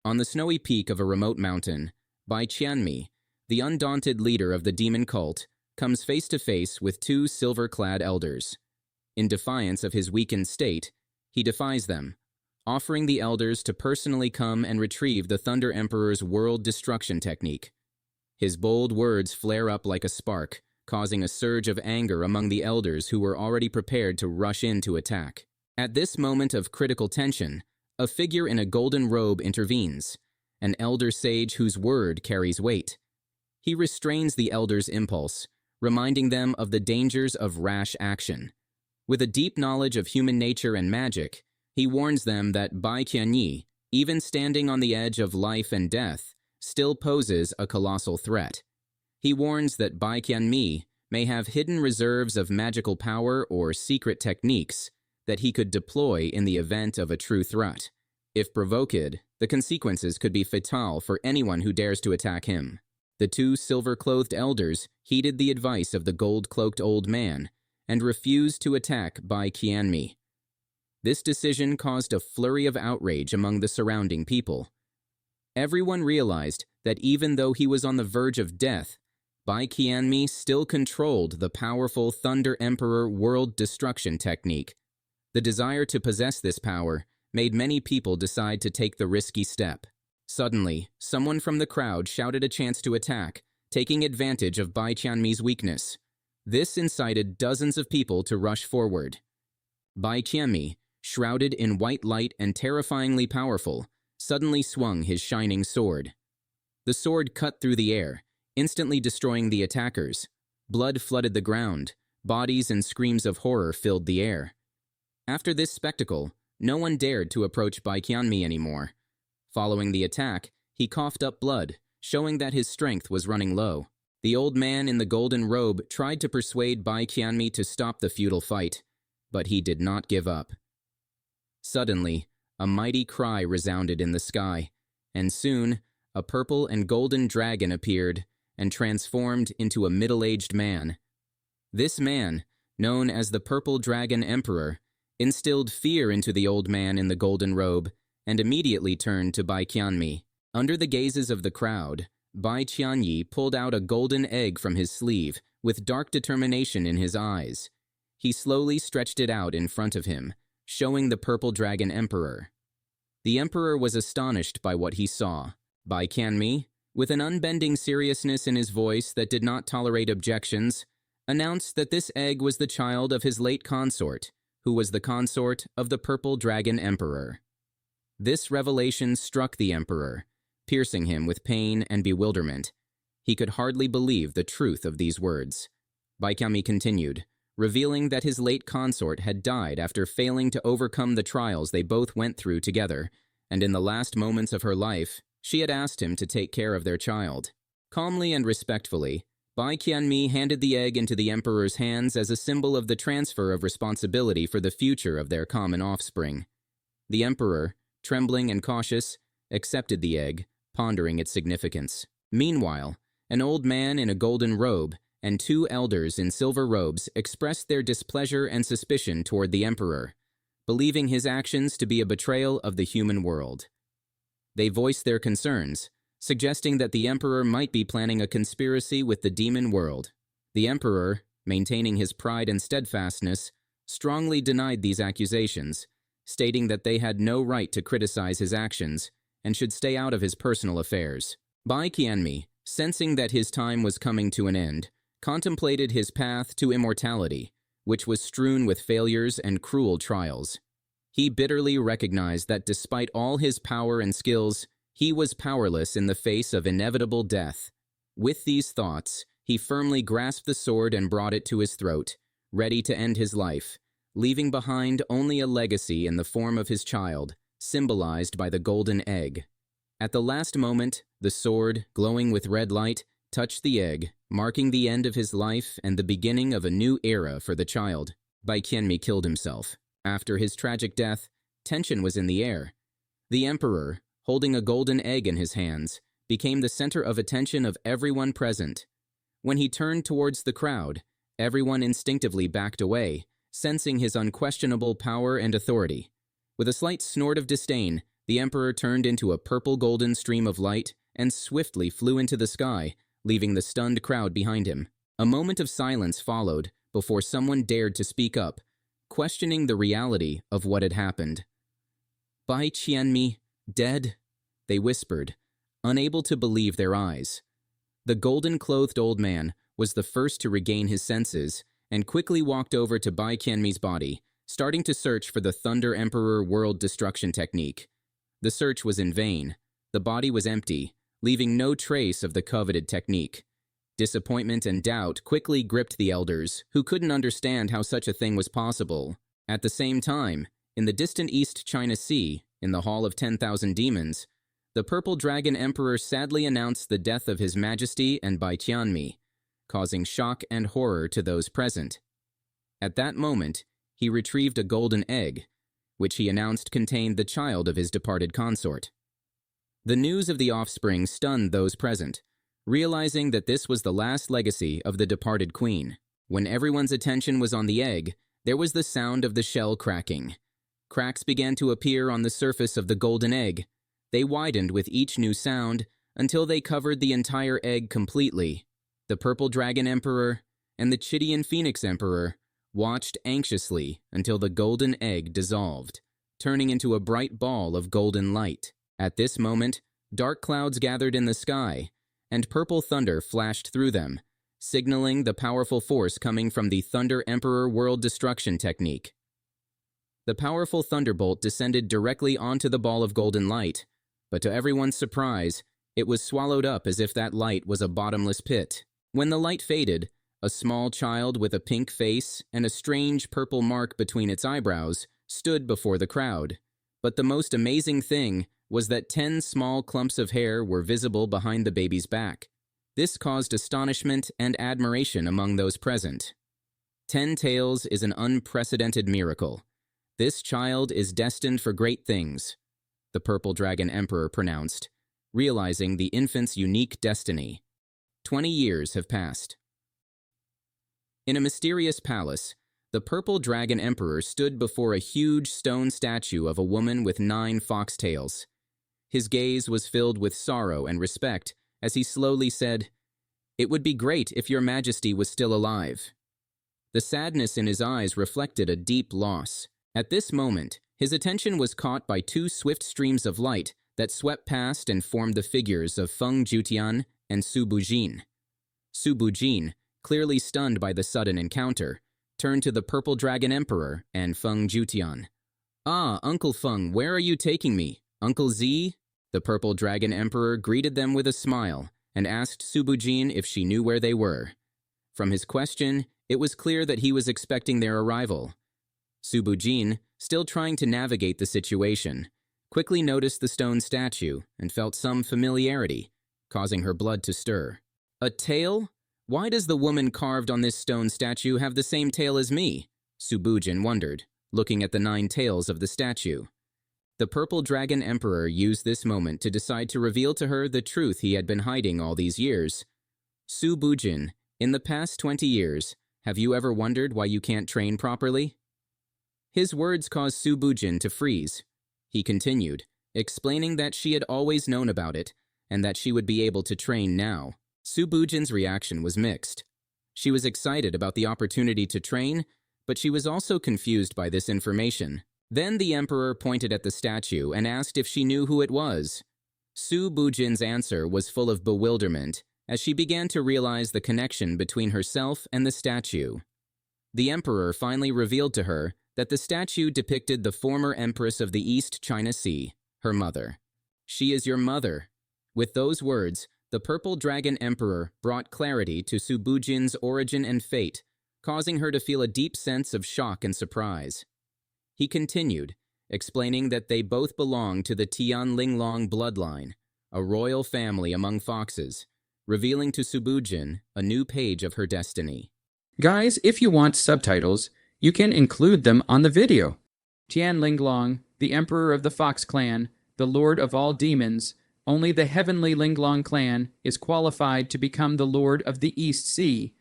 On the snowy peak of a remote mountain, Bai Qianmi, the undaunted leader of the demon cult, comes face to face with two silver-clad elders. In defiance of his weakened state, he defies them, offering the elders to personally come and retrieve the Thunder Emperor's world destruction technique. His bold words flare up like a spark, causing a surge of anger among the elders who were already prepared to rush in to attack. At this moment of critical tension, a figure in a golden robe intervenes, an elder sage whose word carries weight. He restrains the elders' impulse, reminding them of the dangers of rash action. With a deep knowledge of human nature and magic, he warns them that Bai Qianyi, even standing on the edge of life and death, still poses a colossal threat. He warns that Bai Qianmi may have hidden reserves of magical power or secret techniques that he could deploy in the event of a true threat. If provoked, the consequences could be fatal for anyone who dares to attack him. The two silver-clothed elders heeded the advice of the gold-cloaked old man and refused to attack Bai Qianmi. This decision caused a flurry of outrage among the surrounding people. Everyone realized that even though he was on the verge of death, Bai Qianmi still controlled the powerful Thunder Emperor world destruction technique. The desire to possess this power made many people decide to take the risky step. Suddenly, someone from the crowd shouted a chance to attack, taking advantage of Bai Qianmi's weakness. This incited dozens of people to rush forward. Bai Qianmi, shrouded in white light and terrifyingly powerful, suddenly swung his shining sword. The sword cut through the air, instantly destroying the attackers. Blood flooded the ground, bodies and screams of horror filled the air. After this spectacle, no one dared to approach Bai Qianmi anymore. Following the attack, he coughed up blood, showing that his strength was running low. The old man in the golden robe tried to persuade Bai Qianmi to stop the futile fight, but he did not give up. Suddenly, a mighty cry resounded in the sky, and soon, a purple and golden dragon appeared and transformed into a middle-aged man. This man, known as the Purple Dragon Emperor, instilled fear into the old man in the golden robe and immediately turned to Bai Qianmi. Under the gazes of the crowd, Bai Qianyi pulled out a golden egg from his sleeve with dark determination in his eyes. He slowly stretched it out in front of him, showing the Purple Dragon Emperor. The Emperor was astonished by what he saw. Bai Qianmi, with an unbending seriousness in his voice that did not tolerate objections, announced that this egg was the child of his late consort, who was the consort of the Purple Dragon Emperor. This revelation struck the Emperor, piercing him with pain and bewilderment. He could hardly believe the truth of these words. Bai Qianmi continued, revealing that his late consort had died after failing to overcome the trials they both went through together, and in the last moments of her life, she had asked him to take care of their child. Calmly and respectfully, Bai Qianmi handed the egg into the Emperor's hands as a symbol of the transfer of responsibility for the future of their common offspring. The Emperor, trembling and cautious, accepted the egg, pondering its significance. Meanwhile, an old man in a golden robe and two elders in silver robes expressed their displeasure and suspicion toward the Emperor, believing his actions to be a betrayal of the human world. They voiced their concerns, suggesting that the Emperor might be planning a conspiracy with the demon world. The Emperor, maintaining his pride and steadfastness, strongly denied these accusations, stating that they had no right to criticize his actions and should stay out of his personal affairs. Bai Qianmi, sensing that his time was coming to an end, contemplated his path to immortality, which was strewn with failures and cruel trials. He bitterly recognized that despite all his power and skills, he was powerless in the face of inevitable death. With these thoughts, he firmly grasped the sword and brought it to his throat, ready to end his life, leaving behind only a legacy in the form of his child, symbolized by the golden egg. At the last moment, the sword, glowing with red light, touched the egg, marking the end of his life and the beginning of a new era for the child. Bai Qianmi killed himself. After his tragic death, tension was in the air. The Emperor, holding a golden egg in his hands, became the center of attention of everyone present. When he turned towards the crowd, everyone instinctively backed away, sensing his unquestionable power and authority. With a slight snort of disdain, the Emperor turned into a purple-golden stream of light and swiftly flew into the sky, leaving the stunned crowd behind him. A moment of silence followed before someone dared to speak up, questioning the reality of what had happened. "Bai Qianmi, dead?" they whispered, unable to believe their eyes. The golden-clothed old man was the first to regain his senses and quickly walked over to Bai Qianmi's body, starting to search for the Thunder Emperor world destruction technique. The search was in vain. The body was empty, leaving no trace of the coveted technique. Disappointment and doubt quickly gripped the elders, who couldn't understand how such a thing was possible. At the same time, in the distant East China Sea, in the Hall of 10,000 Demons, the Purple Dragon Emperor sadly announced the death of His Majesty and Bai Qianmi, causing shock and horror to those present. At that moment, he retrieved a golden egg, which he announced contained the child of his departed consort. The news of the offspring stunned those present, realizing that this was the last legacy of the departed queen. When everyone's attention was on the egg, there was the sound of the shell cracking. Cracks began to appear on the surface of the golden egg. They widened with each new sound until they covered the entire egg completely. The Purple Dragon Emperor and the Chidian Phoenix Emperor watched anxiously until the golden egg dissolved, turning into a bright ball of golden light. At this moment, dark clouds gathered in the sky, and purple thunder flashed through them, signaling the powerful force coming from the Thunder Emperor world destruction technique. The powerful thunderbolt descended directly onto the ball of golden light, but to everyone's surprise, it was swallowed up as if that light was a bottomless pit. When the light faded, a small child with a pink face and a strange purple mark between its eyebrows stood before the crowd. But the most amazing thing was that 10 small clumps of hair were visible behind the baby's back. This caused astonishment and admiration among those present. 10 tails is an unprecedented miracle. This child is destined for great things, the Purple Dragon Emperor pronounced, realizing the infant's unique destiny. 20 years have passed. In a mysterious palace, the Purple Dragon Emperor stood before a huge stone statue of a woman with 9 foxtails. His gaze was filled with sorrow and respect as he slowly said, "It would be great if your majesty was still alive." The sadness in his eyes reflected a deep loss. At this moment, his attention was caught by 2 swift streams of light that swept past and formed the figures of Feng Jutian and Su Bujin. Su Bujin, clearly stunned by the sudden encounter, turned to the Purple Dragon Emperor and Feng Jutian. "Ah, Uncle Feng, where are you taking me? Uncle Z?" The Purple Dragon Emperor greeted them with a smile and asked Su Bujin if she knew where they were. From his question, it was clear that he was expecting their arrival. Su Bujin, still trying to navigate the situation, quickly noticed the stone statue and felt some familiarity, causing her blood to stir. "A tail? Why does the woman carved on this stone statue have the same tail as me?" Su Bujin wondered, looking at the 9 tails of the statue. The Purple Dragon Emperor used this moment to decide to reveal to her the truth he had been hiding all these years. "Su Bujin, in the past 20 years, have you ever wondered why you can't train properly?" His words caused Su Bujin to freeze. He continued, explaining that she had always known about it and that she would be able to train now. Su Bujin's reaction was mixed. She was excited about the opportunity to train, but she was also confused by this information. Then the Emperor pointed at the statue and asked if she knew who it was. Su Bujin's answer was full of bewilderment as she began to realize the connection between herself and the statue. The Emperor finally revealed to her that the statue depicted the former Empress of the East China Sea, her mother. "She is your mother." With those words, the Purple Dragon Emperor brought clarity to Su Bujin's origin and fate, causing her to feel a deep sense of shock and surprise. He continued, explaining that they both belonged to the Tian Linglong bloodline, a royal family among foxes, revealing to Su Bujin a new page of her destiny. Guys, if you want subtitles, you can include them on the video. Tian Linglong, the Emperor of the Fox Clan, the Lord of all demons, only the heavenly Linglong clan is qualified to become the Lord of the East Sea,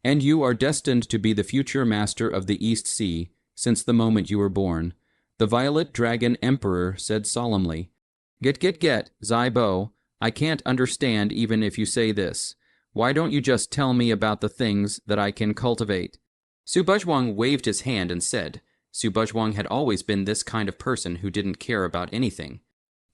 and you are destined to be the future master of the East Sea since the moment you were born, the Violet Dragon Emperor said solemnly, Get, Zaibo. I can't understand even if you say this. Why don't you just tell me about the things that I can cultivate? Su Buzhuang waved his hand and said, Su Buzhuang had always been this kind of person who didn't care about anything.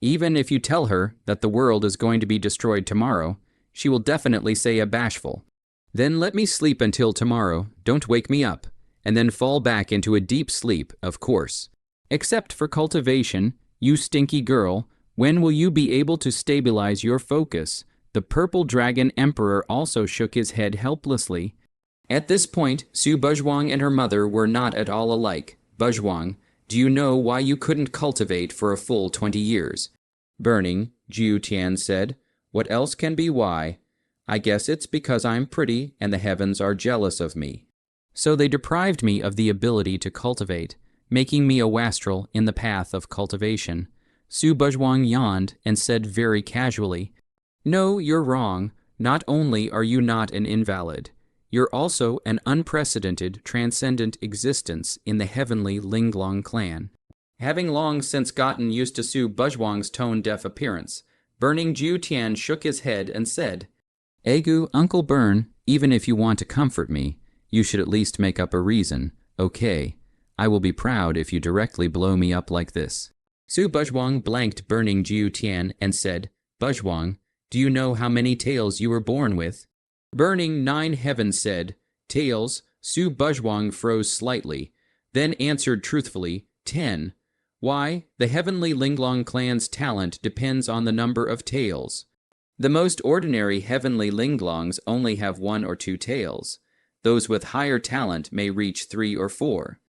Even if you tell her that the world is going to be destroyed tomorrow, she will definitely say a bashful. Then let me sleep until tomorrow, don't wake me up, and then fall back into a deep sleep, of course. Except for cultivation, you stinky girl, when will you be able to stabilize your focus? The purple dragon emperor also shook his head helplessly. At this point, Su Buzhuang and her mother were not at all alike. Buzhuang, do you know why you couldn't cultivate for a full 20 years? Burning, Jiu Tian said. What else can be why? I guess it's because I'm pretty and the heavens are jealous of me. So they deprived me of the ability to cultivate, making me a wastrel in the path of cultivation. Su Buzhuang yawned and said very casually, No, you're wrong. Not only are you not an invalid, you're also an unprecedented, transcendent existence in the heavenly Linglong clan. Having long since gotten used to Su Buzhuang's tone-deaf appearance, Burning Jiu Tian shook his head and said, Egu, Uncle Burn, even if you want to comfort me, you should at least make up a reason. Okay, I will be proud if you directly blow me up like this. Su Buzhuang blanked Burning Jiu Tian and said, Buzhuang, do you know how many tails you were born with? Burning 9 Heavens said, Tails. Su Buzhuang froze slightly, then answered truthfully, 10. Why, the heavenly Linglong clan's talent depends on the number of tails. The most ordinary heavenly Linglongs only have 1 or 2 tails. Those with higher talent may reach 3 or 4.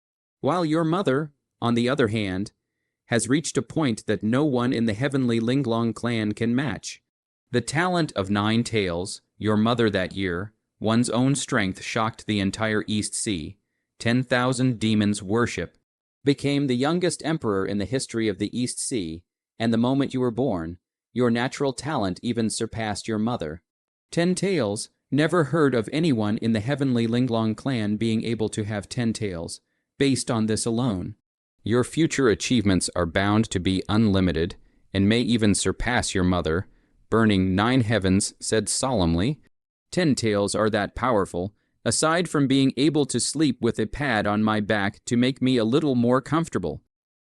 While your mother, on the other hand, has reached a point that no one in the heavenly Linglong clan can match. The talent of 9 tails, your mother that year, one's own strength shocked the entire East Sea, 10,000 demons' worship, became the youngest emperor in the history of the East Sea, and the moment you were born, your natural talent even surpassed your mother. 10 tails, never heard of anyone in the heavenly Linglong clan being able to have 10 tails, based on this alone. Your future achievements are bound to be unlimited, and may even surpass your mother. Burning 9 Heavens said solemnly, 10 tails are that powerful, aside from being able to sleep with a pad on my back to make me a little more comfortable.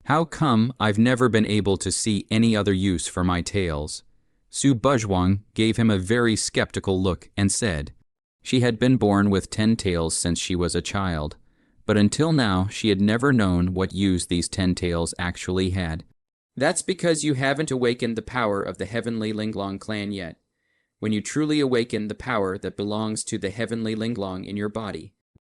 How come I've never been able to see any other use for my tails? Su Buzhuang gave him a very skeptical look and said, She had been born with 10 tails since she was a child, but until now she had never known what use these 10 tails actually had. That's because you haven't awakened the power of the heavenly Linglong clan yet. When you truly awaken the power that belongs to the heavenly Linglong in your body,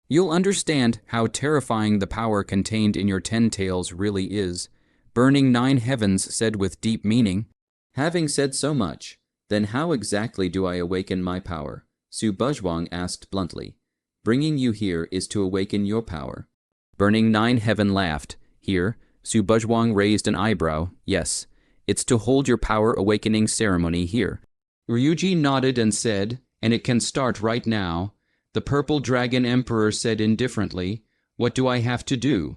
you'll understand how terrifying the power contained in your 10 tails really is. Burning 9 Heavens said with deep meaning. Having said so much, then how exactly do I awaken my power? Su Buzhuang asked bluntly. Bringing you here is to awaken your power. Burning 9 Heaven laughed. Here, Su Buzhuang raised an eyebrow. Yes, it's to hold your power awakening ceremony here. Ryuji nodded and said, And it can start right now. The purple dragon emperor said indifferently, What do I have to do?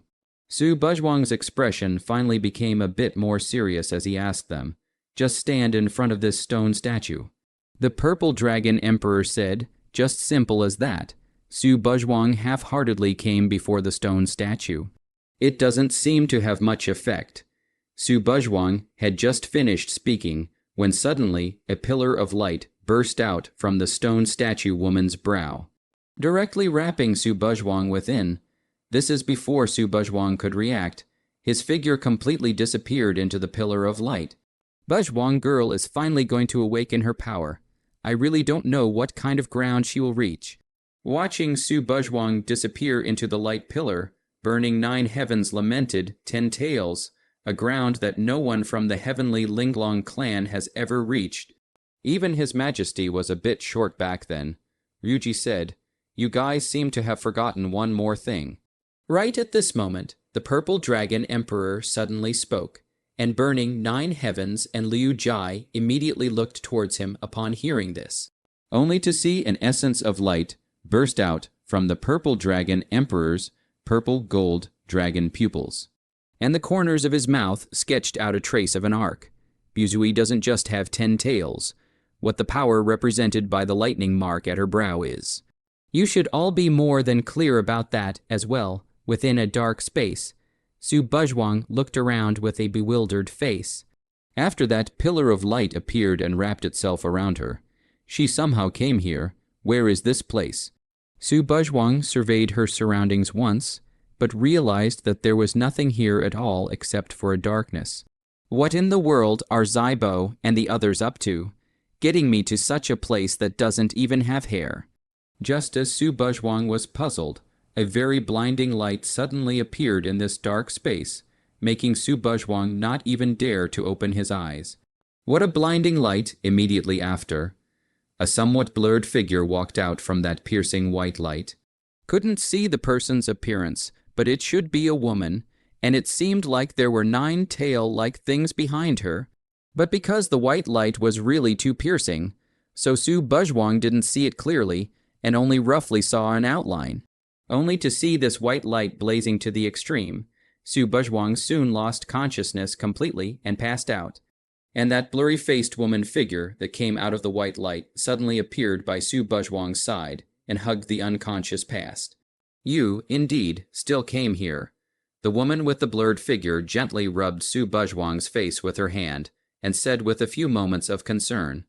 Su Buzhuang's expression finally became a bit more serious as he asked them, Just stand in front of this stone statue. The purple dragon emperor said, Just simple as that. Su Buzhuang half-heartedly came before the stone statue. It doesn't seem to have much effect. Su Buzhuang had just finished speaking when suddenly a pillar of light burst out from the stone statue woman's brow, directly wrapping Su Buzhuang within. This is before Su Buzhuang could react. His figure completely disappeared into the pillar of light. Buzhuang girl is finally going to awaken her power. I really don't know what kind of ground she will reach. Watching Su Buzhuang disappear into the light pillar, Burning 9 Heavens lamented, 10 tails, a ground that no one from the heavenly Linglong clan has ever reached. Even His Majesty was a bit short back then. Ryuji said, You guys seem to have forgotten one more thing. Right at this moment, the purple dragon emperor suddenly spoke, and Burning 9 Heavens and Liu Jai immediately looked towards him upon hearing this, only to see an essence of light burst out from the purple dragon emperor's purple gold dragon pupils, and the corners of his mouth sketched out a trace of an arc. Buzui doesn't just have 10 tails, what the power represented by the lightning mark at her brow is. You should all be more than clear about that as well, within a dark space. Su Buzhuang looked around with a bewildered face. After that pillar of light appeared and wrapped itself around her. She somehow came here. Where is this place? Su Buzhuang surveyed her surroundings once, but realized that there was nothing here at all except for a darkness. What in the world are Zaibo and the others up to, getting me to such a place that doesn't even have hair? Just as Su Buzhuang was puzzled, a very blinding light suddenly appeared in this dark space, making Su Buzhuang not even dare to open his eyes. What a blinding light! Immediately after, a somewhat blurred figure walked out from that piercing white light. Couldn't see the person's appearance, but it should be a woman, and it seemed like there were 9 tail-like things behind her. But because the white light was really too piercing, so Su Buzhuang didn't see it clearly, and only roughly saw an outline. Only to see this white light blazing to the extreme, Su Buzhuang soon lost consciousness completely and passed out. And that blurry-faced woman figure that came out of the white light suddenly appeared by Su Buzhuang's side and hugged the unconscious past. You, indeed, still came here. The woman with the blurred figure gently rubbed Su Buzhuang's face with her hand and said with a few moments of concern,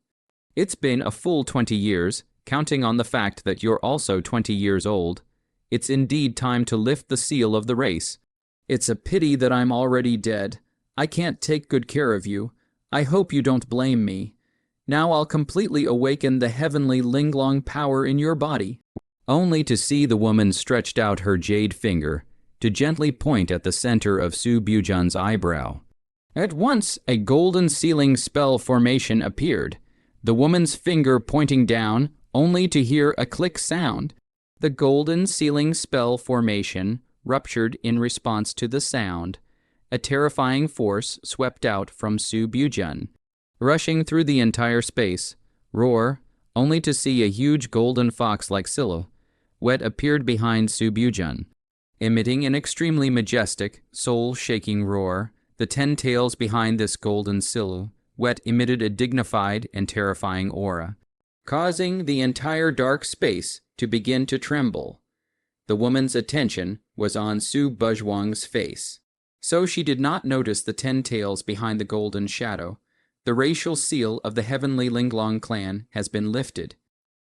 "It's been a full 20 years, counting on the fact that you're also 20 years old. It's indeed time to lift the seal of the race. It's a pity that I'm already dead. I can't take good care of you. I hope you don't blame me. Now I'll completely awaken the heavenly Linglong power in your body." Only to see the woman stretched out her jade finger to gently point at the center of Su Buzhuang's eyebrow. At once, a golden sealing spell formation appeared, the woman's finger pointing down, only to hear a click sound. The golden sealing spell formation ruptured in response to the sound. A terrifying force swept out from Su Buzhuang, rushing through the entire space. Roar, only to see a huge golden fox-like silhouette appeared behind Su Buzhuang. Emitting an extremely majestic, soul-shaking roar, the 10 tails behind this golden silhouette emitted a dignified and terrifying aura, causing the entire dark space to begin to tremble. The woman's attention was on Su Buzhuang's face, so she did not notice the 10 tails behind the golden shadow. The racial seal of the heavenly Linglong clan has been lifted.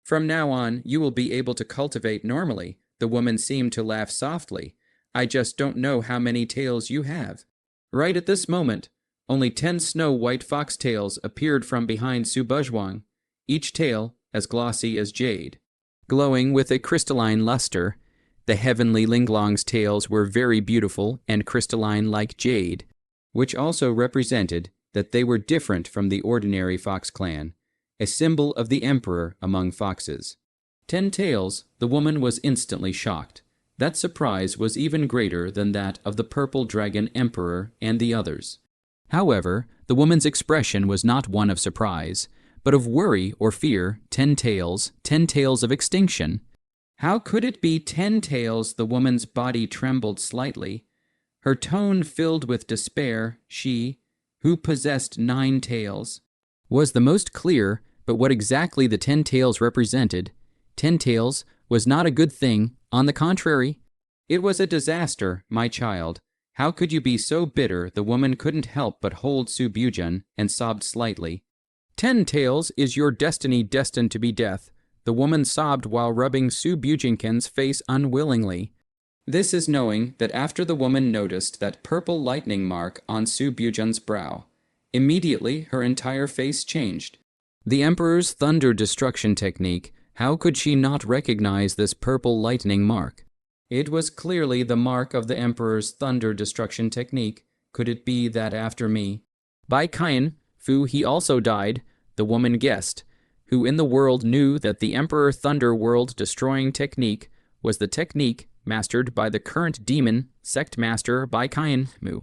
From now on, you will be able to cultivate normally. The woman seemed to laugh softly. I just don't know how many tails you have. Right at this moment, only 10 snow-white foxtails appeared from behind Su Buzhuang, each tail as glossy as jade. Glowing with a crystalline luster, the heavenly Linglong's tails were very beautiful and crystalline like jade, which also represented that they were different from the ordinary fox clan, a symbol of the emperor among foxes. 10 tails, the woman was instantly shocked. That surprise was even greater than that of the purple dragon emperor and the others. However, the woman's expression was not one of surprise, but of worry or fear. 10 tails of extinction. How could it be 10 tails? The woman's body trembled slightly. Her tone filled with despair. She, who possessed 9 tails, was the most clear, but what exactly the 10 tails represented. 10 tails was not a good thing. On the contrary, it was a disaster, my child. How could you be so bitter? The woman couldn't help but hold Su Buzhuang and sobbed slightly. 10 tails is your destiny, destined to be death. The woman sobbed while rubbing Su Buzhuang's face unwillingly. This is knowing that after the woman noticed that purple lightning mark on Su Buzhuang's brow, immediately her entire face changed. The Emperor's thunder destruction technique. How could she not recognize this purple lightning mark? It was clearly the mark of the Emperor's thunder destruction technique. Could it be that after me, by Kain Fu, he also died? The woman guessed. Who in the world knew that the Emperor Thunder World Destroying Technique was the technique mastered by the current demon sect master by Kain Mu?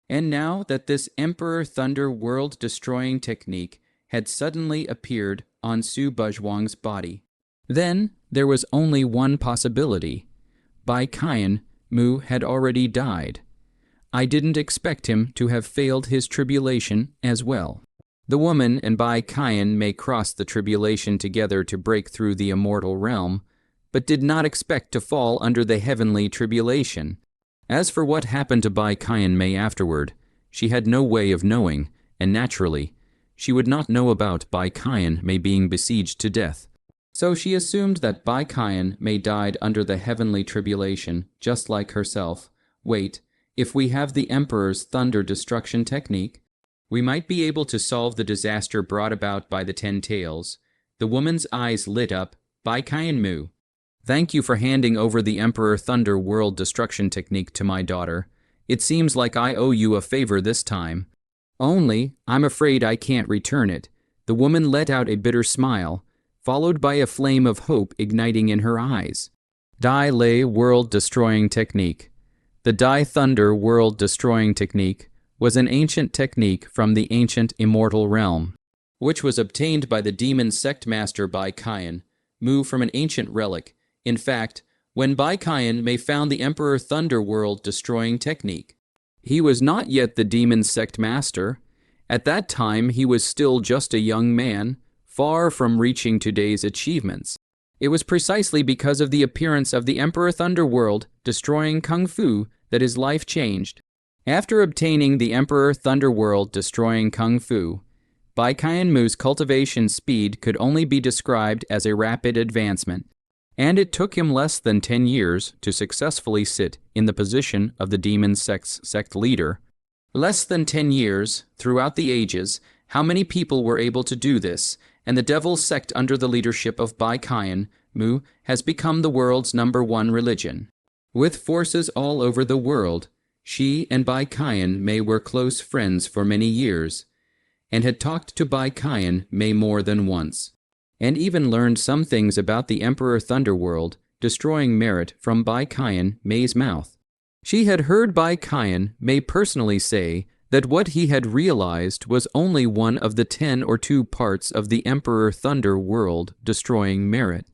And now that this Emperor Thunder World Destroying Technique had suddenly appeared on Su Buzhuang's body, then there was only one possibility. Bai Kain Mu had already died. I didn't expect him to have failed his tribulation as well. The woman and Bai Qian may cross the tribulation together to break through the immortal realm, but did not expect to fall under the heavenly tribulation. As for what happened to Bai Qian Mei afterward, she had no way of knowing, and naturally, she would not know about Bai Qian Mei being besieged to death. So she assumed that Bai Qian Mei died under the heavenly tribulation, just like herself. Wait, if we have the Emperor's thunder destruction technique, we might be able to solve the disaster brought about by the 10 tails. The woman's eyes lit up. Bai Qian Mu, thank you for handing over the Emperor Thunder World Destruction Technique to my daughter. It seems like I owe you a favor this time. Only, I'm afraid I can't return it. The woman let out a bitter smile, followed by a flame of hope igniting in her eyes. Dai Lei World Destroying Technique. The Dai Thunder World Destroying Technique was an ancient technique from the ancient immortal realm, which was obtained by the demon sect master Bai Qian Mu from an ancient relic. In fact, when Bai Qian Mei found the Emperor Thunder World Destroying Technique, he was not yet the demon sect master. At that time, he was still just a young man, far from reaching today's achievements. It was precisely because of the appearance of the Emperor Thunder World Destroying Kung Fu that his life changed. After obtaining the Emperor Thunder World Destroying Kung Fu, Bai Qian Mu's cultivation speed could only be described as a rapid advancement, and it took him less than 10 years to successfully sit in the position of the demon sect's sect leader. Less than 10 years, throughout the ages, how many people were able to do this, and the devil sect under the leadership of Bai Qian Mu has become the world's #1 religion. With forces all over the world, she and Bai Qian Mei were close friends for many years, and had talked to Bai Qian Mei more than once, and even learned some things about the Emperor Thunderworld destroying merit from Bai Qian Mei's mouth. She had heard Bai Qian Mei personally say that what he had realized was only one of the 10 or 2 parts of the Emperor Thunder World destroying merit.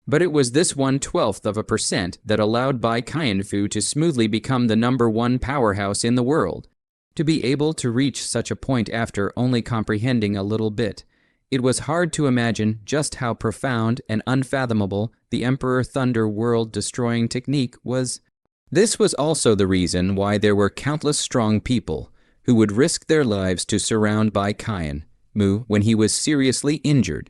But it was this 1/12% that allowed Bai Qian Fu to smoothly become the #1 powerhouse in the world. To be able to reach such a point after only comprehending a little bit, it was hard to imagine just how profound and unfathomable the Emperor Thunder World destroying technique was. This was also the reason why there were countless strong people who would risk their lives to surround Bai Qian Mu when he was seriously injured.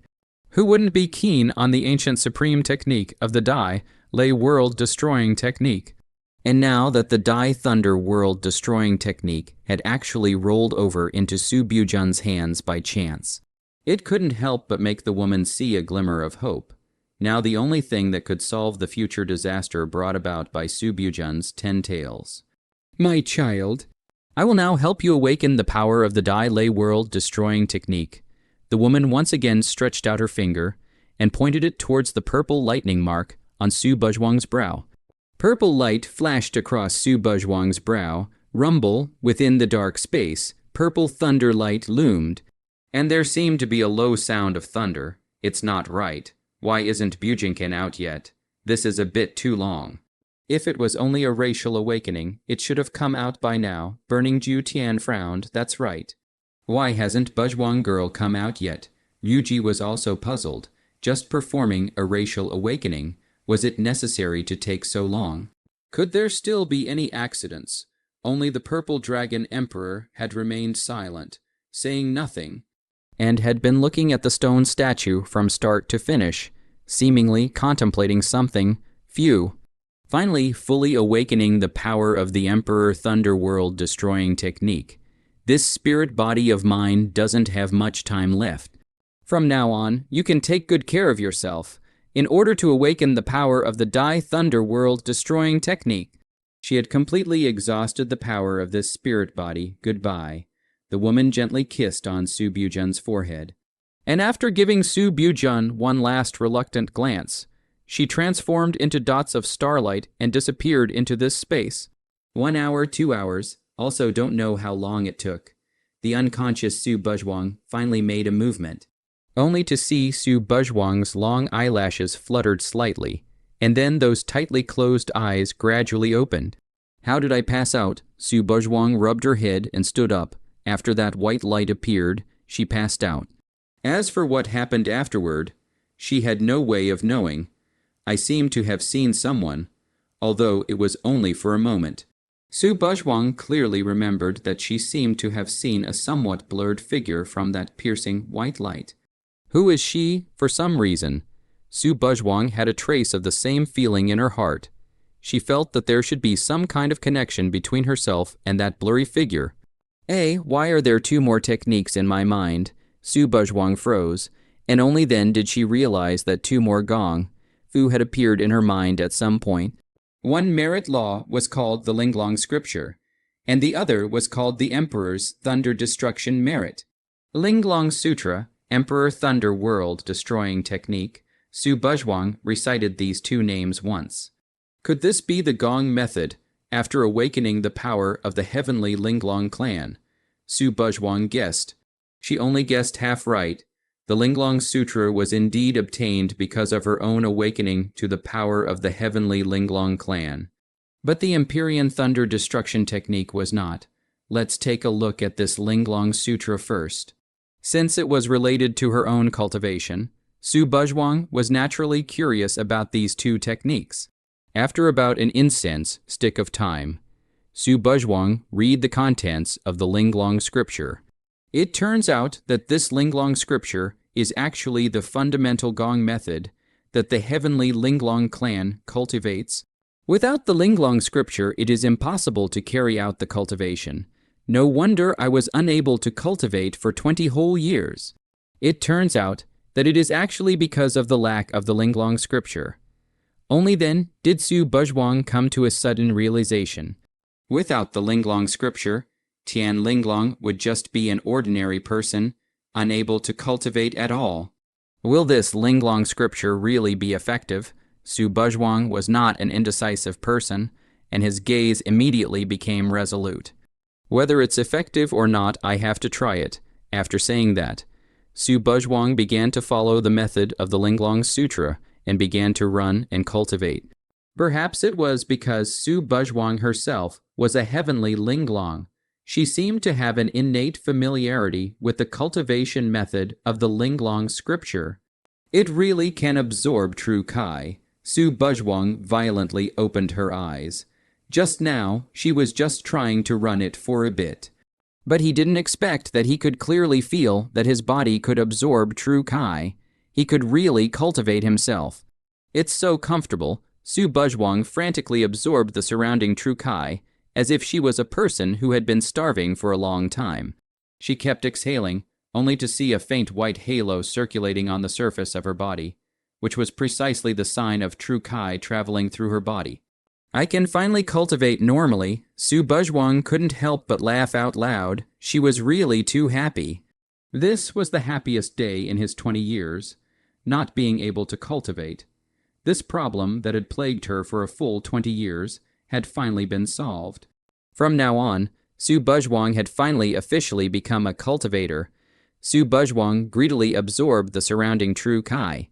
Who wouldn't be keen on the ancient supreme technique of the Dai Lei World Destroying Technique? And now that the Dai Thunder World Destroying Technique had actually rolled over into Su Bujun's hands by chance, it couldn't help but make the woman see a glimmer of hope. Now the only thing that could solve the future disaster brought about by Su Bujun's 10 tails. My child, I will now help you awaken the power of the Dai Lei World Destroying Technique. The woman once again stretched out her finger and pointed it towards the purple lightning mark on Su Buzhuang's brow. Purple light flashed across Su Buzhuang's brow. Rumble, within the dark space, purple thunder light loomed, and there seemed to be a low sound of thunder. It's not right. Why isn't Bujinkin out yet? This is a bit too long. If it was only a racial awakening, it should have come out by now. Burning Ju Tian frowned. That's right. Why hasn't Buzhuang girl come out yet? Yuji was also puzzled. Just performing a racial awakening, was it necessary to take so long? Could there still be any accidents? Only the Purple Dragon Emperor had remained silent, saying nothing, and had been looking at the stone statue from start to finish, seemingly contemplating something. Phew. Finally, fully awakening the power of the Emperor Thunderworld Destroying Technique. This spirit body of mine doesn't have much time left. From now on, you can take good care of yourself. In order to awaken the power of the Dai Thunder World Destroying Technique. She had completely exhausted the power of this spirit body. Goodbye. The woman gently kissed on Su Bujun's forehead. And after giving Su Bujun one last reluctant glance, she transformed into dots of starlight and disappeared into this space. 1 hour, 2 hours. Also don't know how long it took. The unconscious Su Buzhuang finally made a movement, only to see Su Buzhuang's long eyelashes fluttered slightly, and then those tightly closed eyes gradually opened. How did I pass out? Su Buzhuang rubbed her head and stood up. After that white light appeared, she passed out. As for what happened afterward, she had no way of knowing. I seemed to have seen someone, although it was only for a moment. Su Buzhuang clearly remembered that she seemed to have seen a somewhat blurred figure from that piercing white light. Who is she? For some reason, Su Buzhuang had a trace of the same feeling in her heart. She felt that there should be some kind of connection between herself and that blurry figure. Why are there two more techniques in my mind? Su Buzhuang froze, and only then did she realize that two more gong fu had appeared in her mind at some point. One merit law was called the Linglong Scripture, and the other was called the Emperor's Thunder Destruction Merit. Linglong Sutra, Emperor Thunder World Destroying Technique. Su Buzhuang recited these two names once. Could this be the Gong method after awakening the power of the heavenly Linglong clan? Su Buzhuang guessed. She only guessed half right. The Linglong Sutra was indeed obtained because of her own awakening to the power of the heavenly Linglong clan. But the Empyrean Thunder Destruction Technique was not. Let's take a look at this Linglong Sutra first. Since it was related to her own cultivation, Su Buzhuang was naturally curious about these two techniques. After about an incense stick of time, Su Buzhuang read the contents of the Linglong Scripture. It turns out that this Linglong Scripture is actually the fundamental Gong method that the heavenly Linglong clan cultivates. Without the Linglong Scripture, it is impossible to carry out the cultivation. No wonder I was unable to cultivate for 20 whole years. It turns out that it is actually because of the lack of the Linglong Scripture. Only then did Su Buzhuang come to a sudden realization. Without the Linglong Scripture, Tian Linglong would just be an ordinary person, unable to cultivate at all. Will this Linglong Scripture really be effective? Su Buzhuang was not an indecisive person, and his gaze immediately became resolute. Whether it's effective or not, I have to try it. After saying that, Su Buzhuang began to follow the method of the Linglong Sutra and began to run and cultivate. Perhaps it was because Su Buzhuang herself was a heavenly Linglong. She seemed to have an innate familiarity with the cultivation method of the Linglong Scripture. It really can absorb true Kai. Su Buzhuang violently opened her eyes. Just now, she was just trying to run it for a bit. But he didn't expect that he could clearly feel that his body could absorb true Kai. He could really cultivate himself. It's so comfortable. Su Buzhuang frantically absorbed the surrounding true Kai, as if she was a person who had been starving for a long time. She kept exhaling, only to see a faint white halo circulating on the surface of her body, which was precisely the sign of true Kai traveling through her body. I can finally cultivate normally. Su Buzhuang couldn't help but laugh out loud. She was really too happy. This was the happiest day in his 20 years, not being able to cultivate. This problem that had plagued her for a full 20 years had finally been solved. From now on, Su Buzhuang had finally officially become a cultivator. Su Buzhuang greedily absorbed the surrounding true Kai.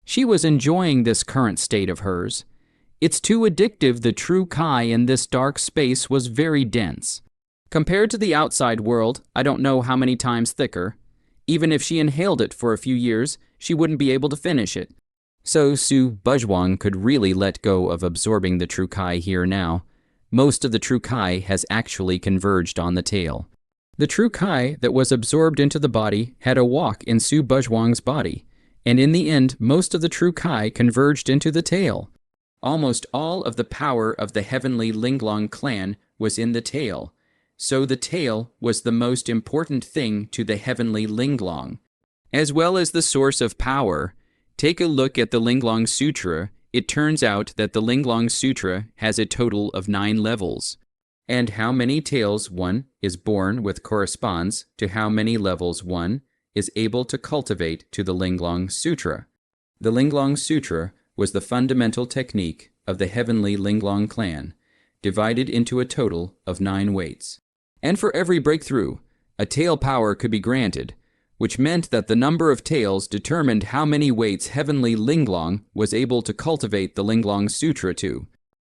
She was enjoying this current state of hers. It's too addictive. The true Kai in this dark space was very dense. Compared to the outside world, I don't know how many times thicker. Even if she inhaled it for a few years, she wouldn't be able to finish it. So Su Buzhuang could really let go of absorbing the true Kai here now. Most of the true Kai has actually converged on the tail. The true Kai that was absorbed into the body had a walk in Su Buzhuang's body, and in the end, most of the true Kai converged into the tail. Almost all of the power of the heavenly Linglong clan was in the tail, so the tail was the most important thing to the heavenly Linglong, as well as the source of power. Take a look at the Linglong Sutra. It turns out that the Linglong Sutra has a total of 9 levels. And how many tails one is born with corresponds to how many levels one is able to cultivate to the Linglong Sutra. The Linglong Sutra was the fundamental technique of the heavenly Linglong clan, divided into a total of 9 weights. And for every breakthrough, a tail power could be granted, which meant that the number of tails determined how many weights heavenly Linglong was able to cultivate the Linglong Sutra to.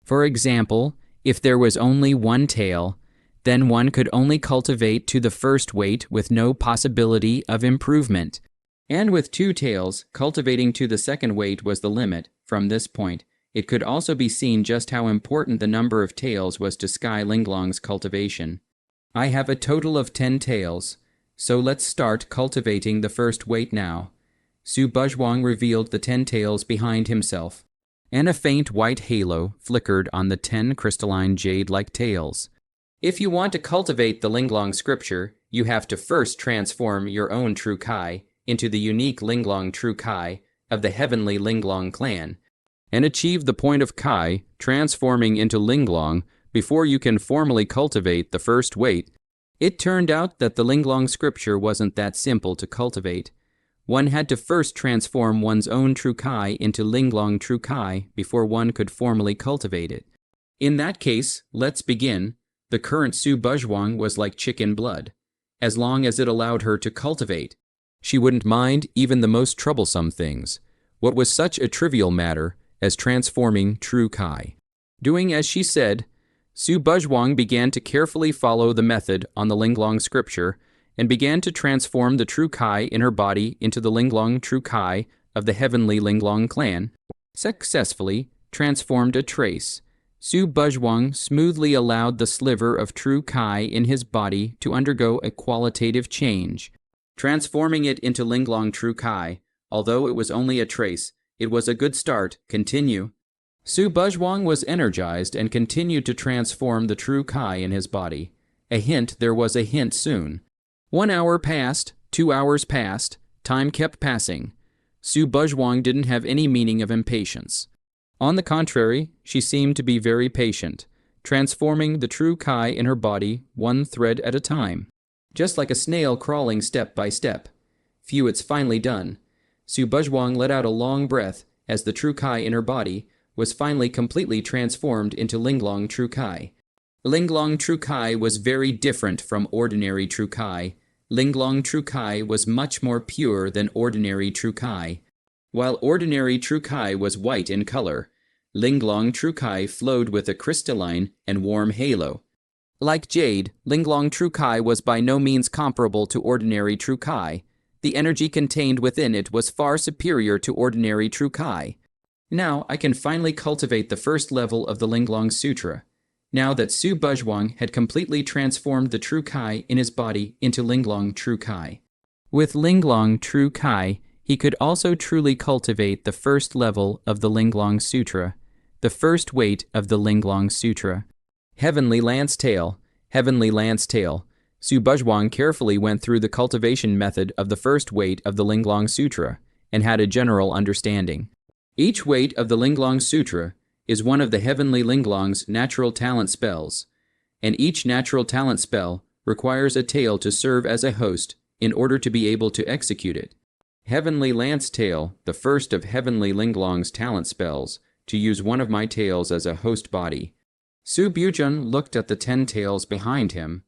For example, if there was only 1 tail, Then one could only cultivate to the first weight with no possibility of improvement. And with 2 tails, cultivating to the second weight was the limit. From this point, it could also be seen just how important the number of tails was to Sky Linglong's cultivation. I have a total of 10 tails, so let's start cultivating the first weight now. Su Buzhuang revealed the 10 tails behind himself, and a faint white halo flickered on the 10 crystalline jade-like tails. If you want to cultivate the Linglong scripture, you have to first transform your own true Kai into the unique Linglong true Kai of the heavenly Linglong clan, and achieve the point of Kai transforming into Linglong before you can formally cultivate the first weight. It turned out that the Linglong scripture wasn't that simple to cultivate. One had to first transform one's own true Kai into Linglong true Kai before one could formally cultivate it. In that case, let's begin. The current Su Buzhuang was like chicken blood. As long as it allowed her to cultivate, she wouldn't mind even the most troublesome things. What was such a trivial matter as transforming true Kai? Doing as she said, Su Buzhuang began to carefully follow the method on the Linglong scripture and began to transform the true Kai in her body into the Linglong true Kai of the heavenly Linglong clan. Successfully transformed a trace, Su Buzhuang smoothly allowed the sliver of true Kai in his body to undergo a qualitative change. Transforming it into Linglong true Kai, although it was only a trace, it was a good start. Continue. Su Buzhuang was energized and continued to transform the true Kai in his body. A hint there was a hint soon. 1 hour passed, 2 hours passed, time kept passing. Su Buzhuang didn't have any meaning of impatience. On the contrary, she seemed to be very patient, transforming the true Kai in her body 1 thread at a time, just like a snail crawling step by step. Phew, it's finally done. Su Buzhuang let out a long breath as the true Kai in her body was finally completely transformed into Linglong true Kai. Linglong true Kai was very different from ordinary true Kai. Linglong true Kai was much more pure than ordinary true Kai. While ordinary true Kai was white in color, Linglong true Kai flowed with a crystalline and warm halo. Like jade, Linglong true Kai was by no means comparable to ordinary true Kai. The energy contained within it was far superior to ordinary true Kai. Now I can finally cultivate the first level of the Linglong Sutra, now that Su Buzhuang had completely transformed the true Kai in his body into Linglong true Kai. With Linglong true Kai, he could also truly cultivate the first level of the Linglong Sutra, the first weight of the Linglong Sutra. Heavenly Lance Tail, Heavenly Lance Tail. Su Buzhuang carefully went through the cultivation method of the first weight of the Linglong Sutra and had a general understanding. Each weight of the Linglong Sutra is one of the heavenly Linglong's natural talent spells, and each natural talent spell requires a tail to serve as a host in order to be able to execute it. Heavenly Lance Tail, the first of heavenly Linglong's talent spells, to use one of my tails as a host body. Su Buzhuang looked at the 10 tails behind him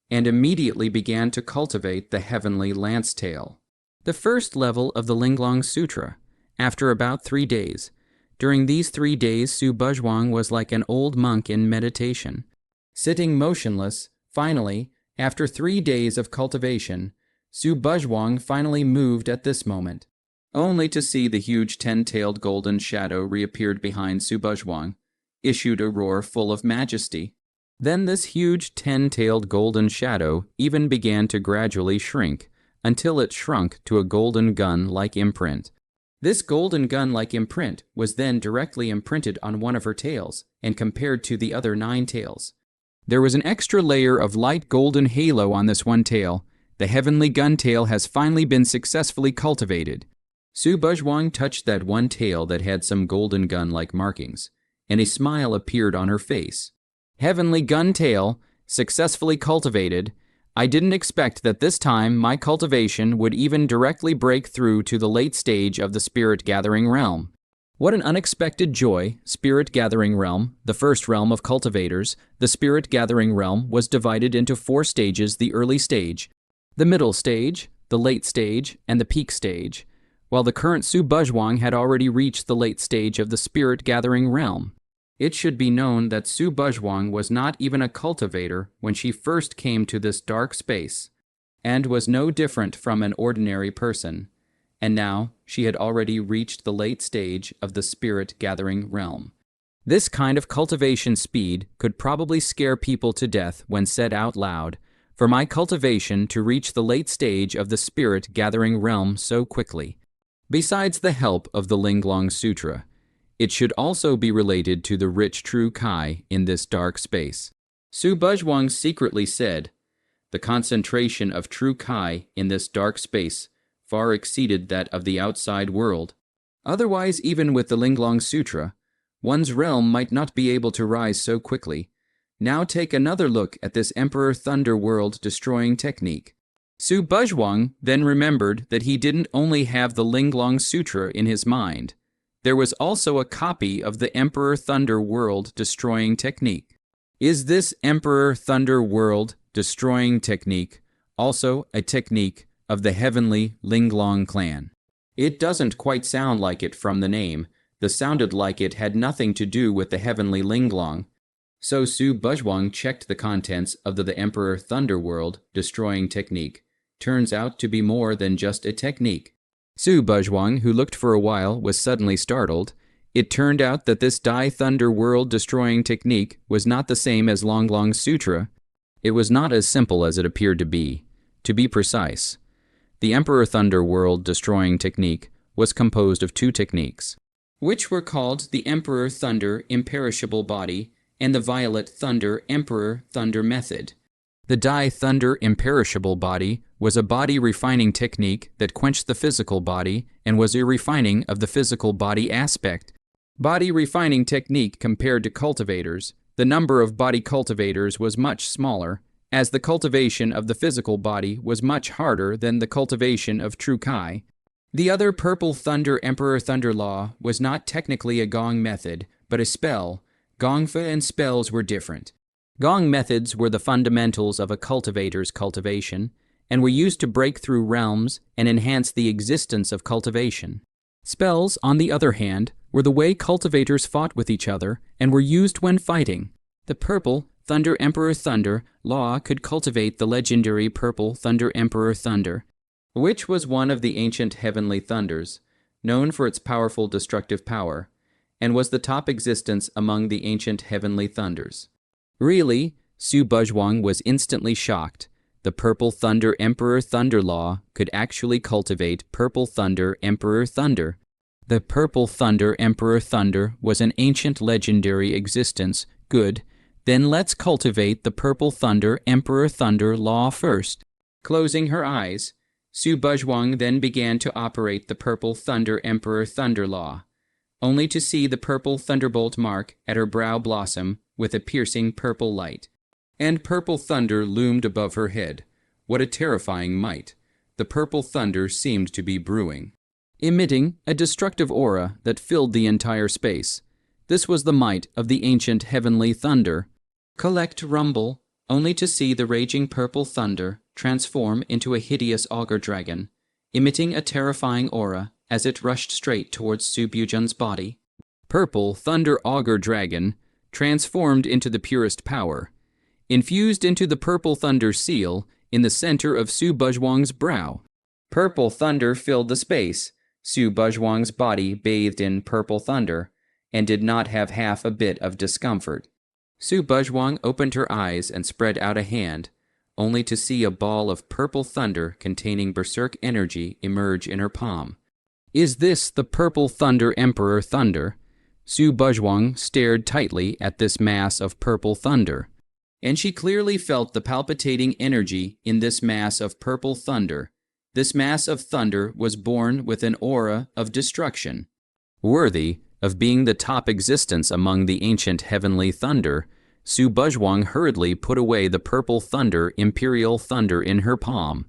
and immediately began to cultivate the heavenly Lance Tail. The first level of the Linglong Sutra, after about 3 days. During these 3 days, Su Buzhuang was like an old monk in meditation, sitting motionless. Finally, after 3 days of cultivation, Su Buzhuang finally moved at this moment, only to see the huge 10-tailed golden shadow reappeared behind Su Buzhuang, issued a roar full of majesty. Then this huge 10-tailed golden shadow even began to gradually shrink, until it shrunk to a golden gun-like imprint. This golden gun-like imprint was then directly imprinted on one of her tails and compared to the other 9 tails. There was an extra layer of light golden halo on this one tail. The heavenly gun tail has finally been successfully cultivated. Su Buzhuang touched that one tail that had some golden gun-like markings, and a smile appeared on her face. Heavenly gun tail, successfully cultivated. I didn't expect that this time my cultivation would even directly break through to the late stage of the spirit gathering realm. What an unexpected joy! Spirit gathering realm, the first realm of cultivators. The spirit gathering realm was divided into 4 stages: the early stage, the middle stage, the late stage, and the peak stage, while the current Su Buzhuang had already reached the late stage of the spirit gathering realm. It should be known that Su Buzhuang was not even a cultivator when she first came to this dark space, and was no different from an ordinary person, and now she had already reached the late stage of the spirit-gathering realm. This kind of cultivation speed could probably scare people to death when said out loud, for my cultivation to reach the late stage of the spirit-gathering realm so quickly. Besides the help of the Linglong Sutra, it should also be related to the rich true Kai in this dark space. Su Buzhuang secretly said, the concentration of true Kai in this dark space far exceeded that of the outside world. Otherwise, even with the Linglong Sutra, one's realm might not be able to rise so quickly. Now take another look at this Emperor Thunder World destroying technique. Su Buzhuang then remembered that he didn't only have the Linglong Sutra in his mind. There was also a copy of the Emperor Thunder World destroying technique. Is this Emperor Thunder World destroying technique also a technique of the heavenly Linglong clan? It doesn't quite sound like it from the name. This sounded like it had nothing to do with the heavenly Linglong. So Su Buzhuang checked the contents of the Emperor Thunder World destroying technique. Turns out to be more than just a technique. Su Buzhuang, who looked for a while, was suddenly startled. It turned out that this Dai Thunder World destroying technique was not the same as Linglong Sutra. It was not as simple as it appeared to be. To be precise, the Emperor Thunder World destroying technique was composed of two techniques, which were called the Emperor Thunder Imperishable Body and the Violet Thunder Emperor Thunder Method. The Dai Thunder Imperishable Body was a body refining technique that quenched the physical body and was a refining of the physical body aspect. Body refining technique compared to cultivators, the number of body cultivators was much smaller, as the cultivation of the physical body was much harder than the cultivation of true Kai. The other Purple Thunder Emperor Thunder Law was not technically a gong method, but a spell. Gongfa and spells were different. Gong methods were the fundamentals of a cultivator's cultivation, and were used to break through realms and enhance the existence of cultivation. Spells, on the other hand, were the way cultivators fought with each other and were used when fighting. The Purple Thunder Emperor Thunder Law could cultivate the legendary Purple Thunder Emperor Thunder, which was one of the ancient heavenly thunders, known for its powerful destructive power, and was the top existence among the ancient heavenly thunders. Really, Su Buzhuang was instantly shocked. The Purple Thunder Emperor Thunder Law could actually cultivate Purple Thunder Emperor Thunder. The Purple Thunder Emperor Thunder was an ancient legendary existence. Good. Then let's cultivate the Purple Thunder Emperor Thunder Law first. Closing her eyes, Su Buzhuang then began to operate the Purple Thunder Emperor Thunder Law, only to see the purple thunderbolt mark at her brow blossom with a piercing purple light. And purple thunder loomed above her head. What a terrifying might! The purple thunder seemed to be brewing, emitting a destructive aura that filled the entire space. This was the might of the ancient heavenly thunder. Collect rumble, only to see the raging purple thunder transform into a hideous augur dragon, emitting a terrifying aura as it rushed straight towards Su Buzhuang's body. Purple thunder augur dragon transformed into the purest power, infused into the purple thunder seal in the center of Su Buzhuang's brow. Purple thunder filled the space. Su Buzhuang's body bathed in purple thunder, and did not have half a bit of discomfort. Su Buzhuang opened her eyes and spread out a hand, only to see a ball of purple thunder containing berserk energy emerge in her palm. Is this the Purple Thunder Emperor Thunder? Su Buzhuang stared tightly at this mass of purple thunder, and she clearly felt the palpitating energy in this mass of purple thunder. This mass of thunder was born with an aura of destruction. Worthy of being the top existence among the ancient heavenly thunder, Su Buzhuang hurriedly put away the purple thunder imperial thunder in her palm.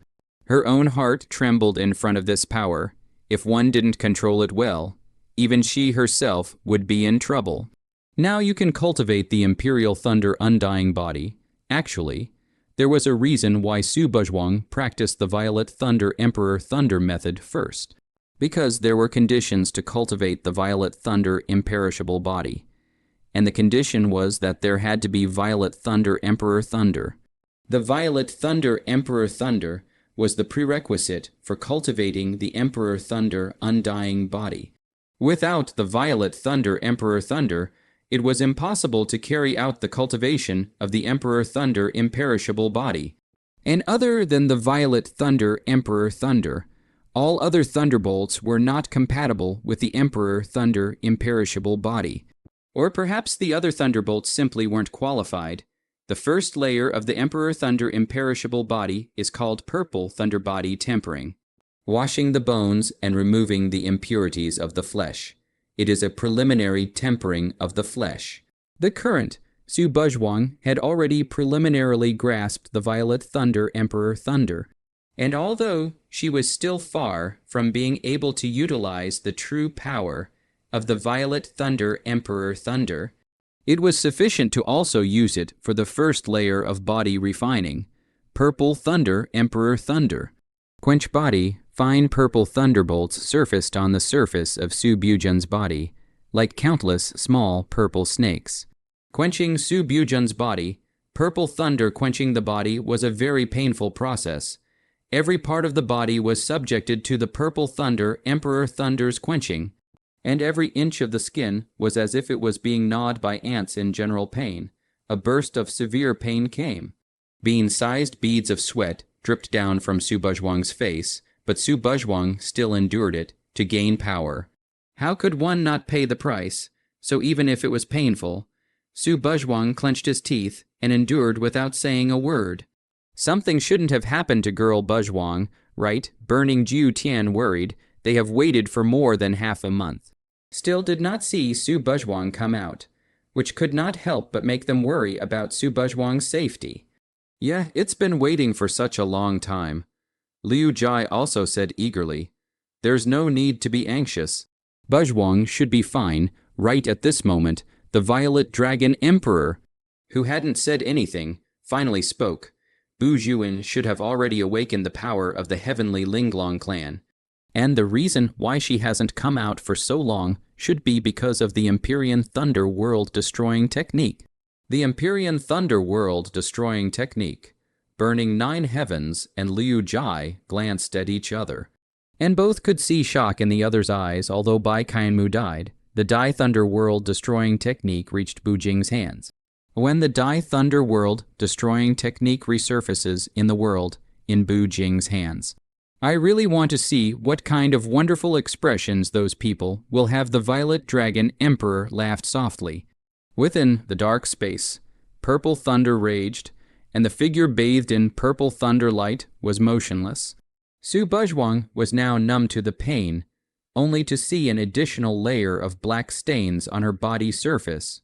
Her own heart trembled in front of this power. If one didn't control it well, even she herself would be in trouble. Now you can cultivate the imperial thunder undying body. Actually, there was a reason why Su Buzhuang practiced the Violet Thunder Emperor Thunder method first, because there were conditions to cultivate the Violet Thunder imperishable body. and the condition was that there had to be Violet Thunder Emperor Thunder. The Violet Thunder Emperor Thunder was the prerequisite for cultivating the Emperor Thunder undying body. Without the Violet Thunder Emperor Thunder, it was impossible to carry out the cultivation of the Emperor Thunder imperishable body. And other than the Violet Thunder Emperor Thunder, all other thunderbolts were not compatible with the Emperor Thunder imperishable body. Or perhaps the other thunderbolts simply weren't qualified. The first layer of the Emperor Thunder imperishable body is called Purple Thunder Body Tempering, washing the bones and removing the impurities of the flesh. It is a preliminary tempering of the flesh. The current Su Buzhuang had already preliminarily grasped the Violet Thunder Emperor Thunder, and although she was still far from being able to utilize the true power of the Violet Thunder Emperor Thunder, it was sufficient to also use it for the first layer of body refining, Purple Thunder Emperor Thunder. Quench body, fine purple thunderbolts surfaced on the surface of Su Buzhuan's body, like countless small purple snakes. Quenching Su Buzhuan's body, purple thunder quenching the body was a very painful process. Every part of the body was subjected to the Purple Thunder Emperor Thunder's quenching, and every inch of the skin was as if it was being gnawed by ants in general pain. A burst of severe pain came. Bean-sized beads of sweat dripped down from Su Buzhuang's face, but Su Buzhuang still endured it to gain power. How could one not pay the price? So even if it was painful, Su Buzhuang clenched his teeth and endured without saying a word. Something shouldn't have happened to girl Buzhuang, right? Burning Jiu Tian worried. They have waited for more than half a month. Still did not see Su Buzhuang come out, which could not help but make them worry about Su Buzhuang's safety. Yeah, it's been waiting for such a long time. Liu Jai also said eagerly, "There's no need to be anxious. Buzhuang should be fine." Right at this moment, the Violet Dragon Emperor, who hadn't said anything, finally spoke. Bu Zhuan should have already awakened the power of the heavenly Linglong clan. And the reason why she hasn't come out for so long should be because of the Empyrean Thunder World-destroying technique. The Empyrean Thunder World-destroying technique. Burning 9 heavens and Liu Jai glanced at each other. And both could see shock in the other's eyes, although Bai Qianmu died. The Dai Thunder World-destroying technique reached Bu Jing's hands. When the Dai Thunder World-destroying technique resurfaces in the world, in Bu Jing's hands, I really want to see what kind of wonderful expressions those people will have. The Violet Dragon Emperor laughed softly. Within the dark space, purple thunder raged, and the figure bathed in purple thunder light was motionless. Su Buzhuang was now numb to the pain, only to see an additional layer of black stains on her body surface.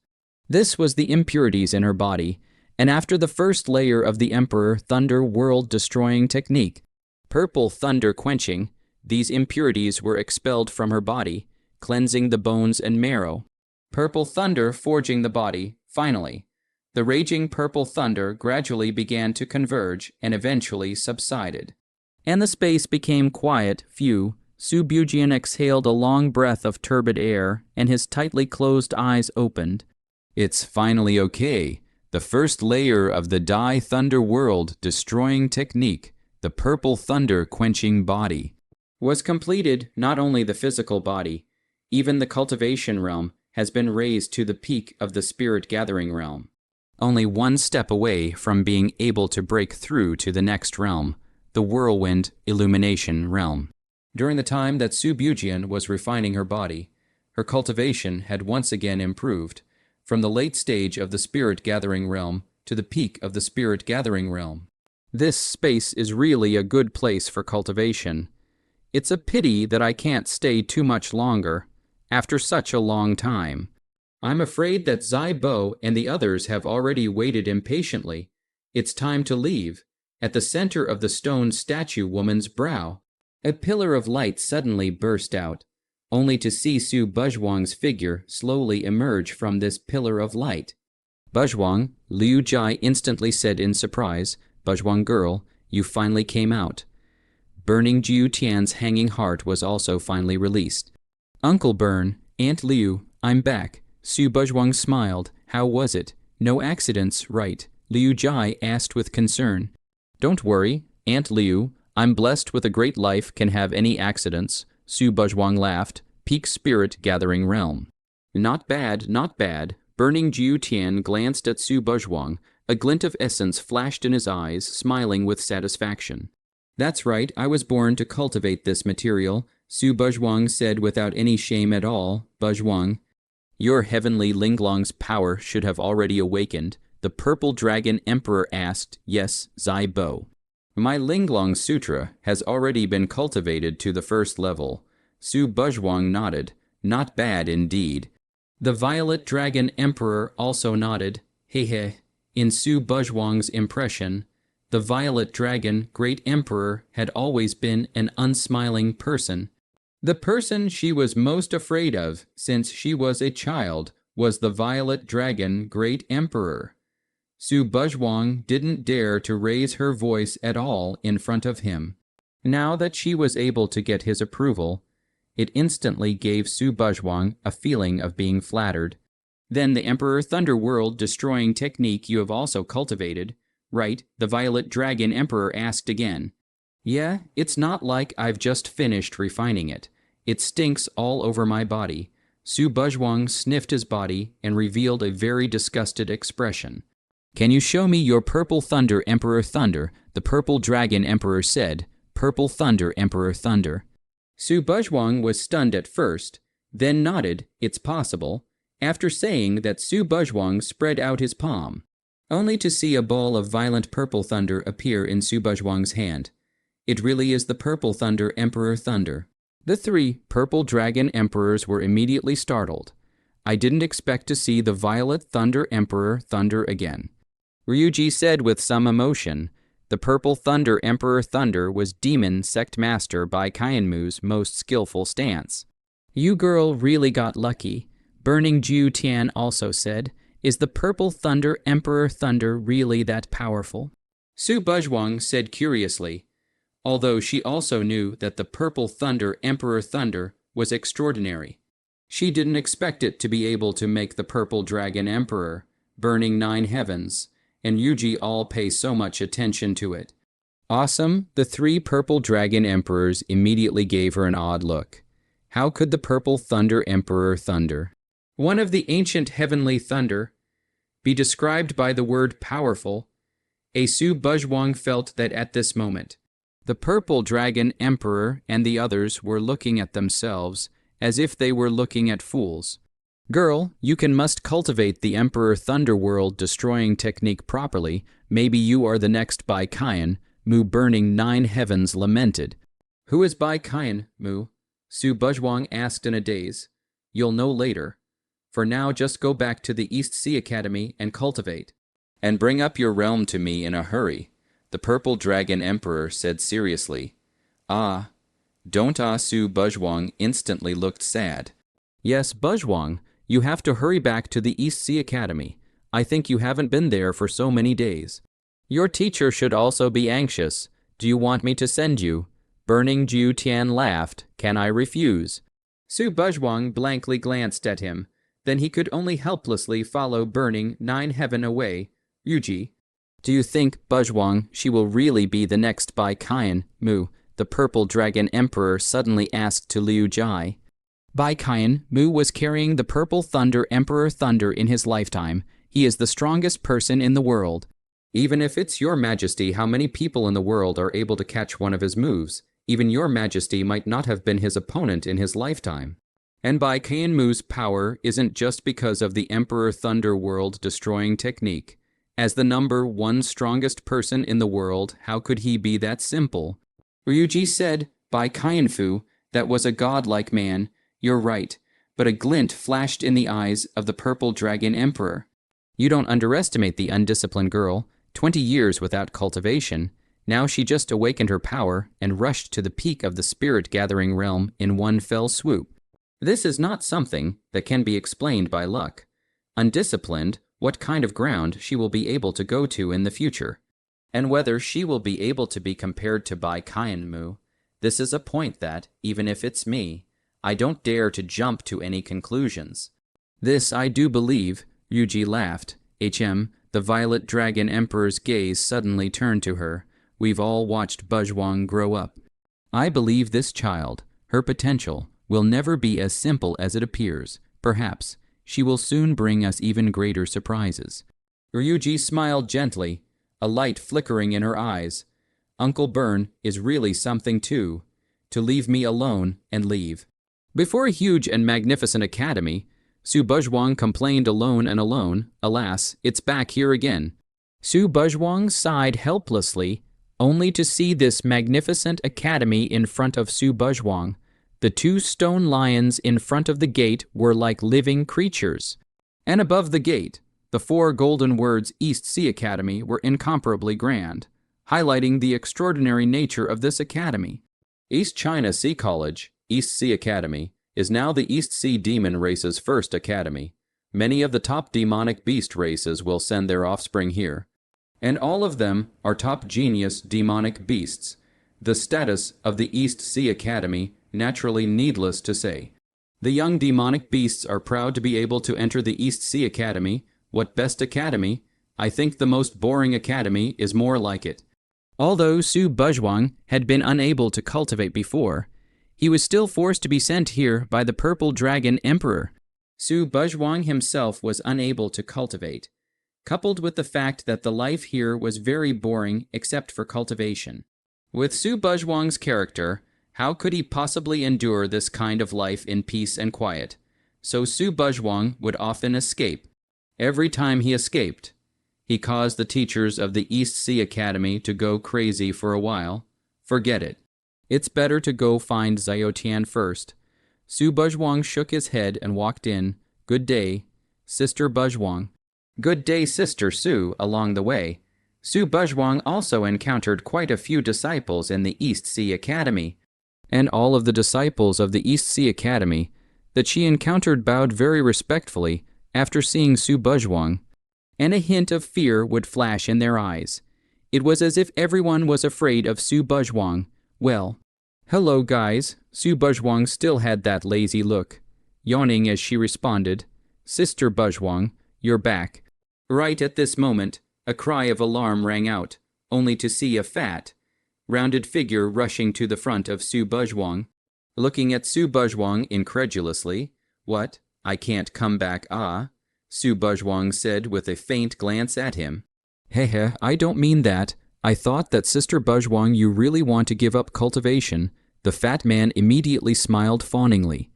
This was the impurities in her body, and after the first layer of the Emperor Thunder World-destroying technique, Purple Thunder quenching, these impurities were expelled from her body, cleansing the bones and marrow. Purple Thunder forging the body, finally. The raging Purple Thunder gradually began to converge and eventually subsided. And the space became quiet, few. Su Buzhuan exhaled a long breath of turbid air, and his tightly closed eyes opened. It's finally okay. The first layer of the Dai Thunder World-destroying technique, the Purple Thunder quenching body, was completed. Not only the physical body, even the cultivation realm has been raised to the peak of the spirit gathering realm. Only one step away from being able to break through to the next realm, the whirlwind illumination realm. During the time that Su Buzhuan was refining her body, her cultivation had once again improved, from the late stage of the spirit gathering realm to the peak of the spirit gathering realm. This space is really a good place for cultivation. It's a pity that I can't stay too much longer, after such a long time. I'm afraid that Zai Bo and the others have already waited impatiently. It's time to leave. At the center of the stone statue woman's brow, a pillar of light suddenly burst out, only to see Su Buzhuang's figure slowly emerge from this pillar of light. "Buzhuang," Liu Jai instantly said in surprise, "Buzhuang girl, you finally came out." Burning Jiu Tian's hanging heart was also finally released. "Uncle Burn, Aunt Liu, I'm back." Su Buzhuang smiled. How was it? No accidents, right? Liu Jai asked with concern. Don't worry, Aunt Liu. I'm blessed with a great life, can have any accidents. Su Buzhuang laughed. Peak spirit gathering realm. Not bad, not bad. Burning Jiu Tian glanced at Su Buzhuang. A glint of essence flashed in his eyes, smiling with satisfaction. That's right, I was born to cultivate this material, Su Buzhuang said without any shame at all. Buzhuang, your heavenly Linglong's power should have already awakened. The purple dragon emperor asked. Yes, Zai Bo. My Linglong Sutra has already been cultivated to the first level. Su Buzhuang nodded. Not bad indeed. The violet dragon emperor also nodded. Hehe. In Su Buzhuang's impression, the violet dragon great emperor had always been an unsmiling person. The person she was most afraid of since she was a child was the violet dragon great emperor. Su Buzhuang didn't dare to raise her voice at all in front of him. Now that she was able to get his approval, it instantly gave Su Buzhuang a feeling of being flattered. Then the Emperor Thunderworld destroying technique you have also cultivated, right? The Violet Dragon Emperor asked again. Yeah, it's not like I've just finished refining it. It stinks all over my body. Su Buzhuang sniffed his body and revealed a very disgusted expression. Can you show me your purple thunder, Emperor Thunder? The Purple Dragon Emperor said. Purple thunder, Emperor Thunder. Su Buzhuang was stunned at first, then nodded, it's possible, after saying that Su Buzhuang spread out his palm, only to see a ball of violent purple thunder appear in Su Buzhuang's hand. It really is the purple thunder, Emperor Thunder. The 3 purple dragon emperors were immediately startled. I didn't expect to see the violet thunder Emperor Thunder again. Ryuji said with some emotion. The purple thunder Emperor Thunder was demon sect master by Kaienmu's most skillful stance. You girl really got lucky. Burning Jiu Tian also said, is the purple thunder Emperor Thunder really that powerful? Su Buzhuang said curiously, although she also knew that the purple thunder Emperor Thunder was extraordinary. She didn't expect it to be able to make the purple dragon emperor, burning 9 heavens, and Yuji all pay so much attention to it. Awesome, the 3 purple dragon emperors immediately gave her an odd look. How could the purple thunder Emperor Thunder, one of the ancient heavenly thunder, be described by the word powerful? Su Buzhuang felt that at this moment, the purple dragon emperor and the others were looking at themselves as if they were looking at fools. Girl, you must cultivate the Emperor Thunderworld destroying technique properly. Maybe you are the next Bai Kaien, Mu burning 9 heavens lamented. Who is Bai Kaien, Mu? Su Buzhuang asked in a daze. You'll know later. For now, just go back to the East Sea Academy and cultivate. And bring up your realm to me in a hurry, the Purple Dragon Emperor said seriously. Ah. Don't Su Buzhuang instantly looked sad. Yes, Buzhuang, you have to hurry back to the East Sea Academy. I think you haven't been there for so many days. Your teacher should also be anxious. Do you want me to send you? Burning Jiu Tian laughed. Can I refuse? Su Buzhuang blankly glanced at him. Then he could only helplessly follow burning 9 heaven away. Yuji, do you think, Buzhuang, she will really be the next Bai Kaien, Mu? The Purple Dragon Emperor suddenly asked to Liu Jai. Bai Kaien, Mu was carrying the Purple Thunder Emperor Thunder in his lifetime. He is the strongest person in the world. Even if it's your majesty, how many people in the world are able to catch one of his moves? Even your majesty might not have been his opponent in his lifetime. And Bai Kaien-mu's power isn't just because of the Emperor Thunder World destroying technique. As the number 1 strongest person in the world, how could he be that simple? Ryuji said, Bai Kaien-fu, that was a godlike man. You're right, but a glint flashed in the eyes of the Purple Dragon Emperor. You don't underestimate the undisciplined girl. 20 years without cultivation. Now she just awakened her power and rushed to the peak of the spirit-gathering realm in one fell swoop. This is not something that can be explained by luck. Undisciplined, what kind of ground she will be able to go to in the future, and whether she will be able to be compared to Bai Kaien-mu. This is a point that, even if it's me, I don't dare to jump to any conclusions. This I do believe, Ryuji laughed. The Violet Dragon Emperor's gaze suddenly turned to her. We've all watched Bajwang grow up. I believe this child, her potential, will never be as simple as it appears. Perhaps she will soon bring us even greater surprises. Ryuji smiled gently, a light flickering in her eyes. Uncle Byrne is really something too. To leave me alone and leave. Before a huge and magnificent academy, Su Bajwang complained alone and alone. Alas, it's back here again. Su Bajwang sighed helplessly, only to see this magnificent academy in front of Su Bajwang. The two stone lions in front of the gate were like living creatures. And above the gate, the four golden words East Sea Academy were incomparably grand, highlighting the extraordinary nature of this academy. East China Sea College, East Sea Academy, is now the East Sea Demon race's first academy. Many of the top demonic beast races will send their offspring here, and all of them are top genius demonic beasts. The status of the East Sea Academy, naturally needless to say. The young demonic beasts are proud to be able to enter the East Sea Academy. What best academy? I think the most boring academy is more like it. Although Su Bajwang had been unable to cultivate before, he was still forced to be sent here by the Purple Dragon Emperor. Su Bajwang himself was unable to cultivate, coupled with the fact that the life here was very boring except for cultivation. With Su Bajwang's character, how could he possibly endure this kind of life in peace and quiet? So Su Bajwang would often escape. Every time he escaped, he caused the teachers of the East Sea Academy to go crazy for a while. Forget it. It's better to go find Xiaotian first. Su Bajwang shook his head and walked in. Good day, Sister Bajwang. Good day, Sister Su, along the way. Su Bajwang also encountered quite a few disciples in the East Sea Academy, and all of the disciples of the East Sea Academy that she encountered bowed very respectfully after seeing Su Bajwang, and a hint of fear would flash in their eyes. It was as if everyone was afraid of Su Bajwang. Well, hello guys. Su Bajwang still had that lazy look, yawning as she responded, Sister Bajwang, you're back. Right at this moment, a cry of alarm rang out, only to see a fat, rounded figure rushing to the front of Su Bajwang. Looking at Su Bajwang incredulously, What? I can't come back, ah? Su Bajwang said with a faint glance at him. Hehe, I don't mean that. I thought that Sister Bajwang you really want to give up cultivation. The fat man immediately smiled fawningly.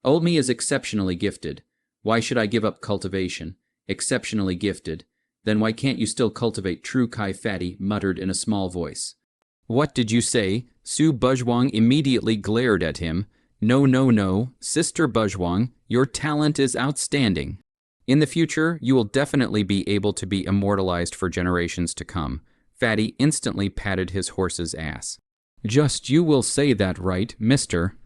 Olmi is exceptionally gifted. Why should I give up cultivation? Exceptionally gifted. Then why can't you still cultivate true Kai Fatty muttered in a small voice. What did you say? Su Bajwang immediately glared at him. No, Sister Bajwang, your talent is outstanding. In the future, you will definitely be able to be immortalized for generations to come. Fatty instantly patted his horse's ass. Just you will say that, right, mister?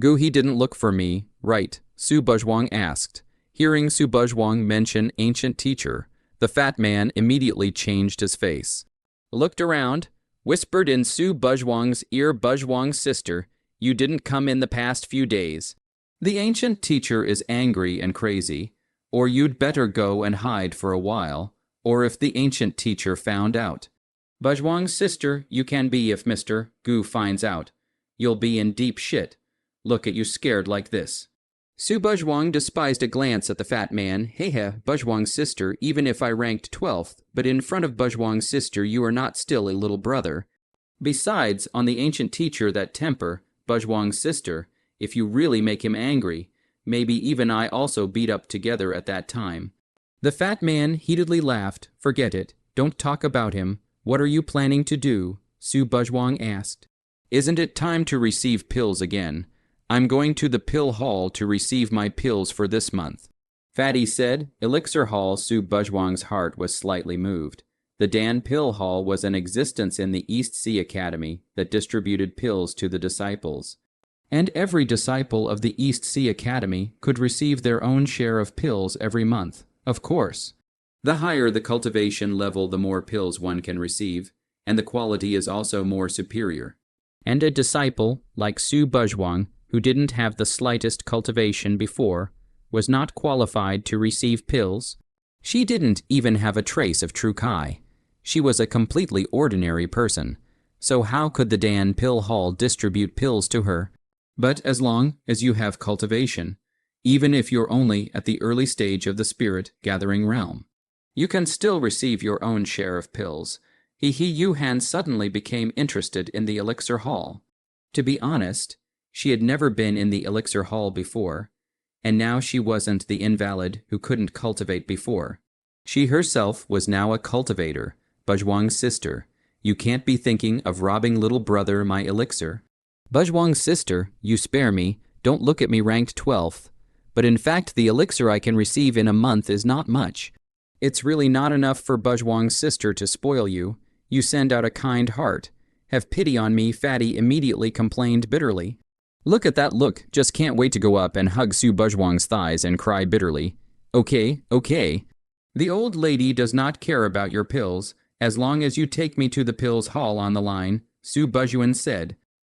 Guhi didn't look for me, right? Su Bajwang asked. Hearing Su Bajwang mention ancient teacher, the fat man immediately changed his face. Looked around, whispered in Su Bajwang's ear, Bajwang's sister, you didn't come in the past few days. The ancient teacher is angry and crazy, or you'd better go and hide for a while, or if the ancient teacher found out. Bajwang's sister you can be if Mr. Gu finds out. You'll be in deep shit. Look at you scared like this. Su Bajwang despised a glance at the fat man. Hehe, Bajwang's sister, even if I ranked 12th, but in front of Bajwang's sister you are not still a little brother. Besides, on the ancient teacher that temper, Bajwang's sister, if you really make him angry, maybe even I also beat up together at that time. The fat man heatedly laughed. Forget it. Don't talk about him. What are you planning to do? Su Bajwang asked. Isn't it time to receive pills again? I'm going to the pill hall to receive my pills for this month. Fatty said. Elixir Hall. Su Bajwang's heart was slightly moved. The Dan Pill Hall was in existence in the East Sea Academy that distributed pills to the disciples. And every disciple of the East Sea Academy could receive their own share of pills every month, of course. The higher the cultivation level, the more pills one can receive, and the quality is also more superior. And a disciple, like Su Bajwang, who didn't have the slightest cultivation before, was not qualified to receive pills. She didn't even have a trace of true Kai. She was a completely ordinary person. So how could the Dan Pill Hall distribute pills to her? But as long as you have cultivation, even if you're only at the early stage of the spirit gathering realm, you can still receive your own share of pills. Yuhan suddenly became interested in the elixir hall. To be honest, she had never been in the elixir hall before, and now she wasn't the invalid who couldn't cultivate before. She herself was now a cultivator, Bajwang's sister. You can't be thinking of robbing little brother my elixir. Bajwang's sister, you spare me, don't look at me ranked 12th. But in fact the elixir I can receive in a month is not much. It's really not enough for Bajwang's sister to spoil you. You send out a kind heart. Have pity on me, Fatty immediately complained bitterly. Look at that look, just can't wait to go up and hug Su Bajwang's thighs and cry bitterly. Okay. The old lady does not care about your pills, as long as you take me to the pills hall on the line, Su Bajwan said.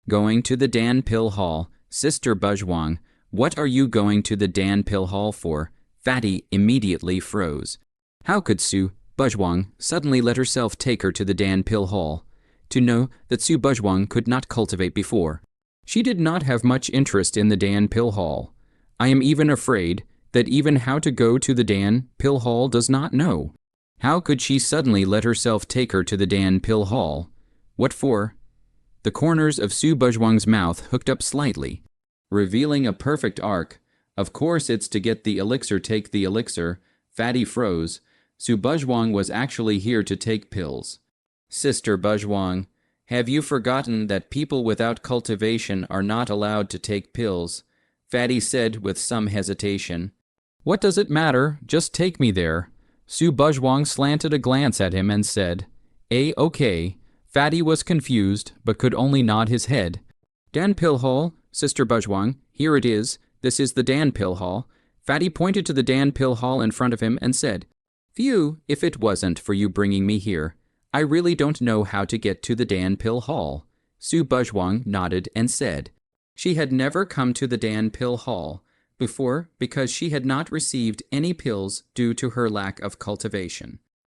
Going to the Dan Pill Hall, Sister Bajwang, what are you going to the Dan Pill Hall for? Fatty immediately froze. How could Su Bajwang suddenly let herself take her to the Dan Pill Hall? To know that Su Bajwang could not cultivate before. She did not have much interest in the Dan Pill Hall. I am even afraid that even how to go to the Dan Pill Hall does not know. How could she suddenly let herself take her to the Dan Pill Hall? What for? The corners of Su Bajwang's mouth hooked up slightly, revealing a perfect arc. Of course it's to get the elixir. Take the elixir. Fatty froze. Su Bajwang was actually here to take pills. Sister Bajwang, have you forgotten that people without cultivation are not allowed to take pills? Fatty said with some hesitation. What does it matter? Just take me there. Su Bajwang slanted a glance at him and said, okay. Fatty was confused, but could only nod his head. Dan Pill Hall, Sister Bajwang, here it is. This is the Dan Pill Hall. Fatty pointed to the Dan Pill Hall in front of him and said, Phew, if it wasn't for you bringing me here. I really don't know how to get to the Dan Pill Hall. Su Bajwang nodded and said. She had never come to the Dan Pill Hall before because she had not received any pills due to her lack of cultivation.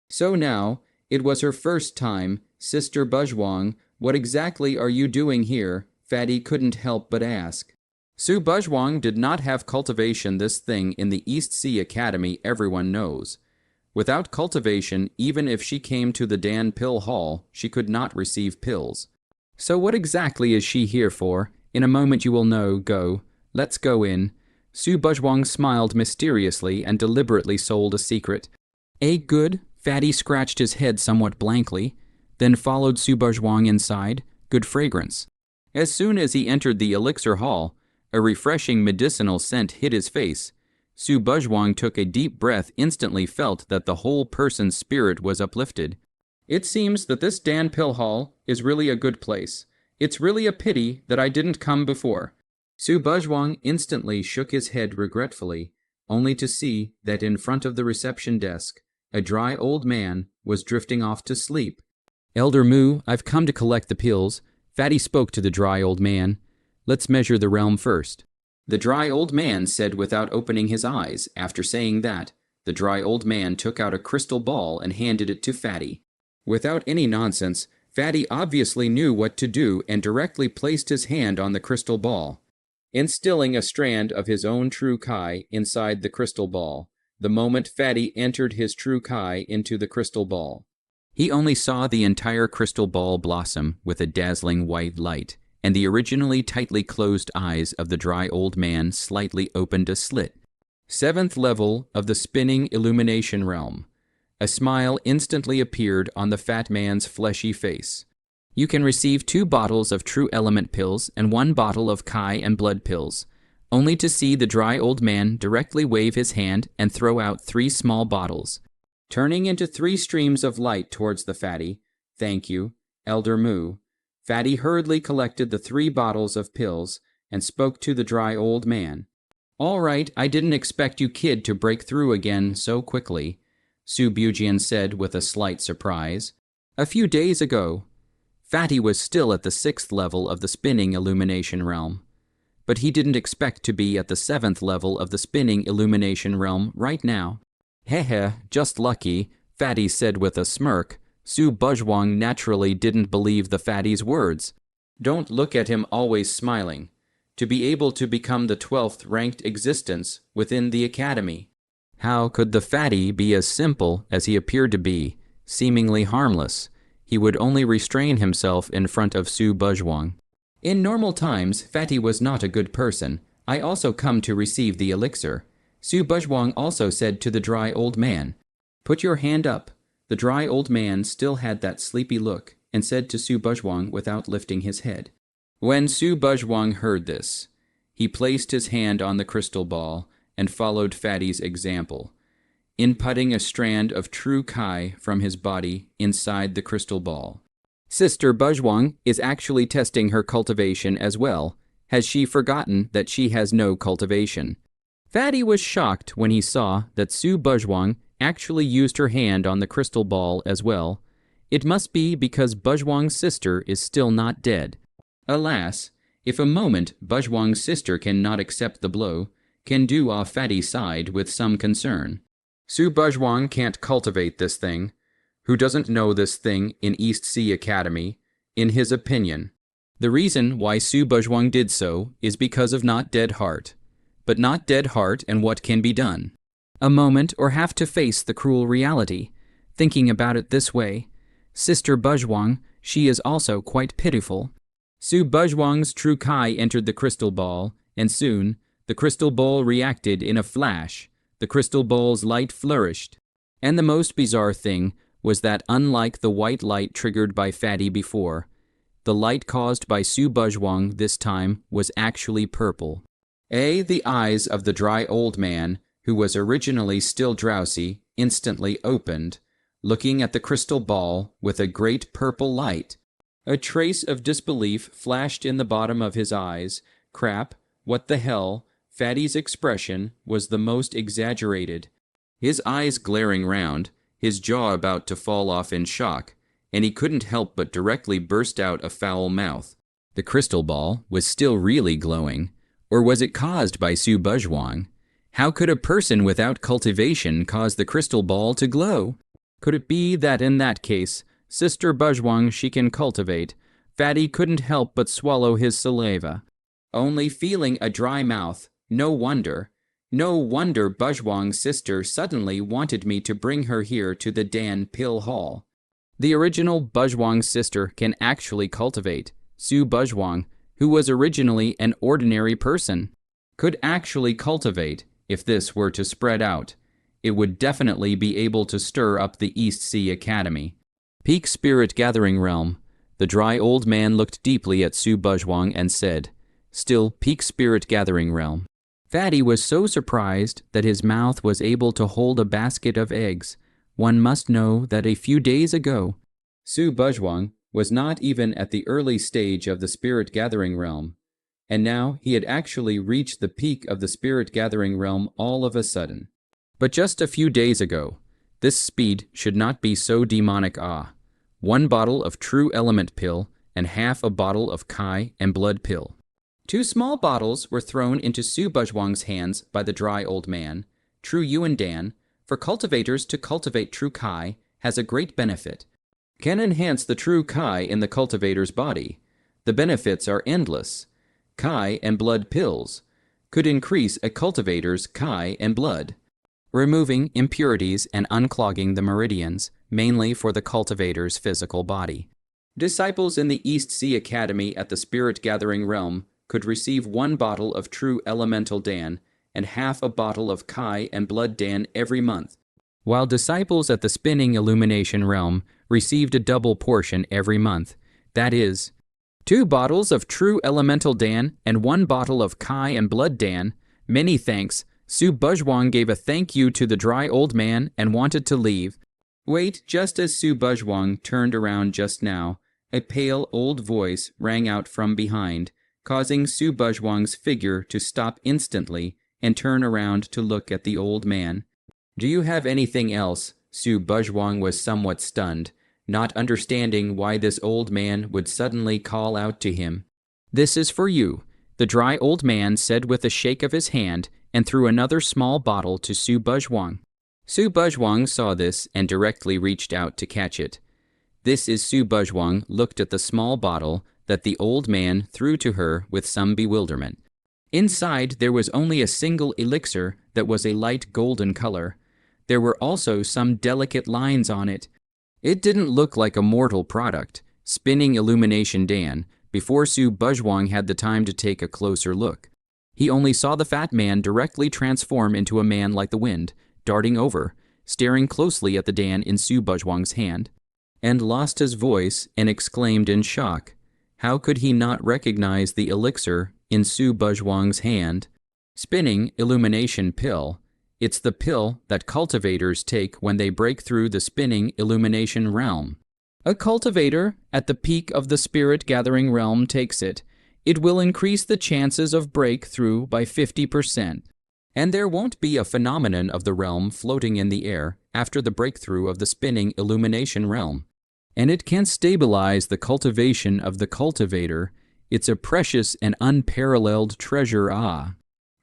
So now, it was her first time. Sister Bajwang, what exactly are you doing here? Fatty couldn't help but ask. Su Bajwang did not have cultivation. This thing in the East Sea Academy everyone knows. Without cultivation, even if she came to the Dan Pill Hall, she could not receive pills. So what exactly is she here for? In a moment you will know. Go. Let's go in. Su Bajwang smiled mysteriously and deliberately sold a secret. Good. Fatty scratched his head somewhat blankly, then followed Su Bajwang inside. Good fragrance. As soon as he entered the elixir hall, a refreshing medicinal scent hit his face. Su Bajwang took a deep breath, instantly felt that the whole person's spirit was uplifted. It seems that this Dan Pill Hall is really a good place. It's really a pity that I didn't come before. Su Bajwang instantly shook his head regretfully, only to see that in front of the reception desk, a dry old man was drifting off to sleep. Elder Mu, I've come to collect the pills. Fatty spoke to the dry old man. Let's measure the realm first. The dry old man said without opening his eyes. After saying that, the dry old man took out a crystal ball and handed it to Fatty. Without any nonsense, Fatty obviously knew what to do and directly placed his hand on the crystal ball, instilling a strand of his own true Kai inside the crystal ball. The moment Fatty entered his true Kai into the crystal ball, he only saw the entire crystal ball blossom with a dazzling white light, and the originally tightly closed eyes of the dry old man slightly opened a slit. 7th level of the spinning illumination realm. A smile instantly appeared on the fat man's fleshy face. You can receive 2 bottles of true element pills and 1 bottle of Kai and blood pills, only to see the dry old man directly wave his hand and throw out 3 small bottles, turning into 3 streams of light towards the Fatty. Thank you, Elder Mu. Fatty hurriedly collected the 3 bottles of pills and spoke to the dry old man. All right, I didn't expect you kid to break through again so quickly, Su Bujian said with a slight surprise. A few days ago, Fatty was still at the 6th level of the spinning illumination realm. but he didn't expect to be at the 7th level of the spinning illumination realm right now. Hehe, just lucky, Fatty said with a smirk. Su Buzhuang naturally didn't believe the fatty's words. Don't look at him always smiling. To be able to become the 12th ranked existence within the academy. How could the fatty be as simple as he appeared to be, seemingly harmless? He would only restrain himself in front of Su Buzhuang. In normal times, Fatty was not a good person. I also come to receive the elixir. Su Buzhuang also said to the dry old man, Put your hand up. The dry old man still had that sleepy look and said to Su Buzhuang without lifting his head. When Su Buzhuang heard this, he placed his hand on the crystal ball and followed Fatty's example, inputting a strand of true Kai from his body inside the crystal ball. Sister Buzhuang is actually testing her cultivation as well. Has she forgotten that she has no cultivation? Fatty was shocked when he saw that Su Buzhuang actually used her hand on the crystal ball as well. It must be because Buzhuang's sister is still not dead. Alas, if a moment Buzhuang's sister cannot accept the blow, can do off Fatty's side with some concern. Su Buzhuang can't cultivate this thing. Who doesn't know this thing in East Sea Academy, in his opinion? The reason why Su Buzhuang did so is because of not dead heart. But not dead heart and what can be done? A moment or have to face the cruel reality. Thinking about it this way, Sister Buzhuang, she is also quite pitiful. Su Buzhuang's true Kai entered the crystal ball, and soon, the crystal ball reacted in a flash. The crystal ball's light flourished. And the most bizarre thing was that unlike the white light triggered by Fatty before, the light caused by Su Buzhuang this time was actually purple. The eyes of the dry old man, who was originally still drowsy, instantly opened, looking at the crystal ball with a great purple light. A trace of disbelief flashed in the bottom of his eyes. Crap, what the hell? Fatty's expression was the most exaggerated. His eyes glaring round, his jaw about to fall off in shock, and he couldn't help but directly burst out a foul mouth. The crystal ball was still really glowing, or was it caused by Su Buzhuang? How could a person without cultivation cause the crystal ball to glow? Could it be that in that case, Sister Buzhuang she can cultivate? Fatty couldn't help but swallow his saliva. Only feeling a dry mouth, no wonder Buzhuang's sister suddenly wanted me to bring her here to the Dan Pill Hall. The original Buzhuang's sister can actually cultivate. Su Buzhuang, who was originally an ordinary person, could actually cultivate. If this were to spread out, it would definitely be able to stir up the East Sea Academy. Peak Spirit Gathering Realm. The dry old man looked deeply at Su Buzhuang and said, Still Peak Spirit Gathering Realm. Fatty was so surprised that his mouth was able to hold a basket of eggs. One must know that a few days ago, Su Buzhuang was not even at the early stage of the Spirit Gathering Realm, and now he had actually reached the peak of the Spirit Gathering Realm all of a sudden. But just a few days ago, this speed should not be so demonic. 1 bottle of True Element Pill and half a bottle of Kai and Blood Pill. 2 small bottles were thrown into Su Buzhuang's hands by the dry old man. True Yuan Dan, for cultivators to cultivate True Kai has a great benefit. Can enhance the True Kai in the cultivator's body. The benefits are endless. Kai and Blood Pills could increase a cultivator's Kai and blood, removing impurities and unclogging the meridians, mainly for the cultivator's physical body. Disciples in the East Sea Academy at the Spirit Gathering Realm could receive 1 bottle of True Elemental Dan and half a bottle of Kai and Blood Dan every month, while disciples at the Spinning Illumination Realm received a double portion every month. That is, 2 bottles of True Elemental Dan and 1 bottle of Kai and Blood Dan. Many thanks. Su Buzhuang gave a thank you to the dry old man and wanted to leave. Wait, just as Su Buzhuang turned around just now, a pale old voice rang out from behind, causing Su Buzhuang's figure to stop instantly and turn around to look at the old man. Do you have anything else? Su Buzhuang was somewhat stunned, not understanding why this old man would suddenly call out to him. This is for you. the dry old man said with a shake of his hand and threw another small bottle to Su Buzhuang. Su Buzhuang saw this and directly reached out to catch it. This is Su Buzhuang looked at the small bottle that the old man threw to her with some bewilderment. Inside there was only a single elixir that was a light golden color. There were also some delicate lines on it. It didn't look like a mortal product. Spinning Illumination Dan, before Su Buzhuang had the time to take a closer look. He only saw the fat man directly transform into a man like the wind, darting over, staring closely at the Dan in Su Buzhuang's hand, and lost his voice and exclaimed in shock. How could he not recognize the elixir in Su Buzhuang's hand? Spinning Illumination Pill. It's the pill that cultivators take when they break through the spinning illumination realm. A cultivator at the peak of the spirit-gathering realm takes it. It will increase the chances of breakthrough by 50%. And there won't be a phenomenon of the realm floating in the air after the breakthrough of the spinning illumination realm. And it can stabilize the cultivation of the cultivator. It's a precious and unparalleled treasure.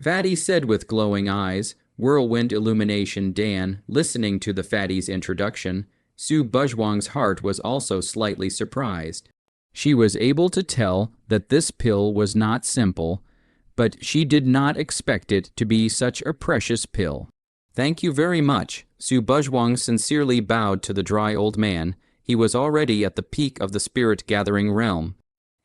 Fatty said with glowing eyes, Whirlwind Illumination Dan, listening to the fatty's introduction. Su Buzhuang's heart was also slightly surprised. She was able to tell that this pill was not simple, but she did not expect it to be such a precious pill. Thank you very much. Su Buzhuang sincerely bowed to the dry old man. He was already at the peak of the spirit-gathering realm.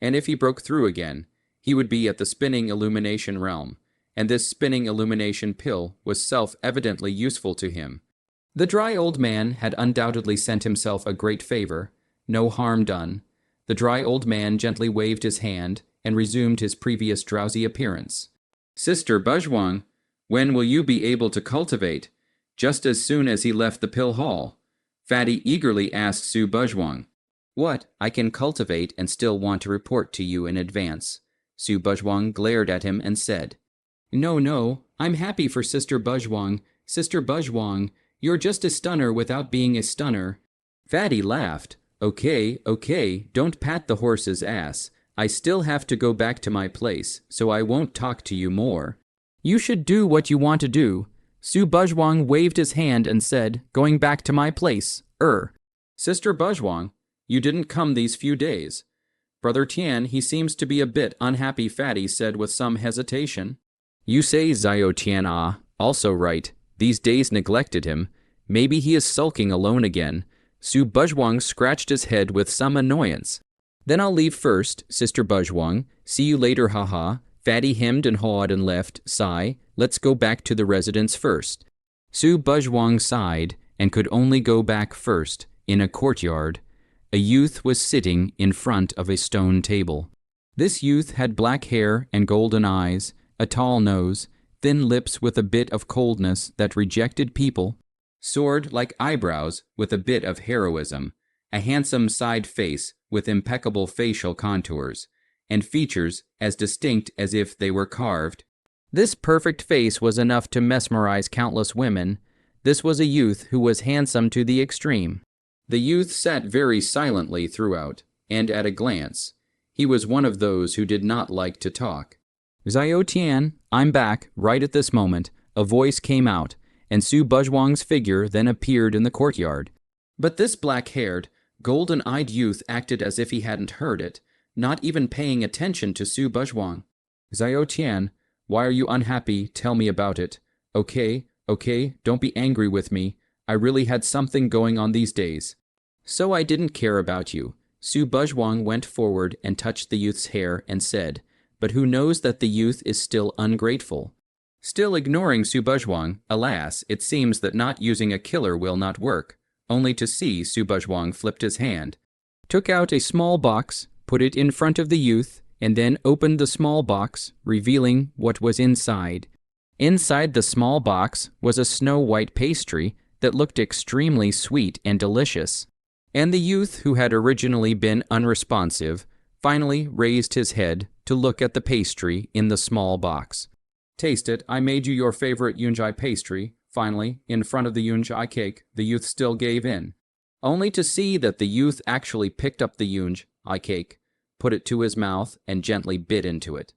And if he broke through again, he would be at the spinning illumination realm. And this spinning illumination pill was self-evidently useful to him. The dry old man had undoubtedly sent himself a great favor. No harm done. The dry old man gently waved his hand and resumed his previous drowsy appearance. Sister Buzhuang, when will you be able to cultivate? Just as soon as he left the pill hall. Fatty eagerly asked Su Buzhuang. What? I can cultivate and still want to report to you in advance. Su Buzhuang glared at him and said, No, I'm happy for Sister Buzhuang. Sister Buzhuang, you're just a stunner without being a stunner. Fatty laughed. Okay, don't pat the horse's ass. I still have to go back to my place, so I won't talk to you more. You should do what you want to do. Su Buzhuang waved his hand and said, going back to my place, Sister Buzhuang, you didn't come these few days. Brother Tian, he seems to be a bit unhappy, Fatty said with some hesitation. You say Xiao Tian also right. These days neglected him. Maybe he is sulking alone again. Su Buzhuang scratched his head with some annoyance. Then I'll leave first, Sister Buzhuang. See you later, haha. Fatty hemmed and hawed and left. Sigh. Let's go back to the residence first. Su Buzhuang sighed and could only go back first. In a courtyard, a youth was sitting in front of a stone table. This youth had black hair and golden eyes, a tall nose, thin lips with a bit of coldness that rejected people, sword-like eyebrows with a bit of heroism, a handsome side face with impeccable facial contours, and features as distinct as if they were carved. This perfect face was enough to mesmerize countless women. This was a youth who was handsome to the extreme. The youth sat very silently throughout, and at a glance, he was one of those who did not like to talk. Xiao Tian, I'm back, right at this moment, a voice came out, and Su Buzhuang's figure then appeared in the courtyard. But this black-haired, golden-eyed youth acted as if he hadn't heard it, not even paying attention to Su Buzhuang. Xiao Tian, why are you unhappy? Tell me about it. Okay, don't be angry with me. I really had something going on these days. So I didn't care about you. Su Buzhuang went forward and touched the youth's hair and said, but who knows that the youth is still ungrateful? Still ignoring Su Buzhuang, alas, it seems that not using a killer will not work. Only to see Su Buzhuang flipped his hand, took out a small box, put it in front of the youth, and then opened the small box, revealing what was inside. Inside the small box was a snow-white pastry that looked extremely sweet and delicious. And the youth, who had originally been unresponsive, finally raised his head to look at the pastry in the small box. Taste it, I made you your favorite yunjai pastry. Finally, in front of the yunjai cake, the youth still gave in. Only to see that the youth actually picked up the yunjai cake, put it to his mouth, and gently bit into it.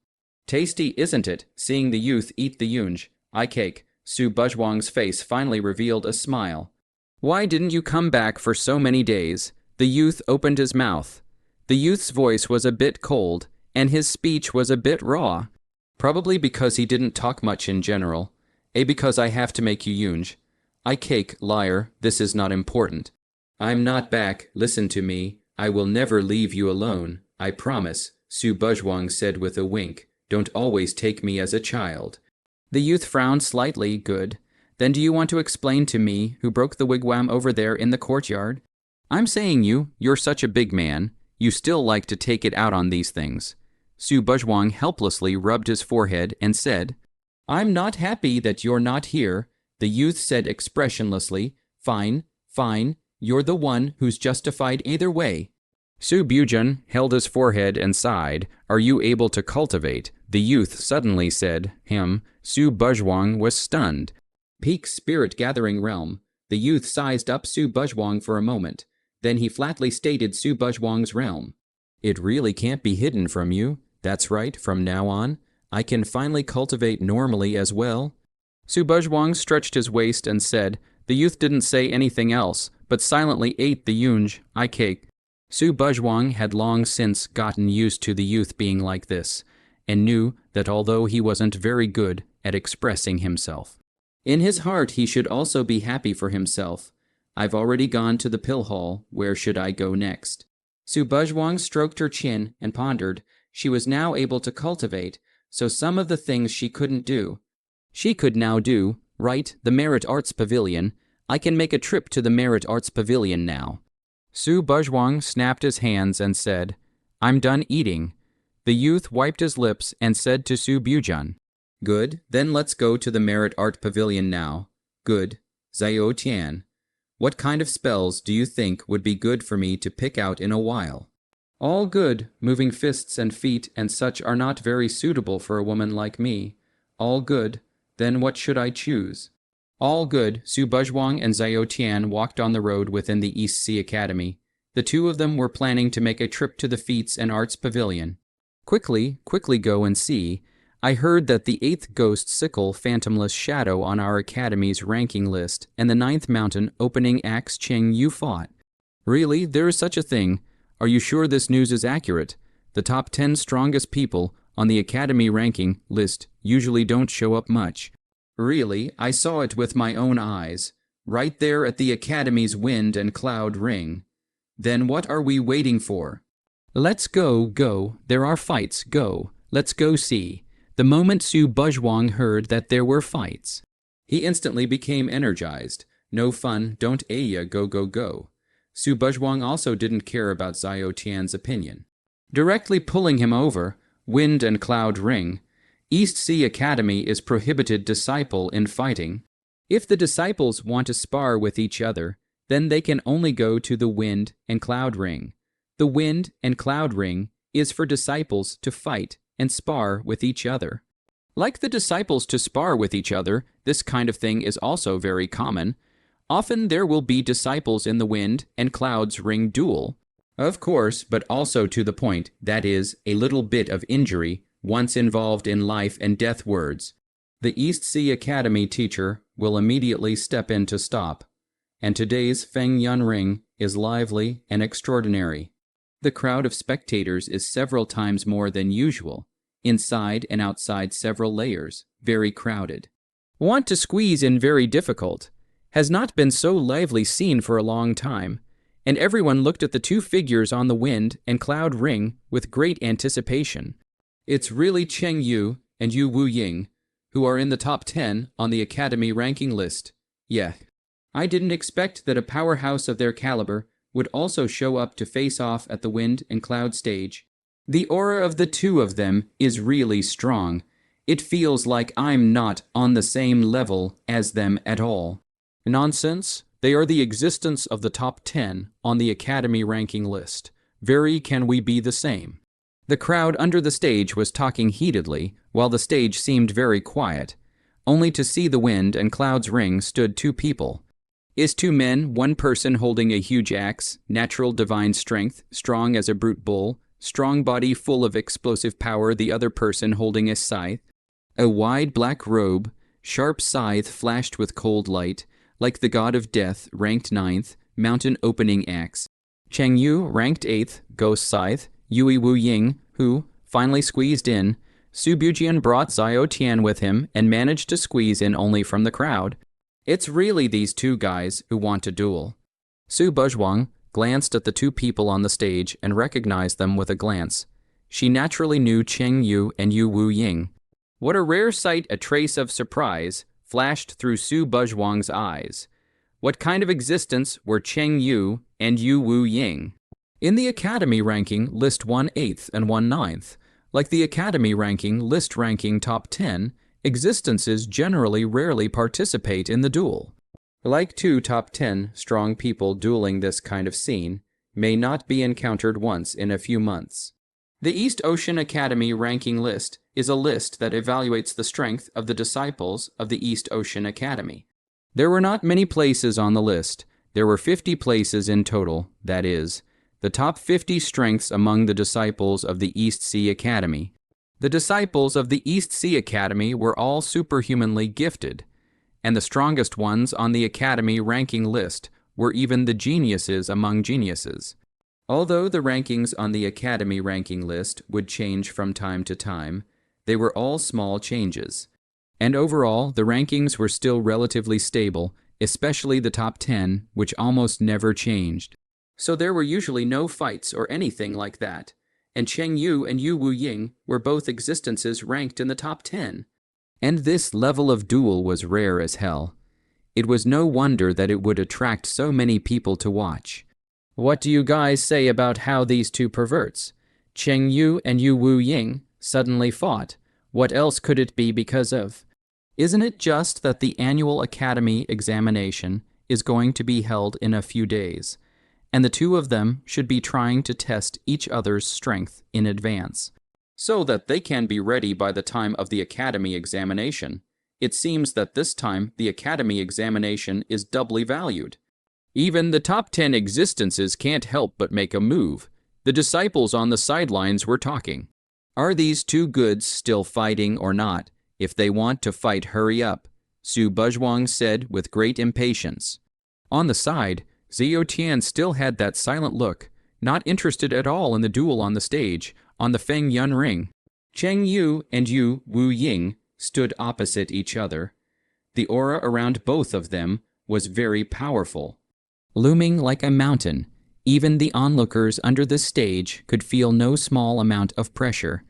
Tasty, isn't it, seeing the youth eat the yunj, I cake? Su Buzhuang's face finally revealed a smile. Why didn't you come back for so many days? The youth opened his mouth. The youth's voice was a bit cold, and his speech was a bit raw. Probably because he didn't talk much in general. Because I have to make you yunj. I cake, liar, this is not important. I'm not back, listen to me. I will never leave you alone, I promise, Su Buzhuang said with a wink. Don't always take me as a child. The youth frowned slightly. Good. Then do you want to explain to me who broke the wigwam over there in the courtyard? I'm saying you're such a big man. You still like to take it out on these things. Su Buzhuang helplessly rubbed his forehead and said, I'm not happy that you're not here. The youth said expressionlessly, Fine, fine, you're the one who's justified either way. Su Buzhuang held his forehead and sighed. Are you able to cultivate? The youth suddenly said, Su Buzhuang was stunned. Peak spirit gathering realm. The youth sized up Su Buzhuang for a moment. Then he flatly stated Su Buzhuang's realm. It really can't be hidden from you. That's right, from now on, I can finally cultivate normally as well. Su Buzhuang stretched his waist and said. The youth didn't say anything else, but silently ate the yunj, I cake. Su Buzhuang had long since gotten used to the youth being like this, and knew that although he wasn't very good at expressing himself, in his heart he should also be happy for himself. I've already gone to the pill hall, where should I go next? Su Buzhuang stroked her chin and pondered. She was now able to cultivate, so some of the things she couldn't do, she could now do, right? The Merit Arts Pavilion. I can make a trip to the Merit Arts Pavilion now. Su Buzhuang snapped his hands and said, I'm done eating. The youth wiped his lips and said to Su Buzhuang, Good, then let's go to the Merit Art Pavilion now. Good. Xiao Tian, what kind of spells do you think would be good for me to pick out in a while? All good. Moving fists and feet and such are not very suitable for a woman like me. All good. Then what should I choose? All good. Su Buzhuang and Xiao Tian walked on the road within the East Sea Academy. The two of them were planning to make a trip to the Feats and Arts Pavilion. Quickly go and see. I heard that the 8th Ghost Sickle Phantomless Shadow on our Academy's ranking list and the 9th Mountain opening Axe Cheng Yu fought. Really? There is such a thing? Are you sure this news is accurate? The top 10 strongest people on the Academy ranking list usually don't show up much. Really, I saw it with my own eyes, right there at the Academy's Wind and Cloud Ring. Then what are we waiting for? Let's go. There are fights, go. Let's go see. The moment Su Buzhuang heard that there were fights, he instantly became energized. No fun, don't Aya, go. Su Buzhuang also didn't care about Xiao Tian's opinion. Directly pulling him over, Wind and Cloud Ring. East Sea Academy is prohibited disciple in fighting. If the disciples want to spar with each other, then they can only go to the Wind and Cloud Ring. The Wind and Cloud Ring is for disciples to fight and spar with each other. Like the disciples to spar with each other, this kind of thing is also very common. Often there will be disciples in the Wind and Clouds Ring duel. Of course, but also to the point, that is, a little bit of injury, once involved in life and death words. The East Sea Academy teacher will immediately step in to stop. And today's Feng Yun Ring is lively and extraordinary. The crowd of spectators is several times more than usual, inside and outside several layers, very crowded. Want to squeeze in very difficult. Has not been so lively seen for a long time, and everyone looked at the two figures on the Wind and Cloud Ring with great anticipation. It's really Cheng Yu and Yu Wu Ying, who are in the top 10 on the Academy ranking list. Yeah, I didn't expect that a powerhouse of their caliber would also show up to face off at the Wind and Cloud stage. The aura of the two of them is really strong. It feels like I'm not on the same level as them at all. Nonsense. They are the existence of the top 10 on the Academy ranking list. Very can we be the same? The crowd under the stage was talking heatedly, while the stage seemed very quiet. Only to see the Wind and Cloud's ring stood two people. Is two men, one person holding a huge axe, natural divine strength, strong as a brute bull, strong body full of explosive power, the other person holding a scythe. A wide black robe, sharp scythe flashed with cold light, like the god of death, ranked 9th, mountain opening axe. Cheng Yu, ranked 8th, ghost scythe, Yui Wu Ying, who finally squeezed in. Su Bujian brought Xiao Tian with him and managed to squeeze in only from the crowd. It's really these two guys who want to duel. Su Buzhuang glanced at the two people on the stage and recognized them with a glance. She naturally knew Cheng Yu and Yu Wu Ying. What a rare sight! A trace of surprise flashed through Su Buzhuang's eyes. What kind of existence were Cheng Yu and Yu Wu Ying? In the Academy ranking, list 1/8 and 1/9. Like the Academy ranking, list ranking top 10, existences generally rarely participate in the duel. Like two top 10 strong people dueling, this kind of scene may not be encountered once in a few months. The East Ocean Academy ranking list is a list that evaluates the strength of the disciples of the East Ocean Academy. There were not many places on the list. There were 50 places in total, that is, the top 50 strengths among the disciples of the East Sea Academy. The disciples of the East Sea Academy were all superhumanly gifted, and the strongest ones on the Academy ranking list were even the geniuses among geniuses. Although the rankings on the Academy ranking list would change from time to time, they were all small changes. And overall, the rankings were still relatively stable, especially the top 10, which almost never changed. So there were usually no fights or anything like that, and Cheng Yu and Yu Wu Ying were both existences ranked in the top 10. And this level of duel was rare as hell. It was no wonder that it would attract so many people to watch. What do you guys say about how these two perverts, Cheng Yu and Yu Wu Ying, suddenly fought? What else could it be because of? Isn't it just that the annual Academy examination is going to be held in a few days, and the two of them should be trying to test each other's strength in advance, so that they can be ready by the time of the Academy examination? It seems that this time the Academy examination is doubly valued. Even the top 10 existences can't help but make a move. The disciples on the sidelines were talking. Are these two goods still fighting or not? If they want to fight, hurry up, Su Buzhuang said with great impatience. On the side, Xiao Tian still had that silent look, not interested at all in the duel on the stage, on the Feng Yun ring. Cheng Yu and Yu Wu Ying stood opposite each other. The aura around both of them was very powerful. Looming like a mountain, even the onlookers under the stage could feel no small amount of pressure.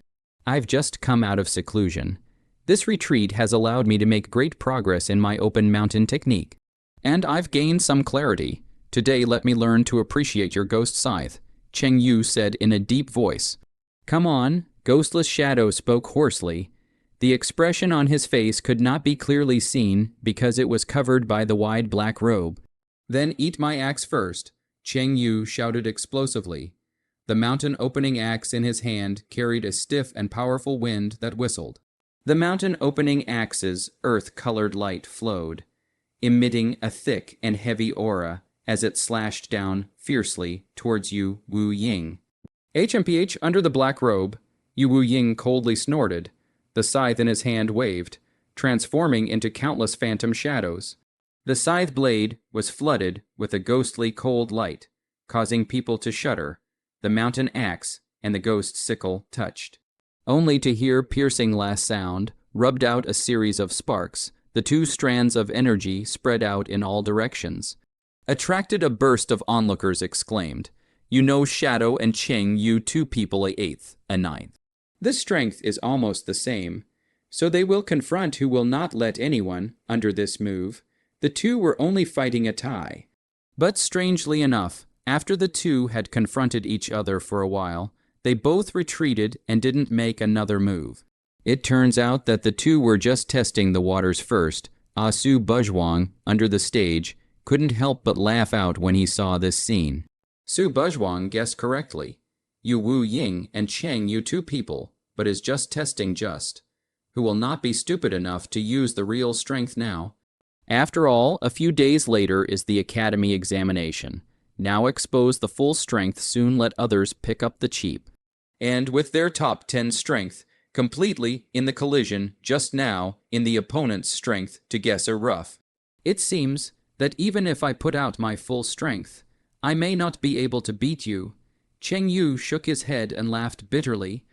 I've just come out of seclusion. This retreat has allowed me to make great progress in my open mountain technique, and I've gained some clarity. Today let me learn to appreciate your ghost scythe, Cheng Yu said in a deep voice. Come on, Ghostless Shadow spoke hoarsely. The expression on his face could not be clearly seen because it was covered by the wide black robe. Then eat my axe first, Cheng Yu shouted explosively. The mountain opening axe in his hand carried a stiff and powerful wind that whistled. The mountain opening axe's earth-colored light flowed, emitting a thick and heavy aura as it slashed down fiercely towards Yu Wu Ying. HMPH under the black robe, Yu Wu Ying coldly snorted. The scythe in his hand waved, transforming into countless phantom shadows. The scythe blade was flooded with a ghostly cold light, causing people to shudder. The mountain axe and the ghost sickle touched. Only to hear piercing last sound, rubbed out a series of sparks, the two strands of energy spread out in all directions. Attracted, a burst of onlookers exclaimed, "You know Shadow and Cheng Yu, two people, a 8th, a 9th. This strength is almost the same, so they will confront who will not let anyone, under this move. The two were only fighting a tie." But strangely enough, after the two had confronted each other for a while, they both retreated and didn't make another move. It turns out that the two were just testing the waters first. Su Buzhuang, under the stage, couldn't help but laugh out when he saw this scene. Su Buzhuang guessed correctly. Yu Wu Ying and Cheng Yu, two people, but is just testing just, who will not be stupid enough to use the real strength now. After all, a few days later is the Academy examination. Now expose the full strength, soon let others pick up the cheap. and with their top 10 strength, completely in the collision just now in the opponent's strength to guess a rough. It seems that even if I put out my full strength, I may not be able to beat you. Cheng Yu shook his head and laughed bitterly.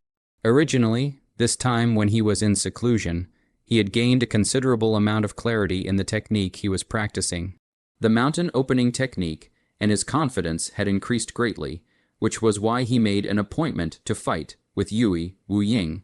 Originally, this time when he was in seclusion, he had gained a considerable amount of clarity in the technique he was practicing. The mountain opening technique, and his confidence had increased greatly, which was why he made an appointment to fight with Yui Wu Ying,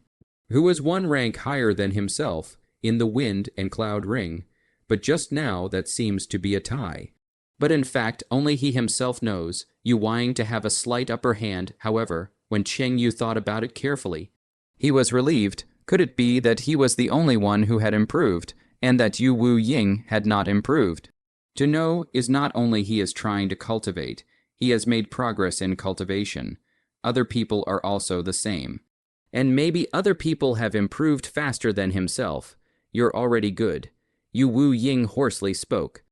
who was one rank higher than himself in the Wind and Cloud Ring, but just now that seems to be a tie. But in fact, only he himself knows, Yu Ying to have a slight upper hand. However, when Cheng Yu thought about it carefully, he was relieved. Could it be that he was the only one who had improved, and that Yu Wu Ying had not improved? To know is not only he is trying to cultivate, he has made progress in cultivation. Other people are also the same. And maybe other people have improved faster than himself. You're already good. Yu Wu Ying hoarsely spoke.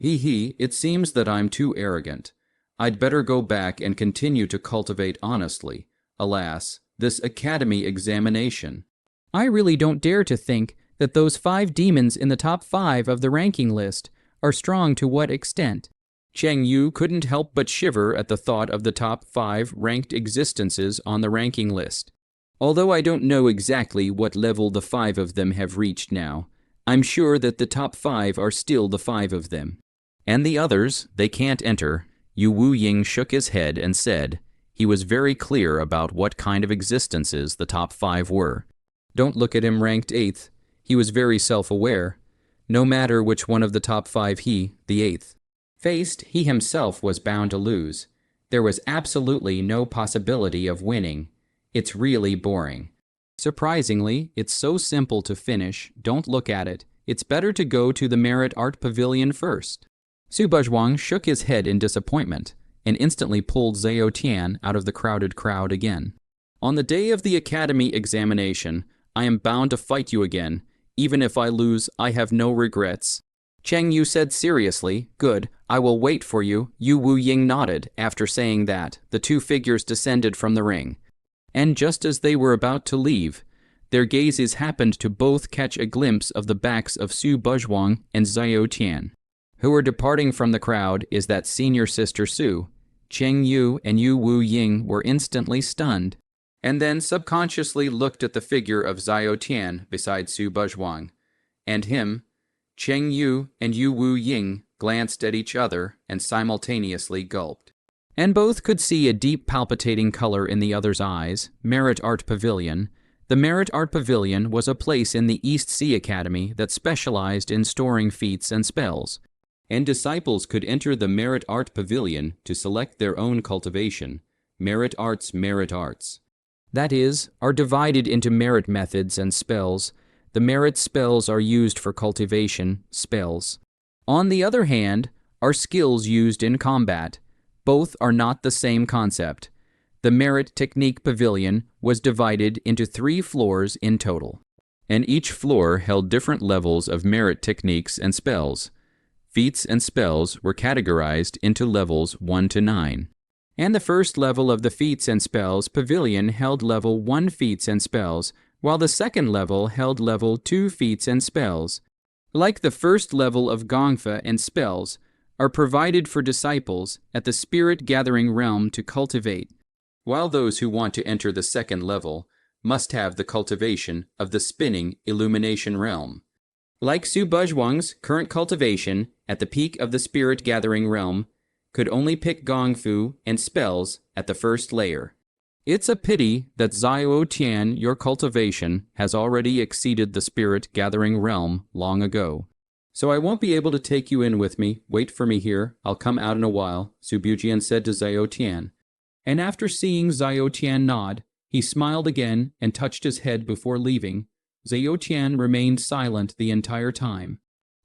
It seems that I'm too arrogant. I'd better go back and continue to cultivate honestly. Alas, this academy examination. I really don't dare to think that those 5 demons in the top 5 of the ranking list are strong to what extent. Cheng Yu couldn't help but shiver at the thought of the top 5 ranked existences on the ranking list. Although I don't know exactly what level the 5 of them have reached now, I'm sure that the top 5 are still the 5 of them. And the others, they can't enter. Yu Wu Ying shook his head and said he was very clear about what kind of existences the top 5 were. Don't look at him ranked 8th. He was very self-aware. No matter which one of the top 5 he, the 8th, faced, he himself was bound to lose. There was absolutely no possibility of winning. It's really boring. Surprisingly, it's so simple to finish. Don't look at it. It's better to go to the Merit Art Pavilion first. Su Buzhuang shook his head in disappointment and instantly pulled Zhao Tian out of the crowded crowd again. On the day of the academy examination, I am bound to fight you again. Even if I lose, I have no regrets. Cheng Yu said seriously. Good, I will wait for you. Yu Wu Ying nodded. After saying that, the 2 figures descended from the ring. And just as they were about to leave, their gazes happened to both catch a glimpse of the backs of Su Buzhuang and Zhao Tian. Who were departing from the crowd is that senior sister Su. Cheng Yu and Yu Wu Ying were instantly stunned, and then subconsciously looked at the figure of Zhao Tian beside Su Buzhuang. And him, Cheng Yu and Yu Wu Ying glanced at each other and simultaneously gulped. And both could see a deep palpitating color in the other's eyes. Merit Art Pavilion. The Merit Art Pavilion was a place in the East Sea Academy that specialized in storing feats and spells, and disciples could enter the Merit Art Pavilion to select their own cultivation. Merit Arts, that is, are divided into merit methods and spells. The merit spells are used for cultivation, spells. On the other hand, are skills used in combat. Both are not the same concept. The Merit Technique Pavilion was divided into 3 floors in total, and each floor held different levels of merit techniques and spells. Feats and spells were categorized into levels 1 to 9. And the first level of the Feats and Spells Pavilion held level 1 Feats and Spells, while the second level held level 2 Feats and Spells. Like the first level of Gongfa and spells, are provided for disciples at the Spirit Gathering Realm to cultivate, while those who want to enter the second level must have the cultivation of the Spinning Illumination Realm. Like Su Buzhuang's current cultivation at the peak of the Spirit Gathering Realm, could only pick Gongfu and spells at the first layer. It's a pity that Zhao Tian, your cultivation, has already exceeded the Spirit Gathering Realm long ago. So I won't be able to take you in with me. Wait for me here. I'll come out in a while, Su Bujian said to Zhao Tian. And after seeing Zhao Tian nod, he smiled again and touched his head before leaving. Zhao Tian remained silent the entire time,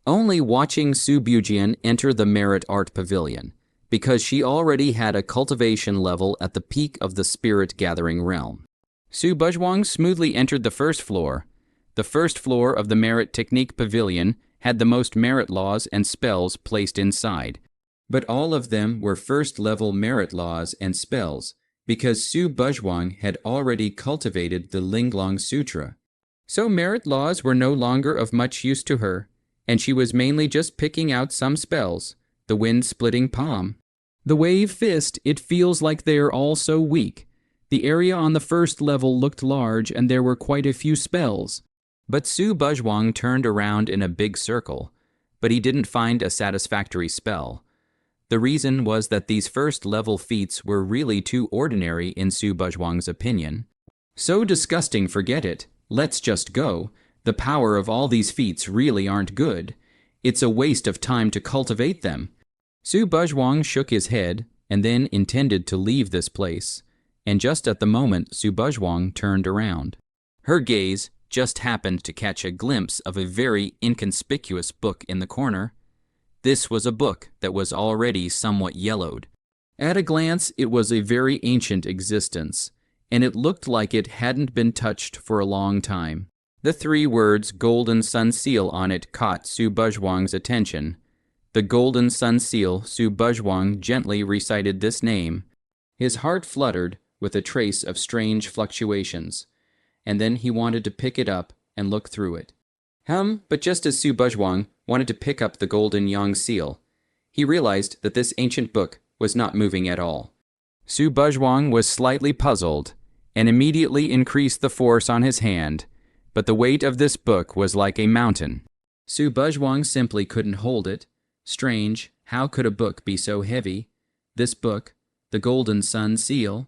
only watching Su Bujian enter the Merit Art Pavilion, because she already had a cultivation level at the peak of the Spirit Gathering Realm. Su Buzhuang smoothly entered the first floor. The first floor of the Merit Technique Pavilion had the most merit laws and spells placed inside, but all of them were first-level merit laws and spells. because Su Buzhuang had already cultivated the Linglong Sutra. So merit laws were no longer of much use to her, and she was mainly just picking out some spells, the wind-splitting palm. The wave fist, it feels like they're all so weak. The area on the first level looked large and there were quite a few spells. But Su Buzhuang turned around in a big circle, but he didn't find a satisfactory spell. The reason was that these first-level feats were really too ordinary in Su Buzhuang's opinion. So disgusting, forget it. Let's just go. The power of all these feats really aren't good. It's a waste of time to cultivate them. Su Buzhuang shook his head and then intended to leave this place. And just at the moment Su Buzhuang turned around, her gaze just happened to catch a glimpse of a very inconspicuous book in the corner. This was a book that was already somewhat yellowed. At a glance, it was a very ancient existence, and it looked like it hadn't been touched for a long time. The 3 words Golden Sun Seal on it caught Su Buzhuang's attention. The Golden Sun Seal, Su Buzhuang gently recited this name. His heart fluttered with a trace of strange fluctuations, and then he wanted to pick it up and look through it. But just as Su Buzhuang wanted to pick up the Golden Yang Seal, he realized that this ancient book was not moving at all. Su Buzhuang was slightly puzzled and immediately increased the force on his hand, but the weight of this book was like a mountain. Su Buzhuang simply couldn't hold it. Strange, how could a book be so heavy? This book, the Golden Sun Seal,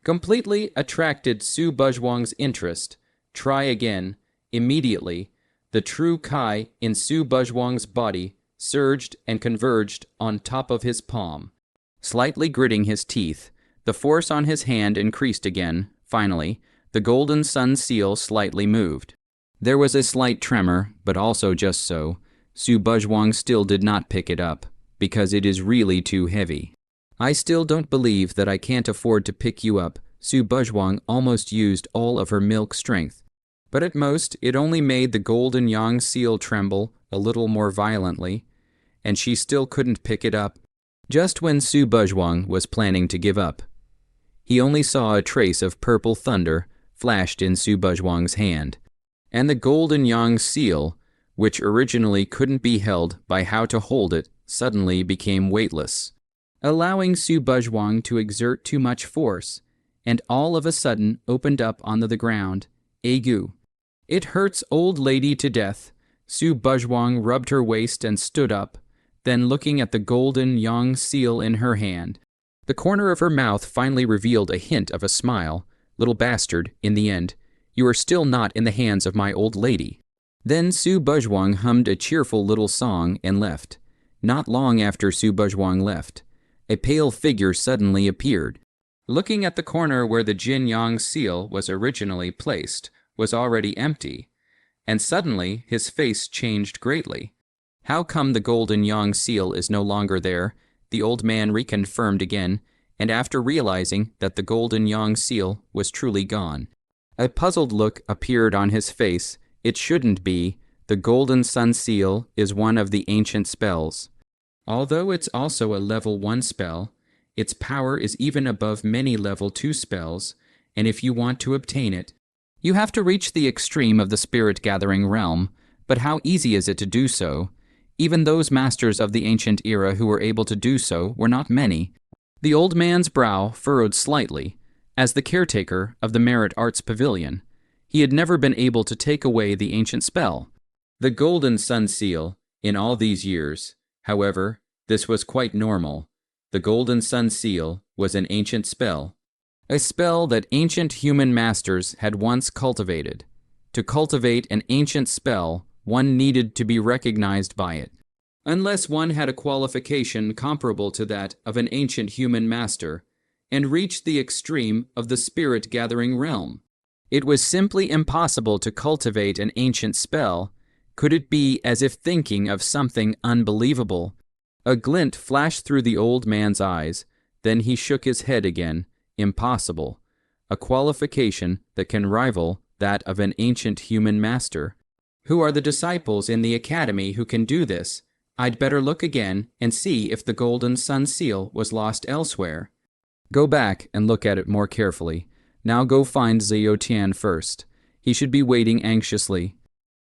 completely attracted Su Buzhuang's interest. Try again. Immediately, the true Kai in Su Buzhuang's body surged and converged on top of his palm. Slightly gritting his teeth, the force on his hand increased again. Finally, the Golden Sun Seal slightly moved. There was a slight tremor, but also just so. Su Buzhuang still did not pick it up, because it is really too heavy. I still don't believe that I can't afford to pick you up. Su Buzhuang almost used all of her milk strength. But at most, it only made the Golden Yang Seal tremble a little more violently, and she still couldn't pick it up. Just when Su Buzhuang was planning to give up, he only saw a trace of purple thunder flashed in Su Buzhuang's hand, and the Golden Yang Seal, which originally couldn't be held by how to hold it, suddenly became weightless, allowing Su Buzhuang to exert too much force, and all of a sudden opened up onto the ground. Agu. It hurts old lady to death. Su Buzhuang rubbed her waist and stood up, then looking at the Golden Yang Seal in her hand. The corner of her mouth finally revealed a hint of a smile. Little bastard, in the end, you are still not in the hands of my old lady. Then Su Buzhuang hummed a cheerful little song and left. Not long after Su Buzhuang left, a pale figure suddenly appeared. Looking at the corner where the Jin Yang Seal was originally placed, was already empty, and suddenly his face changed greatly. How come the Golden Yang Seal is no longer there? The old man reconfirmed again, and after realizing that the Golden Yang Seal was truly gone, a puzzled look appeared on his face. It shouldn't be. The Golden Sun Seal is one of the ancient spells. Although it's also a level 1 spell, its power is even above many level 2 spells, and if you want to obtain it, you have to reach the extreme of the spirit-gathering realm. But how easy is it to do so? Even those masters of the ancient era who were able to do so were not many. The old man's brow furrowed slightly. As the caretaker of the Merit Arts Pavilion, he had never been able to take away the ancient spell, the Golden Sun Seal, in all these years. However, this was quite normal. The Golden Sun Seal was an ancient spell, a spell that ancient human masters had once cultivated. To cultivate an ancient spell, one needed to be recognized by it. Unless one had a qualification comparable to that of an ancient human master, and reached the extreme of the spirit-gathering realm, it was simply impossible to cultivate an ancient spell. Could it be as if thinking of something unbelievable? A glint flashed through the old man's eyes, then he shook his head again. Impossible. A qualification that can rival that of an ancient human master. Who are the disciples in the academy who can do this? I'd better look again and see if the Golden Sun Seal was lost elsewhere. Go back and look at it more carefully. Now go find Zhao Tian first. He should be waiting anxiously.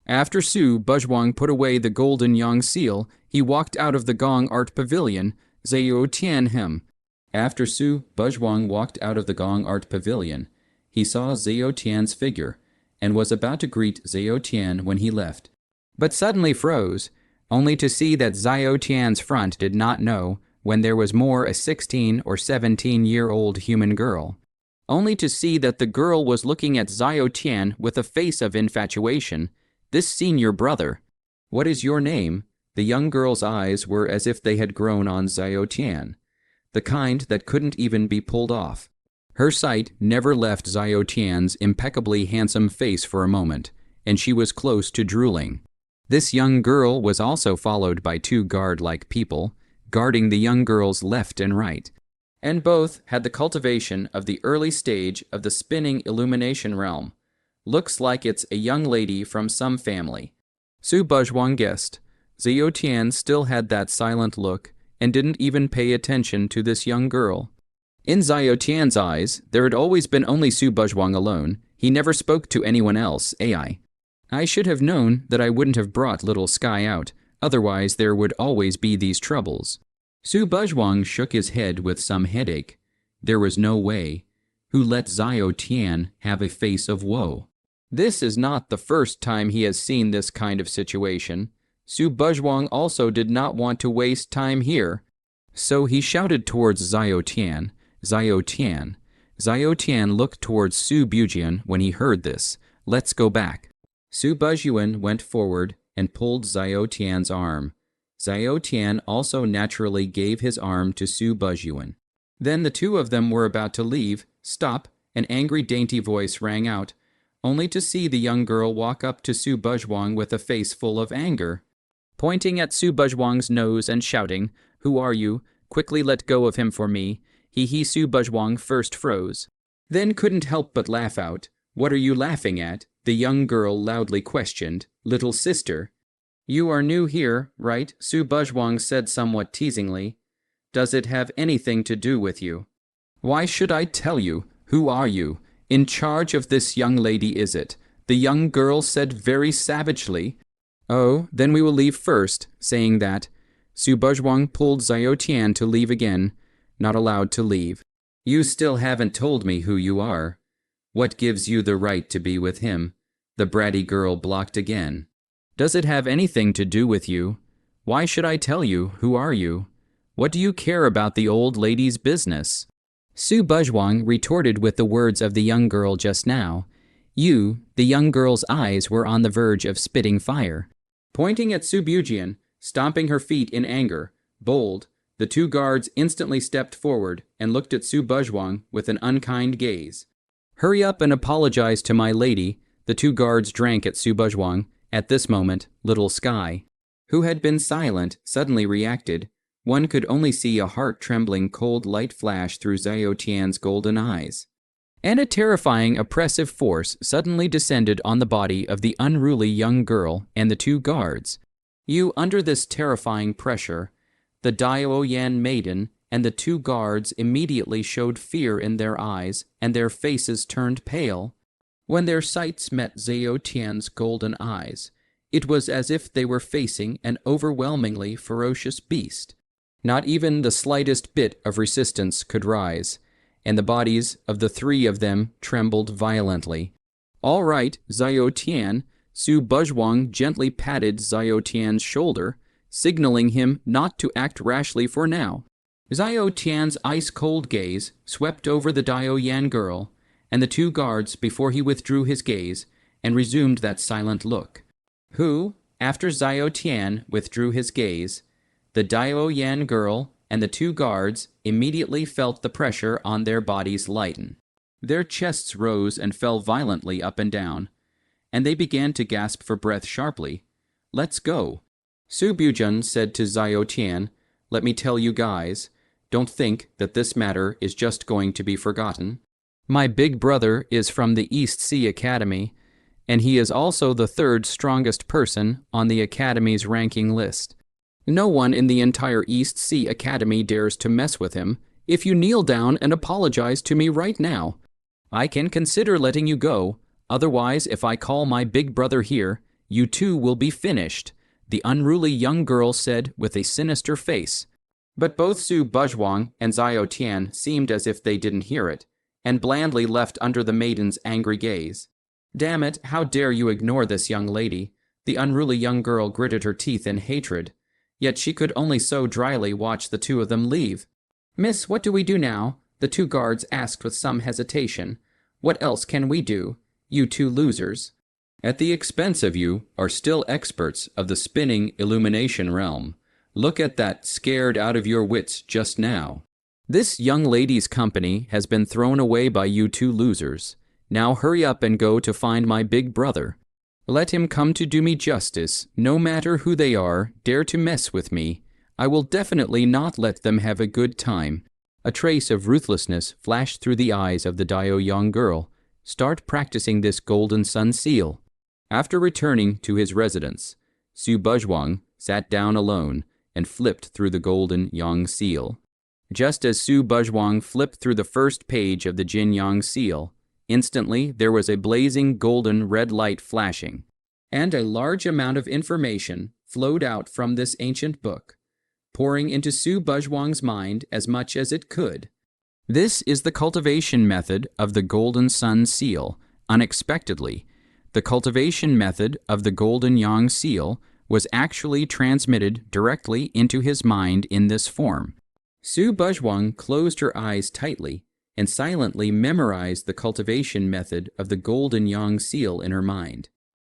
After Su Buzhuang put away the golden Yang seal, he walked out of the Gong Art Pavilion. Zhao Tian him. After Su Buzhuang walked out of the Gong Art Pavilion, he saw Zhao Tian's figure, and was about to greet Zhao Tian when he left, but suddenly froze, only to see that Zhao Tian's front did not know when there was more a 16 or 17-year-old human girl, only to see that the girl was looking at Zhao Tian with a face of infatuation. This senior brother. What is your name? The young girl's eyes were as if they had grown on Zhao Tian, the kind that couldn't even be pulled off. Her sight never left Zhao Tian's impeccably handsome face for a moment, and she was close to drooling. This young girl was also followed by two guard-like people, guarding the young girl's left and right, and both had the cultivation of the early stage of the spinning illumination realm. Looks like it's a young lady from some family. Su Buzhuang guessed. Zhao Tian still had that silent look and didn't even pay attention to this young girl. In Zhao Tian's eyes, there had always been only Su Buzhuang alone. He never spoke to anyone else, AI. I should have known that I wouldn't have brought little Sky out, otherwise there would always be these troubles. Su Buzhuang shook his head with some headache. There was no way. Who let Zhao Tian have a face of woe? This is not the first time he has seen this kind of situation. Su Buzhuang also did not want to waste time here, so he shouted towards Zhao Tian, Zhao Tian. Zhao Tian looked towards Su Bujian when he heard this. Let's go back. Su Buzhuan went forward and pulled Zhao Tian's arm. Zhao Tian also naturally gave his arm to Su Buzhuan. Then the two of them were about to leave. Stop, an angry dainty voice rang out, only to see the young girl walk up to Su Buzhuang with a face full of anger. Pointing at Su Buzhuang's nose and shouting, "Who are you? Quickly let go of him for me." Su Buzhuang first froze, then couldn't help but laugh out. "What are you laughing at?" the young girl loudly questioned. "Little sister." "You are new here, right?" Su Buzhuang said somewhat teasingly. "Does it have anything to do with you?" "Why should I tell you? Who are you? In charge of this young lady, is it?" the young girl said very savagely. "Oh, then we will leave first." Saying that, Su Buzhuang pulled Zhao Tian to leave again. Not allowed to leave. "You still haven't told me who you are. What gives you the right to be with him?" The bratty girl blocked again. "Does it have anything to do with you? Why should I tell you? Who are you? What do you care about the old lady's business?" Su Buzhuang retorted with the words of the young girl just now. The young girl's eyes were on the verge of spitting fire. Pointing at Su Bujian, stomping her feet in anger, bold, the two guards instantly stepped forward and looked at Su Buzhuang with an unkind gaze. "Hurry up and apologize to my lady." The two guards drank at Su Buzhuang. At this moment, little Sky, who had been silent, suddenly reacted. One could only see a heart-trembling cold light flash through Zhao Tian's golden eyes. And a terrifying, oppressive force suddenly descended on the body of the unruly young girl and the two guards. Under this terrifying pressure, the Daoyan maiden and the two guards immediately showed fear in their eyes, and their faces turned pale. When their sights met Zhao Tian's golden eyes, it was as if they were facing an overwhelmingly ferocious beast. Not even the slightest bit of resistance could rise, and the bodies of the three of them trembled violently. "All right, Zhao Tian." Su Buzhuang gently patted Zhao Tian's shoulder, signaling him not to act rashly for now. Zhao Tian's ice-cold gaze swept over the Daoyan girl and the two guards before he withdrew his gaze and resumed that silent look. After Zhao Tian withdrew his gaze, the Daoyan girl and the two guards immediately felt the pressure on their bodies lighten. Their chests rose and fell violently up and down, and they began to gasp for breath sharply. "Let's go." Su Bujian said to Zhao Tian, "Let me tell you guys, don't think that this matter is just going to be forgotten. My big brother is from the East Sea Academy, and he is also the third strongest person on the Academy's ranking list. No one in the entire East Sea Academy dares to mess with him. If you kneel down and apologize to me right now, I can consider letting you go. Otherwise, if I call my big brother here, you too will be finished," the unruly young girl said with a sinister face. But both Su Buzhuang and Zhao Tian seemed as if they didn't hear it, and blandly left under the maiden's angry gaze. "Damn it, how dare you ignore this young lady?" The unruly young girl gritted her teeth in hatred, yet she could only so dryly watch the two of them leave. "Miss, what do we do now?" the two guards asked with some hesitation. "What else can we do? You two losers, at the expense of you, are still experts of the spinning illumination realm. Look at that, scared out of your wits just now. This young lady's company has been thrown away by you two losers. Now hurry up and go to find my big brother. Let him come to do me justice. No matter who they are, dare to mess with me, I will definitely not let them have a good time." A trace of ruthlessness flashed through the eyes of the Dio young girl. "Start practicing this golden sun seal." After returning to his residence, Su Buzhuang sat down alone and flipped through the golden yang seal. Just as Su Buzhuang flipped through the first page of the Jin Yang seal, instantly there was a blazing golden red light flashing, and a large amount of information flowed out from this ancient book, pouring into Su Buzhuang's mind as much as it could. This is the cultivation method of the golden sun seal. Unexpectedly, the cultivation method of the golden yang seal was actually transmitted directly into his mind in this form. Su Buzhuang closed her eyes tightly and silently memorized the cultivation method of the golden yang seal in her mind.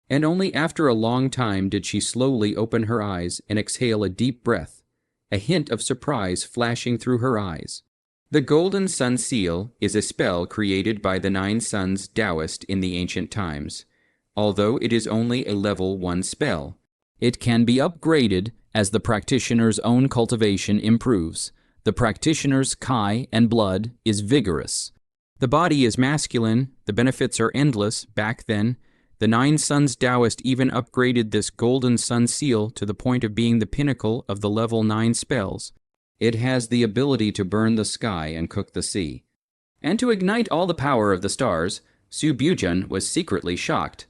And only after a long time did she slowly open her eyes and exhale a deep breath, a hint of surprise flashing through her eyes. The golden sun seal is a spell created by the Nine Suns Taoist in the ancient times. Although it is only a level 1 spell, it can be upgraded as the practitioner's own cultivation improves. The practitioner's Kai and blood is vigorous. The body is masculine, the benefits are endless. Back then, the Nine Suns Taoist even upgraded this golden sun seal to the point of being the pinnacle of the level 9 spells. It has the ability to burn the sky and cook the sea, and to ignite all the power of the stars. Su Buzhuang was secretly shocked,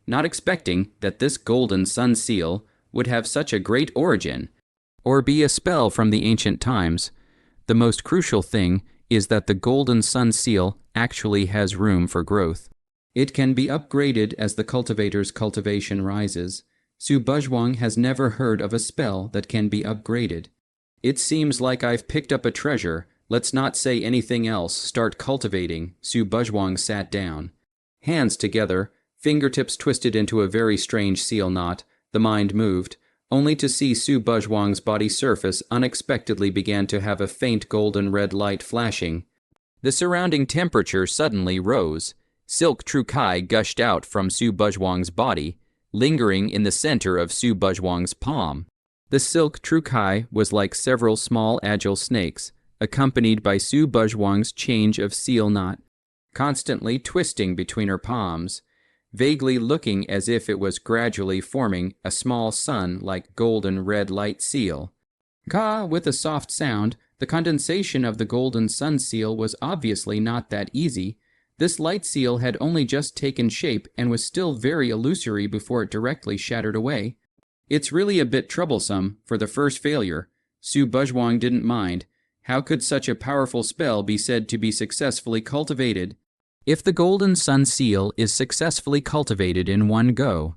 not expecting that this golden sun seal would have such a great origin, or be a spell from the ancient times. The most crucial thing is that the golden sun seal actually has room for growth. It can be upgraded as the cultivator's cultivation rises. Su Buzhuang has never heard of a spell that can be upgraded. "It seems like I've picked up a treasure. Let's not say anything else. Start cultivating." Su Buzhuang sat down. Hands together, fingertips twisted into a very strange seal knot, the mind moved, only to see Su Buzhuang's body surface unexpectedly began to have a faint golden red light flashing. The surrounding temperature suddenly rose. Silk True Kai gushed out from Su Buzhuang's body, lingering in the center of Su Buzhuang's palm. The Silk True Kai was like several small agile snakes, accompanied by Su Buzhuang's change of seal knot, constantly twisting between her palms, vaguely looking as if it was gradually forming a small sun-like golden red light seal. Ka, with a soft sound, the condensation of the golden sun seal was obviously not that easy. This light seal had only just taken shape and was still very illusory before it directly shattered away. "It's really a bit troublesome for the first failure." Su Buzhuang didn't mind. How could such a powerful spell be said to be successfully cultivated? If the golden sun seal is successfully cultivated in one go,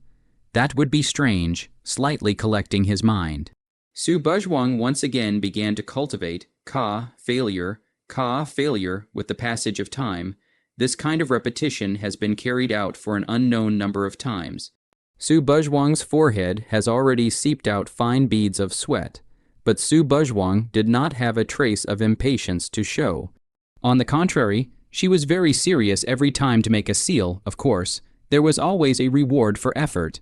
that would be strange, slightly collecting his mind. Su Buzhuang once again began to cultivate Ka failure with the passage of time. This kind of repetition has been carried out for an unknown number of times. Su Buzhuang's forehead has already seeped out fine beads of sweat, but Su Buzhuang did not have a trace of impatience to show. On the contrary, she was very serious every time to make a seal. Of course, there was always a reward for effort.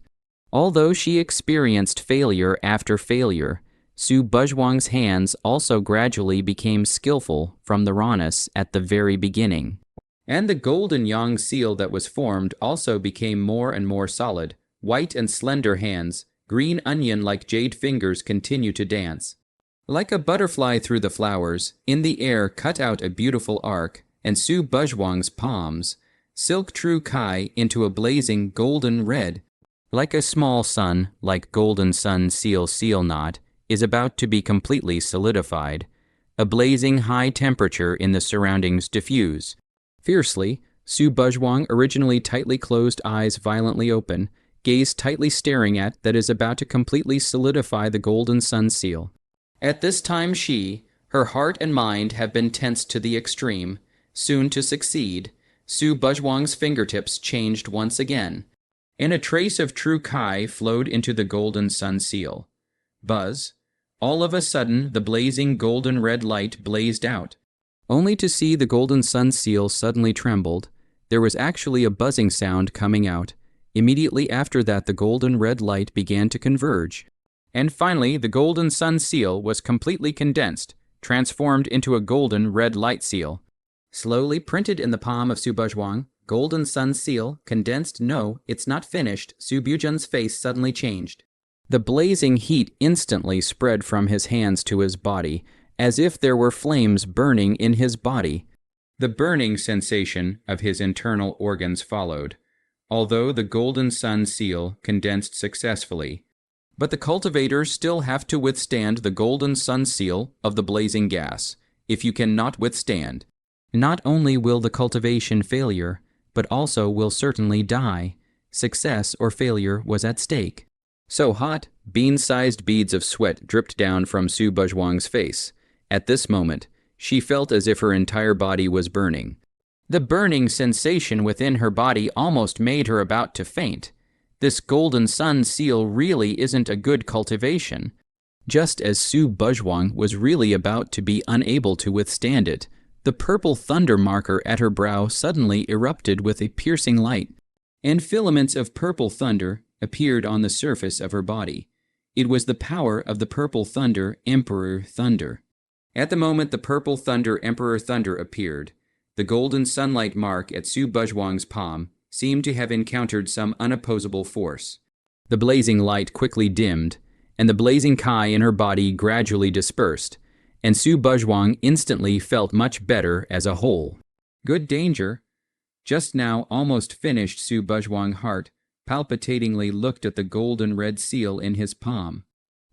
Although she experienced failure after failure, Su Buzhuang's hands also gradually became skillful from the rawness at the very beginning. And the golden yang seal that was formed also became more and more solid. White and slender hands, green onion-like jade fingers continue to dance. Like a butterfly through the flowers, in the air cut out a beautiful arc, and Su Buzhuang's palms, silk true kai into a blazing golden red. Like a small sun, like golden sun seal knot, is about to be completely solidified. A blazing high temperature in the surroundings diffuse. Fiercely, Su Buzhuang, originally tightly closed eyes violently open, gaze tightly staring at that is about to completely solidify the golden sun seal. At this time her heart and mind have been tensed to the extreme. Soon to succeed, Su Buzhuang's fingertips changed once again, and a trace of true kai flowed into the golden sun seal. Buzz. All of a sudden, the blazing golden red light blazed out. Only to see the golden sun seal suddenly trembled. There was actually a buzzing sound coming out. Immediately after that, the golden red light began to converge. And finally, the golden sun seal was completely condensed, transformed into a golden red light seal. Slowly printed in the palm of Su Buzhuang, golden sun seal, condensed. No, it's not finished. Su Buzhuang's face suddenly changed. The blazing heat instantly spread from his hands to his body, as if there were flames burning in his body. The burning sensation of his internal organs followed, although the golden sun seal condensed successfully. But the cultivators still have to withstand the golden sun seal of the blazing gas. If you cannot withstand, not only will the cultivation failure, but also will certainly die. Success or failure was at stake. So hot, bean-sized beads of sweat dripped down from Su Buzhuang's face. At this moment, she felt as if her entire body was burning. The burning sensation within her body almost made her about to faint. This golden sun seal really isn't a good cultivation. Just as Su Buzhuang was really about to be unable to withstand it, the purple thunder marker at her brow suddenly erupted with a piercing light, and filaments of purple thunder appeared on the surface of her body. It was the power of the purple thunder, Emperor Thunder. At the moment the purple thunder, Emperor Thunder appeared, the golden sunlight mark at Su Buzhuang's palm seemed to have encountered some unopposable force. The blazing light quickly dimmed, and the blazing kai in her body gradually dispersed, and Su Buzhuang instantly felt much better as a whole. Good danger. Just now almost finished Su Buzhuang's heart palpitatingly looked at the golden red seal in his palm,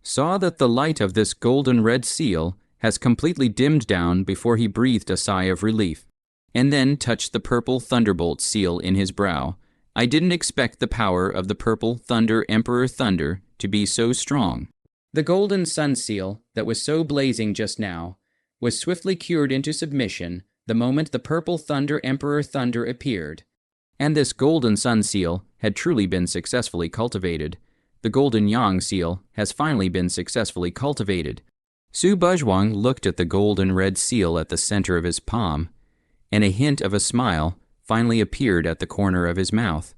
saw that the light of this golden red seal has completely dimmed down before he breathed a sigh of relief, and then touched the purple thunderbolt seal in his brow. I didn't expect the power of the purple thunder, Emperor Thunder, to be so strong. The golden sun seal that was so blazing just now was swiftly cured into submission the moment the purple thunder, Emperor Thunder appeared. And this golden sun seal had truly been successfully cultivated. The golden yang seal has finally been successfully cultivated. Su Buzhuang looked at the golden red seal at the center of his palm, and a hint of a smile finally appeared at the corner of his mouth.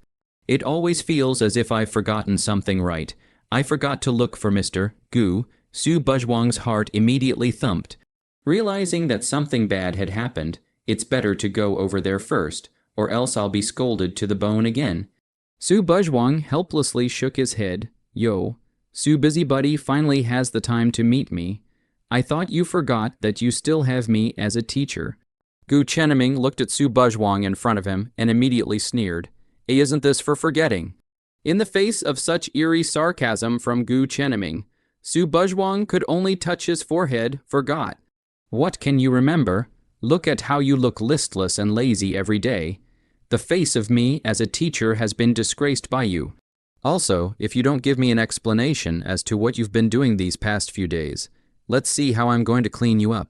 It always feels as if I've forgotten something right. I forgot to look for Mr. Gu. Su Buzhuang's heart immediately thumped. Realizing that something bad had happened, it's better to go over there first, or else I'll be scolded to the bone again. Su Buzhuang helplessly shook his head. Yo, Su Busybody finally has the time to meet me. I thought you forgot that you still have me as a teacher. Gu Chenming looked at Su Buzhuang in front of him and immediately sneered. Isn't this for forgetting? In the face of such eerie sarcasm from Gu Chenming, Su Buzhuang could only touch his forehead, forgot. What can you remember? Look at how you look listless and lazy every day. The face of me as a teacher has been disgraced by you. Also, if you don't give me an explanation as to what you've been doing these past few days, let's see how I'm going to clean you up.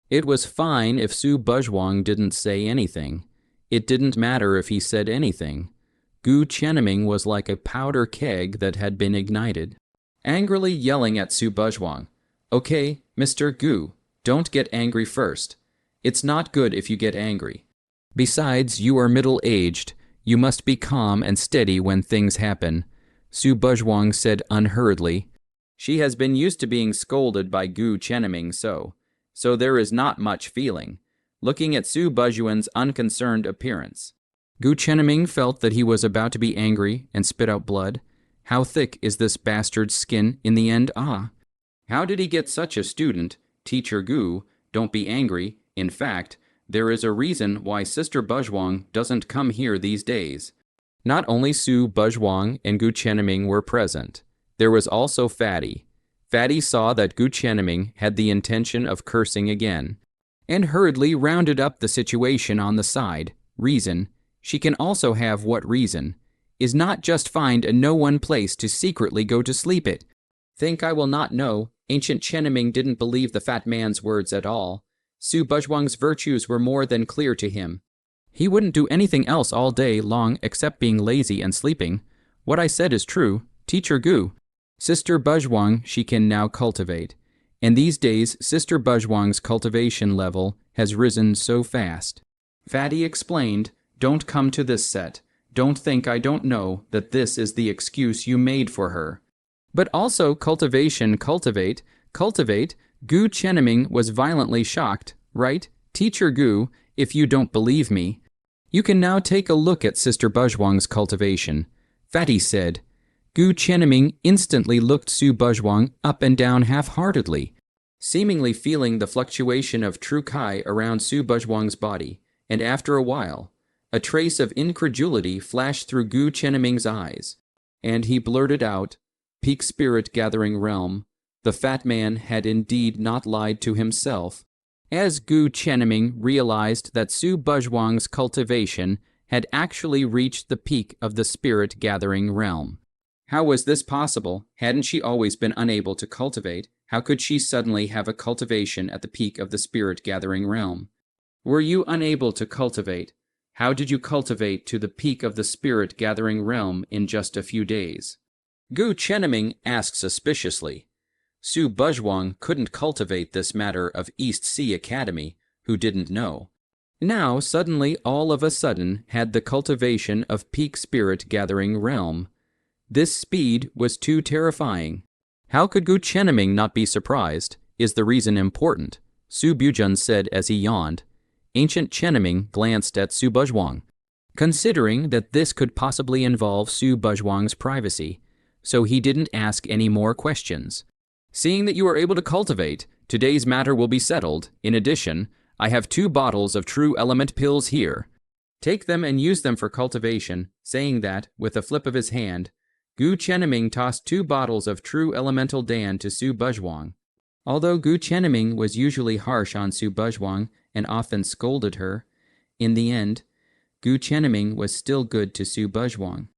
It was fine if Su Buzhuang didn't say anything. It didn't matter if he said anything. Gu Chenming was like a powder keg that had been ignited. Angrily yelling at Su Buzhuang, Okay, Mr. Gu, don't get angry first. It's not good if you get angry. Besides, you are middle-aged. You must be calm and steady when things happen, Su Buzhuang said unhurriedly. She has been used to being scolded by Gu Chenming so there is not much feeling, looking at Su Buzhuang's unconcerned appearance. Gu Chenming felt that he was about to be angry and spit out blood. How thick is this bastard's skin in the end? Ah! How did he get such a student? Teacher Gu, don't be angry. In fact, there is a reason why Sister Buzhuang doesn't come here these days. Not only Su Buzhuang and Gu Qianming were present, there was also Fatty. Fatty saw that Gu Qianming had the intention of cursing again, and hurriedly rounded up the situation on the side. Reason, she can also have what reason, is not just find a no-one place to secretly go to sleep it. Think I will not know, ancient Qianming didn't believe the fat man's words at all. Su Buzhuang's virtues were more than clear to him. He wouldn't do anything else all day long except being lazy and sleeping. What I said is true. Teacher Gu, Sister Buzhuang she can now cultivate. And these days, Sister Buzhuang's cultivation level has risen so fast. Fatty explained, don't come to this set. Don't think I don't know that this is the excuse you made for her. But also cultivate. Gu Qianming was violently shocked, right? Teacher Gu, if you don't believe me, you can now take a look at Sister Buzhuang's cultivation. Fatty said. Gu Qianming instantly looked Su Buzhuang up and down half-heartedly, seemingly feeling the fluctuation of true Kai around Su Buzhuang's body, and after a while, a trace of incredulity flashed through Gu Qianming's eyes, and he blurted out, Peak Spirit Gathering Realm, the fat man had indeed not lied to himself, as Gu Qianming realized that Su Buzhuang's cultivation had actually reached the peak of the Spirit Gathering Realm. How was this possible? Hadn't she always been unable to cultivate? How could she suddenly have a cultivation at the peak of the Spirit Gathering Realm? Were you unable to cultivate? How did you cultivate to the peak of the Spirit Gathering Realm in just a few days? Gu Qianming asked suspiciously. Su Buzhuang couldn't cultivate this matter of East Sea Academy, who didn't know. Now, suddenly, all of a sudden, had the cultivation of peak Spirit Gathering Realm. This speed was too terrifying. How could Gu Qianming not be surprised? Is the reason important? Su Buzhuang said as he yawned. Ancient Qianming glanced at Su Buzhuang, considering that this could possibly involve Su Buzhuang's privacy, so he didn't ask any more questions. Seeing that you are able to cultivate, today's matter will be settled. In addition, I have 2 bottles of true element pills here. Take them and use them for cultivation. Saying that, with a flip of his hand, Gu Qianming tossed 2 bottles of true elemental Dan to Su Buzhuang. Although Gu Qianming was usually harsh on Su Buzhuang and often scolded her, in the end, Gu Qianming was still good to Su Buzhuang.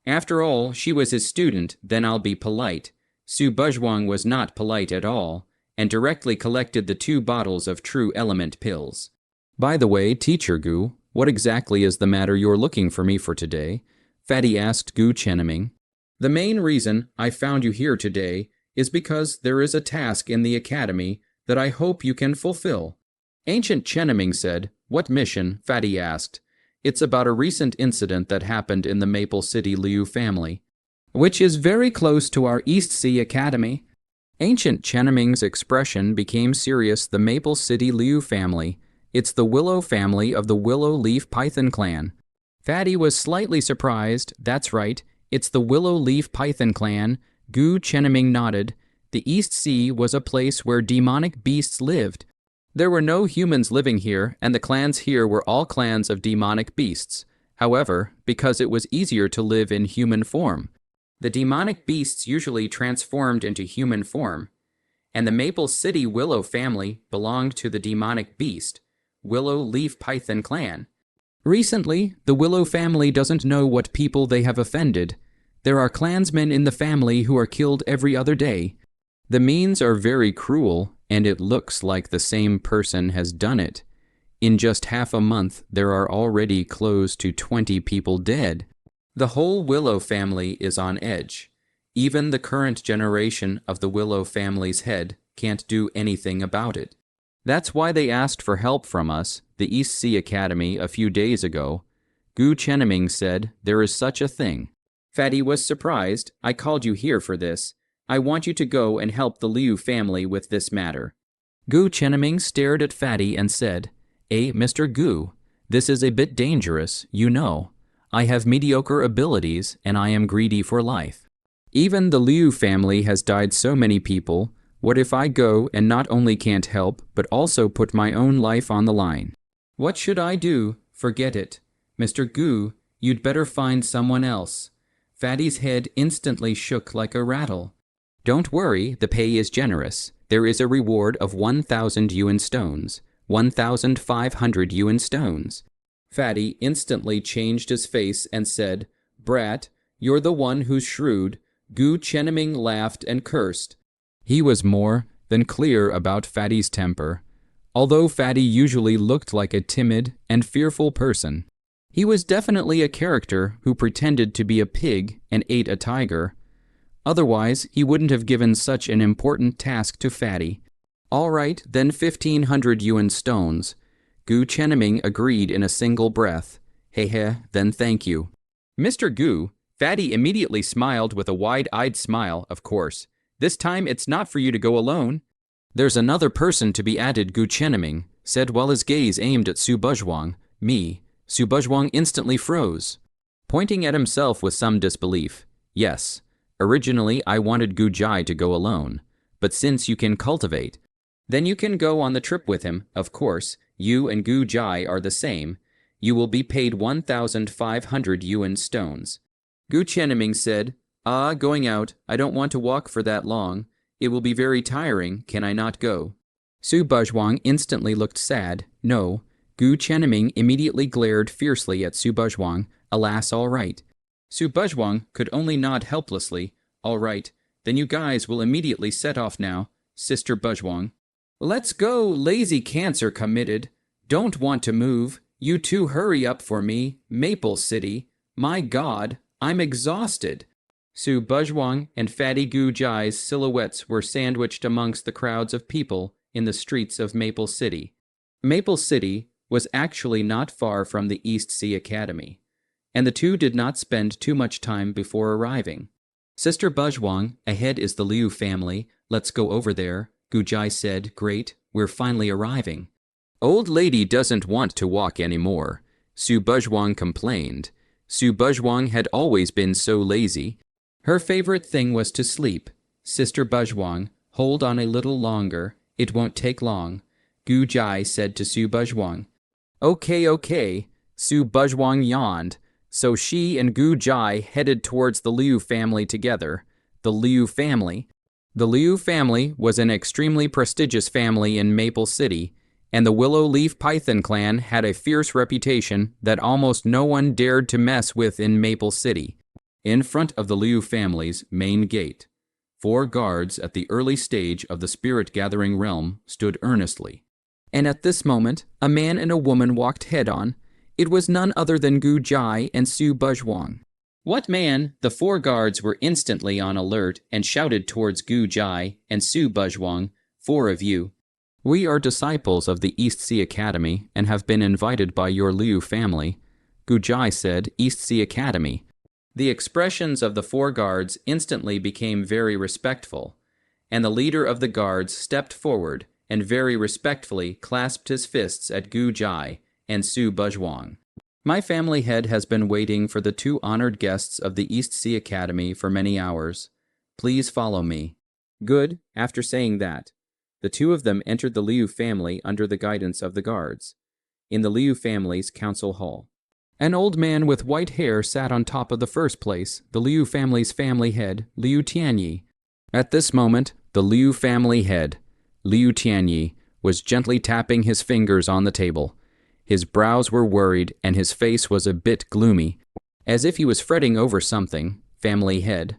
After all, she was his student, then I'll be polite. Su Buzhuang was not polite at all, and directly collected the 2 bottles of true element pills. By the way, Teacher Gu, what exactly is the matter you're looking for me for today? Fatty asked Gu Qianming. The main reason I found you here today is because there is a task in the academy that I hope you can fulfill. Ancient Qianming said. What mission? Fatty asked. It's about a recent incident that happened in the Maple City Liu family, which is very close to our East Sea Academy. Ancient Qianming's expression became serious. The Maple City Liu family. It's the Willow family of the Willow Leaf Python clan. Fatty was slightly surprised. That's right. It's the Willow Leaf Python clan. Gu Qianming nodded. The East Sea was a place where demonic beasts lived. There were no humans living here, and the clans here were all clans of demonic beasts. However, because it was easier to live in human form, the demonic beasts usually transformed into human form, and the Maple City Willow family belonged to the demonic beast, Willow Leaf Python clan. Recently, the Willow family doesn't know what people they have offended. There are clansmen in the family who are killed every other day. The means are very cruel, and it looks like the same person has done it. In just half a month, there are already close to 20 people dead. The whole Willow family is on edge. Even the current generation of the Willow family's head can't do anything about it. That's why they asked for help from us, the East Sea Academy, a few days ago. Gu Qianming said there is such a thing. Fatty was surprised. I called you here for this. I want you to go and help the Liu family with this matter. Gu Qianming stared at Fatty and said, Mr. Gu, this is a bit dangerous, you know. I have mediocre abilities and I am greedy for life. Even the Liu family has died so many people. What if I go and not only can't help, but also put my own life on the line? What should I do? Forget it. Mr. Gu, you'd better find someone else. Fatty's head instantly shook like a rattle. Don't worry, the pay is generous. There is a reward of 1,000 yuan stones. 1,500 yuan stones. Fatty instantly changed his face and said, Brat, you're the one who's shrewd. Gu Chenming laughed and cursed. He was more than clear about Fatty's temper. Although Fatty usually looked like a timid and fearful person, he was definitely a character who pretended to be a pig and ate a tiger. Otherwise, he wouldn't have given such an important task to Fatty. All right, then 1,500 yuan stones. Gu Chenming agreed in a single breath. Hehe, then thank you. Mr. Gu, Fatty immediately smiled with a wide-eyed smile, of course. This time it's not for you to go alone. There's another person to be added, Gu Chenming said while his gaze aimed at Su Buzhuang. Me. Su Buzhuang instantly froze, pointing at himself with some disbelief. Yes, originally I wanted Gu Jai to go alone, but since you can cultivate, then you can go on the trip with him, of course. You and Gu Jai are the same. You will be paid 1,500 yuan stones. Gu Chenming said, going out. I don't want to walk for that long. It will be very tiring. Can I not go? Su Buzhuang instantly looked sad. No. Gu Chenming immediately glared fiercely at Su Buzhuang. Alas, all right. Su Buzhuang could only nod helplessly. All right, then you guys will immediately set off now, Sister Buzhuang. Let's go, lazy cancer committed. Don't want to move. You two hurry up for me. Maple City. My God, I'm exhausted. Su Buzhuang and Fatty Gu Jai's silhouettes were sandwiched amongst the crowds of people in the streets of Maple City. Maple City was actually not far from the East Sea Academy, and the two did not spend too much time before arriving. Sister Buzhuang, ahead is the Liu family. Let's go over there. Gu Jai said, Great, we're finally arriving. Old lady doesn't want to walk anymore, Su Buzhuang complained. Su Buzhuang had always been so lazy. Her favorite thing was to sleep. Sister Buzhuang, hold on a little longer. It won't take long, Gu Jai said to Su Buzhuang. Okay, Su Buzhuang yawned. So she and Gu Jai headed towards the Liu family together. The Liu family. The Liu family was an extremely prestigious family in Maple City, and the Willow Leaf Python clan had a fierce reputation that almost no one dared to mess with in Maple City. In front of the Liu family's main gate, 4 guards at the early stage of the spirit-gathering realm stood earnestly. And at this moment, a man and a woman walked head-on. It was none other than Gu Jai and Su Buzhuang. What man? The 4 guards were instantly on alert and shouted towards Gu Jai and Su Buzhuang, 4 of you. We are disciples of the East Sea Academy and have been invited by your Liu family. Gu Jai said, East Sea Academy. The expressions of the 4 guards instantly became very respectful, and the leader of the guards stepped forward and very respectfully clasped his fists at Gu Jai and Su Buzhuang. My family head has been waiting for the 2 honored guests of the East Sea Academy for many hours. Please follow me. Good. After saying that, the 2 of them entered the Liu family under the guidance of the guards, in the Liu family's council hall. An old man with white hair sat on top of the first place, the Liu family's family head, Liu Tianyi. At this moment, the Liu family head, Liu Tianyi, was gently tapping his fingers on the table. His brows were worried and his face was a bit gloomy, as if he was fretting over something. Family head.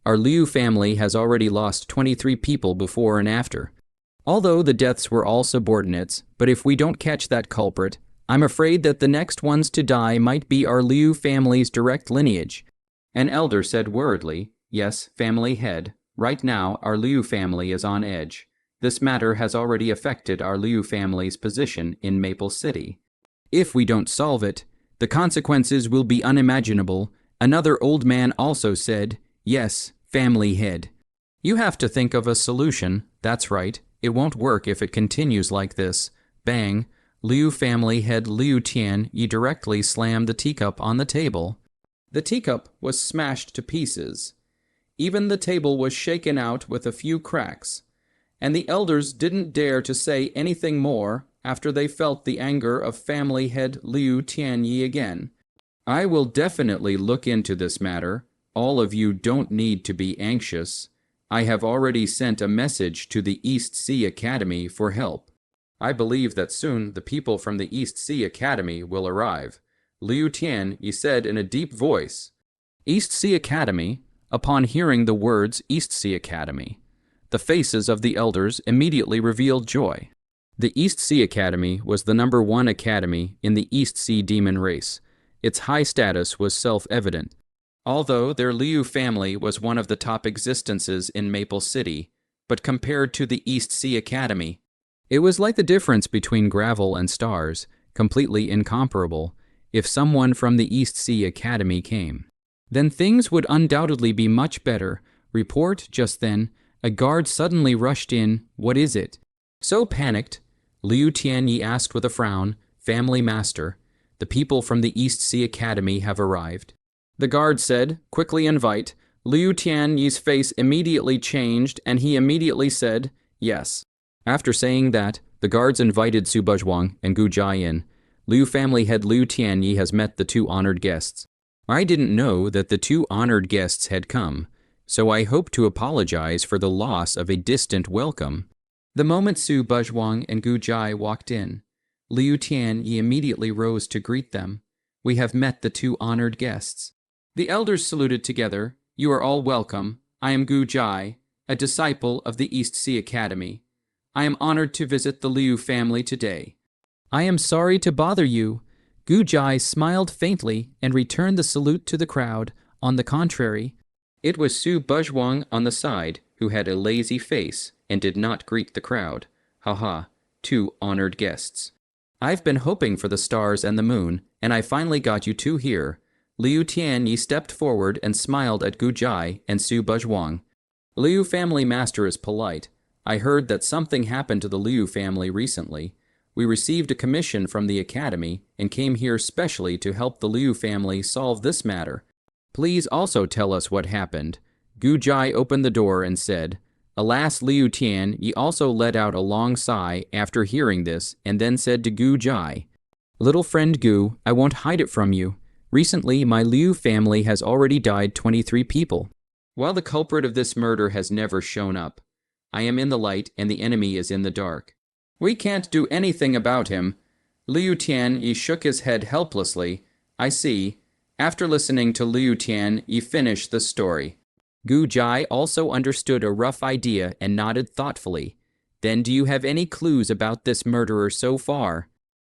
Our Liu family has already lost 23 people before and after. Although the deaths were all subordinates, but if we don't catch that culprit, I'm afraid that the next ones to die might be our Liu family's direct lineage. An elder said worriedly, Yes, family head. Right now, our Liu family is on edge. This matter has already affected our Liu family's position in Maple City. If we don't solve it, the consequences will be unimaginable. Another old man also said, Yes, family head. You have to think of a solution. That's right. It won't work if it continues like this. Bang. Liu family head Liu Tianyi directly slammed the teacup on the table. The teacup was smashed to pieces. Even the table was shaken out with a few cracks. and the elders didn't dare to say anything more after they felt the anger of family head Liu Tianyi again. I will definitely look into this matter. All of you don't need to be anxious. I have already sent a message to the East Sea Academy for help. I believe that soon the people from the East Sea Academy will arrive. Liu Tianyi said in a deep voice. East Sea Academy. Upon hearing the words East Sea Academy, the faces of the elders immediately revealed joy. The East Sea Academy was the #1 academy in the East Sea demon race. Its high status was self-evident. Although their Liu family was one of the top existences in Maple City, but compared to the East Sea Academy, it was like the difference between gravel and stars, completely incomparable. If someone from the East Sea Academy came, then things would undoubtedly be much better. Report just then, a guard suddenly rushed in. What is it? So panicked, Liu Tianyi asked with a frown, Family Master, the people from the East Sea Academy have arrived. The guard said, quickly invite. Liu Tianyi's face immediately changed and he immediately said, yes. After saying that, the guards invited Su Buzhuang and Gu Jai in. Liu family head Liu Tianyi has met the two honored guests. I didn't know that the two honored guests had come, so I hope to apologize for the loss of a distant welcome. The moment Su Buzhuang and Gu Jai walked in, Liu Tianyi immediately rose to greet them. We have met the two honored guests. The elders saluted together. You are all welcome. I am Gu Jai, a disciple of the East Sea Academy. I am honored to visit the Liu family today. I am sorry to bother you. Gu Jai smiled faintly and returned the salute to the crowd. On the contrary, it was Su Buzhuang on the side who had a lazy face and did not greet the crowd. Haha, two honored guests. I've been hoping for the stars and the moon, and I finally got you two here. Liu Tianyi stepped forward and smiled at Gu Jai and Su Buzhuang. Liu family master is polite. I heard that something happened to the Liu family recently. We received a commission from the academy and came here specially to help the Liu family solve this matter. Please also tell us what happened. Gu Jai opened the door and said, Alas, Liu Tianyi also let out a long sigh after hearing this and then said to Gu Jai, Little friend Gu, I won't hide it from you. Recently, my Liu family has already died 23 people. While the culprit of this murder has never shown up, I am in the light and the enemy is in the dark. We can't do anything about him. Liu Tianyi shook his head helplessly. I see. After listening to Liu Tianyi finish the story, Gu Jai also understood a rough idea and nodded thoughtfully. Then do you have any clues about this murderer so far?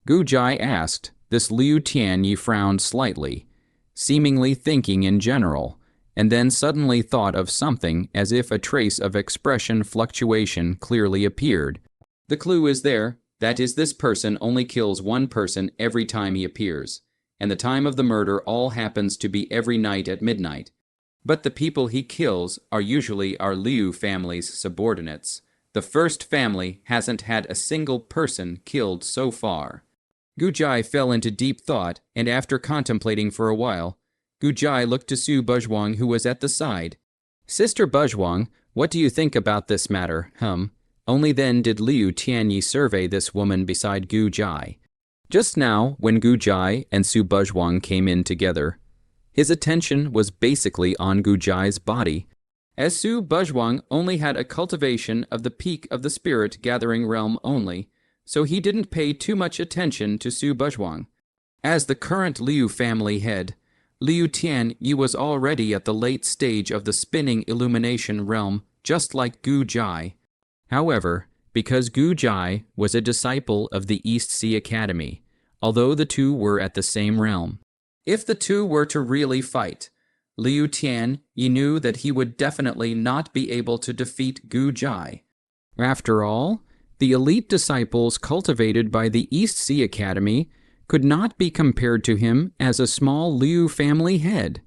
Gu Jai asked. This Liu Tianyi frowned slightly, seemingly thinking in general, and then suddenly thought of something as if a trace of expression fluctuation clearly appeared. The clue is there. That is, this person only kills one person every time he appears, and the time of the murder all happens to be every night at midnight. But the people he kills are usually our Liu family's subordinates. The first family hasn't had a single person killed so far. Gu Jai fell into deep thought, and after contemplating for a while, Gu Jai looked to Su Buzhuang, who was at the side. Sister Buzhuang, what do you think about this matter? Only then did Liu Tianyi survey this woman beside Gu Jai. Just now, when Gu Jai and Su Buzhuang came in together, his attention was basically on Gu Jai's body, as Su Buzhuang only had a cultivation of the peak of the spirit gathering realm only, so he didn't pay too much attention to Su Buzhuang. As the current Liu family head, Liu Tianyi was already at the late stage of the spinning illumination realm, just like Gu Jai. However, because Gu Jai was a disciple of the East Sea Academy, although the two were at the same realm, if the two were to really fight, Liu Tianyi knew that he would definitely not be able to defeat Gu Jai. After all, the elite disciples cultivated by the East Sea Academy could not be compared to him as a small Liu family head.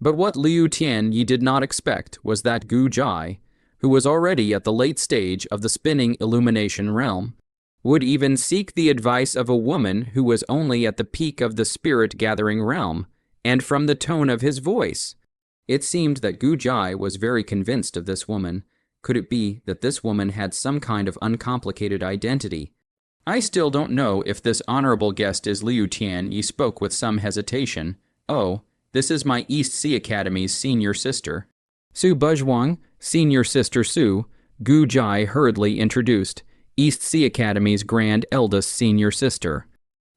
But what Liu Tianyi did not expect was that Gu Jai, who was already at the late stage of the spinning illumination realm, would even seek the advice of a woman who was only at the peak of the spirit-gathering realm, and from the tone of his voice. It seemed that Gu Jai was very convinced of this woman, Could it be that this woman had some kind of uncomplicated identity? I still don't know if this honorable guest is Liu Tian, ye spoke with some hesitation. Oh, this is my East Sea Academy's senior sister. Su Buzhuang, senior sister Su, Gu Jai hurriedly introduced, East Sea Academy's grand eldest senior sister.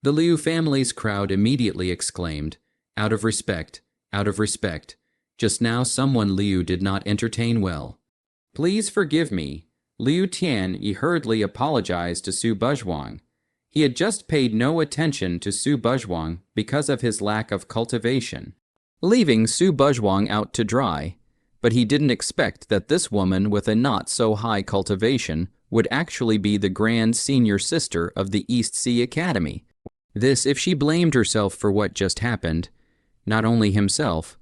The Liu family's crowd immediately exclaimed, out of respect, out of respect. Just now someone Liu did not entertain well. Please forgive me. Liu Tian hurriedly apologized to Su Buzhuang. He had just paid no attention to Su Buzhuang because of his lack of cultivation, leaving Su Buzhuang out to dry. But he didn't expect that this woman with a not-so-high cultivation would actually be the grand senior sister of the East Sea Academy. This if she blamed herself for what just happened, not only himself.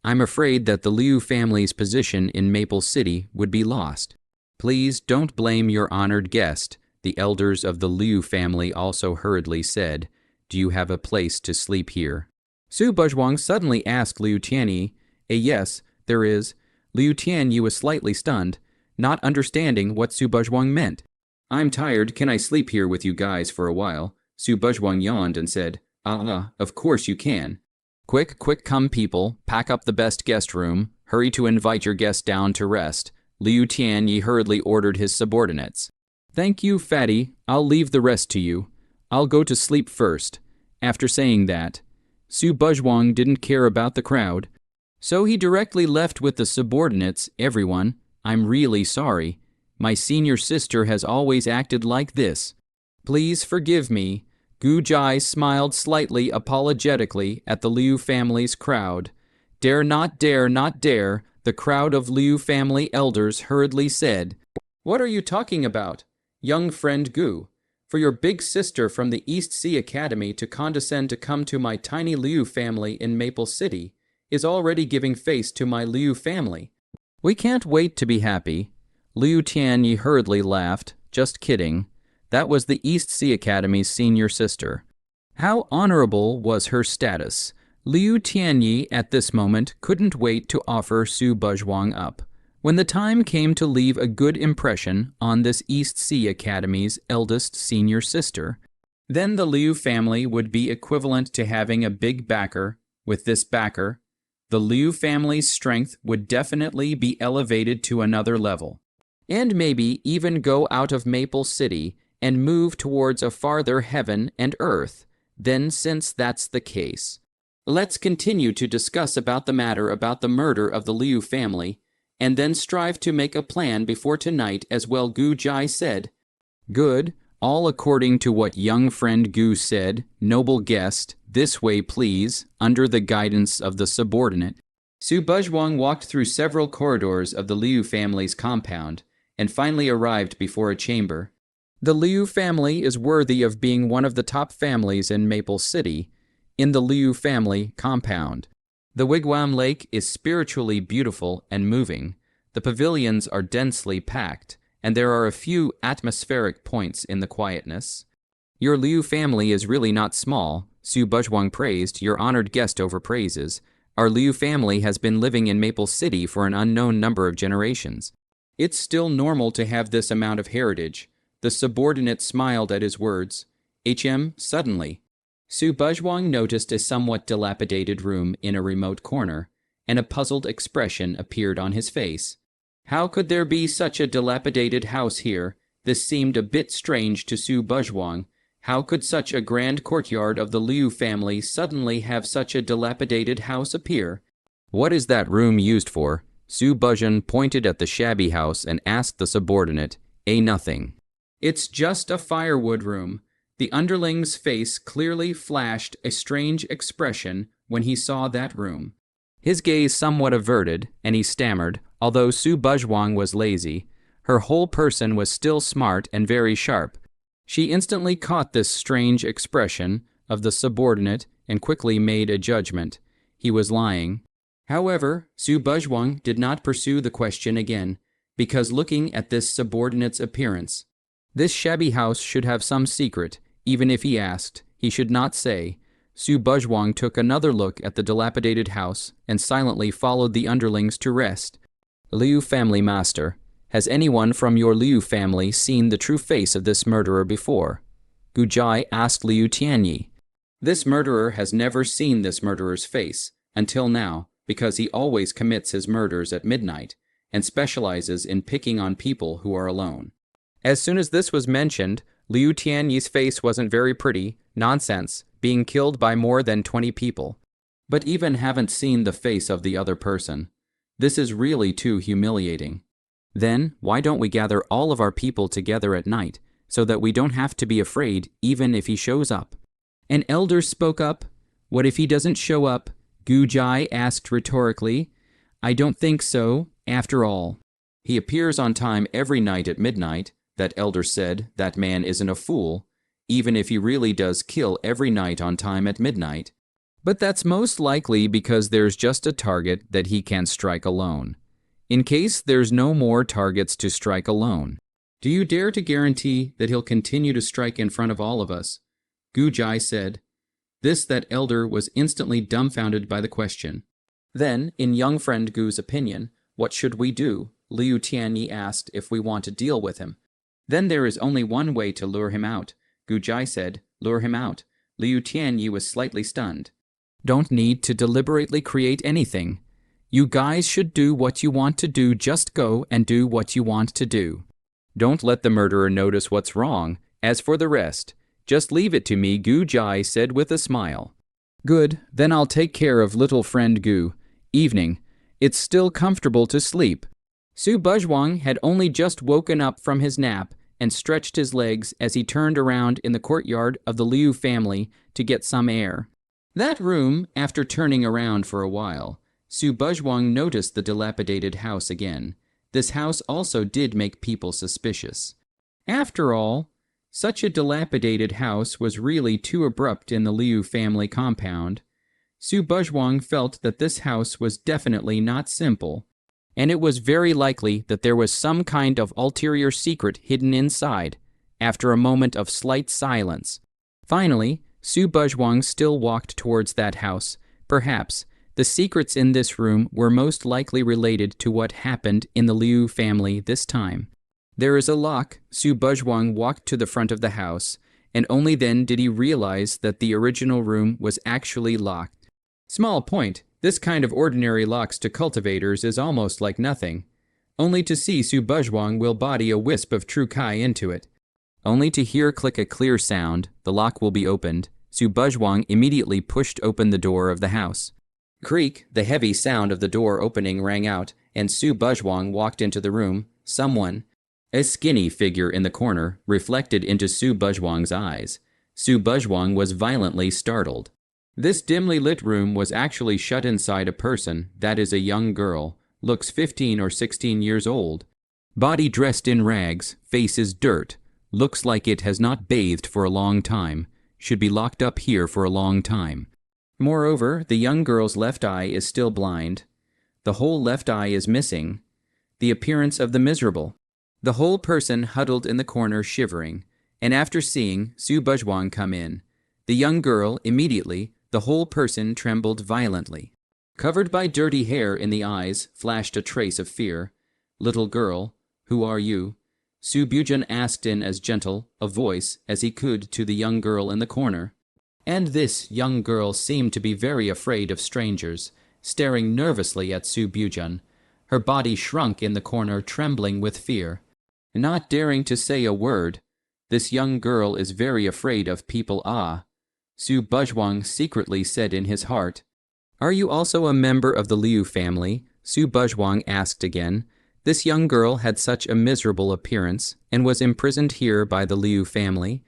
I'm afraid that the Liu family's position in Maple City would be lost. Please don't blame your honored guest, the elders of the Liu family also hurriedly said. Do you have a place to sleep here? Su Buzhuang suddenly asked Liu Tianyi. Yes, there is. Liu Tianyi was slightly stunned, not understanding what Su Buzhuang meant. I'm tired, can I sleep here with you guys for a while? Su Buzhuang yawned and said, of course you can. Quick, come people, pack up the best guest room, hurry to invite your guest down to rest. Liu Tianyi hurriedly ordered his subordinates. Thank you, fatty, I'll leave the rest to you. I'll go to sleep first. After saying that, Su Buzhuang didn't care about the crowd, so he directly left with the subordinates. Everyone, I'm really sorry. My senior sister has always acted like this. Please forgive me. Gu Jai smiled slightly apologetically at the Liu family's crowd. Dare, not dare, the crowd of Liu family elders hurriedly said. What are you talking about, young friend Gu? For your big sister from the East Sea Academy to condescend to come to my tiny Liu family in Maple City is already giving face to my Liu family. We can't wait to be happy. Liu Tianyi hurriedly laughed. Just kidding. That was the East Sea Academy's senior sister. How honorable was her status. Liu Tianyi at this moment couldn't wait to offer Su Buzhuang up. When the time came to leave a good impression on this East Sea Academy's eldest senior sister, then the Liu family would be equivalent to having a big backer. With this backer, the Liu family's strength would definitely be elevated to another level, and maybe even go out of Maple City and move towards a farther heaven and earth. Then, since that's the case, let's continue to discuss about the matter about the murder of the Liu family, and then strive to make a plan before tonight as well. Gu Jai said. Good, all according to what young friend Gu said. Noble guest, this way please, under the guidance of the subordinate. Su Buzhuang walked through several corridors of the Liu family's compound, and finally arrived before a chamber. The Liu family is worthy of being one of the top families in Maple City, in the Liu family compound. The wigwam lake is spiritually beautiful and moving. The pavilions are densely packed, and there are a few atmospheric points in the quietness. Your Liu family is really not small, Su Buzhuang praised. Your honored guest overpraises. Our Liu family has been living in Maple City for an unknown number of generations. It's still normal to have this amount of heritage. The subordinate smiled at his words. Suddenly, Su Buzhuang noticed a somewhat dilapidated room in a remote corner, and a puzzled expression appeared on his face. How could there be such a dilapidated house here? This seemed a bit strange to Su Buzhuang. How could such a grand courtyard of the Liu family suddenly have such a dilapidated house appear? What is that room used for? Su Buzhuang pointed at the shabby house and asked the subordinate. Nothing. It's just a firewood room. The underling's face clearly flashed a strange expression when he saw that room. His gaze somewhat averted, and he stammered, although Su Buzhuang was lazy. Her whole person was still smart and very sharp. She instantly caught this strange expression of the subordinate and quickly made a judgment. He was lying. However, Su Buzhuang did not pursue the question again, because looking at this subordinate's appearance, this shabby house should have some secret. Even if he asked, he should not say. Su Buzhuang took another look at the dilapidated house and silently followed the underlings to rest. Liu family master, Has anyone from your Liu family seen the true face of this murderer before? Gu Zhai asked Liu Tianyi. This murderer has never seen this murderer's face, until now, because he always commits his murders at midnight, and specializes in picking on people who are alone. As soon as this was mentioned, Liu Tianyi's face wasn't very pretty, nonsense, being killed by more than 20 people. But even haven't seen the face of the other person. This is really too humiliating. Then, why don't we gather all of our people together at night, so that we don't have to be afraid even if he shows up? An elder spoke up. What if he doesn't show up? Gu Zhai asked rhetorically. I don't think so, after all. He appears on time every night at midnight. That elder said that man isn't a fool, even if he really does kill every night on time at midnight. But that's most likely because there's just a target that he can strike alone. In case there's no more targets to strike alone. Do you dare to guarantee that he'll continue to strike in front of all of us? Gu Zhai said. That elder was instantly dumbfounded by the question. Then, in young friend Gu's opinion, what should we do? Liu Tianyi asked if we want to deal with him. Then there is only one way to lure him out. Gu Zhai said, lure him out. Liu Tianyi was slightly stunned. Don't need to deliberately create anything. You guys should do what you want to do, just go and do what you want to do. Don't let the murderer notice what's wrong. As for the rest, just leave it to me, Gu Zhai said with a smile. Good, then I'll take care of little friend Gu. Evening. It's still comfortable to sleep. Su Buzhuang had only just woken up from his nap and stretched his legs as he turned around in the courtyard of the Liu family to get some air. That room, after turning around for a while, Su Buzhuang noticed the dilapidated house again. This house also did make people suspicious. After all, such a dilapidated house was really too abrupt in the Liu family compound. Su Buzhuang felt that this house was definitely not simple, and it was very likely that there was some kind of ulterior secret hidden inside. After a moment of slight silence, finally, Su Buzhuang still walked towards that house. Perhaps the secrets in this room were most likely related to what happened in the Liu family this time. There is a lock. Su Buzhuang walked to the front of the house, and only then did he realize that the original room was actually locked. Small point. This kind of ordinary locks to cultivators is almost like nothing. Only to see Su Buzhuang will body a wisp of true Kai into it. Only to hear click a clear sound, the lock will be opened. Su Buzhuang immediately pushed open the door of the house. Creak, the heavy sound of the door opening rang out, and Su Buzhuang walked into the room. Someone, a skinny figure in the corner, reflected into Su Buzhuang's eyes. Su Buzhuang was violently startled. This dimly lit room was actually shut inside a person, that is a young girl, looks 15 or 16 years old. Body dressed in rags, face is dirt, looks like it has not bathed for a long time, should be locked up here for a long time. Moreover, the young girl's left eye is still blind. The whole left eye is missing. The appearance of the miserable. The whole person huddled in the corner shivering, and after seeing Su Buzhuang come in, the young girl immediately, the whole person trembled violently. Covered by dirty hair in the eyes flashed a trace of fear. Little girl, who are you? Su Buzhuang asked in as gentle a voice as he could to the young girl in the corner. And this young girl seemed to be very afraid of strangers, staring nervously at Su Buzhuang. Her body shrunk in the corner, trembling with fear. Not daring to say a word. This young girl is very afraid of people. Su Buzhuang secretly said in his heart. Are you also a member of the Liu family? Su Buzhuang asked again. This young girl had such a miserable appearance, and was imprisoned here by the Liu family.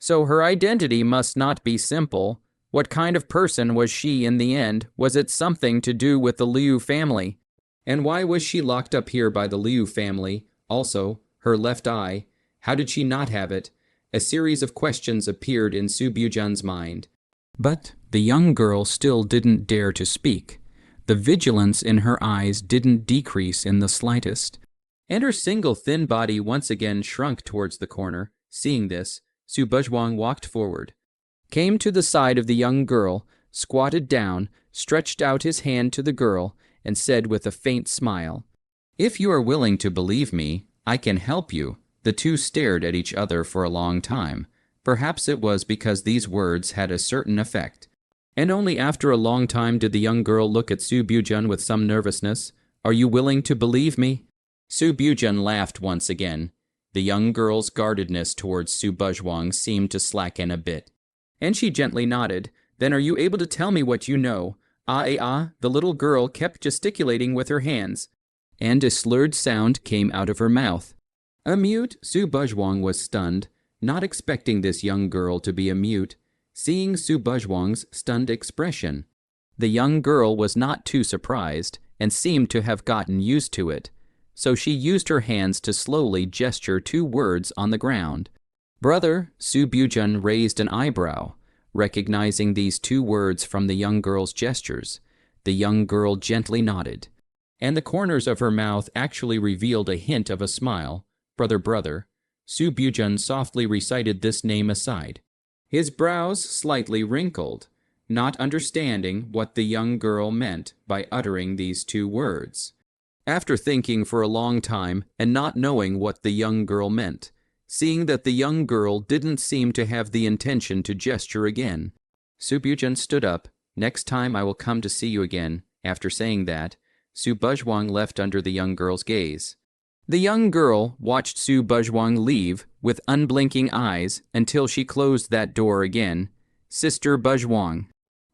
So her identity must not be simple. What kind of person was she in the end? Was it something to do with the Liu family? And why was she locked up here by the Liu family? Also, her left eye. How did she not have it? A series of questions appeared in Su Buzhuang's mind. But the young girl still didn't dare to speak. The vigilance in her eyes didn't decrease in the slightest. And her single thin body once again shrunk towards the corner. Seeing this, Su Buzhuang walked forward, came to the side of the young girl, squatted down, stretched out his hand to the girl, and said with a faint smile, If you are willing to believe me, I can help you. The two stared at each other for a long time. Perhaps it was because these words had a certain effect. And only after a long time did the young girl look at Su Byujun with some nervousness. Are you willing to believe me? Su Byujun laughed once again. The young girl's guardedness towards Su Buzhuang seemed to slacken a bit. And she gently nodded. Then are you able to tell me what you know? The little girl kept gesticulating with her hands, and a slurred sound came out of her mouth. A mute? Su Buzhuang was stunned, not expecting this young girl to be a mute, seeing Su Buzhuang's stunned expression. The young girl was not too surprised, and seemed to have gotten used to it, so she used her hands to slowly gesture 2 words on the ground. Brother, Su Byujun raised an eyebrow, recognizing these 2 words from the young girl's gestures. The young girl gently nodded, and the corners of her mouth actually revealed a hint of a smile. Brother. Su Byujun softly recited this name aside. His brows slightly wrinkled, not understanding what the young girl meant by uttering these 2 words. After thinking for a long time and not knowing what the young girl meant, seeing that the young girl didn't seem to have the intention to gesture again, Su Byujun stood up. Next time I will come to see you again. After saying that, Su Buzhuang left under the young girl's gaze. The young girl watched Su Buzhuang leave with unblinking eyes until she closed that door again. Sister Buzhuang.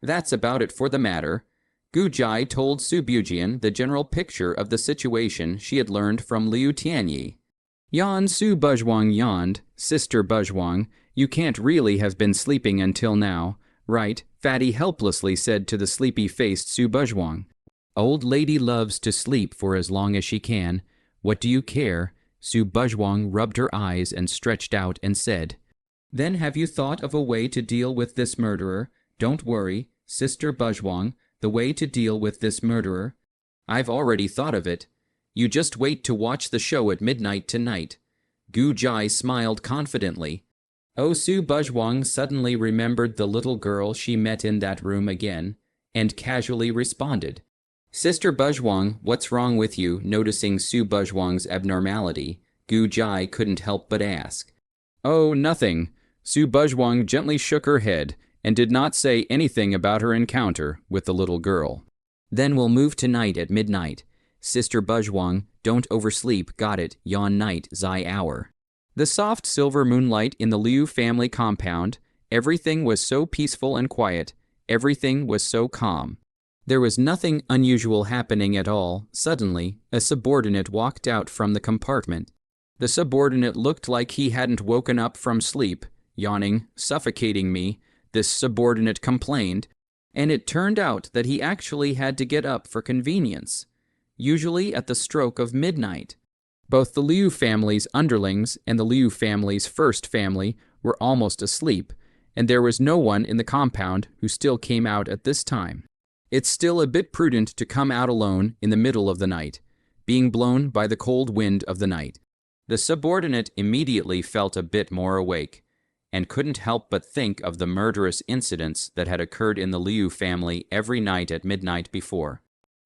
That's about it for the matter. Gu Jai told Su Byujun the general picture of the situation she had learned from Liu Tianyi. Su Buzhuang yawned. Sister Buzhuang, you can't really have been sleeping until now, right? Fatty helplessly said to the sleepy-faced Su Buzhuang. Old lady loves to sleep for as long as she can. What do you care? Su Buzhuang rubbed her eyes and stretched out and said, Then have you thought of a way to deal with this murderer? Don't worry, Sister Buzhuang, the way to deal with this murderer. I've already thought of it. You just wait to watch the show at midnight tonight. Gu Jai smiled confidently. Su Buzhuang suddenly remembered the little girl she met in that room again, and casually responded. Sister Buzhuang, what's wrong with you? Noticing Su Buzhuang's abnormality, Gu Jai couldn't help but ask. Oh, nothing. Su Buzhuang gently shook her head and did not say anything about her encounter with the little girl. Then we'll move tonight at midnight. Sister Buzhuang, don't oversleep, got it, yon night, zai hour. The soft silver moonlight in the Liu family compound, everything was so peaceful and quiet, everything was so calm. There was nothing unusual happening at all. Suddenly, a subordinate walked out from the compartment. The subordinate looked like he hadn't woken up from sleep. Yawning, suffocating me, this subordinate complained, and it turned out that he actually had to get up for convenience, usually at the stroke of midnight. Both the Liu family's underlings and the Liu family's first family were almost asleep, and there was no one in the compound who still came out at this time. It's still a bit prudent to come out alone in the middle of the night, being blown by the cold wind of the night. The subordinate immediately felt a bit more awake, and couldn't help but think of the murderous incidents that had occurred in the Liu family every night at midnight before.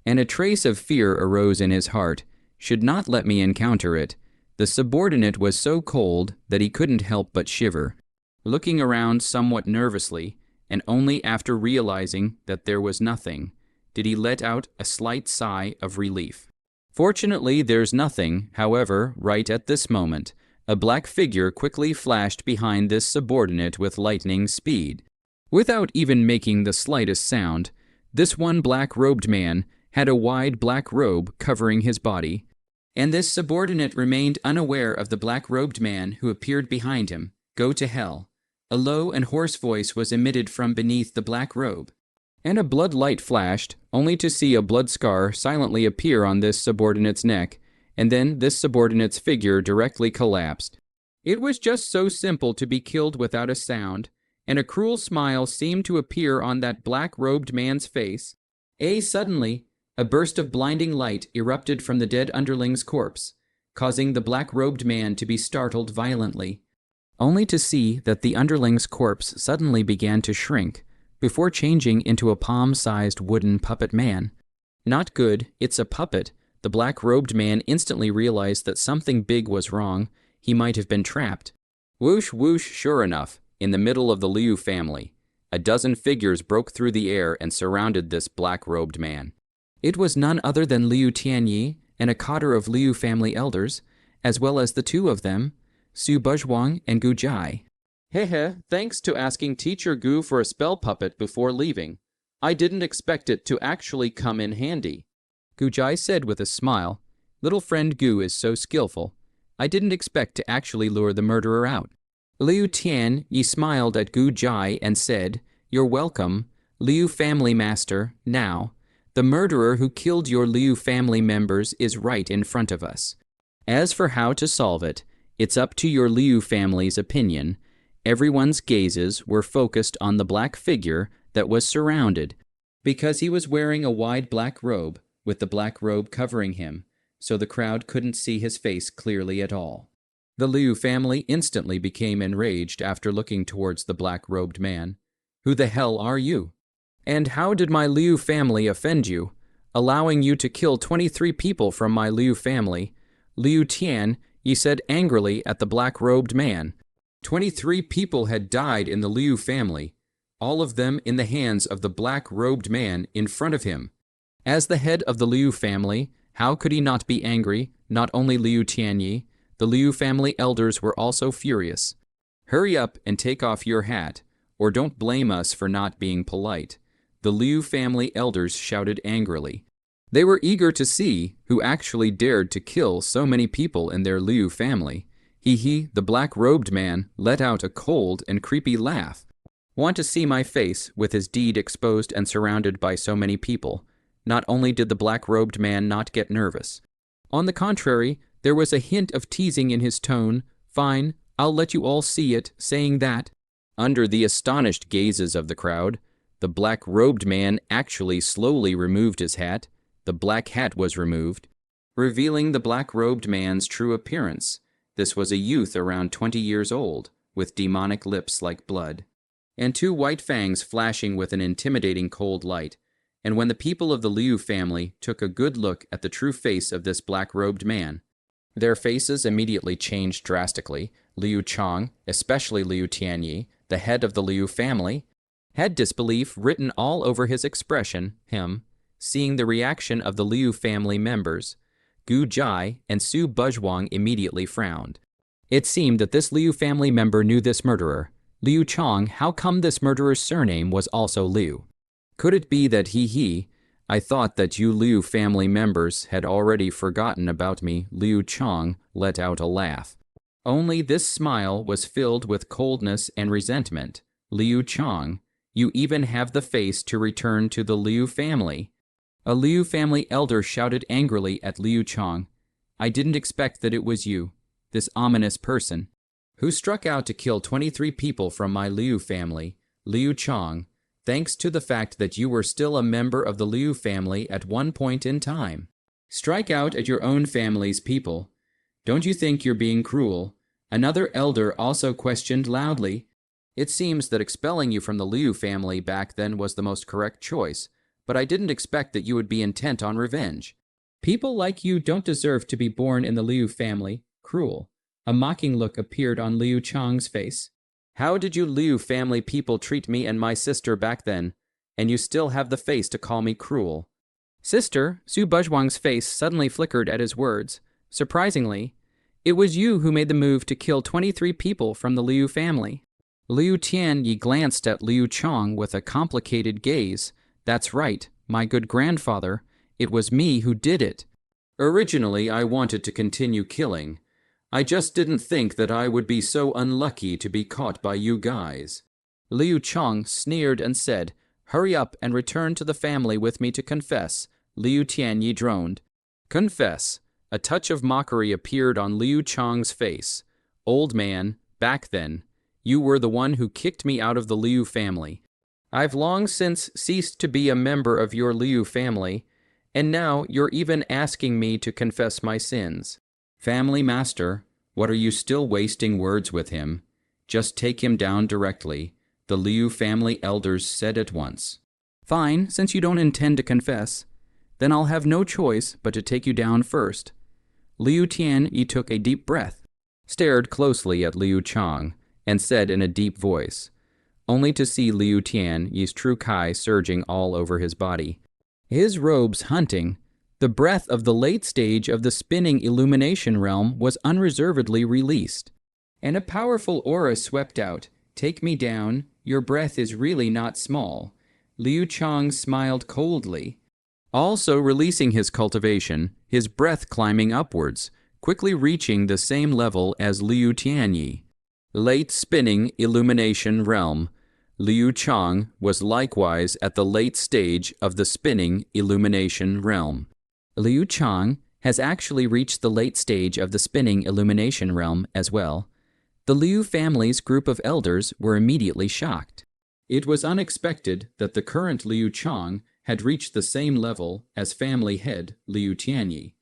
And a trace of fear arose in his heart. Should not let me encounter it. The subordinate was so cold that he couldn't help but shiver. Looking around somewhat nervously, and only after realizing that there was nothing, did he let out a slight sigh of relief. Fortunately, there's nothing. However, right at this moment, a black figure quickly flashed behind this subordinate with lightning speed. Without even making the slightest sound, this one black-robed man had a wide black robe covering his body, and this subordinate remained unaware of the black-robed man who appeared behind him. Go to hell. A low and hoarse voice was emitted from beneath the black robe, and a blood light flashed, only to see a blood scar silently appear on this subordinate's neck, and then this subordinate's figure directly collapsed. It was just so simple to be killed without a sound, and a cruel smile seemed to appear on that black-robed man's face. Suddenly, a burst of blinding light erupted from the dead underling's corpse, causing the black-robed man to be startled violently, only to see that the underling's corpse suddenly began to shrink, before changing into a palm-sized wooden puppet man. Not good, it's a puppet. The black-robed man instantly realized that something big was wrong. He might have been trapped. Whoosh, whoosh, sure enough, in the middle of the Liu family, a dozen figures broke through the air and surrounded this black-robed man. It was none other than Liu Tianyi and a cotter of Liu family elders, as well as the two of them, Su Buzhuang and Gu Jai. Hehe, thanks to asking Teacher Gu for a spell puppet before leaving. I didn't expect it to actually come in handy. Gu Jai said with a smile, little friend Gu is so skillful. I didn't expect to actually lure the murderer out. Liu Tianyi smiled at Gu Jai and said, you're welcome, Liu family master. Now, the murderer who killed your Liu family members is right in front of us. As for how to solve it, it's up to your Liu family's opinion. Everyone's gazes were focused on the black figure that was surrounded, because he was wearing a wide black robe, with the black robe covering him, so the crowd couldn't see his face clearly at all. The Liu family instantly became enraged after looking towards the black-robed man. Who the hell are you? And how did my Liu family offend you, allowing you to kill 23 people from my Liu family? Liu Tianyi said angrily at the black-robed man. 23 people had died in the Liu family, all of them in the hands of the black-robed man in front of him. As the head of the Liu family, how could he not be angry? Not only Liu Tianyi, the Liu family elders were also furious. Hurry up and take off your hat, or don't blame us for not being polite, the Liu family elders shouted angrily. They were eager to see who actually dared to kill so many people in their Liu family. The black-robed man let out a cold and creepy laugh. Want to see my face with his deed exposed and surrounded by so many people? Not only did the black-robed man not get nervous. On the contrary, there was a hint of teasing in his tone. Fine, I'll let you all see it, saying that. Under the astonished gazes of the crowd, the black-robed man actually slowly removed his hat. The black hat was removed, revealing the black-robed man's true appearance. This was a youth around 20 years old, with demonic lips like blood, and two white fangs flashing with an intimidating cold light. And when the people of the Liu family took a good look at the true face of this black-robed man, their faces immediately changed drastically. Liu Chong, especially Liu Tianyi, the head of the Liu family, had disbelief written all over his expression. Seeing the reaction of the Liu family members, Gu Jai and Su Buzhuang immediately frowned. It seemed that this Liu family member knew this murderer. Liu Chong, how come this murderer's surname was also Liu? Could it be that I thought that you Liu family members had already forgotten about me? Liu Chong let out a laugh. Only this smile was filled with coldness and resentment. Liu Chong, you even have the face to return to the Liu family. A Liu family elder shouted angrily at Liu Chong. I didn't expect that it was you, this ominous person, who struck out to kill 23 people from my Liu family. Liu Chong, thanks to the fact that you were still a member of the Liu family at one point in time. Strike out at your own family's people. Don't you think you're being cruel? Another elder also questioned loudly. It seems that expelling you from the Liu family back then was the most correct choice, but I didn't expect that you would be intent on revenge. People like you don't deserve to be born in the Liu family. Cruel. A mocking look appeared on Liu Chong's face. How did you Liu family people treat me and my sister back then? And you still have the face to call me cruel. Sister, Su Buzhuang's face suddenly flickered at his words. Surprisingly, it was you who made the move to kill 23 people from the Liu family. Liu Tianyi glanced at Liu Chong with a complicated gaze. That's right, my good grandfather. It was me who did it. Originally, I wanted to continue killing. I just didn't think that I would be so unlucky to be caught by you guys. Liu Chong sneered and said, Hurry up and return to the family with me to confess. Liu Tianyi droned. Confess. A touch of mockery appeared on Liu Chong's face. Old man, back then, you were the one who kicked me out of the Liu family. I've long since ceased to be a member of your Liu family, and now you're even asking me to confess my sins. Family master, what are you still wasting words with him? Just take him down directly, the Liu family elders said at once. Fine, since you don't intend to confess. Then I'll have no choice but to take you down first." Liu Tianyi took a deep breath, stared closely at Liu Chang, and said in a deep voice, only to see Liu Tianyi's true Kai surging all over his body. His robes hunting, the breath of the late stage of the spinning illumination realm was unreservedly released, and a powerful aura swept out. "Take me down, your breath is really not small." Liu Chang smiled coldly, also releasing his cultivation, his breath climbing upwards, quickly reaching the same level as Liu Tianyi. Late spinning illumination realm. Liu Chang was likewise at the late stage of the spinning illumination realm. Liu Chang has actually reached the late stage of the spinning illumination realm as well. The Liu family's group of elders were immediately shocked. It was unexpected that the current Liu Chang had reached the same level as family head Liu Tianyi.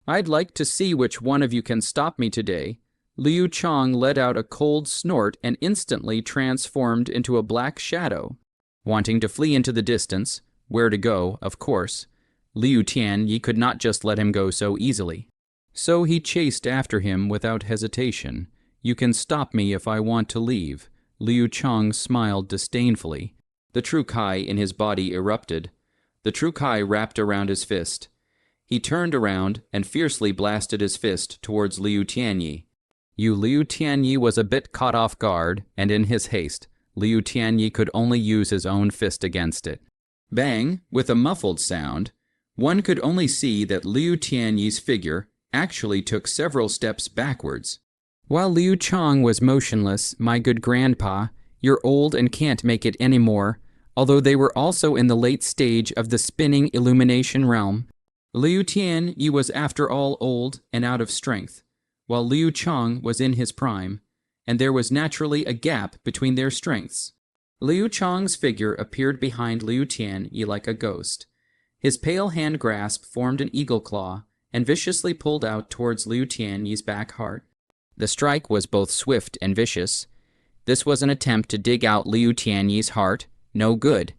"I'd like to see which one of you can stop me today." Liu Chang let out a cold snort and instantly transformed into a black shadow. Wanting to flee into the distance, where to go, of course, Liu Tianyi could not just let him go so easily. So he chased after him without hesitation. "You can stop me if I want to leave." Liu Chang smiled disdainfully. The true Kai in his body erupted. The true Kai wrapped around his fist. He turned around and fiercely blasted his fist towards Liu Tianyi. Liu Tianyi was a bit caught off guard, and in his haste, Liu Tianyi could only use his own fist against it. Bang! With a muffled sound, one could only see that Liu Tianyi's figure actually took several steps backwards. While Liu Chang was motionless, "My good grandpa, you're old and can't make it anymore," although they were also in the late stage of the spinning illumination realm. Liu Tianyi was after all old and out of strength, while Liu Chang was in his prime, and there was naturally a gap between their strengths. Liu Chang's figure appeared behind Liu Tianyi like a ghost. His pale hand grasp formed an eagle claw and viciously pulled out towards Liu Tianyi's back heart. The strike was both swift and vicious. This was an attempt to dig out Liu Tianyi's heart. No good.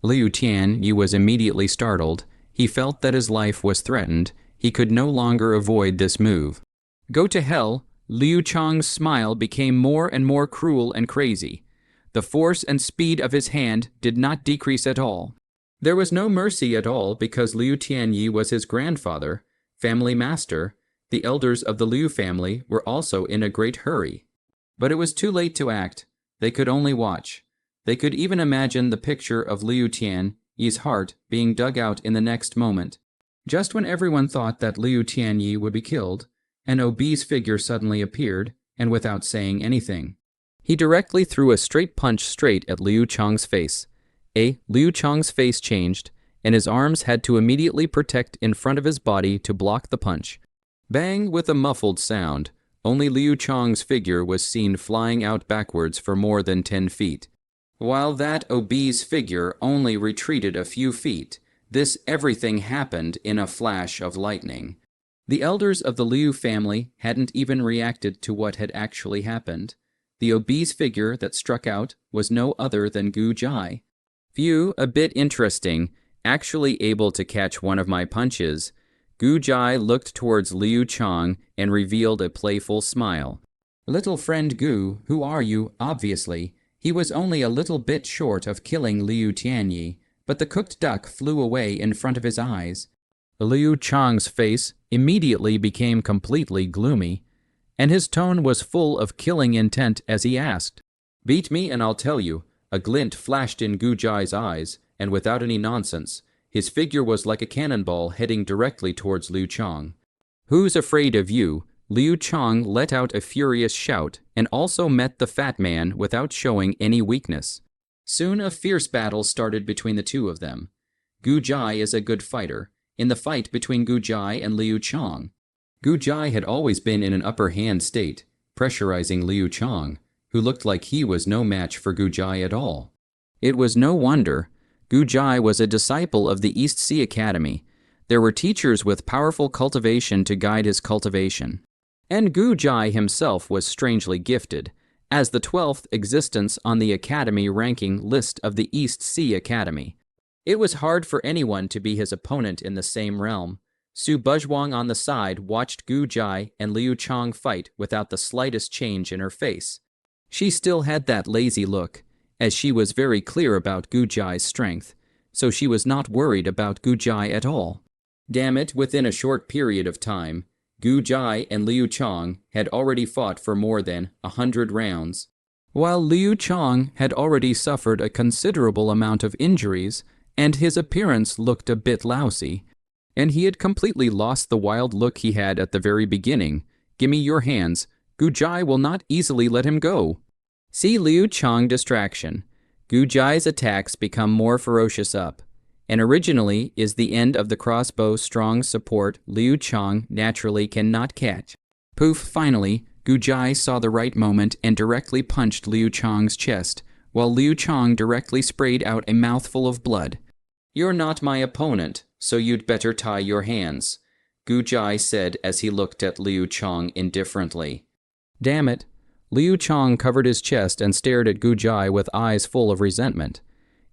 Liu Tianyi was immediately startled. He felt that his life was threatened. He could no longer avoid this move. "Go to hell." Liu Chang's smile became more and more cruel and crazy. The force and speed of his hand did not decrease at all. There was no mercy at all because Liu Tianyi was his grandfather, family master. The elders of the Liu family were also in a great hurry. But it was too late to act. They could only watch. They could even imagine the picture of Liu Tianyi's heart being dug out in the next moment. Just when everyone thought that Liu Tianyi would be killed, an obese figure suddenly appeared, and without saying anything, he directly threw a straight punch straight at Liu Chang's face. Liu Chang's face changed, and his arms had to immediately protect in front of his body to block the punch. Bang! With a muffled sound, only Liu Chang's figure was seen flying out backwards for more than 10 feet. While that obese figure only retreated a few feet, this everything happened in a flash of lightning. The elders of the Liu family hadn't even reacted to what had actually happened. The obese figure that struck out was no other than Gu Jai. "Phew, a bit interesting. Actually able to catch one of my punches." Gu Jai looked towards Liu Chang and revealed a playful smile. "Little friend Gu, who are you, obviously?" He was only a little bit short of killing Liu Tianyi, but the cooked duck flew away in front of his eyes. Liu Chang's face immediately became completely gloomy, and his tone was full of killing intent as he asked, "Beat me and I'll tell you." A glint flashed in Gu Jai's eyes, and without any nonsense, his figure was like a cannonball heading directly towards Liu Chang. "Who's afraid of you?" Liu Chang let out a furious shout and also met the fat man without showing any weakness. Soon a fierce battle started between the two of them. Gu Jai is a good fighter. In the fight between Gu Jai and Liu Chang, Gu Jai had always been in an upper hand state, pressurizing Liu Chang, who looked like he was no match for Gu Jai at all. It was no wonder. Gu Jai was a disciple of the East Sea Academy. There were teachers with powerful cultivation to guide his cultivation. And Gu Jai himself was strangely gifted, as the 12th existence on the Academy ranking list of the East Sea Academy. It was hard for anyone to be his opponent in the same realm. Su Buzhuang on the side watched Gu Jai and Liu Chong fight without the slightest change in her face. She still had that lazy look, as she was very clear about Gu Jai's strength, so she was not worried about Gu Jai at all. Damn it, within a short period of time, Gu Jai and Liu Chong had already fought for more than 100 rounds. While Liu Chong had already suffered a considerable amount of injuries, and his appearance looked a bit lousy, and he had completely lost the wild look he had at the very beginning. Gimme your hands. Gu Jai will not easily let him go. See Liu Chong distraction. Gu Jai's attacks become more ferocious up, and originally is the end of the crossbow strong support Liu Chong naturally cannot catch. Poof, finally, Gu Jai saw the right moment and directly punched Liu Chong's chest, while Liu Chong directly sprayed out a mouthful of blood. You're not my opponent, so you'd better tie your hands, Gu Jai said as he looked at Liu Chong indifferently. Damn it. Liu Chong covered his chest and stared at Gu Jai with eyes full of resentment.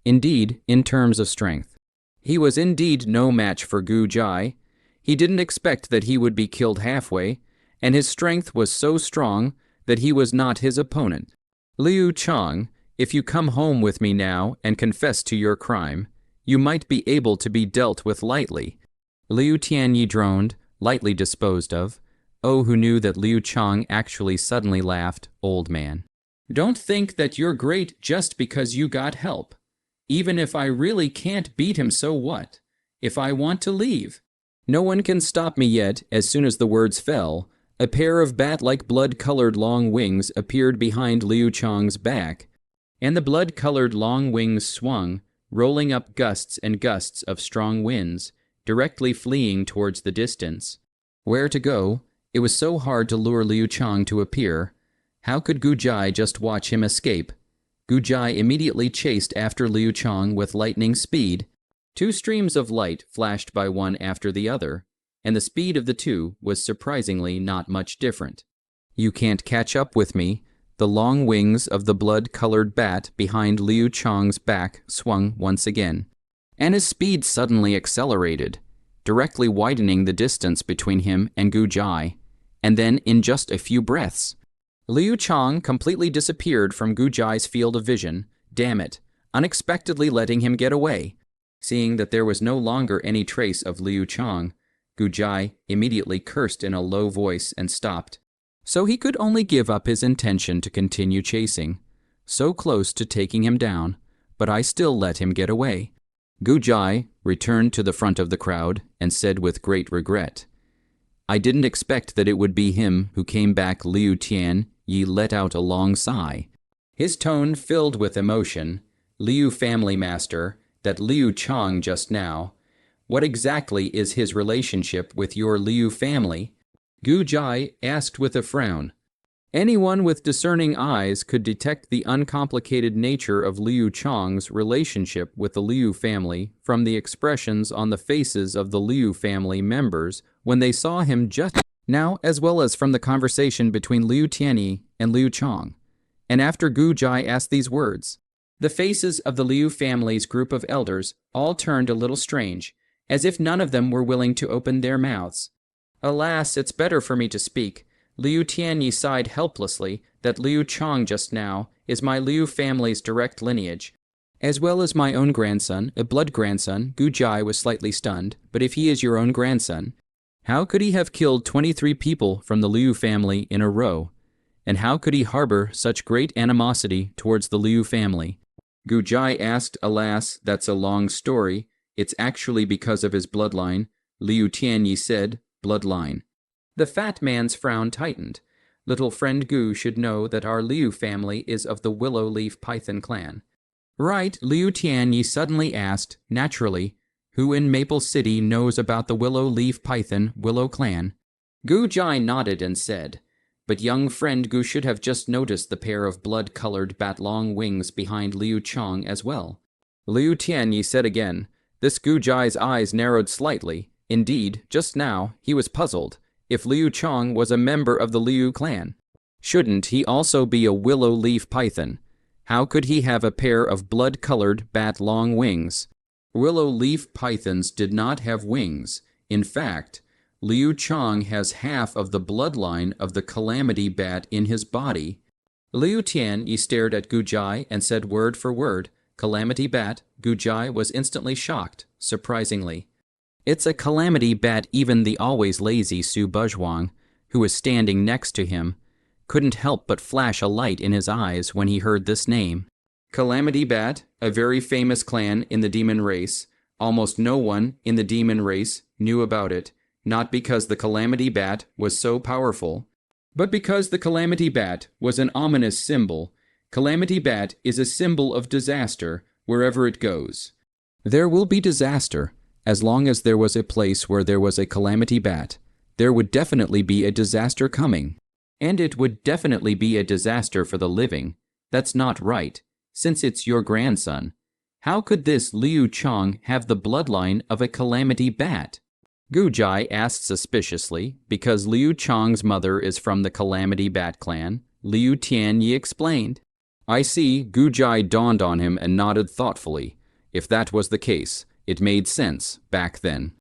Indeed, in terms of strength, he was indeed no match for Gu Jai. He didn't expect that he would be killed halfway, and his strength was so strong that he was not his opponent. Liu Chong, if you come home with me now and confess to your crime, you might be able to be dealt with lightly. Liu Tianyi droned, lightly disposed of. Oh, who knew that Liu Chong actually suddenly laughed, old man. Don't think that you're great just because you got help. Even if I really can't beat him, so what? If I want to leave. No one can stop me yet. As soon as the words fell, a pair of bat-like blood-colored long wings appeared behind Liu Chong's back, and the blood-colored long wings swung, rolling up gusts and gusts of strong winds, directly fleeing towards the distance. Where to go? It was so hard to lure Liu Chong to appear. How could Gu Jai just watch him escape? Gu Jai immediately chased after Liu Chong with lightning speed. 2 streams of light flashed by one after the other, and the speed of the two was surprisingly not much different. You can't catch up with me. The long wings of the blood-colored bat behind Liu Chong's back swung once again, and his speed suddenly accelerated, directly widening the distance between him and Gu Jai. And then, in just a few breaths, Liu Chong completely disappeared from Gu Jai's field of vision, damn it, unexpectedly letting him get away. Seeing that there was no longer any trace of Liu Chong, Gu Jai immediately cursed in a low voice and stopped. So he could only give up his intention to continue chasing, so close to taking him down, but I still let him get away. Gu Jai returned to the front of the crowd and said with great regret, I didn't expect that it would be him who came back. Liu Tianyi let out a long sigh, his tone filled with emotion. Liu family master, that Liu Chong just now, what exactly is his relationship with your Liu family? Gu Jai asked with a frown. Anyone with discerning eyes could detect the uncomplicated nature of Liu Chong's relationship with the Liu family from the expressions on the faces of the Liu family members when they saw him just now, as well as from the conversation between Liu Tianyi and Liu Chong. And after Gu Jai asked these words, the faces of the Liu family's group of elders all turned a little strange, as if none of them were willing to open their mouths. Alas, it's better for me to speak. Liu Tianyi sighed helplessly that Liu Chong just now is my Liu family's direct lineage, as well as my own grandson, a blood grandson. Gu Jai was slightly stunned, but if he is your own grandson, how could he have killed 23 people from the Liu family in a row? And how could he harbor such great animosity towards the Liu family? Gu Jai asked, alas, that's a long story. It's actually because of his bloodline. Liu Tianyi said, bloodline. The fat man's frown tightened. Little friend Gu should know that our Liu family is of the Willow Leaf Python clan. Right, Liu Tianyi suddenly asked, naturally, who in Maple City knows about the Willow Leaf Python Willow clan? Gu Jai nodded and said, but young friend Gu should have just noticed the pair of blood-colored bat-long wings behind Liu Chong as well. Liu Tianyi said again. This Gu Jai's eyes narrowed slightly. Indeed, just now, he was puzzled. If Liu Chong was a member of the Liu clan, shouldn't he also be a willow leaf python? How could he have a pair of blood-colored bat-long wings? Willow leaf pythons did not have wings. In fact, Liu Chang has half of the bloodline of the calamity bat in his body. Liu Tianyi stared at Gujai and said word for word, "Calamity bat." Gujai was instantly shocked, surprisingly. "It's a calamity bat." Even the always lazy Su Buzhuang, who was standing next to him, couldn't help but flash a light in his eyes when he heard this name. Calamity Bat, a very famous clan in the demon race. Almost no one in the demon race knew about it, not because the Calamity Bat was so powerful, but because the Calamity Bat was an ominous symbol. Calamity Bat is a symbol of disaster wherever it goes. There will be disaster. As long as there was a place where there was a Calamity Bat, there would definitely be a disaster coming. And it would definitely be a disaster for the living. That's not right, since it's your grandson. How could this Liu Chang have the bloodline of a Calamity Bat? Gujai asked suspiciously. Because Liu Chang's mother is from the Calamity Bat clan, Liu Tianyi explained. I see. Gujai dawned on him and nodded thoughtfully. If that was the case, it made sense back then.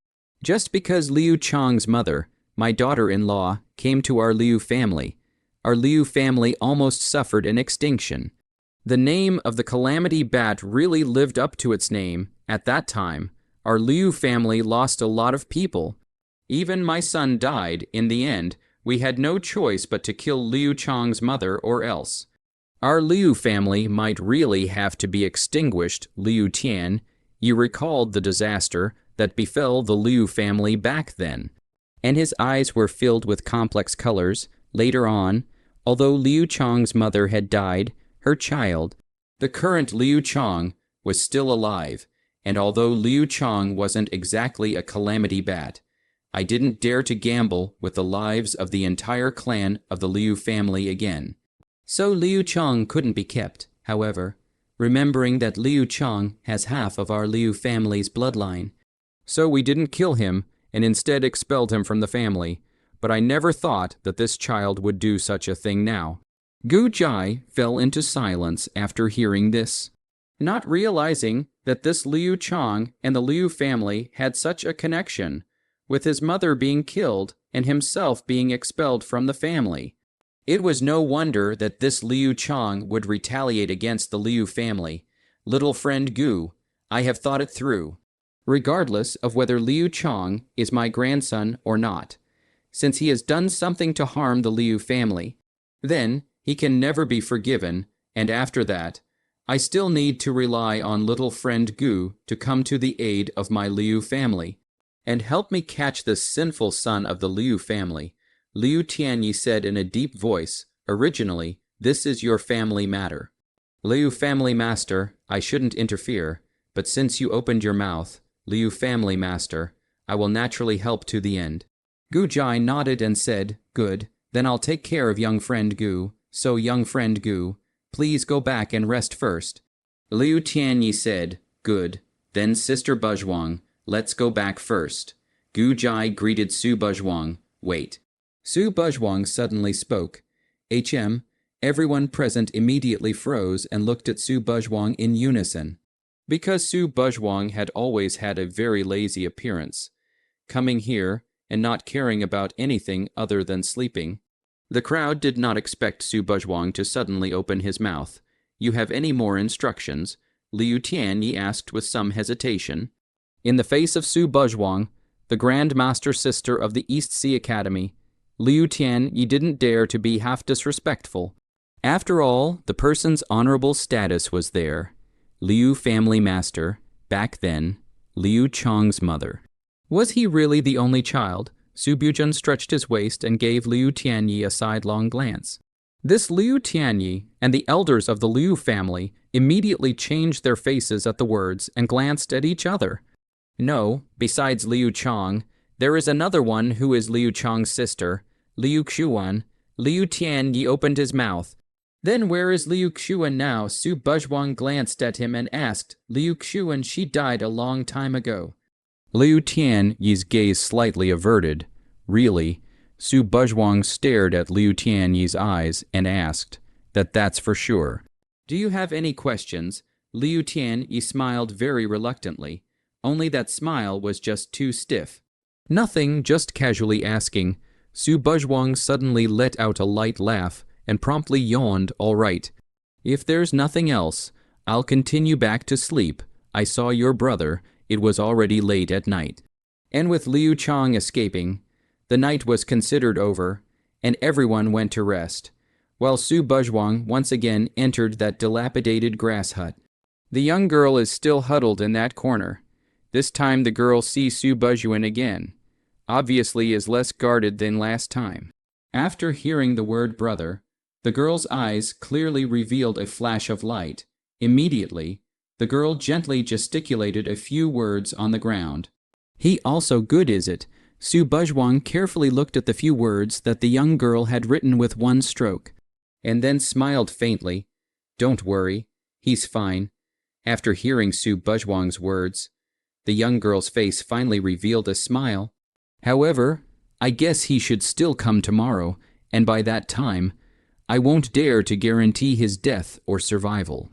Just because Liu Chang's mother, my daughter-in-law, came to our Liu family almost suffered an extinction. The name of the Calamity Bat really lived up to its name. At that time, our Liu family lost a lot of people. Even my son died. In the end, we had no choice but to kill Liu Chang's mother or else. Our Liu family might really have to be extinguished. Liu Tian, you recalled the disaster that befell the Liu family back then. And his eyes were filled with complex colors. Later on, although Liu Chang's mother had died, her child, the current Liu Chang, was still alive. And although Liu Chang wasn't exactly a Calamity Bat, I didn't dare to gamble with the lives of the entire clan of the Liu family again. So Liu Chang couldn't be kept, however, remembering that Liu Chang has half of our Liu family's bloodline. So we didn't kill him and instead expelled him from the family. But I never thought that this child would do such a thing now. Gujai fell into silence after hearing this, not realizing that this Liu Chang and the Liu family had such a connection, with his mother being killed and himself being expelled from the family. It was no wonder that this Liu Chang would retaliate against the Liu family. Little friend Gu, I have thought it through. Regardless of whether Liu Chang is my grandson or not, since he has done something to harm the Liu family, then he can never be forgiven, and after that, I still need to rely on little friend Gu to come to the aid of my Liu family, and help me catch this sinful son of the Liu family. Liu Tianyi said in a deep voice, originally, this is your family matter. Liu family master, I shouldn't interfere, but since you opened your mouth, Liu family master, I will naturally help to the end. Gujai nodded and said, good, then I'll take care of young friend Gu. So young friend Gu, please go back and rest first. Liu Tianyi said, good, then Sister Buzhuang, let's go back first. Gujai greeted Su Buzhuang, wait. Su Buzhuang suddenly spoke. Everyone present immediately froze and looked at Su Buzhuang in unison. Because Su Buzhuang had always had a very lazy appearance, coming here and not caring about anything other than sleeping, the crowd did not expect Su Buzhuang to suddenly open his mouth. You have any more instructions? Liu Tianyi asked with some hesitation. In the face of Su Buzhuang, the Grand Master Sister of the East Sea Academy, Liu Tianyi didn't dare to be half disrespectful. After all, the person's honorable status was there. Liu family master, back then, Liu Chang's mother. Was he really the only child? Su Buzhuang stretched his waist and gave Liu Tianyi a sidelong glance. This Liu Tianyi and the elders of the Liu family immediately changed their faces at the words and glanced at each other. No, besides Liu Chang, there is another one who is Liu Chang's sister, Liu Xuan. Liu Tianyi opened his mouth. Then where is Liu Xuan now? Su Buzhuang glanced at him and asked, Liu Xuan, she died a long time ago. Liu Tianyi's gaze slightly averted. Really? Su Buzhuang stared at Liu Tianyi's eyes and asked, that's for sure. Do you have any questions? Liu Tianyi smiled very reluctantly. only that smile was just too stiff. Nothing, just casually asking. Su Buzhuang suddenly let out a light laugh and promptly yawned, "All right. If there's nothing else, I'll continue back to sleep. I saw your brother. It was already late at night." And with Liu Chang escaping, the night was considered over, and everyone went to rest, while Su Buzhuang once again entered that dilapidated grass hut. The young girl is still huddled in that corner. This time the girl sees Su Buzhuan again. Obviously is less guarded than last time. After hearing the word brother, the girl's eyes clearly revealed a flash of light. Immediately, the girl gently gesticulated a few words on the ground. "He also good, is it?" Su Buzhuang carefully looked at the few words that the young girl had written with one stroke, and then smiled faintly. "Don't worry, he's fine." After hearing Su Buzhuang's words, the young girl's face finally revealed a smile. "However, I guess he should still come tomorrow, and by that time, I won't dare to guarantee his death or survival."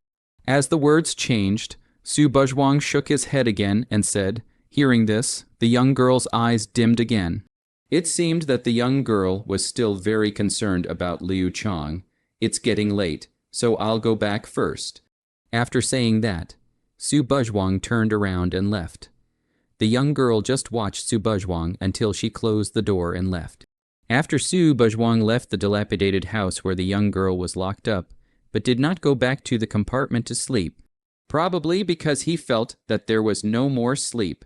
As the words changed, Su Buzhuang shook his head again and said, hearing this, the young girl's eyes dimmed again. It seemed that the young girl was still very concerned about Liu Chang. "It's getting late, so I'll go back first." After saying that, Su Buzhuang turned around and left. The young girl just watched Su Buzhuang until she closed the door and left. After Su Buzhuang left the dilapidated house where the young girl was locked up, but did not go back to the compartment to sleep, probably because he felt that there was no more sleep,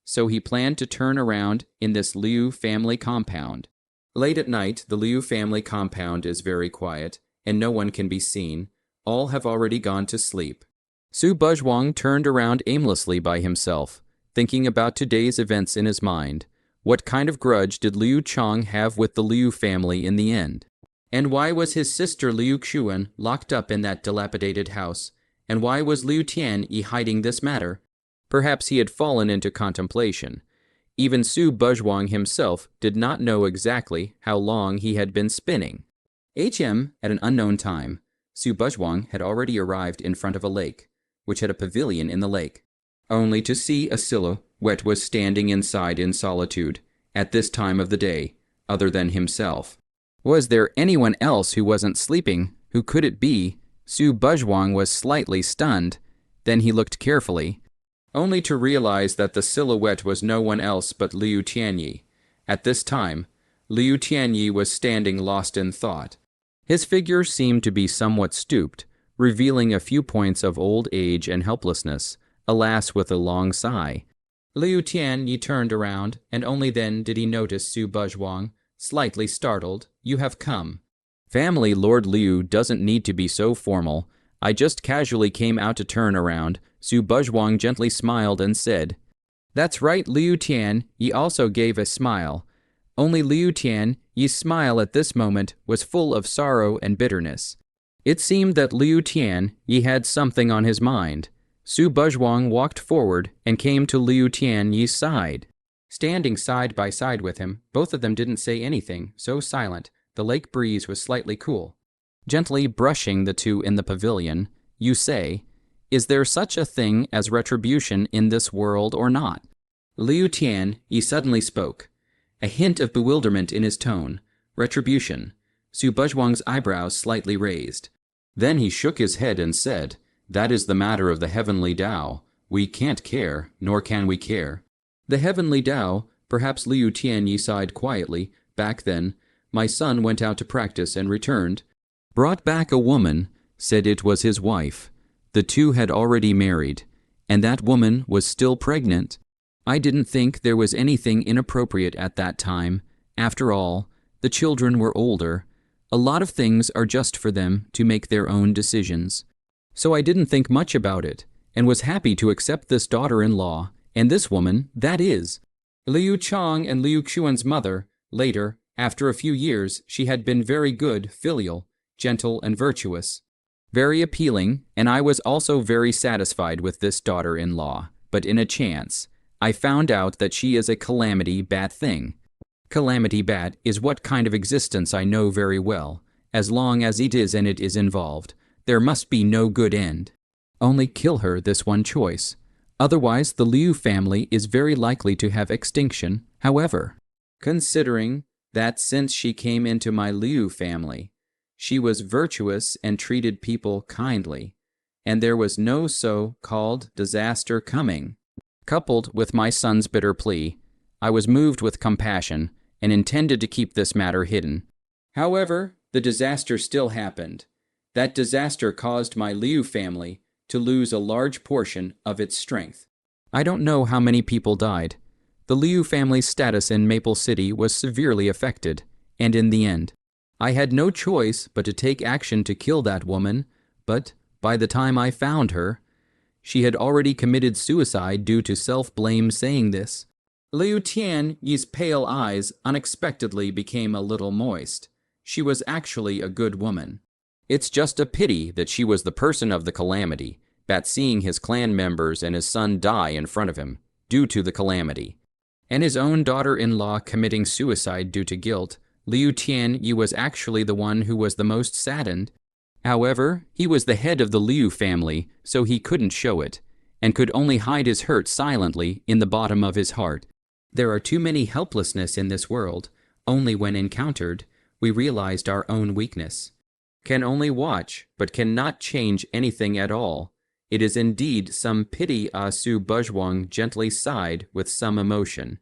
so he planned to turn around in this Liu family compound. Late at night, the Liu family compound is very quiet, and no one can be seen. All have already gone to sleep. Su Buzhuang turned around aimlessly by himself, thinking about today's events in his mind. What kind of grudge did Liu Chang have with the Liu family in the end? And why was his sister Liu Xuan locked up in that dilapidated house? And why was Liu Tianyi hiding this matter? Perhaps he had fallen into contemplation. Even Su Buzhuang himself did not know exactly how long he had been spinning. At an unknown time, Su Buzhuang had already arrived in front of a lake, which had a pavilion in the lake, only to see a silhouette was standing inside in solitude at this time of the day, other than himself. Was there anyone else who wasn't sleeping? Who could it be? Su Buzhuang was slightly stunned. Then he looked carefully, only to realize that the silhouette was no one else but Liu Tianyi. At this time, Liu Tianyi was standing lost in thought. His figure seemed to be somewhat stooped, revealing a few points of old age and helplessness, alas with a long sigh. Liu Tianyi turned around, and only then did he notice Su Buzhuang, slightly startled. "You have come." "Family Lord Liu doesn't need to be so formal. I just casually came out to turn around." Su Buzhuang gently smiled and said. "That's right, Liu Tianyi also gave a smile. Only Liu Tianyi's smile at this moment was full of sorrow and bitterness. It seemed that Liu Tianyi had something on his mind. Su Buzhuang walked forward and came to Liu Tianyi's side. Standing side by side with him, both of them didn't say anything, so silent. The lake breeze was slightly cool. Gently brushing the two in the pavilion, "You say, is there such a thing as retribution in this world or not?" Liu Tianyi suddenly spoke, a hint of bewilderment in his tone. "Retribution." Su Buzhuang's eyebrows slightly raised. Then he shook his head and said, "That is the matter of the heavenly Tao. We can't care, nor can we care." The heavenly Tao, perhaps Liu Tianyi sighed quietly. "Back then, my son went out to practice and returned. Brought back a woman, said it was his wife. The two had already married, and that woman was still pregnant. I didn't think there was anything inappropriate at that time. After all, the children were older. A lot of things are just for them to make their own decisions. So I didn't think much about it, and was happy to accept this daughter-in-law, and this woman, that is." Liu Chang and Liu Xuan's mother, later, after a few years, she had been very good, filial, gentle, and virtuous. Very appealing, and I was also very satisfied with this daughter-in-law. But in a chance, I found out that she is a calamity bad thing. Calamity bad is what kind of existence I know very well. As long as it is and it is involved, there must be no good end. Only kill her, this one choice. Otherwise, the Liu family is very likely to have extinction. However, considering that since she came into my Liu family, she was virtuous and treated people kindly, and there was no so-called disaster coming. Coupled with my son's bitter plea, I was moved with compassion and intended to keep this matter hidden. However, the disaster still happened. That disaster caused my Liu family to lose a large portion of its strength. I don't know how many people died. The Liu family's status in Maple City was severely affected, and in the end, I had no choice but to take action to kill that woman, but by the time I found her, she had already committed suicide due to self-blame. Saying this, Liu Tianyi's pale eyes unexpectedly became a little moist. She was actually a good woman. It's just a pity that she was the person of the calamity, that seeing his clan members and his son die in front of him due to the calamity, and his own daughter-in-law committing suicide due to guilt. Liu Tianyi was actually the one who was the most saddened. However, he was the head of the Liu family, so he couldn't show it, and could only hide his hurt silently in the bottom of his heart. There are too many helplessness in this world. Only when encountered, we realized our own weakness. Can only watch, but cannot change anything at all. It is indeed some pity. Su Buzhuang gently sighed with some emotion,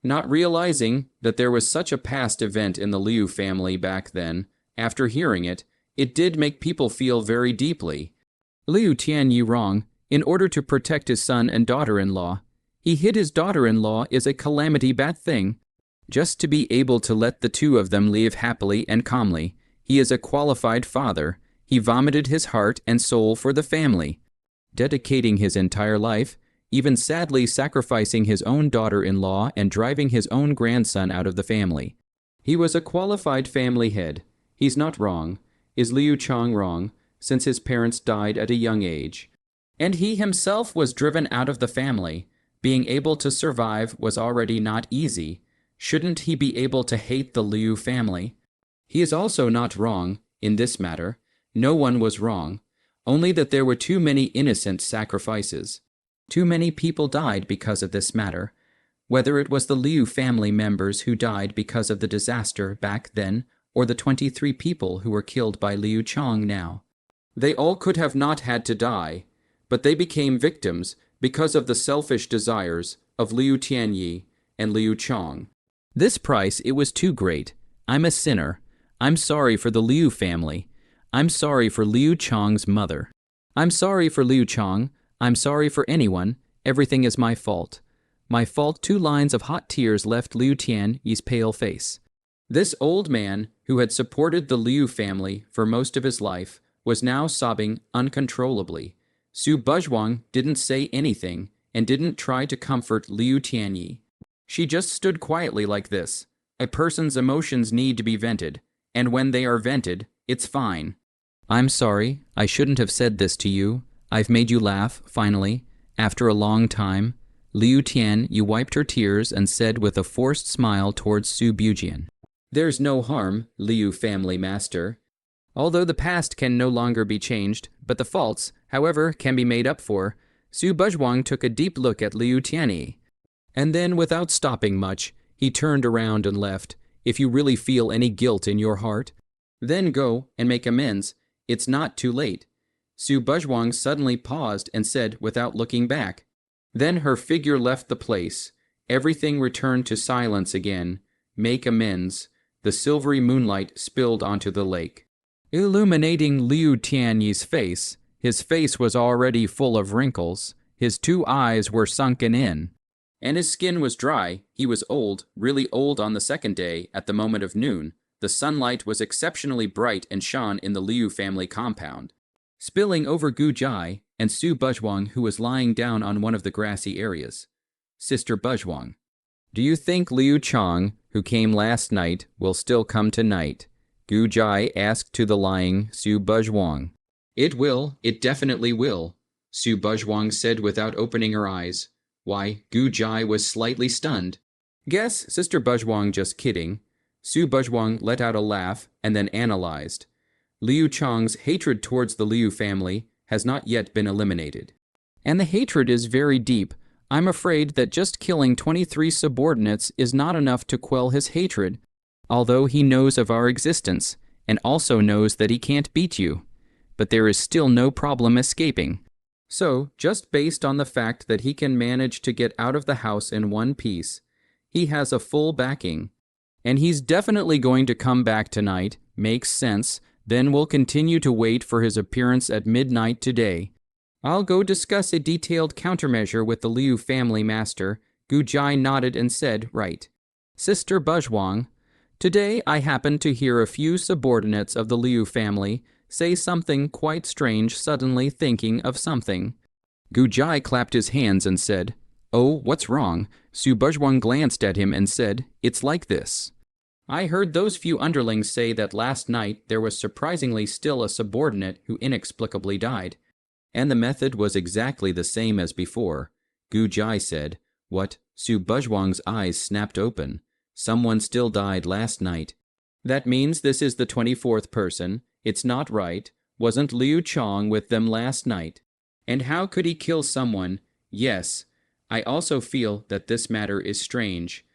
not realizing that there was such a past event in the Liu family back then. After hearing it, it did make people feel very deeply. Liu Tianyi wrong. In order to protect his son and daughter-in-law, he hid his daughter-in-law is a calamity bad thing. Just to be able to let the two of them live happily and calmly. He is a qualified father. He vomited his heart and soul for the family, dedicating his entire life, even sadly sacrificing his own daughter-in-law and driving his own grandson out of the family. He was a qualified family head. He's not wrong. Is Liu Chang wrong, since his parents died at a young age? And he himself was driven out of the family. Being able to survive was already not easy. Shouldn't he be able to hate the Liu family? He is also not wrong in this matter. No one was wrong, only that there were too many innocent sacrifices. Too many people died because of this matter, whether it was the Liu family members who died because of the disaster back then, or the 23 people who were killed by Liu Chang now. They all could have not had to die, but they became victims because of the selfish desires of Liu Tianyi and Liu Chang. This price, it was too great. I'm a sinner. I'm sorry for the Liu family. I'm sorry for Liu Chang's mother. I'm sorry for Liu Chang. I'm sorry for anyone. Everything is my fault. My fault. 2 lines of hot tears left Liu Tianyi's pale face. This old man, who had supported the Liu family for most of his life, was now sobbing uncontrollably. Su Buzhuang didn't say anything and didn't try to comfort Liu Tianyi. She just stood quietly like this. A person's emotions need to be vented, and when they are vented, it's fine. I'm sorry, I shouldn't have said this to you. I've made you laugh, finally, after a long time. Liu Tianyi wiped her tears and said with a forced smile towards Su Bujian, There's no harm, Liu family master. Although the past can no longer be changed, but the faults, however, can be made up for. Su Buzhuang took a deep look at Liu Tianyi, and then, without stopping much, he turned around and left. If you really feel any guilt in your heart, then go and make amends. It's not too late. Su Buzhuang suddenly paused and said without looking back. Then her figure left the place. Everything returned to silence again. Make amends. The silvery moonlight spilled onto the lake, illuminating Liu Tianyi's face. His face was already full of wrinkles. His 2 eyes were sunken in, and his skin was dry. He was old, really old. On the second day, at the moment of noon, the sunlight was exceptionally bright and shone in the Liu family compound, spilling over Gu Jai and Su Buzhuang, who was lying down on one of the grassy areas. Sister Buzhuang, do you think Liu Chang, who came last night, will still come tonight? Gu Jai asked to the lying Su Buzhuang. It will, it definitely will, Su Buzhuang said without opening her eyes. Why, Gu Jai was slightly stunned. Guess, Sister Buzhuang, just kidding. Su Buzhuang let out a laugh and then analyzed. Liu Chang's hatred towards the Liu family has not yet been eliminated. And the hatred is very deep. I'm afraid that just killing 23 subordinates is not enough to quell his hatred, although he knows of our existence, and also knows that he can't beat you. But there is still no problem escaping. So, just based on the fact that he can manage to get out of the house in one piece, he has a full backing. And he's definitely going to come back tonight, makes sense, then we'll continue to wait for his appearance at midnight today. I'll go discuss a detailed countermeasure with the Liu family master. Gu Jai nodded and said, right. Sister Buzhuang, today I happened to hear a few subordinates of the Liu family say something quite strange, suddenly thinking of something. Gu Jai clapped his hands and said, oh, what's wrong? Su Buzhuang glanced at him and said, it's like this. I heard those few underlings say that last night there was surprisingly still a subordinate who inexplicably died. And the method was exactly the same as before. Gu Jai said, what? Su Buzhuang's eyes snapped open. Someone still died last night. That means this is the 24th person. It's not right. Wasn't Liu Chong with them last night? And how could he kill someone? Yes. I also feel that this matter is strange.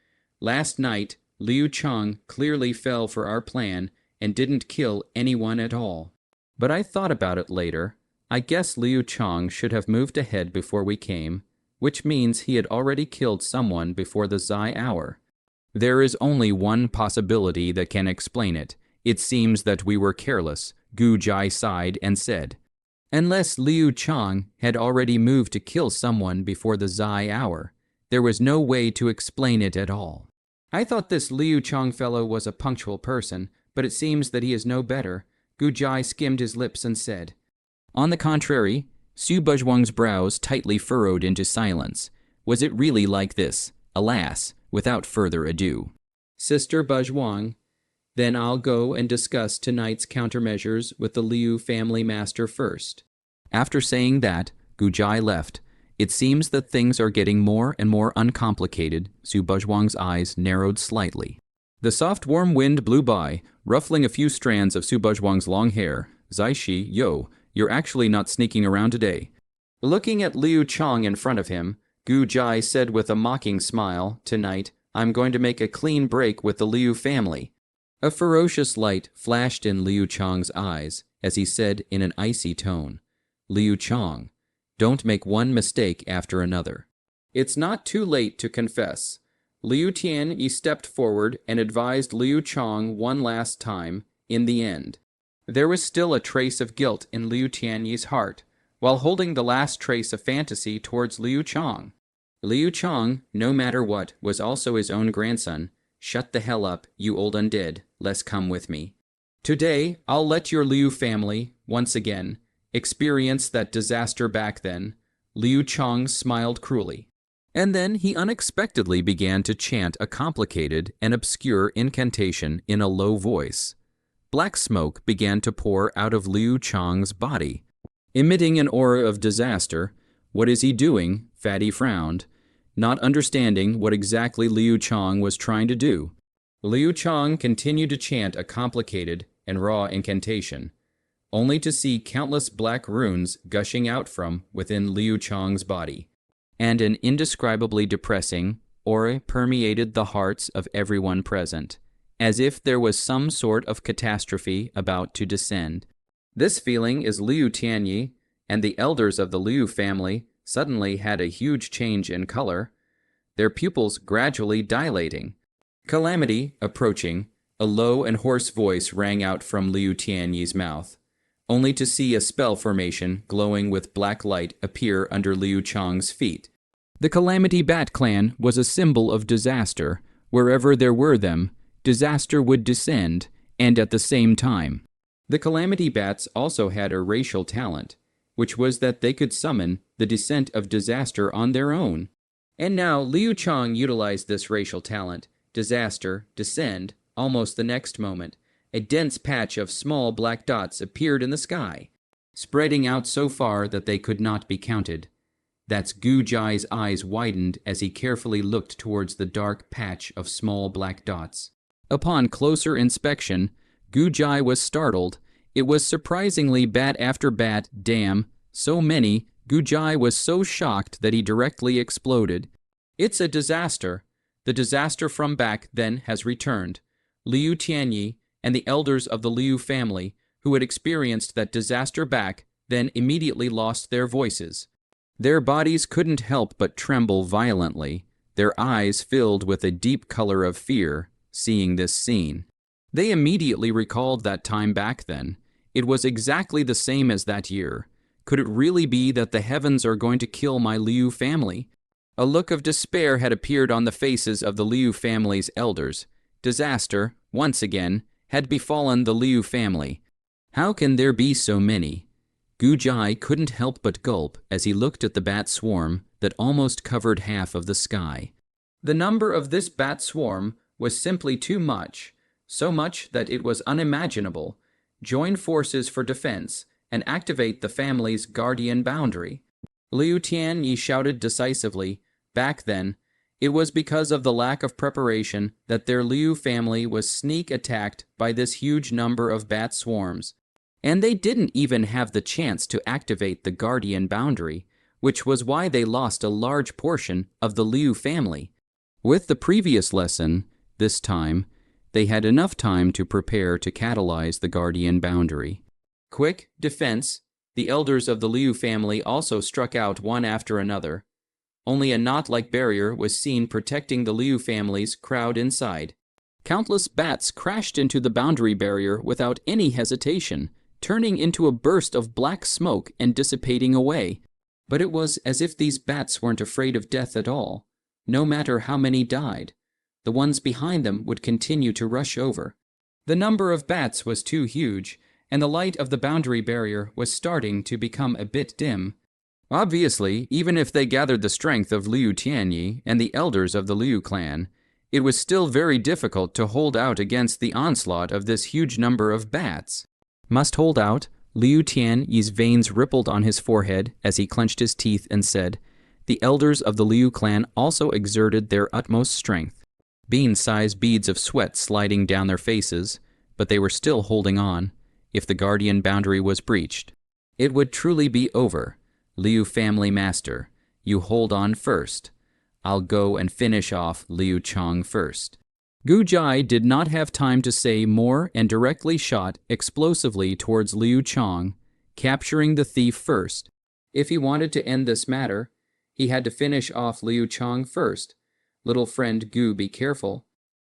Last night, Liu Chong clearly fell for our plan and didn't kill anyone at all. But I thought about it later. I guess Liu Chong should have moved ahead before we came, which means he had already killed someone before the Zai hour. There is only one possibility that can explain it. It seems that we were careless, Gu Jai sighed and said. Unless Liu Chong had already moved to kill someone before the Zai hour, there was no way to explain it at all. I thought this Liu Chong fellow was a punctual person, but it seems that he is no better. Gu Jai skimmed his lips and said. On the contrary, Su Buzhuang's brows tightly furrowed into silence. Was it really like this? Alas, without further ado. Sister Buzhuang, then I'll go and discuss tonight's countermeasures with the Liu family master first. After saying that, Gu Jai left. It seems that things are getting more and more uncomplicated. Su Buzhuang's eyes narrowed slightly. The soft warm wind blew by, ruffling a few strands of Su Buzhuang's long hair. Zaishi, yo, you're actually not sneaking around today. Looking at Liu Chong in front of him, Gu Jai said with a mocking smile, tonight, I'm going to make a clean break with the Liu family. A ferocious light flashed in Liu Chong's eyes as he said in an icy tone, Liu Chong, don't make one mistake after another. It's not too late to confess. Liu Tianyi stepped forward and advised Liu Chong one last time. In the end, there was still a trace of guilt in Liu Tianyi's heart, while holding the last trace of fantasy towards Liu Chong. Liu Chong, no matter what, was also his own grandson. Shut the hell up, you old undead. Let's come with me. Today, I'll let your Liu family, once again, experience that disaster back then. Liu Chong smiled cruelly. And then he unexpectedly began to chant a complicated and obscure incantation in a low voice. Black smoke began to pour out of Liu Chong's body, emitting an aura of disaster. What is he doing? Fatty frowned, not understanding what exactly Liu Chong was trying to do. Liu Chong continued to chant a complicated and raw incantation, only to see countless black runes gushing out from within Liu Chong's body, and an indescribably depressing aura permeated the hearts of everyone present, as if there was some sort of catastrophe about to descend. This feeling is Liu Tianyi, and the elders of the Liu family suddenly had a huge change in color, their pupils gradually dilating. Calamity approaching, a low and hoarse voice rang out from Liu Tianyi's mouth, only to see a spell formation glowing with black light appear under Liu Chong's feet. The Calamity Bat clan was a symbol of disaster. Wherever there were them, disaster would descend, and at the same time. The Calamity Bats also had a racial talent, which was that they could summon the descent of disaster on their own. And now Liu Chong utilized this racial talent, disaster, descend. Almost the next moment, a dense patch of small black dots appeared in the sky, spreading out so far that they could not be counted. That's Gu Jai's eyes widened as he carefully looked towards the dark patch of small black dots. Upon closer inspection, Gu Jai was startled. It was surprisingly bat after bat, damn, so many Gu Jai was so shocked that he directly exploded. "It's a disaster. The disaster from back then has returned. Liu Tianyi and the elders of the Liu family, who had experienced that disaster back then, immediately lost their voices. Their bodies couldn't help but tremble violently, their eyes filled with a deep color of fear, seeing this scene. They immediately recalled that time back then. It was exactly the same as that year. Could it really be that the heavens are going to kill my Liu family? A look of despair had appeared on the faces of the Liu family's elders. Disaster, once again, had befallen the Liu family. How can there be so many? Gu Jai couldn't help but gulp as he looked at the bat swarm that almost covered half of the sky. The number of this bat swarm was simply too much, so much that it was unimaginable. Join forces for defense and activate the family's guardian boundary. Liu Tianyi shouted decisively. Back then, it was because of the lack of preparation that their Liu family was sneak attacked by this huge number of bat swarms. And they didn't even have the chance to activate the guardian boundary, which was why they lost a large portion of the Liu family. With the previous lesson, this time, they had enough time to prepare to catalyze the guardian boundary. Quick, defense, the elders of the Liu family also struck out one after another. Only a knot-like barrier was seen protecting the Liu family's crowd inside. Countless bats crashed into the boundary barrier without any hesitation, turning into a burst of black smoke and dissipating away. But it was as if these bats weren't afraid of death at all. No matter how many died, the ones behind them would continue to rush over. The number of bats was too huge, and the light of the boundary barrier was starting to become a bit dim. Obviously, even if they gathered the strength of Liu Tianyi and the elders of the Liu clan, it was still very difficult to hold out against the onslaught of this huge number of bats. Must hold out? Liu Tianyi's veins rippled on his forehead as he clenched his teeth and said. The elders of the Liu clan also exerted their utmost strength, bean-sized beads of sweat sliding down their faces, but they were still holding on. If the guardian boundary was breached, it would truly be over. Liu family master, you hold on first. I'll go and finish off Liu Chong first. Gu Jai did not have time to say more and directly shot explosively towards Liu Chong, capturing the thief first. If he wanted to end this matter, he had to finish off Liu Chong first. Little friend Gu, be careful.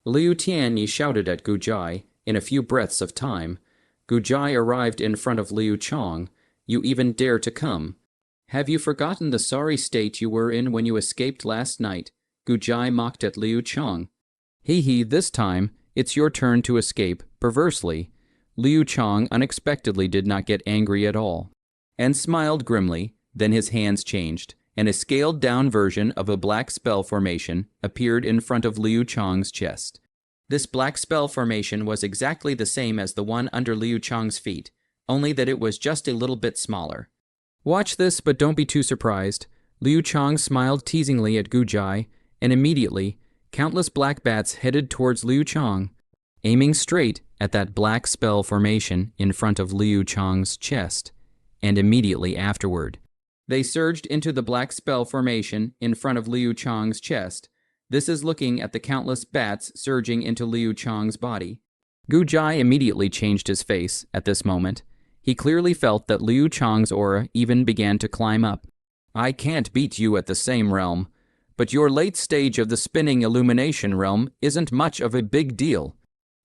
Liu Tianyi shouted at Gu Jai in a few breaths of time. Gu Jai arrived in front of Liu Chong. You even dare to come. Have you forgotten the sorry state you were in when you escaped last night? Gu Jai mocked at Liu Chong. Hee, this time, it's your turn to escape, perversely. Liu Chong unexpectedly did not get angry at all, and smiled grimly. Then his hands changed, and a scaled-down version of a black spell formation appeared in front of Liu Chong's chest. This black spell formation was exactly the same as the one under Liu Chong's feet, only that it was just a little bit smaller. Watch this, but don't be too surprised. Liu Chong smiled teasingly at Gu Jai, and immediately, countless black bats headed towards Liu Chong, aiming straight at that black spell formation in front of Liu Chong's chest, and immediately afterward. They surged into the black spell formation in front of Liu Chong's chest. This is looking at the countless bats surging into Liu Chong's body. Gu Jai immediately changed his face at this moment. He clearly felt that Liu Chong's aura even began to climb up. I can't beat you at the same realm, but your late stage of the spinning illumination realm isn't much of a big deal.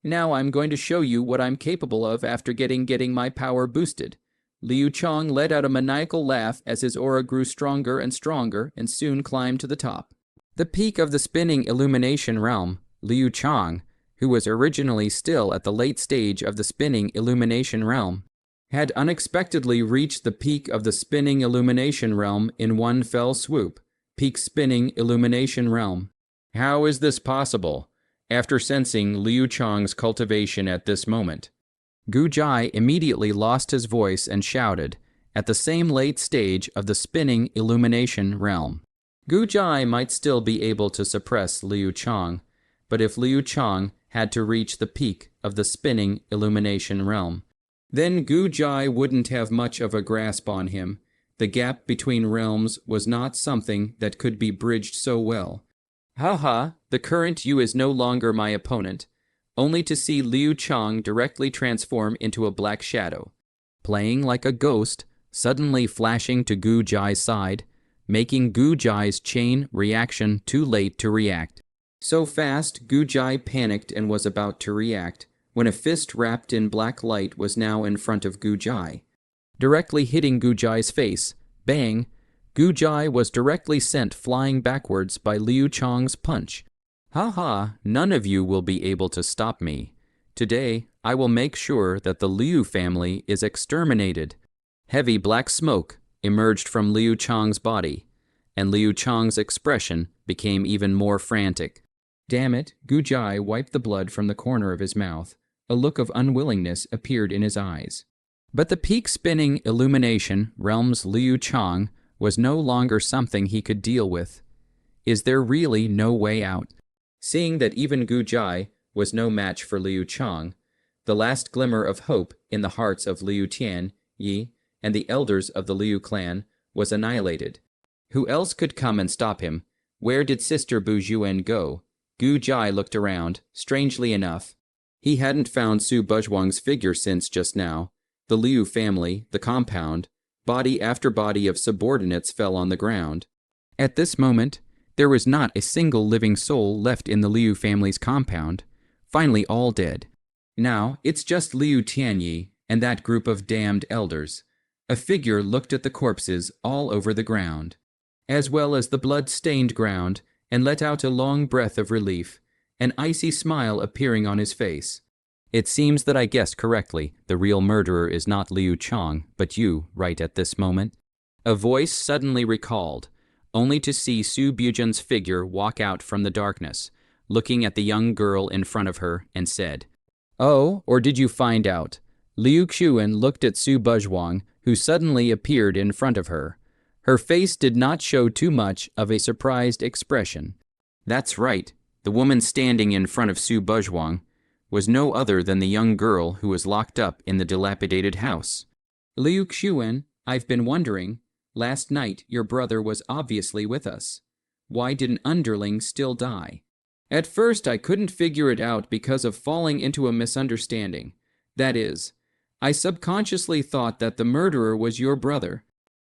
Now I'm going to show you what I'm capable of after getting my power boosted. Liu Chong let out a maniacal laugh as his aura grew stronger and stronger and soon climbed to the top. The peak of the spinning illumination realm, Liu Chong, who was originally still at the late stage of the spinning illumination realm, had unexpectedly reached the peak of the spinning illumination realm in one fell swoop. Peak spinning illumination realm. How is this possible? After sensing Liu Chong's cultivation at this moment, Gu Jai immediately lost his voice and shouted, at the same late stage of the spinning illumination realm. Gu Jai might still be able to suppress Liu Chong, but if Liu Chong had to reach the peak of the spinning illumination realm, then Gu Jai wouldn't have much of a grasp on him. The gap between realms was not something that could be bridged so well. Haha, the current you is no longer my opponent, only to see Liu Chang directly transform into a black shadow, playing like a ghost, suddenly flashing to Gu Jai's side, making Gu Jai's chain reaction too late to react. So fast, Gu Jai panicked and was about to react, when a fist wrapped in black light was now in front of Gu Jai. Directly hitting Gu Jai's face, bang, Gu Jai was directly sent flying backwards by Liu Chang's punch. Haha, none of you will be able to stop me. Today, I will make sure that the Liu family is exterminated. Heavy black smoke emerged from Liu Chang's body, and Liu Chang's expression became even more frantic. Damn it, Gu Jai wiped the blood from the corner of his mouth. A look of unwillingness appeared in his eyes. But the peak-spinning illumination realm's Liu Chang was no longer something he could deal with. Is there really no way out? Seeing that even Gu Jai was no match for Liu Chang, the last glimmer of hope in the hearts of Liu Tian, Yi, and the elders of the Liu clan was annihilated. Who else could come and stop him? Where did Sister Bu Juan go? Gu Jai looked around. Strangely enough, he hadn't found Su Buzhuang's figure since just now. The Liu family, the compound, body after body of subordinates fell on the ground. At this moment, there was not a single living soul left in the Liu family's compound, finally all dead. Now, it's just Liu Tianyi and that group of damned elders. A figure looked at the corpses all over the ground, as well as the blood-stained ground, and let out a long breath of relief, an icy smile appearing on his face. It seems that I guessed correctly. The real murderer is not Liu Chang, but you, right at this moment. A voice suddenly recalled, only to see Su Buzhuan's figure walk out from the darkness, looking at the young girl in front of her, and said, "Oh, or did you find out?" Liu Xuan looked at Su Buzhuang, who suddenly appeared in front of her. Her face did not show too much of a surprised expression. That's right, the woman standing in front of Su Buzhuang was no other than the young girl who was locked up in the dilapidated house. Liu Xuan, I've been wondering, last night your brother was obviously with us. Why did an underling still die? At first I couldn't figure it out because of falling into a misunderstanding. That is, I subconsciously thought that the murderer was your brother,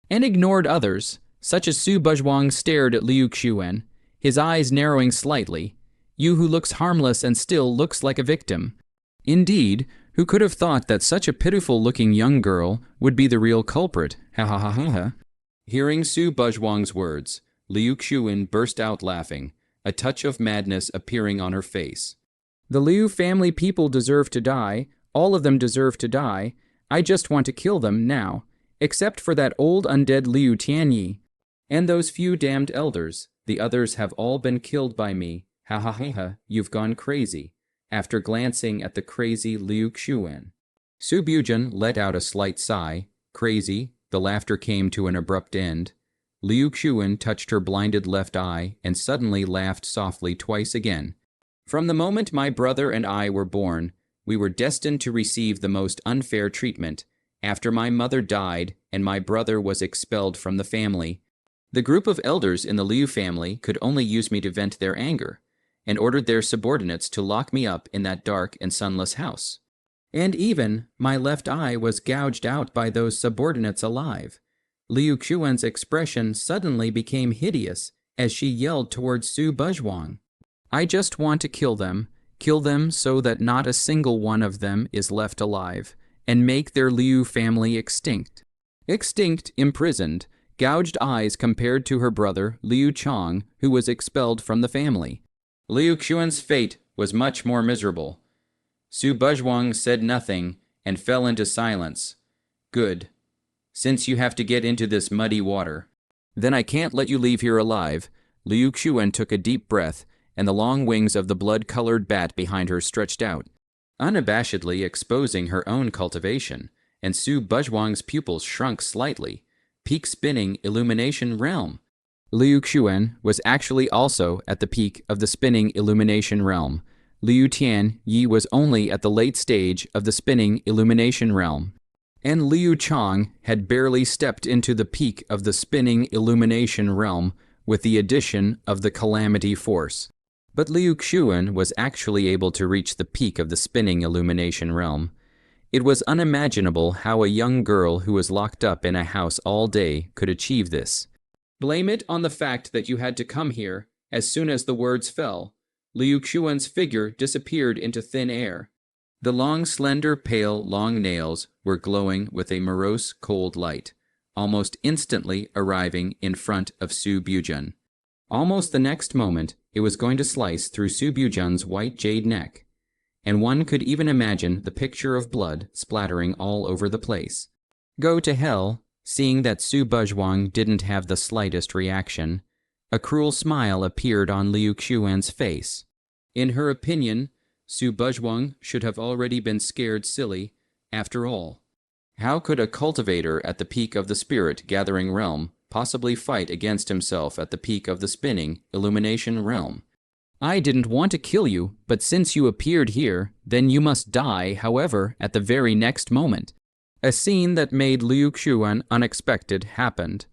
and ignored others, such as Su Buzhuang stared at Liu Xuan, his eyes narrowing slightly. You who looks harmless and still looks like a victim. Indeed, who could have thought that such a pitiful-looking young girl would be the real culprit? Ha ha ha ha ha. Hearing Su Buzhuang's words, Liu Xuan burst out laughing, a touch of madness appearing on her face. The Liu family people deserve to die. All of them deserve to die. I just want to kill them now, except for that old undead Liu Tianyi. And those few damned elders. The others have all been killed by me. Ha ha ha ha, you've gone crazy. After glancing at the crazy Liu Xuan, Su Buzhuan let out a slight sigh. Crazy, the laughter came to an abrupt end. Liu Xuan touched her blinded left eye and suddenly laughed softly twice again. From the moment my brother and I were born, we were destined to receive the most unfair treatment. After my mother died and my brother was expelled from the family, the group of elders in the Liu family could only use me to vent their anger, and ordered their subordinates to lock me up in that dark and sunless house. And even my left eye was gouged out by those subordinates alive. Liu Xuan's expression suddenly became hideous as she yelled towards Su Buzhuang. I just want to kill them so that not a single one of them is left alive, and make their Liu family extinct. Extinct, imprisoned, gouged eyes compared to her brother, Liu Chang, who was expelled from the family. Liu Xuan's fate was much more miserable. Su Buzhuang said nothing and fell into silence. Good. Since you have to get into this muddy water, then I can't let you leave here alive. Liu Xuan took a deep breath, and the long wings of the blood-colored bat behind her stretched out, unabashedly exposing her own cultivation, and Su Buzhuang's pupils shrunk slightly. Peak-spinning illumination realm. Liu Xuan was actually also at the peak of the spinning illumination realm. Liu Tianyi was only at the late stage of the spinning illumination realm. And Liu Chang had barely stepped into the peak of the spinning illumination realm with the addition of the calamity force. But Liu Xuan was actually able to reach the peak of the spinning illumination realm. It was unimaginable how a young girl who was locked up in a house all day could achieve this. Blame it on the fact that you had to come here. As soon as the words fell, Liu Xuan's figure disappeared into thin air. The long, slender, pale, long nails were glowing with a morose, cold light, almost instantly arriving in front of Su Bujun. Almost the next moment, it was going to slice through Su Bujun's white jade neck, and one could even imagine the picture of blood splattering all over the place. Go to hell, seeing that Su Buzhuang didn't have the slightest reaction. A cruel smile appeared on Liu Xuan's face. In her opinion, Su Buzhuang should have already been scared silly. After all, how could a cultivator at the peak of the spirit gathering realm possibly fight against himself at the peak of the spinning illumination realm? I didn't want to kill you, but since you appeared here, then you must die, however, at the very next moment. A scene that made Liu Xuan unexpected happened,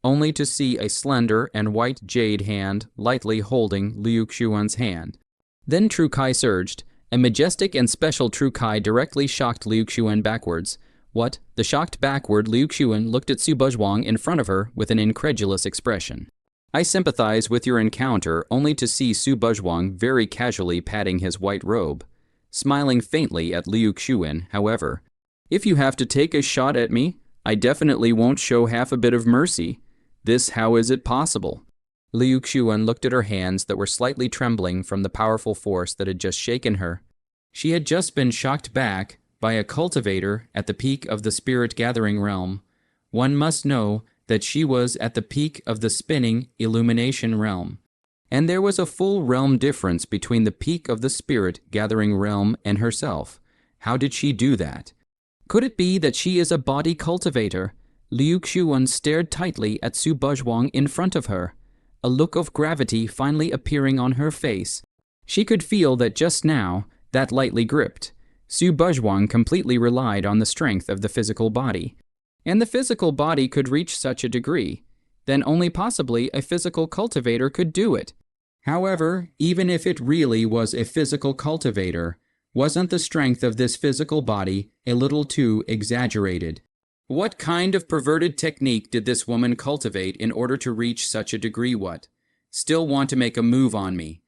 only to see a slender and white jade hand lightly holding Liu Xuan's hand. Then True Kai surged. A majestic and special True Kai directly shocked Liu Xuan backwards. What? The shocked backward Liu Xuan looked at Su Buzhuang in front of her with an incredulous expression. I sympathize with your encounter, only to see Su Buzhuang very casually patting his white robe, smiling faintly at Liu Xuan, however. If you have to take a shot at me, I definitely won't show half a bit of mercy. This, how is it possible? Liu Xuan looked at her hands that were slightly trembling from the powerful force that had just shaken her. She had just been shocked back by a cultivator at the peak of the spirit gathering realm. One must know that she was at the peak of the spinning illumination realm. And there was a full realm difference between the peak of the spirit gathering realm and herself. How did she do that? Could it be that she is a body cultivator? Liu Xuan stared tightly at Su Buzhuang in front of her, a look of gravity finally appearing on her face. She could feel that just now, that lightly gripped, Su Buzhuang completely relied on the strength of the physical body. And the physical body could reach such a degree, then only possibly a physical cultivator could do it. However, even if it really was a physical cultivator, wasn't the strength of this physical body a little too exaggerated? What kind of perverted technique did this woman cultivate in order to reach such a degree? What? Still want to make a move on me?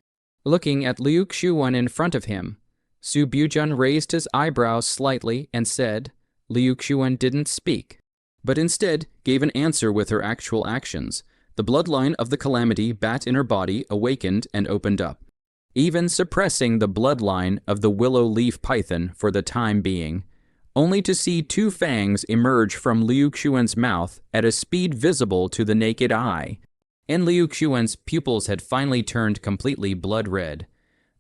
Looking at Liu Xuan in front of him, Su Bujun raised his eyebrows slightly and said, Liu Xuan didn't speak, but instead gave an answer with her actual actions. The bloodline of the calamity bat in her body awakened and opened up, even suppressing the bloodline of the willow leaf python for the time being, only to see two fangs emerge from Liu Xuan's mouth at a speed visible to the naked eye. And Liu Xuan's pupils had finally turned completely blood red.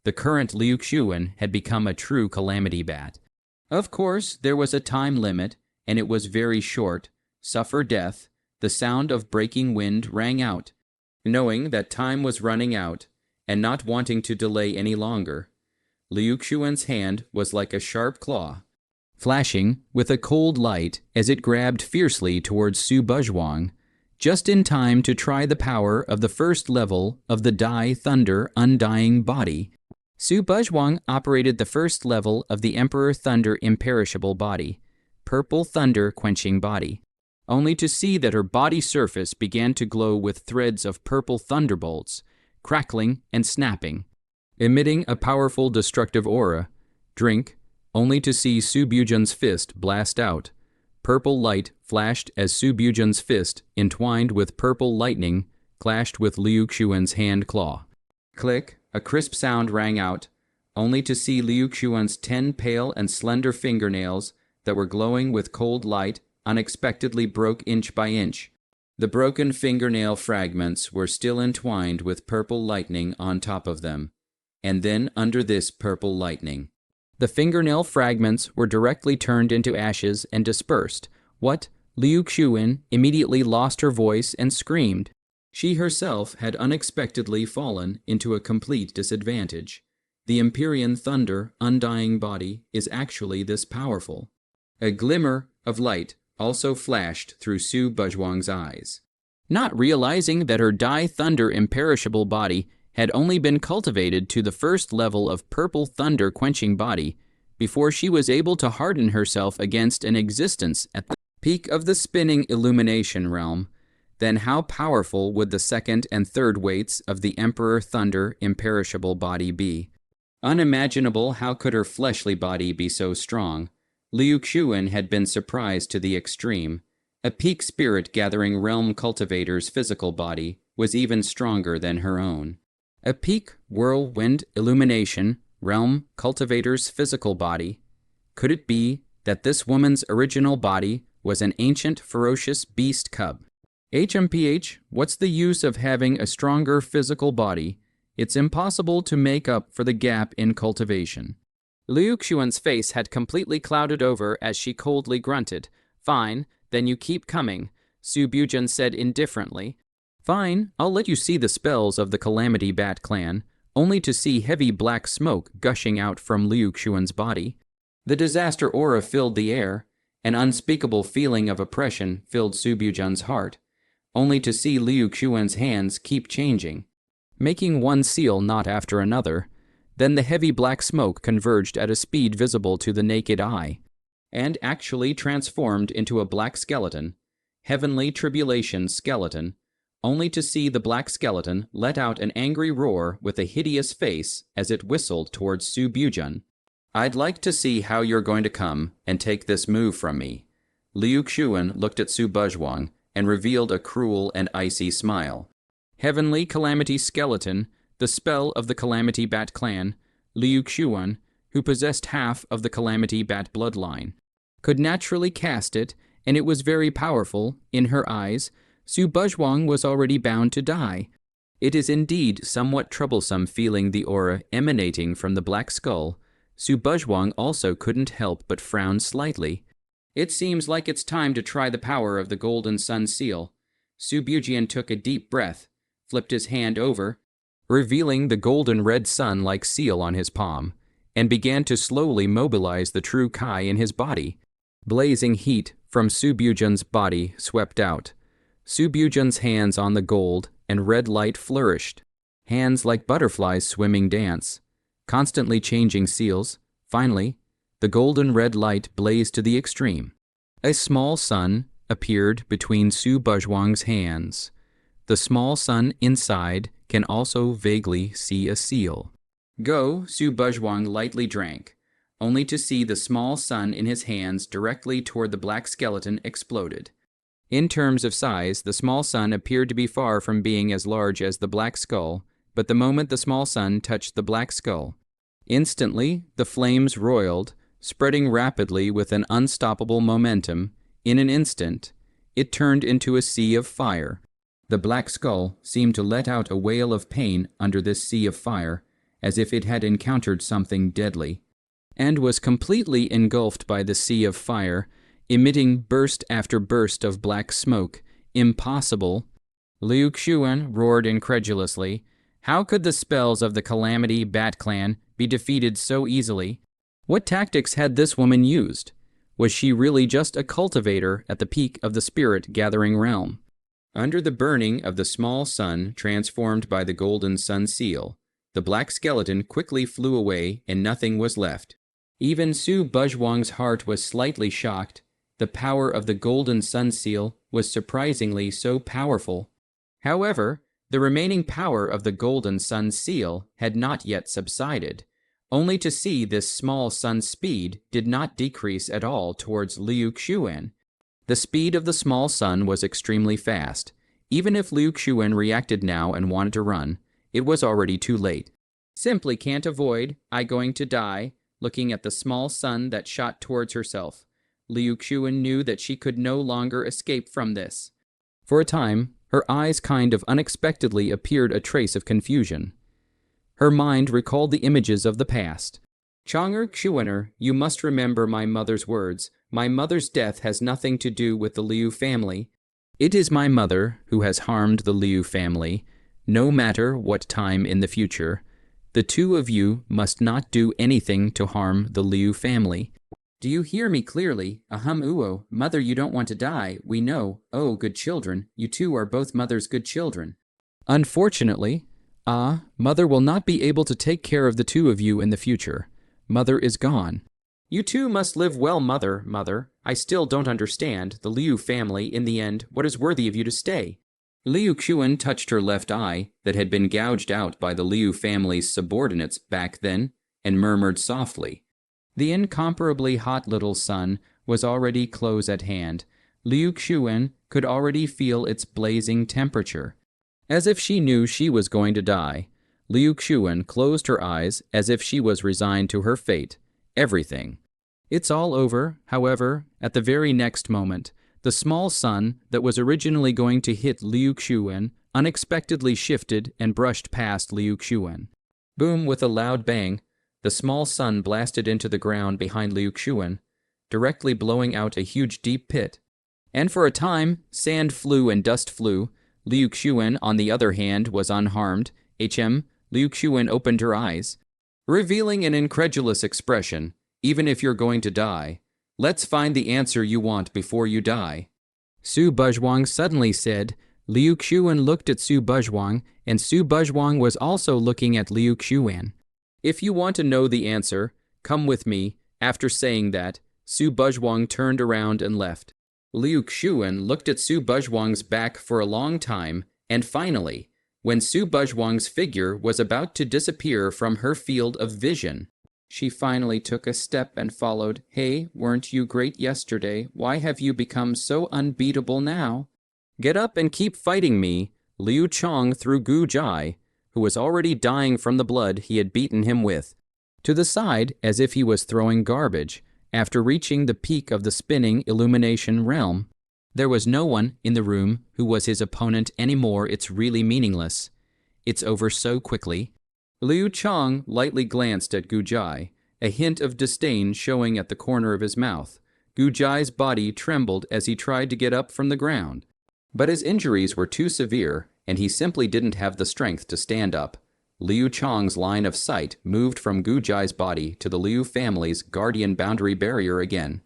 The current Liu Xuan had become a true calamity bat. Of course, there was a time limit, and it was very short. Suffer death. The sound of breaking wind rang out. Knowing that time was running out, and not wanting to delay any longer, Liu Xuan's hand was like a sharp claw, flashing with a cold light as it grabbed fiercely towards Su Buzhuang, just in time to try the power of the first level of the Dai Thunder Undying Body. Su Buzhuang operated the first level of the Emperor Thunder Imperishable Body, Purple Thunder Quenching Body, only to see that her body surface began to glow with threads of purple thunderbolts, crackling and snapping, emitting a powerful destructive aura. Drink, only to see Su Bujun's fist blast out. Purple light flashed as Su Bujun's fist, entwined with purple lightning, clashed with Liu Xuan's hand claw. Click, a crisp sound rang out, only to see Liu Xuan's 10 pale and slender fingernails that were glowing with cold light unexpectedly broke inch by inch. The broken fingernail fragments were still entwined with purple lightning on top of them, and then under this purple lightning, the fingernail fragments were directly turned into ashes and dispersed. What? Liu Xuan immediately lost her voice and screamed. She herself had unexpectedly fallen into a complete disadvantage. The Empyrean Thunder Undying Body is actually this powerful. A glimmer of light also flashed through Su Buzhuang's eyes. Not realizing that her Dai Thunder imperishable body had only been cultivated to the first level of purple thunder quenching body before she was able to harden herself against an existence at the peak of the spinning illumination realm, then how powerful would the second and third weights of the Emperor Thunder imperishable body be? Unimaginable how could her fleshly body be so strong. Liu Xuan had been surprised to the extreme. A peak spirit gathering realm cultivator's physical body was even stronger than her own. A peak whirlwind illumination realm cultivator's physical body. Could it be that this woman's original body was an ancient ferocious beast cub? HMPH, what's the use of having a stronger physical body? It's impossible to make up for the gap in cultivation. Liu Xuan's face had completely clouded over as she coldly grunted. Fine, then you keep coming, Su Buzhan said indifferently. Fine, I'll let you see the spells of the Calamity Bat clan, only to see heavy black smoke gushing out from Liu Xuan's body. The disaster aura filled the air. An unspeakable feeling of oppression filled Su Buzhan's heart, only to see Liu Xuan's hands keep changing, making one seal knot after another. Then the heavy black smoke converged at a speed visible to the naked eye, and actually transformed into a black skeleton, heavenly tribulation skeleton, only to see the black skeleton let out an angry roar with a hideous face as it whistled towards Su Buzhan. I'd like to see how you're going to come and take this move from me. Liu Xuan looked at Su Buzhuang and revealed a cruel and icy smile. Heavenly Calamity Skeleton, the spell of the Calamity Bat clan, Liu Xuan, who possessed half of the Calamity Bat bloodline, could naturally cast it, and it was very powerful. In her eyes, Su Buzhuang was already bound to die. It is indeed somewhat troublesome feeling the aura emanating from the black skull. Su Buzhuang also couldn't help but frown slightly. It seems like it's time to try the power of the Golden Sun Seal. Su Buzhan took a deep breath, flipped his hand over, revealing the golden red sun-like seal on his palm, and began to slowly mobilize the true Kai in his body. Blazing heat from Su Buzhan's body swept out. Su Buzhan's hands on the gold and red light flourished, hands like butterflies swimming dance, constantly changing seals. Finally, the golden red light blazed to the extreme. A small sun appeared between Su Buzhuang's hands. The small sun inside can also vaguely see a seal. Go, Su Buzhuang lightly drank, only to see the small sun in his hands directly toward the black skeleton exploded. In terms of size, the small sun appeared to be far from being as large as the black skull, but the moment the small sun touched the black skull, instantly the flames roiled, spreading rapidly with an unstoppable momentum. In an instant, it turned into a sea of fire. The black skull seemed to let out a wail of pain under this sea of fire, as if it had encountered something deadly, and was completely engulfed by the sea of fire, emitting burst after burst of black smoke. Impossible! Liu Xuan roared incredulously. How could the spells of the Calamity Bat clan be defeated so easily? What tactics had this woman used? Was she really just a cultivator at the peak of the spirit-gathering realm? Under the burning of the small sun transformed by the Golden Sun Seal, the black skeleton quickly flew away and nothing was left. Even Su Buzhuang's heart was slightly shocked. The power of the Golden Sun Seal was surprisingly so powerful. However, the remaining power of the Golden Sun Seal had not yet subsided. Only to see this small sun's speed did not decrease at all towards Liu Xuan. The speed of the small sun was extremely fast. Even if Liu Xuan reacted now and wanted to run, it was already too late. Simply can't avoid, I going to die, looking at the small sun that shot towards herself. Liu Xuan knew that she could no longer escape from this. For a time, her eyes kind of unexpectedly appeared a trace of confusion. Her mind recalled the images of the past. Chang'er Xuaner, you must remember my mother's words. My mother's death has nothing to do with the Liu family. It is my mother who has harmed the Liu family, no matter what time in the future. The two of you must not do anything to harm the Liu family. Do you hear me clearly? Ahum uo, mother, you don't want to die, we know. Oh, good children, you two are both mother's good children. Unfortunately, mother will not be able to take care of the two of you in the future. Mother is gone. You two must live well, mother. I still don't understand, the Liu family, in the end, what is worthy of you to stay? Liu Xuan touched her left eye, that had been gouged out by the Liu family's subordinates back then, and murmured softly. The incomparably hot little sun was already close at hand. Liu Xuan could already feel its blazing temperature. As if she knew she was going to die, Liu Xuan closed her eyes as if she was resigned to her fate. Everything. It's all over, however, at the very next moment. The small sun that was originally going to hit Liu Xuan unexpectedly shifted and brushed past Liu Xuan. Boom, with a loud bang, the small sun blasted into the ground behind Liu Xuan, directly blowing out a huge deep pit. And for a time, sand flew and dust flew. Liu Xuan, on the other hand, was unharmed. Liu Xuan opened her eyes, revealing an incredulous expression. Even if you're going to die, let's find the answer you want before you die. Su Buzhuang suddenly said. Liu Xuan looked at Su Buzhuang, and Su Buzhuang was also looking at Liu Xuan. If you want to know the answer, come with me. After saying that, Su Buzhuang turned around and left. Liu Xuan looked at Su Buzhuang's back for a long time, and finally, when Su Buzhuang's figure was about to disappear from her field of vision, she finally took a step and followed. Hey, weren't you great yesterday? Why have you become so unbeatable now? Get up and keep fighting me. Liu Chong threw Gu Jai, who was already dying from the blood he had beaten him with, to the side as if he was throwing garbage. After reaching the peak of the spinning illumination realm, there was no one in the room who was his opponent anymore. It's really meaningless. It's over so quickly. Liu Chong lightly glanced at Gu Jai, a hint of disdain showing at the corner of his mouth. Gu Jai's body trembled as he tried to get up from the ground, but his injuries were too severe, and he simply didn't have the strength to stand up. Liu Chong's line of sight moved from Gu Jai's body to the Liu family's guardian boundary barrier again,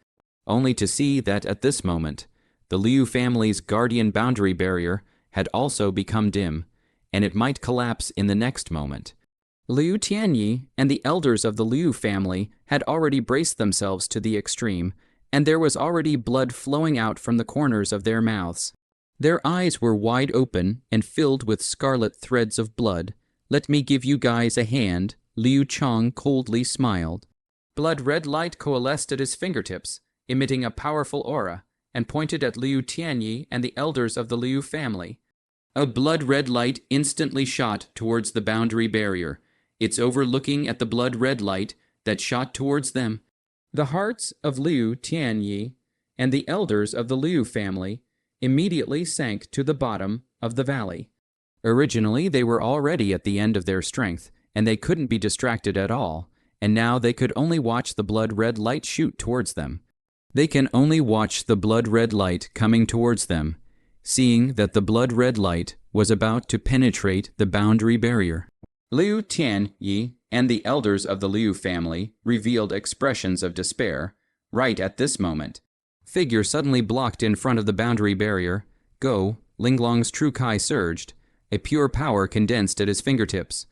only to see that at this moment, the Liu family's guardian boundary barrier had also become dim, and it might collapse in the next moment. Liu Tianyi and the elders of the Liu family had already braced themselves to the extreme, and there was already blood flowing out from the corners of their mouths. Their eyes were wide open and filled with scarlet threads of blood. Let me give you guys a hand, Liu Chong coldly smiled. Blood-red light coalesced at his fingertips, emitting a powerful aura, and pointed at Liu Tianyi and the elders of the Liu family. A blood-red light instantly shot towards the boundary barrier, its overlooking at the blood-red light that shot towards them. The hearts of Liu Tianyi and the elders of the Liu family immediately sank to the bottom of the valley. Originally, they were already at the end of their strength, and they couldn't be distracted at all, and now they could only watch the blood-red light shoot towards them. They can only watch the blood-red light coming towards them, seeing that the blood-red light was about to penetrate the boundary barrier. Liu Tianyi and the elders of the Liu family revealed expressions of despair right at this moment. Figure suddenly blocked in front of the boundary barrier. Go, Linglong's true Kai surged, a pure power condensed at his fingertips,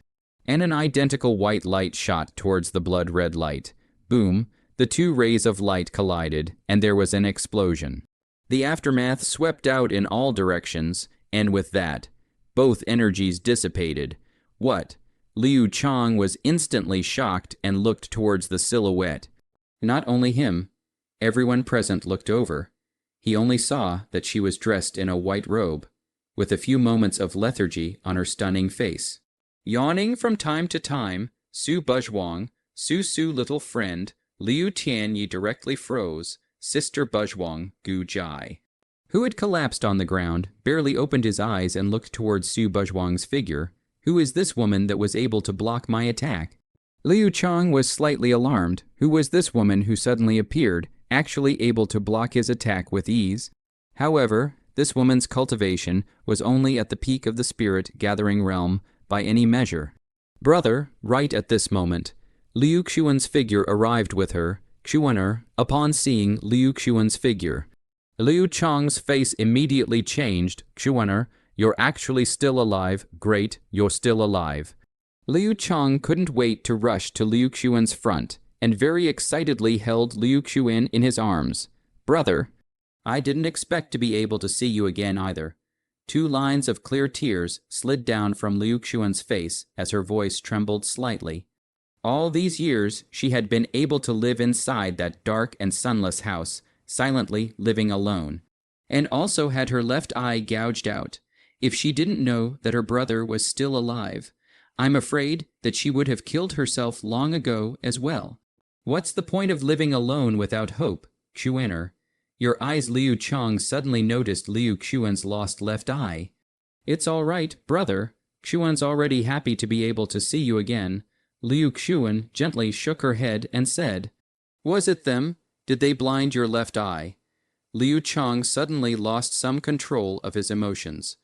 and an identical white light shot towards the blood-red light. Boom, the two rays of light collided, and there was an explosion. The aftermath swept out in all directions, and with that, both energies dissipated. What? Liu Chong was instantly shocked and looked towards the silhouette. Not only him, everyone present looked over. He only saw that she was dressed in a white robe, with a few moments of lethargy on her stunning face. Yawning from time to time, Su Buzhuang, Su little friend, Liu Tianyi directly froze, Sister Buzhuang, Gu Jai, who had collapsed on the ground, barely opened his eyes and looked towards Su Buzhuang's figure. Who is this woman that was able to block my attack? Liu Chong was slightly alarmed. Who was this woman who suddenly appeared, actually able to block his attack with ease? However, this woman's cultivation was only at the peak of the spirit-gathering realm by any measure. Brother, right at this moment, Liu Xuan's figure arrived with her. Xuan'er, upon seeing Liu Xuan's figure. Liu Chang's face immediately changed. Xuan'er, you're actually still alive. Great, you're still alive. Liu Chang couldn't wait to rush to Liu Xuan's front, and very excitedly held Liu Xuan in his arms. Brother, I didn't expect to be able to see you again either. 2 lines of clear tears slid down from Liu Xuan's face as her voice trembled slightly. All these years, she had been able to live inside that dark and sunless house, silently living alone, and also had her left eye gouged out. If she didn't know that her brother was still alive, I'm afraid that she would have killed herself long ago as well. What's the point of living alone without hope, Xuan'er? Your eyes. Liu Chang suddenly noticed Liu Xuan's lost left eye. It's all right, brother. Xuan's already happy to be able to see you again. Liu Xuan gently shook her head and said, Was it them? Did they blind your left eye? Liu Chang suddenly lost some control of his emotions,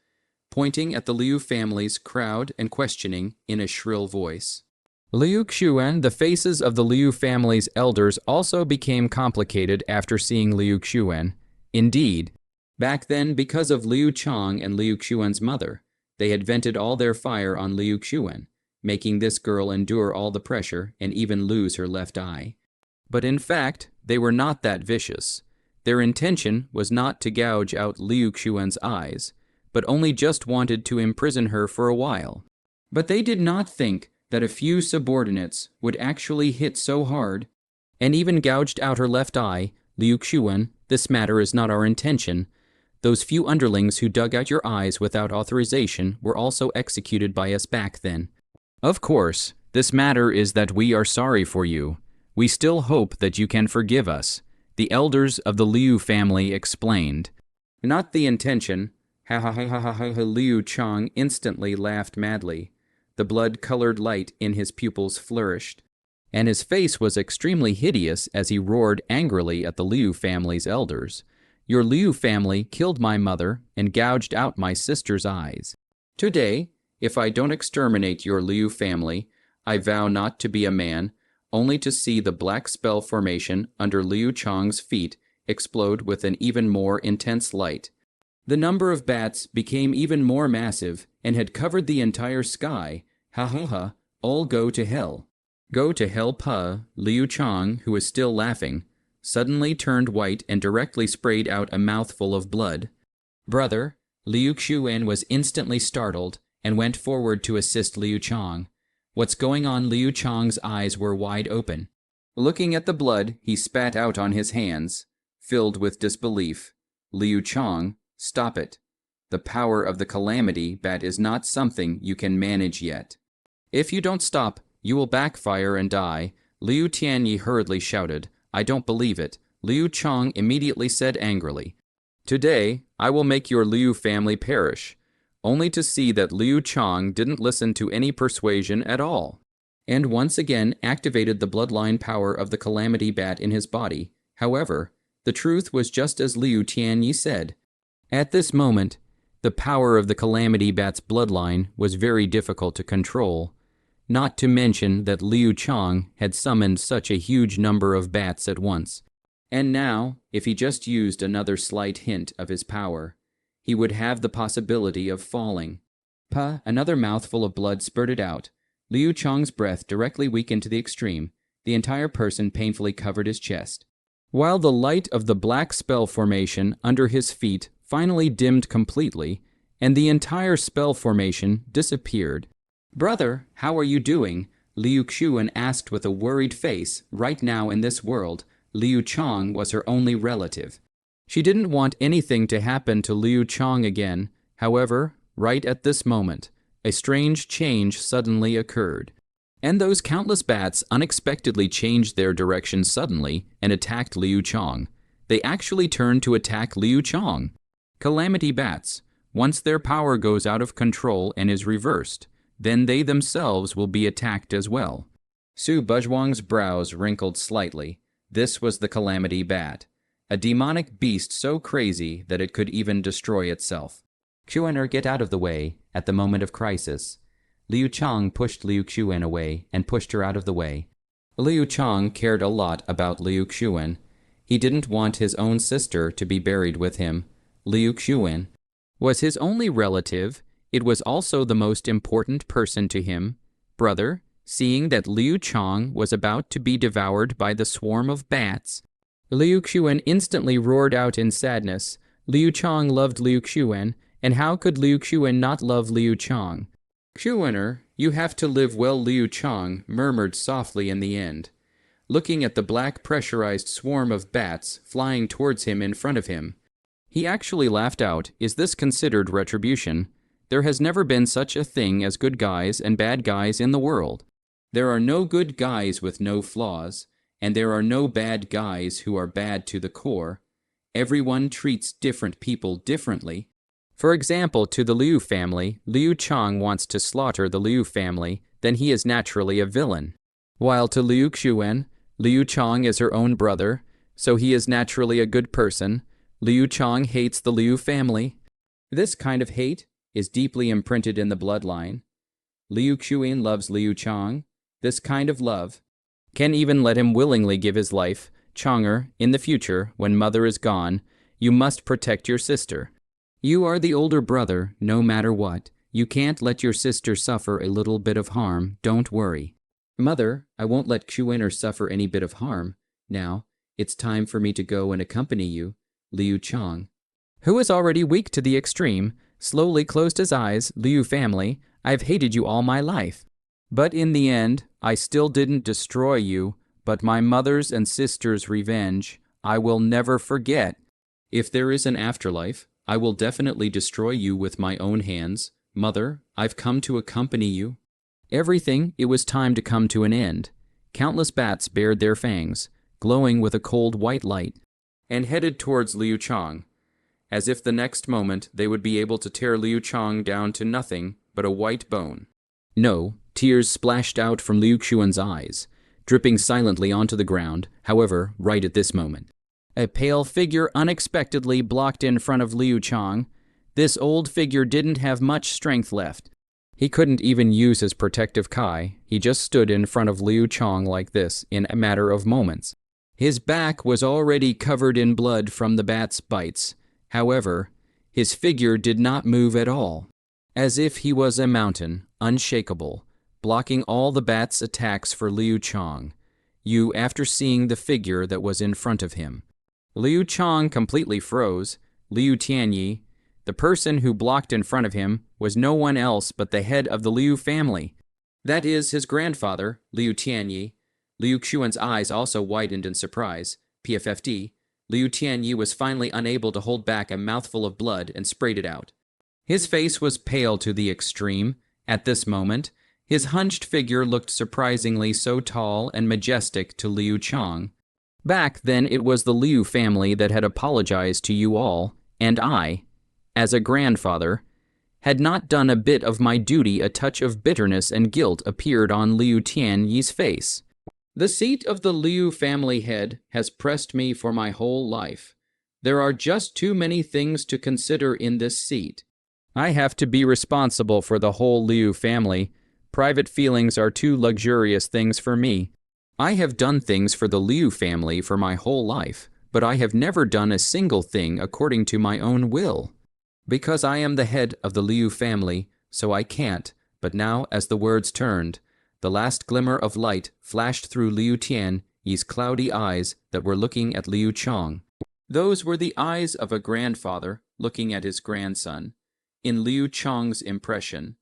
pointing at the Liu family's crowd and questioning in a shrill voice. Liu Xuan, the faces of the Liu family's elders also became complicated after seeing Liu Xuan. Indeed, back then, because of Liu Chang and Liu Xuan's mother, they had vented all their fire on Liu Xuan, making this girl endure all the pressure and even lose her left eye. But in fact, they were not that vicious. Their intention was not to gouge out Liu Xuan's eyes, but only just wanted to imprison her for a while. But they did not think that a few subordinates would actually hit so hard, and even gouged out her left eye. Liu Xuan, this matter is not our intention. Those few underlings who dug out your eyes without authorization were also executed by us back then. Of course, this matter is that we are sorry for you. We still hope that you can forgive us, the elders of the Liu family explained. Not the intention. Ha ha ha ha ha. Liu Chang instantly laughed madly. The blood-colored light in his pupils flourished, and his face was extremely hideous as he roared angrily at the Liu family's elders. Your Liu family killed my mother and gouged out my sister's eyes. Today, if I don't exterminate your Liu family, I vow not to be a man, only to see the black spell formation under Liu Chang's feet explode with an even more intense light. The number of bats became even more massive and had covered the entire sky. Ha ha ha, all go to hell. Go to hell, puh. Liu Chang, who was still laughing, suddenly turned white and directly sprayed out a mouthful of blood. Brother, Liu Xuan was instantly startled and went forward to assist Liu Chang. What's going on? Liu Chang's eyes were wide open. Looking at the blood, he spat out on his hands, filled with disbelief. Liu Chang, stop it. The power of the calamity bat is not something you can manage yet. If you don't stop, you will backfire and die. Liu Tianyi hurriedly shouted. I don't believe it. Liu Chang immediately said angrily, Today, I will make your Liu family perish, only to see that Liu Chang didn't listen to any persuasion at all, and once again activated the bloodline power of the calamity bat in his body. However, the truth was just as Liu Tianyi said. At this moment, the power of the calamity bat's bloodline was very difficult to control, not to mention that Liu Chang had summoned such a huge number of bats at once. And now, if he just used another slight hint of his power, he would have the possibility of falling. Puh! Another mouthful of blood spurted out. Liu Chang's breath directly weakened to the extreme. The entire person painfully covered his chest, while the light of the black spell formation under his feet finally dimmed completely, and the entire spell formation disappeared. Brother, how are you doing? Liu Xuan asked with a worried face. Right now in this world, Liu Chang was her only relative. She didn't want anything to happen to Liu Chang again. However, right at this moment, a strange change suddenly occurred. And those countless bats unexpectedly changed their direction suddenly and attacked Liu Chang. They actually turned to attack Liu Chang. Calamity bats, once their power goes out of control and is reversed, then they themselves will be attacked as well. Su Buzhuang's brows wrinkled slightly. This was the calamity bat, a demonic beast so crazy that it could even destroy itself. Xuan'er, get out of the way at the moment of crisis. Liu Chang pushed Liu Xuan away and pushed her out of the way. Liu Chang cared a lot about Liu Xuan. He didn't want his own sister to be buried with him. Liu Xuan was his only relative. It was also the most important person to him. Brother, seeing that Liu Chang was about to be devoured by the swarm of bats, Liu Xuan instantly roared out in sadness. Liu Chang loved Liu Xuan, and how could Liu Xuan not love Liu Chang? Xuaner, you have to live well, Liu Chang murmured softly in the end, looking at the black pressurized swarm of bats flying towards him in front of him. He actually laughed out. Is this considered retribution? There has never been such a thing as good guys and bad guys in the world. There are no good guys with no flaws, and there are no bad guys who are bad to the core. Everyone treats different people differently. For example, to the Liu family, Liu Chang wants to slaughter the Liu family, then he is naturally a villain. While to Liu Xuan, Liu Chang is her own brother, so he is naturally a good person. Liu Chang hates the Liu family. This kind of hate is deeply imprinted in the bloodline. Liu Xuan loves Liu Chang. This kind of love can even let him willingly give his life. Changer, in the future, when mother is gone, you must protect your sister. You are the older brother, no matter what. You can't let your sister suffer a little bit of harm. Don't worry. Mother, I won't let Xuaner suffer any bit of harm. Now, it's time for me to go and accompany you. Liu Chang, who is already weak to the extreme, slowly closed his eyes. Liu family, I've hated you all my life. But in the end, I still didn't destroy you, but my mother's and sister's revenge, I will never forget. If there is an afterlife, I will definitely destroy you with my own hands. Mother, I've come to accompany you. Everything, it was time to come to an end. Countless bats bared their fangs, glowing with a cold white light, and headed towards Liu Chang, as if the next moment they would be able to tear Liu Chang down to nothing but a white bone. No, tears splashed out from Liu Xuan's eyes, dripping silently onto the ground, however, right at this moment. A pale figure unexpectedly blocked in front of Liu Chang. This old figure didn't have much strength left. He couldn't even use his protective kai. He just stood in front of Liu Chang like this in a matter of moments. His back was already covered in blood from the bat's bites. However, his figure did not move at all, as if he was a mountain, unshakable, blocking all the bat's attacks for Liu Chang. After seeing the figure that was in front of him. Liu Chang completely froze. Liu Tianyi, the person who blocked in front of him, was no one else but the head of the Liu family. That is, his grandfather, Liu Tianyi. Liu Xuan's eyes also widened in surprise. PFFD, Liu Tianyi was finally unable to hold back a mouthful of blood and sprayed it out. His face was pale to the extreme. At this moment, his hunched figure looked surprisingly so tall and majestic to Liu Chang. Back then, it was the Liu family that had apologized to you all, and I, as a grandfather, had not done a bit of my duty. A touch of bitterness and guilt appeared on Liu Tianyi's face. The seat of the Liu family head has pressed me for my whole life. There are just too many things to consider in this seat. I have to be responsible for the whole Liu family. Private feelings are too luxurious things for me. I have done things for the Liu family for my whole life, but I have never done a single thing according to my own will. Because I am the head of the Liu family, so I can't. But now, as the words turned, the last glimmer of light flashed through Liu Tianyi's cloudy eyes that were looking at Liu Chang. Those were the eyes of a grandfather looking at his grandson. In Liu Chang's impression,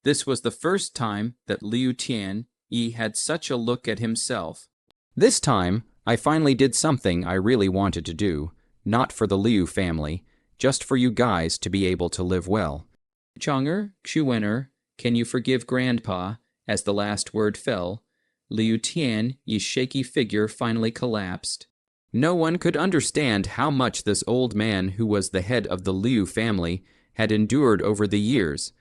this was the first time that Liu Tianyi had such a look at himself. This time, I finally did something I really wanted to do, not for the Liu family, just for you guys to be able to live well. Changer, Xuaner, can you forgive Grandpa? As the last word fell, Liu Tianyi's shaky figure finally collapsed. No one could understand how much this old man, who was the head of the Liu family, had endured over the years.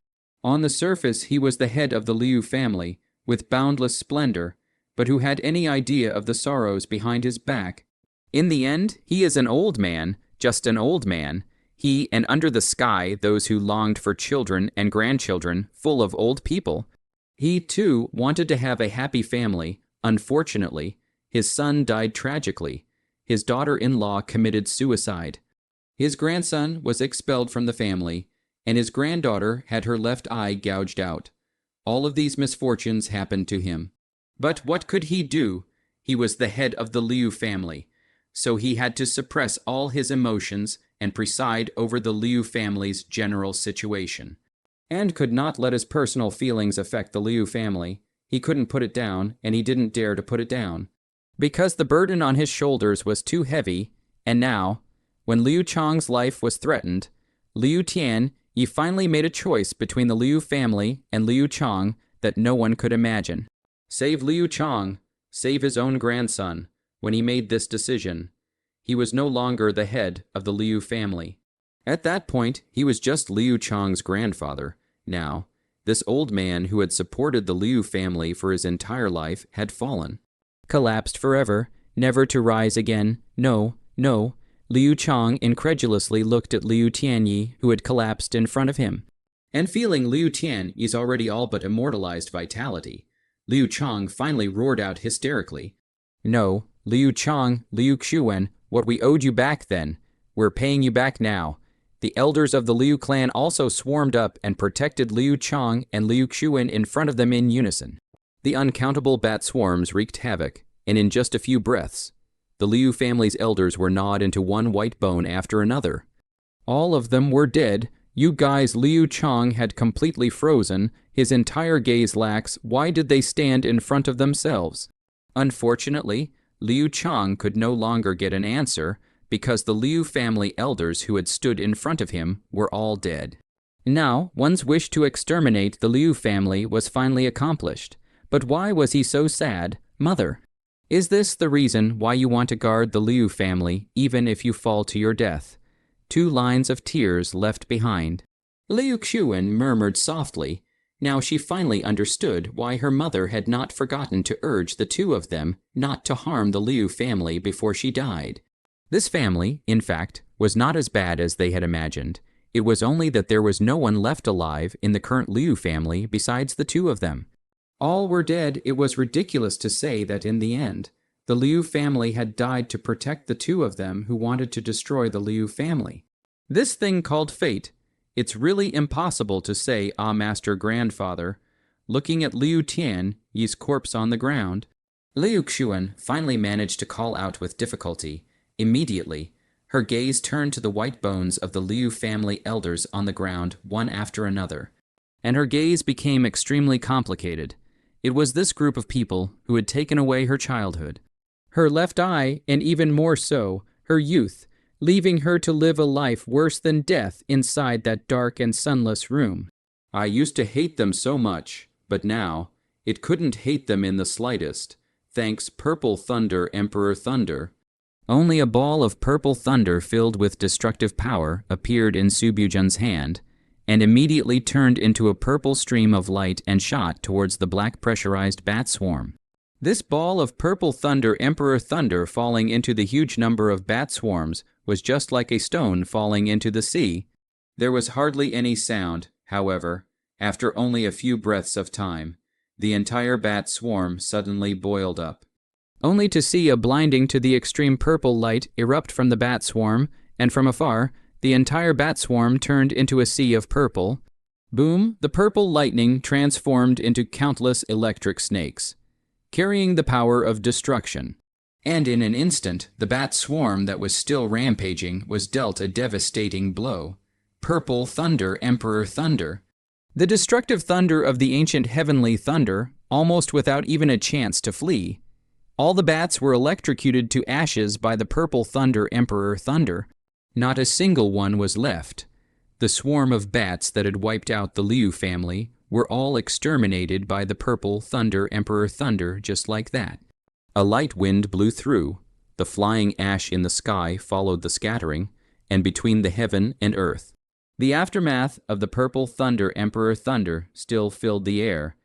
On the surface, he was the head of the Liu family, with boundless splendor, but who had any idea of the sorrows behind his back? In the end, he is an old man, just an old man. He, and under the sky, those who longed for children and grandchildren, full of old people. He, too, wanted to have a happy family, Unfortunately, his son died tragically. His daughter-in-law committed suicide. His grandson was expelled from the family, and his granddaughter had her left eye gouged out. All of these misfortunes happened to him. But what could he do? He was the head of the Liu family, so he had to suppress all his emotions and preside over the Liu family's general situation. And could not let his personal feelings affect the Liu family. He couldn't put it down, and he didn't dare to put it down, because the burden on his shoulders was too heavy. And now, when Liu Chang's life was threatened, Liu Tian finally made a choice between the Liu family and Liu Chang that no one could imagine. Save Liu Chang, save his own grandson. When he made this decision, he was no longer the head of the Liu family. At that point, he was just Liu Chang's grandfather. Now, this old man who had supported the Liu family for his entire life had fallen. Collapsed forever, never to rise again. No, no. Liu Chang incredulously looked at Liu Tianyi, who had collapsed in front of him. And feeling Liu Tianyi's already all but immortalized vitality, Liu Chang finally roared out hysterically, "No, Liu Chang, Liu Xuan, what we owed you back then, we're paying you back now." The elders of the Liu clan also swarmed up and protected Liu Chang and Liu Xuan in front of them in unison. The uncountable bat swarms wreaked havoc, and in just a few breaths, the Liu family's elders were gnawed into one white bone after another. All of them were dead. You guys, Liu Chang had completely frozen, his entire gaze lax. Why did they stand in front of themselves? Unfortunately, Liu Chang could no longer get an answer, because the Liu family elders who had stood in front of him were all dead. Now, one's wish to exterminate the Liu family was finally accomplished. But why was he so sad, Mother? Is this the reason why you want to guard the Liu family, even if you fall to your death? 2 lines of tears left behind. Liu Xuan murmured softly. Now she finally understood why her mother had not forgotten to urge the 2 of them not to harm the Liu family before she died. This family, in fact, was not as bad as they had imagined. It was only that there was no one left alive in the current Liu family besides the 2 of them. All were dead. It was ridiculous to say that in the end, the Liu family had died to protect the 2 of them who wanted to destroy the Liu family. This thing called fate, it's really impossible to say, Master Grandfather. Looking at Liu Tianyi's corpse on the ground, Liu Xuan finally managed to call out with difficulty. Immediately, her gaze turned to the white bones of the Liu family elders on the ground, one after another, and her gaze became extremely complicated. It was this group of people who had taken away her childhood, her left eye, and even more so, her youth, leaving her to live a life worse than death inside that dark and sunless room. I used to hate them so much, but now, it couldn't hate them in the slightest. Thanks, Purple Thunder, Emperor Thunder. Only a ball of purple thunder filled with destructive power appeared in Subujun's hand, and immediately turned into a purple stream of light and shot towards the black pressurized bat swarm. This ball of purple thunder, Emperor Thunder, falling into the huge number of bat swarms was just like a stone falling into the sea. There was hardly any sound, however. After only a few breaths of time, the entire bat swarm suddenly boiled up, only to see a blinding to the extreme purple light erupt from the bat swarm, and from afar, the entire bat swarm turned into a sea of purple. Boom, the purple lightning transformed into countless electric snakes, carrying the power of destruction. And in an instant, the bat swarm that was still rampaging was dealt a devastating blow. Purple Thunder, Emperor Thunder. The destructive thunder of the ancient heavenly thunder, almost without even a chance to flee. All the bats were electrocuted to ashes by the Purple Thunder, Emperor Thunder. Not a single one was left. The swarm of bats that had wiped out the Liu family were all exterminated by the Purple Thunder, Emperor Thunder, just like that. A light wind blew through. The flying ash in the sky followed the scattering, and between the heaven and earth. The aftermath of the Purple Thunder, Emperor Thunder still filled the air,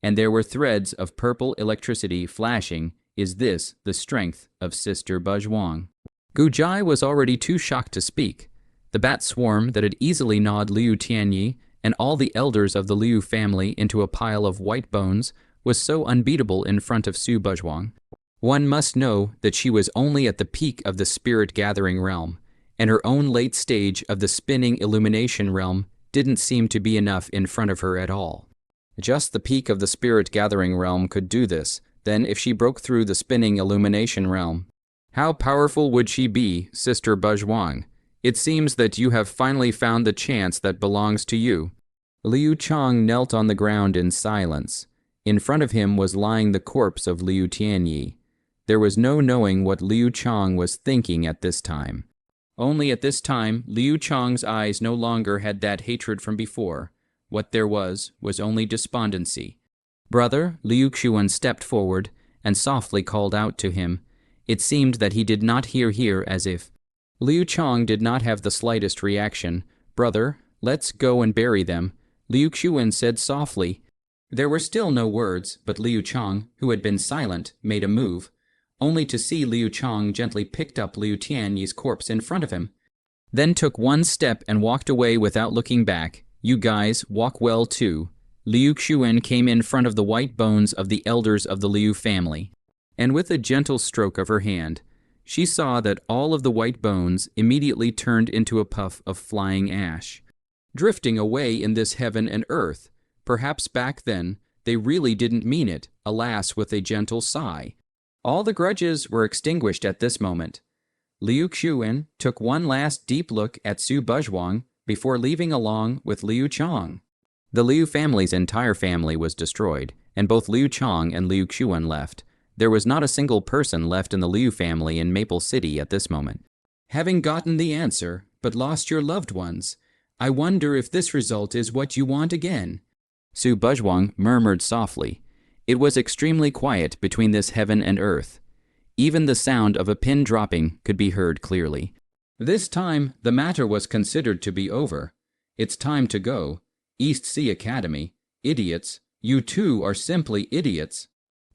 and there were threads of purple electricity flashing. Is this the strength of Sister Bajwang? Gujai was already too shocked to speak. The bat swarm that had easily gnawed Liu Tianyi and all the elders of the Liu family into a pile of white bones was so unbeatable in front of Su Buzhuang. One must know that she was only at the peak of the spirit-gathering realm, and her own late stage of the spinning illumination realm didn't seem to be enough in front of her at all. Just the peak of the spirit-gathering realm could do this. Then if she broke through the spinning illumination realm, how powerful would she be, Sister Buzhuang? It seems that you have finally found the chance that belongs to you. Liu Chang knelt on the ground in silence. In front of him was lying the corpse of Liu Tianyi. There was no knowing what Liu Chang was thinking at this time. Only at this time, Liu Chang's eyes no longer had that hatred from before. What there was only despondency. Brother, Liu Xuan stepped forward and softly called out to him. It seemed that he did not hear as if. Liu Chang did not have the slightest reaction. Brother, let's go and bury them, Liu Xuan said softly. There were still no words, but Liu Chang, who had been silent, made a move, only to see Liu Chang gently picked up Liu Tianyi's corpse in front of him, then took one step and walked away without looking back. You guys walk well too. Liu Xuan came in front of the white bones of the elders of the Liu family, and with a gentle stroke of her hand, she saw that all of the white bones immediately turned into a puff of flying ash, drifting away in this heaven and earth. Perhaps back then, they really didn't mean it, alas, with a gentle sigh. All the grudges were extinguished at this moment. Liu Xuan took one last deep look at Su Buzhuang before leaving along with Liu Chang. The Liu family's entire family was destroyed, and both Liu Chang and Liu Xuan left. There was not a single person left in the Liu family in Maple City at this moment. Having gotten the answer, but lost your loved ones, I wonder if this result is what you want again. Su Buzhuang murmured softly. It was extremely quiet between this heaven and earth. Even the sound of a pin dropping could be heard clearly. This time, the matter was considered to be over. It's time to go. East Sea Academy. Idiots. You too are simply idiots.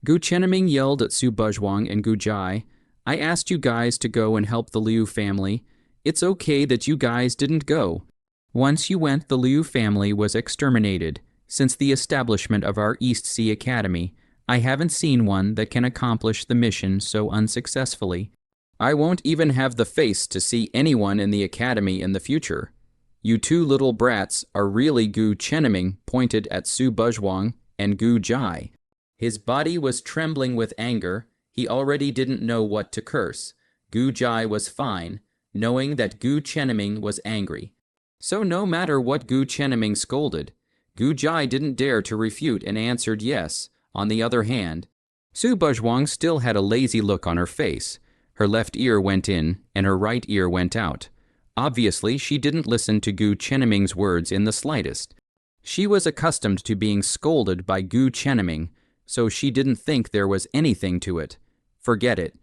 Gu Chenming yelled at Su Buzhuang and Gu Jai. I asked you guys to go and help the Liu family. It's okay that you guys didn't go. Once you went, the Liu family was exterminated. Since the establishment of our East Sea Academy, I haven't seen one that can accomplish the mission so unsuccessfully. I won't even have the face to see anyone in the academy in the future. You two little brats are really. Gu Chenming pointed at Su Buzhuang and Gu Jai. His body was trembling with anger. He already didn't know what to curse. Gu Jai was fine, knowing that Gu Chenming was angry. So no matter what Gu Chenming scolded, Gu Jai didn't dare to refute and answered yes. On the other hand, Su Buzhuang still had a lazy look on her face. Her left ear went in, and her right ear went out. Obviously, she didn't listen to Gu Chenming's words in the slightest. She was accustomed to being scolded by Gu Chenming, so she didn't think there was anything to it. Forget it.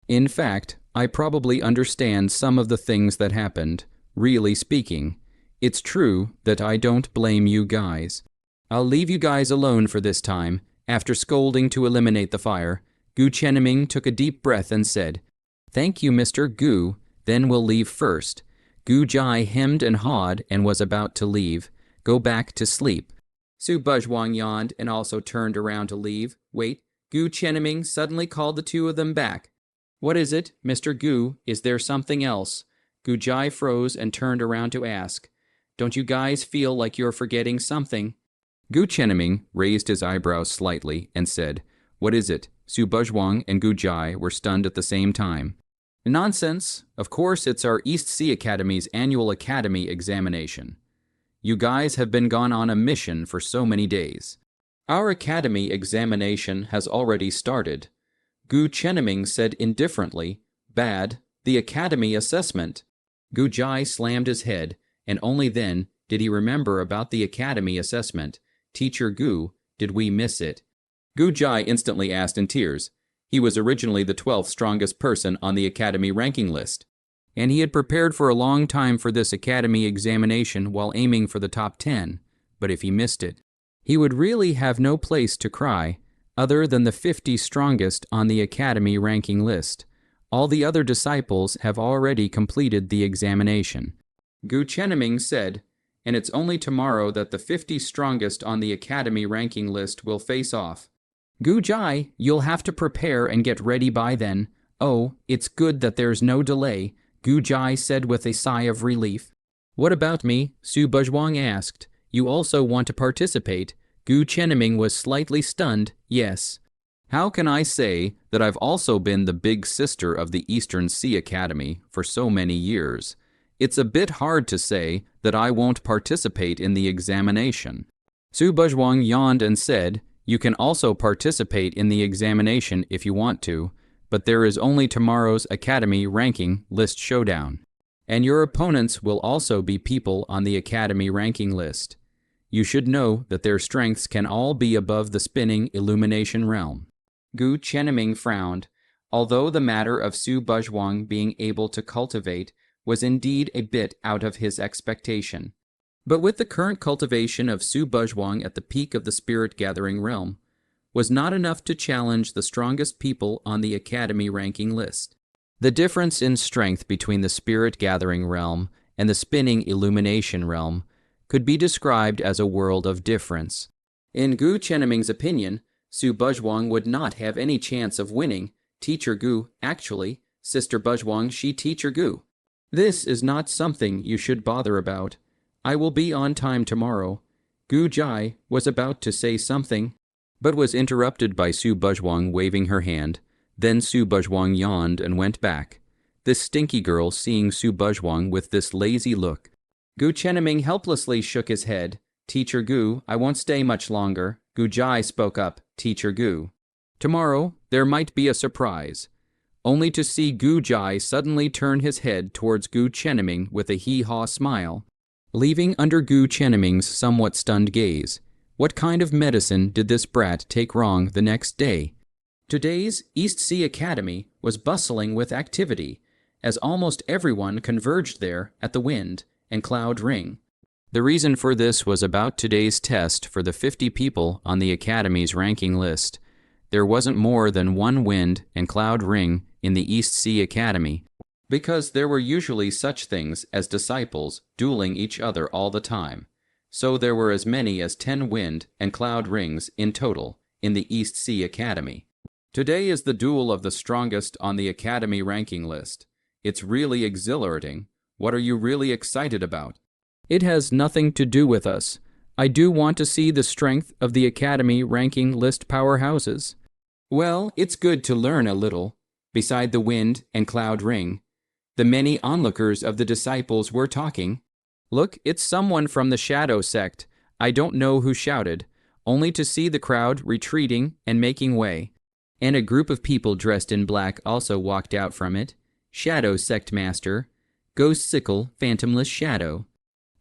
In fact, I probably understand some of the things that happened. Really speaking, it's true that I don't blame you guys. I'll leave you guys alone for this time. After scolding to eliminate the fire, Gu Chenming took a deep breath and said, Thank you, Mr. Gu, then we'll leave first. Gu Jai hemmed and hawed and was about to leave. Go back to sleep. Su Buzhuang yawned and also turned around to leave. Wait, Gu Chenming suddenly called the two of them back. What is it, Mr. Gu? Is there something else? Gu Jai froze and turned around to ask. Don't you guys feel like you're forgetting something? Gu Chenming raised his eyebrows slightly and said, What is it? Su Buzhuang and Gu Jai were stunned at the same time. Nonsense. Of course, it's our East Sea Academy's annual academy examination. You guys have been gone on a mission for so many days. Our academy examination has already started. Gu Chenming said indifferently, Bad, the academy assessment. Gu Jai slammed his head, and only then did he remember about the academy assessment. Teacher Gu, did we miss it? Gu Jai instantly asked in tears. He was originally the 12th strongest person on the academy ranking list, and he had prepared for a long time for this academy examination while aiming for the top 10, but if he missed it, he would really have no place to cry other than the 50 strongest on the academy ranking list. All the other disciples have already completed the examination. Gu Chenming said, and it's only tomorrow that the 50 strongest on the academy ranking list will face off. Gu Jai, you'll have to prepare and get ready by then. Oh, it's good that there's no delay, Gu Jai said with a sigh of relief. What about me? Su Buzhuang asked. You also want to participate? Gu Chenming was slightly stunned. Yes. How can I say that I've also been the big sister of the Eastern Sea Academy for so many years? It's a bit hard to say that I won't participate in the examination. Su Buzhuang yawned and said, You can also participate in the examination if you want to, but there is only tomorrow's Academy ranking list showdown. And your opponents will also be people on the Academy ranking list. You should know that their strengths can all be above the spinning illumination realm. Gu Chenming frowned. Although the matter of Su Buzhuang being able to cultivate was indeed a bit out of his expectation. But with the current cultivation of Su Buzhuang at the peak of the spirit-gathering realm, was not enough to challenge the strongest people on the Academy ranking list. The difference in strength between the spirit-gathering realm and the spinning illumination realm could be described as a world of difference. In Gu Chenming's opinion, Su Buzhuang would not have any chance of winning. Teacher Gu, actually, Sister Buzhuang, she Teacher Gu. This is not something you should bother about. I will be on time tomorrow. Gu Jai was about to say something, but was interrupted by Su Buzhuang waving her hand. Then Su Buzhuang yawned and went back. This stinky girl seeing Su Buzhuang with this lazy look. Gu Chenming helplessly shook his head. Teacher Gu, I won't stay much longer. Gu Jai spoke up. Teacher Gu. Tomorrow, there might be a surprise. Only to see Gu Jai suddenly turn his head towards Gu Chenming with a hee-haw smile, leaving under Gu Chenming's somewhat stunned gaze. What kind of medicine did this brat take wrong the next day? Today's East Sea Academy was bustling with activity, as almost everyone converged there at the Wind and Cloud Ring. The reason for this was about today's test for the 50 people on the Academy's ranking list. There wasn't more than one Wind and Cloud Ring in the East Sea Academy, because there were usually such things as disciples dueling each other all the time. So there were as many as 10 Wind and Cloud Rings in total in the East Sea Academy. Today is the duel of the strongest on the Academy ranking list. It's really exhilarating. What are you really excited about? It has nothing to do with us. I do want to see the strength of the Academy ranking list powerhouses. Well, it's good to learn a little. Beside the Wind and Cloud Ring, the many onlookers of the disciples were talking. Look, it's someone from the Shadow Sect. I don't know who shouted, only to see the crowd retreating and making way. And a group of people dressed in black also walked out from it. Shadow Sect Master, Ghost Sickle, Phantomless Shadow.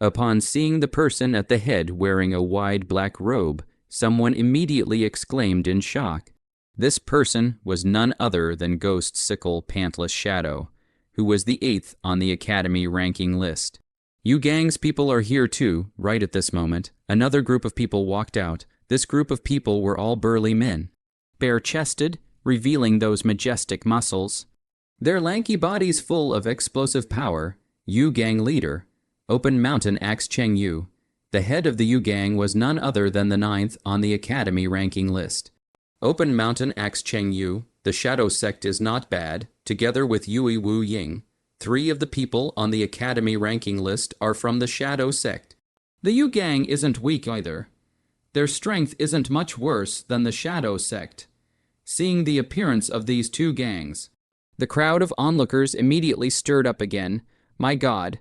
Upon seeing the person at the head wearing a wide black robe, someone immediately exclaimed in shock. This person was none other than Ghost Sickle Pantless Shadow, who was the 8th on the Academy ranking list. You gang's people are here too, right at this moment. Another group of people walked out. This group of people were all burly men, bare-chested, revealing those majestic muscles. Their lanky bodies full of explosive power. Yu Gang leader, Open Mountain Axe Cheng Yu. The head of the Yu Gang was none other than the 9th on the Academy ranking list. Open Mountain Axe Cheng Yu, the Shadow Sect is not bad, together with Yui Wu Ying. 3 of the people on the Academy ranking list are from the Shadow Sect. The Yu Gang isn't weak either. Their strength isn't much worse than the Shadow Sect. Seeing the appearance of these 2 gangs, the crowd of onlookers immediately stirred up again. My God,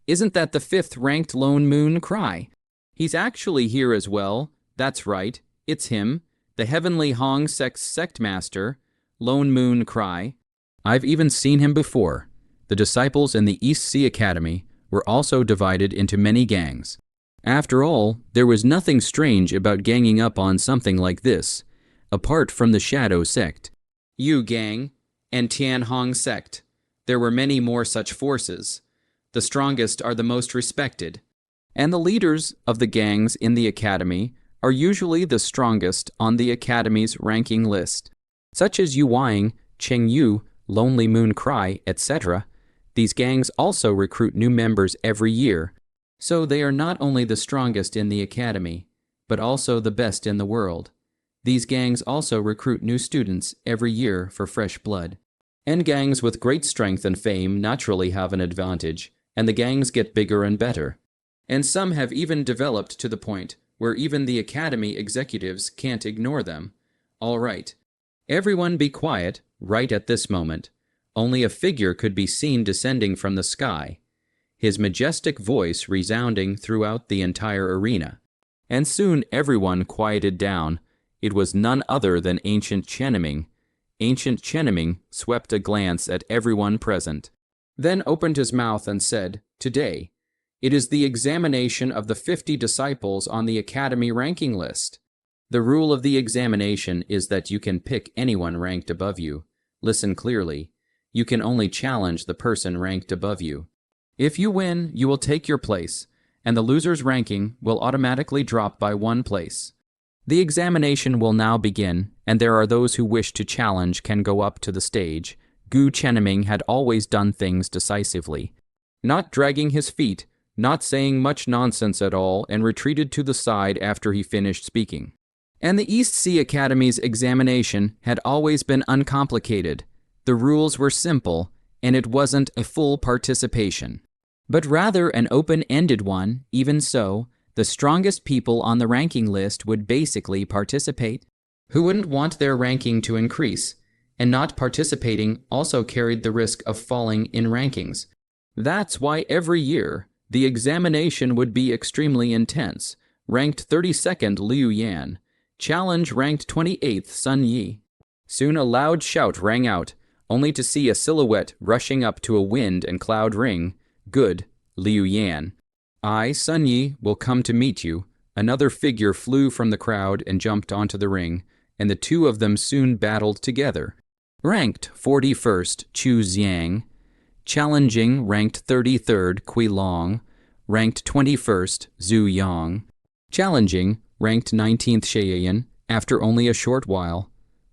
isn't that the 5th-ranked Lone Moon Cry? He's actually here as well. That's right, it's him, the Heavenly Hong Sect Master, Lone Moon Cry. I've even seen him before. The disciples in the East Sea Academy were also divided into many gangs. After all, there was nothing strange about ganging up on something like this, apart from the Shadow Sect, Yu Gang, and Tian Hong Sect. There were many more such forces. The strongest are the most respected, and the leaders of the gangs in the Academy are usually the strongest on the Academy's ranking list, such as Yu Wang, Cheng Yu, Lonely Moon Cry, etc. These gangs also recruit new members every year, so they are not only the strongest in the Academy, but also the best in the world. These gangs also recruit new students every year for fresh blood. And gangs with great strength and fame naturally have an advantage, and the gangs get bigger and better. And some have even developed to the point where even the academy executives can't ignore them. All right. Everyone be quiet right at this moment. Only a figure could be seen descending from the sky, his majestic voice resounding throughout the entire arena. And soon everyone quieted down. It was none other than Ancient Chenaming. Ancient Chenaming swept a glance at everyone present, then opened his mouth and said, "Today, it is the examination of the 50 disciples on the academy ranking list. The rule of the examination is that you can pick anyone ranked above you. Listen clearly. You can only challenge the person ranked above you. If you win, you will take your place, and the loser's ranking will automatically drop by 1 place. The examination will now begin, and there are those who wish to challenge can go up to the stage." Gu Chenaming had always done things decisively, not dragging his feet, not saying much nonsense at all, and retreated to the side after he finished speaking. And the East Sea Academy's examination had always been uncomplicated. The rules were simple, and it wasn't a full participation, but rather an open-ended one. Even so, the strongest people on the ranking list would basically participate. Who wouldn't want their ranking to increase? And not participating also carried the risk of falling in rankings. That's why every year, the examination would be extremely intense. Ranked 32nd Liu Yan. Challenge ranked 28th Sun Yi. Soon a loud shout rang out, only to see a silhouette rushing up to a wind and cloud ring. "Good, Liu Yan. I, Sun Yi, will come to meet you." Another figure flew from the crowd and jumped onto the ring, and the two of them soon battled together. Ranked 41st Chu Xiang. Challenging ranked 33rd Kui Long. Ranked 21st Zhu Yang. Challenging ranked 19th Sheyan. After only a short while,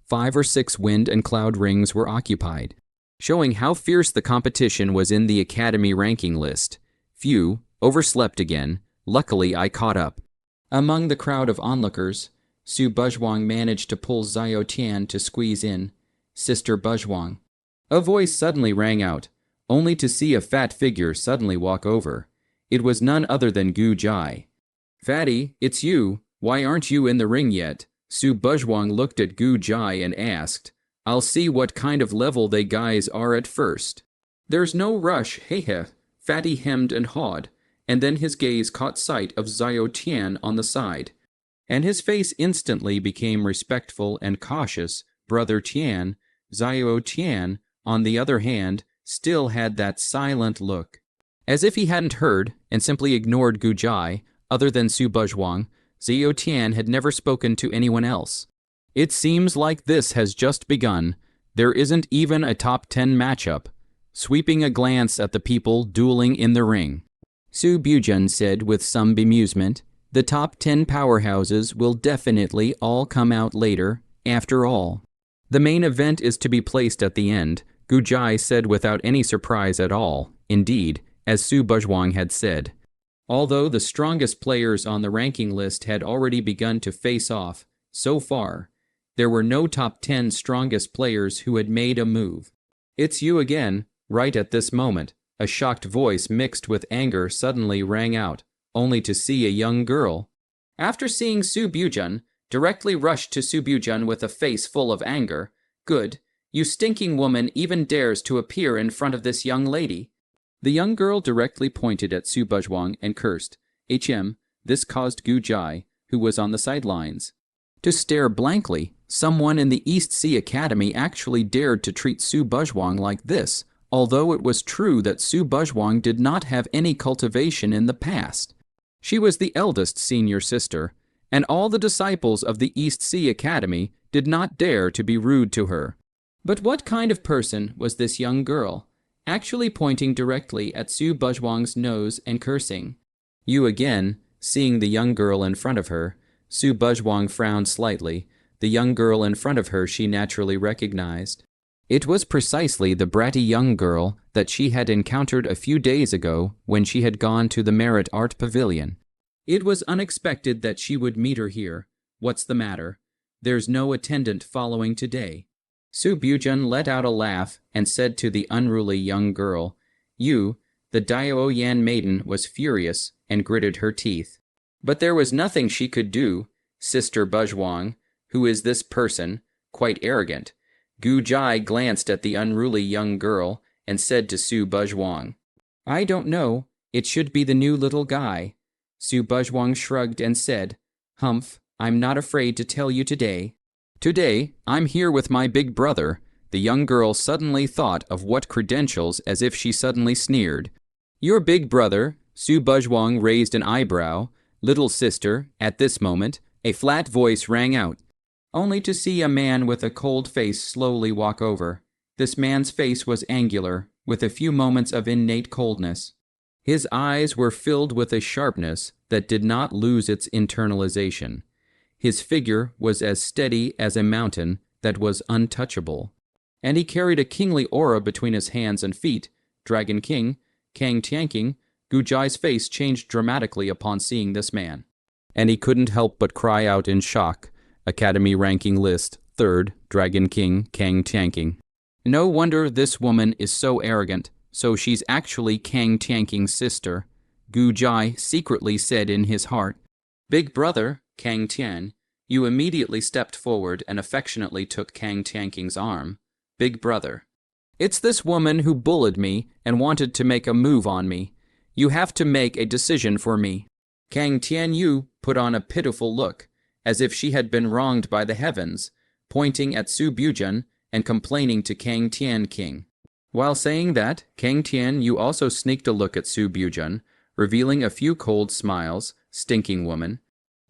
5 or 6 wind and cloud rings were occupied, showing how fierce the competition was in the academy ranking list. Phew, overslept again. Luckily I caught up. Among the crowd of onlookers, Su Buzhuang managed to pull Xiao Tian to squeeze in. "Sister Buzhuang." A voice suddenly rang out, only to see a fat figure suddenly walk over. It was none other than Gu Jai. "Fatty, it's you. Why aren't you in the ring yet?" Su Buzhuang looked at Gu Jai and asked, "I'll see what kind of level they guys are at first." "There's no rush, hehe." Fatty hemmed and hawed, and then his gaze caught sight of Xiao Tian on the side, and his face instantly became respectful and cautious. Brother Tian, Xiao Tian, on the other hand, still had that silent look, as if he hadn't heard and simply ignored Gu Jai. Other than Su Buzhuang, Xiao Tian had never spoken to anyone else. "It seems like this has just begun. There isn't even a top 10 matchup." Sweeping a glance at the people dueling in the ring, Su Buzhuang said with some bemusement, "The top 10 powerhouses will definitely all come out later, after all. The main event is to be placed at the end," Gu Jai said without any surprise at all. Indeed, as Su Buzhuang had said, although the strongest players on the ranking list had already begun to face off, so far, there were no top 10 strongest players who had made a move. "It's you again." Right at this moment, a shocked voice mixed with anger suddenly rang out, only to see a young girl. After seeing Su Buzhuang, directly rushed to Su Buzhuang with a face full of anger. "Good, you stinking woman even dares to appear in front of this young lady." The young girl directly pointed at Su Buzhuang and cursed. This caused Gu Jai, who was on the sidelines, to stare blankly. Someone in the East Sea Academy actually dared to treat Su Buzhuang like this, although it was true that Su Buzhuang did not have any cultivation in the past. She was the eldest senior sister, and all the disciples of the East Sea Academy did not dare to be rude to her. But what kind of person was this young girl? Actually pointing directly at Su Buzhuang's nose and cursing. "You again." Seeing the young girl in front of her, Su Buzhuang frowned slightly. The young girl in front of her she naturally recognized. It was precisely the bratty young girl that she had encountered a few days ago when she had gone to the Merit Art Pavilion. It was unexpected that she would meet her here. "What's the matter?" There's no attendant following today. Su Bujun let out a laugh and said to the unruly young girl, "You," the Dao Yan maiden was furious and gritted her teeth. But there was nothing she could do. Sister Buzhuang, who is this person, quite arrogant. Gu Jai glanced at the unruly young girl and said to Su Buzhuang, "I don't know. It should be the new little guy." Su Buzhuang shrugged and said, "Humph, I'm not afraid to tell you today. Today, I'm here with my big brother." The young girl suddenly thought of what credentials as if she suddenly sneered. "Your big brother?" Su Buzhuang raised an eyebrow. "Little sister," at this moment, a flat voice rang out, only to see a man with a cold face slowly walk over. This man's face was angular, with a few moments of innate coldness. His eyes were filled with a sharpness that did not lose its internalization. His figure was as steady as a mountain that was untouchable. And he carried a kingly aura between his hands and feet. Dragon King, Kang Tianking, Gujai's face changed dramatically upon seeing this man. And he couldn't help but cry out in shock. Academy ranking list, 3rd, Dragon King, Kang Tianking. No wonder this woman is so arrogant. So she's actually Kang Tianking's sister, Gu Jai secretly said in his heart. "Big brother," Kang Tian, you immediately stepped forward and affectionately took Kang Tianking's arm. "Big brother, it's this woman who bullied me and wanted to make a move on me. You have to make a decision for me." Kang Tian Yu put on a pitiful look, as if she had been wronged by the heavens, pointing at Su Bujun and complaining to Kang Tian King. While saying that, Kang Tian Yu also sneaked a look at Su Bujun, revealing a few cold smiles. "Stinking woman.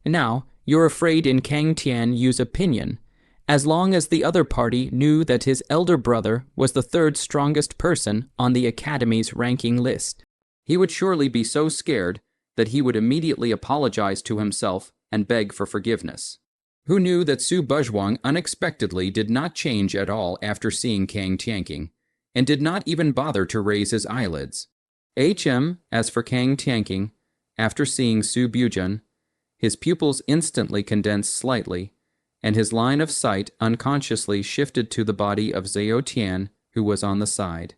Now, you're afraid in Kang Tian Yu's opinion. As long as the other party knew that his elder brother was the 3rd strongest person on the Academy's ranking list, he would surely be so scared that he would immediately apologize to himself and beg for forgiveness." Who knew that Su Buzhuang unexpectedly did not change at all after seeing Kang Tianking, and did not even bother to raise his eyelids. As for Kang Tianking, after seeing Su Bujun, his pupils instantly condensed slightly, and his line of sight unconsciously shifted to the body of Zhao Tian, who was on the side.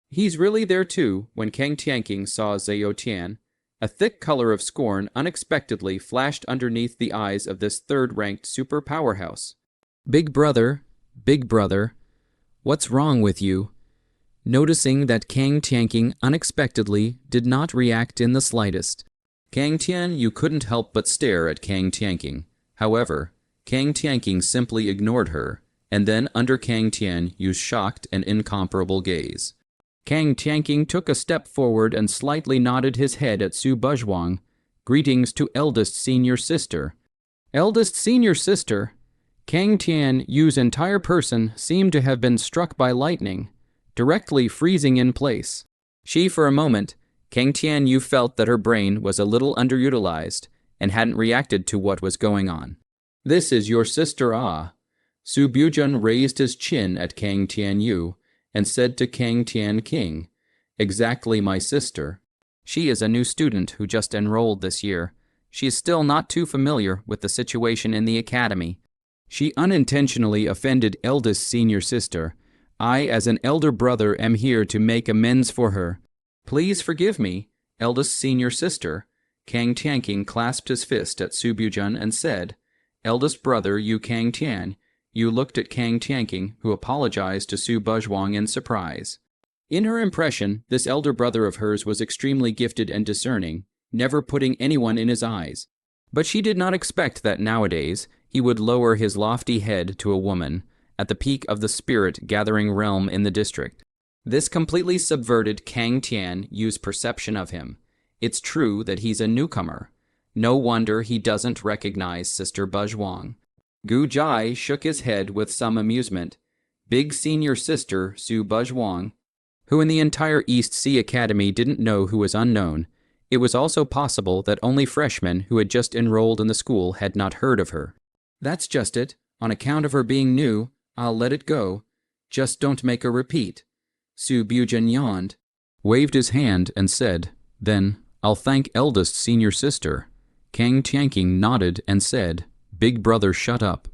"He's really there too." When Kang Tianking saw Zhao Tian, a thick color of scorn unexpectedly flashed underneath the eyes of this 3rd-ranked super powerhouse. Big brother, what's wrong with you?" Noticing that Kang Tianking unexpectedly did not react in the slightest, Kang Tian Yu couldn't help but stare at Kang Tianking. However, Kang Tianking simply ignored her, and then under Kang Tian Yu's shocked and incomparable gaze, Kang Tianking took a step forward and slightly nodded his head at Su Buzhuang. "Greetings to eldest senior sister." Eldest senior sister? Kang Tian Yu's entire person seemed to have been struck by lightning, directly freezing in place. For a moment, Kang Tian Yu felt that her brain was a little underutilized and hadn't reacted to what was going on. "This is your sister, ah?" Su Bujun raised his chin at Kang Tian Yu and said to Kang Tian King, "Exactly my sister. She is a new student who just enrolled this year. She is still not too familiar with the situation in the academy. She unintentionally offended eldest senior sister. I, as an elder brother, am here to make amends for her. Please forgive me, eldest senior sister." Kang Tianking clasped his fist at Su Bujun and said, "Eldest brother Yu Kang Tian." Yu looked at Kang Tianking, who apologized to Su Buzhuang in surprise. In her impression, this elder brother of hers was extremely gifted and discerning, never putting anyone in his eyes. But she did not expect that nowadays he would lower his lofty head to a woman, at the peak of the spirit-gathering realm in the district. This completely subverted Kang Tian Yu's perception of him. It's true that he's a newcomer. No wonder he doesn't recognize Sister Buzhuang. Gu Jai shook his head with some amusement. Big senior sister Su Buzhuang, who in the entire East Sea Academy didn't know who was unknown. It was also possible that only freshmen who had just enrolled in the school had not heard of her. "That's just it. On account of her being new, I'll let it go. Just don't make her repeat." Su Bujun yawned, waved his hand, and said, "Then I'll thank eldest senior sister." Kang Tianking nodded and said, "Big brother, shut up."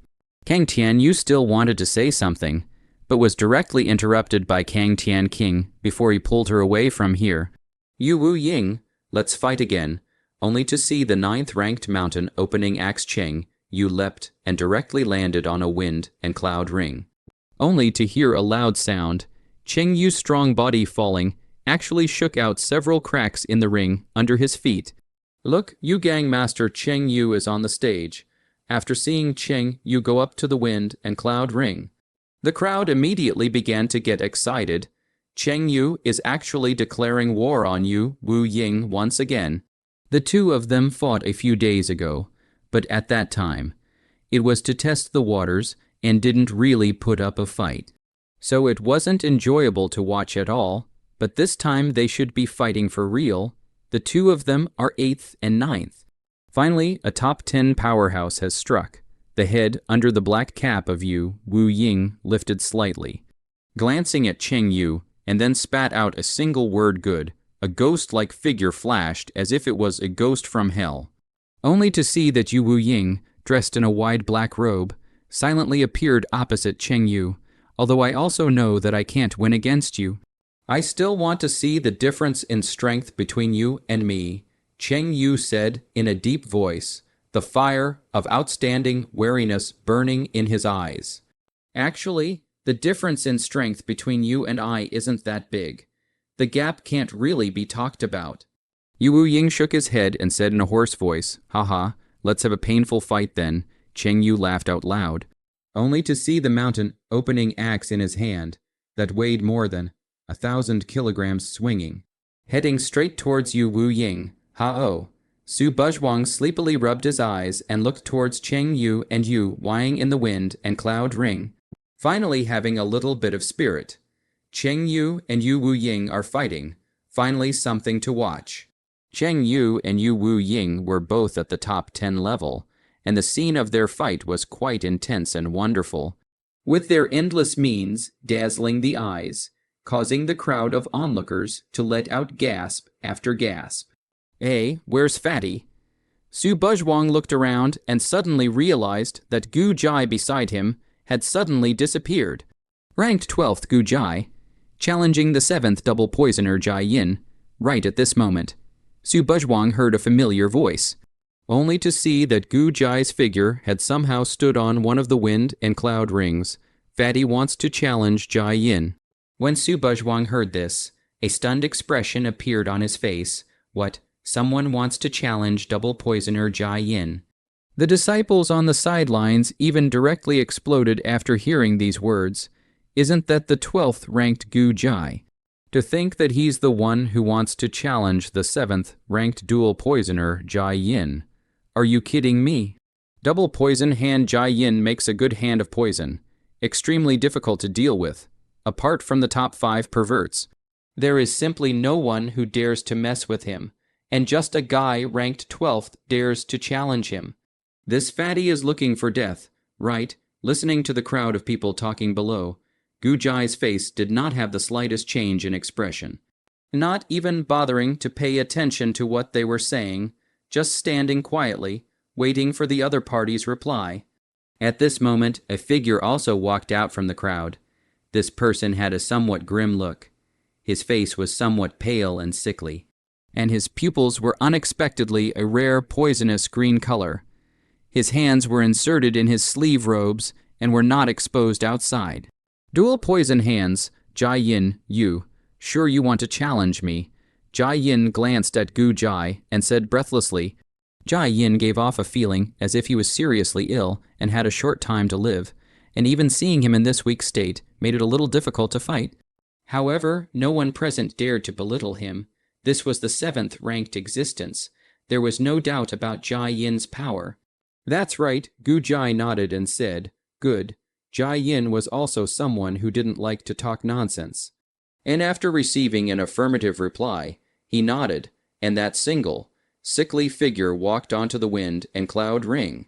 Kang Tian Yu still wanted to say something, but was directly interrupted by Kang Tian King before he pulled her away from here. Yu Wu Ying, let's fight again. Only to see the 9th-ranked mountain opening axe Cheng, Yu leapt and directly landed on a wind and cloud ring. Only to hear a loud sound, Cheng Yu's strong body falling actually shook out several cracks in the ring under his feet. Look, Yu Gang Master Cheng Yu is on the stage. After seeing Cheng Yu go up to the wind and cloud ring, the crowd immediately began to get excited. Cheng Yu is actually declaring war on Yu Wu Ying once again. The two of them fought a few days ago, but at that time, it was to test the waters and didn't really put up a fight. So it wasn't enjoyable to watch at all, but this time they should be fighting for real. The two of them are 8th and 9th. Finally, a top 10 powerhouse has struck. The head under the black cap of Yu Wu Ying lifted slightly, glancing at Cheng Yu, and then spat out a single word good. A ghost-like figure flashed as if it was a ghost from hell. Only to see that Yu Wu Ying, dressed in a wide black robe, silently appeared opposite Cheng Yu. Although I also know that I can't win against you, I still want to see the difference in strength between you and me, Cheng Yu said in a deep voice, the fire of outstanding wariness burning in his eyes. Actually, the difference in strength between you and I isn't that big. The gap can't really be talked about. Yu Wu Ying shook his head and said in a hoarse voice, "Haha, let's have a painful fight then." Cheng Yu laughed out loud, only to see the mountain opening axe in his hand that weighed more than 1,000 kilograms swinging, heading straight towards Yu Wu Ying. Ha-oh. Su Buzhuang sleepily rubbed his eyes and looked towards Cheng Yu and Yu Wying in the wind and cloud ring, finally having a little bit of spirit. Cheng Yu and Yu Wu Ying are fighting, finally something to watch. Cheng Yu and Yu Wu Ying were both at the top 10 level, and the scene of their fight was quite intense and wonderful, with their endless means dazzling the eyes, causing the crowd of onlookers to let out gasp after gasp. Hey, where's Fatty? Su Buzhuang looked around and suddenly realized that Gu Jai beside him had suddenly disappeared. Ranked 12th Gu Jai, challenging the 7th double poisoner Jai Yin, right at this moment. Su Buzhuang heard a familiar voice, only to see that Gu Jai's figure had somehow stood on one of the wind and cloud rings. Fatty wants to challenge Jai Yin. When Su Buzhuang heard this, a stunned expression appeared on his face. What? Someone wants to challenge double poisoner Jai Yin. The disciples on the sidelines even directly exploded after hearing these words. Isn't that the 12th ranked Gu Jai? To think that he's the one who wants to challenge the 7th ranked dual poisoner Jai Yin. Are you kidding me? Double poison hand Jai Yin makes a good hand of poison. Extremely difficult to deal with. Apart from the top 5 perverts, there is simply no one who dares to mess with him, and just a guy ranked 12th dares to challenge him. This fatty is looking for death, right? Listening to the crowd of people talking below, Gu Jai's face did not have the slightest change in expression. Not even bothering to pay attention to what they were saying, just standing quietly, waiting for the other party's reply. At this moment, a figure also walked out from the crowd. This person had a somewhat grim look. His face was somewhat pale and sickly, and his pupils were unexpectedly a rare poisonous green color. His hands were inserted in his sleeve robes and were not exposed outside. Dual poison hands, Jai Yin, you. Sure you want to challenge me? Jai Yin glanced at Gu Jai and said breathlessly. Jai Yin gave off a feeling as if he was seriously ill and had a short time to live, and even seeing him in this weak state made it a little difficult to fight. However, no one present dared to belittle him. This was the 7th ranked existence. There was no doubt about Jai Yin's power. That's right, Gu Jai nodded and said, good. Jai Yin was also someone who didn't like to talk nonsense. And after receiving an affirmative reply, he nodded, and that single, sickly figure walked onto the wind and cloud ring.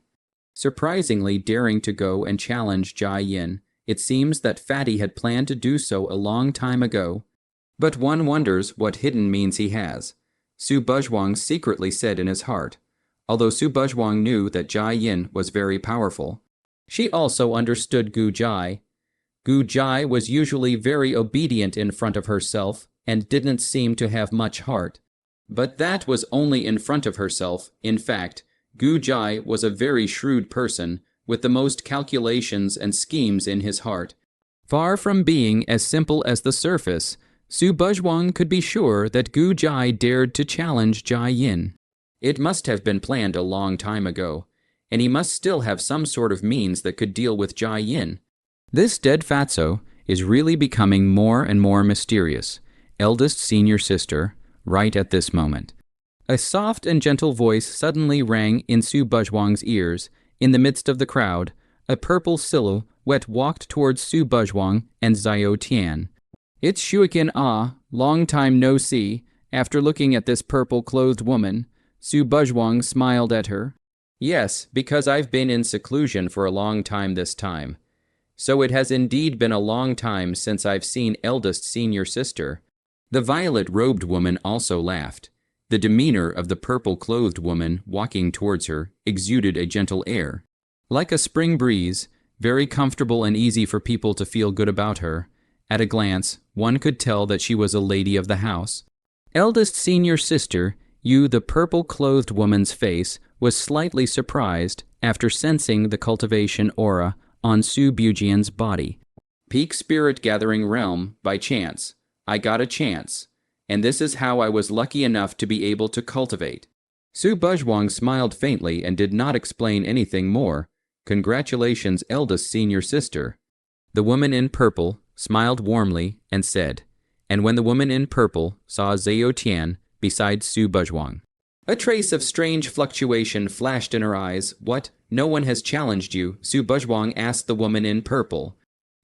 Surprisingly daring to go and challenge Jai Yin, it seems that Fatty had planned to do so a long time ago. But one wonders what hidden means he has. Su Buzhuang secretly said in his heart. Although Su Buzhuang knew that Jai Yin was very powerful, She also understood Gu Jai. Gu Jai was usually very obedient in front of herself and didn't seem to have much heart. But that was only in front of herself. In fact, Gu Jai was a very shrewd person with the most calculations and schemes in his heart. Far from being as simple as the surface, Su Buzhuang could be sure that Gu Jai dared to challenge Jai Yin. It must have been planned a long time ago, and he must still have some sort of means that could deal with Jai Yin. This dead fatso is really becoming more and more mysterious, eldest senior sister, right at this moment. A soft and gentle voice suddenly rang in Su Buzhuang's ears. In the midst of the crowd, a purple silhouette walked towards Su Buzhuang and Xiao Tian. It's Shuikin Ah, long time no see. After looking at this purple-clothed woman, Su Buzhuang smiled at her. Yes, because I've been in seclusion for a long time this time. So it has indeed been a long time since I've seen eldest senior sister. The violet-robed woman also laughed. The demeanor of the purple-clothed woman walking towards her exuded a gentle air. Like a spring breeze, very comfortable and easy for people to feel good about her. At a glance, one could tell that she was a lady of the house. Eldest senior sister, the purple-clothed woman's face was slightly surprised after sensing the cultivation aura on Su Bujian's body. Peak spirit gathering realm, by chance. I got a chance. And this is how I was lucky enough to be able to cultivate. Su Buzhuang smiled faintly and did not explain anything more. Congratulations, eldest senior sister. The woman in purple smiled warmly and said, and when the woman in purple saw Xiao Tian beside Su Buzhuang, a trace of strange fluctuation flashed in her eyes. What? No one has challenged you? Su Buzhuang asked the woman in purple.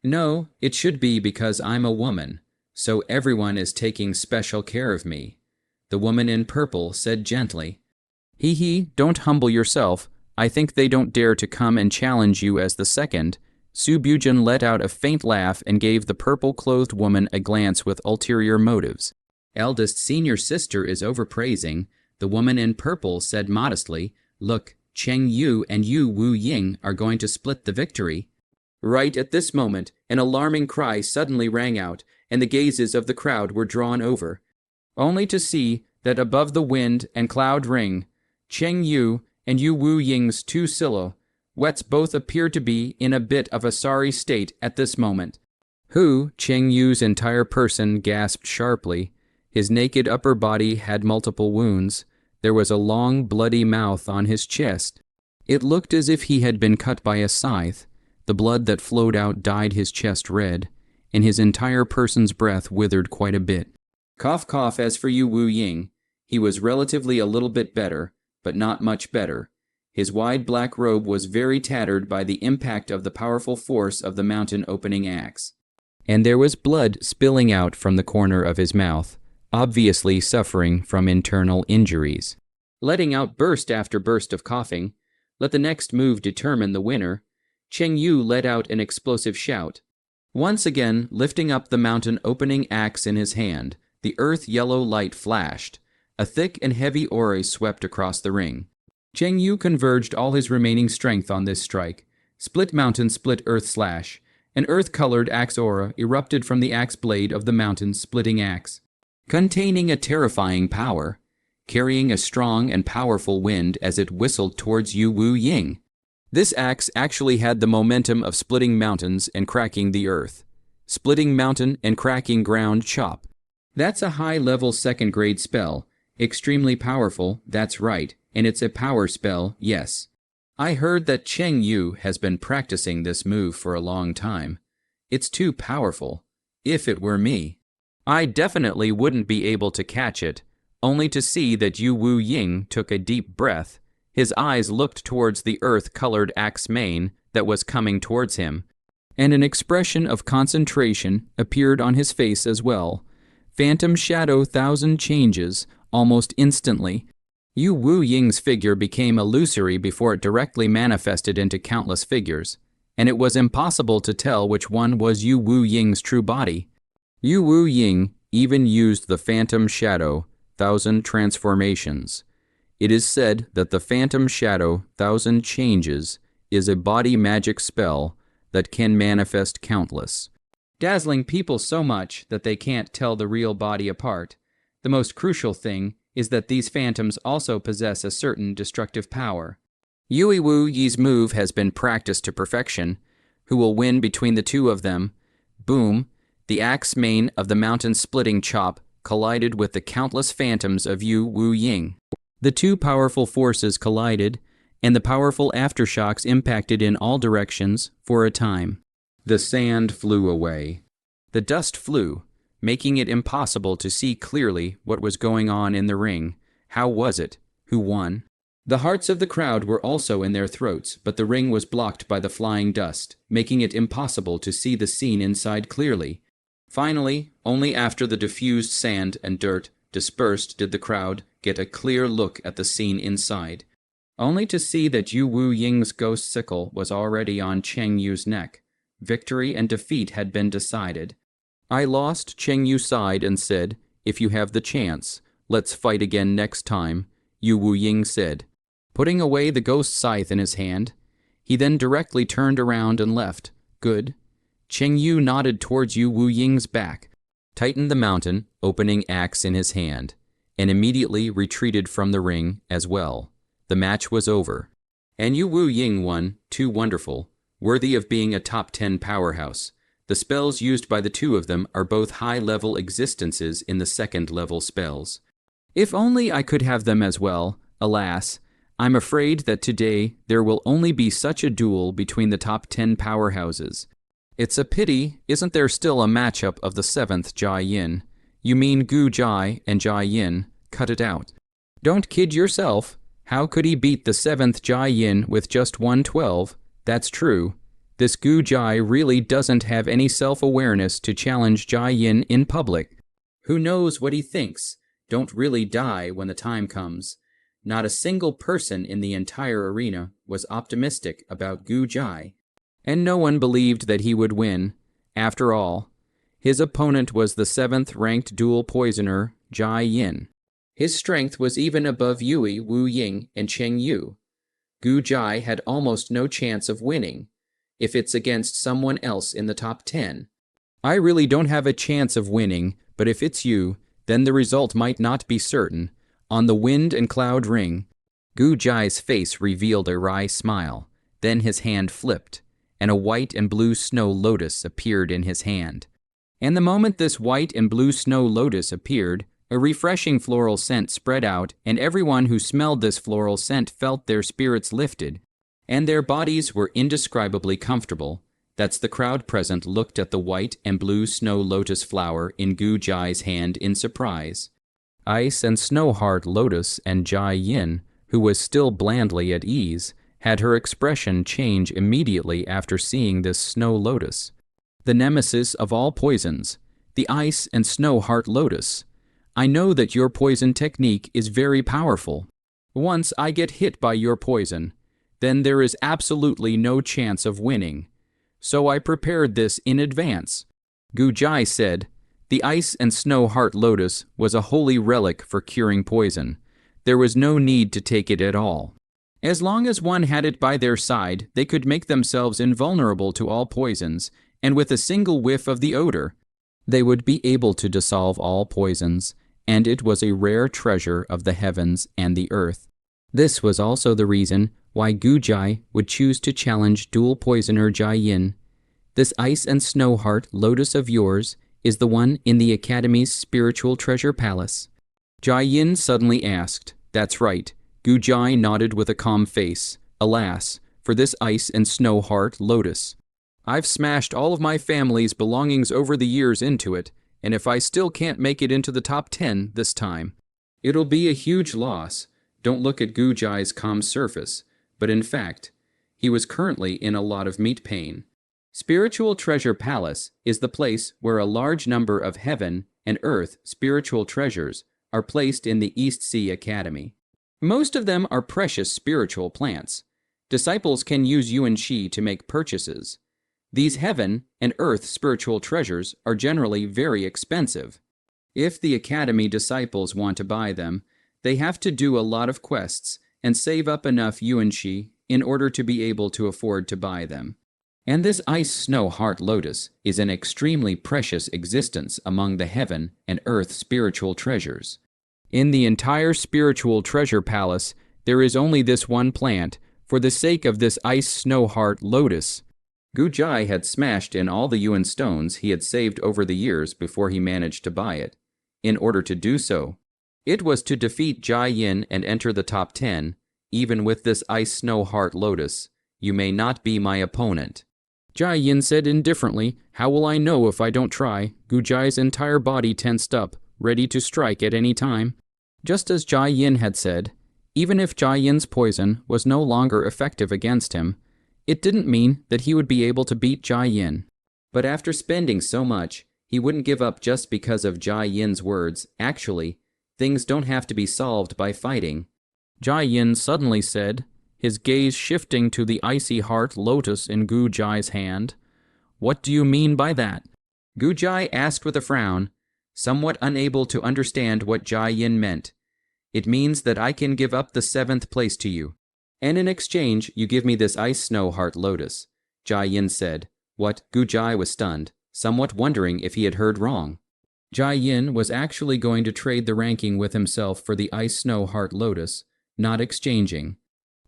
No, it should be because I'm a woman, so everyone is taking special care of me. The woman in purple said gently. Hee, don't humble yourself. I think they don't dare to come and challenge you as the second. Su Bujian let out a faint laugh and gave the purple-clothed woman a glance with ulterior motives. Eldest senior sister is overpraising. The woman in purple said modestly, Look, Cheng Yu and Yu Wu Ying are going to split the victory. Right at this moment, an alarming cry suddenly rang out, and the gazes of the crowd were drawn over, only to see that above the wind and cloud ring, Cheng Yu and Yu Wu Ying's two silhouettes both appeared to be in a bit of a sorry state at this moment. Cheng Yu's entire person gasped sharply. His naked upper body had multiple wounds. There was a long, bloody mouth on his chest. It looked as if he had been cut by a scythe. The blood that flowed out dyed his chest red, and his entire person's breath withered quite a bit. Cough, cough. As for Yu Wu Ying, he was relatively a little bit better, but not much better. His wide black robe was very tattered by the impact of the powerful force of the mountain opening axe. And there was blood spilling out from the corner of his mouth, obviously suffering from internal injuries. Letting out burst after burst of coughing, let the next move determine the winner. Cheng Yu let out an explosive shout. Once again, lifting up the mountain opening axe in his hand, the earth-yellow light flashed. A thick and heavy aura swept across the ring. Cheng Yu converged all his remaining strength on this strike. Split mountain, split earth slash. An earth-colored axe aura erupted from the axe blade of the mountain's splitting axe, containing a terrifying power, carrying a strong and powerful wind as it whistled towards Yu Wu Ying. This axe actually had the momentum of splitting mountains and cracking the earth. Splitting mountain and cracking ground chop. That's a high-level second-grade spell. Extremely powerful, that's right, and it's a power spell, yes. I heard that Cheng Yu has been practicing this move for a long time. It's too powerful. If it were me, I definitely wouldn't be able to catch it, only to see that Yu Wu Ying took a deep breath. His eyes looked towards the earth-colored axe mane that was coming towards him, and an expression of concentration appeared on his face as well. Phantom shadow thousand changes almost instantly. Yu Wu Ying's figure became illusory before it directly manifested into countless figures, and it was impossible to tell which one was Yu Wu Ying's true body. Yu Wu Ying even used the phantom shadow thousand transformations. It is said that the phantom shadow thousand changes is a body magic spell that can manifest countless, dazzling people so much that they can't tell the real body apart. The most crucial thing is that these phantoms also possess a certain destructive power. Yui Wu Yi's move has been practiced to perfection. Who will win between the two of them? Boom! The axe main of the mountain-splitting chop collided with the countless phantoms of Yu Wu Ying. The two powerful forces collided, and the powerful aftershocks impacted in all directions for a time. The sand flew away. The dust flew, making it impossible to see clearly what was going on in the ring. How was it? Who won? The hearts of the crowd were also in their throats, but the ring was blocked by the flying dust, making it impossible to see the scene inside clearly. Finally, only after the diffused sand and dirt dispersed did the crowd get a clear look at the scene inside, only to see that Yu Wu Ying's ghost sickle was already on Cheng Yu's neck. Victory and defeat had been decided. I lost. Cheng Yu sighed and said, "If you have the chance, let's fight again next time," Yu Wu Ying said, putting away the ghost scythe in his hand. He then directly turned around and left. Good. Cheng Yu nodded towards Yu Wu Ying's back, tightened the mountain, opening axe in his hand, and immediately retreated from the ring as well. The match was over, and Yu Wu Ying won. Too wonderful, worthy of being a top 10 powerhouse. The spells used by the two of them are both high-level existences in the second-level spells. If only I could have them as well. Alas, I'm afraid that today there will only be such a duel between the top 10 powerhouses. It's a pity, isn't there still a matchup of the 7th Jai Yin? You mean Gu Jai and Jai Yin? Cut it out. Don't kid yourself. How could he beat the 7th Jai Yin with just 112? That's true. This Gu Jai really doesn't have any self-awareness to challenge Jai Yin in public. Who knows what he thinks? Don't really die when the time comes. Not a single person in the entire arena was optimistic about Gu Jai, and no one believed that he would win. After all, his opponent was the 7th-ranked dual poisoner, Jai Yin. His strength was even above Yui Wu Ying and Cheng Yu. Gu Jai had almost no chance of winning if it's against someone else in the top 10. I really don't have a chance of winning, but if it's you, then the result might not be certain. On the wind and cloud ring, Gu Jai's face revealed a wry smile. Then his hand flipped, and a white and blue snow lotus appeared in his hand. And the moment this white and blue snow lotus appeared, a refreshing floral scent spread out, and everyone who smelled this floral scent felt their spirits lifted, and their bodies were indescribably comfortable. That's the crowd present looked at the white and blue snow lotus flower in Gu Jai's hand in surprise. Ice and Snow Heart Lotus and Jai Yin, who was still blandly at ease, had her expression change immediately after seeing this snow lotus. The nemesis of all poisons, the Ice and Snow Heart Lotus. I know that your poison technique is very powerful. Once I get hit by your poison, then there is absolutely no chance of winning. So I prepared this in advance. Gu Jai said, the Ice and Snow Heart Lotus was a holy relic for curing poison. There was no need to take it at all. As long as one had it by their side, they could make themselves invulnerable to all poisons, and with a single whiff of the odor, they would be able to dissolve all poisons, and it was a rare treasure of the heavens and the earth. This was also the reason why Gu Jai would choose to challenge dual poisoner Jai Yin. This Ice and Snow Heart Lotus of yours is the one in the Academy's spiritual treasure palace. Jai Yin suddenly asked. That's right. Gu Jai nodded with a calm face. Alas, for this Ice and Snow Heart Lotus. I've smashed all of my family's belongings over the years into it, and if I still can't make it into the top 10 this time, it'll be a huge loss. Don't look at Gu Jai's calm surface, but in fact, he was currently in a lot of meat pain. Spiritual Treasure Palace is the place where a large number of heaven and earth spiritual treasures are placed in the East Sea Academy. Most of them are precious spiritual plants. Disciples can use yuan shi to make purchases. These heaven and earth spiritual treasures are generally very expensive. If the Academy disciples want to buy them, they have to do a lot of quests and save up enough yuan shi in order to be able to afford to buy them. And this ice snow heart lotus is an extremely precious existence among the heaven and earth spiritual treasures. In the entire spiritual treasure palace, there is only this one plant for the sake of this ice snow heart lotus. Gujai had smashed in all the yuan stones he had saved over the years before he managed to buy it. In order to do so, it was to defeat Jai Yin and enter the top 10. Even with this ice snow heart lotus, you may not be my opponent. Jai Yin said indifferently, "How will I know if I don't try?" Gujai's entire body tensed up, ready to strike at any time. Just as Jai Yin had said, even if Jai Yin's poison was no longer effective against him, it didn't mean that he would be able to beat Jai Yin. But after spending so much, he wouldn't give up just because of Jai Yin's words. Actually, things don't have to be solved by fighting. Jai Yin suddenly said, his gaze shifting to the icy heart lotus in Gu Jai's hand. "What do you mean by that?" Gu Jai asked with a frown, somewhat unable to understand what Jai Yin meant. "It means that I can give up the 7th place to you. And in exchange, you give me this ice snow heart lotus," Jai Yin said. What? Gu Jai was stunned, somewhat wondering if he had heard wrong. Jai Yin was actually going to trade the ranking with himself for the ice snow heart lotus, not exchanging.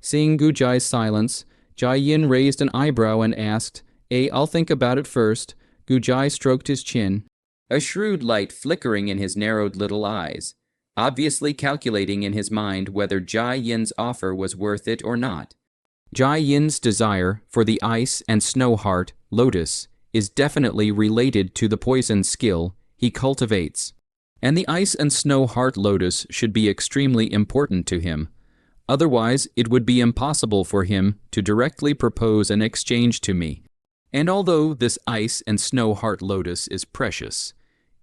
Seeing Gu Jai's silence, Jai Yin raised an eyebrow and asked, I'll think about it first." Gu Jai stroked his chin, a shrewd light flickering in his narrowed little eyes, obviously calculating in his mind whether Jai Yin's offer was worth it or not. Jai Yin's desire for the ice and snow heart lotus is definitely related to the poison skill he cultivates, and the ice and snow heart lotus should be extremely important to him. Otherwise, it would be impossible for him to directly propose an exchange to me. And although this ice and snow heart lotus is precious,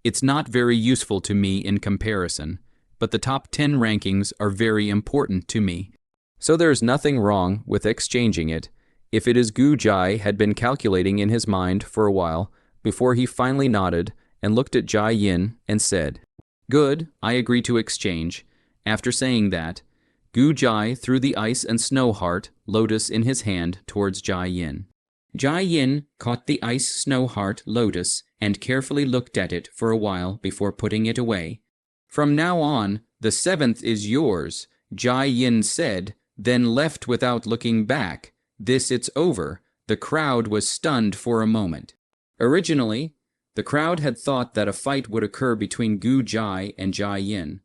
it's not very useful to me in comparison, but the top 10 rankings are very important to me. So there's nothing wrong with exchanging it, if it is Gu Jai had been calculating in his mind for a while before he finally nodded and looked at Jai Yin and said, "Good, I agree to exchange." After saying that, Gu Jai threw the ice and snow heart lotus in his hand towards Jai Yin. Jai Yin caught the ice snow heart lotus and carefully looked at it for a while before putting it away. "From now on, the 7th is yours," Jai Yin said, then left without looking back. This it's over. The crowd was stunned for a moment. Originally, the crowd had thought that a fight would occur between Gu Jai and Jai Yin,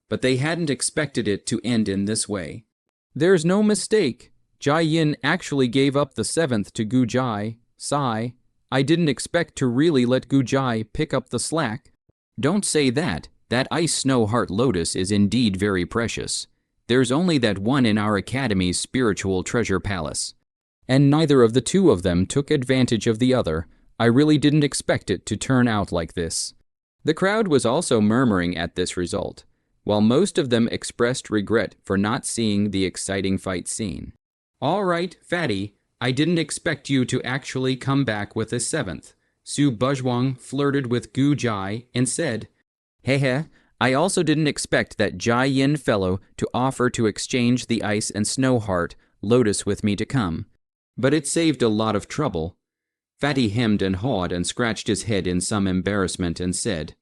but they hadn't expected it to end in this way. There's no mistake. Jai Yin actually gave up the 7th to Gu Jai. Sigh. I didn't expect to really let Gu Jai pick up the slack. Don't say that. That ice snow heart lotus is indeed very precious. There's only that one in our academy's spiritual treasure palace. And neither of the two of them took advantage of the other. I really didn't expect it to turn out like this. The crowd was also murmuring at this result, while most of them expressed regret for not seeing the exciting fight scene. "All right, Fatty, I didn't expect you to actually come back with a 7th. Su Buzhuang flirted with Gu Jai and said, "Hehe, I also didn't expect that Jai Yin fellow to offer to exchange the ice and snow heart lotus with me to come. But it saved a lot of trouble." Fatty hemmed and hawed and scratched his head in some embarrassment and said,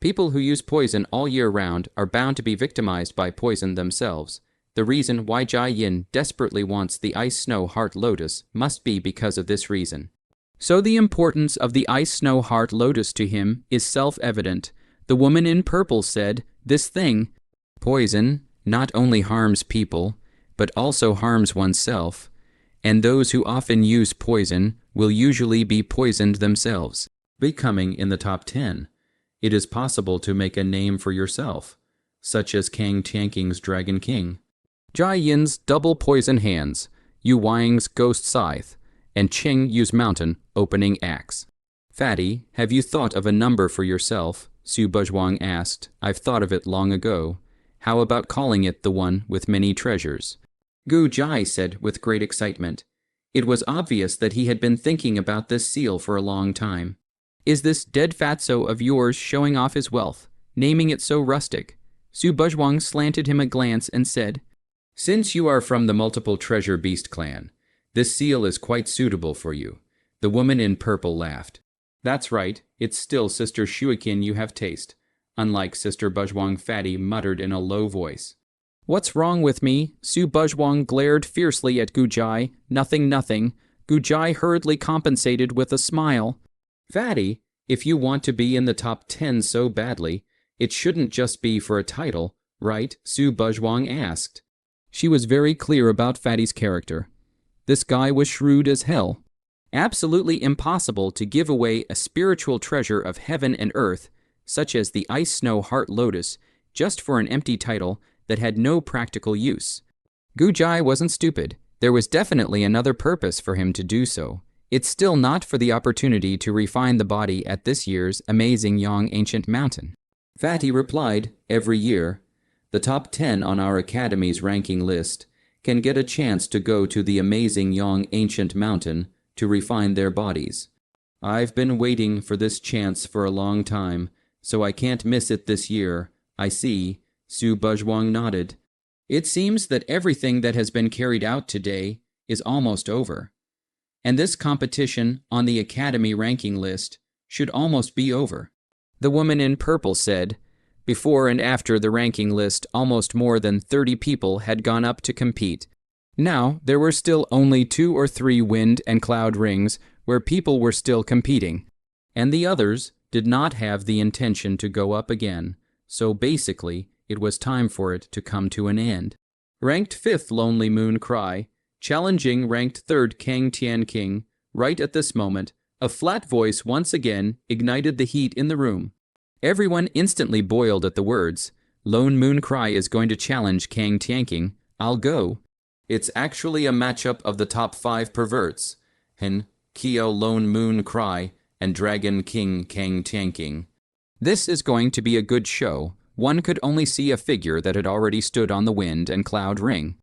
"People who use poison all year round are bound to be victimized by poison themselves. The reason why Jai Yin desperately wants the ice snow heart lotus must be because of this reason. So the importance of the ice snow heart lotus to him is self-evident." The woman in purple said, "This thing, poison, not only harms people, but also harms oneself, and those who often use poison will usually be poisoned themselves." Becoming in the top 10, it is possible to make a name for yourself, such as Kang Tianking's Dragon King, Jai Yin's double poison hands, Yu Wang's ghost scythe, and Qing Yu's mountain opening axe. "Fatty, have you thought of a number for yourself?" Su Buzhuang asked. "I've thought of it long ago. How about calling it the one with many treasures?" Gu Jai said with great excitement. It was obvious that he had been thinking about this seal for a long time. "Is this dead fatso of yours showing off his wealth, naming it so rustic?" Su Buzhuang slanted him a glance and said, Since you are from the multiple treasure beast clan, this seal is quite suitable for you. The woman in purple laughed. That's right, it's still Sister Shuikin you have taste, unlike Sister Bujwang Fatty muttered in a low voice. What's wrong with me? Su Bujwang glared fiercely at Gujai. Nothing, nothing. Gujai hurriedly compensated with a smile. Fatty, if you want to be in the top 10 so badly, it shouldn't just be for a title, right? Su Bujwang asked. She was very clear about Fatty's character. This guy was shrewd as hell. Absolutely impossible to give away a spiritual treasure of heaven and earth, such as the Ice Snow Heart Lotus, just for an empty title that had no practical use. Gujai wasn't stupid. There was definitely another purpose for him to do so. It's still not for the opportunity to refine the body at this year's Amazing Young Ancient Mountain. Fatty replied, every year, the top 10 on our Academy's ranking list can get a chance to go to the Amazing Young Ancient Mountain to refine their bodies. I've been waiting for this chance for a long time, so I can't miss it this year. I see. Su Bujwang nodded. It seems that everything that has been carried out today is almost over. And this competition on the Academy ranking list should almost be over. The woman in purple said, before and after the ranking list, almost more than 30 people had gone up to compete. Now, there were still only 2 or 3 wind and cloud rings where people were still competing, and the others did not have the intention to go up again, so basically, it was time for it to come to an end. Ranked 5th Lonely Moon Cry, challenging ranked 3rd Kang Tian King, right at this moment, a flat voice once again ignited the heat in the room. Everyone instantly boiled at the words, Lone Moon Cry is going to challenge Kang Tianking. I'll go. It's actually a matchup of the top 5 perverts, Hen, Kyo Lone Moon Cry, and Dragon King Kang Tianking. This is going to be a good show. One could only see a figure that had already stood on the wind and cloud ring.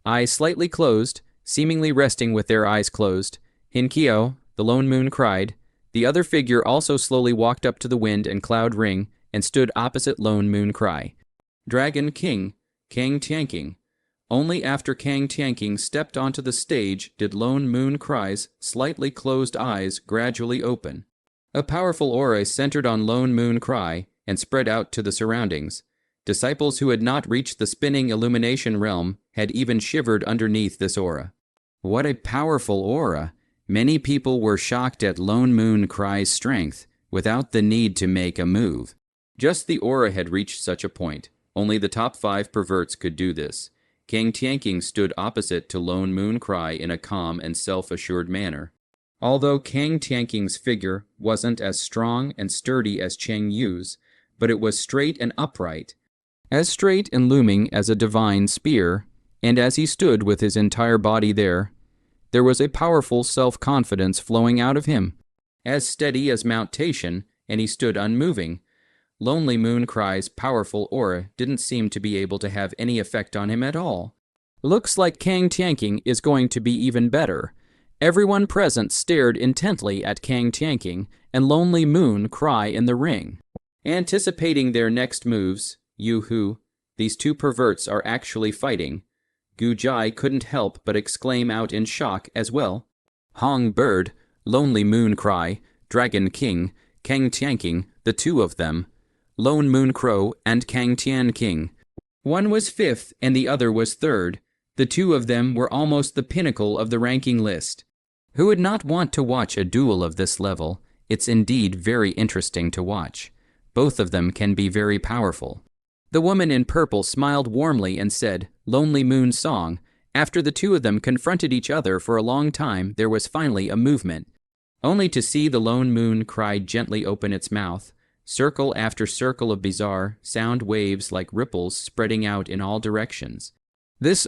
Eyes slightly closed, seemingly resting with their eyes closed. Hinkyo, the Lone Moon, cried. The other figure also slowly walked up to the wind and cloud ring and stood opposite Lone Moon Cry. Dragon King, Kang Tianking. Only after Kang Tianking stepped onto the stage did Lone Moon Cry's slightly closed eyes gradually open. A powerful aura centered on Lone Moon Cry and spread out to the surroundings. Disciples who had not reached the spinning illumination realm had even shivered underneath this aura. What a powerful aura! Many people were shocked at Lone Moon Cry's strength, without the need to make a move. Just the aura had reached such a point. Only the top 5 perverts could do this. Kang Tianking stood opposite to Lone Moon Cry in a calm and self-assured manner. Although Kang Tianking's figure wasn't as strong and sturdy as Cheng Yu's, but it was straight and upright, as straight and looming as a divine spear, and as he stood with his entire body there was a powerful self-confidence flowing out of him, as steady as Mount Taishan, and he stood unmoving. Lonely Moon Cry's powerful aura didn't seem to be able to have any effect on him at all. Looks like Kang Tianking is going to be even better. Everyone present stared intently at Kang Tianking and Lonely Moon Cry in the ring. Anticipating their next moves, Yoo-hoo, these 2 perverts are actually fighting. Gujai couldn't help but exclaim out in shock as well. Hong Bird, Lonely Moon Cry, Dragon King, Kang Tianking, the 2 of them. Lone Moon Crow and Kang Tian King. One was 5th and the other was 3rd. The 2 of them were almost the pinnacle of the ranking list. Who would not want to watch a duel of this level? It's indeed very interesting to watch. Both of them can be very powerful. The woman in purple smiled warmly and said, Lonely Moon Song. After the 2 of them confronted each other for a long time, there was finally a movement. Only to see the Lone Moon Cry gently open its mouth, circle after circle of bizarre sound waves like ripples spreading out in all directions.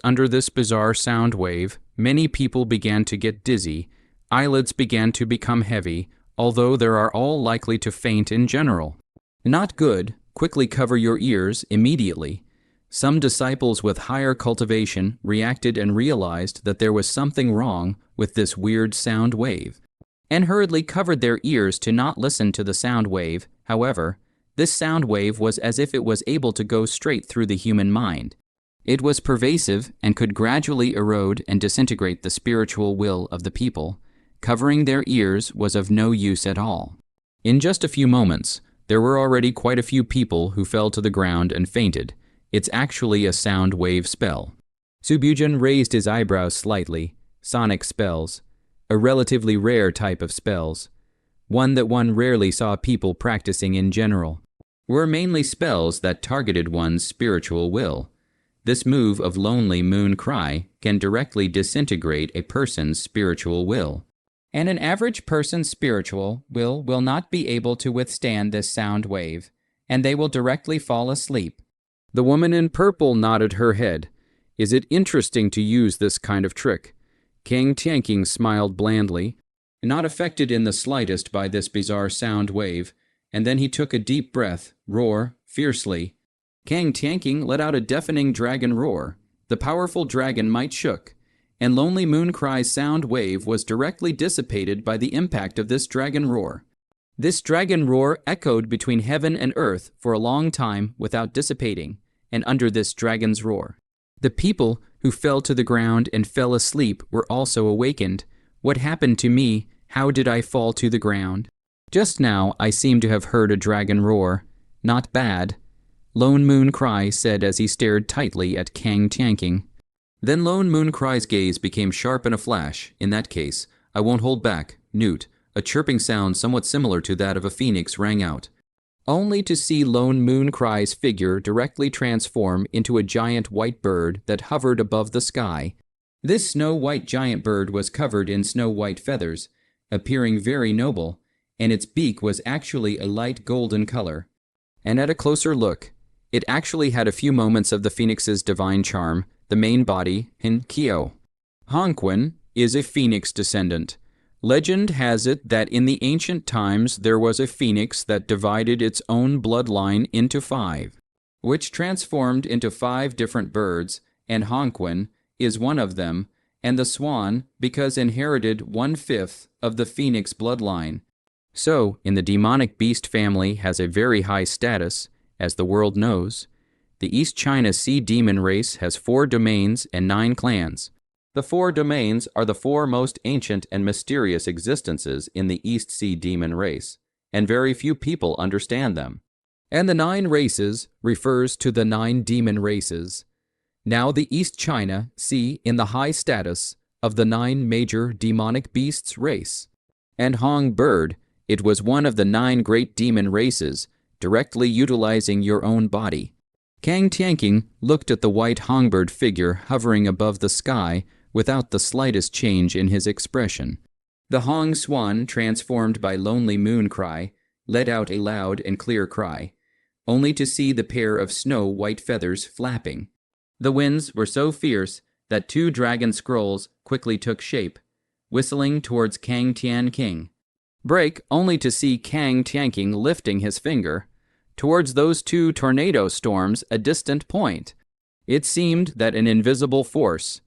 Under this bizarre sound wave, many people began to get dizzy, eyelids began to become heavy, although there are all likely to faint in general. Not good. Quickly cover your ears immediately. Some disciples with higher cultivation reacted and realized that there was something wrong with this weird sound wave, and hurriedly covered their ears to not listen to the sound wave. However, this sound wave was as if it was able to go straight through the human mind. It was pervasive and could gradually erode and disintegrate the spiritual will of the people. Covering their ears was of no use at all. In just a few moments, there were already quite a few people who fell to the ground and fainted. It's actually a sound wave spell. Subujin raised his eyebrows slightly. Sonic spells. A relatively rare type of spells. One that one rarely saw people practicing in general. Were mainly spells that targeted one's spiritual will. This move of Lonely Moon Cry can directly disintegrate a person's spiritual will. And an average person's spiritual will not be able to withstand this sound wave, and they will directly fall asleep. The woman in purple nodded her head. Is it interesting to use this kind of trick? Kang Tianqing smiled blandly, not affected in the slightest by this bizarre sound wave, and then he took a deep breath, roar, fiercely. Kang Tianqing let out a deafening dragon roar. The powerful dragon might shook, and Lonely Moon Cry's sound wave was directly dissipated by the impact of this dragon roar. This dragon roar echoed between heaven and earth for a long time without dissipating, and under this dragon's roar. The people who fell to the ground and fell asleep were also awakened. What happened to me? How did I fall to the ground? Just now I seem to have heard a dragon roar. Not bad. Lone Moon Cry said as he stared tightly at Kang Tianqing. Then Lone Moon Cry's gaze became sharp in a flash. In that case, I won't hold back. Newt, a chirping sound somewhat similar to that of a phoenix rang out. Only to see Lone Moon Cry's figure directly transform into a giant white bird that hovered above the sky. This snow-white giant bird was covered in snow-white feathers, appearing very noble, and its beak was actually a light golden color. And at a closer look, it actually had a few moments of the phoenix's divine charm, the main body, Hin Kyo. Hongquin is a phoenix descendant. Legend has it that in the ancient times there was a phoenix that divided its own bloodline into 5, which transformed into 5 different birds, and Hongquin is one of them, and the swan because inherited 1/5 of the phoenix bloodline. So, in the demonic beast family has a very high status, as the world knows. The East China Sea Demon race has 4 domains and 9 clans. The 4 domains are the 4 most ancient and mysterious existences in the East Sea Demon race, and very few people understand them. And the 9 races refers to the 9 demon races. Now the East China Sea in the high status of the 9 major demonic beasts race. And Hong Bird, it was one of the 9 great demon races, directly utilizing your own body. Kang Tianqing looked at the white Hongbird figure hovering above the sky without the slightest change in his expression. The Hong Swan, transformed by Lonely Moon Cry, let out a loud and clear cry, only to see the pair of snow-white feathers flapping. The winds were so fierce that 2 dragon scrolls quickly took shape, whistling towards Kang Tianqing. Break only to see Kang Tianqing lifting his finger towards those 2 tornado storms a distant point. It seemed that an invisible force,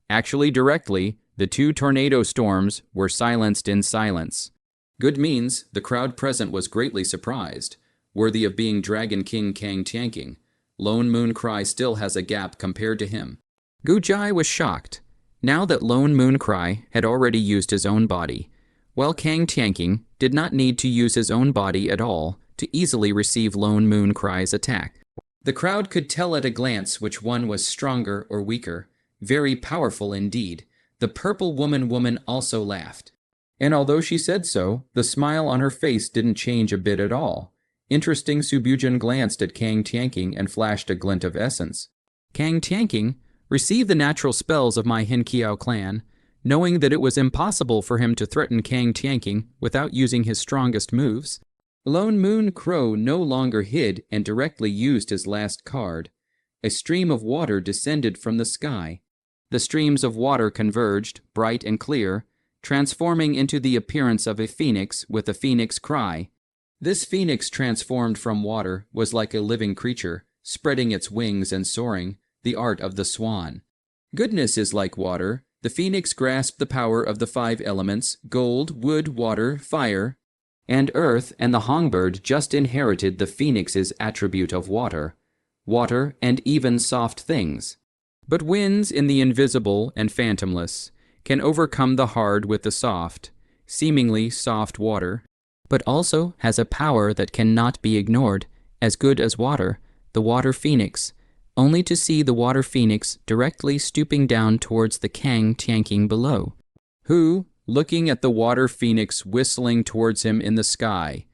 actually directly, the 2 tornado storms were silenced in silence. Good means the crowd present was greatly surprised, worthy of being Dragon King Kang Tianqing. Lone Moon Cry still has a gap compared to him. Gu Jai was shocked, now that Lone Moon Cry had already used his own body, while Kang Tianqing did not need to use his own body at all to easily receive Lone Moon Cry's attack. The crowd could tell at a glance which one was stronger or weaker, very powerful indeed. The purple woman also laughed. And although she said so, the smile on her face didn't change a bit at all. Interesting. Subujin glanced at Kang Tianqing and flashed a glint of essence. Kang Tianqing received the natural spells of my Hinkiao clan, knowing that it was impossible for him to threaten Kang Tianqing without using his strongest moves. Lone Moon Crow no longer hid and directly used his last card. A stream of water descended from the sky. The streams of water converged, bright and clear, transforming into the appearance of a phoenix with a phoenix cry. This phoenix transformed from water was like a living creature, spreading its wings and soaring, the art of the swan. Goodness is like water. The phoenix grasped the power of the 5 elements, gold, wood, water, fire, and earth, and the Hongbird just inherited the phoenix's attribute of water and even soft things. but wins in the invisible and phantomless, can overcome the hard with the soft, seemingly soft water, but also has a power that cannot be ignored, as good as water, the water phoenix, only to see the water phoenix directly stooping down towards the Kang Tianking below, who, looking at the water phoenix whistling towards him in the sky,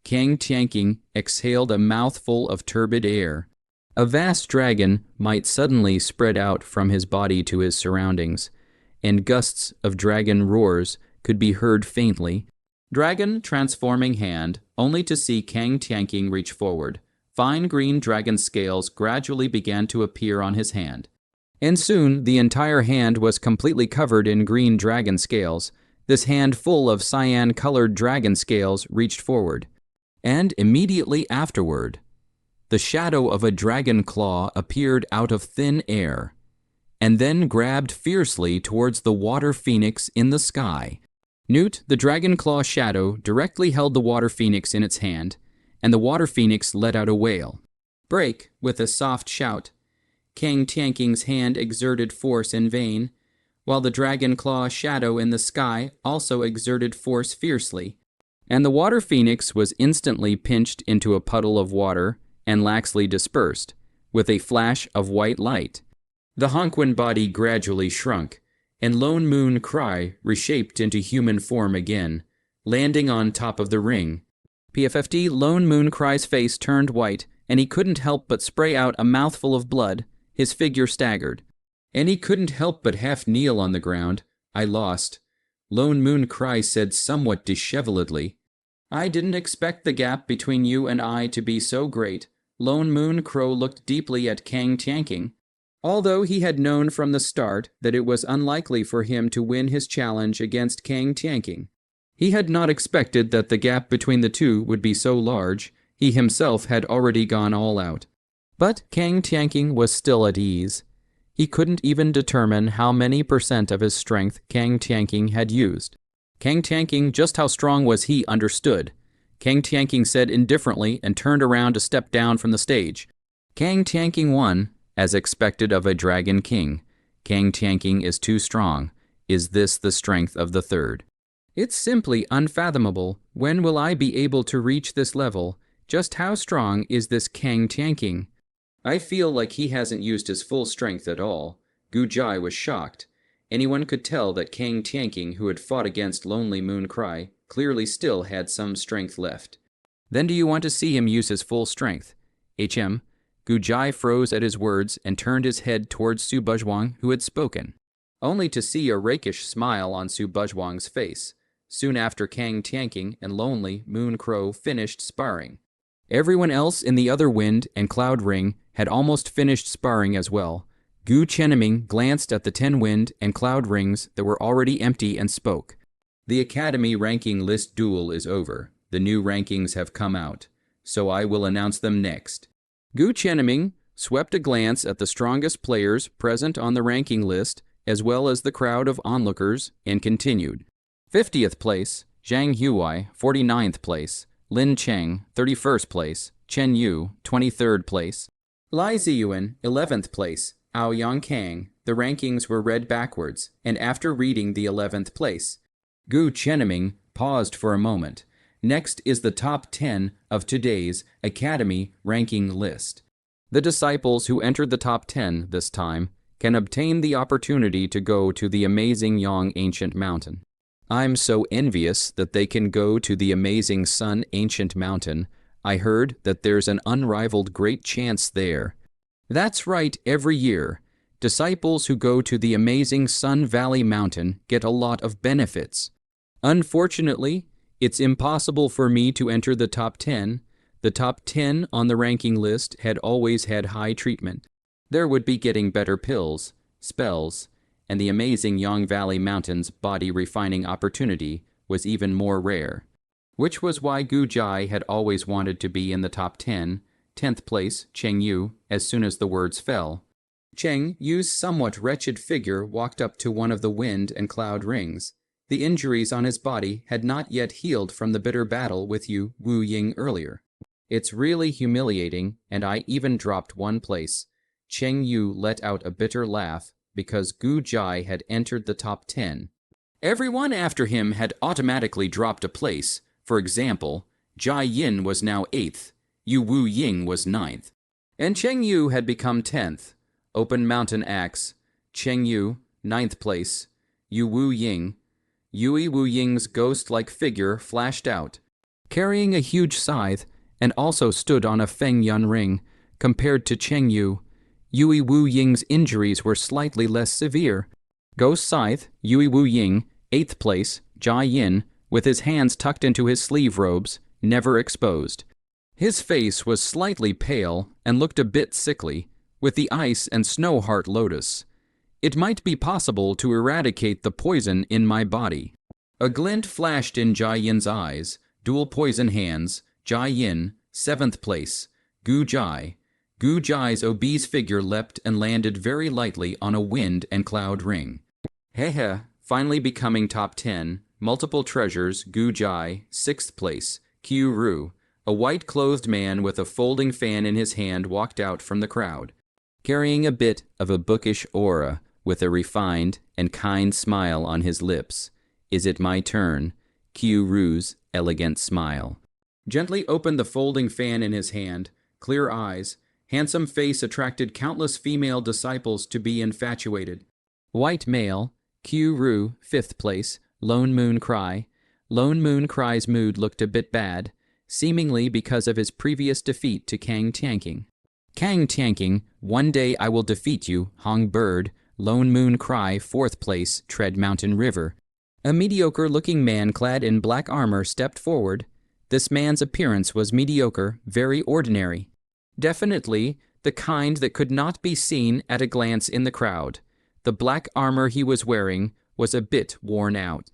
Kang Tianking exhaled a mouthful of turbid air. A vast dragon might suddenly spread out from his body to his surroundings, and gusts of dragon roars could be heard faintly. Dragon transforming hand, only to see Kang Tianking reach forward. Fine green dragon scales gradually began to appear on his hand. And soon the entire hand was completely covered in green dragon scales. This hand full of cyan-colored dragon scales reached forward. And immediately afterward, the shadow of a dragon claw appeared out of thin air, and then grabbed fiercely towards the water phoenix in the sky. Newt, the dragon claw shadow, directly held the water phoenix in its hand, and the water phoenix let out a wail. Break, with a soft shout. Kang Tianking's hand exerted force in vain, while the dragon claw shadow in the sky also exerted force fiercely, and the water phoenix was instantly pinched into a puddle of water and laxly dispersed, with a flash of white light. The Honquin body gradually shrunk, and Lone Moon Cry reshaped into human form again, landing on top of the ring. PFFD, Lone Moon Cry's face turned white, and he couldn't help but spray out a mouthful of blood. His figure staggered, and he couldn't help but half kneel on the ground. I lost, Lone Moon Cry said somewhat disheveledly. I didn't expect the gap between you and I to be so great. Lone Moon Crow looked deeply at Kang Tianking. Although he had known from the start that it was unlikely for him to win his challenge against Kang Tianking, he had not expected that the gap between the two would be so large. He himself had already gone all out. But Kang Tianking was still at ease. He couldn't even determine how many % of his strength Kang Tianking had used. Kang Tianking, just how strong was he, understood. Kang Tianking said indifferently and turned around to step down from the stage. Kang Tianking won, as expected of a dragon king. Kang Tianking is too strong. Is this the strength of the third? It's simply unfathomable. When will I be able to reach this level? Just how strong is this Kang Tianking? I feel like he hasn't used his full strength at all. Gu Jai was shocked. Anyone could tell that Kang Tianking, who had fought against Lonely Moon Cry, clearly still had some strength left. Then do you want to see him use his full strength? HM. Gu Jai froze at his words and turned his head towards Su Buzhuang, who had spoken, only to see a rakish smile on Su Buzhuang's face, soon after Kang Tianking and Lonely Moon Crow finished sparring. Everyone else in the other wind and cloud ring had almost finished sparring as well. Gu Chenming glanced at the 10 wind and cloud rings that were already empty and spoke. The Academy ranking list duel is over. The new rankings have come out, so I will announce them next. Gu Chenming swept a glance at the strongest players present on the ranking list, as well as the crowd of onlookers, and continued. 50th place, Zhang Huai, 49th place, Lin Cheng, 31st place, Chen Yu, 23rd place, Lai Ziyuan, 11th place, Aoyang Kang. The rankings were read backwards, and after reading the 11th place, Gu Chenming paused for a moment. Next is the top 10 of today's Academy ranking list. The disciples who entered the top 10 this time can obtain the opportunity to go to the amazing Yang Ancient Mountain. I'm so envious that they can go to the amazing Sun Ancient Mountain. I heard that there's an unrivaled great chance there. That's right, every year, disciples who go to the amazing Sun Valley Mountain get a lot of benefits. Unfortunately, it's impossible for me to enter the top 10. The top 10 on the ranking list had always had high treatment. There would be getting better pills, spells, and the amazing Yang Valley Mountain's body refining opportunity was even more rare, which was why Gu Jai had always wanted to be in the top 10. 10th place, Cheng Yu, as soon as the words fell. Cheng Yu's somewhat wretched figure walked up to one of the wind and cloud rings. The injuries on his body had not yet healed from the bitter battle with Yu Wu Ying earlier. It's really humiliating, and I even dropped one place. Cheng Yu let out a bitter laugh because Gu Jai had entered the top 10. Everyone after him had automatically dropped a place. For example, Jai Yin was now 8th, Yu Wu Ying was 9th, and Cheng Yu had become 10th. Open Mountain Axe, Cheng Yu, 9th place, Yu Wu Ying. Yui Wu Ying's ghost-like figure flashed out, carrying a huge scythe, and also stood on a Feng Yun ring. Compared to Cheng Yu, Yui Wu Ying's injuries were slightly less severe. Ghost Scythe, Yui Wu Ying, 8th place, Jai Yin, with his hands tucked into his sleeve robes, never exposed. His face was slightly pale and looked a bit sickly, with the ice and snow heart lotus. It might be possible to eradicate the poison in my body. A glint flashed in Jai Yin's eyes. Dual poison hands, Jai Yin, 7th place, Gu Jai. Gu Jai's obese figure leapt and landed very lightly on a wind and cloud ring. Hehe, finally becoming top 10, multiple treasures, Gu Jai, 6th place, Q Ru. A white-clothed man with a folding fan in his hand walked out from the crowd, carrying a bit of a bookish aura, with a refined and kind smile on his lips. Is it my turn? Q Ru's elegant smile. Gently opened the folding fan in his hand. Clear eyes, handsome face attracted countless female disciples to be infatuated. White male, Q Ru, 5th place, Lone Moon Cry. Lone Moon Cry's mood looked a bit bad, seemingly because of his previous defeat to Kang Tianking. Kang Tianking, one day I will defeat you, Hong Bird. Lone Moon Cry, 4th place, Tread Mountain River. A mediocre-looking man clad in black armor stepped forward. This man's appearance was mediocre, very ordinary. Definitely the kind that could not be seen at a glance in the crowd. The black armor he was wearing was a bit worn out,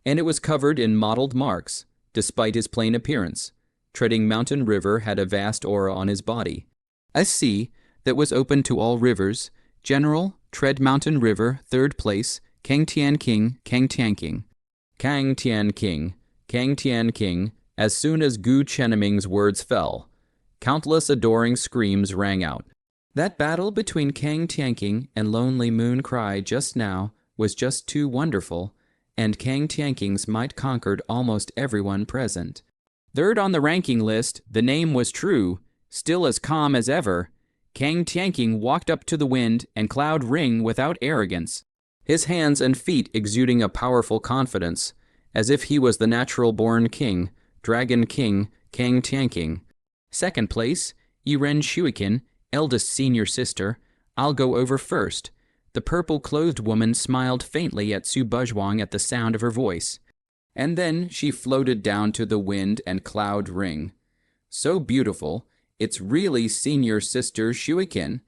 and it was covered in mottled marks, despite his plain appearance. Treading Mountain River had a vast aura on his body. A sea that was open to all rivers. General, Tread Mountain River, 3rd place, Kang Tian King, Kang Tian King. Kang Tian King, Kang Tian King. As soon as Gu Chenming's words fell, countless adoring screams rang out. That battle between Kang Tianking and Lonely Moon Cry just now was just too wonderful, and Kang Tianking's might conquered almost everyone present. 3rd on the ranking list, the name was true, still as calm as ever. Kang Tianking walked up to the wind and cloud ring without arrogance, his hands and feet exuding a powerful confidence, as if he was the natural-born king, Dragon King, Kang Tianking. 2nd place, Yiren Shuikin, eldest senior sister. I'll go over first. The purple-clothed woman smiled faintly at Su Buzhuang at the sound of her voice, and then she floated down to the wind and cloud ring. So beautiful, it's really senior sister Shuikin.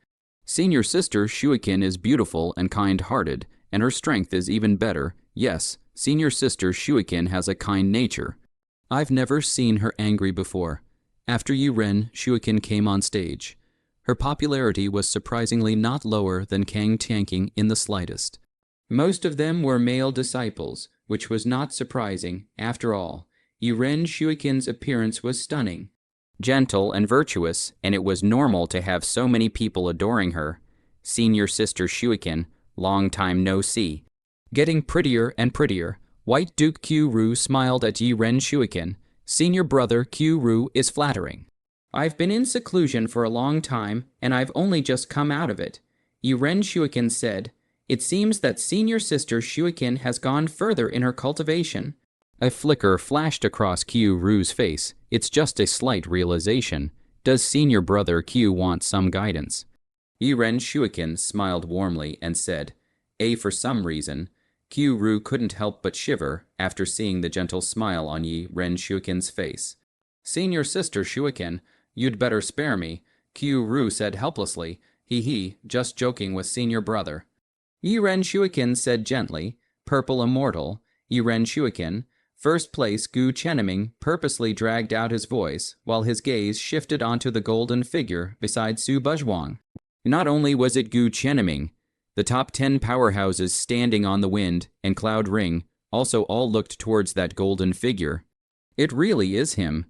Senior sister Shuikin is beautiful and kind-hearted, and her strength is even better. Yes, senior sister Shuikin has a kind nature. I've never seen her angry before. After Yiren, Shuikin came on stage. Her popularity was surprisingly not lower than Kang Tianking in the slightest. Most of them were male disciples, which was not surprising. After all, Yiren Shuikin's appearance was stunning, gentle and virtuous, and it was normal to have so many people adoring her. Senior sister Shuikin, long time no see. Getting prettier and prettier. White Duke Q Ru smiled at Yiren Shuikin. Senior brother Q Ru is flattering. I've been in seclusion for a long time, and I've only just come out of it. Yiren Shuikin said, it seems that senior sister Shuikin has gone further in her cultivation. A flicker flashed across Q Ru's face. It's just a slight realization. Does senior brother Q want some guidance? Yiren Shuikin smiled warmly and said, for some reason. Q Ru couldn't help but shiver after seeing the gentle smile on Yiren Shuikin's face. Senior sister Shuikin, you'd better spare me, Q Ru said helplessly. Just joking with senior brother. Yiren Shuikin said gently, purple immortal. Yiren Shuikin, 1st place Gu Chenming purposely dragged out his voice while his gaze shifted onto the golden figure beside Su Buzhuang. Not only was it Gu Chenming, the top 10 powerhouses standing on the wind and cloud ring also all looked towards that golden figure. It really is him.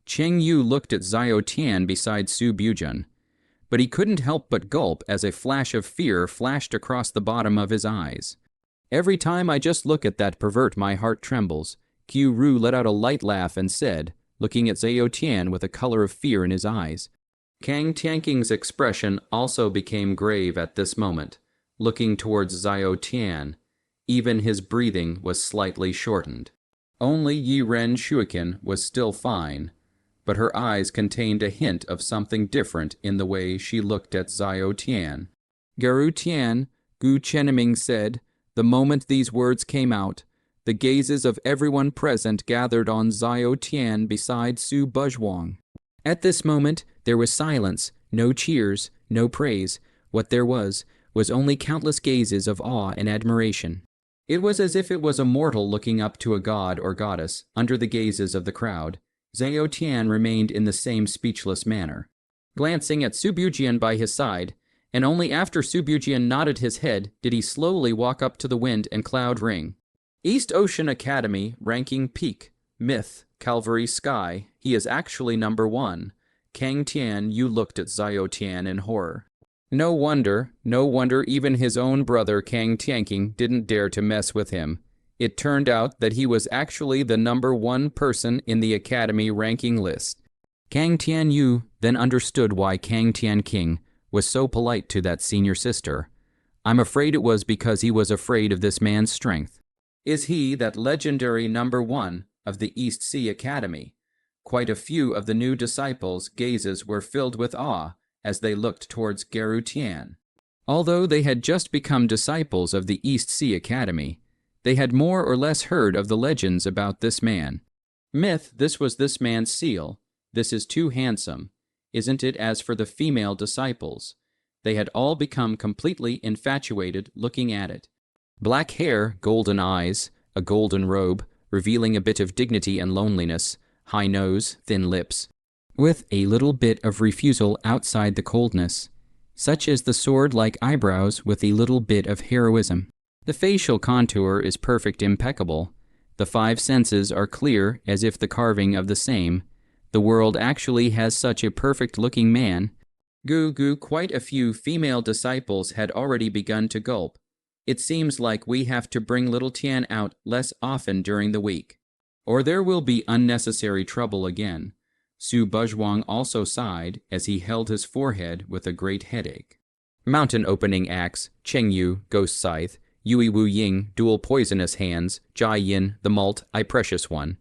Cheng Yu looked at Xiao Tian beside Su Buzhuang. but he couldn't help but gulp as a flash of fear flashed across the bottom of his eyes. Every time I just look at that pervert, my heart trembles. Q-Ru let out a light laugh and said, looking at Zhao Tian with a color of fear in his eyes. Kang Tianking's expression also became grave at this moment, looking towards Zhao Tian. Even his breathing was slightly shortened. Only Yi Ren Shuiken was still fine, but her eyes contained a hint of something different in the way she looked at Zhao Tian. Garu Tian, Gu Chenming said, the moment these words came out, the gazes of everyone present gathered on Zhao Tian beside Su Buzhuang. At this moment, there was silence, no cheers, no praise. What there was only countless gazes of awe and admiration. It was as if it was a mortal looking up to a god or goddess under the gazes of the crowd. Zhao Tian remained in the same speechless manner, glancing at Su Bujian by his side, and only after Su Bujian nodded his head did he slowly walk up to the wind and cloud ring. East Ocean Academy, ranking peak, myth, Calvary Sky, he is actually number 1. Kang Tian, you looked at Zhao Tian in horror. No wonder even his own brother Kang Tianking didn't dare to mess with him. It turned out that he was actually the number 1 person in the Academy ranking list. Kang Tianyu then understood why Kang Tianking was so polite to that senior sister. I'm afraid it was because he was afraid of this man's strength. Is he that legendary number 1 of the East Sea Academy? Quite a few of the new disciples' gazes were filled with awe as they looked towards Garu Tian. Although they had just become disciples of the East Sea Academy, they had more or less heard of the legends about this man. Myth, this was this man's seal. This is too handsome. Isn't it? As for the female disciples, they had all become completely infatuated looking at it. Black hair, golden eyes, a golden robe, revealing a bit of dignity and loneliness, high nose, thin lips, with a little bit of refusal outside the coldness, such as the sword-like eyebrows with a little bit of heroism. The facial contour is perfect, impeccable. The 5 senses are clear as if the carving of the same. The world actually has such a perfect-looking man. Quite a few female disciples had already begun to gulp. It seems like we have to bring little Tian out less often during the week, or there will be unnecessary trouble again. Su Buzhuang also sighed as he held his forehead with a great headache. Mountain Opening Axe, Chengyu, Ghost Scythe, Yui Wu Ying, Dual Poisonous Hands, Jai Yin, The Malt, I Precious One,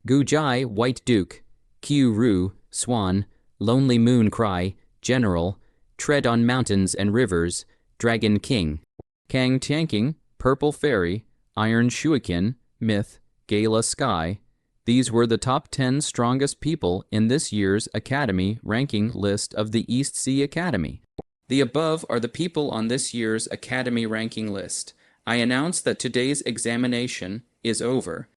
Gu Jai, White Duke, Qiu Ru, Swan, Lonely Moon Cry, General, Tread on Mountains and Rivers, Dragon King, Kang Tianking, Purple Fairy, Iron Shuiken, Myth, Gala Sky. These were the top 10 strongest people in this year's Academy ranking list of the East Sea Academy. The above are the people on this year's Academy ranking list. I announce that today's examination is over.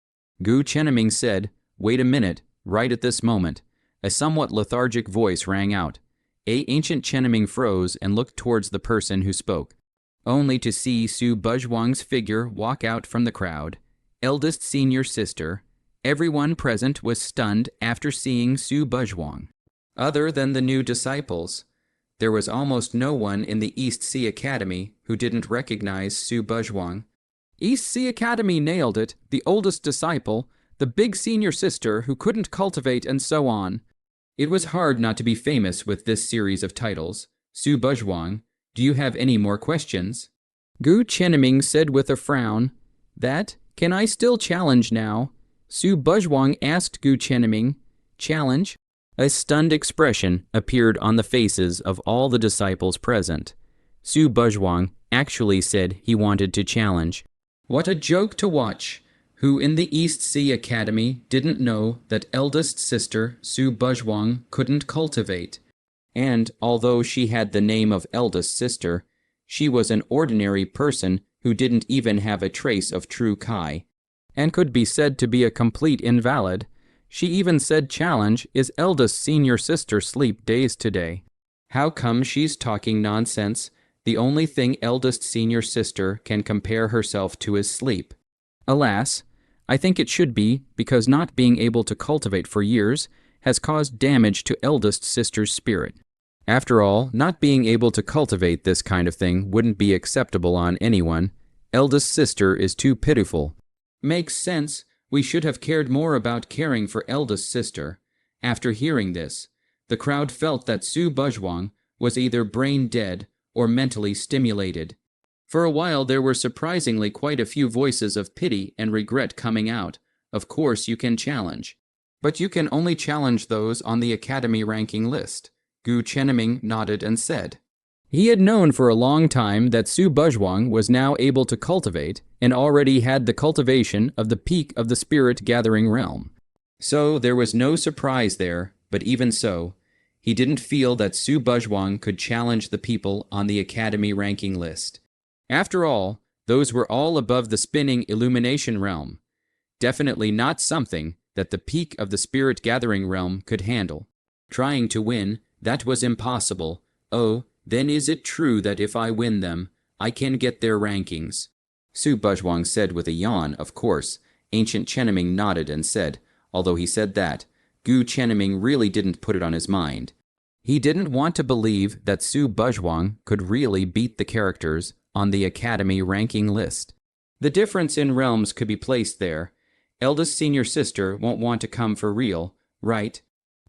Gu Chenming said, wait a minute, right at this moment. A somewhat lethargic voice rang out. Ancient Chenming froze and looked towards the person who spoke, only to see Su Buzhuang's figure walk out from the crowd. Eldest senior sister. Everyone present was stunned after seeing Su Buzhuang. Other than the new disciples, there was almost no one in the East Sea Academy who didn't recognize Su Buzhuang. East Sea Academy nailed it, the oldest disciple, the big senior sister who couldn't cultivate, and so on. It was hard not to be famous with this series of titles. Su Buzhuang, do you have any more questions? Gu Chenming said with a frown, that, can I still challenge now? Su Buzhuang asked Gu Chenming, challenge? A stunned expression appeared on the faces of all the disciples present. Su Buzhuang actually said he wanted to challenge. What a joke to watch! Who in the East Sea Academy didn't know that eldest sister Su Buzhuang couldn't cultivate? And although she had the name of eldest sister, she was an ordinary person who didn't even have a trace of true Kai, and could be said to be a complete invalid. She even said challenge is eldest senior sister sleep days today. How come she's talking nonsense? The only thing eldest senior sister can compare herself to is sleep. Alas, I think it should be because not being able to cultivate for years has caused damage to eldest sister's spirit. After all, not being able to cultivate this kind of thing wouldn't be acceptable on anyone. Eldest sister is too pitiful. Makes sense. We should have cared more about caring for eldest sister. After hearing this, the crowd felt that Su Buzhuang was either brain dead or mentally stimulated. For a while there were surprisingly quite a few voices of pity and regret coming out. Of course you can challenge. But you can only challenge those on the Academy ranking list. Gu Chenming nodded and said. He had known for a long time that Su Buzhuang was now able to cultivate and already had the cultivation of the peak of the spirit-gathering realm. So there was no surprise there, but even so, he didn't feel that Su Buzhuang could challenge the people on the Academy ranking list. After all, those were all above the spinning illumination realm. Definitely not something that the peak of the spirit-gathering realm could handle. Trying to win, that was impossible. Oh, then is it true that if I win them, I can get their rankings? Su Buzhuang said with a yawn, of course. Ancient Chenming nodded and said, although he said that, Gu Chenming really didn't put it on his mind. He didn't want to believe that Su Buzhuang could really beat the characters on the Academy ranking list. The difference in realms could be placed there. Eldest senior sister won't want to come for real, right?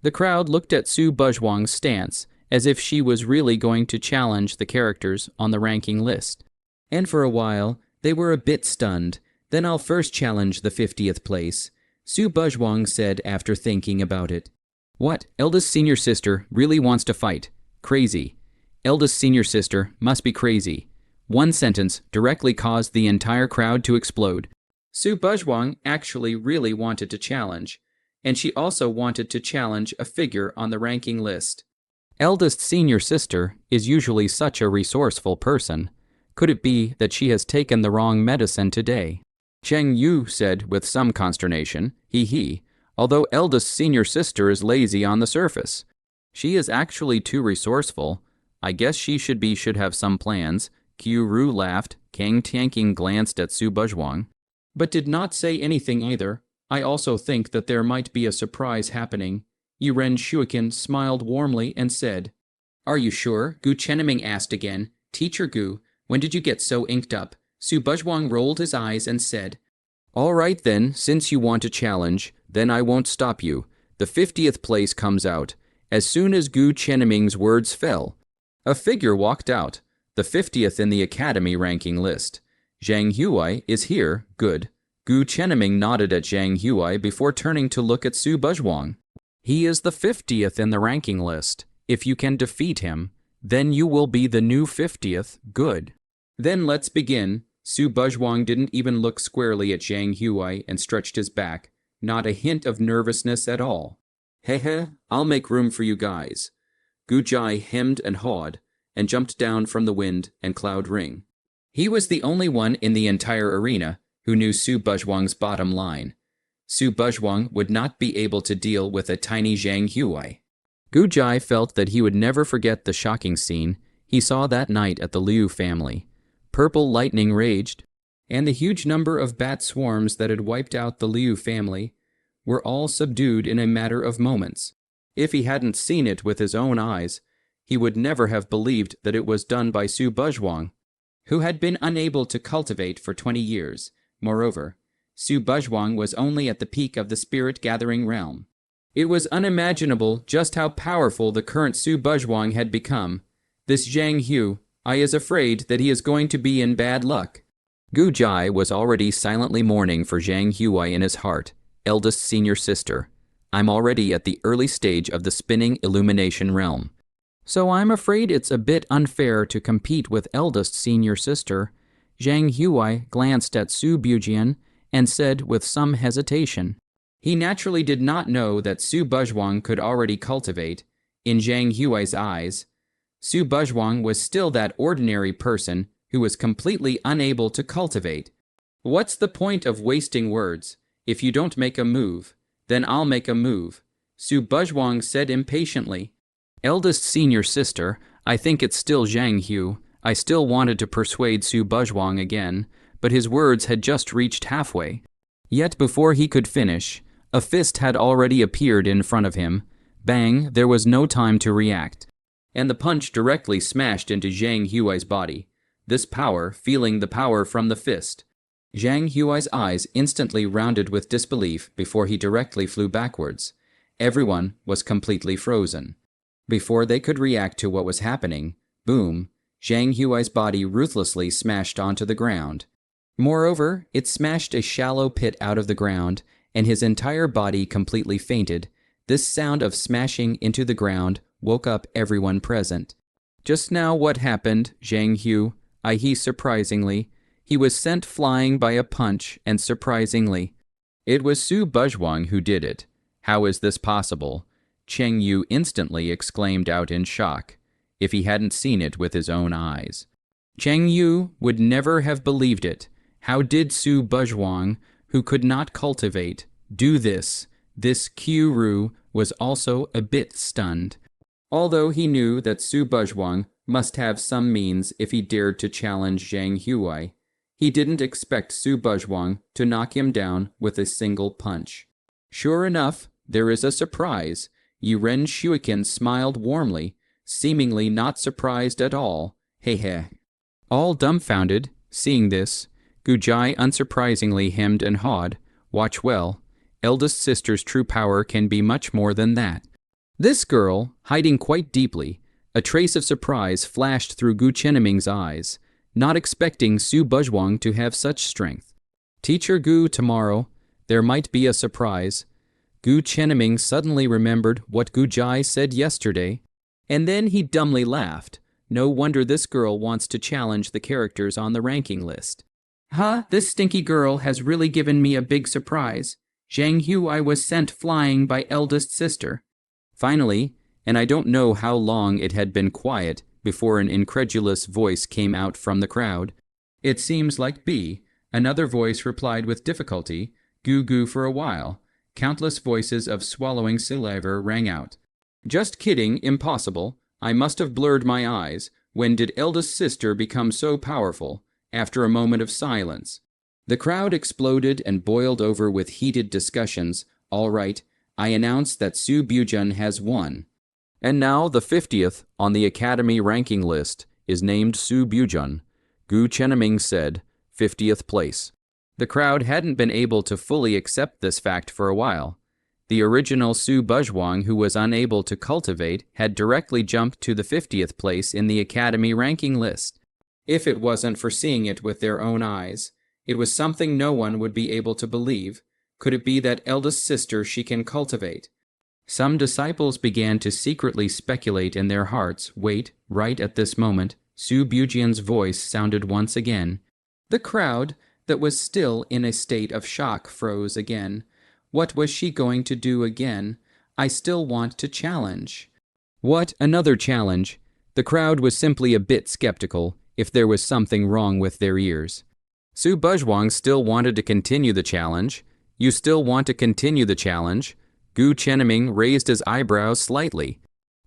The crowd looked at Su Buzhuang's stance as if she was really going to challenge the characters on the ranking list. And for a while, they were a bit stunned. Then I'll first challenge the 50th place, Su Buzhuang said after thinking about it. What? Eldest senior sister really wants to fight. Crazy. Eldest senior sister must be crazy. One sentence directly caused the entire crowd to explode. Su Buzhuang actually really wanted to challenge, and she also wanted to challenge a figure on the ranking list. Eldest senior sister is usually such a resourceful person. Could it be that she has taken the wrong medicine today? Cheng Yu said with some consternation, he, although eldest senior sister is lazy on the surface. She is actually too resourceful. I guess she should have some plans. Qiu Ru laughed. Kang Tianqing glanced at Su Buzhuang, but did not say anything either. I also think that there might be a surprise happening. Yuren Shuikin smiled warmly and said, Are you sure? Gu Chenming asked again. Teacher Gu, when did you get so inked up? Su Buzhuang rolled his eyes and said, All right then, since you want to challenge, then I won't stop you. The 50th place comes out. As soon as Gu Chenming's words fell, a figure walked out, the 50th in the Academy ranking list. Zhang Huai is here, good. Gu Chenming nodded at Zhang Huai before turning to look at Su Buzhuang. He is the 50th in the ranking list. If you can defeat him, then you will be the new 50th, good. Then let's begin. Su Buzhuang didn't even look squarely at Zhang Huai and stretched his back, not a hint of nervousness at all. Hehe, I'll make room for you guys. Gu Jai hemmed and hawed, and jumped down from the wind and cloud ring. He was the only one in the entire arena who knew Su Buzhuang's bottom line. Su Buzhuang would not be able to deal with a tiny Zhang Huai. Gu Jai felt that he would never forget the shocking scene he saw that night at the Liu family. Purple lightning raged, and the huge number of bat swarms that had wiped out the Liu family were all subdued in a matter of moments. If he hadn't seen it with his own eyes, he would never have believed that it was done by Su Buzhuang, who had been unable to cultivate for 20 years. Moreover, Su Buzhuang was only at the peak of the spirit-gathering realm. It was unimaginable just how powerful the current Su Buzhuang had become. This Zhang Hu, I is afraid that he is going to be in bad luck. Gu Jai was already silently mourning for Zhang Huai in his heart, eldest senior sister. I'm already at the early stage of the spinning illumination realm. So I'm afraid it's a bit unfair to compete with eldest senior sister. Zhang Huai glanced at Su Bujian and said with some hesitation. He naturally did not know that Su Buzhuang could already cultivate. In Zhang Huai's eyes, Su Buzhuang was still that ordinary person who was completely unable to cultivate. What's the point of wasting words? If you don't make a move, then I'll make a move, Su Buzhuang said impatiently. Eldest senior sister, I think it's still Zhang Hu. I still wanted to persuade Su Buzhuang again, but his words had just reached halfway. Yet before he could finish, a fist had already appeared in front of him. Bang, there was no time to react. and the punch directly smashed into Zhang Huai's body. This power, feeling the power from the fist. Zhang Huai's eyes instantly rounded with disbelief before he directly flew backwards. Everyone was completely frozen. Before they could react to what was happening, boom, Zhang Huai's body ruthlessly smashed onto the ground. Moreover, it smashed a shallow pit out of the ground, and his entire body completely fainted. This sound of smashing into the ground woke up everyone present. Just now what happened, Zhang Hu? He surprisingly. He was sent flying by a punch, and surprisingly. It was Su Buzhuang who did it. How is this possible? Cheng Yu instantly exclaimed out in shock, if he hadn't seen it with his own eyes. Cheng Yu would never have believed it. How did Su Buzhuang, who could not cultivate, do this? This Qiru was also a bit stunned. Although he knew that Su Buzhuang must have some means if he dared to challenge Zhang Huai, he didn't expect Su Buzhuang to knock him down with a single punch. Sure enough, there is a surprise. Yuren Shuiken smiled warmly, seemingly not surprised at all. Hehe. All dumbfounded, seeing this, Gujai unsurprisingly hemmed and hawed. Watch well. Eldest sister's true power can be much more than that. This girl, hiding quite deeply, a trace of surprise flashed through Gu Chenming's eyes, not expecting Su Buzhuang to have such strength. Teacher Gu tomorrow, there might be a surprise. Gu Chenming suddenly remembered what Gu Jai said yesterday, and then he dumbly laughed. No wonder this girl wants to challenge the characters on the ranking list. This stinky girl has really given me a big surprise. Zhang Huai was sent flying by eldest sister. Finally, and I don't know how long it had been quiet before an incredulous voice came out from the crowd. It seems like B. Another voice replied with difficulty, Goo goo for a while. Countless voices of swallowing saliva rang out. Just kidding, impossible. I must have blurred my eyes. When did eldest sister become so powerful? After a moment of silence. The crowd exploded and boiled over with heated discussions. All right, I announce that Su Buzhuang has won. And now the 50th on the Academy ranking list is named Su Buzhuang. Gu Chenming said, 50th place. The crowd hadn't been able to fully accept this fact for a while. The original Su Buzhuang, who was unable to cultivate, had directly jumped to the 50th place in the Academy ranking list. If it wasn't for seeing it with their own eyes, it was something no one would be able to believe. Could it be that eldest sister she can cultivate? Some disciples began to secretly speculate in their hearts. Wait, right at this moment, Su Buzhuang's voice sounded once again. The crowd, that was still in a state of shock, froze again. What was she going to do again? I still want to challenge. What, another challenge? The crowd was simply a bit skeptical, if there was something wrong with their ears. Su Buzhuang still wanted to continue the challenge. You still want to continue the challenge? Gu Chenming raised his eyebrows slightly.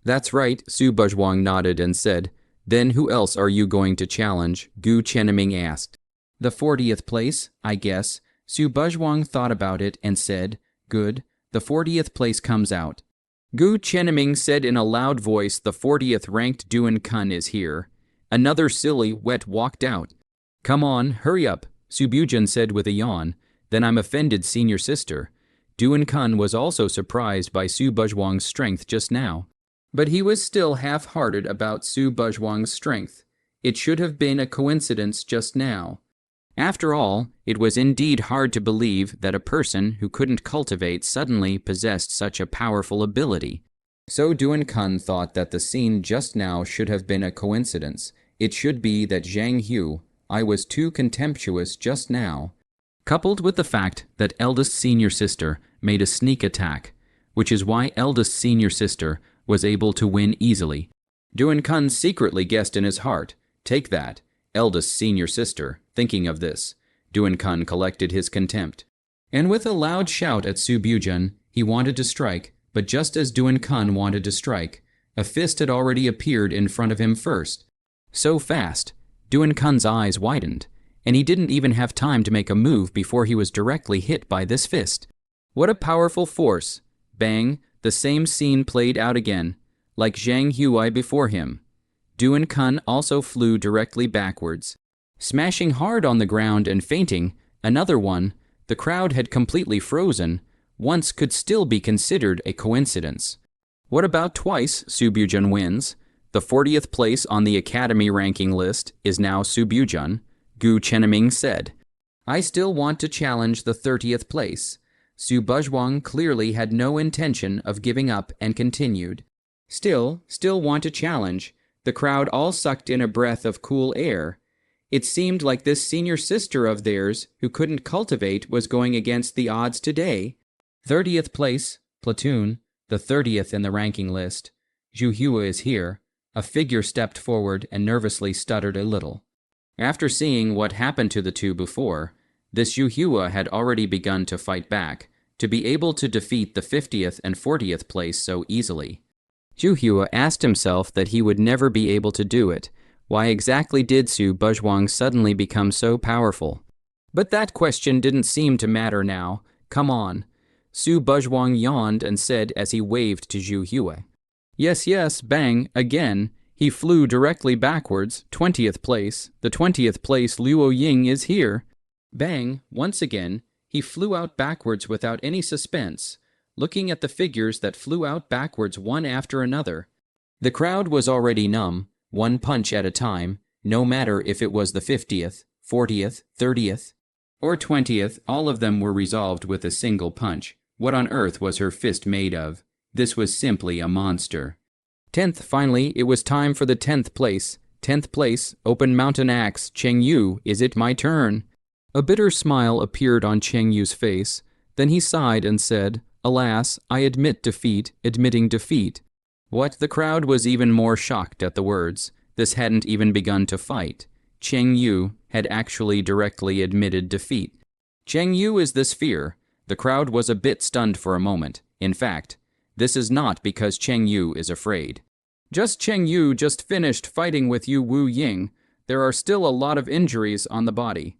That's right, Su Buzhuang nodded and said. Then who else are you going to challenge? Gu Chenming asked. The 40th place, I guess. Su Buzhuang thought about it and said, Good, the 40th place comes out. Gu Chenming said in a loud voice, the 40th ranked Duan Kun is here. Another silly wet walked out. Come on, hurry up, Su Buzhuang said with a yawn. Then I'm offended, senior sister. Duan Kun was also surprised by Su Buzhuang's strength just now. But he was still half-hearted about Su Buzhuang's strength. It should have been a coincidence just now. After all, it was indeed hard to believe that a person who couldn't cultivate suddenly possessed such a powerful ability. So Duan Kun thought that the scene just now should have been a coincidence. It should be that Zhang Hu, I was too contemptuous just now. Coupled with the fact that eldest senior sister made a sneak attack, which is why eldest senior sister was able to win easily. Duan Kun secretly guessed in his heart, take that, eldest senior sister. Thinking of this, Duan Kun collected his contempt. And with a loud shout at Su Buzhuang, he wanted to strike, but just as Duan Kun wanted to strike, a fist had already appeared in front of him first. So fast, Duan Kun's eyes widened, and he didn't even have time to make a move before he was directly hit by this fist. What a powerful force! Bang, the same scene played out again. like Zhang Huai before him. Duan Kun also flew directly backwards. Smashing hard on the ground and fainting, another one, the crowd had completely frozen, once could still be considered a coincidence. What about twice Su Bujun wins? The 40th place on the Academy ranking list is now Su Bujun, Gu Chenming said. I still want to challenge the 30th place. Su Buzhuang clearly had no intention of giving up and continued. Still want to challenge. The crowd all sucked in a breath of cool air. It seemed like this senior sister of theirs, who couldn't cultivate, was going against the odds today. 30th place, platoon, the 30th in the ranking list. Zhu Hua is here. A figure stepped forward and nervously stuttered a little. After seeing what happened to the two before, this Zhu Hua had already begun to fight back, to be able to defeat the 50th and 40th place so easily. Zhu Hua asked himself that he would never be able to do it. Why exactly did Su Buzhuang suddenly become so powerful? But that question didn't seem to matter now. Come on. Su Buzhuang yawned and said as he waved to Zhu Hua. Yes, bang, again. He flew directly backwards, 20th place. The 20th place Luo Ying is here. Bang, once again, he flew out backwards without any suspense, looking at the figures that flew out backwards one after another. The crowd was already numb, one punch at a time, no matter if it was the 50th, 40th, 30th, or 20th, all of them were resolved with a single punch. What on earth was her fist made of? This was simply a monster. 10th, finally, it was time for the 10th place. 10th place, Open Mountain Axe, Cheng Yu, is it my turn? A bitter smile appeared on Cheng Yu's face. Then he sighed and said, Alas, I admit defeat, admitting defeat. What? The crowd was even more shocked at the words. This hadn't even begun to fight. Cheng Yu had actually directly admitted defeat. Cheng Yu is the sphere. The crowd was a bit stunned for a moment. In fact, this is not because Cheng Yu is afraid. Just Cheng Yu just finished fighting with Yu Wu Ying. There are still a lot of injuries on the body.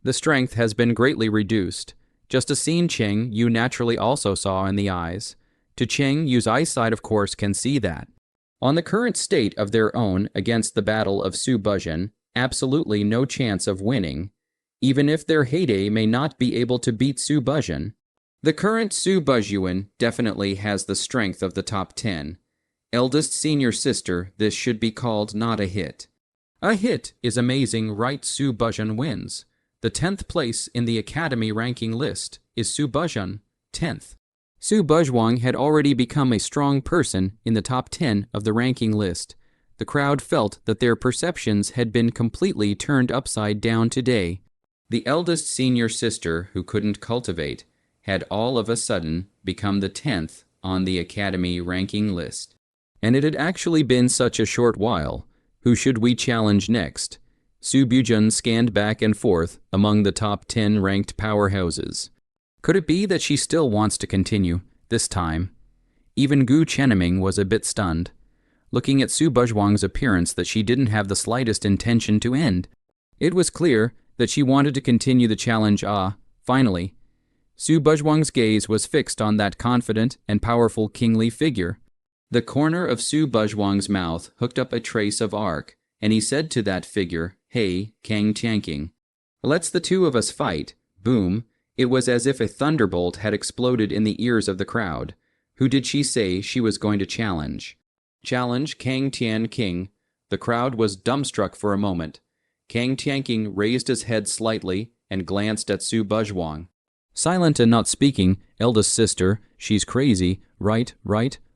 The strength has been greatly reduced. Just a scene Cheng Yu naturally also saw in the eyes. To Cheng Yu's eyesight, of course, can see that. On the current state of their own against the battle of Su Buzhen, absolutely no chance of winning, even if their heyday may not be able to beat Su Buzhen. The current Su Buzhuan definitely has the strength of the top 10. Eldest senior sister, this should be called not a hit. A hit is amazing, right? Su Buzhen wins. The 10th place in the Academy ranking list is Su Buzhen, 10th. Su Buzhuang had already become a strong person in the top 10 of the ranking list. The crowd felt that their perceptions had been completely turned upside down today. The eldest senior sister, who couldn't cultivate, had all of a sudden become the 10th on the Academy ranking list. And it had actually been such a short while. Who should we challenge next? Su Buzhen scanned back and forth among the top 10 ranked powerhouses. Could it be that she still wants to continue, this time? Even Gu Chenming was a bit stunned, looking at Su Buzhuang's appearance that she didn't have the slightest intention to end. It was clear that she wanted to continue the challenge. Finally. Su Buzhuang's gaze was fixed on that confident and powerful kingly figure. The corner of Su Buzhuang's mouth hooked up a trace of arc, and he said to that figure, Hey, Kang Tianqing. Let's the two of us fight. Boom. It was as if a thunderbolt had exploded in the ears of the crowd. Who did she say she was going to challenge? Challenge Kang Tianqing. The crowd was dumbstruck for a moment. Kang Tianqing raised his head slightly and glanced at Su Buzhuang. Silent and not speaking, eldest sister, she's crazy, right?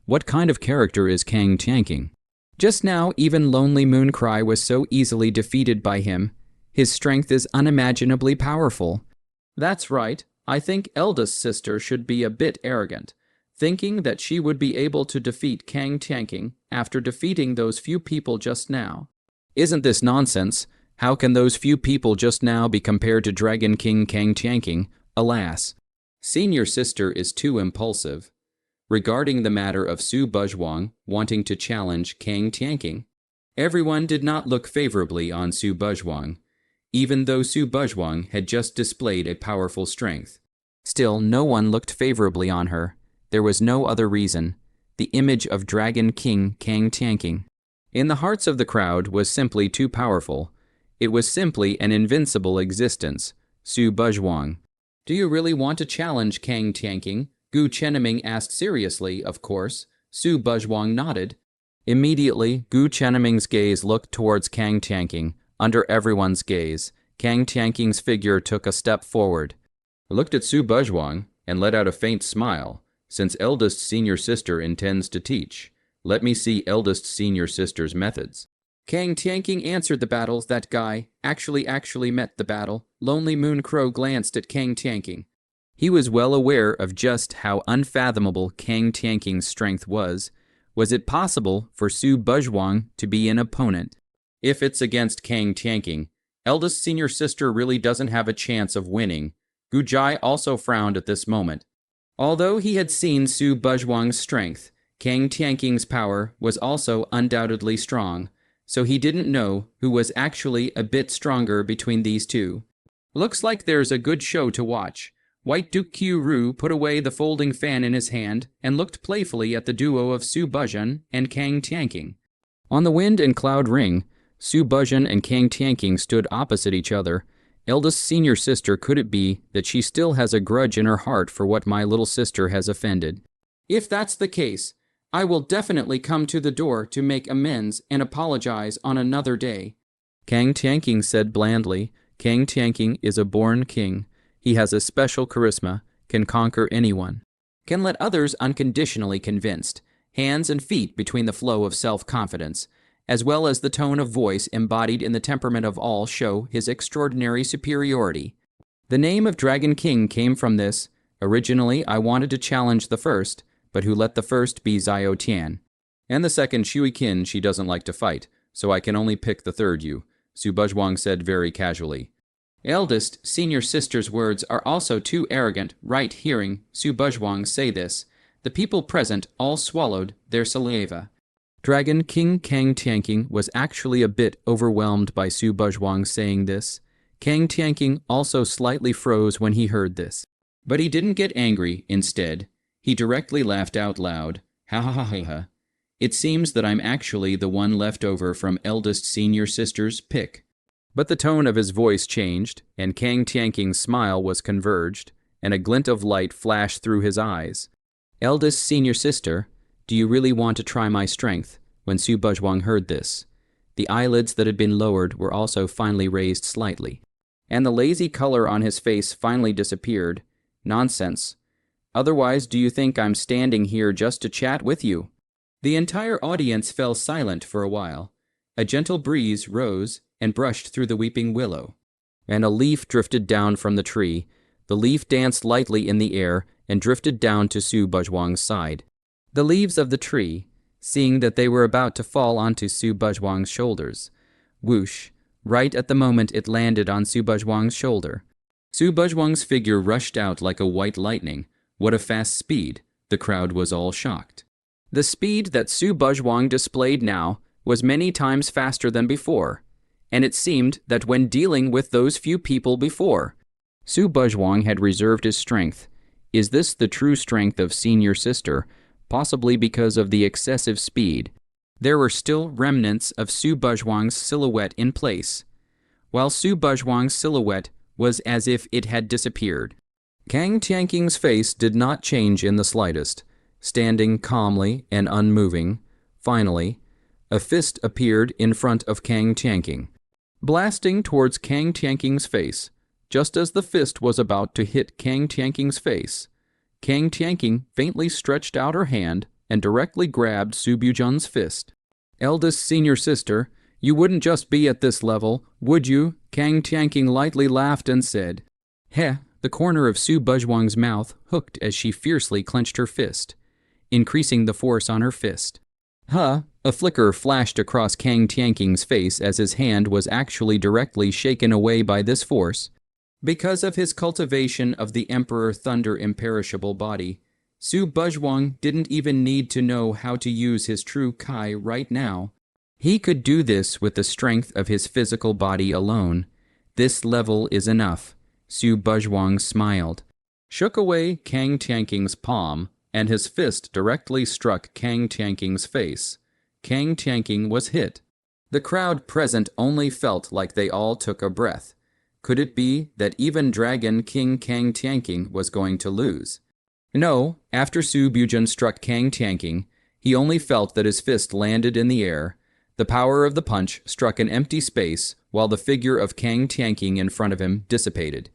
What kind of character is Kang Tianqing? Just now, even Lonely Moon Cry was so easily defeated by him. His strength is unimaginably powerful. That's right. I think eldest sister should be a bit arrogant, thinking that she would be able to defeat Kang Tianqing after defeating those few people just now. Isn't this nonsense? How can those few people just now be compared to Dragon King Kang Tianqing? Alas, senior sister is too impulsive. Regarding the matter of Su Buzhuang wanting to challenge Kang Tianqing, everyone did not look favorably on Su Buzhuang, even though Su Buzhuang had just displayed a powerful strength. Still, no one looked favorably on her. There was no other reason. the image of Dragon King Confronting. In the hearts of the crowd was simply too powerful. It was simply an invincible existence. Su Buzhuang. Do you really want to challenge Confronting? Gu Chenming asked seriously, of course. Su Buzhuang nodded. Immediately, Gu Chenming's gaze looked towards Confronting. Under everyone's gaze, Confronting's figure took a step forward. I looked at Su Buzhuang and let out a faint smile. Since eldest senior sister intends to teach, let me see eldest senior sister's methods. Confronting answered the battles. That guy actually met the battle. Lonely Moon Crow glanced at Confronting. He was well aware of just how unfathomable Confronting's strength was. Was it possible for Su Buzhuang to be an opponent? If it's against Confronting, eldest senior sister really doesn't have a chance of winning. Gu Jai also frowned at this moment. Although he had seen Su Buzhuang's strength, Confronting's power was also undoubtedly strong, so he didn't know who was actually a bit stronger between these two. Looks like there's a good show to watch. White Duke Q-Ru put away the folding fan in his hand and looked playfully at the duo of Su Buzhuang and Confronting. On the Wind and Cloud Ring, Su Buzhuang and Confronting stood opposite each other. Eldest senior sister, could it be that she still has a grudge in her heart for what my little sister has offended? If that's the case, I will definitely come to the door to make amends and apologize on another day. Confronting said blandly. Confronting is a born king. He has a special charisma, can conquer anyone, can let others unconditionally convinced, hands and feet between the flow of self-confidence, as well as the tone of voice embodied in the temperament of all show his extraordinary superiority. The name of Dragon King came from this. Originally, I wanted to challenge the first, but who let the first be Xiao Tian. And the second, Shui Qin, she doesn't like to fight, so I can only pick the third you, Su Buzhuang said very casually. Eldest senior sister's words are also too arrogant. Right, hearing Su Buzhuang say this, the people present all swallowed their saliva. Dragon King Confronting was actually a bit overwhelmed by Su Buzhuang saying this. Confronting also slightly froze when he heard this. But he didn't get angry. Instead, he directly laughed out loud. Ha ha ha ha ha. It seems that I'm actually the one left over from eldest senior sister's pick. But the tone of his voice changed, and Confronting's smile was converged, and a glint of light flashed through his eyes. Eldest senior sister, do you really want to try my strength? When Su Buzhuang heard this, the eyelids that had been lowered were also finally raised slightly, and the lazy color on his face finally disappeared. Nonsense. Otherwise, do you think I'm standing here just to chat with you? The entire audience fell silent for a while. A gentle breeze rose and brushed through the weeping willow, and a leaf drifted down from the tree. The leaf danced lightly in the air and drifted down to Su Buzhuang's side. The leaves of the tree, seeing that they were about to fall onto Su Buzhuang's shoulders. Whoosh! Right at the moment it landed on Su Buzhuang's shoulder. Su Buzhuang's figure rushed out like a white lightning. What a fast speed! The crowd was all shocked. The speed that Su Buzhuang displayed now was many times faster than before, and it seemed that when dealing with those few people before, Su Buzhuang had reserved his strength. Is this the true strength of senior sister? Possibly because of the excessive speed. There were still remnants of Su Buzhuang's silhouette in place, while Su Buzhuang's silhouette was as if it had disappeared. Confronting's face did not change in the slightest, standing calmly and unmoving. Finally, a fist appeared in front of Confronting, blasting towards Confronting's face. Just as the fist was about to hit Confronting's face, Confronting faintly stretched out her hand and directly grabbed Su Buzhuang's fist. Eldest senior sister, you wouldn't just be at this level, would you? Confronting lightly laughed and said. Heh, the corner of Su Buzhuang's mouth hooked as she fiercely clenched her fist, increasing the force on her fist. Huh, a flicker flashed across Confronting's face as his hand was actually directly shaken away by this force. Because of his cultivation of the Emperor Thunder imperishable body, Su Buzhuang didn't even need to know how to use his true Kai right now. He could do this with the strength of his physical body alone. This level is enough. Su Buzhuang smiled, shook away Confronting's palm, and his fist directly struck Kang Tianking's face. Kang Tianking was hit. The crowd present only felt like they all took a breath. Could it be that even Dragon King Kang Tianking was going to lose? No, after Su Bujun struck Kang Tianking, he only felt that his fist landed in the air. The power of the punch struck an empty space while the figure of Kang Tianking in front of him dissipated.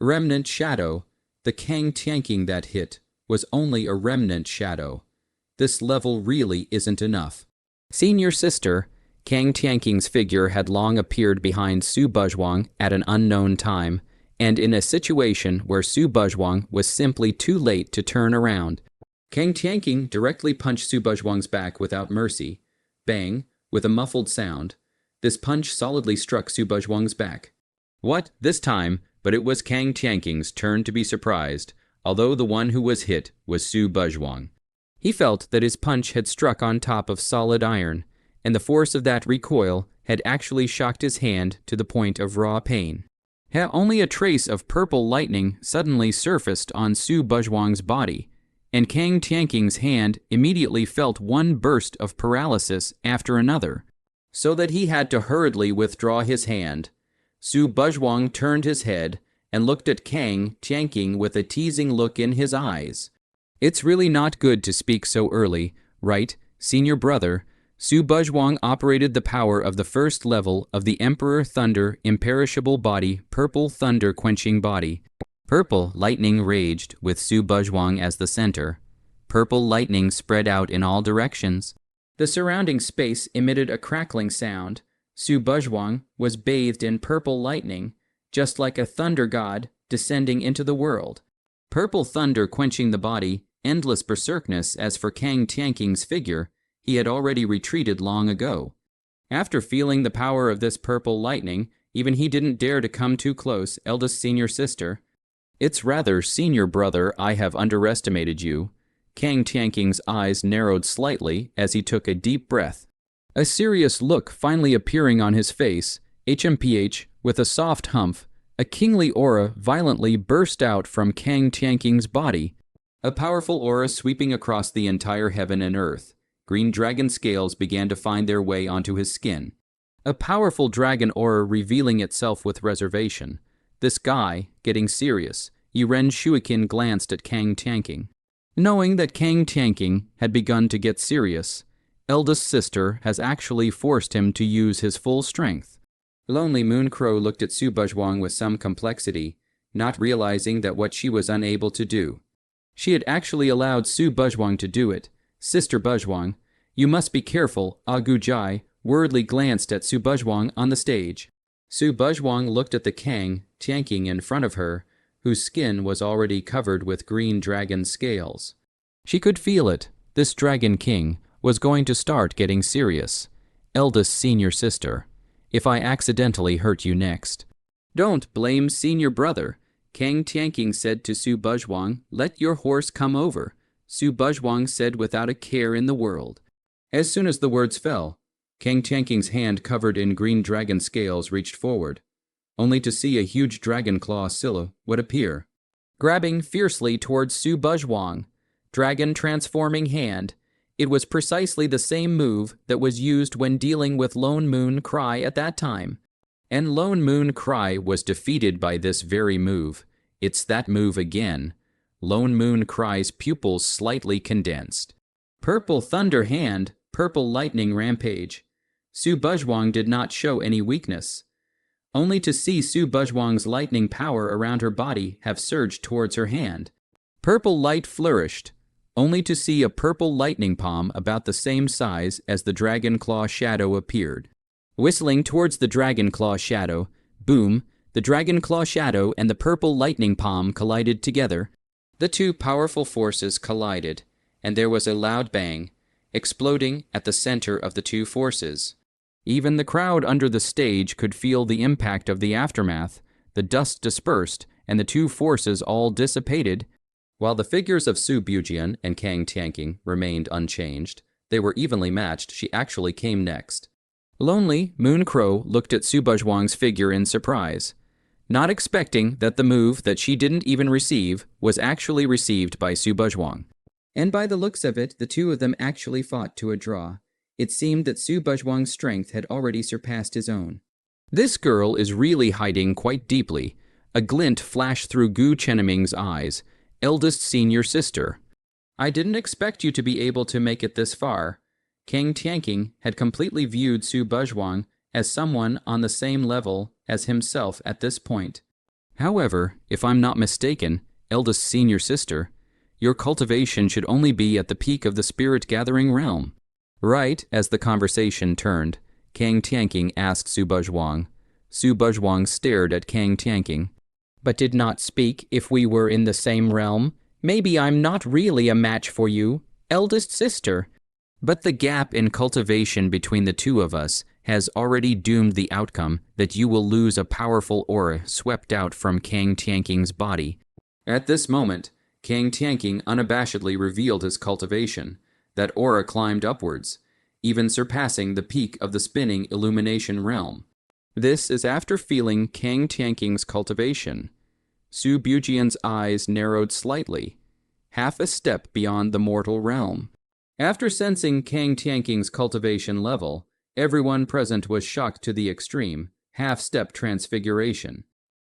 Remnant shadow. The Kang Tianking that hit was only a remnant shadow. This level really isn't enough. Senior sister, Kang Tianking's figure had long appeared behind Su Buzhuang at an unknown time, and in a situation where Su Buzhuang was simply too late to turn around. Kang Tianking directly punched Su Buzhuang's back without mercy. Bang, with a muffled sound. This punch solidly struck Su Buzhuang's back. What, this time? But it was Kang Tianking's turn to be surprised, although the one who was hit was Su Buzhuang. He felt that his punch had struck on top of solid iron, and the force of that recoil had actually shocked his hand to the point of raw pain. Only a trace of purple lightning suddenly surfaced on Su Buzhuang's body, and Kang Tianking's hand immediately felt one burst of paralysis after another, so that he had to hurriedly withdraw his hand. Su Buzhuang turned his head and looked at Kang Tianking with a teasing look in his eyes. It's really not good to speak so early, right, senior brother? Su Buzhuang operated the power of the first level of the Emperor Thunder imperishable body, purple thunder quenching body. Purple lightning raged with Su Buzhuang as the center. Purple lightning spread out in all directions. The surrounding space emitted a crackling sound. Su Buzhuang was bathed in purple lightning, just like a thunder god descending into the world. Purple thunder quenching the body, endless berserkness as for Kang Tianking's figure, he had already retreated long ago. After feeling the power of this purple lightning, even he didn't dare to come too close, eldest senior sister. It's rather, senior brother, I have underestimated you. Kang Tianking's eyes narrowed slightly as he took a deep breath. A serious look finally appearing on his face, HMPH, with a soft humph, a kingly aura violently burst out from Kang Tianking's body. A powerful aura sweeping across the entire heaven and earth. Green dragon scales began to find their way onto his skin. A powerful dragon aura revealing itself with reservation. This guy, getting serious, Yuren Shuikin glanced at Kang Tianking. Knowing that Kang Tianking had begun to get serious, eldest sister has actually forced him to use his full strength. Lonely Moon Crow looked at Su Buzhuang with some complexity, not realizing that what she was unable to do. She had actually allowed Su Buzhuang to do it. Sister Buzhuang, you must be careful, Agu Jai worriedly glanced at Su Buzhuang on the stage. Su Buzhuang looked at the Kang Tianking in front of her, whose skin was already covered with green dragon scales. She could feel it. This Dragon King was going to start getting serious. Eldest senior sister, if I accidentally hurt you next. Don't blame senior brother. Kang Tianking said to Su Buzhuang, let your horse come over. Su Buzhuang said without a care in the world. As soon as the words fell, Kang Tianking's hand covered in green dragon scales reached forward, only to see a huge dragon claw silhouette appear, grabbing fiercely towards Su Buzhuang. Dragon transforming hand. It was precisely the same move that was used when dealing with Lone Moon Cry at that time. And Lone Moon Cry was defeated by this very move. It's that move again. Lone Moon Cry's pupils slightly condensed. Purple Thunder Hand, Purple Lightning Rampage. Su Buzhuang did not show any weakness. Only to see Su Buzhuang's lightning power around her body have surged towards her hand. Purple light flourished, only to see a purple lightning palm about the same size as the dragon claw shadow appeared. Whistling towards the dragon claw shadow, boom, the dragon claw shadow and the purple lightning palm collided together. The two powerful forces collided, and there was a loud bang, exploding at the center of the two forces. Even the crowd under the stage could feel the impact of the aftermath. The dust dispersed, and the two forces all dissipated. While the figures of Su Bujian and Kang Tianking remained unchanged, they were evenly matched. She actually came next. Lonely Moon Crow looked at Su Buzhuang's figure in surprise, not expecting that the move that she didn't even receive was actually received by Su Buzhuang. And by the looks of it, the two of them actually fought to a draw. It seemed that Su Buzhuang's strength had already surpassed his own. This girl is really hiding quite deeply. A glint flashed through Gu Chenming's eyes. Eldest senior sister. I didn't expect you to be able to make it this far. Kang Tianqing had completely viewed Su Buzhuang as someone on the same level as himself at this point. However, if I'm not mistaken, eldest senior sister, your cultivation should only be at the peak of the spirit-gathering realm. Right as the conversation turned, Kang Tianqing asked Su Buzhuang. Su Buzhuang stared at Kang Tianqing. But did not speak if we were in the same realm. Maybe I'm not really a match for you, eldest sister. But the gap in cultivation between the two of us has already doomed the outcome that you will lose a powerful aura swept out from Kang Tianqing's body. At this moment, Kang Tianqing unabashedly revealed his cultivation. That aura climbed upwards, even surpassing the peak of the spinning illumination realm. This is after feeling Kang Tianqing's cultivation. Su Bujian's eyes narrowed slightly, half a step beyond the mortal realm. After sensing Kang Tianqing's cultivation level, everyone present was shocked to the extreme, half-step transfiguration.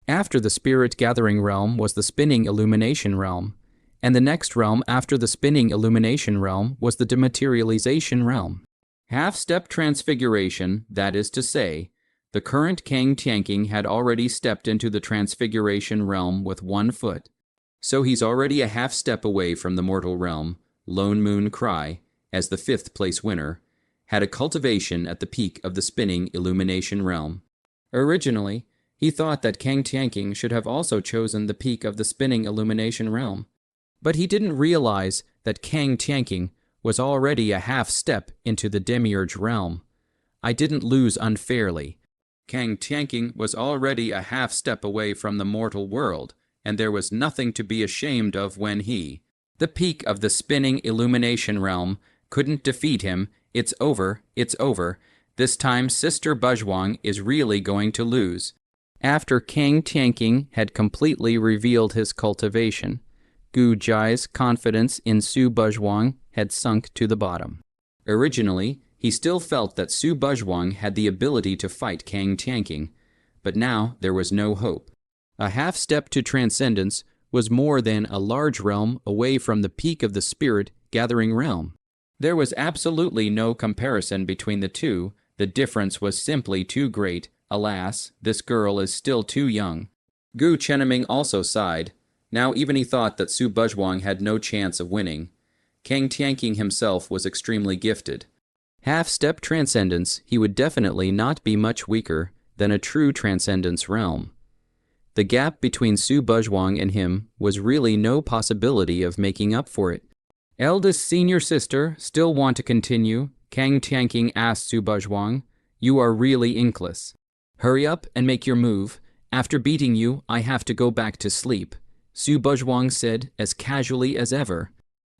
After the spirit-gathering realm was the spinning illumination realm, and the next realm after the spinning illumination realm was the dematerialization realm. Half-step transfiguration, that is to say, the current Kang Tianqing had already stepped into the transfiguration realm with 1 foot. So he's already a half step away from the mortal realm. Lone Moon Cry, as the 5th place winner, had a cultivation at the peak of the spinning illumination realm. Originally, he thought that Kang Tianqing should have also chosen the peak of the spinning illumination realm. But he didn't realize that Kang Tianqing was already a half step into the demiurge realm. I didn't lose unfairly. Kang Tianqing was already a half step away from the mortal world, and there was nothing to be ashamed of when he, the peak of the spinning illumination realm, couldn't defeat him. It's over, it's over. This time Sister Buzhuang is really going to lose. After Kang Tianqing had completely revealed his cultivation, Gu Jai's confidence in Su Buzhuang had sunk to the bottom. Originally, he still felt that Su Buzhuang had the ability to fight Kang Tianqing, but now there was no hope. A half step to transcendence was more than a large realm away from the peak of the spirit-gathering realm. There was absolutely no comparison between the two. The difference was simply too great. Alas, this girl is still too young. Gu Chenming also sighed. Now even he thought that Su Buzhuang had no chance of winning. Kang Tianqing himself was extremely gifted. Half-step transcendence, he would definitely not be much weaker than a true transcendence realm. The gap between Su Buzhuang and him was really no possibility of making up for it. Eldest senior sister, still want to continue? Kang Tianqing asked Su Buzhuang. You are really inkless. Hurry up and make your move. After beating you, I have to go back to sleep, Su Buzhuang said as casually as ever.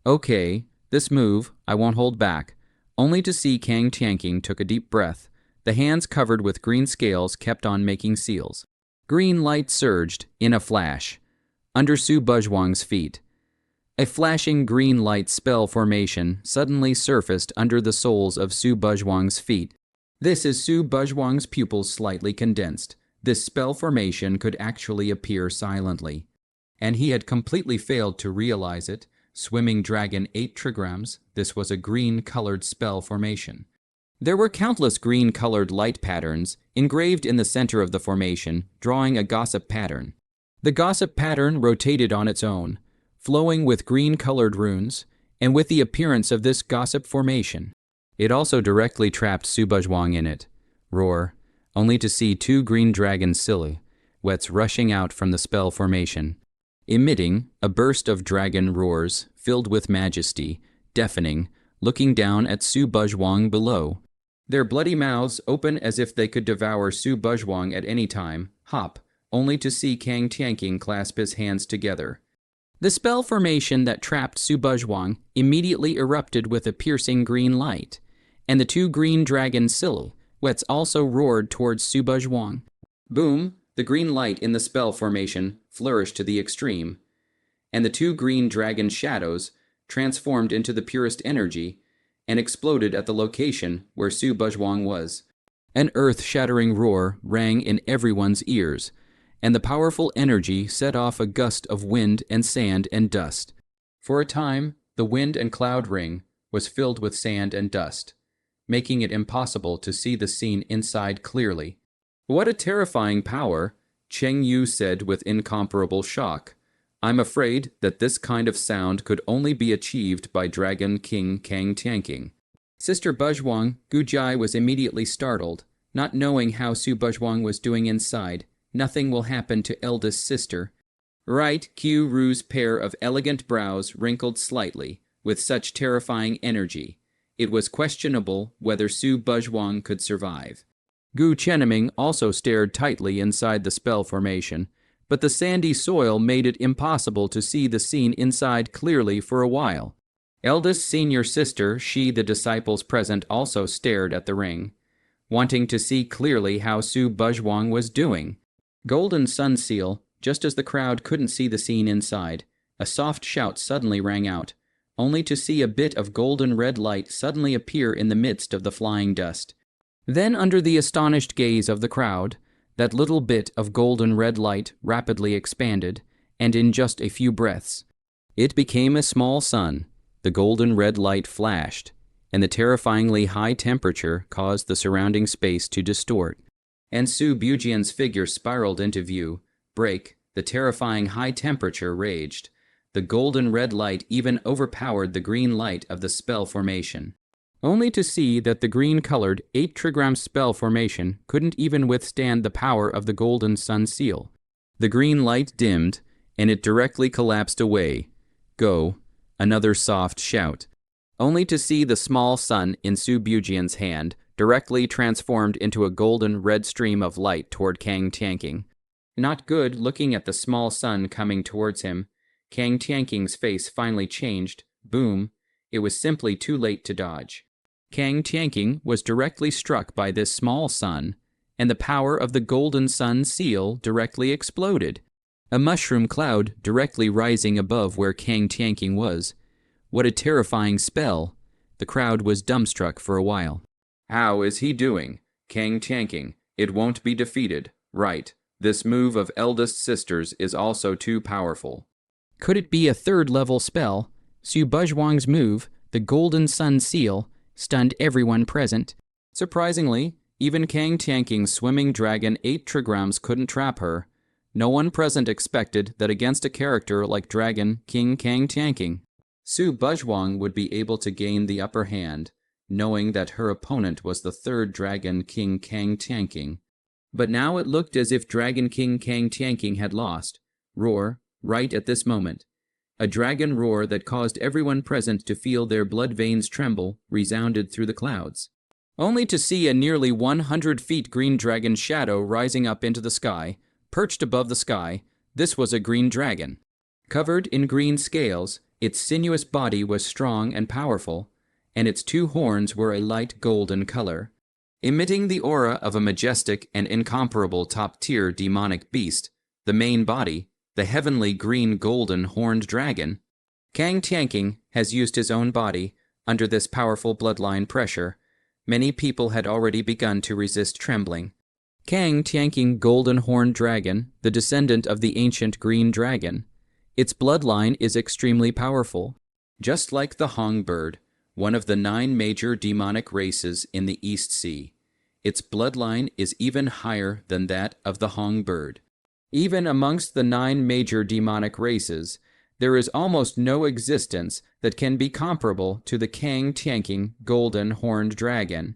Okay, this move, I won't hold back. Only to see Kang Tianqing took a deep breath. The hands covered with green scales kept on making seals. Green light surged, in a flash, under Su Buzhuang's feet. A flashing green light spell formation suddenly surfaced under the soles of Su Buzhuang's feet. This is Su Buzhuang's pupils slightly condensed. This spell formation could actually appear silently, and he had completely failed to realize it. Swimming Dragon 8 trigrams, this was a green-colored spell formation. There were countless green-colored light patterns engraved in the center of the formation, drawing a gossip pattern. The gossip pattern rotated on its own, flowing with green-colored runes, and with the appearance of this gossip formation, it also directly trapped Su Buzhuang in it. Roar, only to see 2 green dragon silhouettes rushing out from the spell formation, emitting a burst of dragon roars filled with majesty, deafening, looking down at Su Buzhuang below. Their bloody mouths open as if they could devour Su Buzhuang at any time, hop, only to see Kang Tianqing clasp his hands together. The spell formation that trapped Su Buzhuang immediately erupted with a piercing green light, and the 2 green dragon silhouettes also roared towards Su Buzhuang. Boom! The green light in the spell formation flourished to the extreme, and the 2 green dragon shadows transformed into the purest energy, and exploded at the location where Su Buzhuang was. An earth-shattering roar rang in everyone's ears, and the powerful energy set off a gust of wind and sand and dust. For a time, the wind and cloud ring was filled with sand and dust, making it impossible to see the scene inside clearly. "What a terrifying power," Cheng Yu said with incomparable shock. "I'm afraid that this kind of sound could only be achieved by Dragon King Kang Tianqing." Sister Buzhuang, Gujai was immediately startled, not knowing how Su Buzhuang was doing inside. Nothing will happen to eldest sister. Right, Q Ru's pair of elegant brows wrinkled slightly, with such terrifying energy. It was questionable whether Su Buzhuang could survive. Gu Chenming also stared tightly inside the spell formation, but the sandy soil made it impossible to see the scene inside clearly for a while. Eldest senior sister, the disciples present also stared at the ring, wanting to see clearly how Su Buzhuang was doing. Golden Sun Seal, just as the crowd couldn't see the scene inside, a soft shout suddenly rang out, only to see a bit of golden red light suddenly appear in the midst of the flying dust. Then, under the astonished gaze of the crowd, that little bit of golden red light rapidly expanded, and in just a few breaths, it became a small sun. The golden red light flashed, and the terrifyingly high temperature caused the surrounding space to distort. And Su Bujian's figure spiraled into view. The terrifying high temperature raged. The golden red light even overpowered the green light of the spell formation, only to see that the green-colored 8-trigram spell formation couldn't even withstand the power of the Golden Sun Seal. The green light dimmed, and it directly collapsed away. Go, another soft shout, only to see the small sun in Su Bujian's hand directly transformed into a golden red stream of light toward Kang Tianqing. Not good looking at the small sun coming towards him. Kang Tianqing's face finally changed. Boom. It was simply too late to dodge. Kang Tianqing was directly struck by this small sun, and the power of the Golden Sun Seal directly exploded. A mushroom cloud directly rising above where Kang Tianqing was. What a terrifying spell! The crowd was dumbstruck for a while. How is he doing? Kang Tianqing, it won't be defeated. Right, this move of eldest sister's is also too powerful. Could it be a third-level spell? Su Buzhuang's move, the Golden Sun Seal, stunned everyone present. Surprisingly, even Kang Tianqing's swimming dragon 8 trigrams couldn't trap her. No one present expected that against a character like Dragon King Kang Tianqing, Su Buzhuang would be able to gain the upper hand, knowing that her opponent was the third Dragon King Kang Tianqing. But now it looked as if Dragon King Kang Tianqing had lost. Roar, right at this moment. A dragon roar that caused everyone present to feel their blood veins tremble resounded through the clouds, only to see a nearly 100 feet green dragon shadow rising up into the sky, perched above the sky. This was a green dragon. Covered in green scales, its sinuous body was strong and powerful, and its 2 horns were a light golden color, emitting the aura of a majestic and incomparable top-tier demonic beast. The main body, the heavenly green golden horned dragon. Kang Tianqing has used his own body under this powerful bloodline pressure. Many people had already begun to resist trembling. Kang Tianqing golden horned dragon, the descendant of the ancient green dragon. Its bloodline is extremely powerful, just like the Hong bird, one of the 9 major demonic races in the East Sea. Its bloodline is even higher than that of the Hong bird. Even amongst the 9 major demonic races, there is almost no existence that can be comparable to the Kang Tianqing golden horned dragon.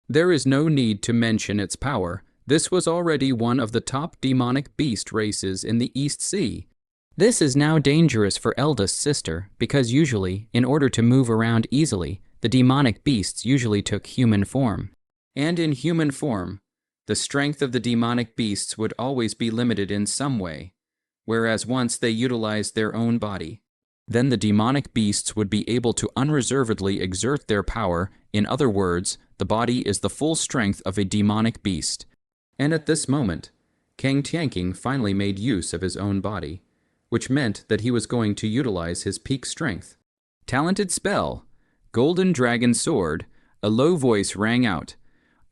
There is no need to mention its power. This was already one of the top demonic beast races in the East Sea. This is now dangerous for eldest sister, because usually, in order to move around easily, the demonic beasts usually took human form. And in human form, the strength of the demonic beasts would always be limited in some way, whereas once they utilized their own body, then the demonic beasts would be able to unreservedly exert their power. In other words, the body is the full strength of a demonic beast. And at this moment, Kang Tianqing finally made use of his own body, which meant that he was going to utilize his peak strength. Talented spell. Golden Dragon Sword. A low voice rang out,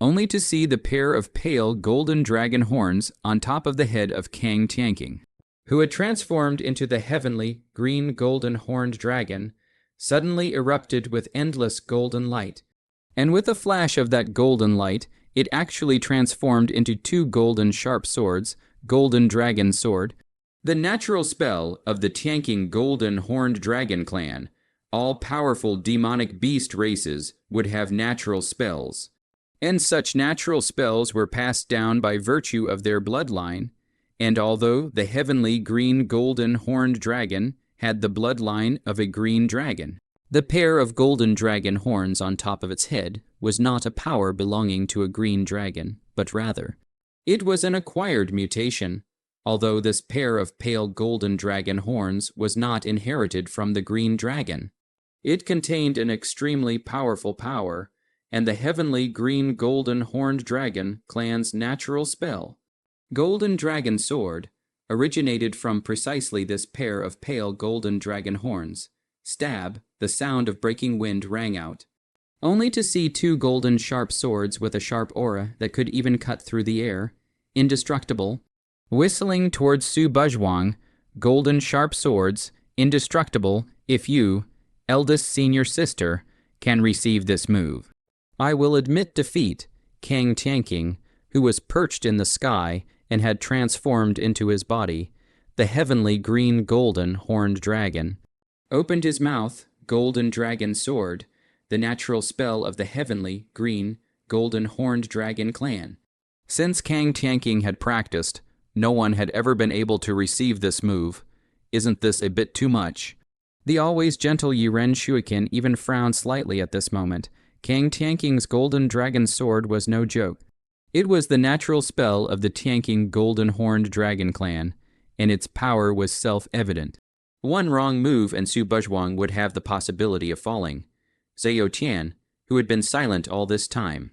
only to see the pair of pale golden dragon horns on top of the head of Kang Tianking, who had transformed into the heavenly green golden horned dragon, suddenly erupted with endless golden light. And with a flash of that golden light, it actually transformed into two golden sharp swords, Golden Dragon Sword, the natural spell of the Tianking golden horned dragon clan. All powerful demonic beast races would have natural spells, and such natural spells were passed down by virtue of their bloodline. And although the heavenly green golden horned dragon had the bloodline of a green dragon, the pair of golden dragon horns on top of its head was not a power belonging to a green dragon, but rather, it was an acquired mutation, although this pair of pale golden dragon horns was not inherited from the green dragon. It contained an extremely powerful power, and the heavenly green golden horned dragon clan's natural spell, Golden Dragon Sword, originated from precisely this pair of pale golden dragon horns. Stab, the sound of breaking wind rang out, only to see two golden sharp swords with a sharp aura that could even cut through the air, indestructible, whistling towards Su Buzhuang, golden sharp swords, indestructible if you, eldest senior sister, can receive this move. I will admit defeat. Kang Tianking, who was perched in the sky and had transformed into his body, the heavenly green golden horned dragon, opened his mouth, Golden Dragon Sword, the natural spell of the heavenly green golden horned dragon clan. Since Kang Tianking had practiced, no one had ever been able to receive this move. Isn't this a bit too much? The always gentle Yiren Shuikin even frowned slightly at this moment. Kang Tianking's golden dragon sword was no joke. It was the natural spell of the Tianking golden horned dragon clan, and its power was self-evident. One wrong move and Su Buzhuang would have the possibility of falling. Zhao Tian, who had been silent all this time,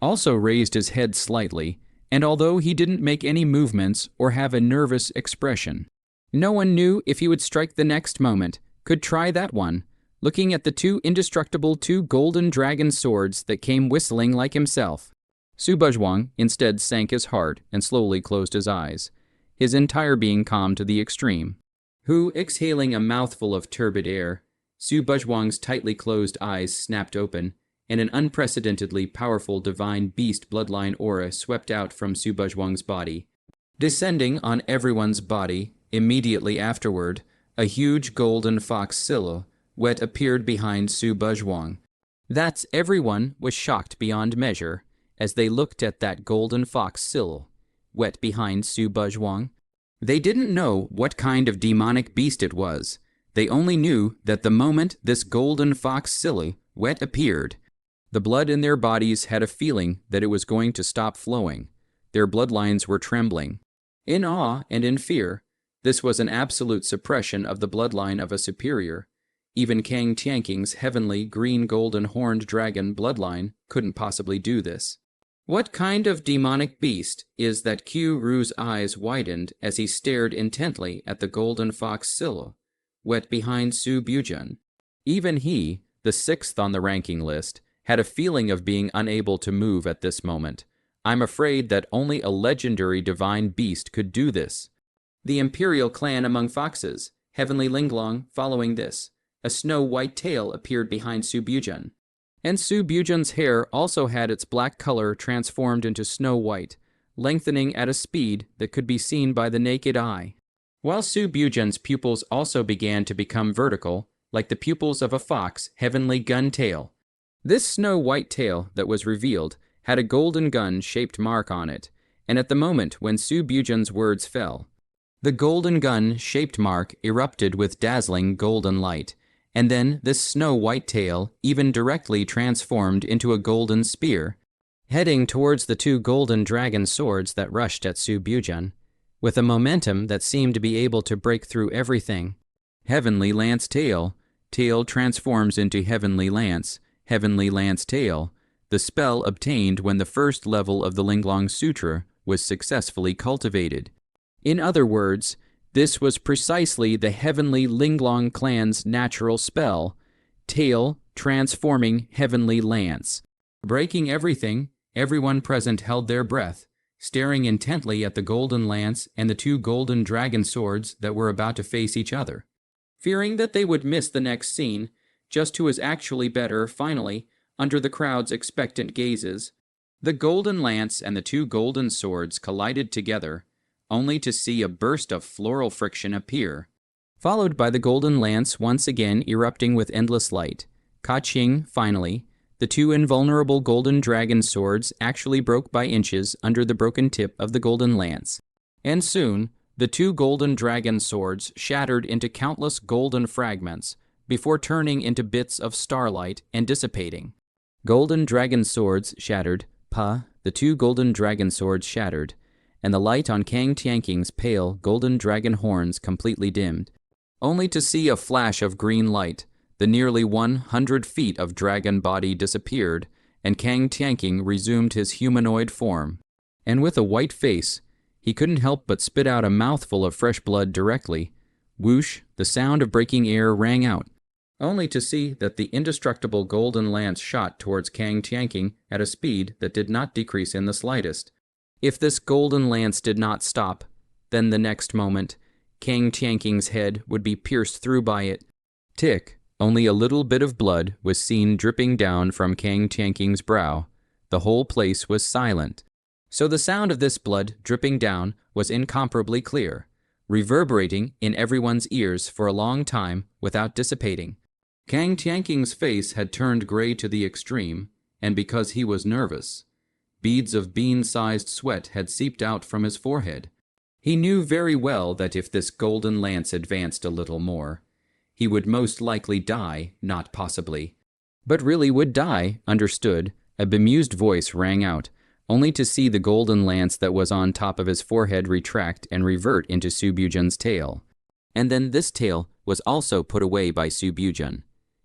also raised his head slightly, and although he didn't make any movements or have a nervous expression, no one knew if he would strike the next moment. Could try that one, looking at the two golden dragon swords that came whistling like himself. Su Buzhuang instead sank his heart and slowly closed his eyes, his entire being calm to the extreme. Who, exhaling a mouthful of turbid air, Su Buzhuang's tightly closed eyes snapped open, and an unprecedentedly powerful divine beast bloodline aura swept out from Su Buzhuang's body. Descending on everyone's body, immediately afterward, a huge golden fox silhouette appeared behind Su Buzhuang. That's everyone was shocked beyond measure as they looked at that golden fox silhouette behind Su Buzhuang. They didn't know what kind of demonic beast it was. They only knew that the moment this golden fox silhouette appeared, the blood in their bodies had a feeling that it was going to stop flowing. Their bloodlines were trembling. In awe and in fear, this was an absolute suppression of the bloodline of a superior. Even Kang Tianking's heavenly green golden horned dragon bloodline couldn't possibly do this. What kind of demonic beast is that? Q Ru's eyes widened as he stared intently at the golden fox silhouette behind Su Buzhuang. Even he, the sixth on the ranking list, had a feeling of being unable to move at this moment. I'm afraid that only a legendary divine beast could do this. The imperial clan among foxes, Heavenly Linglong, following this. A snow-white tail appeared behind Su Buzhuang. And Su Buzhuang's hair also had its black color transformed into snow-white, lengthening at a speed that could be seen by the naked eye. While Su Buzhuang's pupils also began to become vertical, like the pupils of a fox, Heavenly Gun Tail. This snow-white tail that was revealed had a golden gun-shaped mark on it, and at the moment when Su Buzhuang's words fell, the golden gun-shaped mark erupted with dazzling golden light, and then this snow-white tail even directly transformed into a golden spear, heading towards the two golden dragon swords that rushed at Su Buzhuang, with a momentum that seemed to be able to break through everything. Heavenly Lance Tail. Tail transforms into Heavenly Lance. Heavenly Lance Tail. The spell obtained when the first level of the Linglong Sutra was successfully cultivated. In other words, this was precisely the Heavenly Linglong clan's natural spell, tail transforming heavenly lance. Breaking everything, everyone present held their breath, staring intently at the golden lance and the two golden dragon swords that were about to face each other. Fearing that they would miss the next scene, just who was actually better, finally, under the crowd's expectant gazes, the golden lance and the two golden swords collided together, only to see a burst of floral friction appear, followed by the golden lance once again erupting with endless light. Ka-ching, finally, the two invulnerable golden dragon swords actually broke by inches under the broken tip of the golden lance. And soon, the two golden dragon swords shattered into countless golden fragments before turning into bits of starlight and dissipating. Golden dragon swords shattered, the two golden dragon swords shattered, and the light on Kang Tianking's pale golden dragon horns completely dimmed, only to see a flash of green light. The nearly 100 feet of dragon body disappeared, and Kang Tianking resumed his humanoid form. And with a white face, he couldn't help but spit out a mouthful of fresh blood directly. Whoosh, the sound of breaking air rang out, only to see that the indestructible golden lance shot towards Kang Tianking at a speed that did not decrease in the slightest. If this golden lance did not stop, then the next moment, Kang Tianking's head would be pierced through by it. Tick. Only a little bit of blood was seen dripping down from Kang Tianking's brow. The whole place was silent. So the sound of this blood dripping down was incomparably clear, reverberating in everyone's ears for a long time without dissipating. Kang Tianking's face had turned gray to the extreme, and because he was nervous, beads of bean-sized sweat had seeped out from his forehead. He knew very well that if this golden lance advanced a little more, he would most likely die, not possibly, but really would die, understood. A bemused voice rang out, only to see the golden lance that was on top of his forehead retract and revert into Su Bujun's tail. And then this tail was also put away by Su Bujun.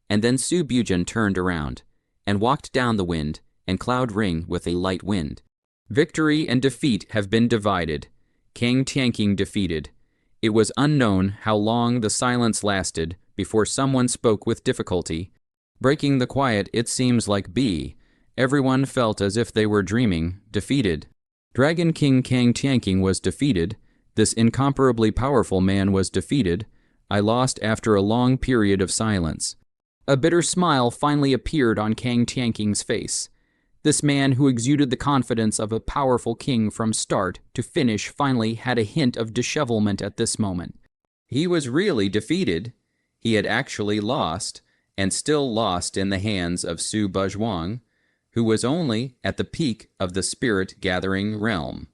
And then Su Bujun turned around and walked down the wind and cloud ring with a light wind. Victory and defeat have been divided. Kang Tianking defeated. It was unknown how long the silence lasted before someone spoke with difficulty. Breaking the quiet, it seems like B. Everyone felt as if they were dreaming. Defeated. Dragon King Kang Tianking was defeated. This incomparably powerful man was defeated. I lost after a long period of silence. A bitter smile finally appeared on Kang Tianking's face. This man who exuded the confidence of a powerful king from start to finish finally had a hint of dishevelment at this moment. He was really defeated. He had actually lost, and still lost in the hands of Su Buzhuang, who was only at the peak of the spirit-gathering realm.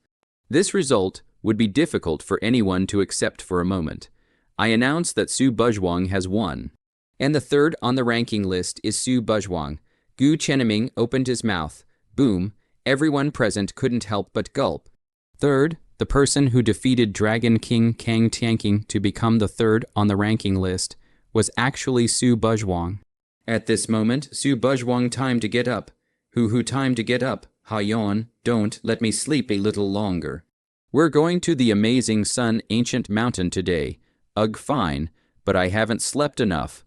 This result would be difficult for anyone to accept for a moment. I announce that Su Buzhuang has won. And the third on the ranking list is Su Buzhuang. Gu Chenming opened his mouth. Boom. Everyone present couldn't help but gulp. Third, the person who defeated Dragon King Kang Tianking to become the third on the ranking list was actually Su Buzhuang. At this moment, Su Buzhuang time to get up. Who time to get up. Ha-yon, don't let me sleep a little longer. We're going to the amazing Sun Ancient Mountain today. Ugh, fine, but I haven't slept enough.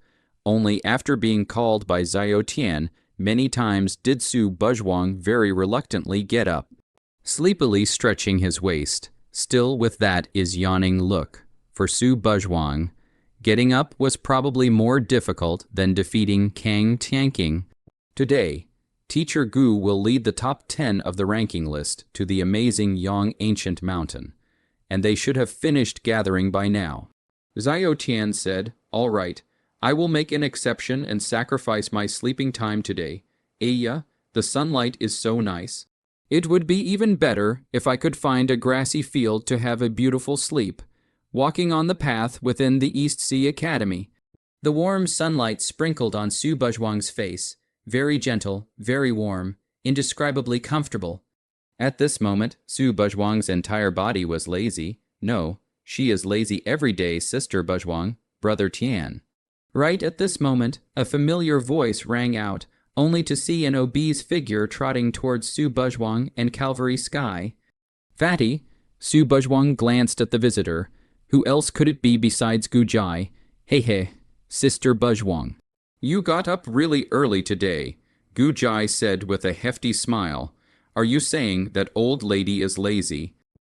Only after being called by Xiao Tian many times did Su Buzhuang very reluctantly get up, sleepily stretching his waist. Still with that is yawning look. For Su Buzhuang, getting up was probably more difficult than defeating Kang Tianking. Today, Teacher Gu will lead the top 10 of the ranking list to the amazing Yang Ancient Mountain, and they should have finished gathering by now. Xiao Tian said, "All right, I will make an exception and sacrifice my sleeping time today. Aya, the sunlight is so nice. It would be even better if I could find a grassy field to have a beautiful sleep, walking on the path within the East Sea Academy." The warm sunlight sprinkled on Su Buzhuang's face, very gentle, very warm, indescribably comfortable. At this moment, Su Buzhuang's entire body was lazy. No, she is lazy every day, Sister Buzhuang, Brother Tian. Right at this moment, a familiar voice rang out, only to see an obese figure trotting towards Su Buzhuang and Calvary Sky. Fatty, Su Buzhuang glanced at the visitor. Who else could it be besides Gu Jai? Hey, Sister Buzhuang. You got up really early today, Gu Jai said with a hefty smile. Are you saying that old lady is lazy?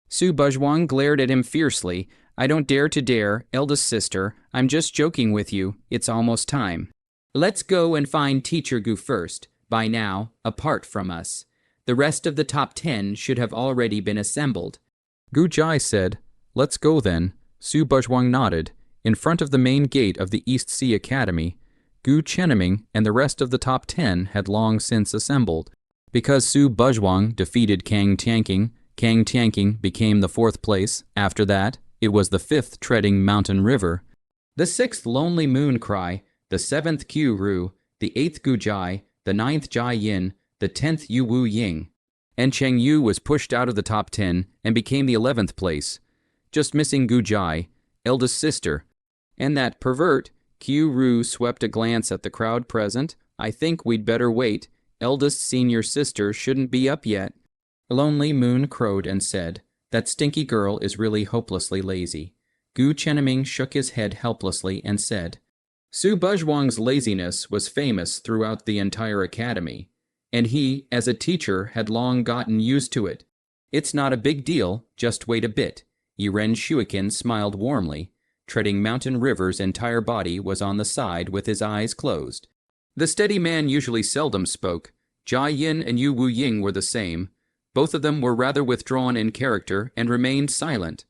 Su Bajwang glared at him fiercely. I don't dare, eldest sister. I'm just joking with you. It's almost time. Let's go and find Teacher Gu first. By now, apart from us. The rest of the top 10 should have already been assembled. Gu Jai said, Let's go then. Su Bajwang nodded. In front of the main gate of the East Sea Academy, Gu Chenming and the rest of the top 10 had long since assembled. Because Su Bajwang defeated Kang Tianking became the 4th place. After that, it was the 5th treading Mountain River, the 6th Lonely Moon Cry, the 7th Q Ru, the 8th Gu Jai, the 9th Jai Yin, the 10th Yu Wu Ying. And Cheng Yu was pushed out of the top 10 and became the 11th place, just missing Gu Jai, eldest sister. And that pervert, Q Ru swept a glance at the crowd present. I think we'd better wait. Eldest senior sister shouldn't be up yet. Lonely Moon crowed and said, That stinky girl is really hopelessly lazy. Gu Chenming shook his head helplessly and said, Su Bajwang's laziness was famous throughout the entire academy, and he, as a teacher, had long gotten used to it. It's not a big deal, just wait a bit. Yiren Shuikin smiled warmly. Treading Mountain River's entire body was on the side with his eyes closed. The steady man usually seldom spoke. Jia Yin and Yu Wu Ying were the same. Both of them were rather withdrawn in character and remained silent.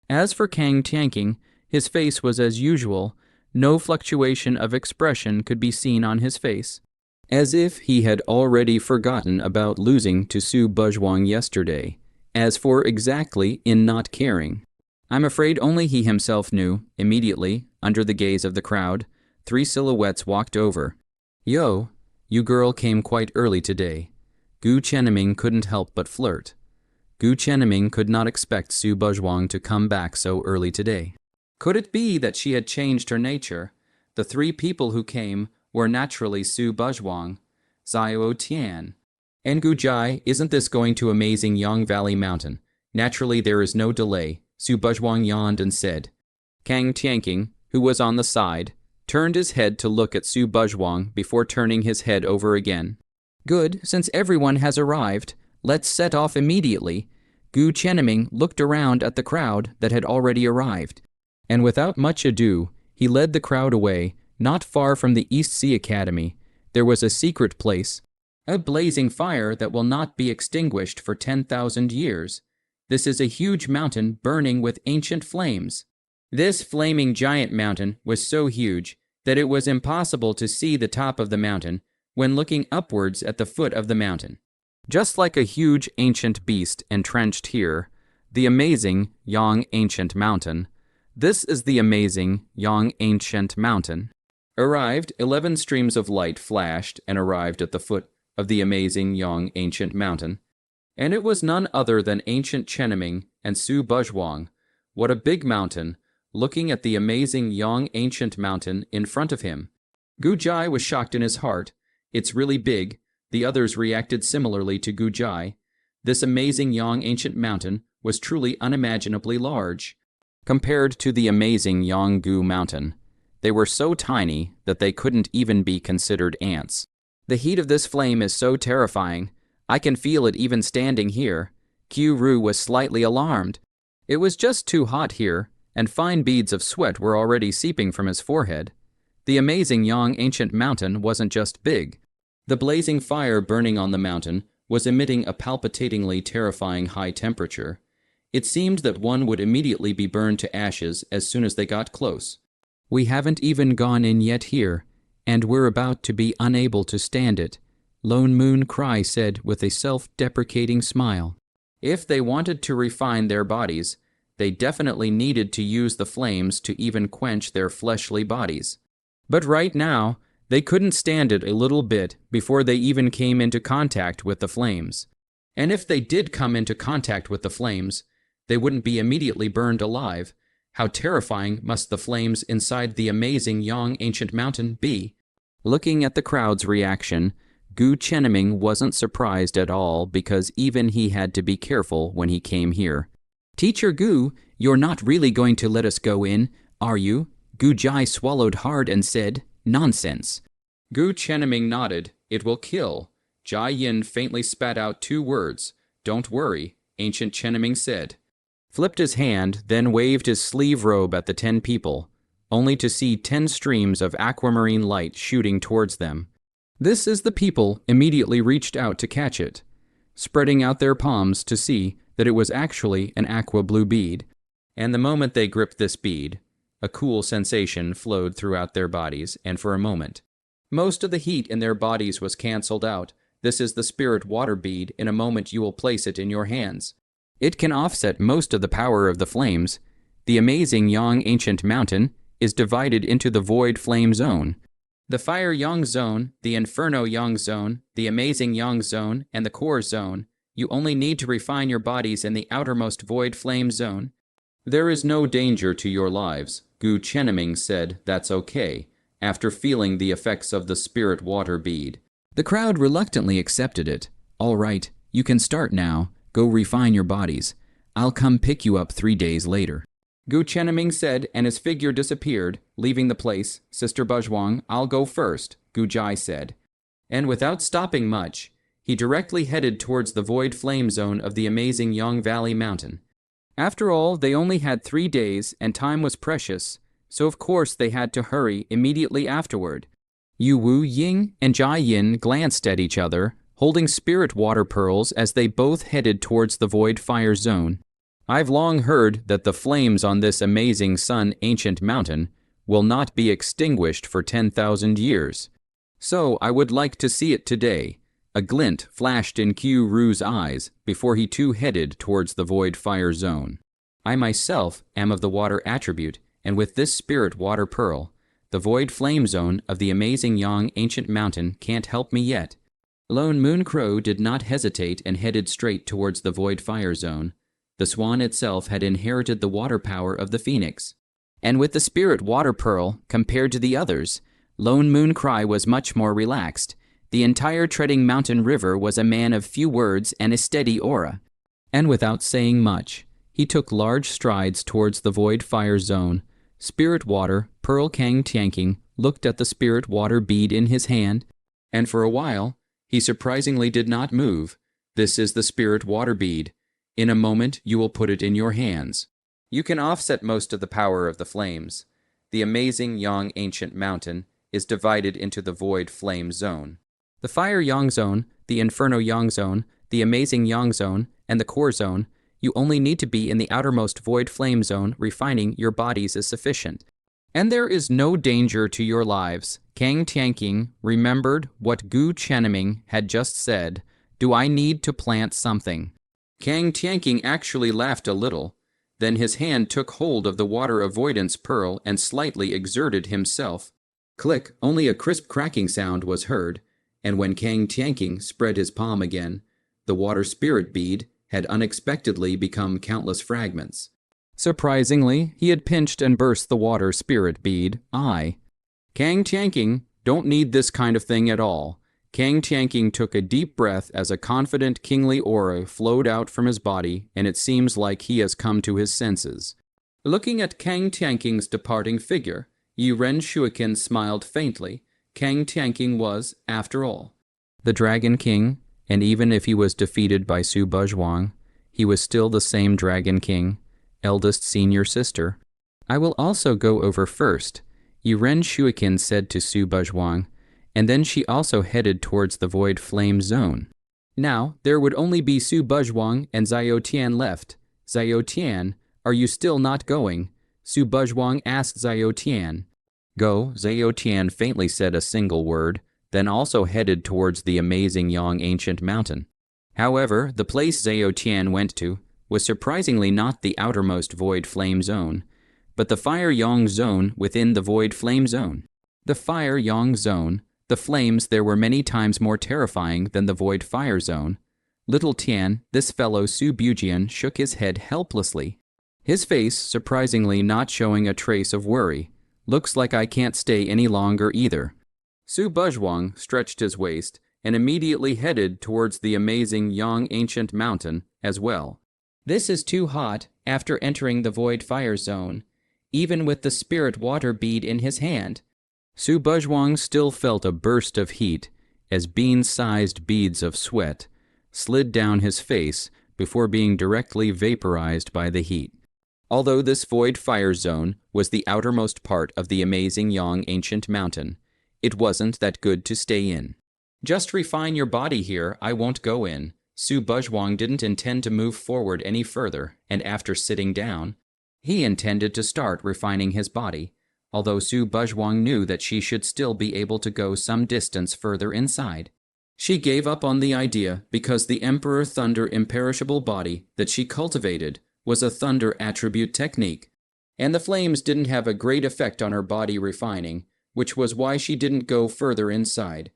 As for Kang Tianking, his face was as usual. No fluctuation of expression could be seen on his face, as if he had already forgotten about losing to Su Bajwang yesterday. As for exactly in not caring, I'm afraid only he himself knew. Immediately, under the gaze of the crowd, 3 silhouettes walked over. Yo, you girl came quite early today. Gu Chenming couldn't help but flirt. Gu Chenming could not expect Su Bajwang to come back so early today. Could it be that she had changed her nature? The 3 people who came were naturally Su Bajwang, Xiao Tian, and Gu Jai. Isn't this going to amazing Yang Valley Mountain? Naturally there is no delay. Su Bajwang yawned and said. Kang Tianking, who was on the side, turned his head to look at Su Bajwang before turning his head over again. Good, since everyone has arrived, let's set off immediately. Gu Chenming looked around at the crowd that had already arrived, and without much ado, he led the crowd away. Not far from the East Sea Academy, there was a secret place, a blazing fire that will not be extinguished for 10,000 years. This is a huge mountain burning with ancient flames. This flaming giant mountain was so huge that it was impossible to see the top of the mountain when looking upwards at the foot of the mountain. Just like a huge ancient beast entrenched here, the amazing Yang Ancient Mountain. This is the amazing Yang Ancient Mountain. Arrived, 11 streams of light flashed and arrived at the foot of the amazing Yang Ancient Mountain. And it was none other than ancient Chenming and Su Bajwang. What a big mountain, looking at the amazing Yang Ancient Mountain in front of him. Gu Jai was shocked in his heart. It's really big. The others reacted similarly to Gu Jai. This amazing Yang Ancient Mountain was truly unimaginably large. Compared to the amazing Yanggu Mountain, they were so tiny that they couldn't even be considered ants. The heat of this flame is so terrifying. I can feel it even standing here. Q Ru was slightly alarmed. It was just too hot here, and fine beads of sweat were already seeping from his forehead. The amazing Yang Ancient Mountain wasn't just big. The blazing fire burning on the mountain was emitting a palpitatingly terrifying high temperature. It seemed that one would immediately be burned to ashes as soon as they got close. We haven't even gone in yet here, and we're about to be unable to stand it, Lone Moon Cry said with a self-deprecating smile. If they wanted to refine their bodies, they definitely needed to use the flames to even quench their fleshly bodies. But right now, they couldn't stand it a little bit before they even came into contact with the flames. And if they did come into contact with the flames, they wouldn't be immediately burned alive. How terrifying must the flames inside the amazing Yang Ancient Mountain be? Looking at the crowd's reaction, Gu Chenming wasn't surprised at all because even he had to be careful when he came here. Teacher Gu, you're not really going to let us go in, are you? Gu Jai swallowed hard and said, Nonsense. Gu Chenming nodded. It will kill. Jia Yin faintly spat out 2 words. Don't worry, ancient Chenming said. Flipped his hand, then waved his sleeve robe at the 10 people, only to see 10 streams of aquamarine light shooting towards them. This is the people immediately reached out to catch it, spreading out their palms to see that it was actually an aqua blue bead. And the moment they gripped this bead, a cool sensation flowed throughout their bodies, and for a moment, most of the heat in their bodies was cancelled out. This is the spirit water bead. In a moment you will place it in your hands. It can offset most of the power of the flames. The amazing Yang Ancient Mountain is divided into the Void Flame Zone, the Fire Yang Zone, the Inferno Yang Zone, the Amazing Yang Zone, and the Core Zone. You only need to refine your bodies in the outermost Void Flame Zone. There is no danger to your lives. Gu Chenming said that's okay, after feeling the effects of the spirit water bead. The crowd reluctantly accepted it. All right, you can start now. Go refine your bodies. I'll come pick you up 3 days later. Gu Chenming said, and his figure disappeared, leaving the place. Sister Bajwang, I'll go first, Gu Jai said. And without stopping much, he directly headed towards the void flame zone of the amazing Yang Valley Mountain. After all, they only had 3 days, and time was precious, so of course they had to hurry immediately afterward. Yu Wu Ying and Jia Yin glanced at each other, holding spirit water pearls as they both headed towards the void fire zone. I've long heard that the flames on this amazing sun ancient mountain will not be extinguished for 10,000 years. So I would like to see it today. A glint flashed in Q Ru's eyes before he too headed towards the void fire zone. I myself am of the water attribute, and with this spirit water pearl, the void flame zone of the amazing Yang ancient mountain can't help me yet. Lone Moon Crow did not hesitate and headed straight towards the void fire zone. The swan itself had inherited the water power of the phoenix. And with the spirit water pearl, compared to the others, Lone Moon Cry was much more relaxed. The entire treading mountain river was a man of few words and a steady aura. And without saying much, he took large strides towards the void fire zone. Spirit water, Pearl Kang Tianking, looked at the spirit water bead in his hand, and for a while, he surprisingly did not move. This is the spirit water bead. In a moment, you will put it in your hands. You can offset most of the power of the flames. The amazing Yang ancient mountain is divided into the void flame zone. The fire Yang zone, the inferno Yang zone, the amazing Yang zone, and the core zone. You only need to be in the outermost void flame zone. Refining your bodies is sufficient. And there is no danger to your lives. Kang Tianking remembered what Gu Chenming had just said. Do I need to plant something? Kang Tianking actually laughed a little. Then his hand took hold of the water avoidance pearl and slightly exerted himself. Click, only a crisp cracking sound was heard, and when Kang Tianking spread his palm again, the water spirit bead had unexpectedly become countless fragments. Surprisingly, he had pinched and burst the water spirit bead. Kang Tianking don't need this kind of thing at all. Kang Tianking took a deep breath as a confident kingly aura flowed out from his body, and it seems like he has come to his senses. Looking at Kang Tianking's departing figure, Yi Ren Shuikin smiled faintly. Kang Tianking was, after all, the Dragon King, and even if he was defeated by Su Bajwang, he was still the same Dragon King, eldest senior sister. I will also go over first, Yi Ren Shuikin said to Su Bajwang, and then she also headed towards the void flame zone. Now, there would only be Su Bajwang and Xiao Tian left. Xiao Tian, are you still not going? Su Bajwang asked Xiao Tian. Go, Xiao Tian faintly said a single word, then also headed towards the amazing Yang ancient mountain. However, the place Xiao Tian went to was surprisingly not the outermost void flame zone, but the fire Yang zone within the void flame zone. The fire Yang zone, the flames there were many times more terrifying than the void fire zone. Little Tian, this fellow Su Bujian, shook his head helplessly, his face surprisingly not showing a trace of worry. Looks like I can't stay any longer either. Su Bajwang stretched his waist and immediately headed towards the amazing Yang ancient mountain as well. This is too hot after entering the void fire zone, even with the spirit water bead in his hand. Su Buzhuang still felt a burst of heat as bean-sized beads of sweat slid down his face before being directly vaporized by the heat. Although this void fire zone was the outermost part of the amazing Yang ancient mountain, it wasn't that good to stay in. Just refine your body here, I won't go in. Su Buzhuang didn't intend to move forward any further, and after sitting down, he intended to start refining his body, although Su Buzhuang knew that she should still be able to go some distance further inside. She gave up on the idea because the Emperor Thunder imperishable body that she cultivated was a thunder attribute technique, and the flames didn't have a great effect on her body refining, which was why she didn't go further inside.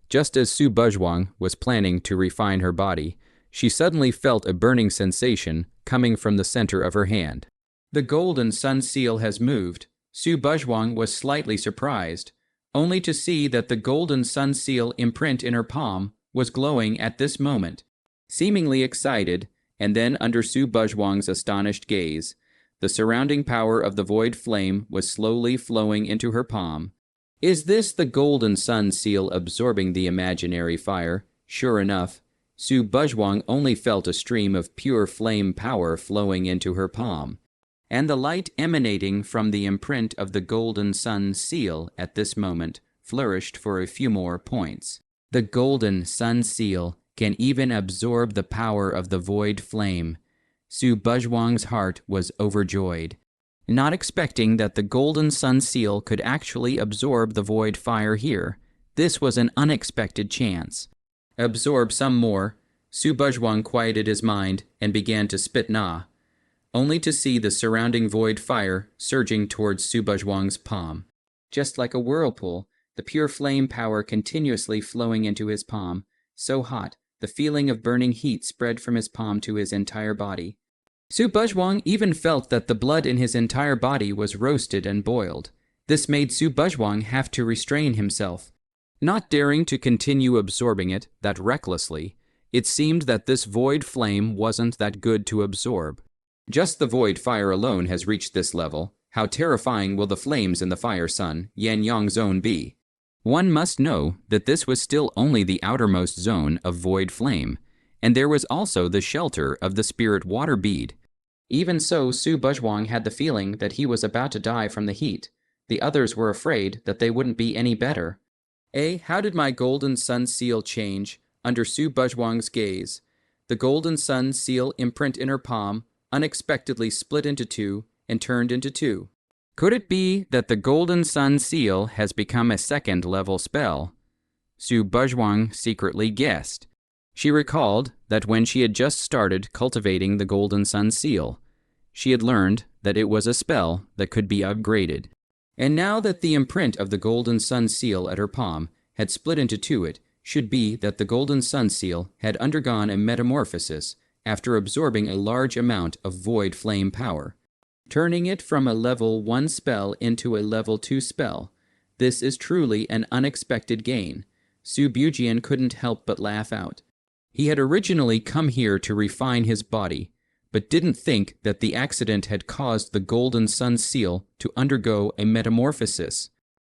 Just as Su Buzhuang was planning to refine her body, she suddenly felt a burning sensation coming from the center of her hand. The golden sun seal has moved. Su Buzhuang was slightly surprised, only to see that the golden sun seal imprint in her palm was glowing at this moment. Seemingly excited, and then under Su Buzhuang's astonished gaze, the surrounding power of the void flame was slowly flowing into her palm. Is this the golden sun seal absorbing the imaginary fire? Sure enough, Su Buzhuang only felt a stream of pure flame power flowing into her palm, and the light emanating from the imprint of the golden sun seal at this moment flourished for a few more points. The golden sun seal can even absorb the power of the void flame. Su Buzhuang's heart was overjoyed. Not expecting that the golden sun seal could actually absorb the void fire here, this was an unexpected chance. Absorb some more, Su Buzhuang quieted his mind and began to spit na, only to see the surrounding void fire surging towards Su Buzhuang's palm. Just like a whirlpool, the pure flame power continuously flowing into his palm, so hot, the feeling of burning heat spread from his palm to his entire body. Su Buzhuang even felt that the blood in his entire body was roasted and boiled. This made Su Buzhuang have to restrain himself. Not daring to continue absorbing it that recklessly, it seemed that this void flame wasn't that good to absorb. Just the void fire alone has reached this level. How terrifying will the flames in the fire sun, Yan Yang zone be? One must know that this was still only the outermost zone of void flame, and there was also the shelter of the spirit water bead. Even so, Su Buzhuang had the feeling that he was about to die from the heat. The others were afraid that they wouldn't be any better. How did my golden sun seal change under Su Buzhuang's gaze? The golden sun seal imprint in her palm unexpectedly split into two and turned into two. Could it be that the golden sun seal has become a second-level spell? Su Buzhuang secretly guessed. She recalled that when she had just started cultivating the golden sun seal, she had learned that it was a spell that could be upgraded. And now that the imprint of the golden sun seal at her palm had split into two, it should be that the golden sun seal had undergone a metamorphosis after absorbing a large amount of void flame power, turning it from a level 1 spell into a level 2 spell. This is truly an unexpected gain. Su Buzhuang couldn't help but laugh out. He had originally come here to refine his body, but didn't think that the accident had caused the golden sun seal to undergo a metamorphosis.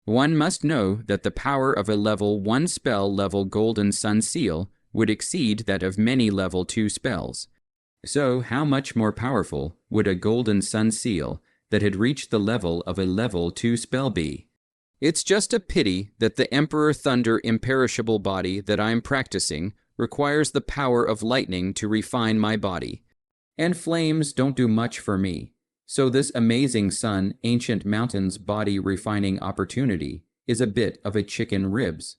One must know that the power of a level 1 spell level golden sun seal would exceed that of many level 2 spells. So how much more powerful would a golden sun seal that had reached the level of a level 2 spell be? It's just a pity that the Emperor Thunder imperishable body that I'm practicing requires the power of lightning to refine my body. And flames don't do much for me. So this amazing sun, ancient mountain's body refining opportunity is a bit of a chicken ribs.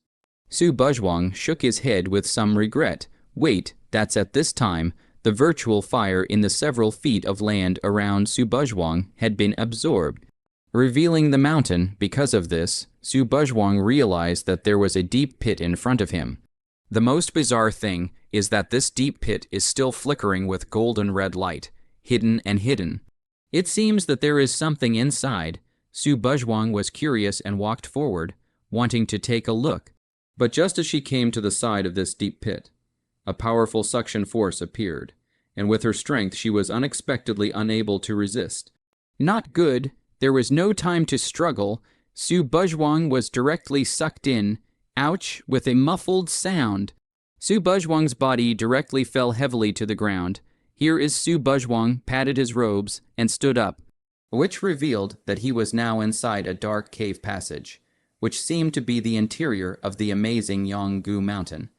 Su Buzhuang shook his head with some regret. Wait, that's at this time, the virtual fire in the several feet of land around Su Buzhuang had been absorbed. Revealing the mountain, because of this, Su Buzhuang realized that there was a deep pit in front of him. The most bizarre thing is that this deep pit is still flickering with golden red light, hidden and hidden. It seems that there is something inside. Su Buzhuang was curious and walked forward, wanting to take a look. But just as she came to the side of this deep pit, a powerful suction force appeared, and with her strength she was unexpectedly unable to resist. Not good. There was no time to struggle. Su Buzhuang was directly sucked in, ouch, with a muffled sound. Su Buzhuang's body directly fell heavily to the ground. Here is Su Buzhuang patted his robes and stood up, which revealed that he was now inside a dark cave passage, which seemed to be the interior of the amazing Yonggu Mountain.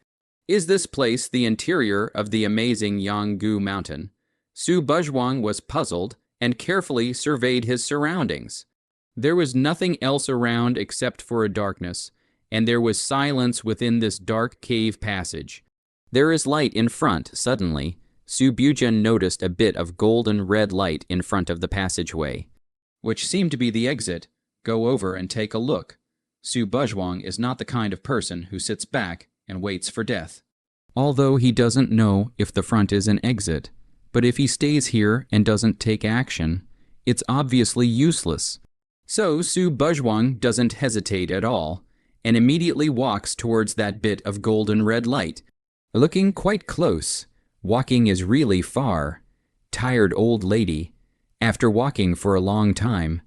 Is this place the interior of the amazing Yonggu Mountain? Su Buzhuang was puzzled and carefully surveyed his surroundings. There was nothing else around except for a darkness, and there was silence within this dark cave passage. There is light in front. Suddenly, Su Buzhuang noticed a bit of golden red light in front of the passageway, which seemed to be the exit. Go over and take a look. Su Buzhuang is not the kind of person who sits back and waits for death. Although he doesn't know if the front is an exit, but if he stays here and doesn't take action, it's obviously useless. So Su Buzhuang doesn't hesitate at all, and immediately walks towards that bit of golden red light. Looking quite close, walking is really far. Tired old lady, after walking for a long time,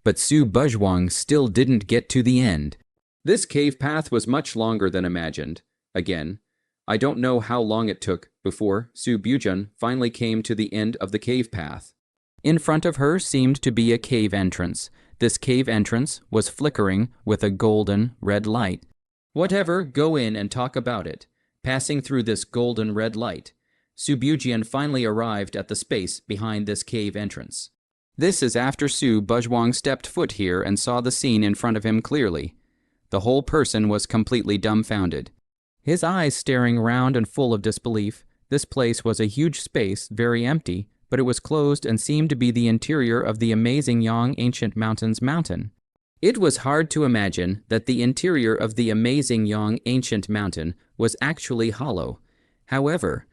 but Su Buzhuang still didn't get to the end. This cave path was much longer than imagined. Again, I don't know how long it took before Su Buzhuang finally came to the end of the cave path. In front of her seemed to be a cave entrance. This cave entrance was flickering with a golden red light. Whatever, go in and talk about it. Passing through this golden red light, Su Buzhuang finally arrived at the space behind this cave entrance. This is after Su Buzhuang stepped foot here and saw the scene in front of him clearly. The whole person was completely dumbfounded. His eyes staring round and full of disbelief. This place was a huge space, very empty, but it was closed and seemed to be the interior of the amazing Yang Ancient Mountain's mountain. It was hard to imagine that the interior of the amazing Yang Ancient Mountain was actually hollow. However,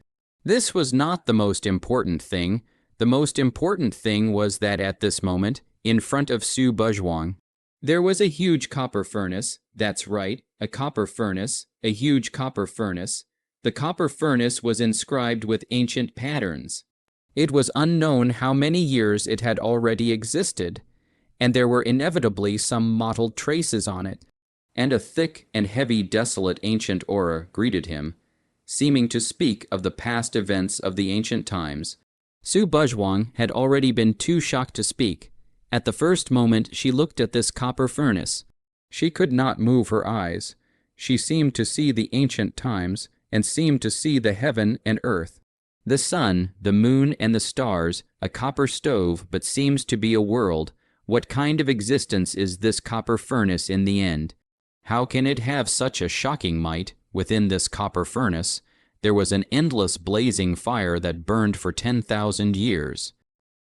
this was not the most important thing. The most important thing was that at this moment, in front of Su Buzhuang, there was a huge copper furnace. That's right, a copper furnace, a huge copper furnace. The copper furnace was inscribed with ancient patterns. It was unknown how many years it had already existed, and there were inevitably some mottled traces on it, and a thick and heavy desolate ancient aura greeted him, seeming to speak of the past events of the ancient times. Su Buzhuang had already been too shocked to speak. At the first moment she looked at this copper furnace, she could not move her eyes. She seemed to see the ancient times, and seemed to see the heaven and earth, the sun, the moon, and the stars, a copper stove, but seems to be a world. What kind of existence is this copper furnace in the end? How can it have such a shocking might within this copper furnace? There was an endless blazing fire that burned for 10,000 years.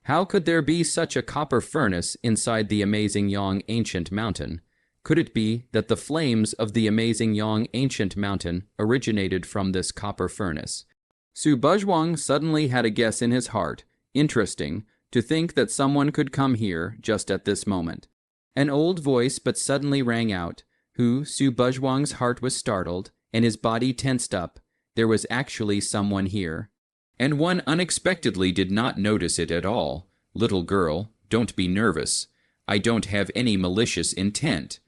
How could there be such a copper furnace inside the amazing Yang Ancient Mountain? Could it be that the flames of the amazing Yang Ancient Mountain originated from this copper furnace? Su Buzhuang suddenly had a guess in his heart. Interesting, to think that someone could come here just at this moment. An old voice but suddenly rang out, Su Buzhuang's heart was startled, and his body tensed up. There was actually someone here. And one unexpectedly did not notice it at all. Little girl, don't be nervous. I don't have any malicious intent.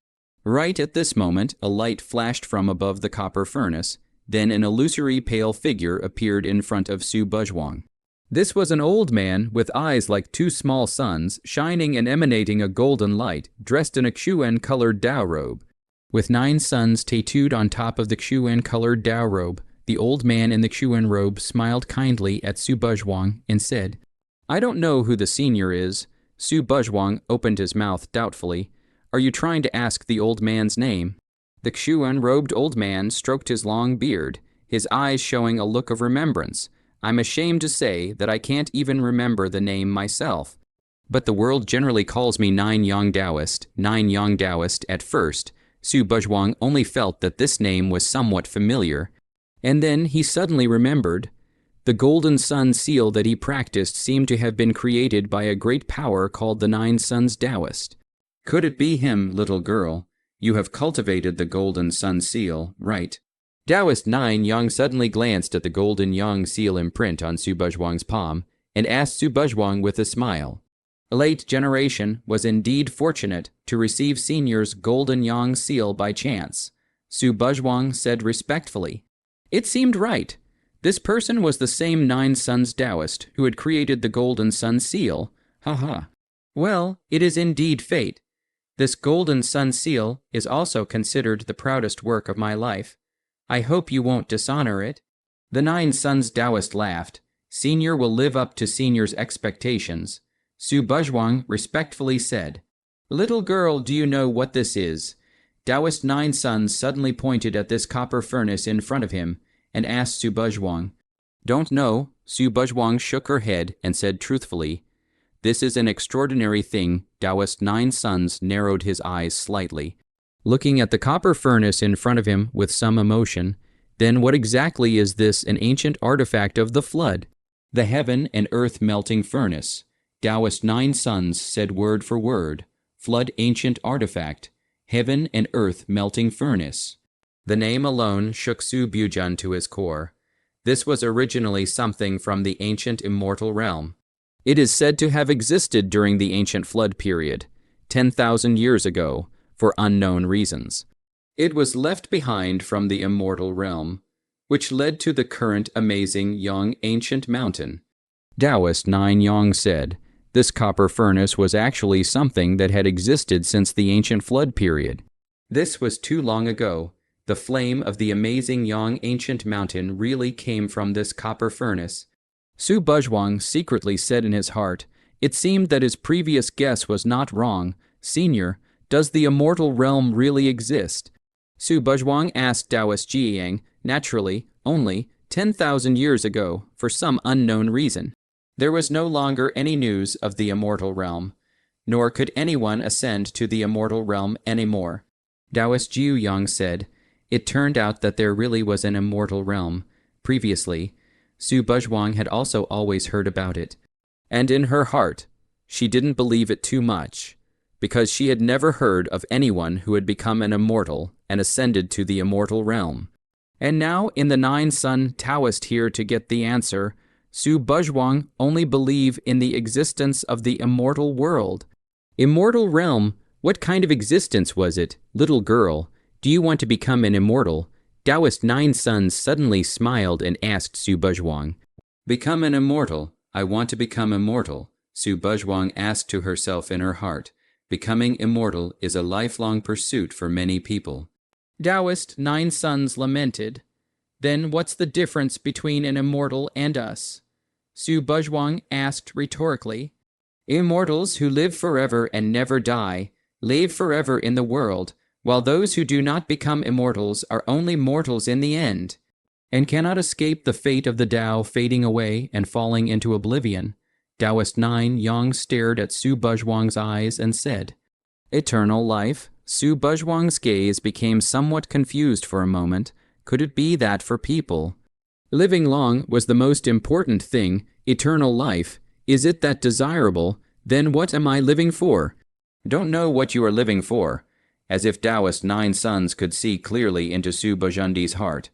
Right at this moment, a light flashed from above the copper furnace. Then an illusory pale figure appeared in front of Su Buzhuang. This was an old man with eyes like two small suns, shining and emanating a golden light, dressed in a Xuan-colored Dao robe. With 9 suns tattooed on top of the Xuan-colored Dao robe, the old man in the Xuan robe smiled kindly at Su Buzhuang and said, I don't know who the senior is. Su Buzhuang opened his mouth doubtfully. Are you trying to ask the old man's name? The Xuan-robed old man stroked his long beard, his eyes showing a look of remembrance. I'm ashamed to say that I can't even remember the name myself. But the world generally calls me Nine Yang Taoist at first. Su Buzhuang only felt that this name was somewhat familiar. And then he suddenly remembered. The golden sun seal that he practiced seemed to have been created by a great power called the Nine Suns Taoist. Could it be him, little girl? You have cultivated the golden sun seal, right? Taoist 9 Yang suddenly glanced at the golden Yang seal imprint on Su Buzhuang's palm and asked Su Buzhuang with a smile, A late generation was indeed fortunate to receive Senior's Golden Yang seal by chance, Su Buzhuang said respectfully. It seemed right. This person was the same Nine Sons Taoist who had created the Golden Sun seal. Ha. Well, it is indeed fate. This Golden Sun seal is also considered the proudest work of my life. I hope you won't dishonor it. The Nine Sons Taoist laughed. Senior will live up to Senior's expectations. Su Buzhuang respectfully said, Little girl, do you know what this is? Taoist Nine Sons suddenly pointed at this copper furnace in front of him and asked Su Buzhuang. Don't know. Su Buzhuang shook her head and said truthfully, This is an extraordinary thing. Taoist Nine Sons narrowed his eyes slightly, looking at the copper furnace in front of him with some emotion. Then what exactly is this, an ancient artifact of the flood? The heaven and earth melting furnace. Taoist Nine Sons said word for word. Flood ancient artifact. Heaven and earth melting furnace. The name alone shook Su Buzhuang to his core. This was originally something from the ancient immortal realm. It is said to have existed during the ancient flood period, 10,000 years ago, for unknown reasons. It was left behind from the immortal realm, which led to the current amazing young ancient mountain. Taoist Nine Yang said, this copper furnace was actually something that had existed since the ancient flood period. This was too long ago. The flame of the amazing young ancient mountain really came from this copper furnace. Su Buzhuang secretly said in his heart, it seemed that his previous guess was not wrong. Senior, does the immortal realm really exist? Su Buzhuang asked Taoist Jiang, naturally, only 10,000 years ago, for some unknown reason. There was no longer any news of the immortal realm, nor could anyone ascend to the immortal realm anymore. Taoist Jiu Yang said, it turned out that there really was an immortal realm. Previously, Su Buzhuang had also always heard about it. And in her heart, she didn't believe it too much, because she had never heard of anyone who had become an immortal and ascended to the immortal realm. And now, in the Nine Sun Taoist here to get the answer, Su Buzhuang only believe in the existence of the immortal world. Immortal realm, what kind of existence was it? Little girl, do you want to become an immortal? Taoist Nine Sons suddenly smiled and asked Su Buzhuang. Become an immortal. I want to become immortal, Su Buzhuang asked to herself in her heart. Becoming immortal is a lifelong pursuit for many people. Taoist Nine Sons lamented. Then what's the difference between an immortal and us? Su Buzhuang asked rhetorically. Immortals who live forever and never die, live forever in the world, while those who do not become immortals are only mortals in the end, and cannot escape the fate of the Tao fading away and falling into oblivion. Taoist Nine Yang stared at Su Buzhuang's eyes and said, Eternal life? Su Buzhuang's gaze became somewhat confused for a moment. Could it be that for people living long was the most important thing, eternal life? Is it that desirable? Then what am I living for? Don't know what you are living for. As if Taoist Nine Sons could see clearly into Su Buzhuang's heart.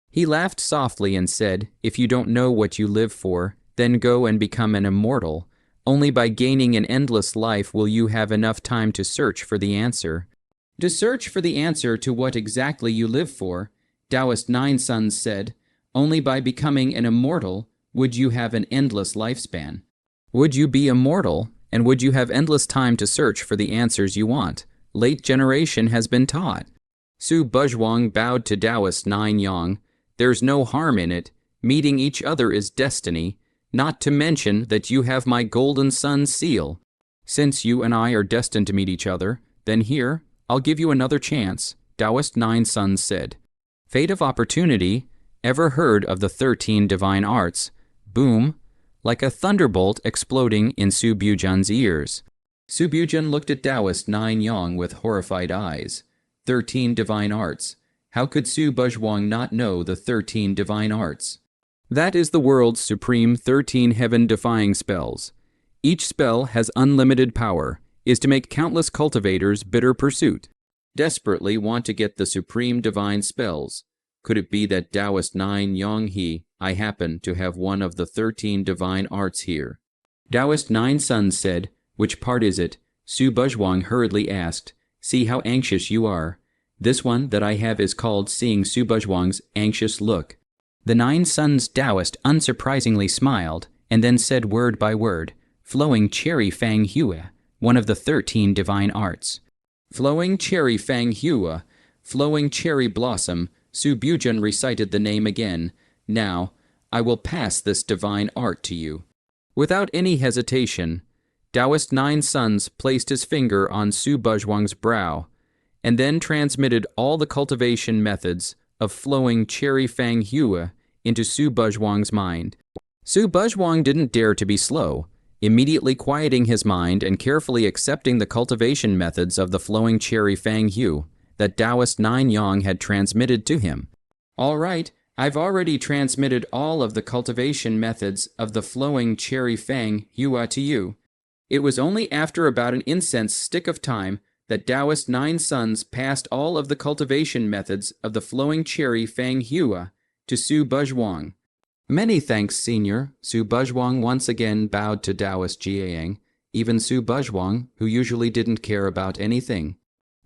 He laughed softly and said, if you don't know what you live for, then go and become an immortal. Only by gaining an endless life will you have enough time to search for the answer. To search for the answer to what exactly you live for, Taoist Nine Sons said, only by becoming an immortal would you have an endless lifespan. Would you be immortal, and would you have endless time to search for the answers you want? Late generation has been taught. Su Buzhuang bowed to Taoist Nine Yang. There's no harm in it. Meeting each other is destiny, not to mention that you have my Golden Sun seal. Since you and I are destined to meet each other, then here, I'll give you another chance, Taoist Nine Sons said. Fate of opportunity. Ever heard of the 13 divine arts? Boom, like a thunderbolt exploding in Su Buzhuang's ears. Su Buzhuang looked at Taoist Nine Yang with horrified eyes. 13 divine arts. How could Su Buzhuang not know the 13 divine arts? That is the world's supreme 13 heaven-defying spells. Each spell has unlimited power, is to make countless cultivators bitter pursuit. Desperately want to get the supreme divine spells. Could it be that Taoist Nine Yang I happen to have one of the 13 divine arts here? Taoist Nine Sons said, Which part is it? Su Buzhuang hurriedly asked. See how anxious you are. This one that I have is called Seeing Su Buzhuang's Anxious Look. The Nine Suns Taoist unsurprisingly smiled, and then said word by word, Flowing Cherry Fang Hue, one of the 13 divine arts. Flowing Cherry Fang Hue, Flowing Cherry Blossom, Su Buzhuang recited the name again. Now, I will pass this divine art to you. Without any hesitation, Taoist Nine Suns placed his finger on Su Buzhuang's brow, and then transmitted all the cultivation methods of Flowing Cherry Fang Hue into Su Buzhuang's mind. Su Buzhuang didn't dare to be slow, immediately quieting his mind and carefully accepting the cultivation methods of the Flowing Cherry Fang Hue that Taoist Nine Yang had transmitted to him. All right, I've already transmitted all of the cultivation methods of the Flowing Cherry Fang Hue to you. It was only after about an incense stick of time that Taoist Nine Suns passed all of the cultivation methods of the Flowing Cherry Fang Hue to Su Buzhuang. Many thanks, Senior. Su Buzhuang once again bowed to Taoist Jiang, even Su Buzhuang, who usually didn't care about anything,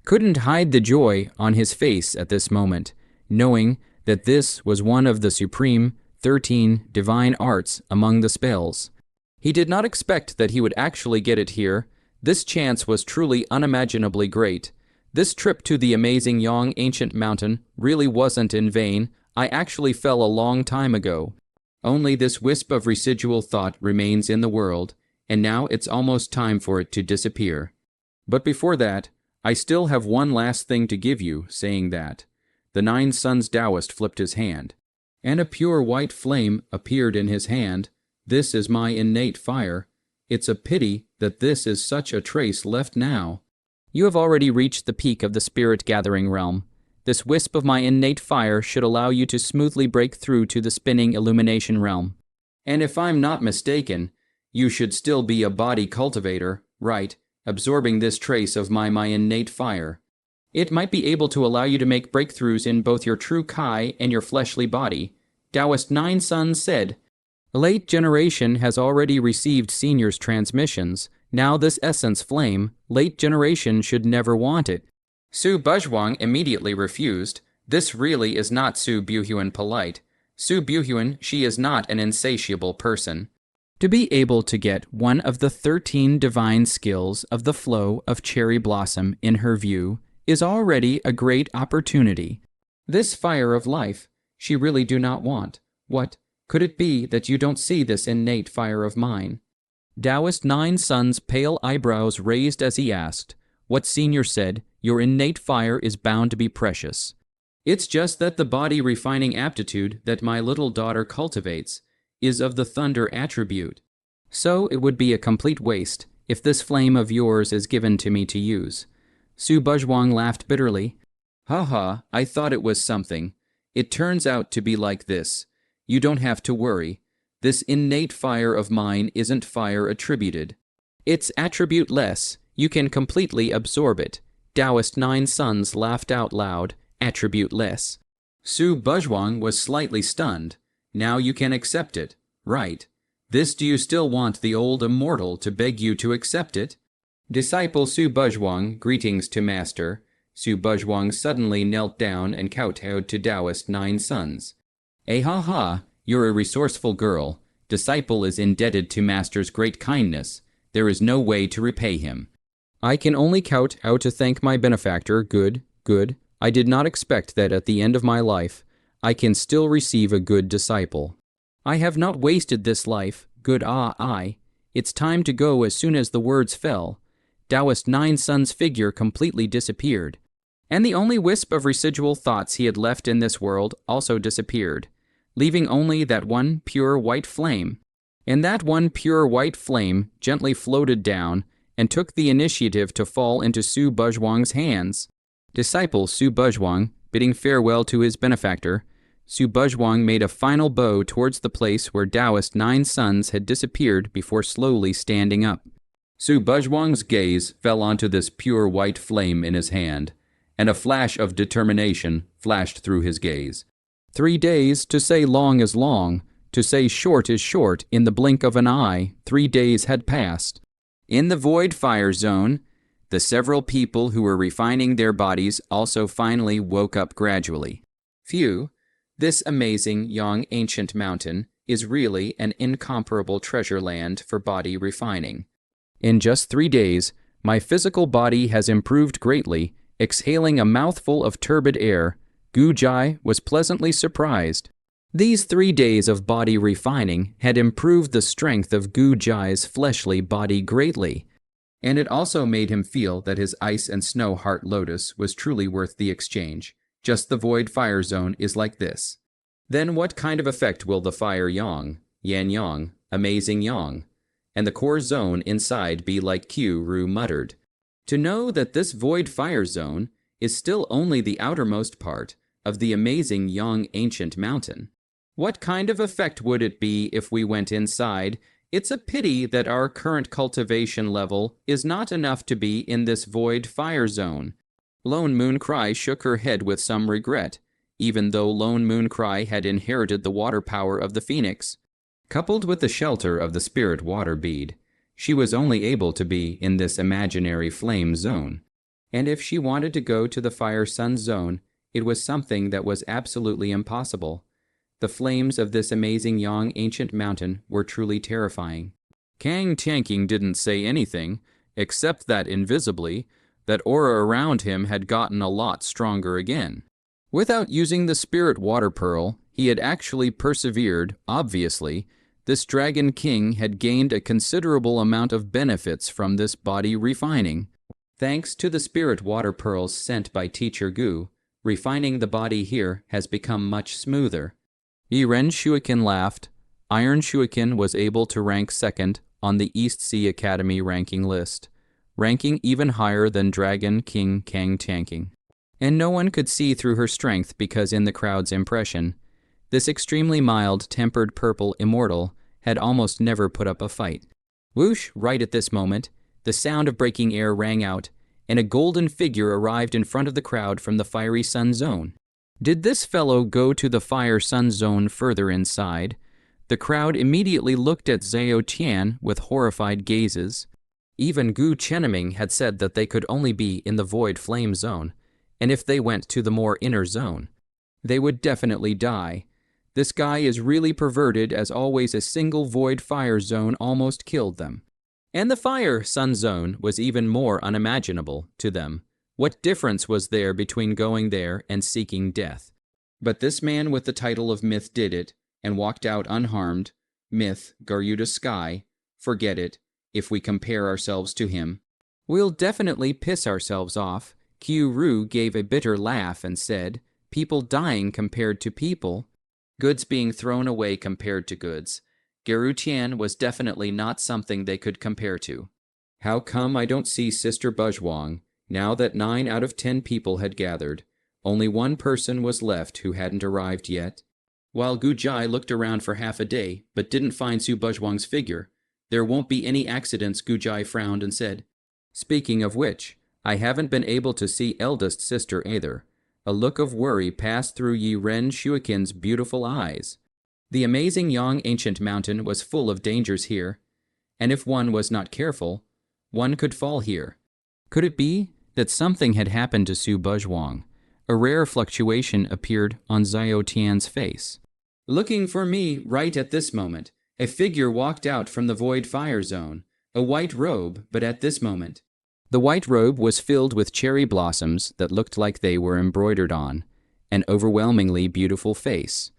couldn't hide the joy on his face at this moment, knowing that this was one of the supreme 13 divine arts among the spells. He did not expect that he would actually get it here. This chance was truly unimaginably great. This trip to the amazing Yang Ancient Mountain really wasn't in vain. I actually fell a long time ago. Only this wisp of residual thought remains in the world, and now it's almost time for it to disappear. But before that, I still have one last thing to give you, saying that. The Nine Suns Taoist flipped his hand, and a pure white flame appeared in his hand. This is my innate fire. It's a pity that this is such a trace left now. You have already reached the peak of the spirit-gathering realm. This wisp of my innate fire should allow you to smoothly break through to the spinning illumination realm. And if I'm not mistaken, you should still be a body cultivator, right, absorbing this trace of my innate fire. It might be able to allow you to make breakthroughs in both your true Kai and your fleshly body. Taoist Nine Suns said, Late generation has already received Senior's transmissions. Now this essence flame, late generation should never want it. Su Buzhuang immediately refused. This really is not Su Buzhuang polite. Su Buzhuang, she is not an insatiable person. To be able to get one of the 13 divine skills of the flow of cherry blossom in her view is already a great opportunity. This fire of life she really do not want. What could it be that you don't see this innate fire of mine? Taoist Nine Suns' pale eyebrows raised as he asked, What Senior said, your innate fire is bound to be precious. It's just that the body refining aptitude that my little daughter cultivates is of the thunder attribute. So it would be a complete waste if this flame of yours is given to me to use. Su Buzhuang laughed bitterly. Ha ha, I thought it was something. It turns out to be like this. You don't have to worry. This innate fire of mine isn't fire attributed. It's attribute-less. You can completely absorb it. Taoist Nine Suns laughed out loud, attribute-less. Su Buzhuang was slightly stunned. Now you can accept it. Right. This do you still want the old immortal to beg you to accept it? Disciple Su Buzhuang, greetings to Master. Su Buzhuang suddenly knelt down and kowtowed to Taoist Nine Suns. Ha ha, you're a resourceful girl. Disciple is indebted to Master's great kindness. There is no way to repay him. I can only kowtow to thank my benefactor. Good, good. I did not expect that at the end of my life, I can still receive a good disciple. I have not wasted this life. Good I. It's time to go as soon as the words fell. Taoist Nine Suns' figure completely disappeared, and the only wisp of residual thoughts he had left in this world also disappeared, leaving only that one pure white flame. And that one pure white flame gently floated down and took the initiative to fall into Su Buzhuang's hands. Disciple Su Buzhuang, bidding farewell to his benefactor, Su Buzhuang made a final bow towards the place where Taoist Nine Suns had disappeared before slowly standing up. Su Buzhuang's gaze fell onto this pure white flame in his hand, and a flash of determination flashed through his gaze. 3 days, to say long is long, to say short is short, in the blink of an eye, 3 days had passed. In the void fire zone, the several people who were refining their bodies also finally woke up gradually. Phew, this amazing young ancient mountain is really an incomparable treasure land for body refining. In just 3 days, my physical body has improved greatly. Exhaling a mouthful of turbid air, Gu Jai was pleasantly surprised. These 3 days of body refining had improved the strength of Gu Jai's fleshly body greatly, and it also made him feel that his ice and snow heart lotus was truly worth the exchange. Just the void fire zone is like this. Then what kind of effect will the fire yang, yan yang, amazing yang, and the core zone inside be like? Q Ru muttered. To know that this void fire zone is still only the outermost part of the amazing young ancient mountain. What kind of effect would it be if we went inside? It's a pity that our current cultivation level is not enough to be in this void fire zone. Lone Moon Cry shook her head with some regret, even though Lone Moon Cry had inherited the water power of the phoenix. Coupled with the shelter of the spirit water bead, she was only able to be in this imaginary flame zone. And if she wanted to go to the fire sun zone, it was something that was absolutely impossible. The flames of this amazing young ancient mountain were truly terrifying. Kang Tanking didn't say anything, except that invisibly, that aura around him had gotten a lot stronger again. Without using the spirit water pearl, he had actually persevered. Obviously, this Dragon King had gained a considerable amount of benefits from this body refining. Thanks to the spirit water pearls sent by Teacher Gu, refining the body here has become much smoother. Yiren Shuikin laughed. Iron Shuikin was able to rank second on the East Sea Academy ranking list, ranking even higher than Dragon King Kang Tanking. And no one could see through her strength because in the crowd's impression, this extremely mild-tempered purple immortal had almost never put up a fight. Whoosh! Right at this moment, the sound of breaking air rang out, and a golden figure arrived in front of the crowd from the fiery sun zone. Did this fellow go to the fire sun zone further inside? The crowd immediately looked at Zhao Tian with horrified gazes. Even Gu Chenming had said that they could only be in the void flame zone, and if they went to the more inner zone, they would definitely die. This guy is really perverted, as always a single void fire zone almost killed them. And the fire sun zone was even more unimaginable to them. What difference was there between going there and seeking death? But this man with the title of Myth did it, and walked out unharmed. Myth, Garuda Sky, forget it. If we compare ourselves to him, we'll definitely piss ourselves off. Q Ru gave a bitter laugh and said, people dying compared to people, goods being thrown away compared to goods. Geru Tian was definitely not something they could compare to. How come I don't see Sister Buzhuang? Now that 9 out of 10 people had gathered, only one person was left who hadn't arrived yet. While Gu Jai looked around for half a day, but didn't find Su Buzhuang's figure. There won't be any accidents, Gu Jai frowned and said. Speaking of which, I haven't been able to see eldest sister either. A look of worry passed through Yiren Shuikin's beautiful eyes. The amazing young ancient mountain was full of dangers here, and if one was not careful, one could fall here. Could it be that something had happened to Su Buzhuang? A rare fluctuation appeared on Zhao Tian's face. Looking for me right at this moment, a figure walked out from the void fire zone, a white robe, but at this moment, the white robe was filled with cherry blossoms that looked like they were embroidered on an overwhelmingly beautiful face,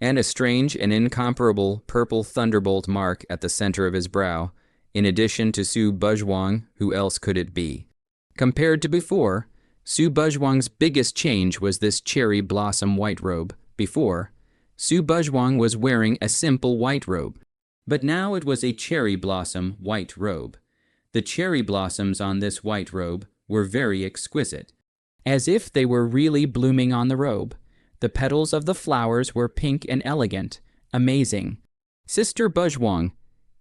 and a strange and incomparable purple thunderbolt mark at the center of his brow. In addition to Su Buzhuang, who else could it be? Compared to before, Su Buzhuang's biggest change was this cherry blossom white robe. Before, Su Buzhuang was wearing a simple white robe, but now it was a cherry blossom white robe. The cherry blossoms on this white robe were very exquisite, as if they were really blooming on the robe. The petals of the flowers were pink and elegant, amazing. Sister Buzhuang,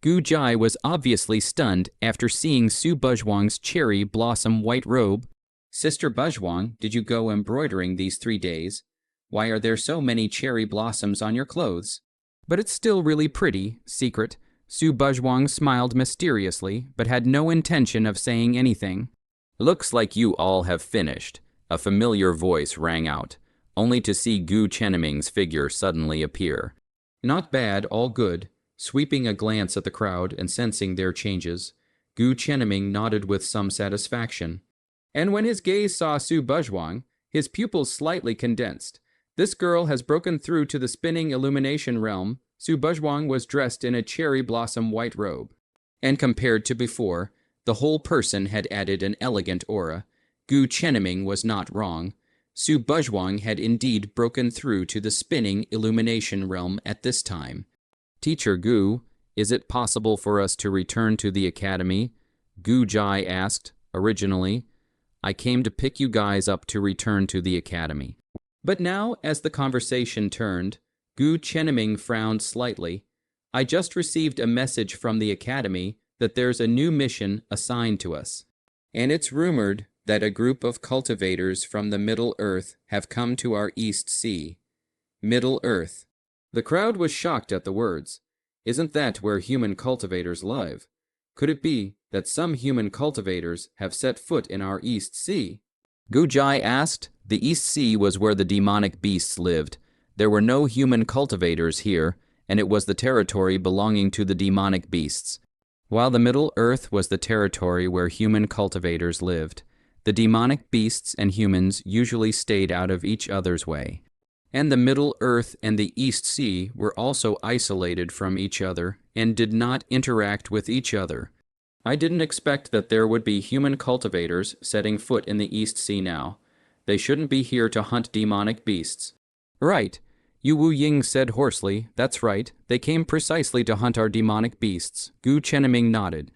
Gu Jai was obviously stunned after seeing Su Buzhuang's cherry blossom white robe. Sister Buzhuang, did you go embroidering these 3 days? Why are there so many cherry blossoms on your clothes? But it's still really pretty, secret. Su Buzhuang smiled mysteriously, but had no intention of saying anything. "Looks like you all have finished," a familiar voice rang out, only to see Gu Chenming's figure suddenly appear. "Not bad, all good." Sweeping a glance at the crowd and sensing their changes, Gu Chenming nodded with some satisfaction. And when his gaze saw Su Buzhuang, his pupils slightly condensed. This girl has broken through to the spinning illumination realm. Su Buzhuang was dressed in a cherry blossom white robe. And compared to before, the whole person had added an elegant aura. Gu Chenming was not wrong. Su Buzhuang had indeed broken through to the spinning illumination realm at this time. "Teacher Gu, is it possible for us to return to the academy?" Gu Jai asked, originally. "I came to pick you guys up to return to the academy." But now, as the conversation turned, Gu Chenming frowned slightly. "I just received a message from the academy that there's a new mission assigned to us. And it's rumored that a group of cultivators from the Middle Earth have come to our East Sea." Middle Earth. The crowd was shocked at the words. Isn't that where human cultivators live? Could it be that some human cultivators have set foot in our East Sea? Gu Jai asked. The East Sea was where the demonic beasts lived. There were no human cultivators here, and it was the territory belonging to the demonic beasts. While the Middle Earth was the territory where human cultivators lived, the demonic beasts and humans usually stayed out of each other's way. And the Middle Earth and the East Sea were also isolated from each other and did not interact with each other. I didn't expect that there would be human cultivators setting foot in the East Sea now. They shouldn't be here to hunt demonic beasts. Right, Yu Wu Ying said hoarsely. That's right, they came precisely to hunt our demonic beasts. Gu Chenming nodded.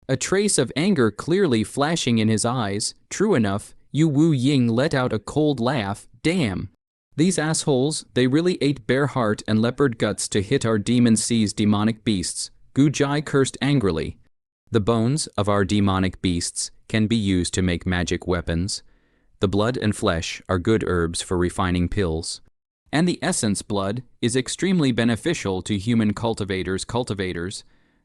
A trace of anger clearly flashing in his eyes. True enough, Yu Wu Ying let out a cold laugh. Damn. These assholes, they really ate bear heart and leopard guts to hit our demon sea's demonic beasts. Gu Jai cursed angrily. The bones of our demonic beasts can be used to make magic weapons. The blood and flesh are good herbs for refining pills. And the essence blood is extremely beneficial to human cultivators,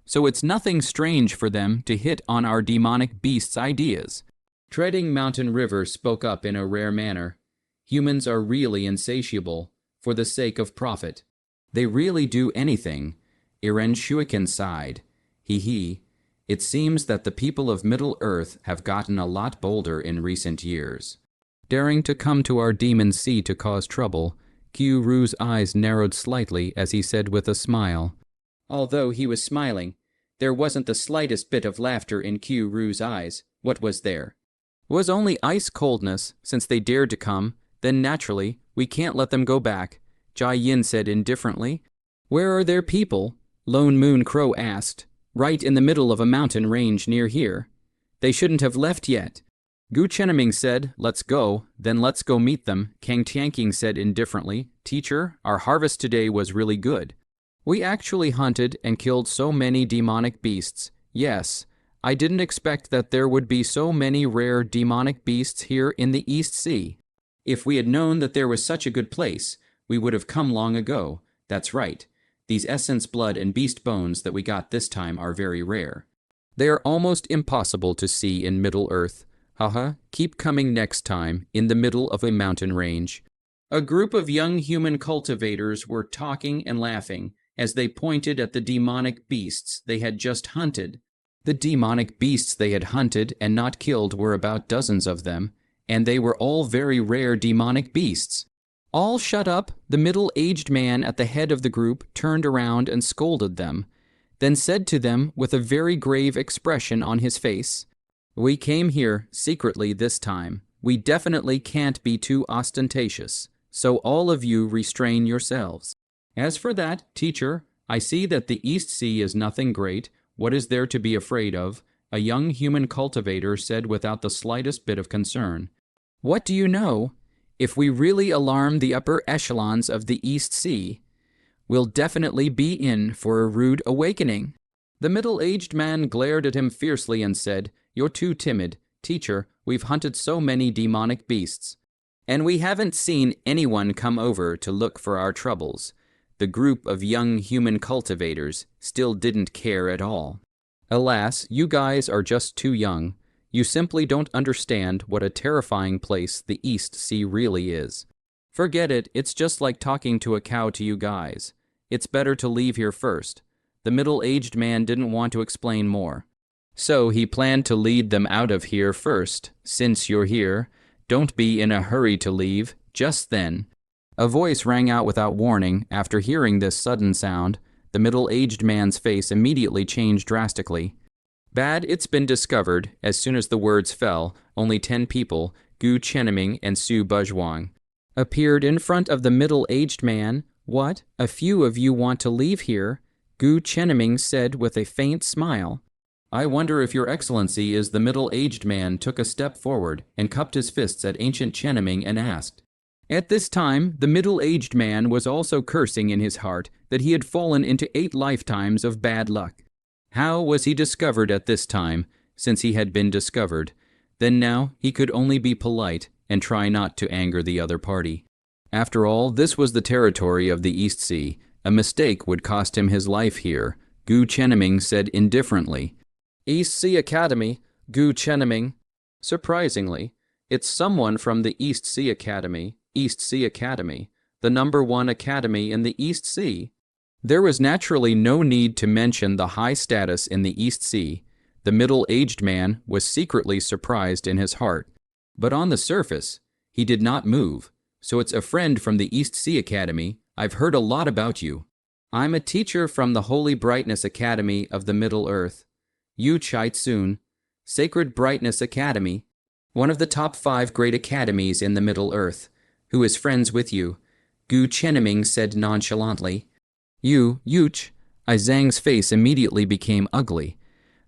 so it's nothing strange for them to hit on our demonic beasts' ideas. Treading Mountain River spoke up in a rare manner. Humans are really insatiable, for the sake of profit. They really do anything. Iren Shuiken sighed. Hee. It seems that the people of Middle Earth have gotten a lot bolder in recent years. Daring to come to our demon sea to cause trouble, Qiu Ru's eyes narrowed slightly as he said with a smile. Although he was smiling, there wasn't the slightest bit of laughter in Qiu Ru's eyes. What was there? Was only ice coldness, since they dared to come. Then naturally, we can't let them go back, Jai Yin said indifferently. Where are their people? Lone Moon Crow asked. Right in the middle of a mountain range near here. They shouldn't have left yet. Gu Chenming said, let's go, then let's go meet them. Kang Tianqing said indifferently, Teacher, our harvest today was really good. We actually hunted and killed so many demonic beasts. Yes, I didn't expect that there would be so many rare demonic beasts here in the East Sea. If we had known that there was such a good place, we would have come long ago. That's right. These essence blood and beast bones that we got this time are very rare. They are almost impossible to see in Middle Earth. Haha, keep coming next time, in the middle of a mountain range. A group of young human cultivators were talking and laughing as they pointed at the demonic beasts they had just hunted. The demonic beasts they had hunted and not killed were about dozens of them, and they were all very rare demonic beasts. All shut up, the middle-aged man at the head of the group turned around and scolded them, then said to them with a very grave expression on his face, We came here secretly this time. We definitely can't be too ostentatious, so all of you restrain yourselves. As for that, teacher, I see that the East Sea is nothing great. What is there to be afraid of? A young human cultivator said without the slightest bit of concern. What do you know? If we really alarm the upper echelons of the East Sea, we'll definitely be in for a rude awakening. The middle-aged man glared at him fiercely and said, You're too timid. Teacher, we've hunted so many demonic beasts, and we haven't seen anyone come over to look for our troubles. the group of young human cultivators still didn't care at all. Alas, you guys are just too young. You simply don't understand what a terrifying place the East Sea really is. Forget it, it's just like talking to a cow to you guys. It's better to leave here first. The middle-aged man didn't want to explain more. So he planned to lead them out of here first. Since you're here, don't be in a hurry to leave. Just then, a voice rang out without warning. After hearing this sudden sound, the middle-aged man's face immediately changed drastically. Bad, it's been discovered. As soon as the words fell, only 10 people, Gu Chenming and Su Buzhuang, appeared in front of the middle-aged man. What? A few of you want to leave here? Gu Chenming said with a faint smile. I wonder if your excellency is the middle-aged man took a step forward and cupped his fists at ancient Chenming and asked. At this time, the middle-aged man was also cursing in his heart that he had fallen into 8 lifetimes of bad luck. How was he discovered at this time, since he had been discovered? Then now he could only be polite and try not to anger the other party. After all, this was the territory of the East Sea. A mistake would cost him his life here, Gu Chenming said indifferently. East Sea Academy, Gu Chenming. Surprisingly, it's someone from the East Sea Academy, the #1 academy in the East Sea. There was naturally no need to mention the high status in the East Sea. The middle-aged man was secretly surprised in his heart. But on the surface, he did not move. So it's a friend from the East Sea Academy. I've heard a lot about you. I'm a teacher from the Holy Brightness Academy of the Middle Earth. Yu Chai-tsun, Sacred Brightness Academy, one of the top 5 great academies in the Middle Earth, who is friends with you, Gu Chenming said nonchalantly. Yuch, Zhang's face immediately became ugly.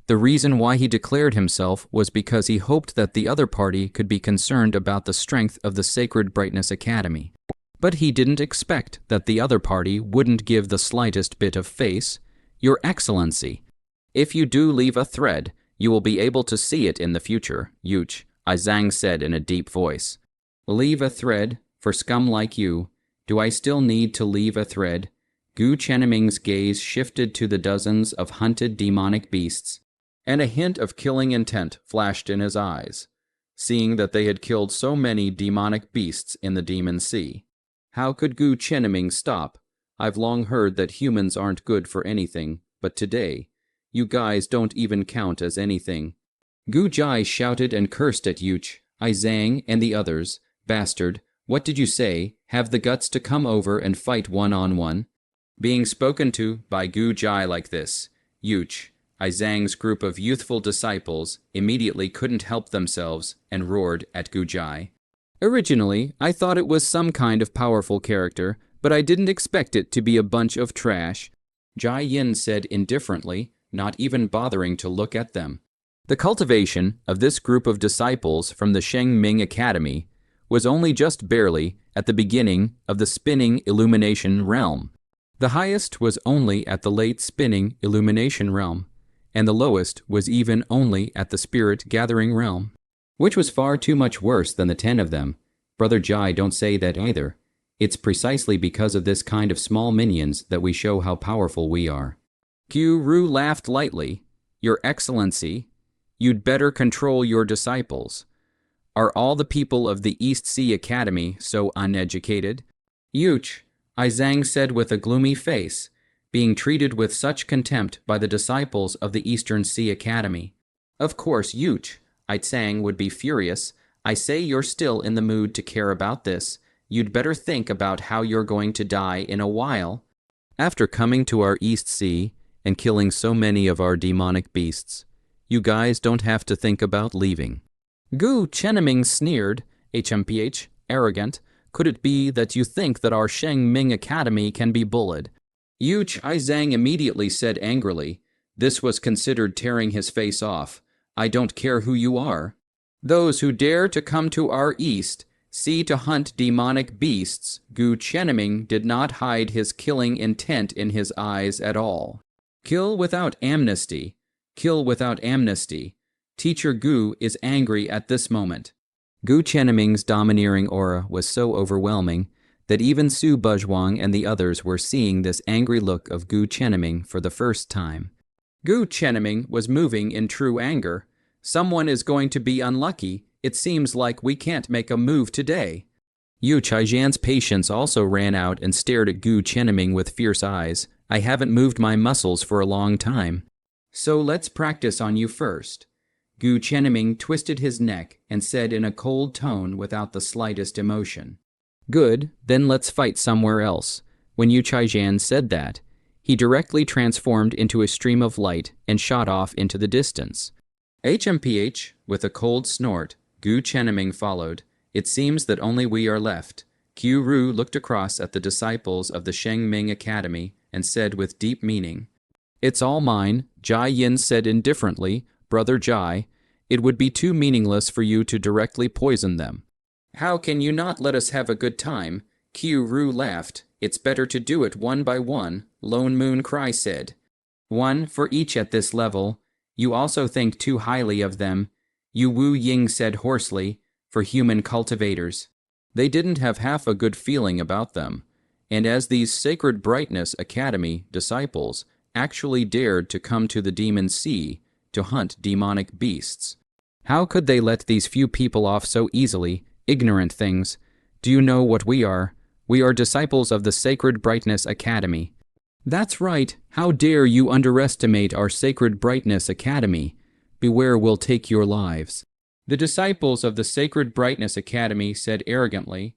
The reason why he declared himself was because he hoped that the other party could be concerned about the strength of the Sacred Brightness Academy. But he didn't expect that the other party wouldn't give the slightest bit of face. Your Excellency, if you do leave a thread, you will be able to see it in the future, Yuch, Zhang said in a deep voice. Leave a thread? For scum like you, do I still need to leave a thread? Gu Chenming's gaze shifted to the dozens of hunted demonic beasts, and a hint of killing intent flashed in his eyes, seeing that they had killed so many demonic beasts in the Demon Sea. How could Gu Chenming stop? I've long heard that humans aren't good for anything, but today, you guys don't even count as anything. Gu Jai shouted and cursed at Yuch, Zhang, and the others. Bastard, what did you say? Have the guts to come over and fight one-on-one? Being spoken to by Gu Jai like this, Yuch, Zhang's group of youthful disciples, immediately couldn't help themselves and roared at Gu Jai. Originally, I thought it was some kind of powerful character, but I didn't expect it to be a bunch of trash, Jai Yin said indifferently, not even bothering to look at them. The cultivation of this group of disciples from the Sheng Ming Academy was only just barely at the beginning of the spinning illumination realm. The highest was only at the late spinning illumination realm, and the lowest was even only at the spirit gathering realm, which was far too much worse than the 10 of them. Brother Jai, don't say that either. It's precisely because of this kind of small minions that we show how powerful we are. Q Ru laughed lightly. Your Excellency, you'd better control your disciples. Are all the people of the East Sea Academy so uneducated? Yuch, Zhang said with a gloomy face, being treated with such contempt by the disciples of the Eastern Sea Academy. Of course, Yuch, Zhang would be furious. I say you're still in the mood to care about this. You'd better think about how you're going to die in a while. After coming to our East Sea and killing so many of our demonic beasts, you guys don't have to think about leaving. Gu Chenming sneered, HMPH, arrogant. Could it be that you think that our Sheng Ming Academy can be bullied? Yuch Zhang immediately said angrily. This was considered tearing his face off. I don't care who you are. Those who dare to come to our East Sea to hunt demonic beasts, Gu Chenming did not hide his killing intent in his eyes at all. Kill without amnesty. Kill without amnesty. Teacher Gu is angry at this moment. Gu Chenming's domineering aura was so overwhelming that even Su Buzhuang and the others were seeing this angry look of Gu Chenming for the first time. Gu Chenming was moving in true anger. Someone is going to be unlucky. It seems like we can't make a move today. Yu Chaijian's patience also ran out and stared at Gu Chenming with fierce eyes. I haven't moved my muscles for a long time. So let's practice on you first. Gu Chenming twisted his neck and said in a cold tone without the slightest emotion. Good, then let's fight somewhere else. When Yu Chaijian said that, he directly transformed into a stream of light and shot off into the distance. HMPH, with a cold snort, Gu Chenming followed. It seems that only we are left. Qiu Ru looked across at the disciples of the Shengming Academy and said with deep meaning, It's all mine. Jai Yin said indifferently, Brother Jai, it would be too meaningless for you to directly poison them. How can you not let us have a good time? Qiu Ru laughed. It's better to do it one by one, Lone Moon Cry said. One for each at this level. You also think too highly of them, Yu Wu Ying said hoarsely, for human cultivators. They didn't have half a good feeling about them, and as these Sacred Brightness Academy disciples actually dared to come to the Demon Sea to hunt demonic beasts. How could they let these few people off so easily, ignorant things? Do you know what we are? We are disciples of the Sacred Brightness Academy. That's right. How dare you underestimate our Sacred Brightness Academy? Beware we'll take your lives. The disciples of the Sacred Brightness Academy said arrogantly,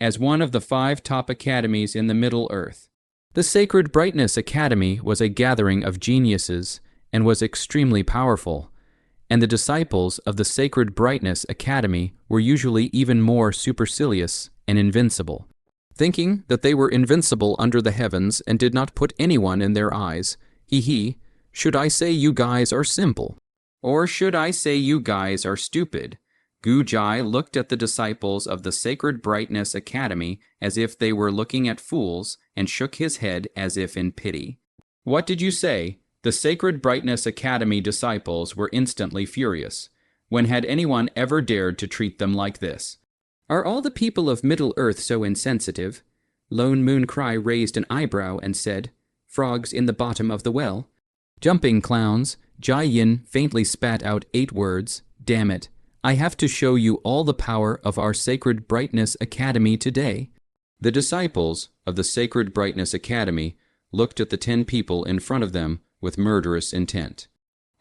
as one of the 5 top academies in the Middle Earth. The Sacred Brightness Academy was a gathering of geniuses and was extremely powerful, and the disciples of the Sacred Brightness Academy were usually even more supercilious and invincible, thinking that they were invincible under the heavens and did not put anyone in their eyes. Should I say you guys are simple? Or should I say you guys are stupid? Gu Jai looked at the disciples of the Sacred Brightness Academy as if they were looking at fools and shook his head as if in pity. What did you say? The Sacred Brightness Academy disciples were instantly furious. When had anyone ever dared to treat them like this? Are all the people of Middle-earth so insensitive? Lone Moon Cry raised an eyebrow and said, Frogs in the bottom of the well. Jumping clowns, Jai Yin faintly spat out 8 words. Damn it, I have to show you all the power of our Sacred Brightness Academy today. The disciples of the Sacred Brightness Academy looked at the 10 people in front of them with murderous intent,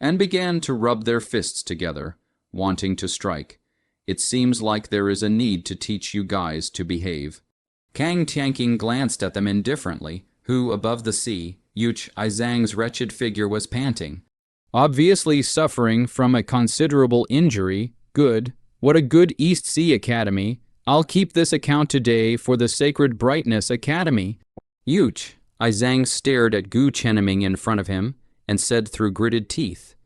and began to rub their fists together, wanting to strike. It seems like there is a need to teach you guys to behave. Kang Tianqing glanced at them indifferently, who, above the sea, Yuch Aizang's wretched figure was panting. Obviously suffering from a considerable injury. Good. What a good East Sea Academy. I'll keep this account today for the Sacred Brightness Academy. Yuch Aizang stared at Gu Chenming in front of him and said through gritted teeth.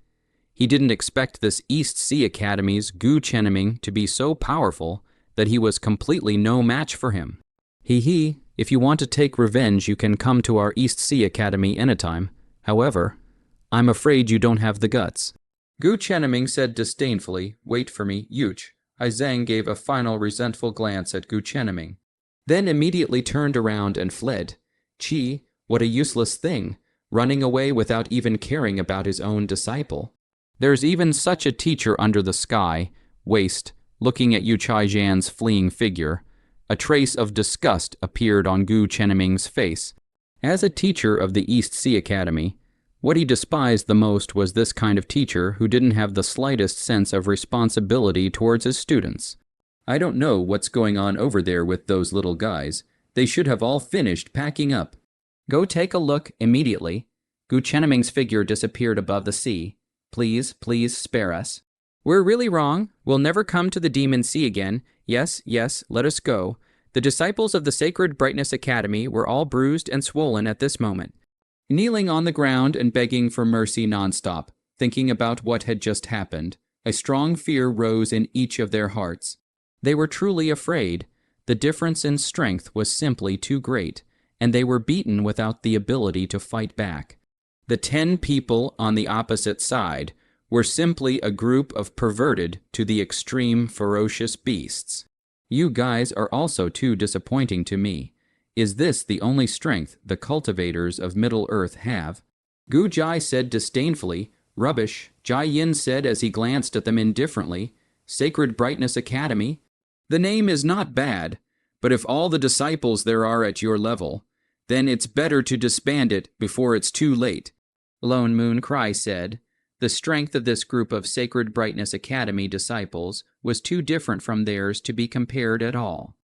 He didn't expect this East Sea Academy's Gu Chenming to be so powerful that he was completely no match for him. If you want to take revenge, you can come to our East Sea Academy anytime. However, I'm afraid you don't have the guts. Gu Chenming said disdainfully, Wait for me, Yuch. Aizang gave a final resentful glance at Gu Chenming, then immediately turned around and fled. What a useless thing, running away without even caring about his own disciple. There's even such a teacher under the sky. Waste, looking at Yu Chaijian's fleeing figure. A trace of disgust appeared on Gu Chenming's face. As a teacher of the East Sea Academy, what he despised the most was this kind of teacher who didn't have the slightest sense of responsibility towards his students. I don't know what's going on over there with those little guys. They should have all finished packing up. Go take a look immediately. Gu Chenming's figure disappeared above the sea. Please spare us. We're really wrong. We'll never come to the Demon Sea again. Yes, let us go. The disciples of the Sacred Brightness Academy were all bruised and swollen at this moment, kneeling on the ground and begging for mercy nonstop, thinking about what had just happened. A strong fear rose in each of their hearts. They were truly afraid. The difference in strength was simply too great, and they were beaten without the ability to fight back. The 10 people on the opposite side were simply a group of perverted to the extreme ferocious beasts. You guys are also too disappointing to me. Is this the only strength the cultivators of Middle-earth have? Gu Jai said disdainfully. Rubbish, Jai Yin said as he glanced at them indifferently. Sacred Brightness Academy? The name is not bad, but if all the disciples there are at your level, then it's better to disband it before it's too late. Lone Moon Cry said. The strength of this group of Sacred Brightness Academy disciples was too different from theirs to be compared at all.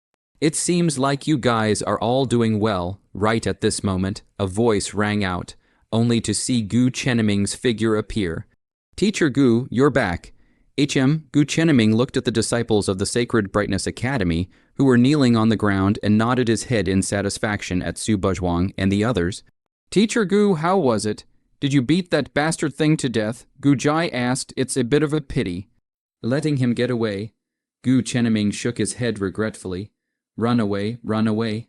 It seems like you guys are all doing well. Right at this moment, a voice rang out, only to see Gu Chenming's figure appear. Teacher Gu, you're back. Gu Chenming looked at the disciples of the Sacred Brightness Academy, who were kneeling on the ground, and nodded his head in satisfaction at Su Buzhuang and the others. Teacher Gu, how was it? Did you beat that bastard thing to death? Gu Jai asked. It's a bit of a pity. Letting him get away. Gu Chenming shook his head regretfully. Run away, run away.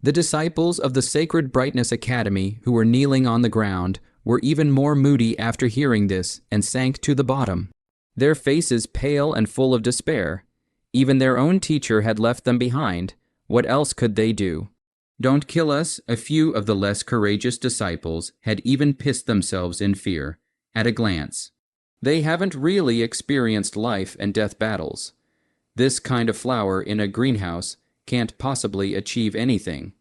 The disciples of the Sacred Brightness Academy, who were kneeling on the ground, were even more moody after hearing this and sank to the bottom, their faces pale and full of despair. Even their own teacher had left them behind. What else could they do? Don't kill us. A few of the less courageous disciples had even pissed themselves in fear, at a glance. They haven't really experienced life and death battles. This kind of flower in a greenhouse can't possibly achieve anything.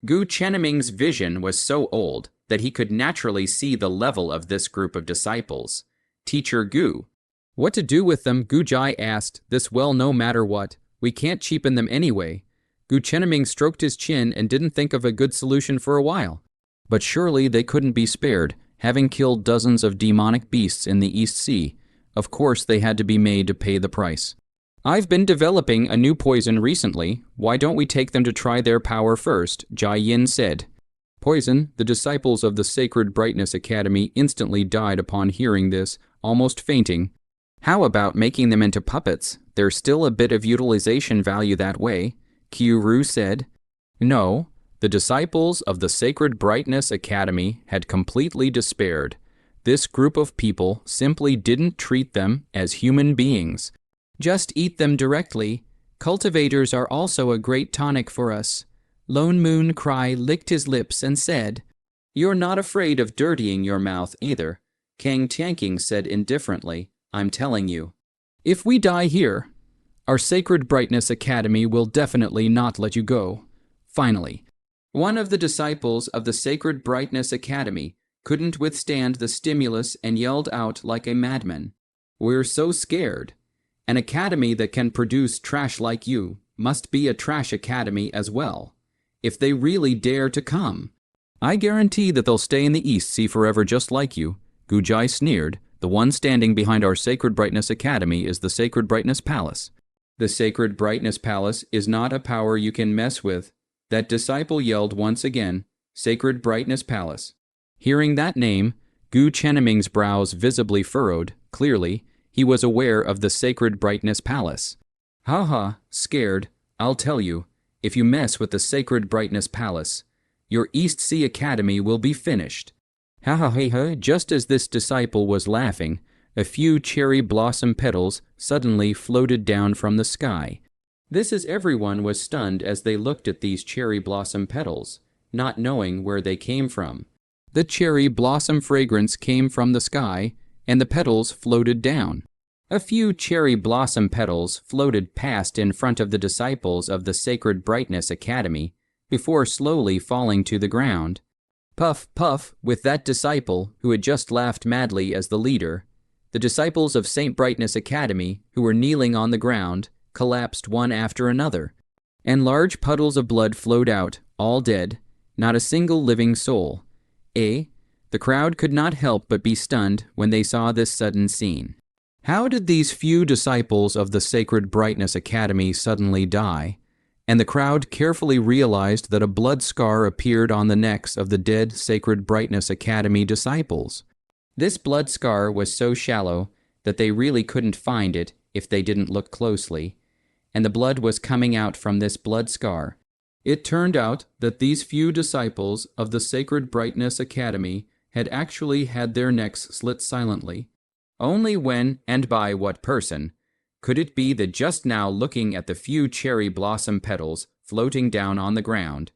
Gu Chenming's vision was so old that he could naturally see the level of this group of disciples. Teacher Gu. What to do with them? Gu Jai asked. This well, no matter what. We can't cheapen them anyway. Gu Chenming stroked his chin and didn't think of a good solution for a while. But surely they couldn't be spared, having killed dozens of demonic beasts in the East Sea. Of course they had to be made to pay the price. I've been developing a new poison recently. Why don't we take them to try their power first? Jai Yin said. Poison? The disciples of the Sacred Brightness Academy instantly died upon hearing this, almost fainting. How about making them into puppets? There's still a bit of utilization value that way. Qiu said. No, the disciples of the Sacred Brightness Academy had completely despaired. This group of people simply didn't treat them as human beings. Just eat them directly. Cultivators are also a great tonic for us. Lone Moon Cry licked his lips and said, You're not afraid of dirtying your mouth either. Kang Tianking said indifferently, I'm telling you. If we die here, our Sacred Brightness Academy will definitely not let you go. Finally, one of the disciples of the Sacred Brightness Academy couldn't withstand the stimulus and yelled out like a madman. We're so scared. An academy that can produce trash like you must be a trash academy as well, if they really dare to come. I guarantee that they'll stay in the East Sea forever just like you. Gu Jai sneered. The one standing behind our Sacred Brightness Academy is the Sacred Brightness Palace. The Sacred Brightness Palace is not a power you can mess with. That disciple yelled once again, Sacred Brightness Palace. Hearing that name, Gu Chenming's brows visibly furrowed. Clearly, he was aware of the Sacred Brightness Palace. Ha, scared. I'll tell you, if you mess with the Sacred Brightness Palace, your East Sea Academy will be finished. Ha, just as this disciple was laughing, a few cherry blossom petals suddenly floated down from the sky. This as everyone was stunned as they looked at these cherry blossom petals, not knowing where they came from. The cherry blossom fragrance came from the sky, and the petals floated down. A few cherry blossom petals floated past in front of the disciples of the Sacred Brightness Academy, before slowly falling to the ground. Puff, puff, with that disciple, who had just laughed madly as the leader, the disciples of St. Brightness Academy, who were kneeling on the ground, collapsed one after another, and large puddles of blood flowed out, all dead, not a single living soul. The crowd could not help but be stunned when they saw this sudden scene. How did these few disciples of the Sacred Brightness Academy suddenly die? And the crowd carefully realized that a blood scar appeared on the necks of the dead Sacred Brightness Academy disciples. This blood scar was so shallow that they really couldn't find it if they didn't look closely, and the blood was coming out from this blood scar. It turned out that these few disciples of the Sacred Brightness Academy had actually had their necks slit silently. Only when, and by what person, Could it be that just now, looking at the few cherry blossom petals floating down on the ground?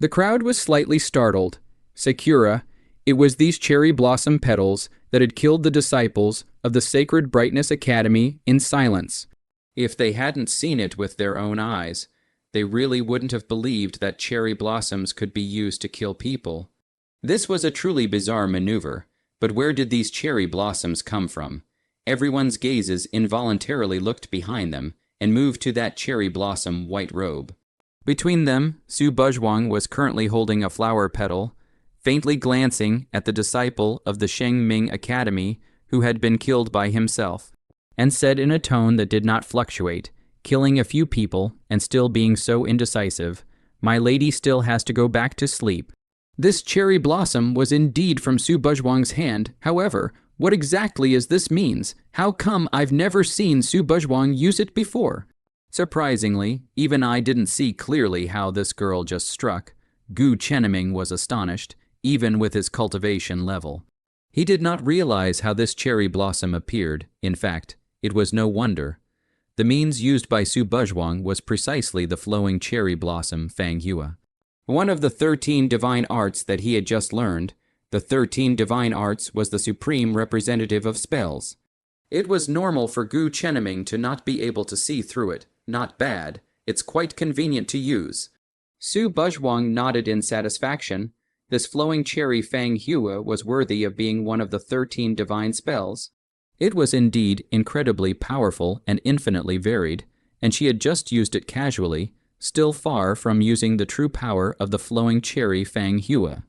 The crowd was slightly startled. Sakura, it was these cherry blossom petals that had killed the disciples of the Sacred Brightness Academy in silence. If they hadn't seen it with their own eyes, they really wouldn't have believed that cherry blossoms could be used to kill people. This was a truly bizarre maneuver, but where did these cherry blossoms come from? Everyone's gazes involuntarily looked behind them and moved to that cherry blossom white robe. Between them, Su Buzhuang was currently holding a flower petal, faintly glancing at the disciple of the Shengming Academy who had been killed by himself, and said in a tone that did not fluctuate, killing a few people and still being so indecisive, "My lady still has to go back to sleep." This cherry blossom was indeed from Su Buzhuang's hand. However, what exactly is this means? How come I've never seen Su Buzhuang use it before? Surprisingly, even I didn't see clearly how this girl just struck. Gu Chenming was astonished, even with his cultivation level. He did not realize how this cherry blossom appeared. In fact, it was no wonder. The means used by Su Buzhuang was precisely the flowing cherry blossom Fang Hua. One of the 13 divine arts that he had just learned, the 13 divine arts was the supreme representative of spells. It was normal for Gu Chenming to not be able to see through it. Not bad. It's quite convenient to use. Su Buzhuang nodded in satisfaction. This flowing cherry Fang Hua was worthy of being one of the 13 divine spells. It was indeed incredibly powerful and infinitely varied, and she had just used it casually, still far from using the true power of the flowing cherry Fang Hua.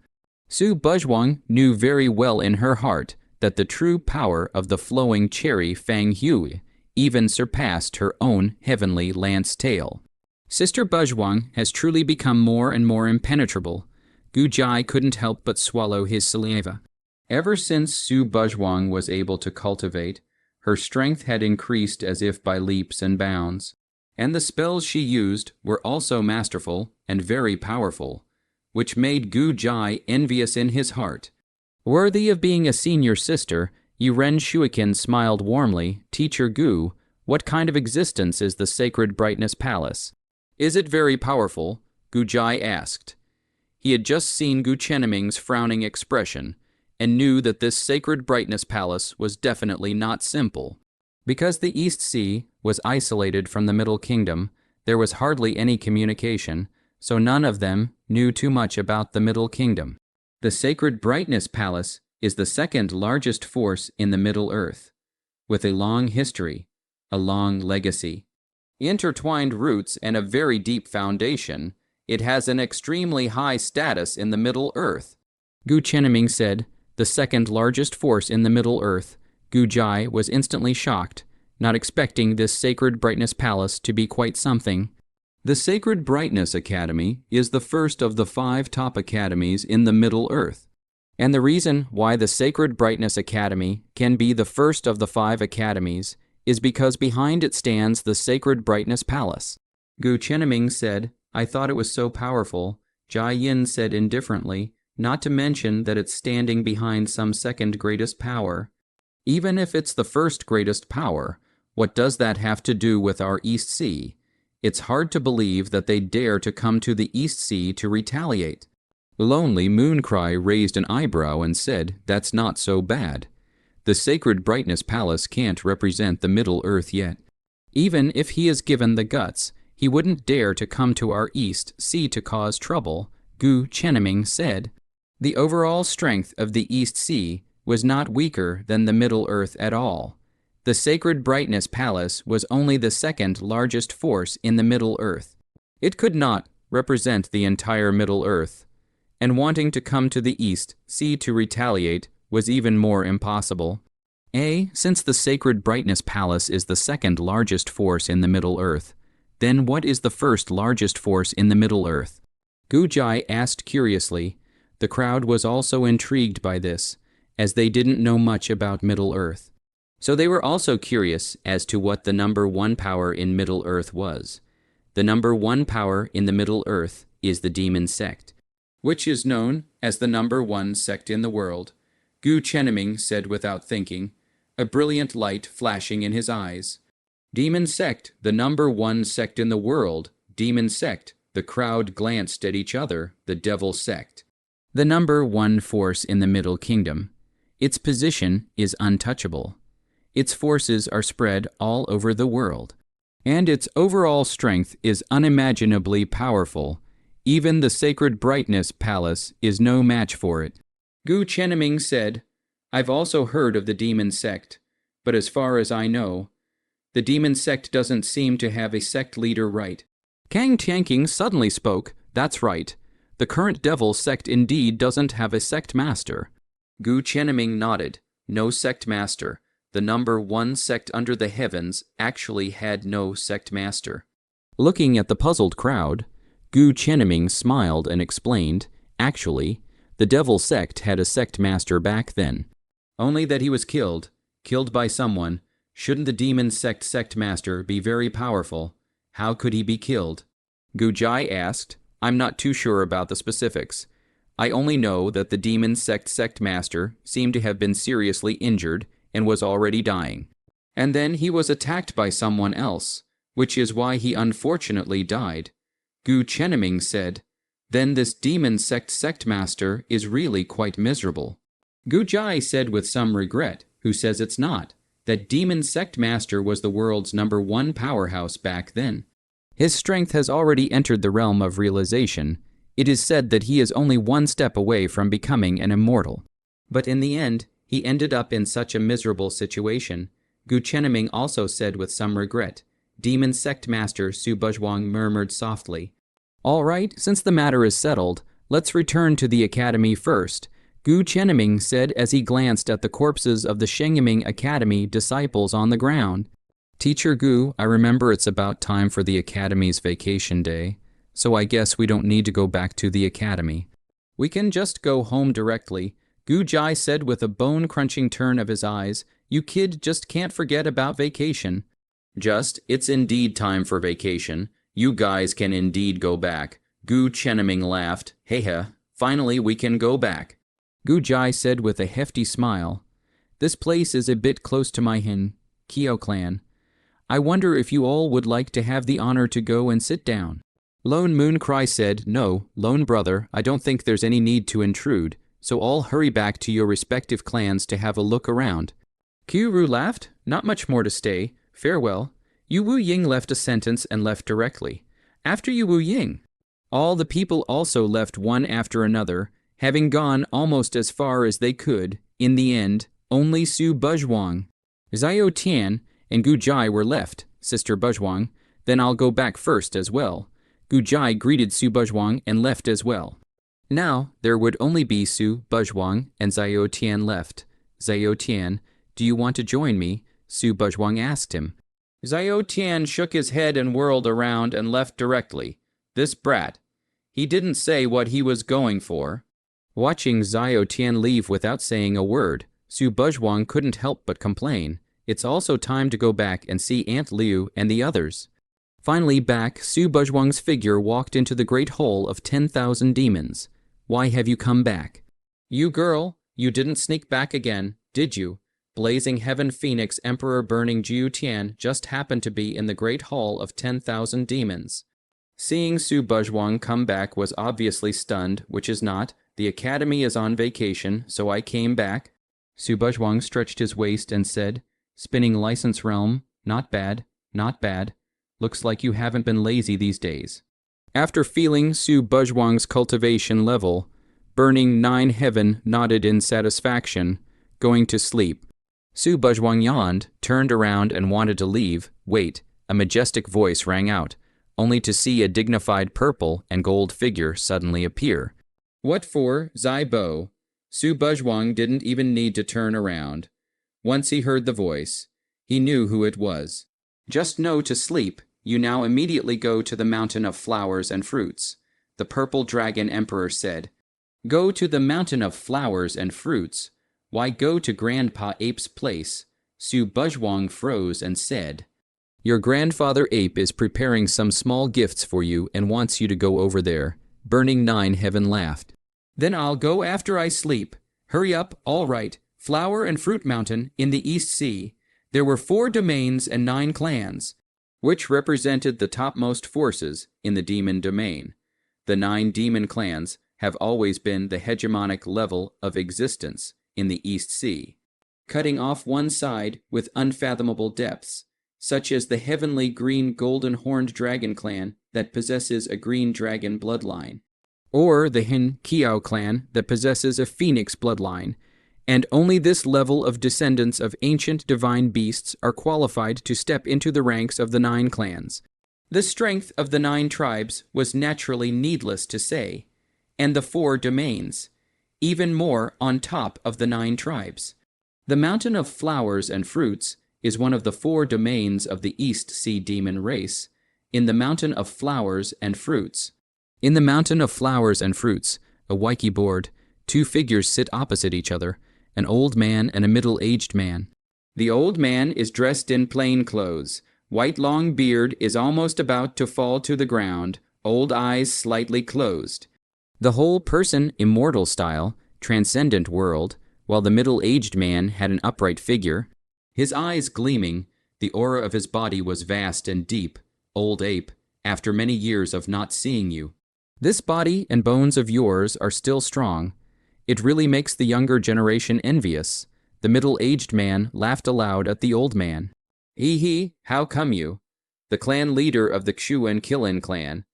Su Buzhuang knew very well in her heart that the true power of the flowing cherry Fang Hua even surpassed her own heavenly lance tail. Sister Buzhuang has truly become more and more impenetrable. Gu Jai couldn't help but swallow his saliva. Ever since Su Buzhuang was able to cultivate, her strength had increased as if by leaps and bounds. And the spells she used were also masterful and very powerful, which made Gu Jai envious in his heart. Worthy of being a senior sister, Yuren Shuikin smiled warmly. "Teacher Gu, what kind of existence is the Sacred Brightness Palace?" "Is it very powerful?" Gu Jai asked. He had just seen Gu Chenming's frowning expression, and knew that this Sacred Brightness Palace was definitely not simple. Because the East Sea was isolated from the Middle Kingdom, there was hardly any communication, so none of them knew too much about the Middle Kingdom. The Sacred Brightness Palace is the second largest force in the Middle Earth, with a long history, a long legacy, intertwined roots, and a very deep foundation. It has an extremely high status in the Middle Earth. Gu Chenming said, "The second largest force in the Middle Earth." Gu Jai was instantly shocked, not expecting this Sacred Brightness Palace to be quite something. The Sacred Brightness Academy is the first of the 5 top academies in the Middle Earth. And the reason why the Sacred Brightness Academy can be the first of the 5 academies is because behind it stands the Sacred Brightness Palace. Gu Chenming said, "I thought it was so powerful." Jai Yin said indifferently, "Not to mention that it's standing behind some second greatest power." Even if it's the first greatest power, what does that have to do with our East Sea? It's hard to believe that they dare to come to the East Sea to retaliate. Lonely Mooncry raised an eyebrow and said, "That's not so bad. The Sacred Brightness Palace can't represent the Middle Earth yet. Even if he is given the guts, he wouldn't dare to come to our East Sea to cause trouble," Gu Chenming said. The overall strength of the East Sea was not weaker than the Middle Earth at all. The Sacred Brightness Palace was only the second largest force in the Middle Earth. It could not represent the entire Middle Earth, and wanting to come to the East Sea to retaliate was even more impossible. Since the Sacred Brightness Palace is the second largest force in the Middle Earth, then what is the first largest force in the Middle Earth? Gu Jai asked curiously. The crowd was also intrigued by this, as they didn't know much about Middle Earth. So they were also curious as to what the number 1 power in Middle Earth was. The number 1 power in the Middle Earth is the demon sect, which is known as the number 1 sect in the world. Gu Chenming said without thinking, a brilliant light flashing in his eyes. Demon sect, the number one sect in the world. Demon sect. The crowd glanced at each other. The devil sect. The number one force in the Middle Kingdom. Its position is untouchable. Its forces are spread all over the world. And its overall strength is unimaginably powerful. Even the Sacred Brightness Palace is no match for it. Gu Chenming said, I've also heard of the demon sect, but as far as I know, the demon sect doesn't seem to have a sect leader right. Kang Tianking suddenly spoke, That's right. The current devil sect indeed doesn't have a sect master. Gu Chenming nodded. No sect master. The number one sect under the heavens actually had no sect master. Looking at the puzzled crowd, Gu Chenming smiled and explained, Actually, the devil sect had a sect master back then. Only that he was killed by someone. Shouldn't the demon sect master be very powerful? How could he be killed? Gu Jai asked, I'm not too sure about the specifics. I only know that the demon sect master seemed to have been seriously injured and was already dying. And then he was attacked by someone else, which is why he unfortunately died. Gu Chenming said, Then this demon sect master is really quite miserable. Gu Jai said with some regret, who says it's not, that demon sect master was the world's number one powerhouse back then. His strength has already entered the realm of realization. It is said that he is only one step away from becoming an immortal. But in the end, he ended up in such a miserable situation. Gu Chenming also said with some regret. Demon sect master Su Buzhuang murmured softly, All right, since the matter is settled, let's return to the academy first. Gu Chenming said as he glanced at the corpses of the Shengyaming Academy disciples on the ground. Teacher Gu, I remember it's about time for the academy's vacation day, so I guess we don't need to go back to the academy. We can just go home directly, Gu Jai said with a bone-crunching turn of his eyes. You kid just can't forget about vacation. It's indeed time for vacation. You guys can indeed go back. Gu Chenming laughed. Hehe, finally we can go back. Gu Jai said with a hefty smile, This place is a bit close to my Kyo clan. I wonder if you all would like to have the honor to go and sit down. Lone Moon Cry said, No, Lone Brother, I don't think there's any need to intrude, so all hurry back to your respective clans to have a look around. Qiru laughed, Not much more to stay. Farewell. Yu Wu Ying left a sentence and left directly. After Yu Wu Ying, all the people also left one after another, having gone almost as far as they could. In the end, only Su Buzhuang, Xiao Tian, and Gu Jai were left. Sister Buzhuang, then I'll go back first as well. Gu Jai greeted Su Buzhuang and left as well. Now, there would only be Su Buzhuang and Xiao Tian left. Xiao Tian, do you want to join me? Su Buzhuang asked him. Xiao Tian shook his head and whirled around and left directly. This brat. He didn't say what he was going for. Watching Xiao Tian leave without saying a word, Su Buzhuang couldn't help but complain. It's also time to go back and see Aunt Liu and the others. Finally back, Su Buzhuang's figure walked into the great hall of 10,000 demons. Why have you come back? You girl, you didn't sneak back again, did you? Blazing Heaven Phoenix Emperor Burning Jiu Tian just happened to be in the great hall of 10,000 demons. Seeing Su Buzhuang come back was obviously stunned, which is not. The academy is on vacation, so I came back. Su Buzhuang stretched his waist and said, Spinning License Realm, not bad, not bad. Looks like you haven't been lazy these days. After feeling Su Buzhuang's cultivation level, Burning 9 Heaven nodded in satisfaction, going to sleep. Su Buzhuang yawned, turned around and wanted to leave. Wait, a majestic voice rang out, only to see a dignified purple and gold figure suddenly appear. What for, Zai Bo? Su Buzhuang didn't even need to turn around. Once he heard the voice, he knew who it was. Just know to sleep. You now immediately go to the mountain of flowers and fruits. The purple dragon emperor said, Go to the mountain of flowers and fruits. Why go to Grandpa Ape's place? Su Buzhuang froze and said, Your grandfather Ape is preparing some small gifts for you and wants you to go over there. Burning 9 Heaven laughed. Then I'll go after I sleep. Hurry up, all right. Flower and Fruit Mountain in the East Sea. There were 4 domains and 9 clans, which represented the topmost forces in the demon domain. The 9 demon clans have always been the hegemonic level of existence in the East Sea, cutting off one side with unfathomable depths, such as the heavenly green golden-horned dragon clan that possesses a green dragon bloodline, or the Hin Kiao clan that possesses a phoenix bloodline, and only this level of descendants of ancient divine beasts are qualified to step into the ranks of the 9 clans. The strength of the 9 tribes was naturally needless to say, and the 4 domains, even more on top of the 9 tribes. The Mountain of Flowers and Fruits is one of the 4 domains of the East Sea demon race, in the Mountain of Flowers and Fruits. In the Mountain of Flowers and Fruits, a wiki board, 2 figures sit opposite each other, an old man and a middle-aged man. The old man is dressed in plain clothes. White long beard is almost about to fall to the ground, old eyes slightly closed. The whole person immortal style, transcendent world, while the middle-aged man had an upright figure, his eyes gleaming, the aura of his body was vast and deep, old ape, after many years of not seeing you. This body and bones of yours are still strong. It really makes the younger generation envious. The middle-aged man laughed aloud at the old man. Hee, how come you, the clan leader of the Xuan Kilin clan,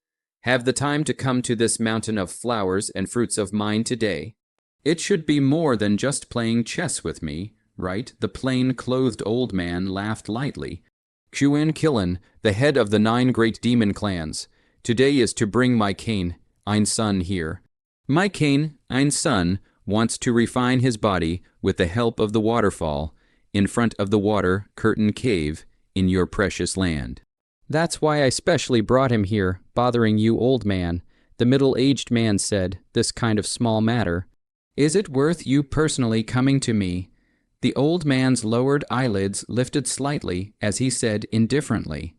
have the time to come to this mountain of flowers and fruits of mine today? It should be more than just playing chess with me, right? The plain-clothed old man laughed lightly. Xuan Kilin, the head of the 9 great demon clans, today is to bring my Kane, ein son here. My Kane, ein son, wants to refine his body with the help of the waterfall in front of the water curtain cave in your precious land. That's why I specially brought him here, bothering you, old man, the middle-aged man said, this kind of small matter. Is it worth you personally coming to me? The old man's lowered eyelids lifted slightly as he said indifferently.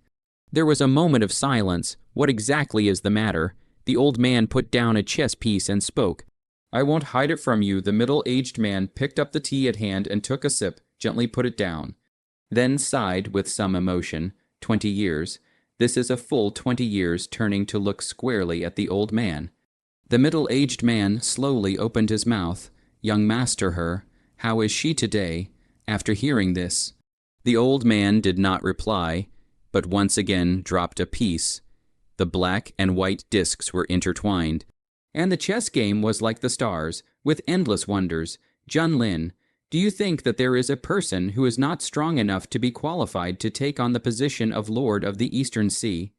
There was a moment of silence. What exactly is the matter? The old man put down a chess piece and spoke. I won't hide it from you. The middle-aged man picked up the tea at hand and took a sip, gently put it down. Then sighed with some emotion. 20 years. This is a full 20 years, turning to look squarely at the old man. The middle-aged man slowly opened his mouth. Young master her, how is she today, after hearing this? The old man did not reply, but once again dropped a piece. The black and white discs were intertwined, and the chess game was like the stars, with endless wonders. Junlin, do you think that there is a person who is not strong enough to be qualified to take on the position of Lord of the Eastern Sea?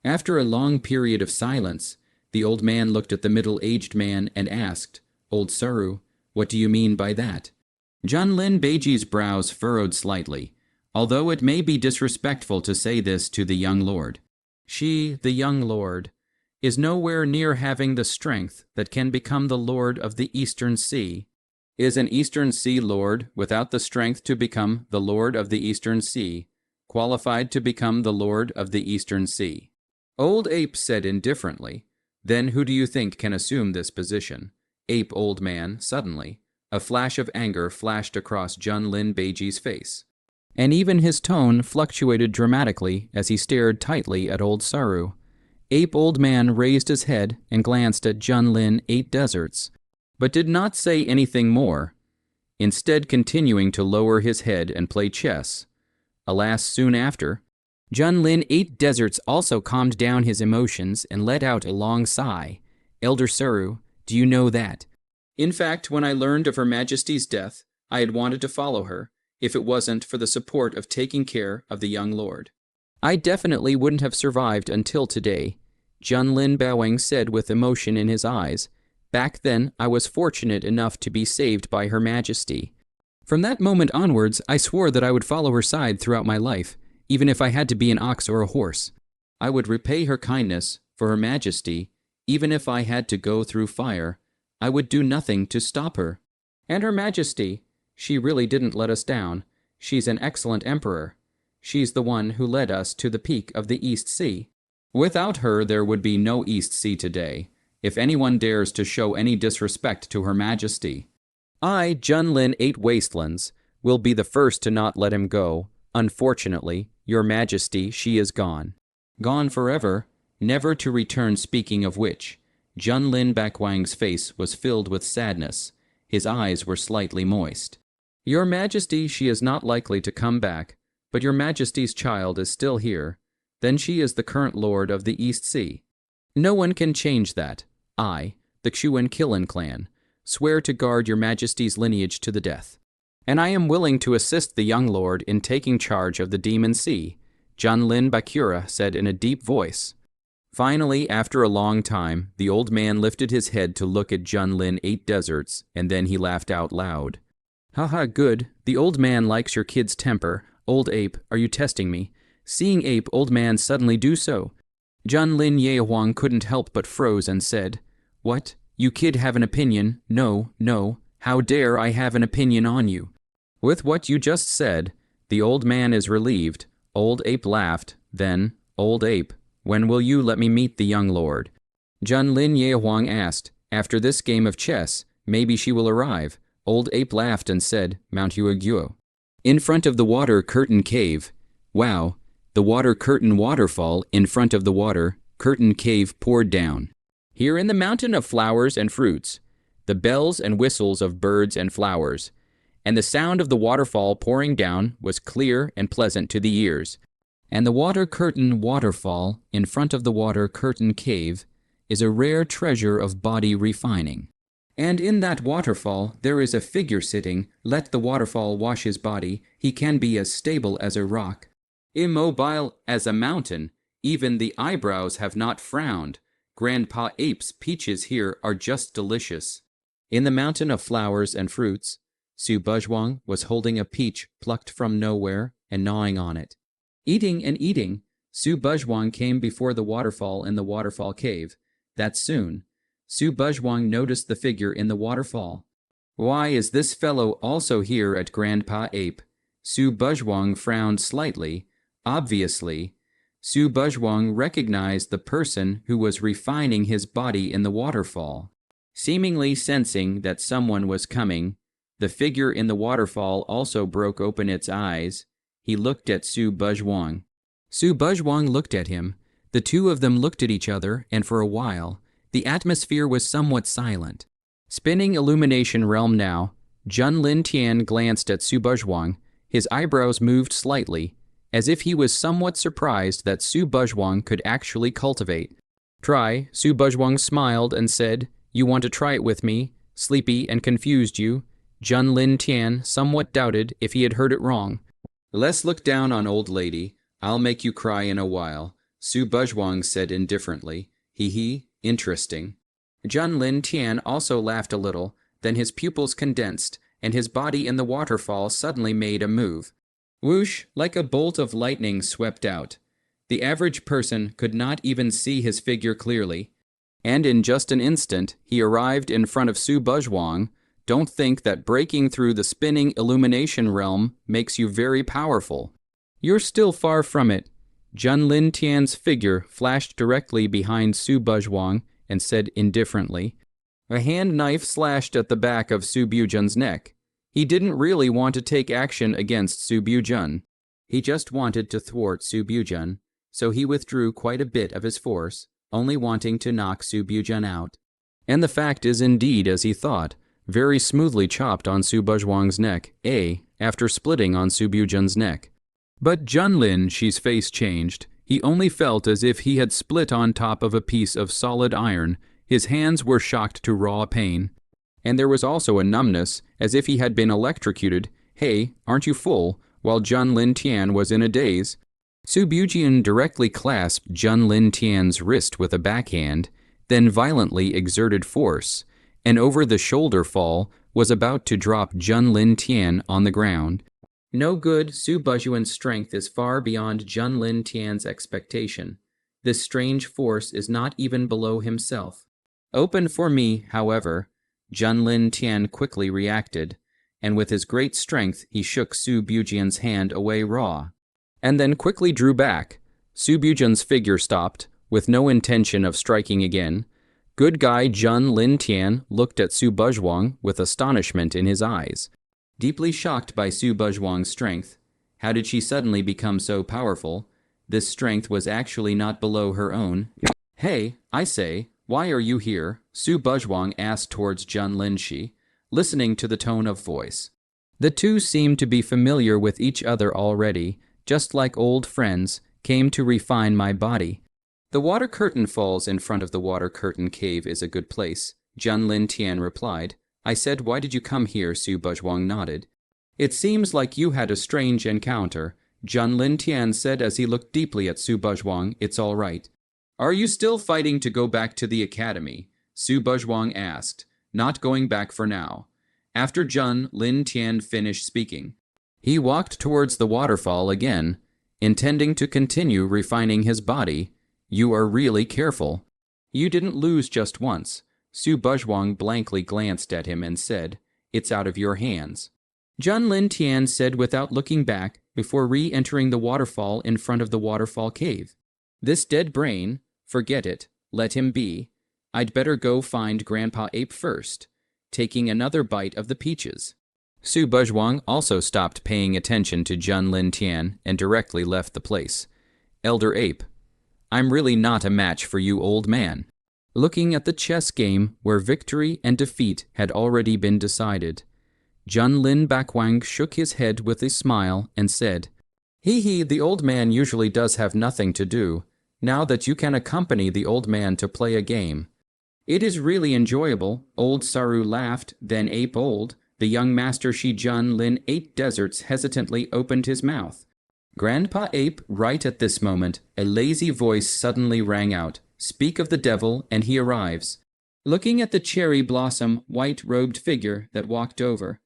After a long period of silence, the old man looked at the middle-aged man and asked, Old Saru, what do you mean by that? Junlin Beiji's brows furrowed slightly, although it may be disrespectful to say this to the young lord. She, the young lord, is nowhere near having the strength that can become the lord of the Eastern Sea. Is an Eastern Sea lord without the strength to become the lord of the Eastern Sea, qualified to become the lord of the Eastern Sea? Old Ape said indifferently, Then who do you think can assume this position? Ape old man, suddenly, a flash of anger flashed across Junlin Beiji's face, and even his tone fluctuated dramatically as he stared tightly at old Saru. Ape old man raised his head and glanced at Junlin 8 Deserts, but did not say anything more, instead continuing to lower his head and play chess. Alas, soon after, Junlin 8 Deserts also calmed down his emotions and let out a long sigh. Elder Saru, do you know that? In fact, when I learned of Her Majesty's death, I had wanted to follow her, if it wasn't for the support of taking care of the young lord. I definitely wouldn't have survived until today, Junlin bowing said with emotion in his eyes. Back then, I was fortunate enough to be saved by Her Majesty. From that moment onwards, I swore that I would follow her side throughout my life, even if I had to be an ox or a horse. I would repay her kindness for Her Majesty, even if I had to go through fire. I would do nothing to stop her. And Her Majesty, she really didn't let us down. She's an excellent emperor. She's the one who led us to the peak of the East Sea. Without her, there would be no East Sea today. If anyone dares to show any disrespect to Her Majesty, I, Junlin 8 Wastelands, will be the first to not let him go, Unfortunately, your majesty, she is gone. Gone forever, never to return. Speaking of which, Junlin Bakwang's face was filled with sadness. His eyes were slightly moist. Your majesty, she is not likely to come back, but your majesty's child is still here. Then she is the current lord of the East Sea. No one can change that. I, the Chuan Kilin clan, swear to guard your majesty's lineage to the death. And I am willing to assist the young lord in taking charge of the Demon Sea, Junlin Bakura said in a deep voice. Finally, after a long time, the old man lifted his head to look at Junlin 8 deserts, and then he laughed out loud. Haha, good. The old man likes your kid's temper. Old ape, are you testing me? Seeing ape, old man suddenly do so. Junlin Yehuang couldn't help but froze and said, What? You kid have an opinion? No, no. How dare I have an opinion on you? With what you just said, the old man is relieved. Old ape laughed. Then, old ape, when will you let me meet the young lord? Junlin Yehuang asked. After this game of chess, maybe she will arrive. Old ape laughed and said, Mount Uaguo. In front of the water curtain cave. Wow, the water curtain waterfall in front of the water curtain cave poured down. Here in the mountain of flowers and fruits, the bells and whistles of birds and flowers, and the sound of the waterfall pouring down was clear and pleasant to the ears. And the water curtain waterfall in front of the water curtain cave is a rare treasure of body refining. And in that waterfall there is a figure sitting. Let the waterfall wash his body. He can be as stable as a rock, immobile as a mountain. Even the eyebrows have not frowned. Grandpa Ape's peaches here are just delicious. In the mountain of flowers and fruits, Su Buzhuang was holding a peach plucked from nowhere and gnawing on it. Eating and eating, Su Buzhuang came before the waterfall in the waterfall cave. That soon, Su Buzhuang noticed the figure in the waterfall. Why is this fellow also here at Grandpa Ape? Su Buzhuang frowned slightly. Obviously, Su Buzhuang recognized the person who was refining his body in the waterfall. Seemingly sensing that someone was coming, the figure in the waterfall also broke open its eyes. He looked at Su Buzhuang. Su Buzhuang looked at him. The two of them looked at each other, and for a while, the atmosphere was somewhat silent. Spinning illumination realm now, Junlin Tian glanced at Su Buzhuang. His eyebrows moved slightly, as if he was somewhat surprised that Su Buzhuang could actually cultivate. Try, Su Buzhuang smiled and said, You want to try it with me? Sleepy and confused you? Junlin Tian somewhat doubted if he had heard it wrong. Let's look down on old lady. I'll make you cry in a while, Su Buzhuang said indifferently. Hee, interesting. Junlin Tian also laughed a little, then his pupils condensed, and his body in the waterfall suddenly made a move. Whoosh, like a bolt of lightning swept out. The average person could not even see his figure clearly. And in just an instant, he arrived in front of Su Buzhuang. Don't think that breaking through the spinning illumination realm makes you very powerful. You're still far from it. Junlin Tian's figure flashed directly behind Su Buzhuang and said indifferently. A hand knife slashed at the back of Su Buzhun's neck. He didn't really want to take action against Su Buzhun. He just wanted to thwart Su Buzhun, so he withdrew quite a bit of his force, only wanting to knock Su Buzhun out. And the fact is indeed as he thought, very smoothly chopped on Su Buzhuang's neck, after splitting on Su Buzhun's neck. But Junlin, she's face changed. He only felt as if he had split on top of a piece of solid iron. His hands were shocked to raw pain. And there was also a numbness, as if he had been electrocuted. Hey, aren't you full? While Junlin Tian was in a daze. Su Buzhun directly clasped Junlin Tian's wrist with a backhand, then violently exerted force. An over-the-shoulder fall was about to drop Junlin Tian on the ground. No good, Su Buzhuan's strength is far beyond Junlin Tian's expectation. This strange force is not even below himself. Open for me, however, Junlin Tian quickly reacted, and with his great strength he shook Su Buzhun's hand away raw, and then quickly drew back. Su Buzhun's figure stopped, with no intention of striking again. Good guy Junlin Tian looked at Su Buzhuang with astonishment in his eyes. Deeply shocked by Su Buzhuang's strength, How did she suddenly become so powerful? This strength was actually not below her own. Hey, I say, why are you here? Su Buzhuang asked towards Jun Linshi, listening to the tone of voice. The two seemed to be familiar with each other already, just like old friends, came to refine my body. The water curtain falls in front of the water curtain cave is a good place, Jun Lin Tian replied. I said, why did you come here? Su Buzhuang nodded. It seems like you had a strange encounter, Jun Lin Tian said as he looked deeply at Su Buzhuang. It's all right. Are you still fighting to go back to the academy? Su Buzhuang asked, not going back for now. After Jun Lin Tian finished speaking, he walked towards the waterfall again, intending to continue refining his body. You are really careful. You didn't lose just once. Su Buzhuang blankly glanced at him and said, it's out of your hands. Jun Lin Tian said without looking back before re-entering the waterfall in front of the waterfall cave. This dead brain, forget it, let him be. I'd better go find Grandpa Ape first, taking another bite of the peaches. Su Buzhuang also stopped paying attention to Jun Lin Tian and directly left the place. Elder Ape, I'm really not a match for you, old man. Looking at the chess game where victory and defeat had already been decided, Jun Lin Bakwang shook his head with a smile and said, Hee, the old man usually does have nothing to do, now that you can accompany the old man to play a game. It is really enjoyable. Old Saru laughed, then Ape Old, the young master Shi Jun Lin 8 Deserts hesitantly opened his mouth. Grandpa Ape, right at this moment, a lazy voice suddenly rang out, Speak of the devil, and he arrives. Looking at the cherry blossom, white-robed figure that walked over,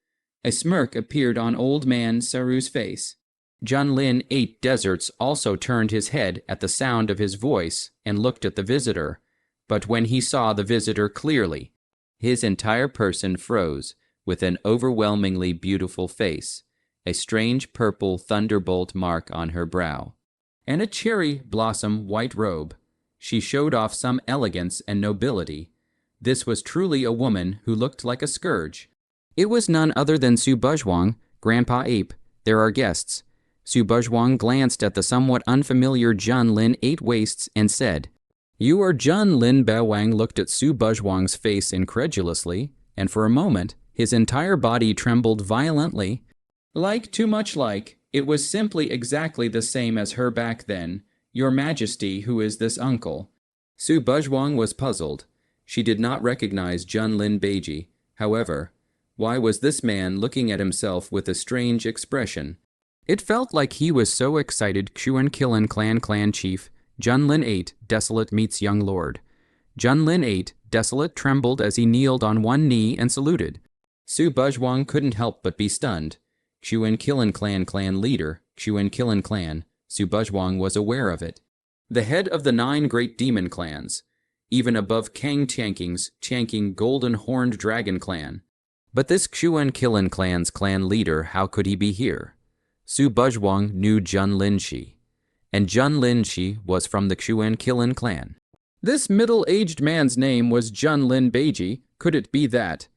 a smirk appeared on old man Saru's face. Jun Lin 8 Deserts also turned his head at the sound of his voice and looked at the visitor. But when he saw the visitor clearly, his entire person froze with an overwhelmingly beautiful face, a strange purple thunderbolt mark on her brow, and a cherry blossom white robe. She showed off some elegance and nobility. This was truly a woman who looked like a scourge. It was none other than Su Buzhuang, Grandpa Ape. There are guests. Su Buzhuang glanced at the somewhat unfamiliar Jun Lin 8 Wastes and said, You are Jun Lin Bawang looked at Su Buzhuang's face incredulously, and for a moment, his entire body trembled violently. Too much like, it was simply exactly the same as her back then. Your Majesty, who is this uncle? Su Buzhuang was puzzled. She did not recognize Jun Lin Beiji. However, why was this man looking at himself with a strange expression? It felt like he was so excited. Xuan Killen Clan Chief, Jun Lin 8, Desolate meets Young Lord. Jun Lin 8, Desolate trembled as he kneeled on one knee and saluted. Su Buzhuang couldn't help but be stunned. Xuan Killen Clan leader, Xuan Killen Clan. Su Buzhuang was aware of it. The head of the 9 great demon clans, even above Kang Tianking's Tianking Golden Horned Dragon Clan. But this Xuan Killen Clan's clan leader, how could he be here? Su Buzhuang knew Jun Linshi, and Jun Linshi was from the Xuan Killen clan. This middle-aged man's name was Jun Lin Beiji. Could it be that?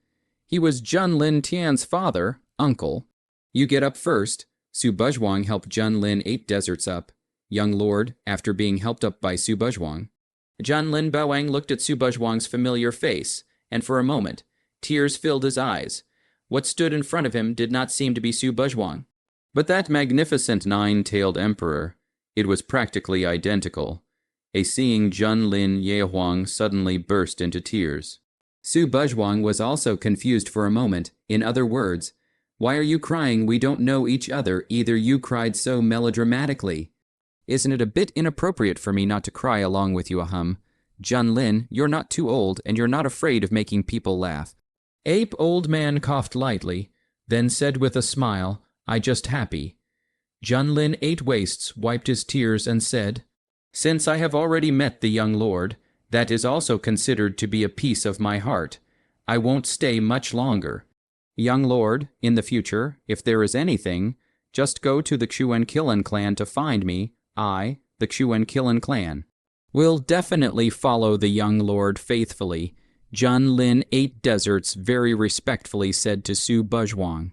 He was Jun Lin Tian's father, uncle. You get up first. Su Buzhuang helped Jun Lin 8 Deserts up. Young Lord, after being helped up by Su Buzhuang. Jun Lin Bawang looked at Su Buzhuang's familiar face, and for a moment, tears filled his eyes. What stood in front of him did not seem to be Su Buzhuang, but that magnificent 9-tailed emperor. It was practically identical. A seeing Jun Lin Yehuang suddenly burst into tears. Su Buzhuang was also confused for a moment. In other words, why are you crying? We don't know each other. Either you cried so melodramatically. Isn't it a bit inappropriate for me not to cry along with you, ahem? Jun Lin, you're not too old, and you're not afraid of making people laugh. Ape Old Man coughed lightly, then said with a smile, I just happy. Jun Lin 8 Wastes wiped his tears and said, Since I have already met the young lord, that is also considered to be a piece of my heart. I won't stay much longer. Young lord, in the future, if there is anything, just go to the Xuan Killen clan to find me. I, the Xuan Killen clan, will definitely follow the young lord faithfully, Jun Lin 8 Deserts very respectfully said to Su Buzhuang.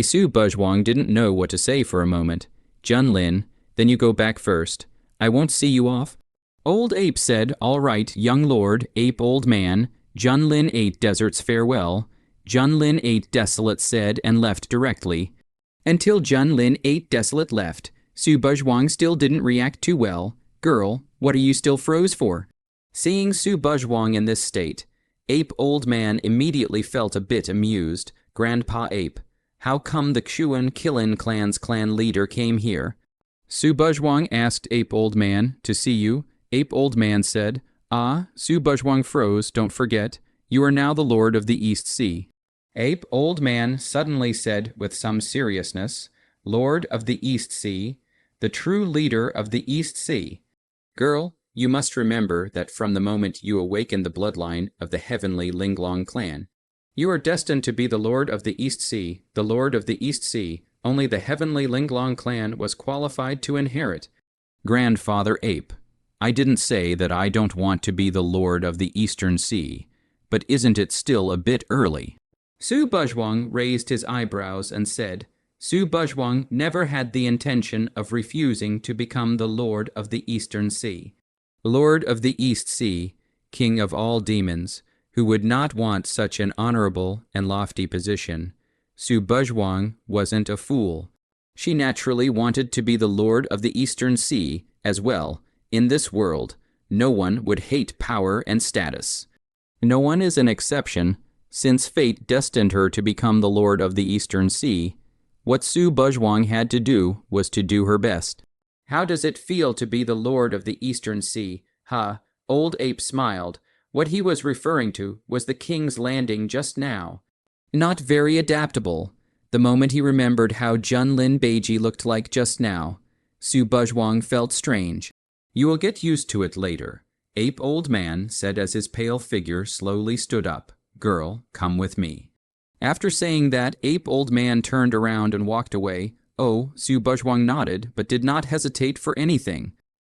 Su Buzhuang didn't know what to say for a moment. Junlin, then you go back first. I won't see you off. Old Ape said, all right, young lord, Ape old man. Junlin ate desert's farewell. Junlin ate desolate said and left directly. Until Junlin ate desolate left. Su Buzhuang still didn't react too well. Girl, what are you still froze for? Seeing Su Buzhuang in this state, Ape old man immediately felt a bit amused. Grandpa Ape, how come the Xuan Qilin clan's clan leader came here? Su Buzhuang asked Ape old man to see you. Ape old man said, ah, Su Buzhuang froze, don't forget. You are now the lord of the East Sea. Ape old man suddenly said with some seriousness, Lord of the East Sea, the true leader of the East Sea. Girl, you must remember that from the moment you awaken the bloodline of the heavenly Linglong clan, you are destined to be the Lord of the East Sea, the Lord of the East Sea. Only the heavenly Linglong clan was qualified to inherit. Grandfather Ape, I didn't say that I don't want to be the Lord of the Eastern Sea, but isn't it still a bit early? Su Buzhuang raised his eyebrows and said, Su Buzhuang never had the intention of refusing to become the Lord of the Eastern Sea. Lord of the East Sea, King of all demons, who would not want such an honorable and lofty position. Su Buzhuang wasn't a fool. She naturally wanted to be the Lord of the Eastern Sea as well. In this world, no one would hate power and status. No one is an exception, since fate destined her to become the Lord of the Eastern Sea. What Su Buzhuang had to do was to do her best. How does it feel to be the Lord of the Eastern Sea? Ha! Old Ape smiled. What he was referring to was the king's landing just now. Not very adaptable. The moment he remembered how Junlin Beiji looked like just now, Su Buzhuang felt strange. You will get used to it later, Ape old man said as his pale figure slowly stood up. Girl, come with me. After saying that, Ape old man turned around and walked away. Oh, Su Buzhuang nodded, but did not hesitate for anything.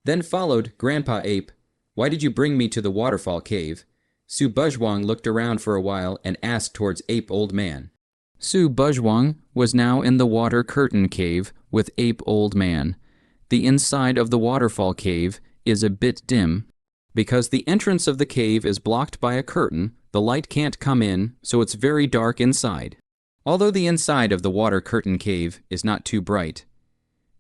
Then followed Grandpa Ape. Why did you bring me to the waterfall cave? Su Buzhuang looked around for a while and asked towards Ape old man. Su Buzhuang was now in the water curtain cave with Ape old man. The inside of the waterfall cave is a bit dim. Because the entrance of the cave is blocked by a curtain, the light can't come in, so it's very dark inside. Although the inside of the water curtain cave is not too bright,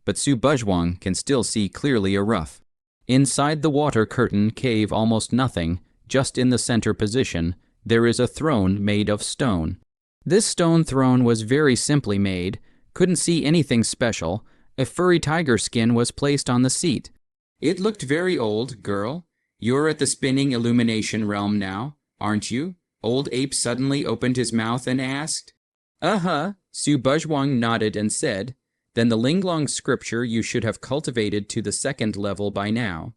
but Su Buzhuang can still see clearly a rough. Inside the water curtain cave almost nothing, just in the center position, there is a throne made of stone. This stone throne was very simply made, couldn't see anything special. A furry tiger skin was placed on the seat. It looked very old, girl. You're at the spinning illumination realm now, aren't you? Old Ape suddenly opened his mouth and asked. Uh-huh, Su Buzhuang nodded and said, then the Linglong scripture you should have cultivated to the 2nd level by now.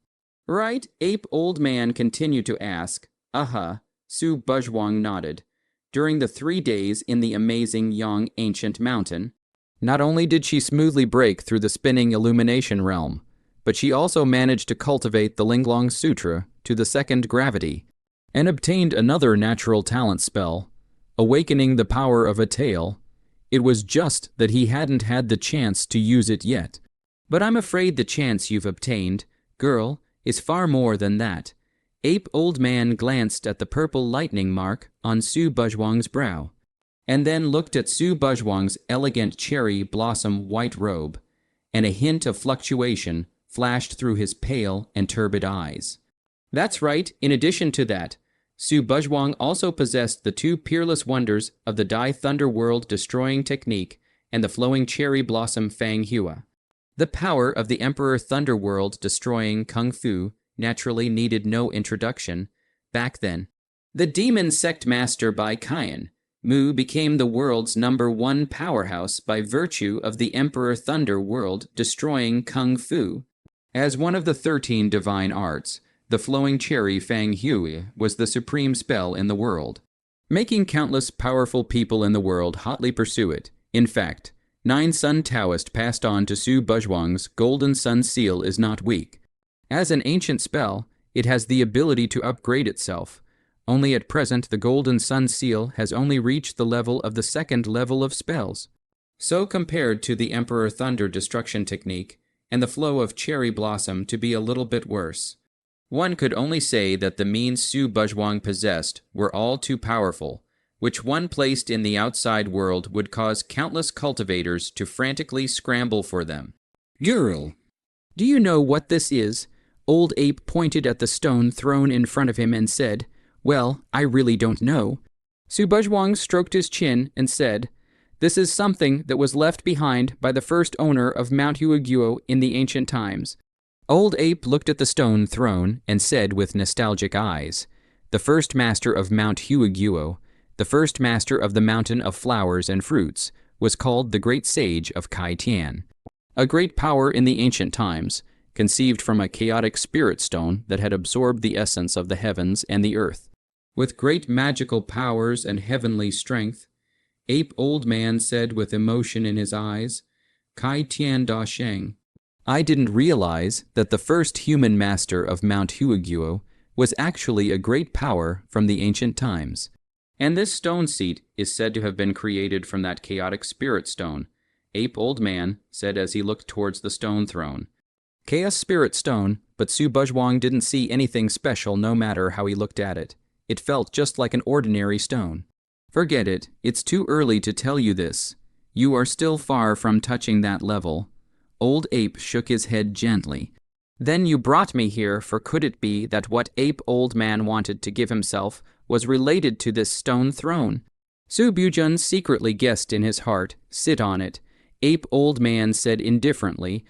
Right, Ape old man continued to ask. Uh-huh, Su Buzhuang nodded. During the 3 days in the amazing Yang ancient mountain, not only did she smoothly break through the spinning illumination realm, but she also managed to cultivate the Linglong Sutra to the 2nd gravity, and obtained another natural talent spell, awakening the power of a tail. It was just that he hadn't had the chance to use it yet. But I'm afraid the chance you've obtained, girl, is far more than that. Ape old man glanced at the purple lightning mark on Su Buzhuang's brow, and then looked at Su Buzhuang's elegant cherry blossom white robe, and a hint of fluctuation flashed through his pale and turbid eyes. That's right, in addition to that, Su Buzhuang also possessed the 2 peerless wonders of the Dai Thunder World destroying technique and the flowing cherry blossom Fang Hua. The power of the Emperor Thunder World destroying Kung Fu naturally needed no introduction. Back then, the demon sect master by Kaian, Mu became the world's #1 powerhouse by virtue of the Emperor Thunder World destroying Kung Fu. As one of the 13 divine arts, the flowing cherry Fang Hui was the supreme spell in the world, making countless powerful people in the world hotly pursue it. In fact, 9 Sun Taoist passed on to Su Buzhuang's Golden Sun Seal is not weak. As an ancient spell, it has the ability to upgrade itself. Only at present the Golden Sun Seal has only reached the level of the 2nd level of spells. So compared to the Emperor Thunder destruction technique and the flow of cherry blossom to be a little bit worse. One could only say that the means Su Buzhuang possessed were all too powerful, which one placed in the outside world would cause countless cultivators to frantically scramble for them. Duel. Do you know what this is? Old Ape pointed at the stone thrown in front of him and said, "Well, I really don't know." Su Buzhuang stroked his chin and said, "This is something that was left behind by the first owner of Mount Huiguo in the ancient times." Old Ape looked at the stone throne and said with nostalgic eyes, "The first master of Mount Huiguo, the first master of the mountain of flowers and fruits, was called the great sage of Kai Tian. A great power in the ancient times, conceived from a chaotic spirit stone that had absorbed the essence of the heavens and the earth. With great magical powers and heavenly strength, Ape Old Man said with emotion in his eyes, Kai Tian Da Sheng. I didn't realize that the first human master of Mount Huiguo was actually a great power from the ancient times. And this stone seat is said to have been created from that chaotic spirit stone," Ape Old Man said as he looked towards the stone throne. Chaos spirit stone, but Su Buzhuang didn't see anything special no matter how he looked at it. It felt just like an ordinary stone. Forget it, it's too early to tell you this. You are still far from touching that level. Old Ape shook his head gently. Then you brought me here, for could it be that what Ape Old Man wanted to give himself was related to this stone throne? Su Buzhuang secretly guessed in his heart, sit on it. Ape Old Man said indifferently,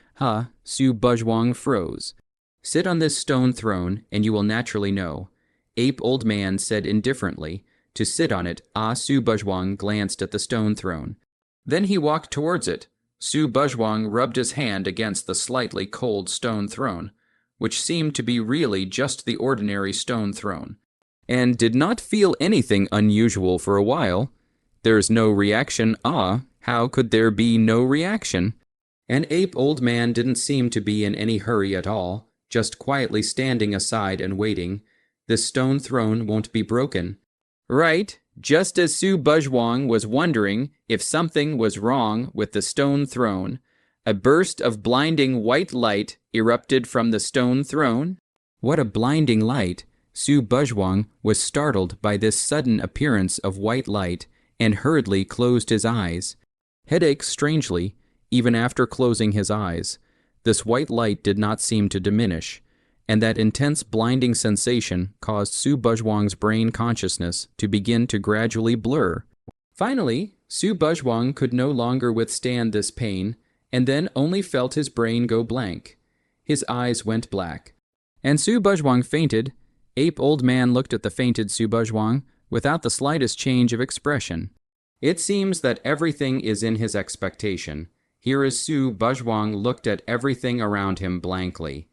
Su Buzhuang froze. Sit on this stone throne, and you will naturally know. Ape Old Man said indifferently, to sit on it. Su Buzhuang glanced at the stone throne. Then he walked towards it. Su Buzhuang rubbed his hand against the slightly cold stone throne, which seemed to be really just the ordinary stone throne, and did not feel anything unusual for a while. There's no reaction. How could there be no reaction? And Ape Old Man didn't seem to be in any hurry at all, just quietly standing aside and waiting. This stone throne won't be broken. Right, just as Su Buzhuang was wondering if something was wrong with the stone throne, a burst of blinding white light erupted from the stone throne. What a blinding light! Su Buzhuang was startled by this sudden appearance of white light and hurriedly closed his eyes. Headache strangely, even after closing his eyes. This white light did not seem to diminish, and that intense blinding sensation caused Su Buzhuang's brain consciousness to begin to gradually blur. Finally, Su Buzhuang could no longer withstand this pain, and then only felt his brain go blank. His eyes went black. And Su Buzhuang fainted. Ape Old Man looked at the fainted Su Buzhuang without the slightest change of expression. It seems that everything is in his expectation. Here as Su Buzhuang looked at everything around him blankly.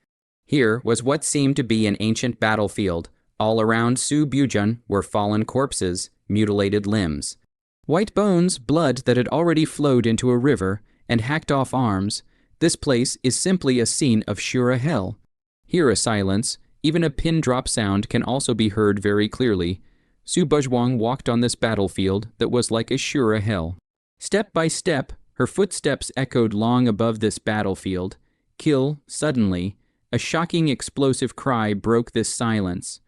Here was what seemed to be an ancient battlefield. All around Su Buzhuang were fallen corpses, mutilated limbs. White bones, blood that had already flowed into a river, and hacked off arms. This place is simply a scene of Shura hell. Here a silence, even a pin drop sound can also be heard very clearly. Su Buzhuang walked on this battlefield that was like a Shura hell. Step by step, her footsteps echoed long above this battlefield. Kill, suddenly. A shocking explosive cry broke this silence.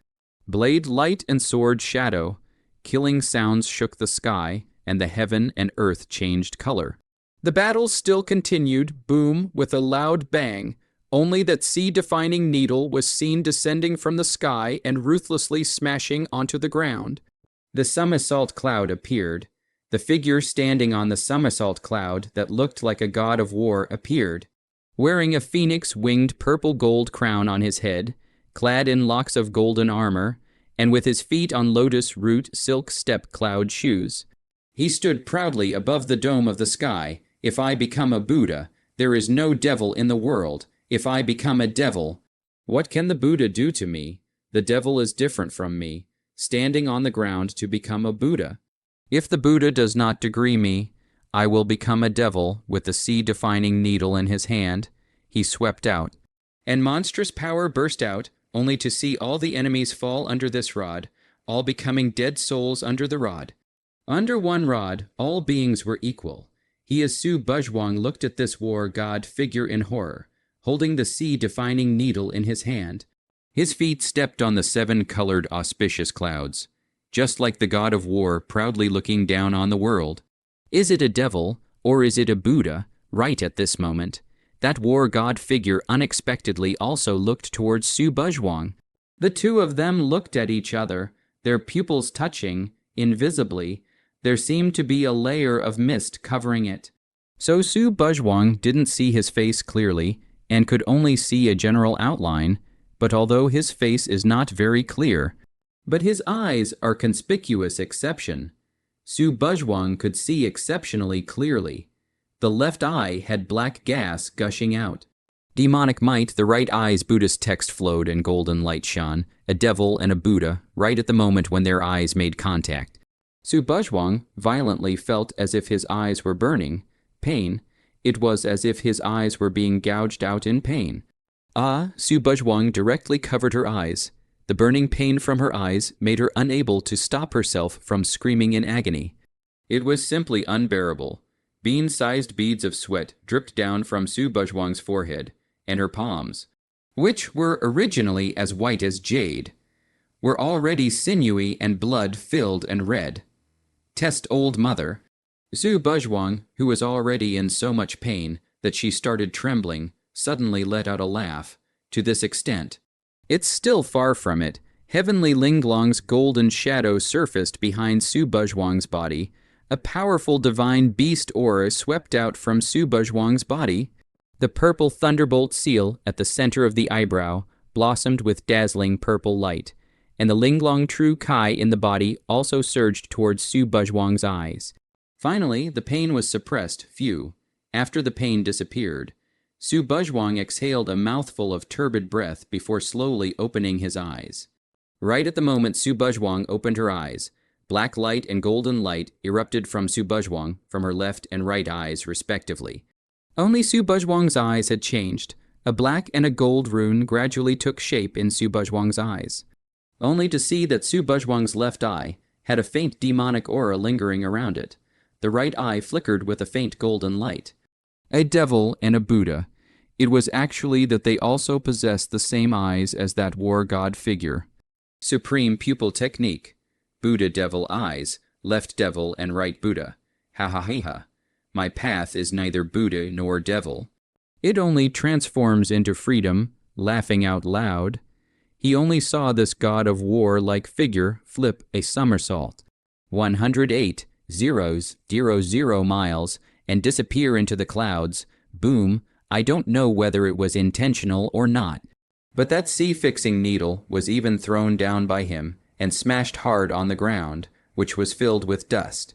Blade light and sword shadow. Killing sounds shook the sky, and the heaven and earth changed color. The battle still continued, boom, with a loud bang, only that sea-defining needle was seen descending from the sky and ruthlessly smashing onto the ground. The somersault cloud appeared. The figure standing on the somersault cloud that looked like a god of war appeared. Wearing a phoenix-winged purple-gold crown on his head, clad in locks of golden armor, and with his feet on lotus-root silk step cloud shoes. He stood proudly above the dome of the sky. If I become a Buddha, there is no devil in the world. If I become a devil, what can the Buddha do to me? The devil is different from me, standing on the ground to become a Buddha. If the Buddha does not degree me, I will become a devil with the sea-defining needle in his hand. He swept out. And monstrous power burst out, only to see all the enemies fall under this rod, all becoming dead souls under the rod. Under one rod, all beings were equal. He as Su Buzhuang looked at this war god figure in horror, holding the sea-defining needle in his hand. His feet stepped on the 7-colored auspicious clouds, just like the god of war proudly looking down on the world. Is it a devil, or is it a Buddha, right at this moment? That war god figure unexpectedly also looked towards Su Buzhuang. The two of them looked at each other, their pupils touching, invisibly. There seemed to be a layer of mist covering it. So Su Buzhuang didn't see his face clearly, and could only see a general outline, but although his face is not very clear, but his eyes are conspicuous exception. Su Buzhuang could see exceptionally clearly. The left eye had black gas gushing out. Demonic might, the right eye's Buddhist text flowed and golden light shone, a devil and a Buddha, right at the moment when their eyes made contact. Su Buzhuang violently felt as if his eyes were burning. Pain. It was as if his eyes were being gouged out in pain. Su Buzhuang directly covered her eyes. The burning pain from her eyes made her unable to stop herself from screaming in agony. It was simply unbearable. Bean-sized beads of sweat dripped down from Su Buzhuang's forehead, and her palms, which were originally as white as jade, were already sinewy and blood-filled and red. Test old mother. Su Buzhuang, who was already in so much pain that she started trembling, suddenly let out a laugh, to this extent. It's still far from it. Heavenly Linglong's golden shadow surfaced behind Su Buzhuang's body. A powerful divine beast aura swept out from Su Buzhuang's body. The purple thunderbolt seal at the center of the eyebrow blossomed with dazzling purple light, and the Linglong True Kai in the body also surged towards Su Buzhuang's eyes. Finally, the pain was suppressed, few. After the pain disappeared, Su Buzhuang exhaled a mouthful of turbid breath before slowly opening his eyes. Right at the moment Su Buzhuang opened her eyes, black light and golden light erupted from Su Buzhuang from her left and right eyes, respectively. Only Su Buzhuang's eyes had changed. A black and a gold rune gradually took shape in Su Buzhuang's eyes, only to see that Su Buzhuang's left eye had a faint demonic aura lingering around it. The right eye flickered with a faint golden light. A devil and a Buddha. It was actually that they also possessed the same eyes as that war god figure. Supreme pupil technique. Buddha devil eyes, left devil and right Buddha. Ha ha ha ha. My path is neither Buddha nor devil. It only transforms into freedom, laughing out loud. He only saw this god of war-like figure flip a somersault, 108,000 miles, and disappear into the clouds. Boom. I don't know whether it was intentional or not. But that sea-fixing needle was even thrown down by him and smashed hard on the ground, which was filled with dust.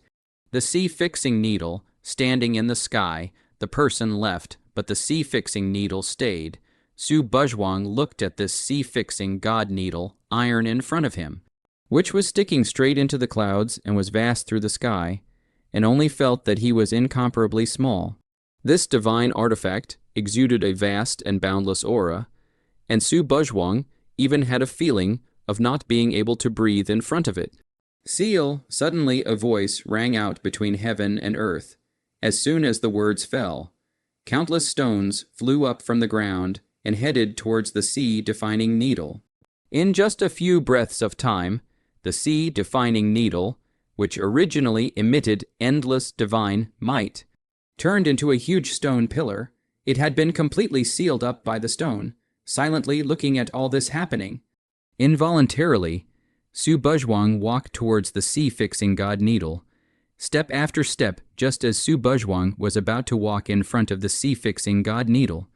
The sea-fixing needle, standing in the sky, the person left, but the sea-fixing needle stayed. Su Buzhuang looked at this sea-fixing god needle, iron in front of him, which was sticking straight into the clouds and was vast through the sky, and only felt that he was incomparably small. This divine artifact exuded a vast and boundless aura, and Su Buzhuang even had a feeling of not being able to breathe in front of it. Seal, suddenly a voice rang out between heaven and earth. As soon as the words fell, countless stones flew up from the ground and headed towards the sea-defining needle. In just a few breaths of time, the sea-defining needle, which originally emitted endless divine might, turned into a huge stone pillar. It had been completely sealed up by the stone, silently looking at all this happening. Involuntarily, Su Buzhuang walked towards the sea-fixing god needle, step after step, just as Su Buzhuang was about to walk in front of the sea-fixing god needle.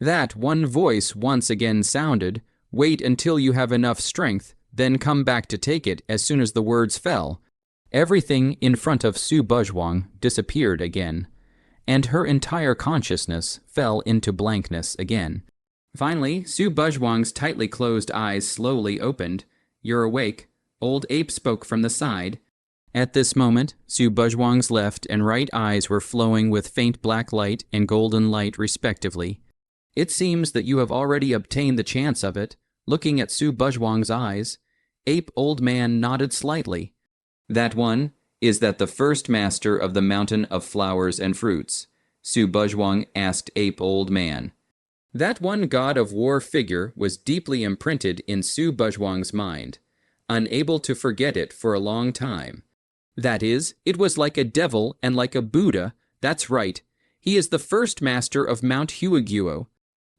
That one voice once again sounded, "Wait until you have enough strength, then come back to take it," as soon as the words fell. Everything in front of Su Buzhuang disappeared again, and her entire consciousness fell into blankness again. Finally, Su Buzhuang's tightly closed eyes slowly opened. "You're awake," Old Ape spoke from the side. At this moment, Su Buzhuang's left and right eyes were flowing with faint black light and golden light respectively. "It seems that you have already obtained the chance of it." Looking at Su Buzhuang's eyes, Ape Old Man nodded slightly. "That one, Is that the first master of the mountain of flowers and fruits? Su Buzhuang asked Ape Old Man. That one god of war figure was deeply imprinted in Su Buzhuang's mind, unable to forget it for a long time. That is, it was like a devil and like a Buddha. That's right. He is the first master of Mount Huaguo.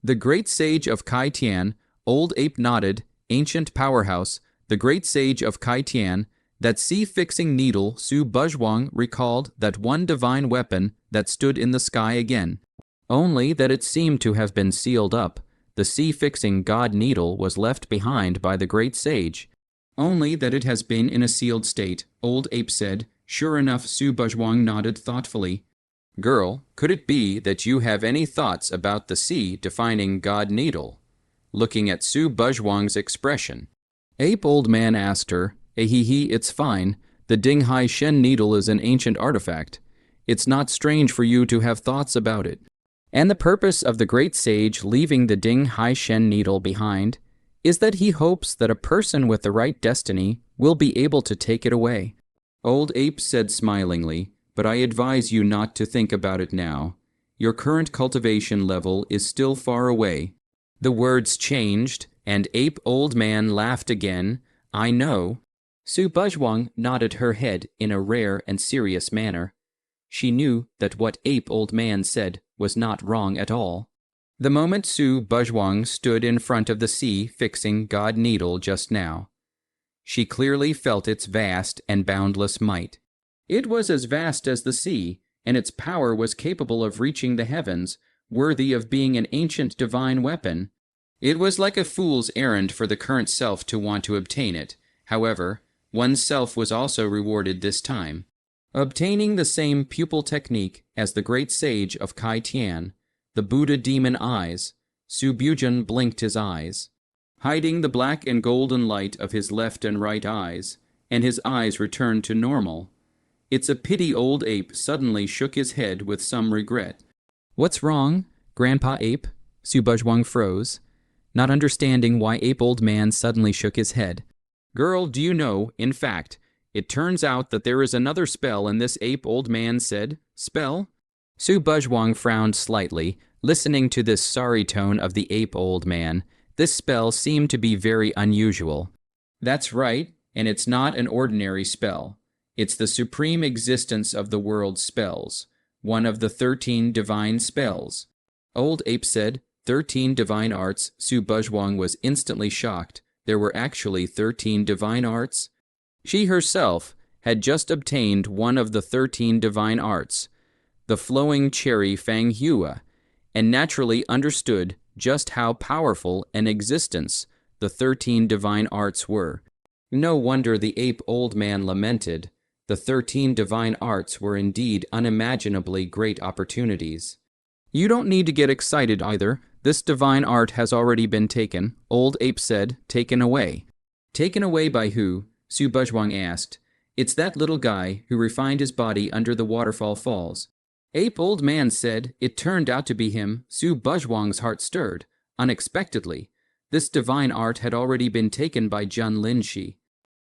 The great sage of Kai Tian, Old Ape nodded, ancient powerhouse, the great sage of Kai Tian, that sea-fixing needle. Su Buzhuang recalled that one divine weapon that stood in the sky again. Only that it seemed to have been sealed up. The sea-fixing god needle was left behind by the great sage. Only that it has been in a sealed state, Old Ape said. Sure enough, Su Buzhuang nodded thoughtfully. Girl, could it be that you have any thoughts about the sea-defining god needle? Looking at Su Buzhuang's expression. Ape Old Man asked her, it's fine. The Ding-Hai Shen needle is an ancient artifact. It's not strange for you to have thoughts about it. And the purpose of the great sage leaving the Ding-Hai Shen needle behind is that he hopes that a person with the right destiny will be able to take it away. Old Ape said smilingly, but I advise you not to think about it now. Your current cultivation level is still far away. The words changed, and Ape Old Man laughed again. I know. Su Buzhuang nodded her head in a rare and serious manner. She knew that what Ape Old Man said was not wrong at all. The moment Su Buzhuang stood in front of the sea-fixing god needle just now, she clearly felt its vast and boundless might. It was as vast as the sea, and its power was capable of reaching the heavens, worthy of being an ancient divine weapon. It was like a fool's errand for the current self to want to obtain it. However, one's self was also rewarded this time. Obtaining the same pupil technique as the great sage of Kai Tian, the Buddha demon eyes, Su Buzhuang blinked his eyes, hiding the black and golden light of his left and right eyes, and his eyes returned to normal. It's a pity Old Ape suddenly shook his head with some regret. What's wrong, Grandpa Ape? Su Buzhuang froze, not understanding why Ape Old Man suddenly shook his head. Girl, do you know, in fact, it turns out that there is another spell in this, Ape Old Man said. Spell? Su Buzhuang frowned slightly, listening to this sorry tone of the Ape Old Man. This spell seemed to be very unusual. That's right, and it's not an ordinary spell. It's the supreme existence of the world's spells, one of the 13 divine spells. Old Ape said, 13 divine arts. Su Buzhuang was instantly shocked. There were actually 13 divine arts? She herself had just obtained one of the 13 divine arts, the flowing cherry Fang Hua, and naturally understood just how powerful an existence the 13 divine arts were. No wonder the Ape Old Man lamented. The 13 divine arts were indeed unimaginably great opportunities. You don't need to get excited either. This divine art has already been taken, Old Ape said, taken away. Taken away by who? Su Buzhuang asked. It's that little guy who refined his body under the waterfall falls. Ape Old Man said it turned out to be him. Su Buzhuang's heart stirred, unexpectedly. This divine art had already been taken by Jun Linshi.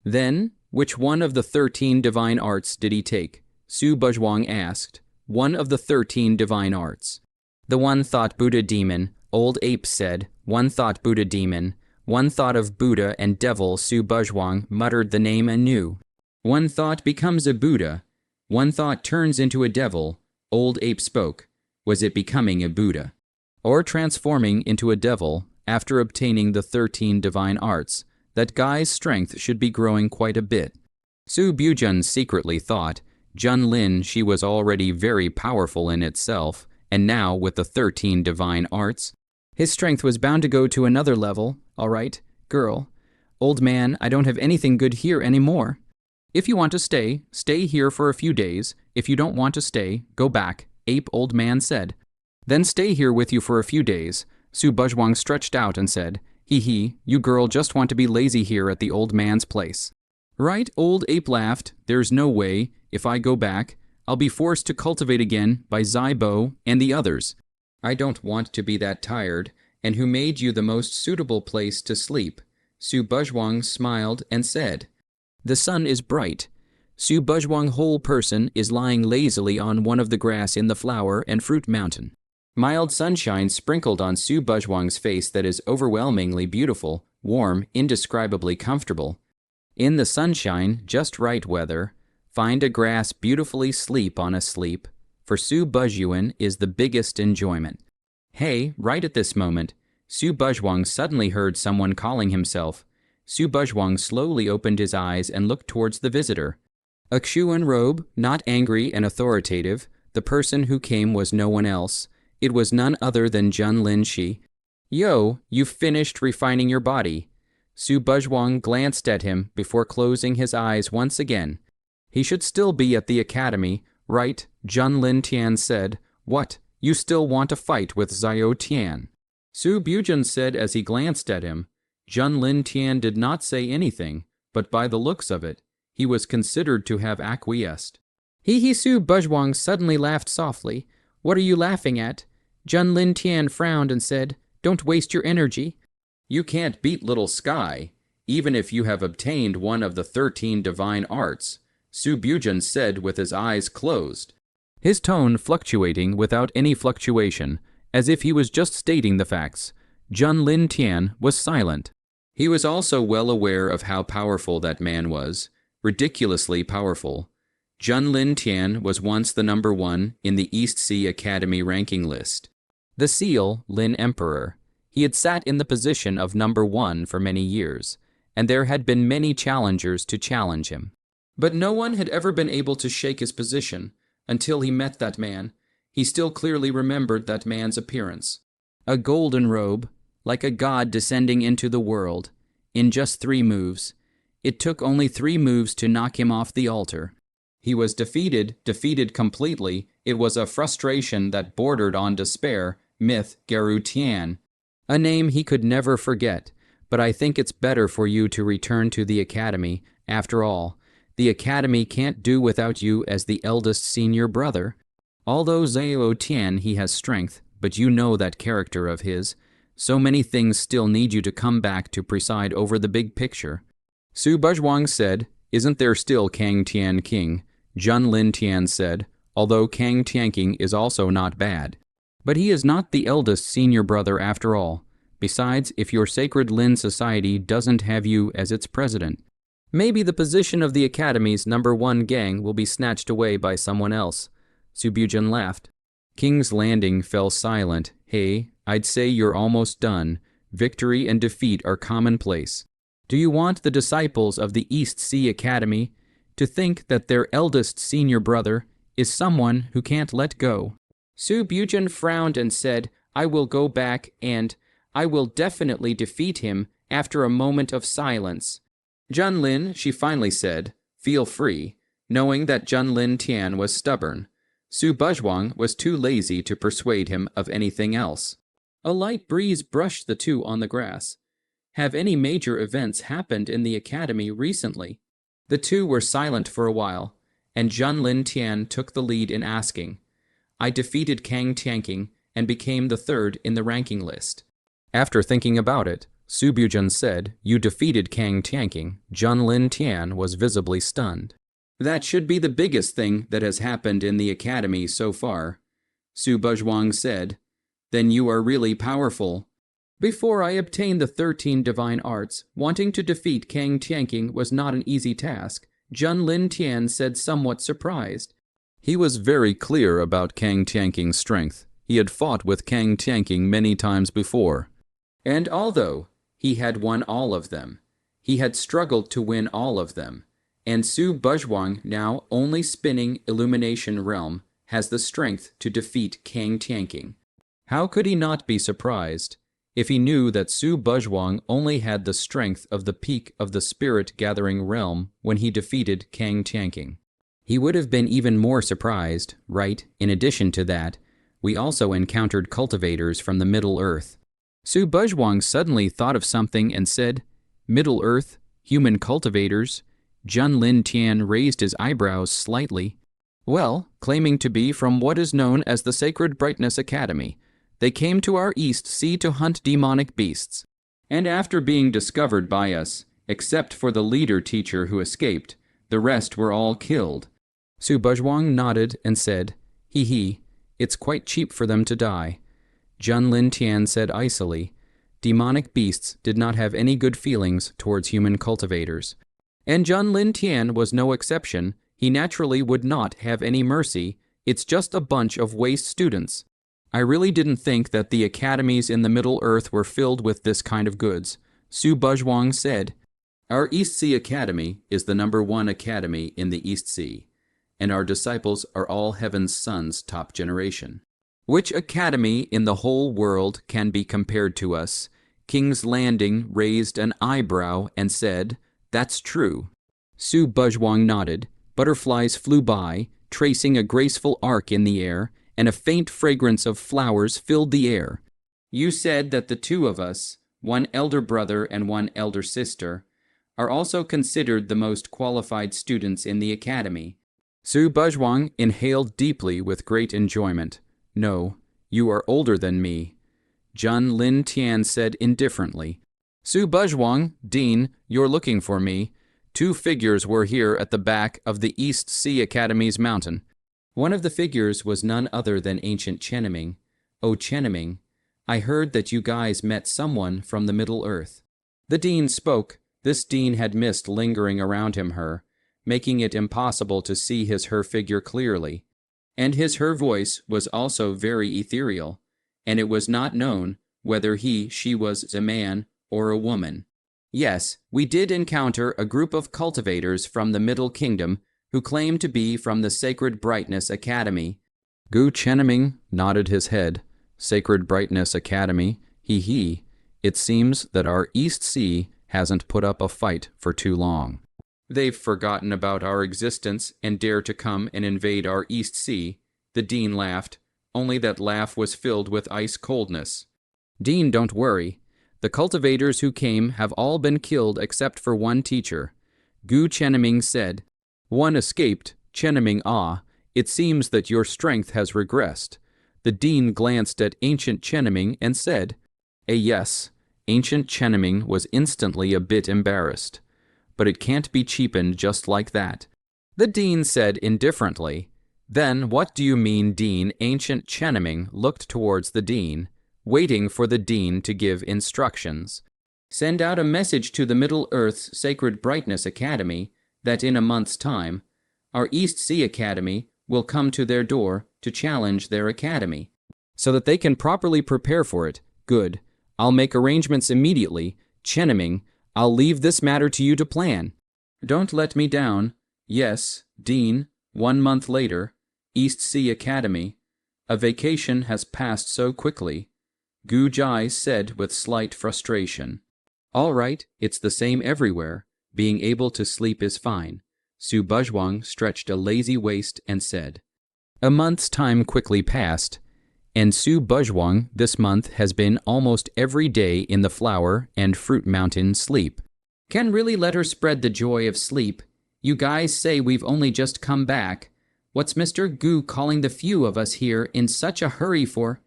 Then, which one of the 13 divine arts did he take? Su Buzhuang asked. One of the 13 divine arts. The one thought Buddha demon, Old Ape said. One thought Buddha demon. One thought of Buddha and devil. Su Buzhuang muttered the name anew. One thought becomes a Buddha. One thought turns into a devil. Old Ape spoke. Was it becoming a Buddha? Or transforming into a devil after obtaining the 13 divine arts? That guy's strength should be growing quite a bit. Su Buzhuang secretly thought, Jun Lin, she was already very powerful in itself, and now with the 13 divine arts, his strength was bound to go to another level. All right, girl. Old man, I don't have anything good here anymore. If you want to stay, stay here for a few days. If you don't want to stay, go back, Ape Old Man said. Then stay here with you for a few days. Su Buzhuang stretched out and said, you girl just want to be lazy here at the old man's place. Right, Old Ape laughed. There's no way. If I go back, I'll be forced to cultivate again by Zaibo and the others. I don't want to be that tired. And who made you the most suitable place to sleep? Su Buzhuang smiled and said, The sun is bright. Su Buzhuang's whole person is lying lazily on one of the grass in the flower and fruit mountain. Mild sunshine sprinkled on Su Buzhuang's face that is overwhelmingly beautiful, warm, indescribably comfortable. In the sunshine, just right weather, find a grass beautifully sleep on a sleep, for Su Buzhuan is the biggest enjoyment. Hey, right at this moment, Su Buzhuang suddenly heard someone calling himself. Su Buzhuang slowly opened his eyes and looked towards the visitor. A Xuan robe, not angry and authoritative, the person who came was no one else. It was none other than Jun Linshi. Yo, you've finished refining your body. Su Buzhuang glanced at him before closing his eyes once again. He should still be at the academy, right? Jun Lin Tian said. What, you still want to fight with Xiao Tian? Su Buzhuan said as he glanced at him. Jun Lin Tian did not say anything, but by the looks of it, he was considered to have acquiesced. Su Buzhuang suddenly laughed softly. What are you laughing at? Jun Lin Tian frowned and said, Don't waste your energy. You can't beat Little Sky, even if you have obtained one of the 13 divine arts, Su Buzhuan said with his eyes closed, his tone fluctuating without any fluctuation, as if he was just stating the facts. Jun Lin Tian was silent. He was also well aware of how powerful that man was, ridiculously powerful. Jun Lin Tian was once the number 1 in the East Sea Academy ranking list. The Seal, Lin Emperor. He had sat in the position of number 1 for many years, and there had been many challengers to challenge him. But no one had ever been able to shake his position until he met that man. He still clearly remembered that man's appearance. A golden robe, like a god descending into the world, in just 3 moves. It took only 3 moves to knock him off the altar. He was defeated completely. It was a frustration that bordered on despair. Myth Geru Tian. A name he could never forget, but I think it's better for you to return to the academy. After all, the academy can't do without you as the eldest senior brother. Although Xiao Tian he has strength, but you know that character of his. So many things still need you to come back to preside over the big picture. Su Buzhuang said, Isn't there still Kang Tian King? Jun Lin Tian said, although Kang Tian King is also not bad. But he is not the eldest senior brother after all. Besides, if your sacred Lin society doesn't have you as its president, maybe the position of the academy's number 1 gang will be snatched away by someone else. Su Buzhuan laughed. King's Landing fell silent. Hey, I'd say you're almost done. Victory and defeat are commonplace. Do you want the disciples of the East Sea Academy to think that their eldest senior brother is someone who can't let go? Su Buzhuan frowned and said, I will go back and I will definitely defeat him after a moment of silence. Jun Lin, she finally said, feel free, knowing that Jun Lin Tian was stubborn. Su Buzhuang was too lazy to persuade him of anything else. A light breeze brushed the two on the grass. Have any major events happened in the academy recently? The two were silent for a while, and Jun Lin Tian took the lead in asking. I defeated Kang Tianking and became the 3rd in the ranking list. After thinking about it, Su Buzhuan said, You defeated Kang Tianking. Jun Lin Tian was visibly stunned. That should be the biggest thing that has happened in the academy so far. Su Buzhuang said, Then you are really powerful. Before I obtained the 13 divine arts, wanting to defeat Kang Tianking was not an easy task, Jun Lin Tian said, somewhat surprised. He was very clear about Kang Tianking's strength. He had fought with Kang Tianking many times before. And although he had won all of them, he had struggled to win all of them. And Su Buzhuang, now only spinning Illumination Realm, has the strength to defeat Kang Tianking. How could he not be surprised if he knew that Su Buzhuang only had the strength of the peak of the spirit-gathering realm when he defeated Kang Tianking? He would have been even more surprised, right? In addition to that, we also encountered cultivators from the Middle Earth. Su Buzhuang suddenly thought of something and said, Middle Earth, human cultivators? Jun Lin Tian raised his eyebrows slightly. Well, claiming to be from what is known as the Sacred Brightness Academy, they came to our East Sea to hunt demonic beasts. And after being discovered by us, except for the leader teacher who escaped, The rest were all killed. Su Buzhuang nodded and said, "Hee hee, it's quite cheap for them to die." Jun Lin Tian said icily, "Demonic beasts did not have any good feelings towards human cultivators." And Jun Lin Tian was no exception. He naturally would not have any mercy. It's just a bunch of waste students. I really didn't think that the academies in the Middle Earth were filled with this kind of goods. Su Buzhuang said, "Our East Sea Academy is the #1 academy in the East Sea, and our disciples are all Heaven's Sons' top generation. Which academy in the whole world can be compared to us?" King's Landing raised an eyebrow and said, "That's true." Su Buzhuang nodded. Butterflies flew by, tracing a graceful arc in the air, and a faint fragrance of flowers filled the air. "You said that the two of us, one elder brother and one elder sister, are also considered the most qualified students in the academy." Su Buzhuang inhaled deeply with great enjoyment. "No, you are older than me," Jun Lin Tian said indifferently. "Su Buzhuang, Dean, you're looking for me. 2 figures were here at the back of the East Sea Academy's mountain." One of the figures was none other than ancient Chenming. "Oh, Chenming, I heard that you guys met someone from the Middle Earth." The dean spoke. This dean had mist lingering around her, making it impossible to see her figure clearly. And her voice was also very ethereal, and it was not known whether she was a man or a woman. "Yes, we did encounter a group of cultivators from the Middle Kingdom who claim to be from the Sacred Brightness Academy." Gu Chenming nodded his head. "Sacred Brightness Academy, hee hee. It seems that our East Sea hasn't put up a fight for too long. They've forgotten about our existence and dare to come and invade our East Sea." The dean laughed, only that laugh was filled with ice coldness. "Dean, don't worry. The cultivators who came have all been killed except for one teacher," Gu Chenming said. "One escaped, Chenming Ah. It seems that your strength has regressed." The dean glanced at ancient Chenming and said, yes." Ancient Chenming was instantly a bit embarrassed. "But it can't be cheapened just like that." The dean said indifferently, "Then what do you mean, Dean?" Ancient Chenming looked towards the dean, waiting for the dean to give instructions. "Send out a message to the Middle Earth's Sacred Brightness Academy that in a month's time, our East Sea Academy will come to their door to challenge their academy, so that they can properly prepare for it." "Good. I'll make arrangements immediately. Chenming, I'll leave this matter to you to plan." "Don't let me down." "Yes, Dean." 1 month later, East Sea Academy. "A vacation has passed so quickly," Gu Jai said with slight frustration. "All right, it's the same everywhere. Being able to sleep is fine." Su Buzhuang stretched a lazy waist and said. A month's time quickly passed, and Su Buzhuang this month has been almost every day in the flower and fruit mountain sleep. "Can really let her spread the joy of sleep. You guys say we've only just come back. What's Mr. Gu calling the few of us here in such a hurry for?"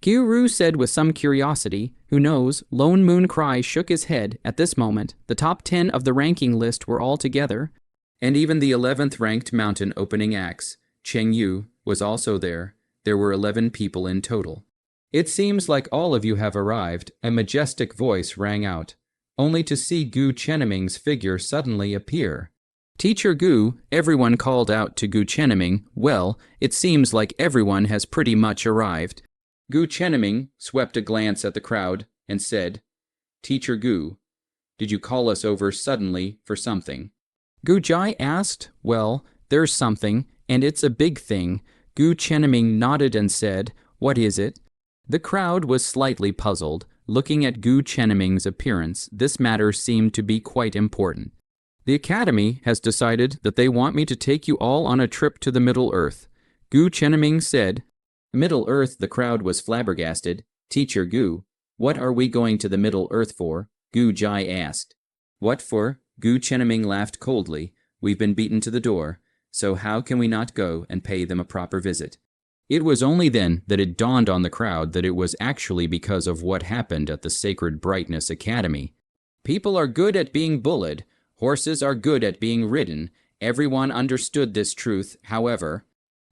Ru said with some curiosity. Who knows? Lone Moon Cry shook his head. At this moment, the top 10 of the ranking list were all together, and even the 11th ranked mountain opening acts, Cheng Yu, was also there. There were 11 people in total. "It seems like all of you have arrived," a majestic voice rang out, only to see Gu Chenming's figure suddenly appear. "Teacher Gu," everyone called out to Gu Chenming. "Well, it seems like everyone has pretty much arrived." Gu Chenming swept a glance at the crowd and said, "Teacher Gu, did you call us over suddenly for something?" Gu Jai asked. "Well, there's something, and it's a big thing." Gu Chenming nodded and said, "What is it?" The crowd was slightly puzzled. Looking at Gu Chenming's appearance, this matter seemed to be quite important. "The Academy has decided that they want me to take you all on a trip to the Middle Earth," Gu Chenming said. Middle Earth, the crowd was flabbergasted. "Teacher Gu, what are we going to the Middle Earth for?" Gu Jai asked. "What for?" Gu Chenming laughed coldly. "We've been beaten to the door, so how can we not go and pay them a proper visit?" It was only then that it dawned on the crowd that it was actually because of what happened at the Sacred Brightness Academy. "People are good at being bullied, horses are good at being ridden, Everyone understood this truth, however.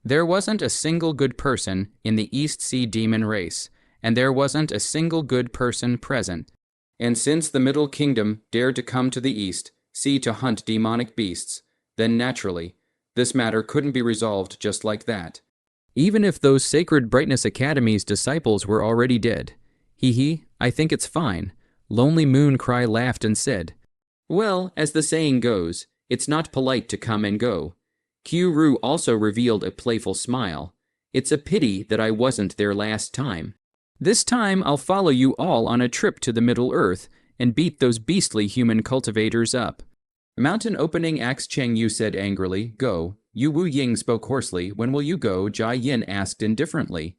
There wasn't a single good person in the East Sea demon race, and there wasn't a single good person present. And since the Middle Kingdom dared to come to the East Sea to hunt demonic beasts, then naturally, this matter couldn't be resolved just like that. Even if those Sacred Brightness Academy's disciples were already dead. Hee, I think it's fine. Lonely Moon Cry laughed and said, well, as the saying goes, it's not polite to come and go. Q-Ru also revealed a playful smile. It's a pity that I wasn't there last time. This time I'll follow you all on a trip to the Middle Earth and beat those beastly human cultivators up. Mountain Opening Axe Cheng Yu said angrily, go. Yu Wu Ying spoke hoarsely. When will you go? Jai Yin asked indifferently.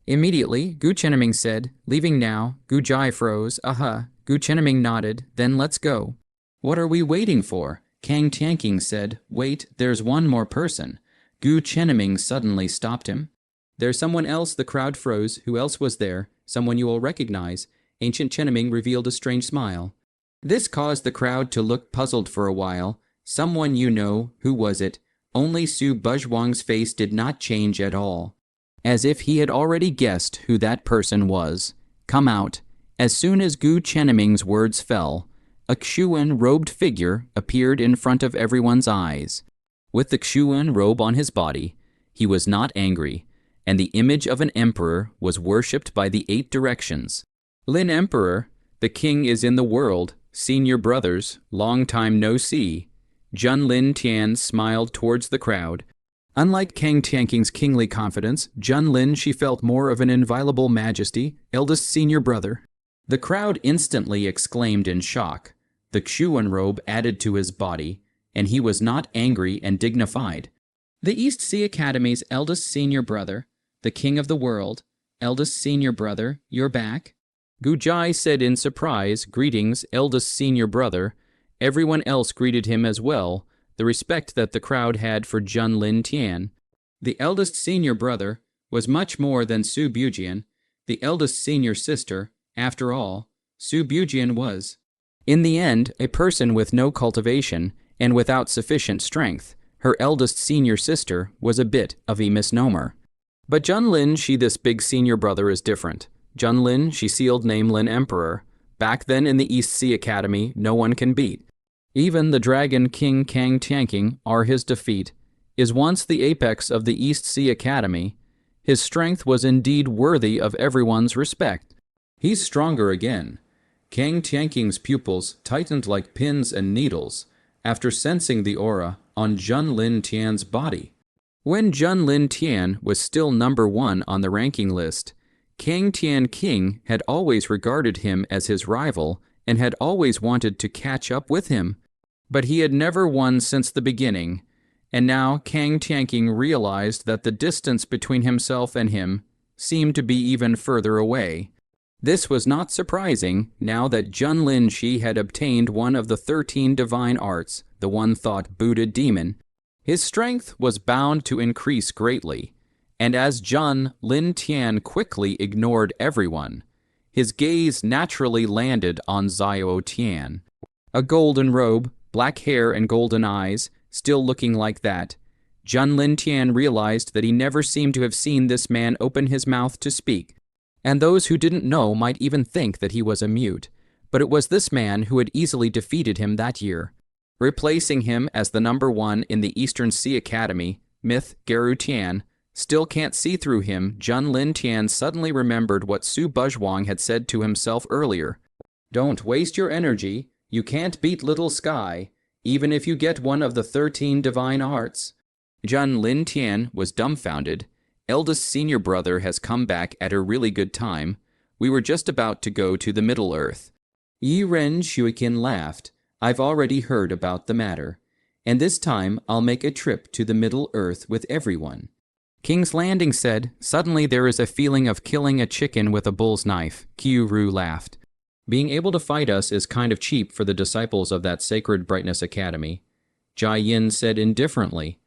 Immediately, Gu Chenming said, leaving now. Gu Jai froze. Gu Chenming nodded. Then let's go. What are we waiting for? Kang Tianqing said, wait, there's one more person. Gu Chenming suddenly stopped him. There's someone else. The crowd froze. Who else was there? Someone you all recognize. Ancient Chenming revealed a strange smile. This caused the crowd to look puzzled for a while. Someone you know. Who was it? Only Su Buzhuang's face did not change at all. As if he had already guessed who that person was. Come out. As soon as Gu Chenming's words fell, a Xuan-robed figure appeared in front of everyone's eyes. With the Xuan robe on his body, he was not angry, and the image of an emperor was worshipped by the 8 directions. Lin Emperor, the king is in the world, senior brothers, long time no see. Jun Lin Tian smiled towards the crowd. Unlike Kang Tianqing's kingly confidence, Jun Lin she felt more of an inviolable majesty, eldest senior brother. The crowd instantly exclaimed in shock. The Xuan robe added to his body, and he was not angry and dignified. The East Sea Academy's eldest senior brother, the king of the world, eldest senior brother, you're back? Gu Jai said in surprise, greetings, eldest senior brother. Everyone else greeted him as well, the respect that the crowd had for Jun Lin Tian. The eldest senior brother was much more than Su Bujian, the eldest senior sister. After all, Su Bujian was, in the end, a person with no cultivation and without sufficient strength. Her eldest senior sister was a bit of a misnomer. But Jun Lin, this big senior brother is different. Jun Lin, sealed name Lin Emperor. Back then in the East Sea Academy, no one can beat. Even the Dragon King Kang Tianqing, his defeat, is once the apex of the East Sea Academy. His strength was indeed worthy of everyone's respect. He's stronger again. Kang Tianqing's pupils tightened like pins and needles after sensing the aura on Jun Lin Tian's body. When Jun Lin Tian was still number 1 on the ranking list, Kang Tianqing had always regarded him as his rival and had always wanted to catch up with him. But he had never won since the beginning, and now Kang Tianqing realized that the distance between himself and him seemed to be even further away. This was not surprising, now that Jun Lin had obtained one of the 13 divine arts, the one thought Buddha demon. His strength was bound to increase greatly, and as Jun Lin Tian quickly ignored everyone, his gaze naturally landed on Xiao Tian. A golden robe, black hair and golden eyes, still looking like that. Jun Lin Tian realized that he never seemed to have seen this man open his mouth to speak. And those who didn't know might even think that he was a mute. But it was this man who had easily defeated him that year. Replacing him as the number 1 in the Eastern Sea Academy, Myth Geru Tian, still can't see through him. Jun Lin Tian suddenly remembered what Su Buzhuang had said to himself earlier. Don't waste your energy. You can't beat Little Sky, even if you get one of the 13 divine arts. Jun Lin Tian was dumbfounded. Eldest senior brother has come back at a really good time. We were just about to go to the Middle Earth. Yi Ren Shuiqin laughed. I've already heard about the matter. And this time I'll make a trip to the Middle Earth with everyone. King's Landing said, suddenly there is a feeling of killing a chicken with a bull's knife. Q-Ru laughed. Being able to fight us is kind of cheap for the disciples of that Sacred Brightness Academy. Jai Yin said indifferently.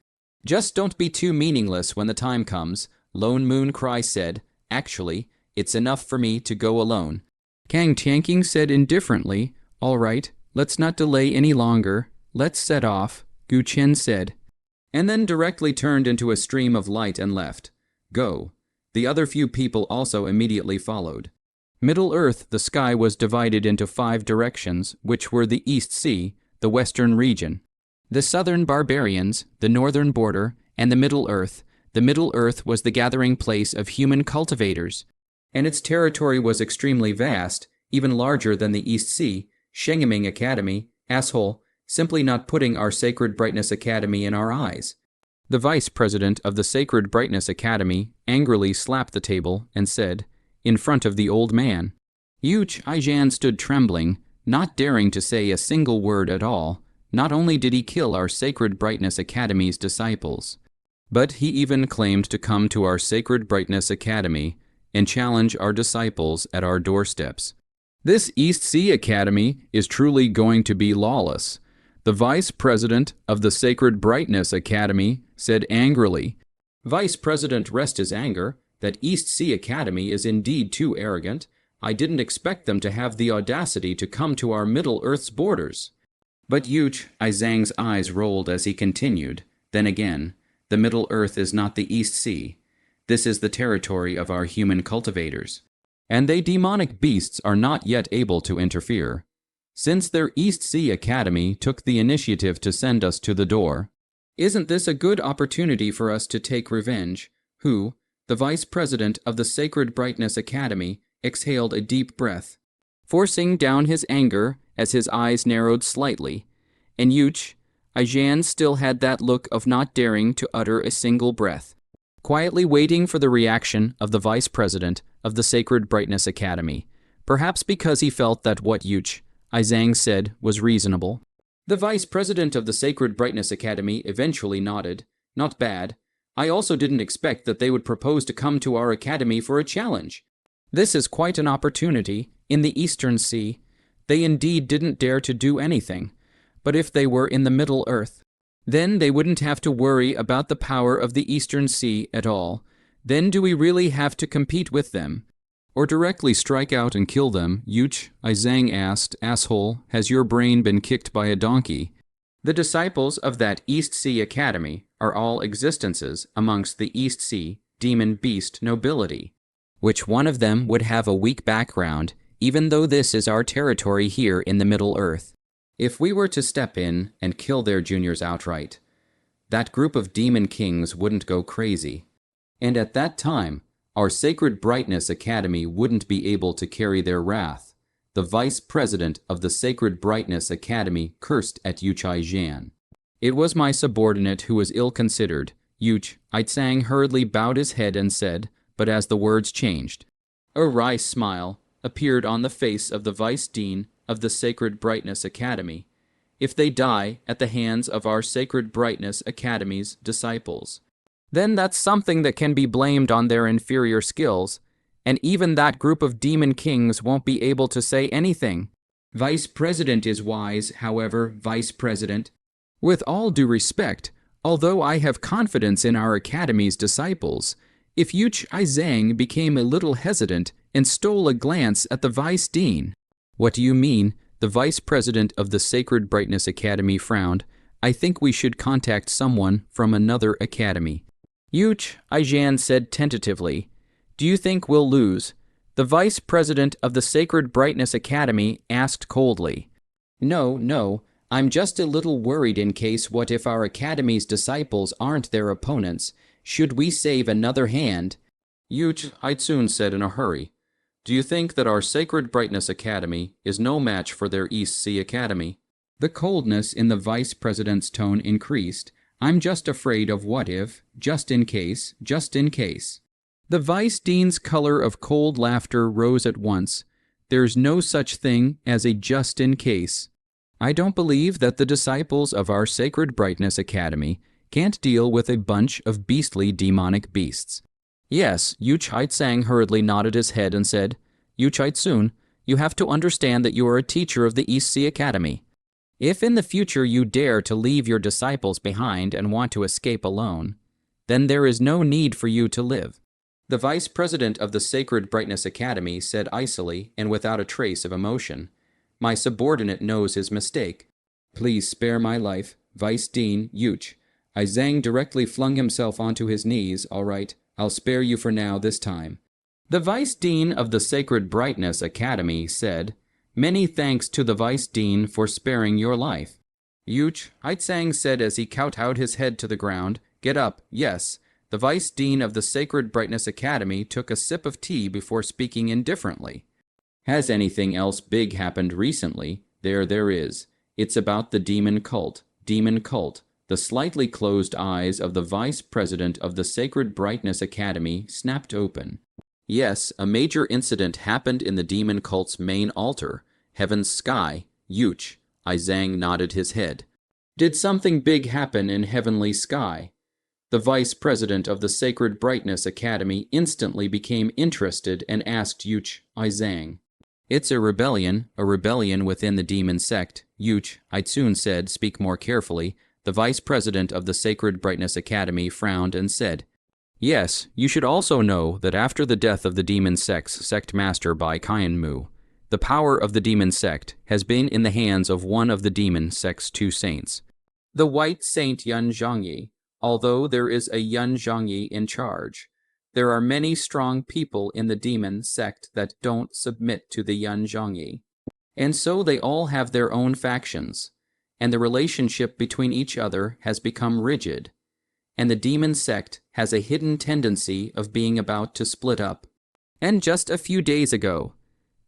Just don't be too meaningless when the time comes. Lone Moon Cry said, actually, it's enough for me to go alone. Kang Tianqing said indifferently, all right, let's not delay any longer. Let's set off. Gu Chen said, and then directly turned into a stream of light and left. Go. The other few people also immediately followed. Middle-earth, the sky was divided into 5 directions, which were the East Sea, the Western region, the Southern Barbarians, the Northern Border, and the Middle-earth. The Middle-earth was the gathering place of human cultivators, and its territory was extremely vast, even larger than the East Sea. Shengeming Academy, asshole, simply not putting our Sacred Brightness Academy in our eyes. The vice president of the Sacred Brightness Academy angrily slapped the table and said, in front of the old man. Yuch Aijan stood trembling, not daring to say a single word at all. Not only did he kill our Sacred Brightness Academy's disciples, but he even claimed to come to our Sacred Brightness Academy and challenge our disciples at our doorsteps. This East Sea Academy is truly going to be lawless. The vice president of the Sacred Brightness Academy said angrily. Vice President rest his anger. That East Sea Academy is indeed too arrogant. I didn't expect them to have the audacity to come to our Middle-earth's borders. But Yuch Aizang's eyes rolled as he continued. Then again, the Middle-earth is not the East Sea. This is the territory of our human cultivators. And they demonic beasts are not yet able to interfere. Since their East Sea Academy took the initiative to send us to the door, isn't this a good opportunity for us to take revenge? Who, the vice president of the Sacred Brightness Academy, exhaled a deep breath, forcing down his anger as his eyes narrowed slightly, and Yuch Aijan still had that look of not daring to utter a single breath, quietly waiting for the reaction of the vice president of the Sacred Brightness Academy, perhaps because he felt that what Yuch Aizang said was reasonable. The vice president of the Sacred Brightness Academy eventually nodded. Not bad. I also didn't expect that they would propose to come to our academy for a challenge. This is quite an opportunity. In the Eastern Sea, they indeed didn't dare to do anything. But if they were in the Middle Earth, then they wouldn't have to worry about the power of the Eastern Sea at all. Then do we really have to compete with them? Or directly strike out and kill them? Yuch Aizang asked, asshole, has your brain been kicked by a donkey? The disciples of that East Sea Academy are all existences amongst the East Sea demon beast nobility. Which one of them would have a weak background, even though this is our territory here in the Middle Earth? If we were to step in and kill their juniors outright, that group of demon kings wouldn't go crazy. And at that time, our Sacred Brightness Academy wouldn't be able to carry their wrath. The vice president of the Sacred Brightness Academy cursed at Yuch Aijan. It was my subordinate who was ill-considered. Yuch Aizang hurriedly bowed his head and said, but as the words changed, a wry smile appeared on the face of the vice dean of the Sacred Brightness Academy. If they die at the hands of our Sacred Brightness Academy's disciples, then that's something that can be blamed on their inferior skills, and even that group of demon kings won't be able to say anything. Vice President is wise, however, Vice President. With all due respect, although I have confidence in our Academy's disciples, if Yuch Aizang became a little hesitant and stole a glance at the Vice Dean. What do you mean? The Vice President of the Sacred Brightness Academy frowned. I think we should contact someone from another academy. Yuch Aijan said tentatively, do you think we'll lose? The Vice President of the Sacred Brightness Academy asked coldly. No, I'm just a little worried in case what if our Academy's disciples aren't their opponents. Should we save another hand? Yuch Aizun said in a hurry, do you think that our Sacred Brightness Academy is no match for their East Sea Academy? The coldness in the Vice President's tone increased. I'm just afraid of what if, just in case. The Vice Dean's color of cold laughter rose at once. There's no such thing as a just in case. I don't believe that the disciples of our Sacred Brightness Academy can't deal with a bunch of beastly demonic beasts. Yes, Yuch Aizang hurriedly nodded his head and said, Yuch Aizun, you have to understand that you are a teacher of the East Sea Academy. If in the future you dare to leave your disciples behind and want to escape alone, then there is no need for you to live. The Vice President of the Sacred Brightness Academy said icily and without a trace of emotion, my subordinate knows his mistake. Please spare my life. Vice Dean Yuch. Zhang directly flung himself onto his knees. All right, I'll spare you for now this time. The Vice Dean of the Sacred Brightness Academy said, Many thanks to the Vice Dean for sparing your life. Yuch, Zhang said as he kowtowed his head to the ground. Get up, yes. The Vice Dean of the Sacred Brightness Academy took a sip of tea before speaking indifferently. Has anything else big happened recently? There is. It's about the demon cult. Demon cult. The slightly closed eyes of the Vice President of the Sacred Brightness Academy snapped open. Yes, a major incident happened in the demon cult's main altar, Heaven's Sky. Yuch. Zhang nodded his head. Did something big happen in Heavenly Sky? The Vice President of the Sacred Brightness Academy instantly became interested and asked Yuch Zhang. It's a rebellion within the demon sect. Yuch Itsun said, Speak more carefully. The Vice President of the Sacred Brightness Academy frowned and said, Yes, you should also know that after the death of the demon sect's sect master by Mu, the power of the demon sect has been in the hands of one of the demon sect's 2 saints, the White Saint Yun Zhangyi. Although there is a Yun Zhangyi in charge, there are many strong people in the demon sect that don't submit to the Yun Zhangyi. And so they all have their own factions, and the relationship between each other has become rigid, and the demon sect has a hidden tendency of being about to split up. And just a few days ago,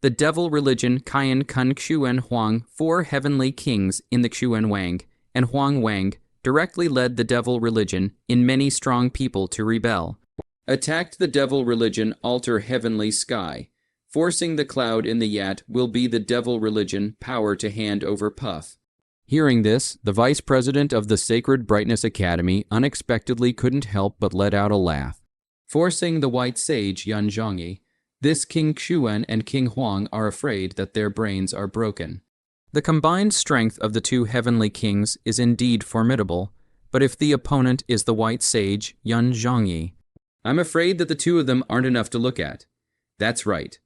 the devil religion Qian Kun Xuan Huang, 4 heavenly kings in the Xuan Wang, and Huang Wang directly led the devil religion in many strong people to rebel, attacked the devil religion altar Heavenly Sky. Forcing the cloud in the Yat will be the devil religion power to hand over Puff. Hearing this, the Vice President of the Sacred Brightness Academy unexpectedly couldn't help but let out a laugh. Forcing the White Sage Yun Zhangyi, this King Xuan and King Huang are afraid that their brains are broken. The combined strength of the 2 heavenly kings is indeed formidable, but if the opponent is the White Sage Yun Zhangyi, I'm afraid that the 2 of them aren't enough to look at. That's right.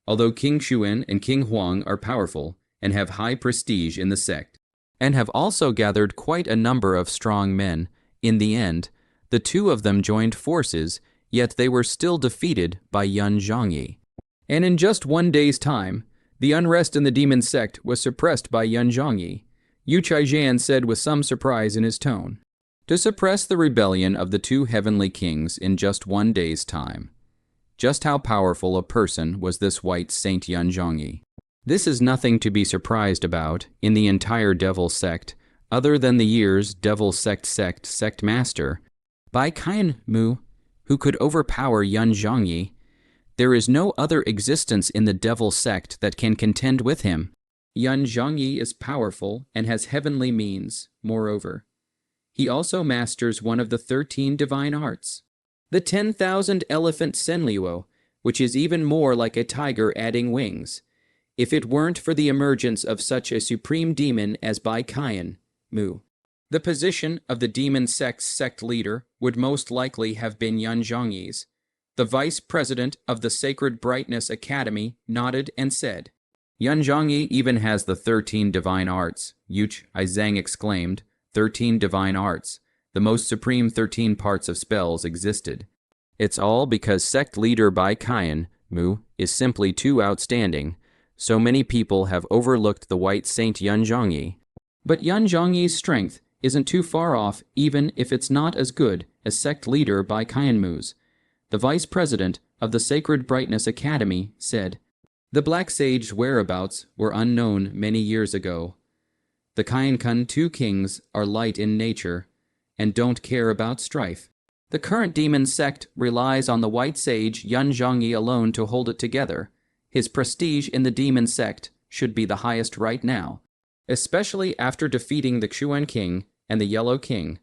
Although King Xuan and King Huang are powerful and have high prestige in the sect, and have also gathered quite a number of strong men, in the end, the 2 of them joined forces, yet they were still defeated by Yun Zhangyi. And in just 1 day's time, the unrest in the demon sect was suppressed by Yun Zhangyi, Yu Chaijian said with some surprise in his tone. To suppress the rebellion of the 2 heavenly kings in just 1 day's time. Just how powerful a person was this White Saint Yun Zhangyi? This is nothing to be surprised about in the entire devil sect, other than the year's devil sect master, Bai Mu, who could overpower Yun Zhangyi. There is no other existence in the devil sect that can contend with him. Yun Zhangyi is powerful and has heavenly means, moreover. He also masters one of the 13 divine arts, the 10,000 elephant Senliuo, which is even more like a tiger adding wings. If it weren't for the emergence of such a supreme demon as Bai Mu, the position of the demon sect's sect leader would most likely have been Yun Zhangyi's. The Vice President of the Sacred Brightness Academy nodded and said, Yun Zhangyi even has the 13 divine arts, Yuch Zhang exclaimed. 13 divine arts. The most supreme 13 parts of spells existed. It's all because sect leader Bai Mu is simply too outstanding. So many people have overlooked the White Saint Yun Zhangyi. But Yun Zhangyi's strength isn't too far off even if it's not as good as sect leader Bai Mu's. The Vice President of the Sacred Brightness Academy said, The Black Sage's whereabouts were unknown many years ago. The Kun 2 kings are light in nature and don't care about strife. The current demon sect relies on the White Sage Yun Zhangyi alone to hold it together. His prestige in the demon sect should be the highest right now, especially after defeating the Xuan King and the Yellow King.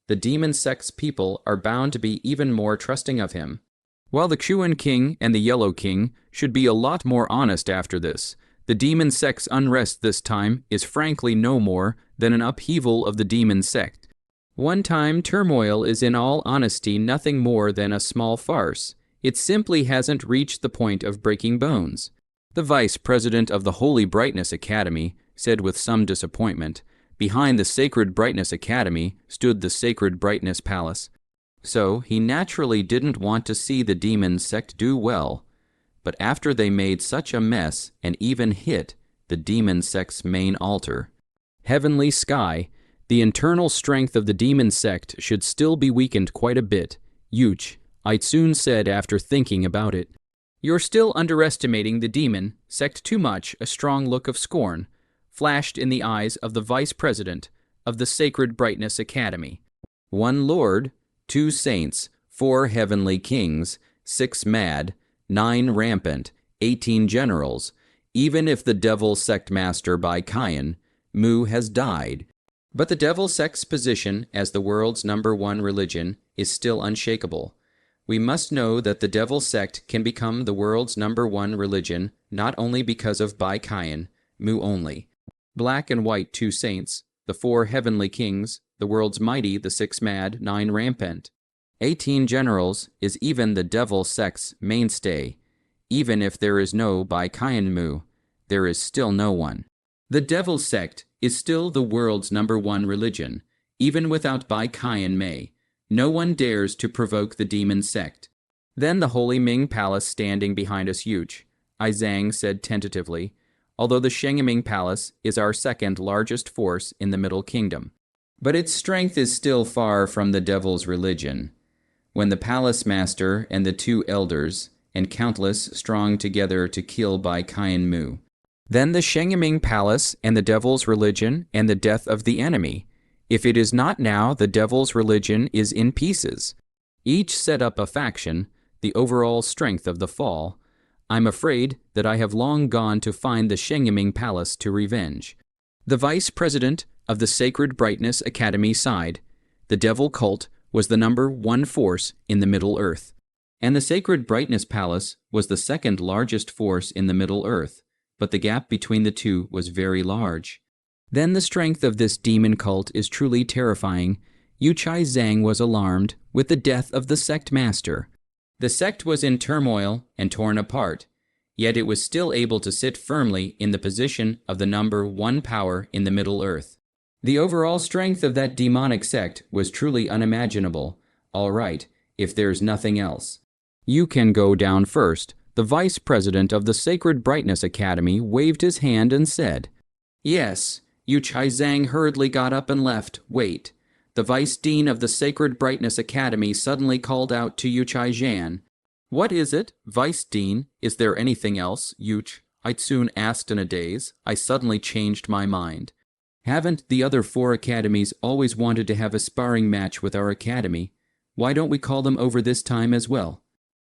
The demon sect's people are bound to be even more trusting of him. While the Xuan King and the Yellow King should be a lot more honest after this, the demon sect's unrest this time is frankly no more than an upheaval of the demon sect. One-time turmoil is in all honesty nothing more than a small farce. It simply hasn't reached the point of breaking bones. The Vice President of the Holy Brightness Academy said with some disappointment, Behind the Sacred Brightness Academy stood the Sacred Brightness Palace. So he naturally didn't want to see the demon sect do well. But after they made such a mess and even hit the demon sect's main altar, Heavenly Sky, the internal strength of the demon sect should still be weakened quite a bit. Yuch, Itsune said after thinking about it. You're still underestimating the demon sect too much. A strong look of scorn flashed in the eyes of the vice president of the Sacred Brightness Academy. 1 Lord, 2 Saints, 4 Heavenly Kings, 6 Mad, 9 Rampant, 18 Generals. Even if the Devil Sect Master by Kayan, Mu has died. But the Devil Sect's position as the world's #1 religion is still unshakable. We must know that the Devil Sect can become the world's #1 religion not only because of Bai Kayan, Mu only. Black and White 2 Saints, the 4 Heavenly Kings, the world's mighty, the 6 Mad, 9 Rampant, 18 Generals is even the Devil Sect's mainstay. Even if there is no Bai Kayan Mu, there is still no one. The Devil Sect is still the world's #1 religion, even without Bai Kayan Mei. No one dares to provoke the demon sect. Then the Holy Ming Palace standing behind us huge, Zhang said tentatively, although the Shengeming Palace is our second largest force in the Middle Kingdom. But its strength is still far from the Devil's religion. When the Palace Master and the 2 elders, and countless strong together to kill Bai Kayan Mu, then the Shengeming Palace and the Devil's religion and the death of the enemy. If it is not now, the Devil's religion is in pieces. Each set up a faction, the overall strength of the fall. I'm afraid that I have long gone to find the Shengeming Palace to revenge. The vice president of the Sacred Brightness Academy sighed. The Devil cult was the #1 force in the Middle Earth, and the Sacred Brightness Palace was the second largest force in the Middle Earth, but the gap between the two was very large. Then the strength of this demon cult is truly terrifying. Yuchai Zhang was alarmed with the death of the sect master. The sect was in turmoil and torn apart, yet it was still able to sit firmly in the position of the #1 power in the Middle Earth. The overall strength of that demonic sect was truly unimaginable. All right, if there's nothing else. You can go down first. The vice president of the Sacred Brightness Academy waved his hand and said, Yes. Yuchai Zhang hurriedly got up and left. Wait. The vice dean of the Sacred Brightness Academy suddenly called out to Yuchai Zhan. What is it, vice dean? Is there anything else? Yuch, Itsune asked in a daze. I suddenly changed my mind. Haven't the other 4 academies always wanted to have a sparring match with our academy? Why don't we call them over this time as well?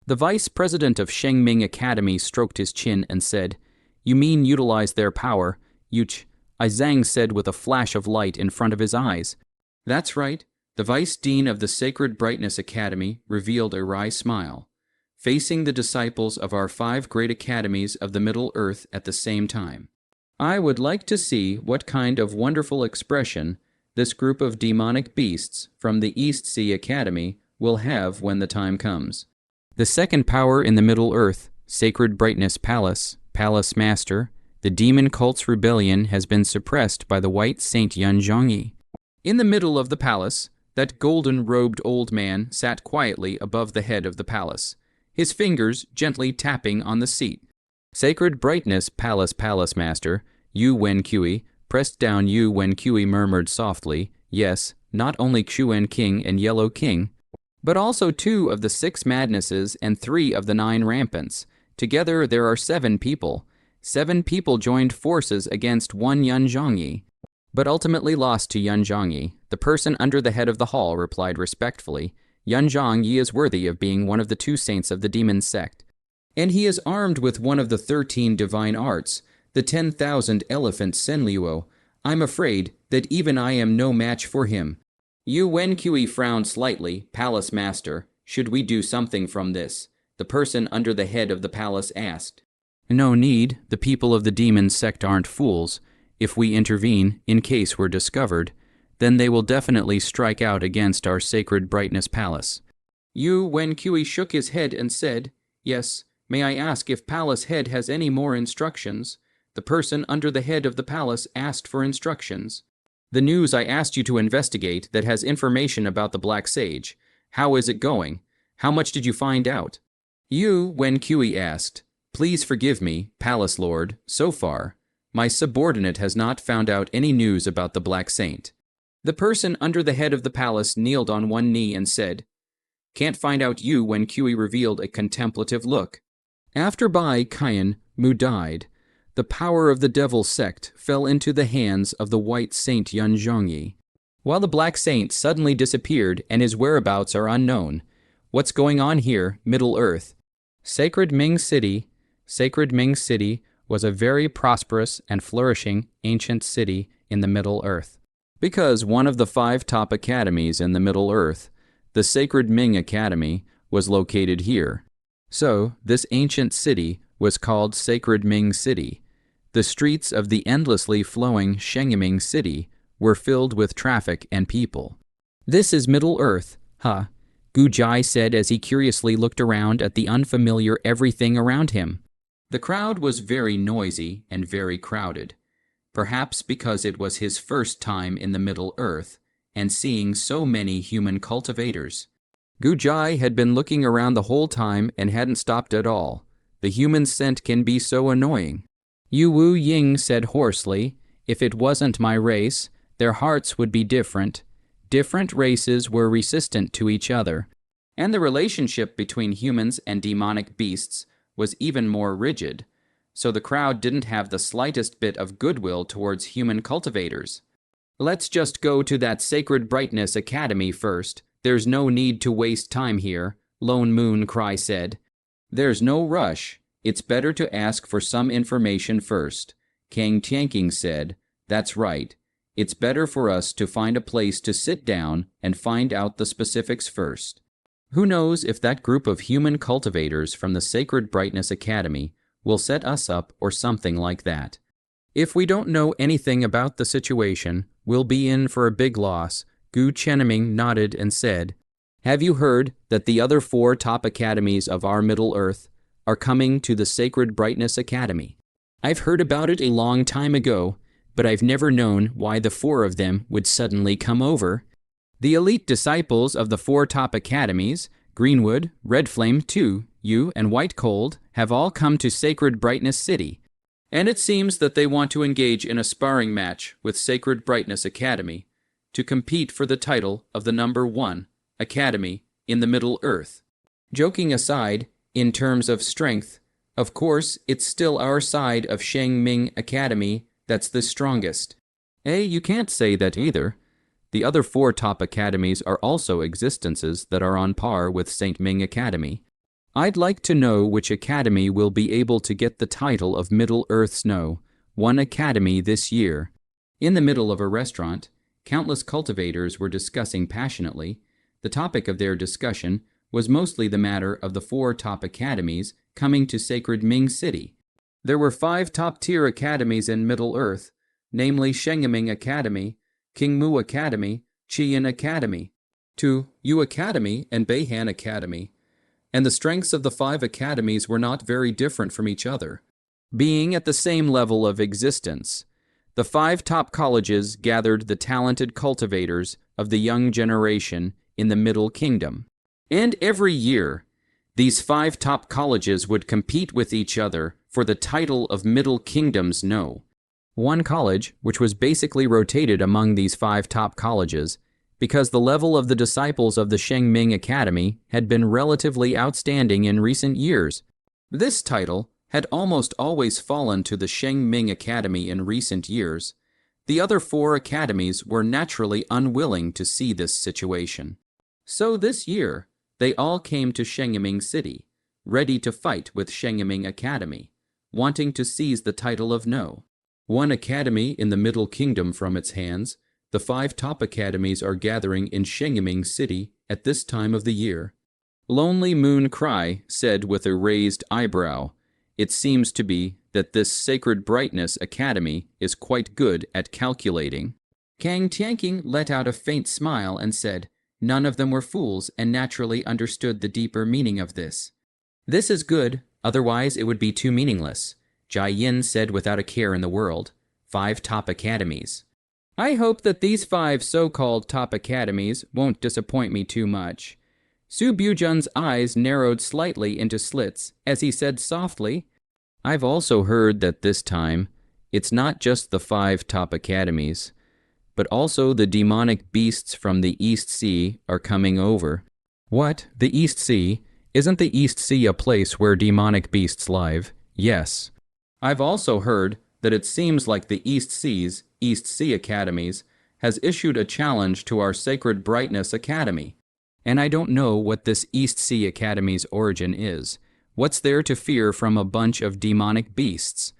The vice president of Shengming Academy stroked his chin and said, You mean utilize their power? Yuch, Zhang said with a flash of light in front of his eyes. That's right. The vice dean of the Sacred Brightness Academy revealed a wry smile, facing the disciples of our 5 great academies of the Middle Earth at the same time. I would like to see what kind of wonderful expression this group of demonic beasts from the East Sea Academy will have when the time comes. The second power in the Middle Earth, Sacred Brightness Palace, Palace Master, the demon cult's rebellion has been suppressed by the white Saint Yunzhongyi. In the middle of the palace, that golden-robed old man sat quietly above the head of the palace, his fingers gently tapping on the seat. Sacred Brightness Palace Master, Yu Wen Kui, pressed down Yu Wen Kui murmured softly, Yes, not only Quen King and Yellow King, but also 2 of the 6 Madnesses and 3 of the 9 Rampants. Together there are 7 people. 7 people joined forces against one Yunzhongyi, but ultimately lost to Yunzhongyi. The person under the head of the hall replied respectfully, Yunzhongyi is worthy of being one of the 2 saints of the demon sect, and he is armed with one of the 13 divine arts, the 10,000 elephant Senluo. I'm afraid that even I am no match for him. Yu Wen Kui frowned slightly. Palace Master, should we do something from this? The person under the head of the palace asked. No need. The people of the demon sect aren't fools. If we intervene, in case we're discovered, then they will definitely strike out against our Sacred Brightness Palace. Yu Wen Kui shook his head and said, Yes, may I ask if Palace Head has any more instructions? The person under the head of the palace asked for instructions. The news I asked you to investigate that has information about the Black Sage. How is it going? How much did you find out? Wen Kui asked. Please forgive me, Palace Lord, so far. My subordinate has not found out any news about the Black Saint. The person under the head of the palace kneeled on one knee and said, Can't find out you when Kui revealed a contemplative look. After Bai Qian Mu died, the power of the devil sect fell into the hands of the white saint Yun Zhongyi. While the Black Saint suddenly disappeared and his whereabouts are unknown. What's going on here, Middle Earth? Sacred Ming City was a very prosperous and flourishing ancient city in the Middle Earth. Because one of the 5 top academies in the Middle Earth, the Sacred Ming Academy, was located here. So, this ancient city was called Sacred Ming City. The streets of the endlessly flowing Shengming City were filled with traffic and people. This is Middle Earth, huh? Gu Jai said as he curiously looked around at the unfamiliar everything around him. The crowd was very noisy and very crowded, perhaps because it was his first time in the Middle Earth and seeing so many human cultivators. Gu Jai had been looking around the whole time and hadn't stopped at all. The human scent can be so annoying. Yu Wu Ying said hoarsely, If it wasn't my race, their hearts would be different. Different races were resistant to each other, and the relationship between humans and demonic beasts was even more rigid, so the crowd didn't have the slightest bit of goodwill towards human cultivators. Let's just go to that Sacred Brightness Academy first. There's no need to waste time here, Lone Moon Cry said. There's no rush. It's better to ask for some information first. Kang Tianking said, That's right. It's better for us to find a place to sit down and find out the specifics first. Who knows if that group of human cultivators from the Sacred Brightness Academy will set us up or something like that. If we don't know anything about the situation, we'll be in for a big loss. Gu Chenming nodded and said, Have you heard that the other 4 top academies of our Middle Earth are coming to the Sacred Brightness Academy? I've heard about it a long time ago, but I've never known why the 4 of them would suddenly come over. The elite disciples of the 4 top academies, Greenwood, Red Flame 2, Yu, and White Cold, have all come to Sacred Brightness City, and it seems that they want to engage in a sparring match with Sacred Brightness Academy to compete for the title of the number 1 academy in the Middle Earth. Joking aside, in terms of strength, of course, it's still our side of Shengming Academy that's the strongest. You can't say that either. The other 4 top academies are also existences that are on par with St. Ming Academy. I'd like to know which academy will be able to get the title of Middle Earth's No. 1 academy this year. In the middle of a restaurant, countless cultivators were discussing passionately. The topic of their discussion was mostly the matter of the 4 top academies coming to Sacred Ming City. There were 5 top-tier academies in Middle Earth, namely Shengming Academy, Qingmu Academy, Qian Academy, 2 Yu Academy, and Beihan Academy. And the strengths of the 5 academies were not very different from each other. Being at the same level of existence, the 5 top colleges gathered the talented cultivators of the young generation in the Middle Kingdom. And every year, these 5 top colleges would compete with each other for the title of Middle Kingdom's No. 1 college, which was basically rotated among these 5 top colleges, because the level of the disciples of the Shengming Academy had been relatively outstanding in recent years. This title had almost always fallen to the Shengming Academy in recent years. The other 4 academies were naturally unwilling to see this situation. So this year, they all came to Shengming City, ready to fight with Shengming Academy, wanting to seize the title of No. 1 academy in the Middle Kingdom from its hands. The 5 top academies are gathering in Shengming City at this time of the year. Lonely Moon Cry said with a raised eyebrow, It seems to be that this Sacred Brightness Academy is quite good at calculating. Kang Tianking let out a faint smile and said, None of them were fools and naturally understood the deeper meaning of this. This is good, otherwise it would be too meaningless. Jai Yin said without a care in the world, 5 top academies. I hope that these 5 so-called top academies won't disappoint me too much. Su Byujun's eyes narrowed slightly into slits as he said softly, I've also heard that this time, it's not just the 5 top academies, but also the demonic beasts from the East Sea are coming over. What? The East Sea? Isn't the East Sea a place where demonic beasts live? Yes. I've also heard that it seems like the East Sea Academies, has issued a challenge to our Sacred Brightness Academy. And I don't know what this East Sea Academy's origin is. What's there to fear from a bunch of demonic beasts?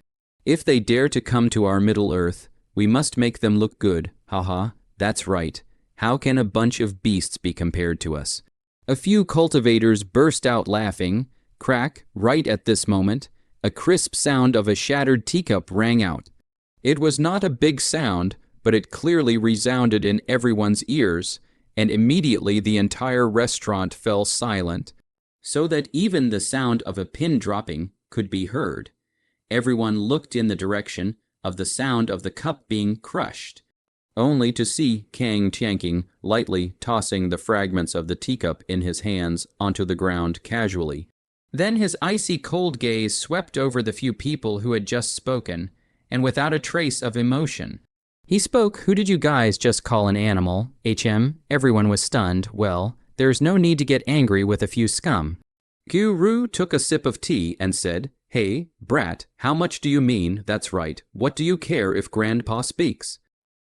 If they dare to come to our Middle Earth, we must make them look good. Haha, that's right. How can a bunch of beasts be compared to us? A few cultivators burst out laughing. Crack, right at this moment, a crisp sound of a shattered teacup rang out. It was not a big sound, but it clearly resounded in everyone's ears, and immediately the entire restaurant fell silent, so that even the sound of a pin dropping could be heard. Everyone looked in the direction of the sound of the cup being crushed, only to see Kang Tianking lightly tossing the fragments of the teacup in his hands onto the ground casually. Then his icy cold gaze swept over the few people who had just spoken, and without a trace of emotion. He spoke, who did you guys just call an animal? HM, everyone was stunned. Well, there's no need to get angry with a few scum. Ru took a sip of tea and said, Hey, brat, how much do you mean? That's right. What do you care if Grandpa speaks?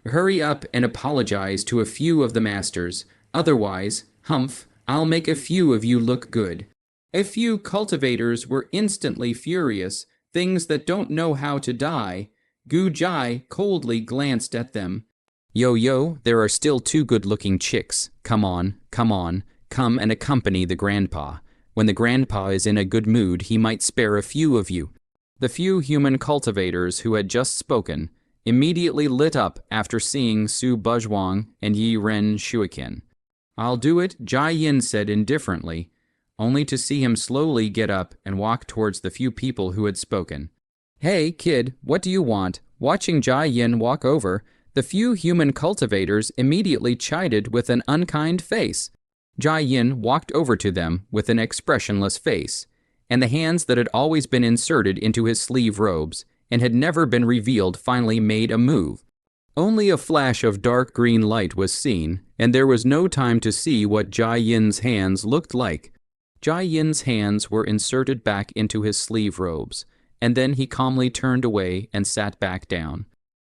Hurry up and apologize to a few of the masters. Otherwise, humph, I'll make a few of you look good. A few cultivators were instantly furious, things that don't know how to die. Gu Jai coldly glanced at them. Yo, there are still 2 good-looking chicks. Come on, come and accompany the grandpa. When the grandpa is in a good mood, he might spare a few of you. The few human cultivators who had just spoken immediately lit up after seeing Su Buzhuang and Yi Ren Shuiken. I'll do it, Jai Yin said indifferently, only to see him slowly get up and walk towards the few people who had spoken. Hey, kid, what do you want? Watching Jai Yin walk over, the few human cultivators immediately chided with an unkind face. Jai Yin walked over to them with an expressionless face, and the hands that had always been inserted into his sleeve robes and had never been revealed finally made a move. Only a flash of dark green light was seen, and there was no time to see what Jai Yin's hands looked like. Jai Yin's hands were inserted back into his sleeve robes, and then he calmly turned away and sat back down.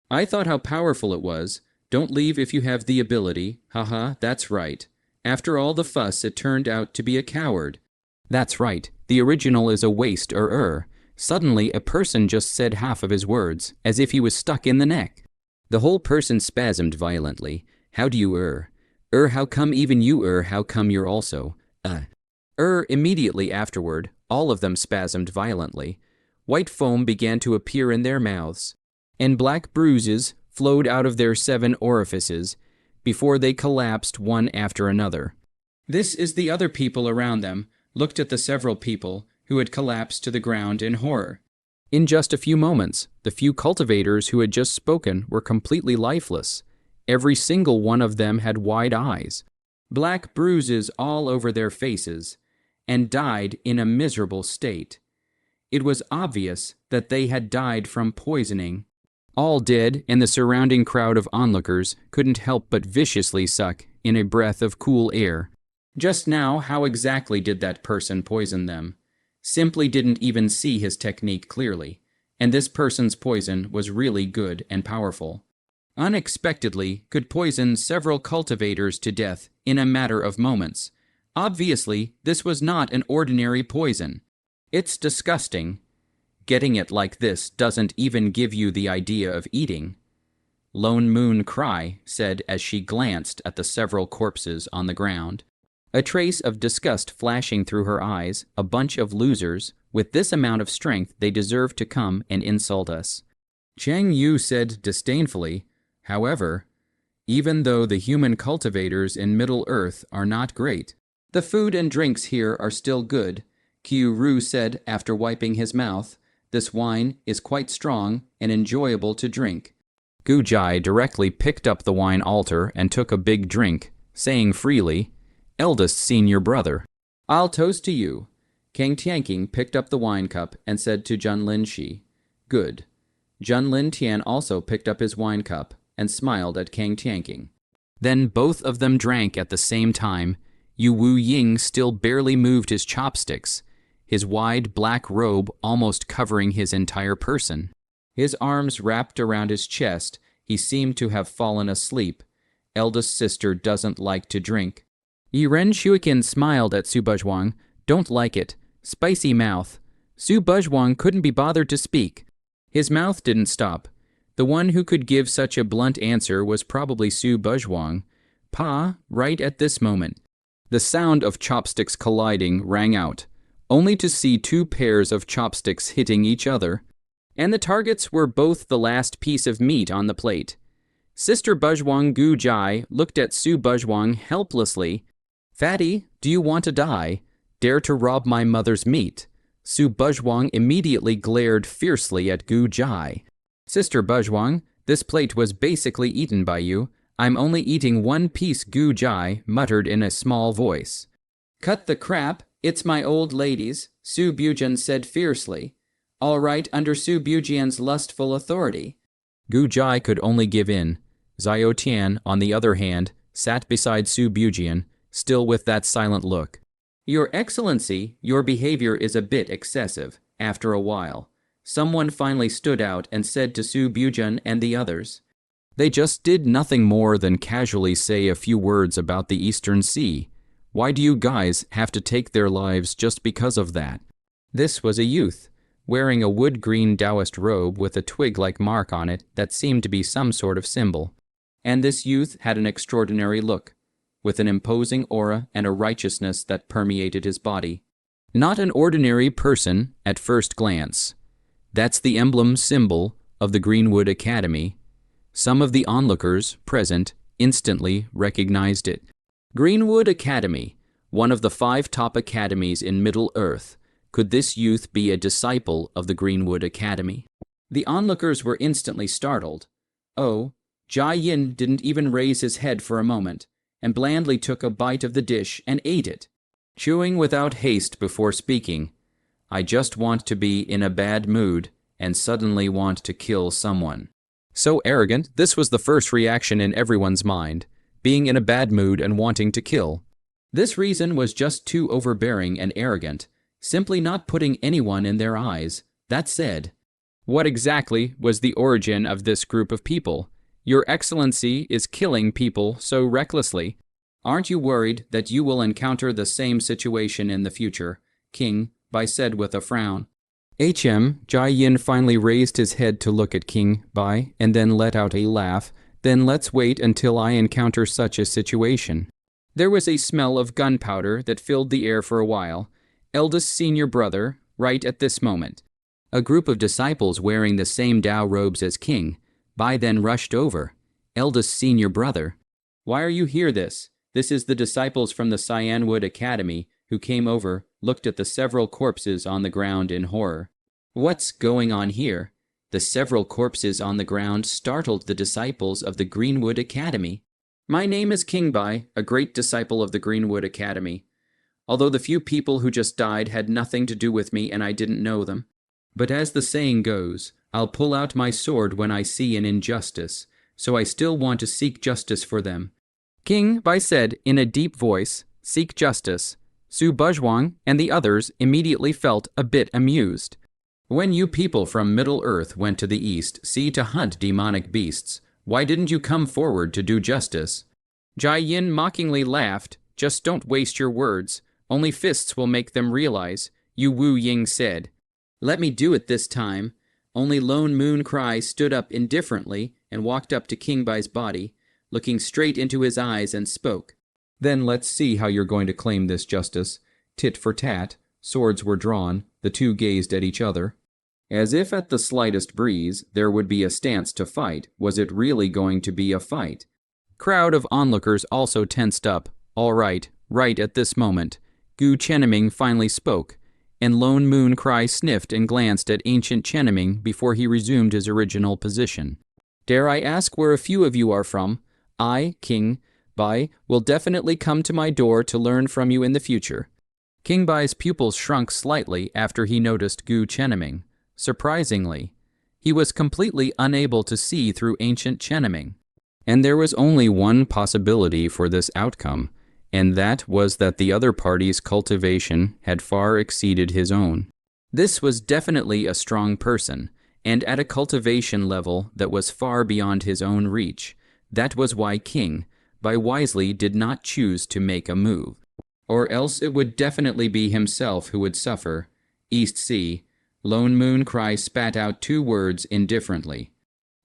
I thought how powerful it was. Don't leave if you have the ability. Haha, that's right. After all the fuss, it turned out to be a coward. That's right. The original is a waste or Suddenly, a person just said half of his words, as if he was stuck in the neck. The whole person spasmed violently. How do you how come even you how come you're also, Immediately afterward, all of them spasmed violently. White foam began to appear in their mouths, and black bruises flowed out of their 7 orifices before they collapsed one after another. This is the other people around them looked at the several people who had collapsed to the ground in horror. In just a few moments, the few cultivators who had just spoken were completely lifeless. Every single one of them had wide eyes, black bruises all over their faces, and died in a miserable state. It was obvious that they had died from poisoning. All dead, and the surrounding crowd of onlookers couldn't help but viciously suck in a breath of cool air. Just now, how exactly did that person poison them? Simply didn't even see his technique clearly, and this person's poison was really good and powerful. Unexpectedly, could poison several cultivators to death in a matter of moments. Obviously, this was not an ordinary poison. It's disgusting. Getting it like this doesn't even give you the idea of eating. Lone Moon Cry said as she glanced at the several corpses on the ground. A trace of disgust flashing through her eyes, a bunch of losers. With this amount of strength, they deserve to come and insult us. Chang Yu said disdainfully, however, even though the human cultivators in Middle Earth are not great, the food and drinks here are still good. Ru said after wiping his mouth, this wine is quite strong and enjoyable to drink. Gu Jai directly picked up the wine altar and took a big drink, saying freely, "Eldest senior brother." "I'll toast to you." Kang Tianqing picked up the wine cup and said to Jun Linshi, "Good." Jun Lin Tian also picked up his wine cup and smiled at Kang Tianqing. Then both of them drank at the same time. Yu Wu Ying still barely moved his chopsticks, his wide black robe almost covering his entire person. His arms wrapped around his chest, he seemed to have fallen asleep. Eldest sister doesn't like to drink. Yiren Shuikin smiled at Su Buzhuang. "Don't like it. Spicy mouth." Su Buzhuang couldn't be bothered to speak. His mouth didn't stop. The one who could give such a blunt answer was probably Su Buzhuang. Pa, right at this moment. The sound of chopsticks colliding rang out, only to see two pairs of chopsticks hitting each other. And the targets were both the last piece of meat on the plate. Sister Buzhuang Gu Jai looked at Su Buzhuang helplessly. "Fatty, do you want to die? Dare to rob my mother's meat?" Su Buzhuang immediately glared fiercely at Gu Jai. "Sister Buzhuang, this plate was basically eaten by you. I'm only eating one piece," Gu Jai muttered in a small voice. "Cut the crap, it's my old lady's," Su Bujian said fiercely. "All right, under Su Bujian's lustful authority." Gu Jai could only give in. Zhao Tian, on the other hand, sat beside Su Bujian, still with that silent look. "Your Excellency, your behavior is a bit excessive." After a while, someone finally stood out and said to Su Bujian and the others, "They just did nothing more than casually say a few words about the Eastern Sea. Why do you guys have to take their lives just because of that?" This was a youth, wearing a wood-green Taoist robe with a twig-like mark on it that seemed to be some sort of symbol. And this youth had an extraordinary look, with an imposing aura and a righteousness that permeated his body. Not an ordinary person at first glance. That's the emblem symbol of the Greenwood Academy. Some of the onlookers present instantly recognized it. Greenwood Academy, one of the 5 top academies in Middle-earth. Could this youth be a disciple of the Greenwood Academy? The onlookers were instantly startled. Oh, Jai Yin didn't even raise his head for a moment, and blandly took a bite of the dish and ate it, chewing without haste before speaking. "I just want to be in a bad mood and suddenly want to kill someone." So arrogant, this was the first reaction in everyone's mind, being in a bad mood and wanting to kill. This reason was just too overbearing and arrogant, simply not putting anyone in their eyes. That said, what exactly was the origin of this group of people? Your Excellency is killing people so recklessly. Aren't you worried that you will encounter the same situation in the future? King Bai said with a frown. Jai Yin finally raised his head to look at King Bai and then let out a laugh. "Then let's wait until I encounter such a situation." There was a smell of gunpowder that filled the air for a while. Eldest senior brother, right at this moment. A group of disciples wearing the same Tao robes as King Bai then rushed over. "Eldest senior brother, why are you here this?" This is the disciples from the Cyanwood Academy who came over, looked at the several corpses on the ground in horror. What's going on here? The several corpses on the ground startled the disciples of the Greenwood Academy. "My name is King Bai, a great disciple of the Greenwood Academy. Although the few people who just died had nothing to do with me and I didn't know them. But as the saying goes, I'll pull out my sword when I see an injustice, so I still want to seek justice for them." King Bai said in a deep voice, "Seek justice." Su Buzhuang and the others immediately felt a bit amused. "When you people from Middle-earth went to the east sea to hunt demonic beasts, why didn't you come forward to do justice?" Jai Yin mockingly laughed. "Just don't waste your words. Only fists will make them realize," Yu Wu Ying said. "Let me do it this time." Only Lone Moon Cry stood up indifferently and walked up to King Bai's body, looking straight into his eyes and spoke. "Then let's see how you're going to claim this justice." Tit for tat, swords were drawn, the two gazed at each other. As if at the slightest breeze, there would be a stance to fight. Was it really going to be a fight? Crowd of onlookers also tensed up. All right, right at this moment. Gu Chenming finally spoke, and Lone Moon Cry sniffed and glanced at Ancient Chenming before he resumed his original position. Dare I ask where a few of you are from? I, King Bai, will definitely come to my door to learn from you in the future. King Bai's pupils shrunk slightly after he noticed Gu Chenming. Surprisingly, he was completely unable to see through ancient Chenming. And there was only one possibility for this outcome, and that was that the other party's cultivation had far exceeded his own. This was definitely a strong person, and at a cultivation level that was far beyond his own reach. That was why King Bai wisely did not choose to make a move. Or else it would definitely be himself who would suffer. East Sea. Lone Moon Cry spat out 2 words indifferently.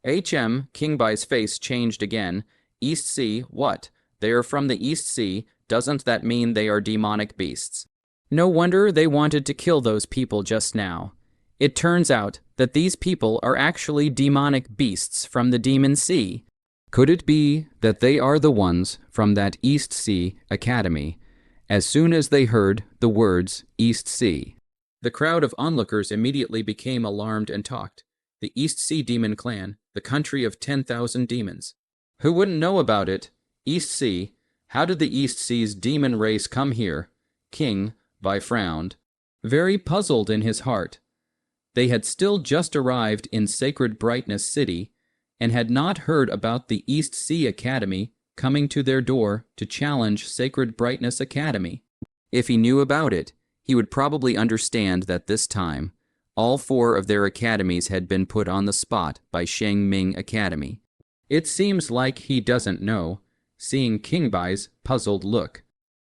King Bai's face changed again. East Sea, what? They are from the East Sea. Doesn't that mean they are demonic beasts? No wonder they wanted to kill those people just now. It turns out that these people are actually demonic beasts from the Demon Sea. Could it be that they are the ones from that East Sea Academy? As soon as they heard the words East Sea, the crowd of onlookers immediately became alarmed and talked. The East Sea Demon Clan, the country of 10,000 demons. Who wouldn't know about it? East Sea. How did the East Sea's demon race come here? King Bai frowned, very puzzled in his heart. They had still just arrived in Sacred Brightness City and had not heard about the East Sea Academy coming to their door to challenge Sacred Brightness Academy. If he knew about it, he would probably understand that this time, all 4 of their academies had been put on the spot by Sheng Ming Academy. It seems like he doesn't know, seeing King Bai's puzzled look.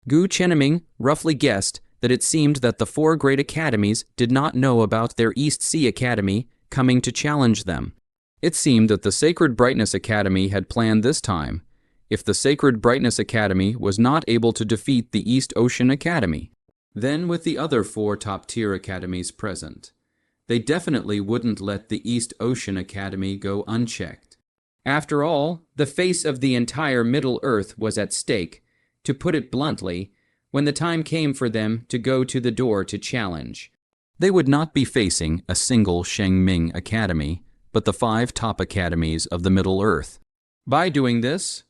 Gu Chenming roughly guessed that it seemed that the 4 great academies did not know about their East Sea Academy coming to challenge them. It seemed that the Sacred Brightness Academy had planned this time, if the Sacred Brightness Academy was not able to defeat the East Ocean Academy. Then with the other 4 top-tier academies present, they definitely wouldn't let the East Ocean Academy go unchecked. After all, the face of the entire Middle Earth was at stake, to put it bluntly, when the time came for them to go to the door to challenge. They would not be facing a single Sheng Ming Academy, but the 5 top academies of the Middle Earth. By doing this,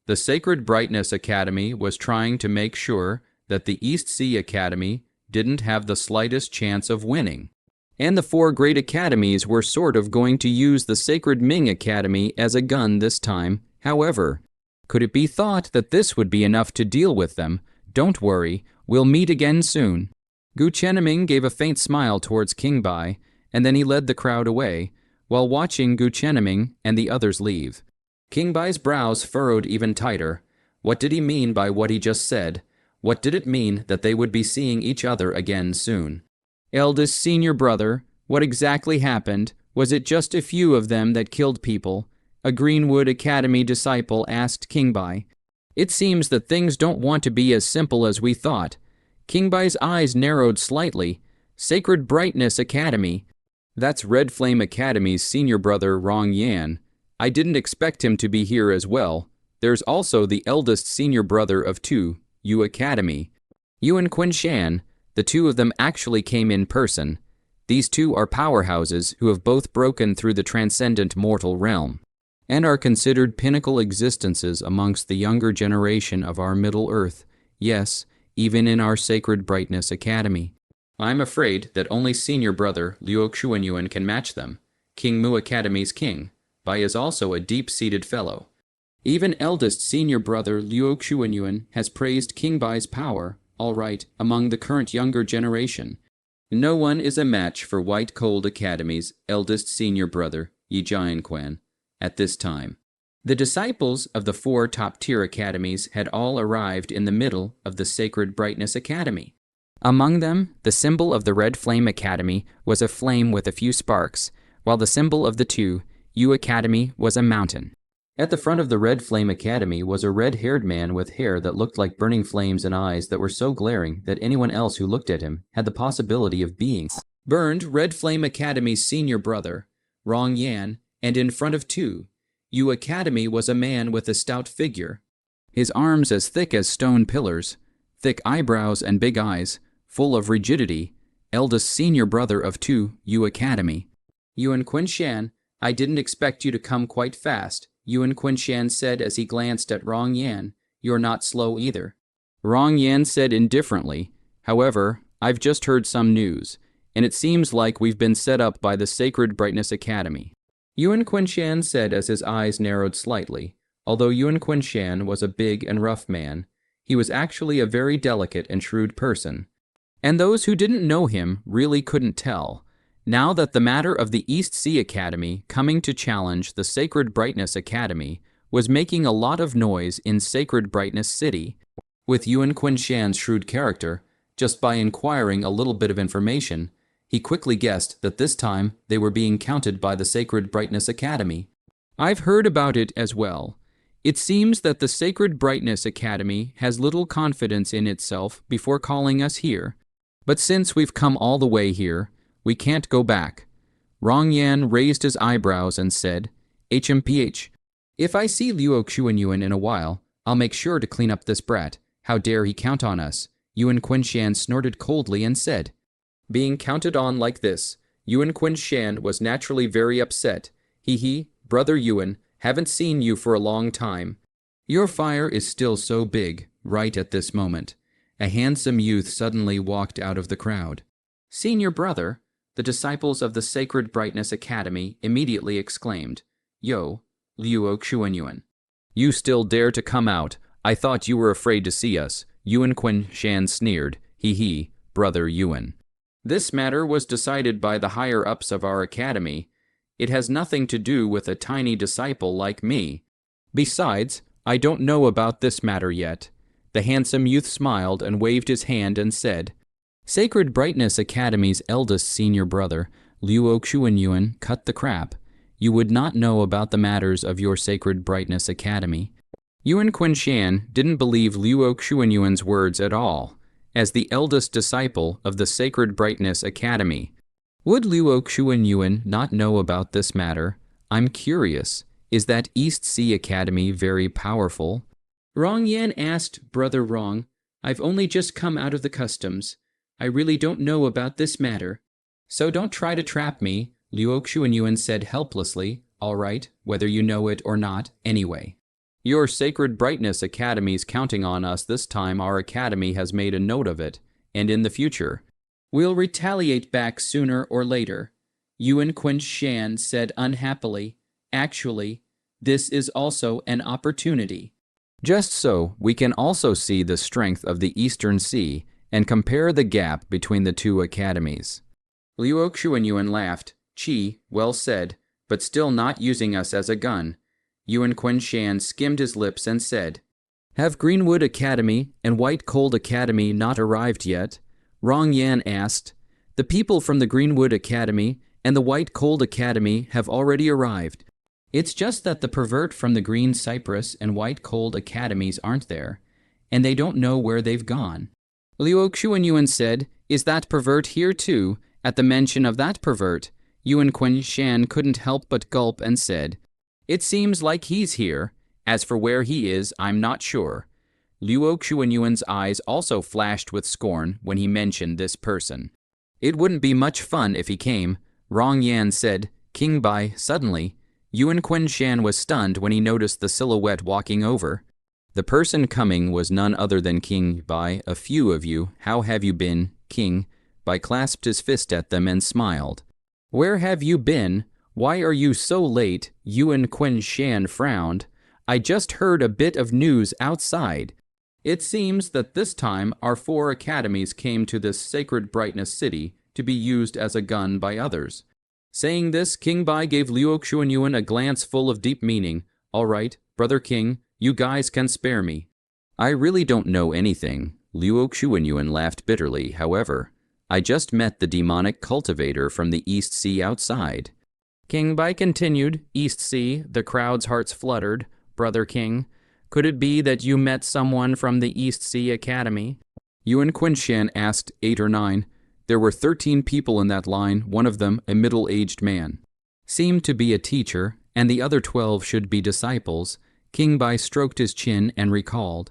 the Sacred Brightness Academy was trying to make sure that the East Sea Academy didn't have the slightest chance of winning. And the 4 great academies were sort of going to use the Sacred Ming Academy as a gun this time. However, could it be thought that this would be enough to deal with them? Don't worry, we'll meet again soon. Gu Chenming gave a faint smile towards King Bai, and then he led the crowd away, while watching Gu Chenming and the others leave. King Bai's brows furrowed even tighter. What did he mean by what he just said? What did it mean that they would be seeing each other again soon? Eldest senior brother, what exactly happened? Was it just a few of them that killed people? A Greenwood Academy disciple asked King Bai. It seems that things don't want to be as simple as we thought. King Bai's eyes narrowed slightly. Sacred Brightness Academy. That's Red Flame Academy's senior brother Rong Yan. I didn't expect him to be here as well. There's also the eldest senior brother of 2, Yu Academy. Yu and Quinshan, the 2 of them actually came in person. These 2 are powerhouses who have both broken through the transcendent mortal realm, and are considered pinnacle existences amongst the younger generation of our Middle Earth, yes, even in our Sacred Brightness Academy. I'm afraid that only senior brother Liu Xuanyuan can match them. King Mu Academy's king. Bai is also a deep-seated fellow. Even eldest senior brother Liu Xuanyuan has praised King Bai's power, all right, among the current younger generation. No one is a match for White Cold Academy's eldest senior brother, Yi Jianquan, at this time. The disciples of the 4 top-tier academies had all arrived in the middle of the Sacred Brightness Academy. Among them, the symbol of the Red Flame Academy was a flame with a few sparks, while the symbol of the 2, Yu Academy, was a mountain. At the front of the Red Flame Academy was a red-haired man with hair that looked like burning flames and eyes that were so glaring that anyone else who looked at him had the possibility of being burned. Red Flame Academy's senior brother, Rong Yan, and in front of 2, Yu Academy was a man with a stout figure, his arms as thick as stone pillars, thick eyebrows and big eyes, full of rigidity, eldest senior brother of 2, Yu Academy. Yuan Quinshan, I didn't expect you to come quite fast, Yuan Quinshan said as he glanced at Rong Yan. You're not slow either. Rong Yan said indifferently, however, I've just heard some news, and it seems like we've been set up by the Sacred Brightness Academy. Yuan Quinshan said as his eyes narrowed slightly. Although Yuan Quinshan was a big and rough man, he was actually a very delicate and shrewd person. And those who didn't know him really couldn't tell. Now that the matter of the East Sea Academy coming to challenge the Sacred Brightness Academy was making a lot of noise in Sacred Brightness City, with Yuan Quinshan's shrewd character, just by inquiring a little bit of information, he quickly guessed that this time they were being counted by the Sacred Brightness Academy. I've heard about it as well. It seems that the Sacred Brightness Academy has little confidence in itself before calling us here. But since we've come all the way here, we can't go back. Rong Yan raised his eyebrows and said, HMPH, if I see Luo Xuanyuan in a while, I'll make sure to clean up this brat. How dare he count on us? Yuan Quinshan snorted coldly and said. Being counted on like this, Yuan Quinshan was naturally very upset. Hee, brother Yuan, haven't seen you for a long time. Your fire is still so big, right at this moment. A handsome youth suddenly walked out of the crowd. Senior brother, the disciples of the Sacred Brightness Academy immediately exclaimed, Yo, Luo Xuanyuan. You still dare to come out? I thought you were afraid to see us. Yuan Quinshan sneered, Hee, brother Yuan. This matter was decided by the higher-ups of our academy. It has nothing to do with a tiny disciple like me. Besides, I don't know about this matter yet. The handsome youth smiled and waved his hand and said, Sacred Brightness Academy's eldest senior brother, Luo Xuanyuan, cut the crap. You would not know about the matters of your Sacred Brightness Academy. Yuan Quinshan didn't believe Luo Xuanyuan's words at all. As the eldest disciple of the Sacred Brightness Academy, would Luo Xuanyuan not know about this matter? I'm curious. Is that East Sea Academy very powerful? Rong Yan asked Brother Rong, I've only just come out of the customs. I really don't know about this matter. So don't try to trap me, Luo Xuanyuan said helplessly. All right, whether you know it or not, anyway. Your Sacred Brightness Academy's counting on us this time. Our academy has made a note of it, and in the future, we'll retaliate back sooner or later. Yuan Quinshan said unhappily, Actually, this is also an opportunity. Just so we can also see the strength of the Eastern Sea and compare the gap between the two academies. Luo Xuanyuan laughed. Chi, well said, but still not using us as a gun. Yuan Quinshan skimmed his lips and said, Have Greenwood Academy and White Cold Academy not arrived yet? Rong Yan asked. The people from the Greenwood Academy and the White Cold Academy have already arrived. It's just that the pervert from the Green Cypress and White Cold Academies aren't there, and they don't know where they've gone. Luo Xuanyuan said, Is that pervert here too? At the mention of that pervert, Yuan Quinshan couldn't help but gulp and said, It seems like he's here. As for where he is, I'm not sure. Luo Xuanyuan's eyes also flashed with scorn when he mentioned this person. It wouldn't be much fun if he came, Rong Yan said. King Bai, suddenly, Yuan Quinshan was stunned when he noticed the silhouette walking over. The person coming was none other than King Bai. A few of you, how have you been, King? Bai clasped his fist at them and smiled. Where have you been? Why are you so late? Yuan Quinshan frowned. I just heard a bit of news outside. It seems that this time our 4 academies came to this Sacred Brightness City to be used as a gun by others. Saying this, King Bai gave Luo Xuanyuan a glance full of deep meaning. All right, Brother King, you guys can spare me. I really don't know anything. Luo Xuanyuan laughed bitterly. However, I just met the demonic cultivator from the East Sea outside. King Bai continued. East Sea, the crowd's hearts fluttered. Brother King, could it be that you met someone from the East Sea Academy? Yuan Quinshan asked 8 or 9. There were 13 people in that line, one of them a middle-aged man. Seemed to be a teacher, and the other 12 should be disciples. King Bai stroked his chin and recalled.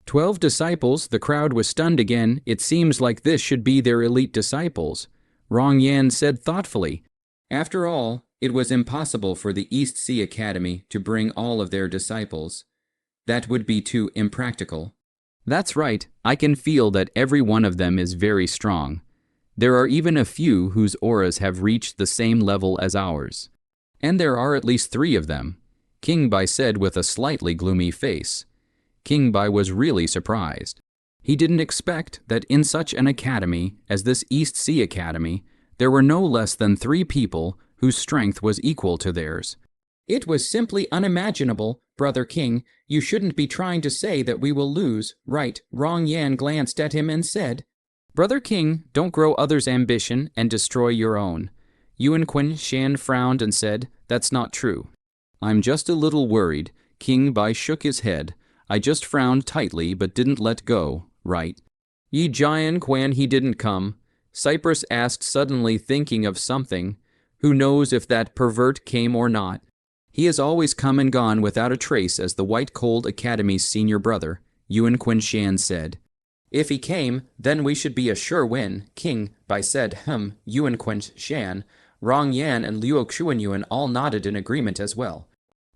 12 disciples? The crowd was stunned again. It seems like this should be their elite disciples. Rong Yan said thoughtfully. After all, It was impossible for the East Sea Academy to bring all of their disciples. That would be too impractical. That's right, I can feel that every one of them is very strong. There are even a few whose auras have reached the same level as ours. And there are at least 3 of them, King Bai said with a slightly gloomy face. King Bai was really surprised. He didn't expect that in such an academy as this East Sea Academy, there were no less than 3 people whose strength was equal to theirs. It was simply unimaginable, Brother King. You shouldn't be trying to say that we will lose, right? Rong Yan glanced at him and said, Brother King, don't grow others' ambition and destroy your own. Yuan Kun Shan frowned and said, That's not true. I'm just a little worried. King Bai shook his head. I just frowned tightly but didn't let go, right? Yi Jian Quan he didn't come. Cypress asked suddenly, thinking of something. Who knows if that pervert came or not? He has always come and gone without a trace as the White Cold Academy's senior brother, Yuan Kun Shan said. If he came, then we should be a sure win, King Bai said. Yuan Kun Shan. Rong Yan and Luo Xuanyuan all nodded in agreement as well.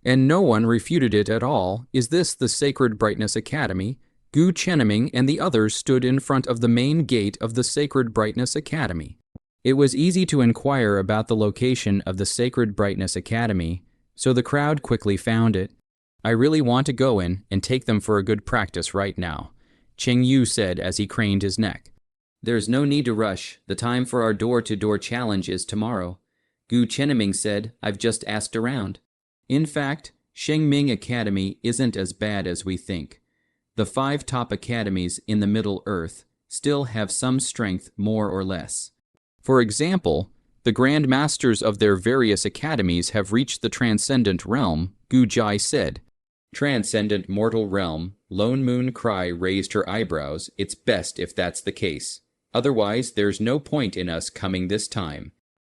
And no one refuted it at all. Is this the Sacred Brightness Academy? Gu Chenming and the others stood in front of the main gate of the Sacred Brightness Academy. It was easy to inquire about the location of the Sacred Brightness Academy, so the crowd quickly found it. I really want to go in and take them for a good practice right now, Cheng Yu said as he craned his neck. There's no need to rush. The time for our door-to-door challenge is tomorrow. Gu Chenming said, I've just asked around. In fact, Shengming Academy isn't as bad as we think. The 5 top academies in the Middle Earth still have some strength more or less. For example, the Grand Masters of their various academies have reached the Transcendent Realm, Gu Jai said. Transcendent Mortal Realm, Lone Moon Cry raised her eyebrows. It's best if that's the case. Otherwise, there's no point in us coming this time.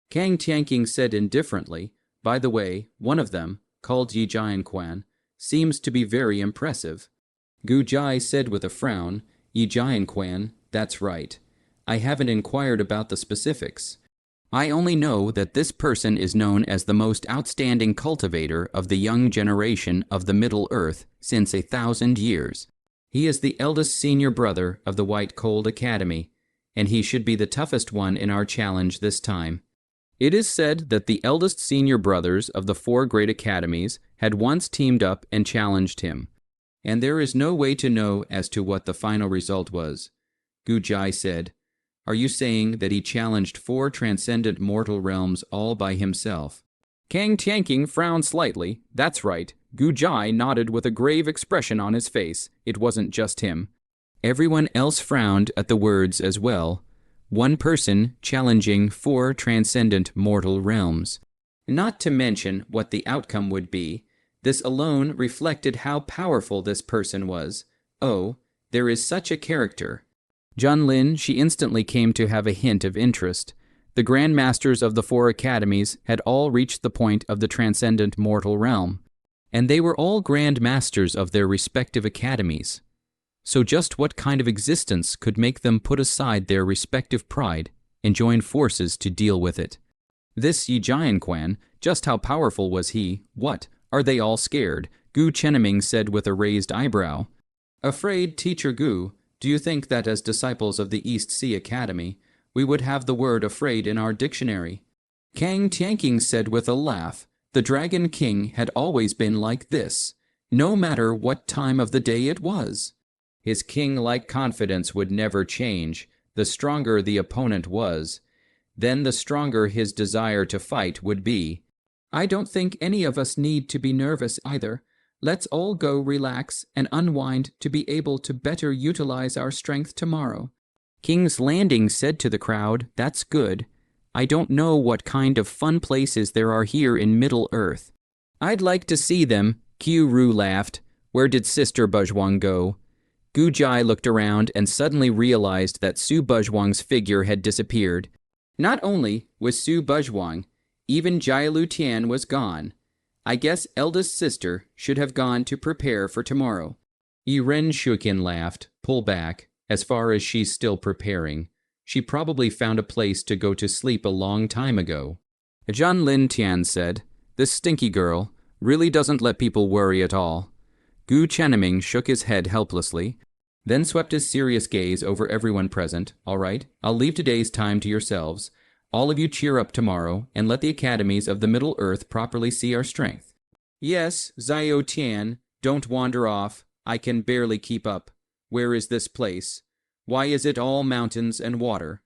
Kang Tianqing said indifferently, By the way, one of them, called Yi Jianquan, seems to be very impressive. Gu Jai said with a frown, Yi Jianquan, that's right. I haven't inquired about the specifics. I only know that this person is known as the most outstanding cultivator of the young generation of the Middle Earth since 1,000 years. He is the eldest senior brother of the White Cold Academy, and he should be the toughest one in our challenge this time. It is said that the eldest senior brothers of the 4 great academies had once teamed up and challenged him. And there is no way to know as to what the final result was. Gu Jai said, Are you saying that he challenged 4 transcendent mortal realms all by himself? Kang Tianqing frowned slightly. That's right. Gu Jai nodded with a grave expression on his face. It wasn't just him. Everyone else frowned at the words as well. One person challenging 4 transcendent mortal realms. Not to mention what the outcome would be. This alone reflected how powerful this person was. Oh, there is such a character. Zhan Lin, she instantly came to have a hint of interest. The Grand Masters of the 4 academies had all reached the point of the transcendent mortal realm, and they were all Grand Masters of their respective academies. So just what kind of existence could make them put aside their respective pride and join forces to deal with it? This Yi Jianquan, just how powerful was he? What? Are they all scared? Gu Chenming said with a raised eyebrow. Afraid, Teacher Gu? Do you think that as disciples of the East Sea Academy, we would have the word afraid in our dictionary? Kang Tianqing said with a laugh. The Dragon King had always been like this, no matter what time of the day it was. His king-like confidence would never change. The stronger the opponent was, then the stronger his desire to fight would be. I don't think any of us need to be nervous either. Let's all go relax and unwind to be able to better utilize our strength tomorrow. King's Landing said to the crowd, That's good. I don't know what kind of fun places there are here in Middle Earth. I'd like to see them, Qiu Ru laughed. Where did Sister Buzhuang go? Gu Jai looked around and suddenly realized that Su Buzhuang's figure had disappeared. Not only was Su Buzhuang, even Jai Lu Tian was gone. I guess eldest sister should have gone to prepare for tomorrow. Yi Ren Shukin laughed. Pull back. As far as she's still preparing. She probably found a place to go to sleep a long time ago. Zhan Lin Tian said, "This stinky girl really doesn't let people worry at all." Gu Chenming shook his head helplessly, then swept his serious gaze over everyone present. "All right, I'll leave today's time to yourselves. All of you cheer up tomorrow and let the academies of the Middle Earth properly see our strength." "Yes, Zhao Tian, don't wander off. I can barely keep up. Where is this place? Why is it all mountains and water?"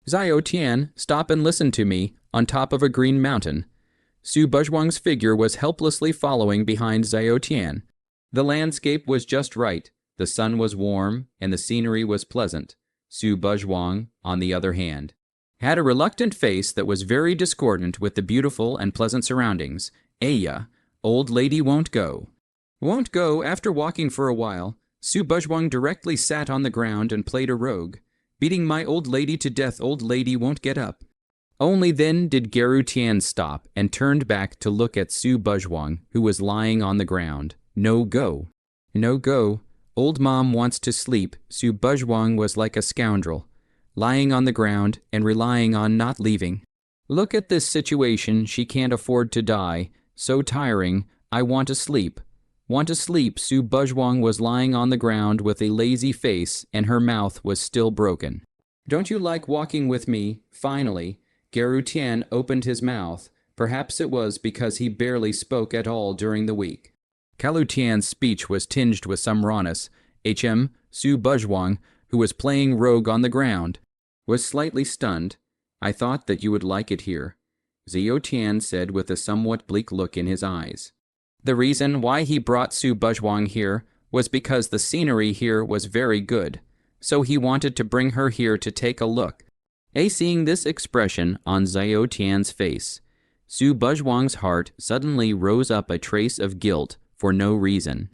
"Zhao Tian, stop and listen to me, on top of a green mountain." Su Buzhuang's figure was helplessly following behind Zhao Tian. The landscape was just right. The sun was warm, and the scenery was pleasant. Su Buzhuang, on the other hand, had a reluctant face that was very discordant with the beautiful and pleasant surroundings. "Aya, old lady won't go." "Won't go." After walking for a while, Su Buzhuang directly sat on the ground and played a rogue. "Beating my old lady to death, old lady won't get up." Only then did Geru Tian stop and turned back to look at Su Buzhuang, who was lying on the ground. "No go. No go. Old mom wants to sleep." Su Buzhuang was like a scoundrel, lying on the ground and relying on not leaving. "Look at this situation. She can't afford to die. So tiring. I want to sleep. Want to sleep." Su Buzhuang was lying on the ground with a lazy face, and her mouth was still broken. "Don't you like walking with me?" Finally, Geru Tian opened his mouth. Perhaps it was because he barely spoke at all during the week. Kalu Tian's speech was tinged with some rawness. Su Buzhuang, who was playing rogue on the ground, was slightly stunned. "I thought that you would like it here," Zhao Tian said with a somewhat bleak look in his eyes. The reason why he brought Su Buzhuang here was because the scenery here was very good, so he wanted to bring her here to take a look. Seeing this expression on Zhao Tian's face, Su Buzhuang's heart suddenly rose up a trace of guilt for no reason.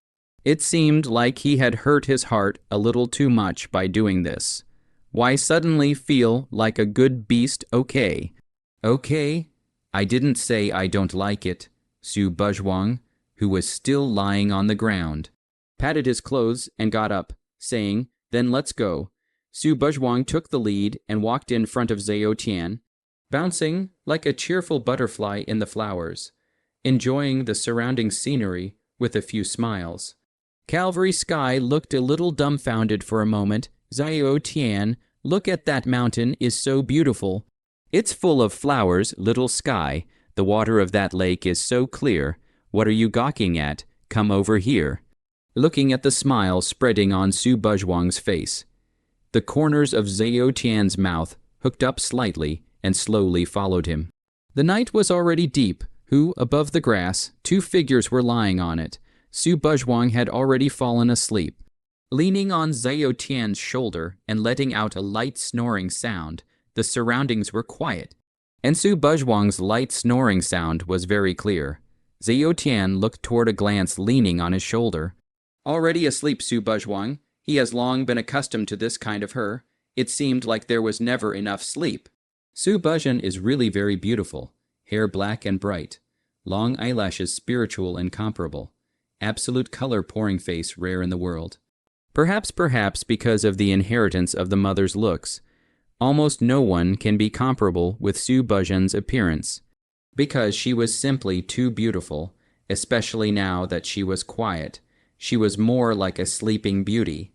It seemed like he had hurt his heart a little too much by doing this. Why suddenly feel like a good beast? Okay, I didn't say I don't like it. Su Buzhuang, who was still lying on the ground, patted his clothes and got up, saying, "Then let's go." Su Buzhuang took the lead and walked in front of Zhao Tian, bouncing like a cheerful butterfly in the flowers, enjoying the surrounding scenery with a few smiles. Calvary Sky looked a little dumbfounded for a moment. "Zhao Tian, look at that mountain, is so beautiful. It's full of flowers, little Sky. The water of that lake is so clear. What are you gawking at? Come over here." Looking at the smile spreading on Su Buzhuang's face, the corners of Zhao Tian's mouth hooked up slightly and slowly followed him. The night was already deep. Above the grass, two figures were lying on it. Su Buzhuang had already fallen asleep. Leaning on Zhao Tian's shoulder and letting out a light snoring sound, the surroundings were quiet, and Su Buzhuang's light snoring sound was very clear. Zhao Tian looked toward a glance leaning on his shoulder. Already asleep, Su Buzhuang. He has long been accustomed to this kind of her. It seemed like there was never enough sleep. Su Buzhuang is really very beautiful. Hair black and bright. Long eyelashes spiritual and comparable. Absolute color-pouring face rare in the world. Perhaps because of the inheritance of the mother's looks, almost no one can be comparable with Su Buzhuang's appearance, because she was simply too beautiful, especially now that she was quiet. She was more like a sleeping beauty.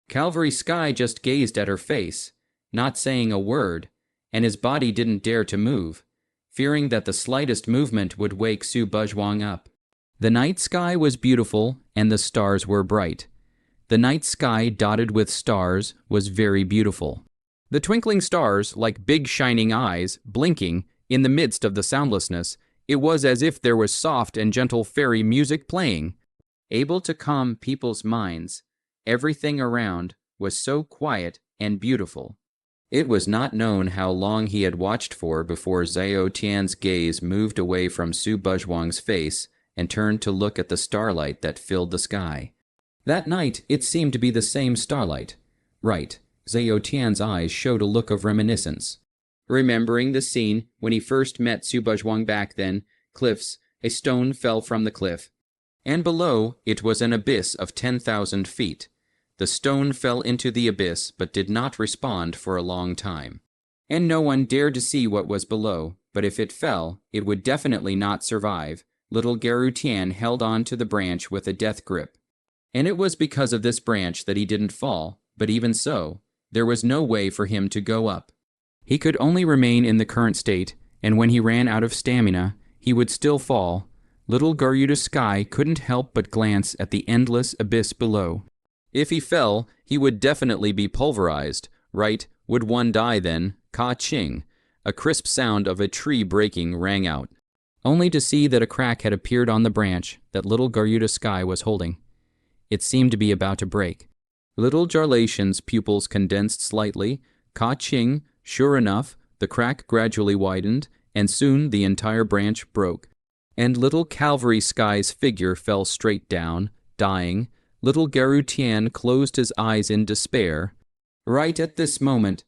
Calvary Sky just gazed at her face, not saying a word, and his body didn't dare to move, fearing that the slightest movement would wake Su Buzhuang up. The night sky was beautiful, and the stars were bright. The night sky dotted with stars was very beautiful. The twinkling stars, like big shining eyes, blinking in the midst of the soundlessness. It was as if there was soft and gentle fairy music playing, able to calm people's minds. Everything around was so quiet and beautiful. It was not known how long he had watched for before Zhao Tian's gaze moved away from Su Buzhuang's face and turned to look at the starlight that filled the sky. That night, it seemed to be the same starlight. Right, Zhao Tian's eyes showed a look of reminiscence. Remembering the scene when he first met Su Buzhuang back then, cliffs, a stone fell from the cliff, and below it was an abyss of 10,000 feet. The stone fell into the abyss but did not respond for a long time, and no one dared to see what was below. but if it fell, it would definitely not survive. Little Garu Tian held on to the branch with a death grip. And it was because of this branch that he didn't fall, but even so, there was no way for him to go up. He could only remain in the current state, and when he ran out of stamina, he would still fall. Little Garuda Sky couldn't help but glance at the endless abyss below. If he fell, he would definitely be pulverized, right? Would one die then? Ka-ching! A crisp sound of a tree breaking rang out, only to see that a crack had appeared on the branch that little Garuda Sky was holding. It seemed to be about to break. Little Jarlation's pupils condensed slightly. Ka-ching! Sure enough, the crack gradually widened, and soon the entire branch broke. And little Calvary Sky's figure fell straight down, dying. Little Garu Tian closed his eyes in despair. Right at this moment,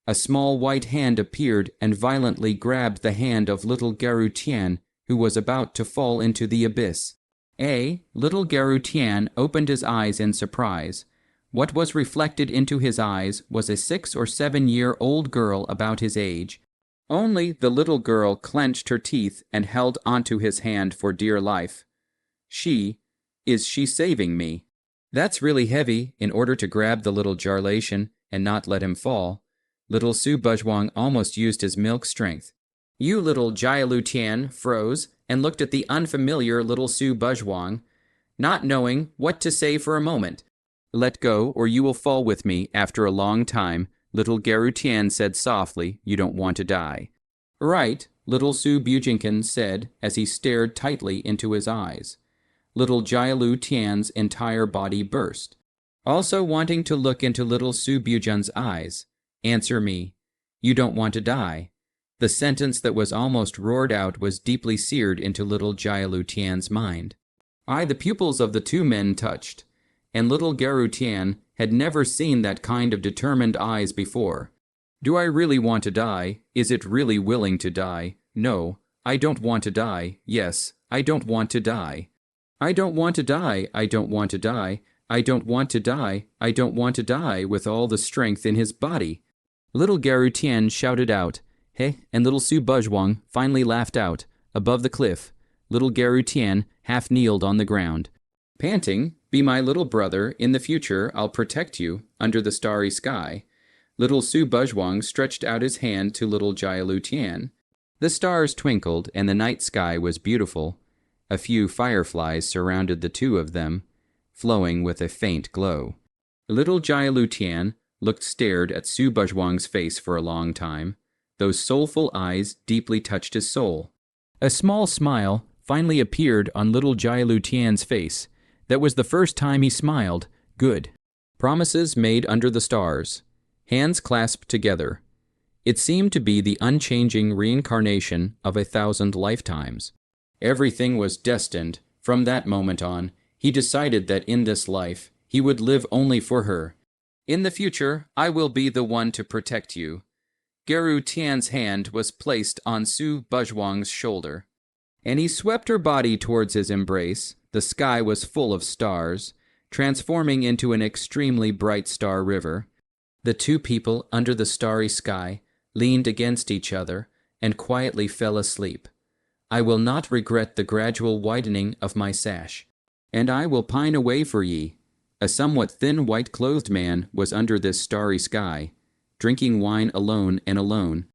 a small white hand appeared and violently grabbed the hand of little Garu Tian, who was about to fall into the abyss. Little Garu Tian opened his eyes in surprise. What was reflected into his eyes was a 6 or 7-year-old girl about his age. Only the little girl clenched her teeth and held onto his hand for dear life. Is she saving me? That's really heavy in order to grab the little Jarlation and not let him fall. Little Su Buzhuang almost used his milk strength. You little Jialu Tian froze and looked at the unfamiliar little Su Buzhuang, not knowing what to say for a moment. Let go or you will fall with me after a long time, little Garu Tian said softly. You don't want to die. Right, little Su Bujinkan said as he stared tightly into his eyes. Little Jialu Tian's entire body burst, also wanting to look into little Su Bujin's eyes. Answer me. You don't want to die. The sentence that was almost roared out was deeply seared into little Jialu Tian's mind. The pupils of the two men touched, and little Garu Tian had never seen that kind of determined eyes before. Do I really want to die? Is it really willing to die? No, I don't want to die. Yes, I don't want to die. I don't want to die. I don't want to die. I don't want to die. I don't want to die with all the strength in his body. Little Garu Tian shouted out, "Hey," and little Su Buzhuang finally laughed out. Above the cliff, little Garu Tian half kneeled on the ground, panting, "Be my little brother. In the future, I'll protect you under the starry sky." Little Su Buzhuang stretched out his hand to little Jialu Tian. The stars twinkled, and the night sky was beautiful. A few fireflies surrounded the two of them, flowing with a faint glow. Little Jialu Tian stared at Su Buzhuang's face for a long time. Those soulful eyes deeply touched his soul. A small smile finally appeared on little Jialu Tian's face. That was the first time he smiled. Good. Promises made under the stars. Hands clasped together. It seemed to be the unchanging reincarnation of 1,000 lifetimes. Everything was destined. From that moment on, he decided that in this life, he would live only for her. In the future, I will be the one to protect you. Garu Tian's hand was placed on Su Buzhuang's shoulder, and he swept her body towards his embrace. The sky was full of stars, transforming into an extremely bright star river. The two people under the starry sky leaned against each other and quietly fell asleep. I will not regret the gradual widening of my sash, and I will pine away for ye. A somewhat thin white-clothed man was under this starry sky, drinking wine alone and alone.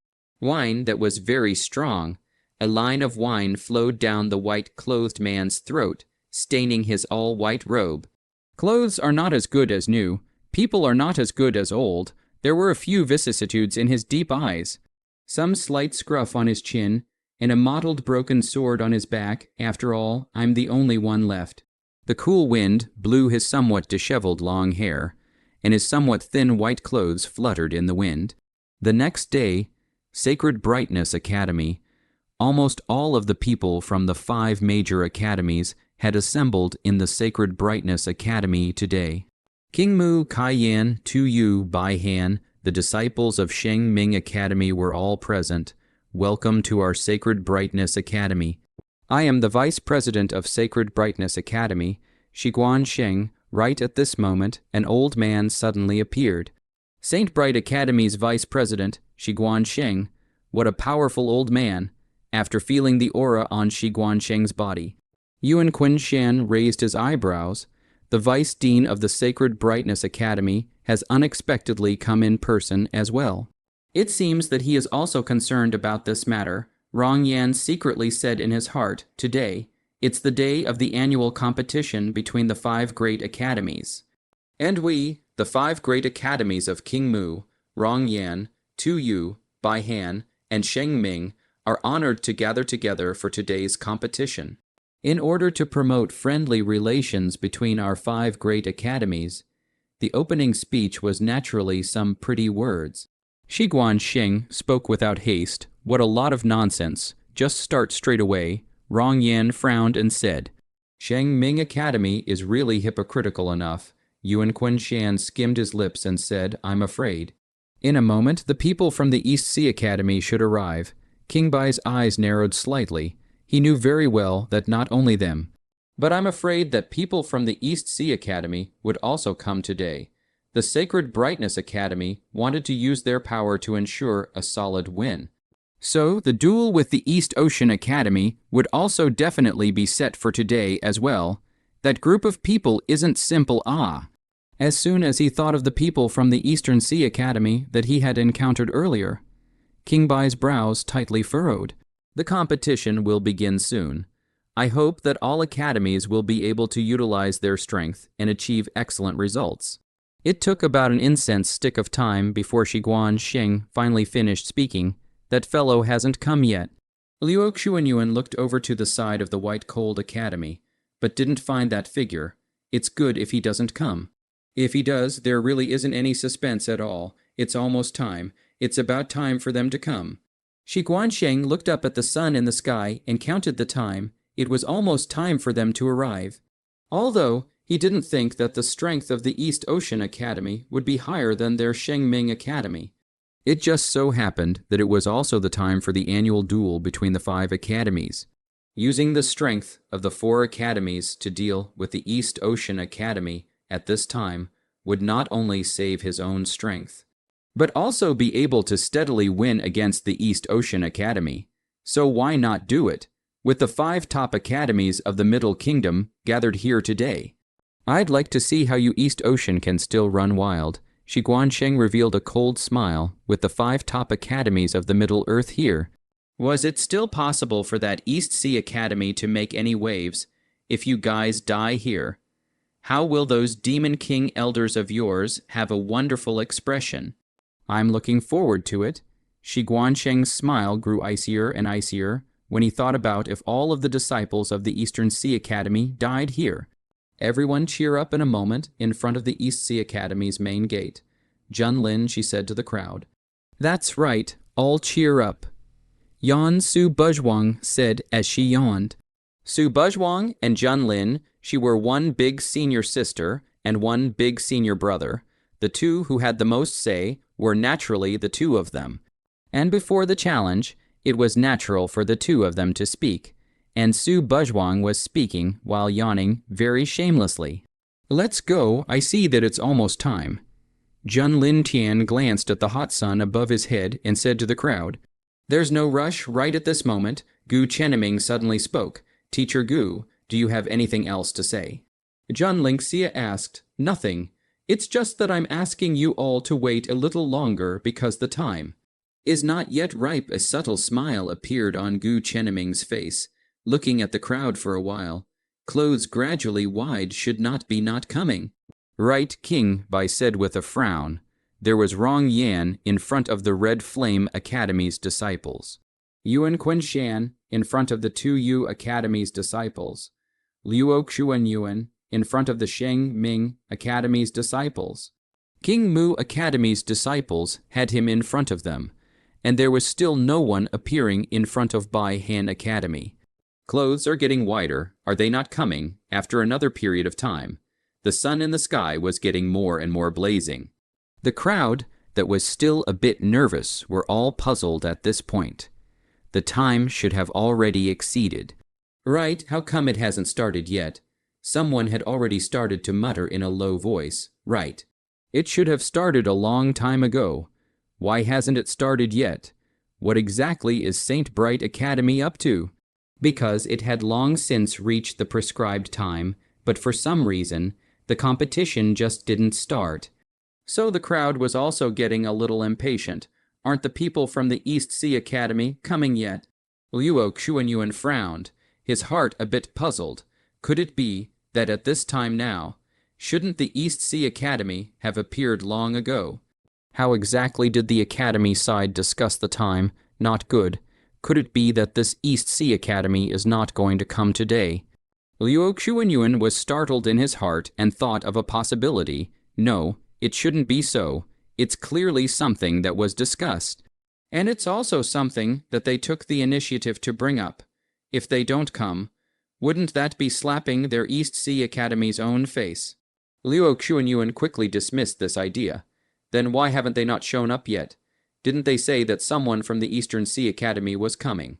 Wine that was very strong. A line of wine flowed down the white-clothed man's throat, staining his all-white robe. Clothes are not as good as new. People are not as good as old. There were a few vicissitudes in his deep eyes, some slight scruff on his chin, and a mottled broken sword on his back. After all, I'm the only one left. The cool wind blew his somewhat disheveled long hair, and his somewhat thin white clothes fluttered in the wind. The next day, Sacred Brightness Academy, almost all of the people from the 5 major academies had assembled in the Sacred Brightness Academy today. King Mu, Kaiyan, Tu Yu, Bai Han, the disciples of Sheng Ming Academy were all present. Welcome to our Sacred Brightness Academy. I am the Vice President of Sacred Brightness Academy, Shiguan Sheng. Right at this moment, an old man suddenly appeared. Saint Bright Academy's Vice President, Shiguan Sheng, What a powerful old man, after feeling the aura on Shi Guansheng's body. Yuan Qinshan raised his eyebrows. The Vice Dean of the Sacred Brightness Academy has unexpectedly come in person as well. It seems that he is also concerned about this matter. Rong Yan secretly said in his heart, today, it's the day of the annual competition between the 5 great academies. And we, the 5 great academies of King Mu, Rong Yan, Tu Yu, Bai Han, and Sheng Ming, are honored to gather together for today's competition. In order to promote friendly relations between our 5 great academies, the opening speech was naturally some pretty words. Shi Guansheng spoke without haste. What a lot of nonsense. Just start straight away. Rong Yan frowned and said, Sheng Ming Academy is really hypocritical enough. Yuan Qinshan skimmed his lips and said, I'm afraid. In a moment, the people from the East Sea Academy should arrive. King Bai's eyes narrowed slightly. He knew very well that not only them, but I'm afraid that people from the East Sea Academy would also come today. The Sacred Brightness Academy wanted to use their power to ensure a solid win. So, the duel with the East Ocean Academy would also definitely be set for today as well. That group of people isn't simple As soon as he thought of the people from the Eastern Sea Academy that he had encountered earlier, King Bai's brows tightly furrowed. The competition will begin soon. I hope that all academies will be able to utilize their strength and achieve excellent results. It took about an incense stick of time before Shi Guansheng finally finished speaking. That fellow hasn't come yet. Liu Xuanyuan looked over to the side of the White Cold Academy, but didn't find that figure. It's good if he doesn't come. If he does, there really isn't any suspense at all. It's almost time. It's about time for them to come. Shi Guansheng looked up at the sun in the sky and counted the time. It was almost time for them to arrive. Although he didn't think that the strength of the East Ocean Academy would be higher than their Shengming Academy. It just so happened that it was also the time for the annual duel between the 5 academies. Using the strength of the 4 academies to deal with the East Ocean Academy at this time would not only save his own strength, but also be able to steadily win against the East Ocean Academy. So why not do it, with the 5 top academies of the Middle Kingdom gathered here today? I'd like to see how you East Ocean can still run wild. Shi Guansheng revealed a cold smile. With the 5 top academies of the Middle Earth here, was it still possible for that East Sea Academy to make any waves if you guys die here? How will those Demon King elders of yours have a wonderful expression? I'm looking forward to it. Shi Guansheng's smile grew icier and icier when he thought about if all of the disciples of the Eastern Sea Academy died here. Everyone cheer up in a moment in front of the East Sea Academy's main gate. Jun Lin, she said to the crowd. That's right, all cheer up. Yan Su Buzhuang said as she yawned. Su Buzhuang and Jun Lin, she were one big senior sister and one big senior brother. The 2 who had the most say were naturally the 2 of them. And before the challenge, it was natural for the 2 of them to speak. And Su Buzhuang was speaking while yawning very shamelessly. Let's go, I see that it's almost time. Jun Lin Tian glanced at the hot sun above his head and said to the crowd, There's no rush right at this moment. Gu Chenming suddenly spoke. Teacher Gu, do you have anything else to say? Jun Lingxia asked, Nothing. It's just that I'm asking you all to wait a little longer because the time is not yet ripe. A subtle smile appeared on Gu Chenming's face. Looking at the crowd for a while, clothes gradually wide should not be not coming. Right, King Bai said with a frown. There was Rong Yan in front of the Red Flame Academy's disciples. Yuan Qinshan in front of the Tu Yu Academy's disciples. Liu Xuanyuan in front of the Sheng Ming Academy's disciples. King Mu Academy's disciples had him in front of them, and there was still no one appearing in front of Bai Han Academy. Clothes are getting wider, are they not coming, after another period of time? The sun in the sky was getting more and more blazing. The crowd, that was still a bit nervous, were all puzzled at this point. The time should have already exceeded. Right, how come it hasn't started yet? Someone had already started to mutter in a low voice. Right. It should have started a long time ago. Why hasn't it started yet? what exactly is St. Bright Academy up to? Because it had long since reached the prescribed time, but for some reason, the competition just didn't start. So the crowd was also getting a little impatient. Aren't the people from the East Sea Academy coming yet? Luo Xuanyuan frowned, his heart a bit puzzled. Could it be that at this time now, shouldn't the East Sea Academy have appeared long ago? How exactly did the Academy side discuss the time? Not good. Could it be that this East Sea Academy is not going to come today? Luo Xuanyuan was startled in his heart and thought of a possibility. No, it shouldn't be so. It's clearly something that was discussed. And it's also something that they took the initiative to bring up. If they don't come, wouldn't that be slapping their East Sea Academy's own face? Luo Xuanyuan quickly dismissed this idea. Then why haven't they not shown up yet? Didn't they say that someone from the Eastern Sea Academy was coming?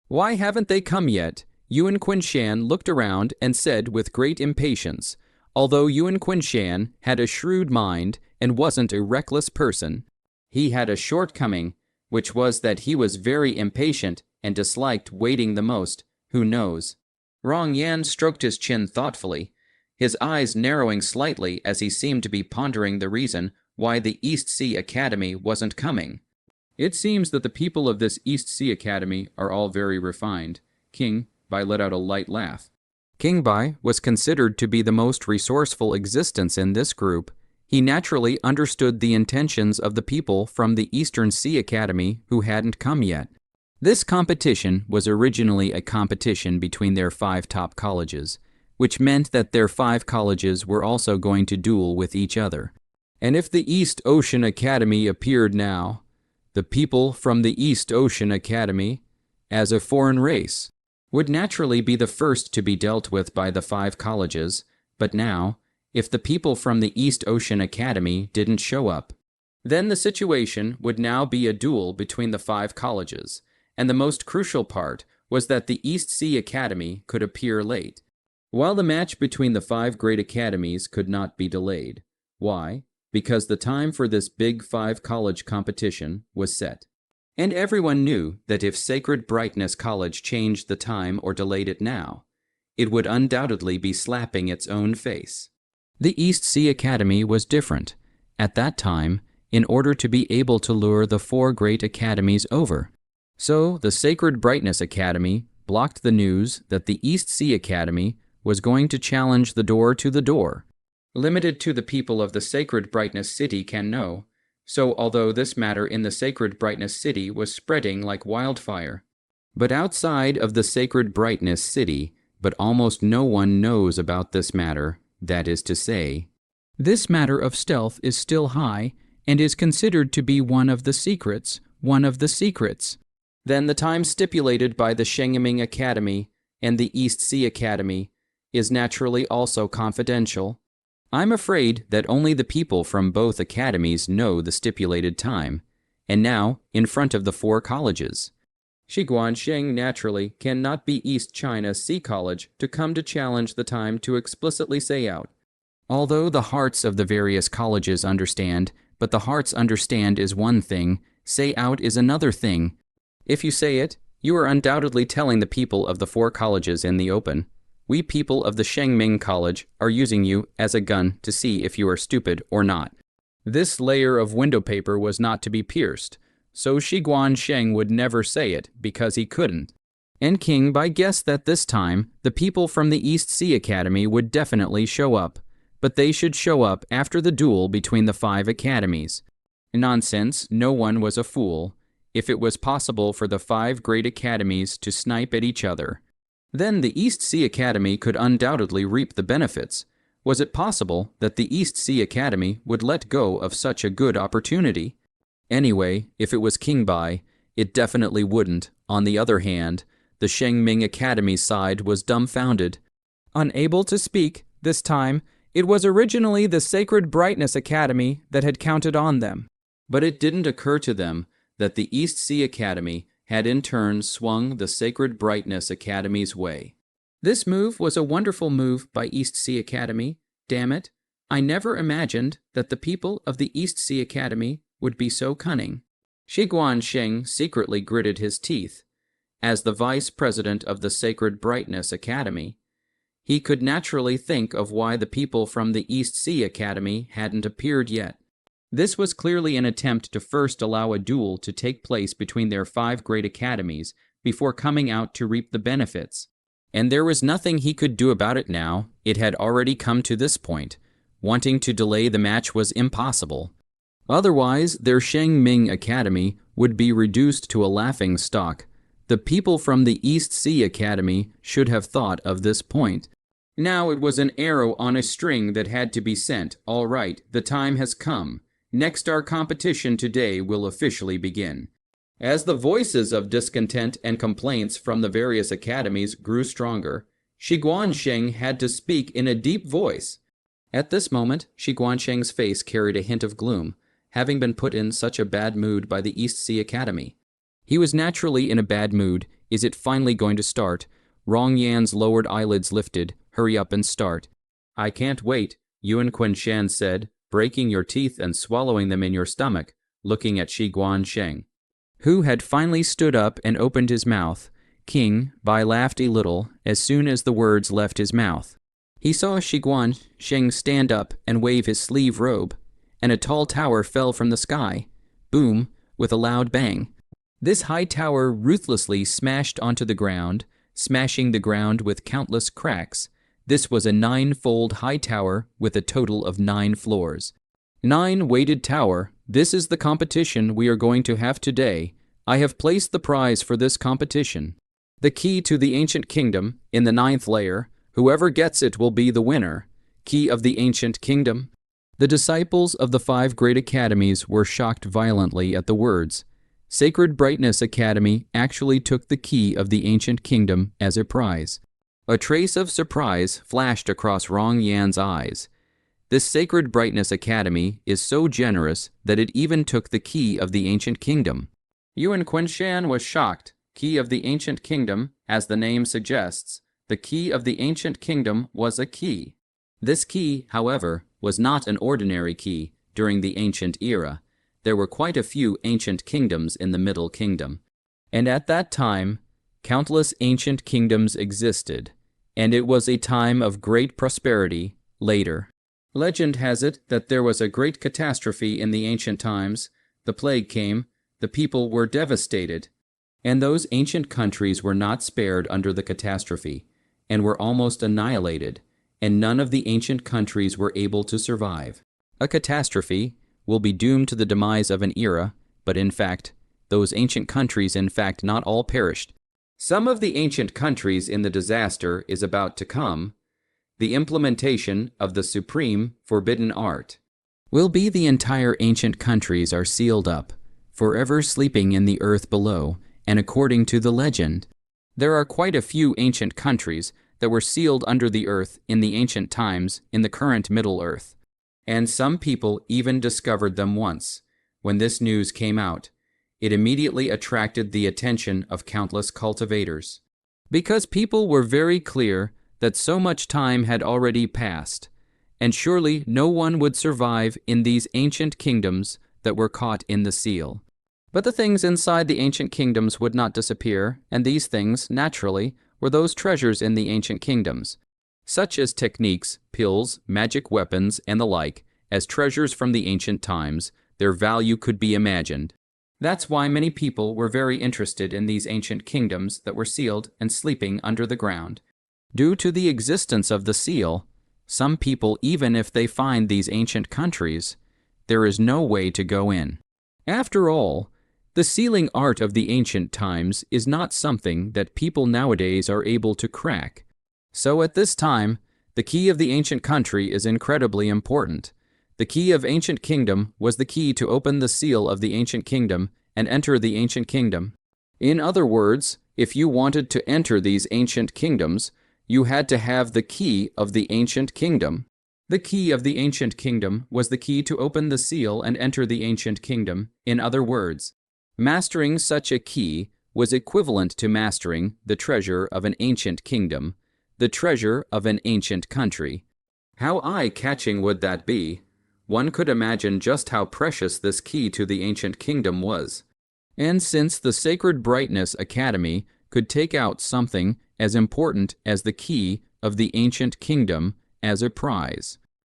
Why haven't they come yet? Yuan Quinshan looked around and said with great impatience, although Yuan Quinshan had a shrewd mind and wasn't a reckless person, he had a shortcoming, which was that he was very impatient and disliked waiting the most. Who knows? Rong Yan stroked his chin thoughtfully, his eyes narrowing slightly as he seemed to be pondering the reason why the East Sea Academy wasn't coming. It seems that the people of this East Sea Academy are all very refined. King Bai let out a light laugh. King Bai was considered to be the most resourceful existence in this group. He naturally understood the intentions of the people from the Eastern Sea Academy who hadn't come yet. This competition was originally a competition between their 5 top colleges, which meant that their 5 colleges were also going to duel with each other. And if the East Ocean Academy appeared now, the people from the East Ocean Academy, as a foreign race, would naturally be the first to be dealt with by the 5 colleges, but now, if the people from the East Ocean Academy didn't show up, then the situation would now be a duel between the 5 colleges, and the most crucial part was that the East Sea Academy could appear late, while the match between the 5 great academies could not be delayed. Why? Because the time for this big 5 college competition was set. And everyone knew that if Sacred Brightness College changed the time or delayed it now, it would undoubtedly be slapping its own face. The East Sea Academy was different. At that time, in order to be able to lure the 4 great academies over. So the Sacred Brightness Academy blocked the news that the East Sea Academy was going to challenge the door, limited to the people of the Sacred Brightness City can know. So although this matter in the Sacred Brightness City was spreading like wildfire, but outside of the Sacred Brightness City, but almost no one knows about this matter, that is to say, this matter of stealth is still high and is considered to be one of the secrets. Then the time stipulated by the Shengming Academy and the East Sea Academy is naturally also confidential. I'm afraid that only the people from both academies know the stipulated time, and now in front of the 4 colleges. Shiguansheng naturally cannot be East China Sea College to come to challenge the time to explicitly say out. Although the hearts of the various colleges understand, but the hearts understand is one thing, say out is another thing. If you say it, you are undoubtedly telling the people of the 4 colleges in the open. We people of the Shengming College are using you as a gun to see if you are stupid or not. This layer of window paper was not to be pierced, so Shiguan Sheng would never say it because he couldn't. And King Bai guessed that this time the people from the East Sea Academy would definitely show up, but they should show up after the duel between the 5 academies. Nonsense, no one was a fool. If it was possible for the 5 great academies to snipe at each other, then the East Sea Academy could undoubtedly reap the benefits. Was it possible that the East Sea Academy would let go of such a good opportunity? Anyway, if it was King Bai, it definitely wouldn't. On the other hand, the Shengming Academy's side was dumbfounded. Unable to speak, this time, it was originally the Sacred Brightness Academy that had counted on them. But it didn't occur to them that the East Sea Academy had in turn swung the Sacred Brightness Academy's way. This move was a wonderful move by East Sea Academy. Damn it, I never imagined that the people of the East Sea Academy would be so cunning. Shi Guanxing secretly gritted his teeth. As the vice president of the Sacred Brightness Academy, he could naturally think of why the people from the East Sea Academy hadn't appeared yet. This was clearly an attempt to first allow a duel to take place between their 5 great academies before coming out to reap the benefits. And there was nothing he could do about it now. It had already come to this point. Wanting to delay the match was impossible. Otherwise, their Shengming Academy would be reduced to a laughing stock. The people from the East Sea Academy should have thought of this point. Now it was an arrow on a string that had to be sent. All right, the time has come. Next, our competition today will officially begin. As the voices of discontent and complaints from the various academies grew stronger, Shi Guanxing had to speak in a deep voice. At this moment, Shi Guanxing's face carried a hint of gloom, having been put in such a bad mood by the East Sea Academy. He was naturally in a bad mood. Is it finally going to start? Rong Yan's lowered eyelids lifted. Hurry up and start. I can't wait, Yuan Qinshan said, breaking your teeth and swallowing them in your stomach, looking at Shi Guanxing, who had finally stood up and opened his mouth. King Bai laughed a little as soon as the words left his mouth. He saw Shi Guanxing stand up and wave his sleeve robe, and a tall tower fell from the sky. Boom, with a loud bang. This high tower ruthlessly smashed onto the ground, smashing the ground with countless cracks. This was a 9-fold high tower with a total of 9 floors. 9-weighted tower. This is the competition we are going to have today. I have placed the prize for this competition. The key to the ancient kingdom, in the 9th layer. Whoever gets it will be the winner. Key of the ancient kingdom. The disciples of the 5 great academies were shocked violently at the words. Sacred Brightness Academy actually took the key of the ancient kingdom as a prize. A trace of surprise flashed across Rong Yan's eyes. This Sacred Brightness Academy is so generous that it even took the key of the ancient kingdom. Yuan Qinshan was shocked. Key of the ancient kingdom, as the name suggests, the key of the ancient kingdom was a key. This key, however, was not an ordinary key during the ancient era. There were quite a few ancient kingdoms in the Middle Kingdom, and at that time, countless ancient kingdoms existed, and it was a time of great prosperity later. Legend has it that there was a great catastrophe in the ancient times. The plague came, the people were devastated, and those ancient countries were not spared under the catastrophe, and were almost annihilated, and none of the ancient countries were able to survive. A catastrophe will be doomed to the demise of an era, but in fact, those ancient countries not all perished. Some of the ancient countries in the disaster is about to come. The implementation of the supreme forbidden art will be the entire ancient countries are sealed up, forever sleeping in the earth below, and according to the legend, there are quite a few ancient countries that were sealed under the earth in the ancient times in the current Middle Earth. And some people even discovered them once. When this news came out, it immediately attracted the attention of countless cultivators. Because people were very clear that so much time had already passed, and surely no one would survive in these ancient kingdoms that were caught in the seal. But the things inside the ancient kingdoms would not disappear, and these things, naturally, were those treasures in the ancient kingdoms, such as techniques, pills, magic weapons, and the like, as treasures from the ancient times. Their value could be imagined. That's why many people were very interested in these ancient kingdoms that were sealed and sleeping under the ground. Due to the existence of the seal, some people, even if they find these ancient countries, there is no way to go in. After all, the sealing art of the ancient times is not something that people nowadays are able to crack. So at this time, the key of the ancient country is incredibly important. The key of ancient kingdom was the key to open the seal of the ancient kingdom and enter the ancient kingdom. In other words, if you wanted to enter these ancient kingdoms, you had to have the key of the ancient kingdom. The key of the ancient kingdom was the key to open the seal and enter the ancient kingdom. In other words, mastering such a key was equivalent to mastering the treasure of an ancient kingdom, the treasure of an ancient country. How eye-catching would that be? One could imagine just how precious this key to the ancient kingdom was. And since the Sacred Brightness Academy could take out something as important as the key of the ancient kingdom as a prize,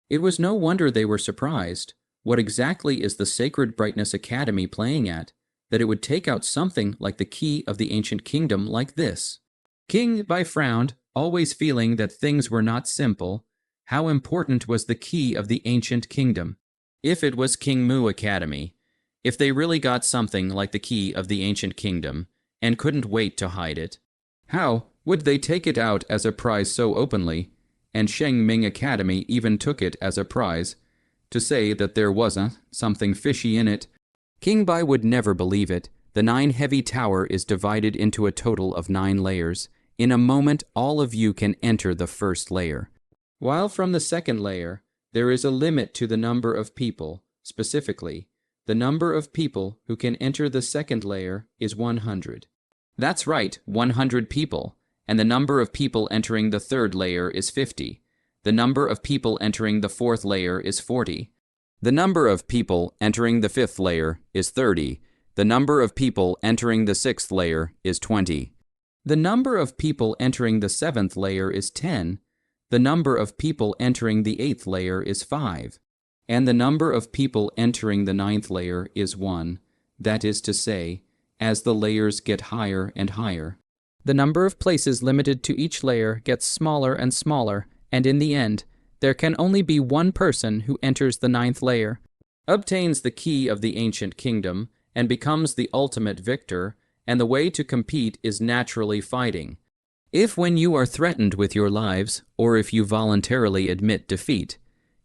it was no wonder they were surprised. What exactly is the Sacred Brightness Academy playing at, that it would take out something like the key of the ancient kingdom like this? King Bai frowned, always feeling that things were not simple. How important was the key of the ancient kingdom? If it was King Mu Academy, if they really got something like the key of the ancient kingdom and couldn't wait to hide it, how would they take it out as a prize so openly? And Sheng Ming Academy even took it as a prize, to say that there wasn't something fishy in it. King Bai would never believe it. The 9 heavy tower is divided into a total of 9 layers. In a moment, all of you can enter the first layer. While from the second layer, there is a limit to the number of people. Specifically, the number of people who can enter the second layer is 100. That's right, 100 people. And the number of people entering the third layer is 50. The number of people entering the fourth layer is 40. The number of people entering the fifth layer is 30. The number of people entering the sixth layer is 20. The number of people entering the seventh layer is 10. The number of people entering the eighth layer is 5. And the number of people entering the ninth layer is 1. That is to say, as the layers get higher and higher, the number of places limited to each layer gets smaller and smaller, and in the end, there can only be one person who enters the ninth layer, obtains the key of the ancient kingdom, and becomes the ultimate victor, and the way to compete is naturally fighting. If when you are threatened with your lives, or if you voluntarily admit defeat,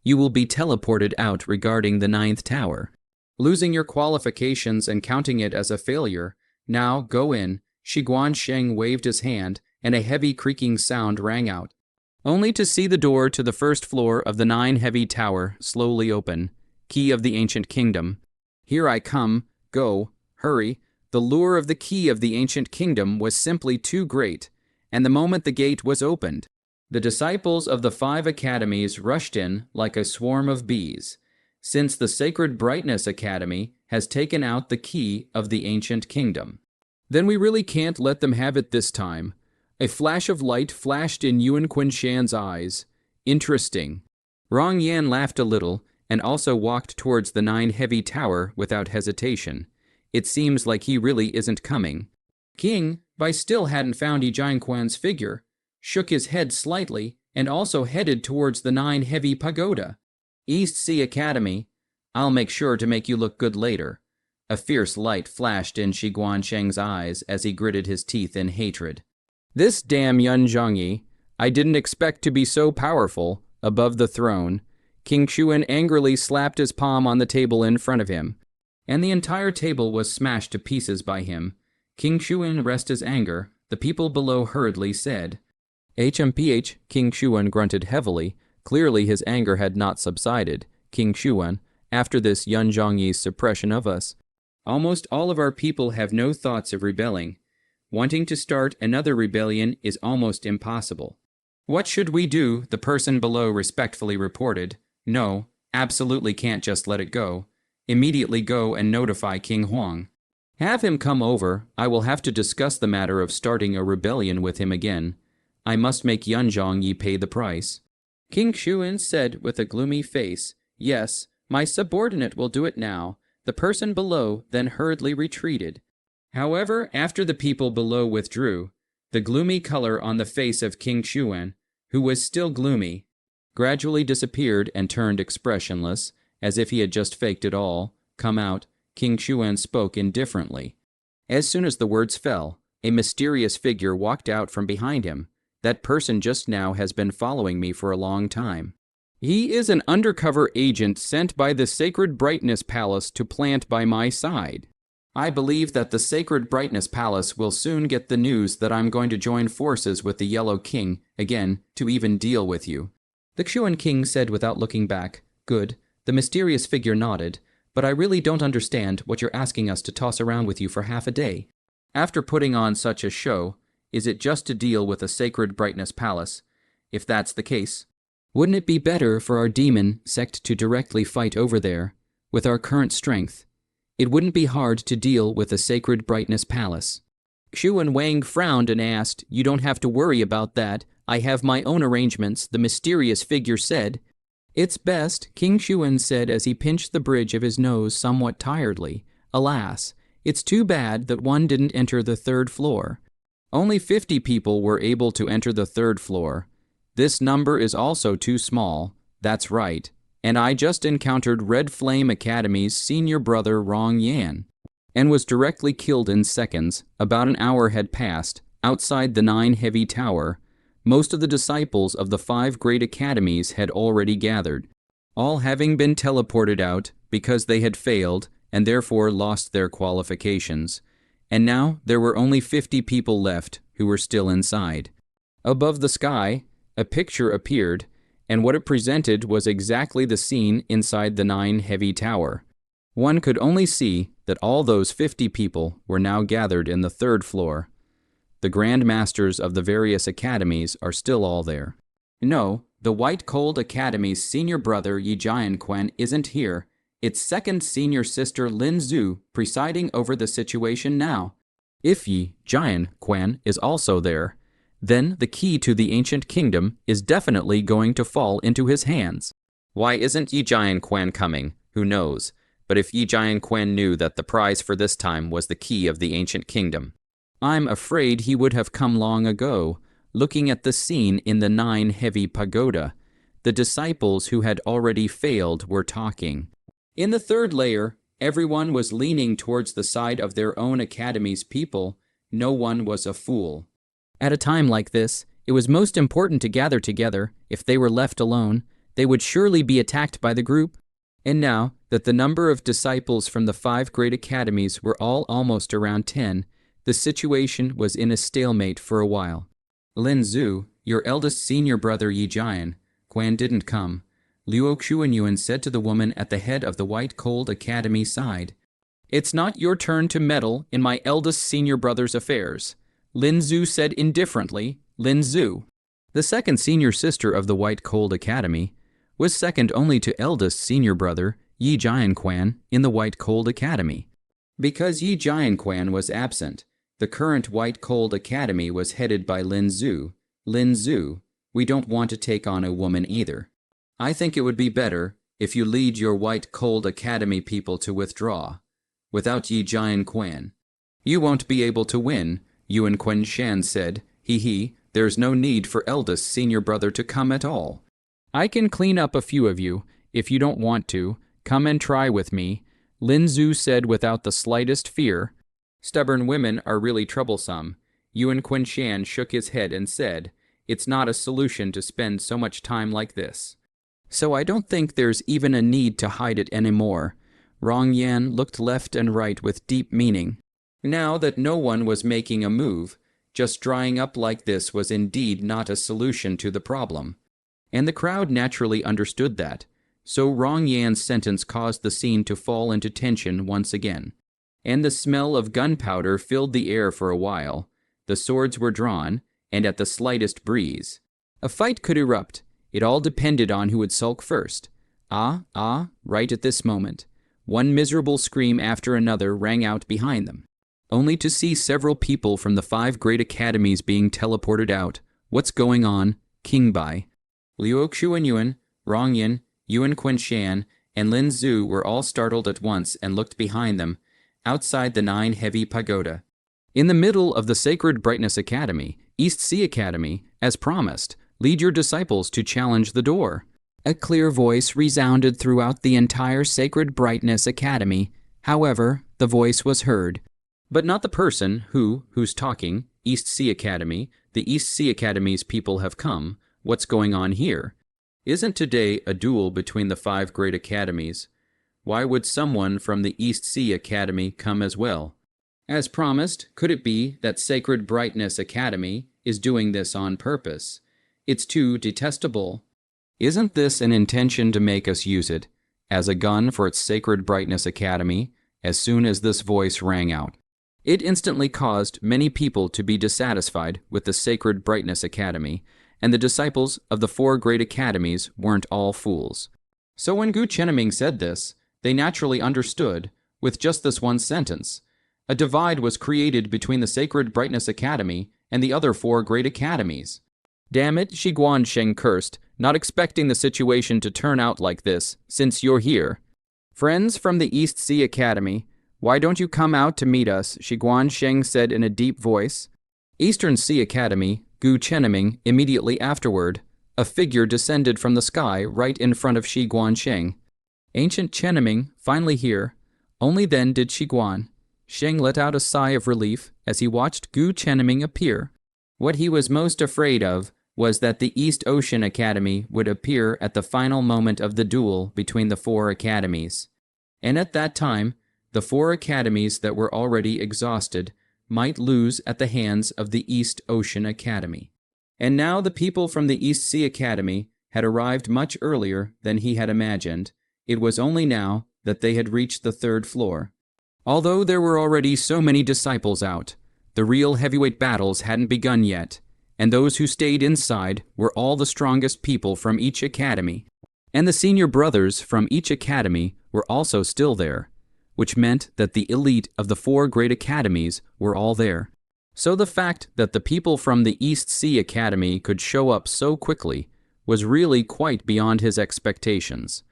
you will be teleported out regarding the ninth tower, losing your qualifications and counting it as a failure. Now go in. Shi Guansheng waved his hand, and a heavy creaking sound rang out, only to see the door to the first floor of the 9 heavy tower slowly open. Key of the ancient kingdom. Here I come. Go. Hurry. The lure of the key of the ancient kingdom was simply too great, and the moment the gate was opened, the disciples of the 5 academies rushed in like a swarm of bees, since the Sacred Brightness Academy has taken out the key of the ancient kingdom. Then we really can't let them have it this time. A flash of light flashed in Yuan Quinshan's eyes. Interesting. Rong Yan laughed a little and also walked towards the 9 heavy tower without hesitation. It seems like he really isn't coming. King Bai still hadn't found Yi Jianquan's figure, shook his head slightly, and also headed towards the 9 heavy pagoda. East Sea Academy. I'll make sure to make you look good later. A fierce light flashed in Shi Guansheng's eyes as he gritted his teeth in hatred. This damn Yun Zhongyi, I didn't expect to be so powerful. Above the throne, King Xuan angrily slapped his palm on the table in front of him, and the entire table was smashed to pieces by him. King Xuan rested his anger. The people below hurriedly said, HMPH. King Xuan grunted heavily. Clearly his anger had not subsided. King Xuan, after this Yun Zhongyi's suppression of us, almost all of our people have no thoughts of rebelling. Wanting to start another rebellion is almost impossible. What should we do? The person below respectfully reported. No, absolutely can't just let it go. Immediately go and notify King Huang. Have him come over. I will have to discuss the matter of starting a rebellion with him again. I must make Yun Zhongyi pay the price. King Xuan said with a gloomy face, Yes, my subordinate will do it now. The person below then hurriedly retreated. However, after the people below withdrew, the gloomy color on the face of King Xuan, who was still gloomy, gradually disappeared and turned expressionless, as if he had just faked it all. Come out. King Xuan spoke indifferently. As soon as the words fell, a mysterious figure walked out from behind him. That person just now has been following me for a long time. He is an undercover agent sent by the Sacred Brightness Palace to plant by my side. I believe that the Sacred Brightness Palace will soon get the news that I'm going to join forces with the Yellow King again to even deal with you. The Xuan King said without looking back. Good. The mysterious figure nodded. But I really don't understand what you're asking us to toss around with you for half a day. After putting on such a show, is it just to deal with the Sacred Brightness Palace? If that's the case, wouldn't it be better for our demon sect to directly fight over there, with our current strength? It wouldn't be hard to deal with the Sacred Brightness Palace. Xu and Wang frowned and asked, "You don't have to worry about that. I have my own arrangements," the mysterious figure said. "It's best," King Xuan said as he pinched the bridge of his nose somewhat tiredly. "Alas, it's too bad that one didn't enter the third floor." Only 50 people were able to enter the third floor. This number is also too small. That's right. And I just encountered Red Flame Academy's senior brother Rong Yan, and was directly killed in seconds. About an hour had passed. Outside the 9 heavy tower, most of the disciples of the 5 great academies had already gathered, all having been teleported out because they had failed and therefore lost their qualifications. And now there were only 50 people left who were still inside. Above the sky, a picture appeared, and what it presented was exactly the scene inside the 9 heavy tower. One could only see that all those 50 people were now gathered in the third floor. The Grand Masters of the various academies are still all there. No, the White Cold Academy's senior brother Yi Jianquan isn't here. Its second senior sister Lin Zhu presiding over the situation now. If Yi Jianquan is also there, then the key to the ancient kingdom is definitely going to fall into his hands. Why isn't Yi Jianquan coming? Who knows? But if Yi Jianquan knew that the prize for this time was the key of the ancient kingdom, I'm afraid he would have come long ago. Looking at the scene in the 9 heavy pagoda, the disciples who had already failed were talking. In the third layer, everyone was leaning towards the side of their own academy's people. No one was a fool. At a time like this, it was most important to gather together. If they were left alone, they would surely be attacked by the group. And now that the number of disciples from the 5 great academies were all almost around 10, the situation was in a stalemate for a while. Lin Zhu, your eldest senior brother Yi Jianquan didn't come. Luo Xuanyuan said to the woman at the head of the White Cold Academy side. "It's not your turn to meddle in my eldest senior brother's affairs," Lin Zhu said indifferently. Lin Zhu, the second senior sister of the White Cold Academy, was second only to eldest senior brother Yi Jianquan in the White Cold Academy. Because Yi Jianquan was absent, the current White Cold Academy was headed by Lin Zhu. Lin Zhu, we don't want to take on a woman either. I think it would be better if you lead your White Cold Academy people to withdraw. Without Yi Jianquan, you won't be able to win, Yuan Quenshan said. There's no need for eldest senior brother to come at all. I can clean up a few of you. If you don't want to, come and try with me, Lin Zhu said without the slightest fear. Stubborn women are really troublesome. Yuan Quenshan shook his head and said, "It's not a solution to spend so much time like this. So I don't think there's even a need to hide it anymore." Rong Yan looked left and right with deep meaning. Now that no one was making a move, just drying up like this was indeed not a solution to the problem. And the crowd naturally understood that. So Rong Yan's sentence caused the scene to fall into tension once again. And the smell of gunpowder filled the air for a while. The swords were drawn, and at the slightest breeze, a fight could erupt. It all depended on who would sulk first. Right at this moment, one miserable scream after another rang out behind them, only to see several people from the 5 great academies being teleported out. What's going on? King Bai, Luo Xuanyuan, Rong Yan, Yuan Quenshan, and Lin Zhu were all startled at once and looked behind them, outside the 9 heavy pagoda. In the middle of the Sacred Brightness Academy, East Sea Academy, as promised, lead your disciples to challenge the door. A clear voice resounded throughout the entire Sacred Brightness Academy. However, the voice was heard, but not the person who's talking. East Sea Academy, the East Sea Academy's people have come. What's going on here? Isn't today a duel between the 5 great academies? Why would someone from the East Sea Academy come as well? As promised, could it be that Sacred Brightness Academy is doing this on purpose? It's too detestable. Isn't this an intention to make us use it as a gun for its Sacred Brightness Academy? As soon as this voice rang out, it instantly caused many people to be dissatisfied with the Sacred Brightness Academy, and the disciples of the 4 great academies weren't all fools. So when Gu Chenming said this, they naturally understood with just this one sentence. A divide was created between the Sacred Brightness Academy and the other 4 great academies. Damn it, Shi Guansheng cursed, not expecting the situation to turn out like this, since you're here. Friends from the East Sea Academy, why don't you come out to meet us? Shi Guansheng said in a deep voice. Eastern Sea Academy, Gu Chenming, immediately afterward. A figure descended from the sky right in front of Shi Guansheng. Ancient Chenming, finally here. Only then did Shi Guansheng let out a sigh of relief as he watched Gu Chenming appear. What he was most afraid of was that the East Ocean Academy would appear at the final moment of the duel between the 4 academies. And at that time, the 4 academies that were already exhausted might lose at the hands of the East Ocean Academy. And now the people from the East Sea Academy had arrived much earlier than he had imagined. It was only now that they had reached the 3rd floor. Although there were already so many disciples out, the real heavyweight battles hadn't begun yet, and those who stayed inside were all the strongest people from each academy, and the senior brothers from each academy were also still there, which meant that the elite of the 4 great academies were all there. So the fact that the people from the East Sea Academy could show up so quickly was really quite beyond his expectations.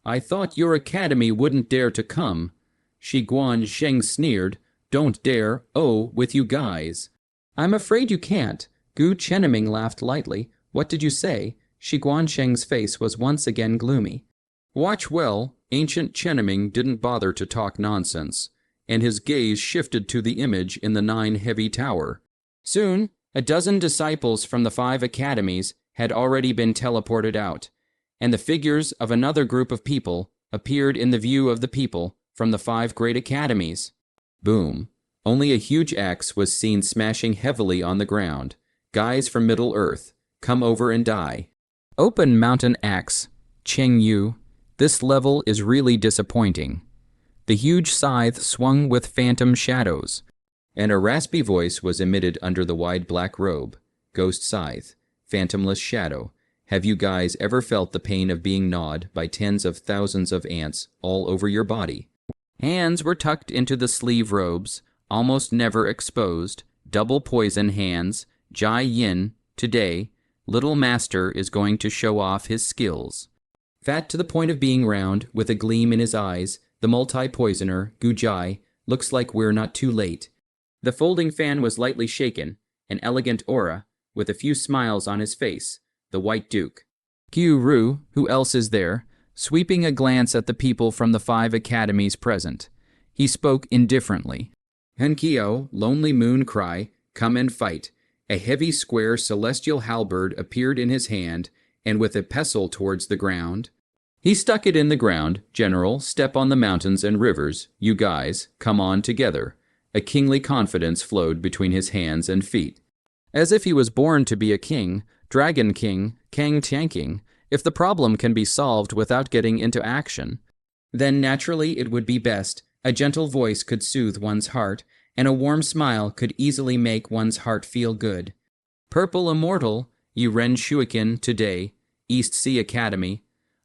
I thought your academy wouldn't dare to come. Shi Guansheng sneered. Don't dare, with you guys. I'm afraid you can't. Gu Chenming laughed lightly. What did you say? Shi Guansheng's face was once again gloomy. Watch well, Ancient Chenming didn't bother to talk nonsense, and his gaze shifted to the image in the 9-heavy tower. Soon, a dozen disciples from the 5 academies had already been teleported out, and the figures of another group of people appeared in the view of the people from the 5 great academies. Boom. Only a huge axe was seen smashing heavily on the ground. Guys from Middle-earth, come over and die. Open mountain axe, Cheng Yu. This level is really disappointing. The huge scythe swung with phantom shadows, and a raspy voice was emitted under the wide black robe. Ghost scythe, phantomless shadow. Have you guys ever felt the pain of being gnawed by tens of thousands of ants all over your body? Hands were tucked into the sleeve robes, almost never exposed, double poison hands. Jai Yin, today, Little Master is going to show off his skills. Fat to the point of being round, with a gleam in his eyes, the multi-poisoner, Gu Jai, looks like we're not too late. The folding fan was lightly shaken, an elegant aura, with a few smiles on his face, the White Duke. Gu Ru, who else is there, sweeping a glance at the people from the 5 academies present. He spoke indifferently. Henkyo, Lonely Moon Cry, come and fight. A heavy square celestial halberd appeared in his hand, and with a pestle towards the ground. He stuck it in the ground. General, step on the mountains and rivers. You guys, come on together. A kingly confidence flowed between his hands and feet. As if he was born to be a king, Dragon King, Kang Tianking, if the problem can be solved without getting into action, then naturally it would be best. A gentle voice could soothe one's heart, and a warm smile could easily make one's heart feel good. Purple Immortal, you Ren Shuikin today, East Sea Academy.